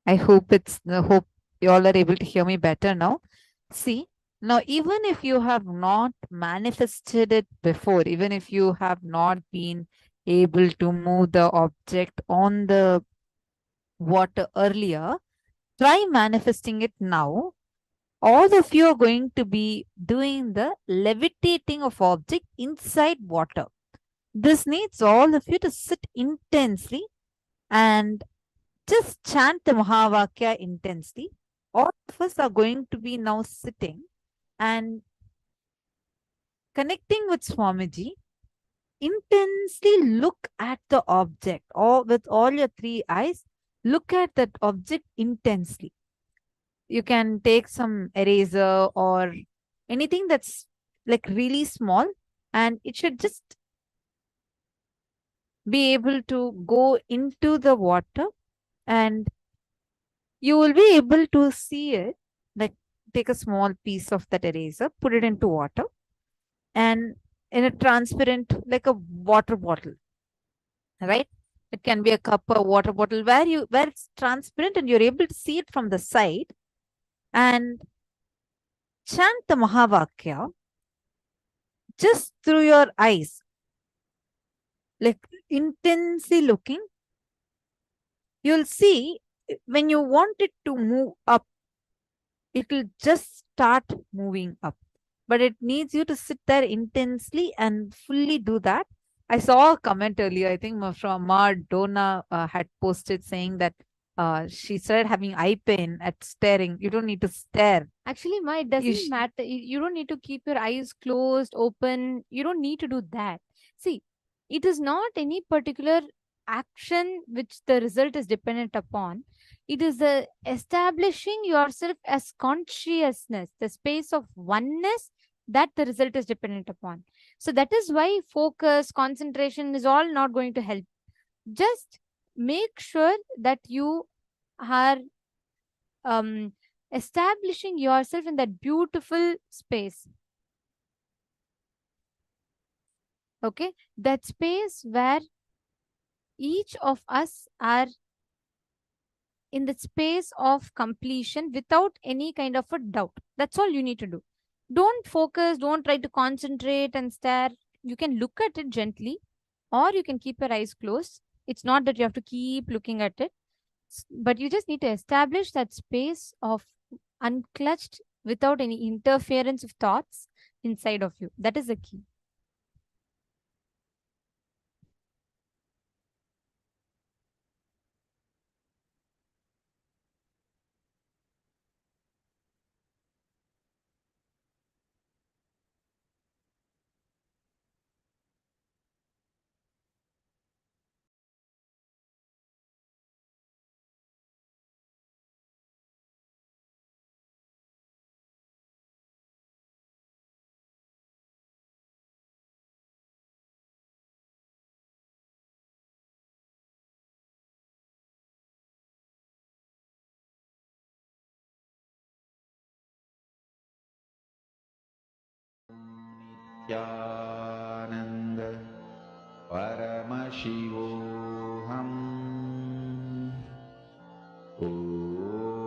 I hope you all are able to hear me better now. See, now even if you have not manifested it before, even if you have not been able to move the object on the water earlier, try manifesting it now. All of you are going to be doing the levitating of object inside water. This needs all of you to sit intensely and just chant the Mahavakya intensely. All of us are going to be now sitting and connecting with Swamiji. Intensely look at the object, or with all your three eyes, look at that object intensely. You can take some eraser or anything that's like really small, and it should just be able to go into the water, and you will be able to see it. Like, take a small piece of that eraser, put it into water, and in a transparent, like a water bottle, right? It can be a cup or water bottle where it's transparent and you're able to see it from the side, and chant the Mahavakya just through your eyes, like intensely looking. You'll see when you want it to move up, it will just start moving up. But it needs you to sit there intensely and fully do that. I saw a comment earlier, I think from Donna had posted saying that she started having eye pain at staring. You don't need to stare. Actually, it doesn't matter. You don't need to keep your eyes closed, open. You don't need to do that. See, it is not any particular action which the result is dependent upon. It is the establishing yourself as consciousness, the space of oneness, that the result is dependent upon. So that is why focus, concentration is all not going to help. Just make sure that you are establishing yourself in that beautiful space. Okay, that space where each of us are in the space of completion without any kind of a doubt. That's all you need to do. Don't focus, don't try to concentrate and stare. You can look at it gently, or you can keep your eyes closed. It's not that you have to keep looking at it, but you just need to establish that space of unclutched without any interference of thoughts inside of you. That is the key. Nithyananda Paramashivoham. Om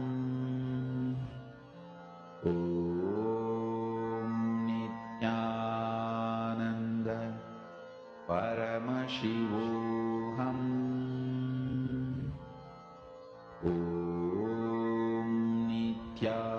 Om Nithyananda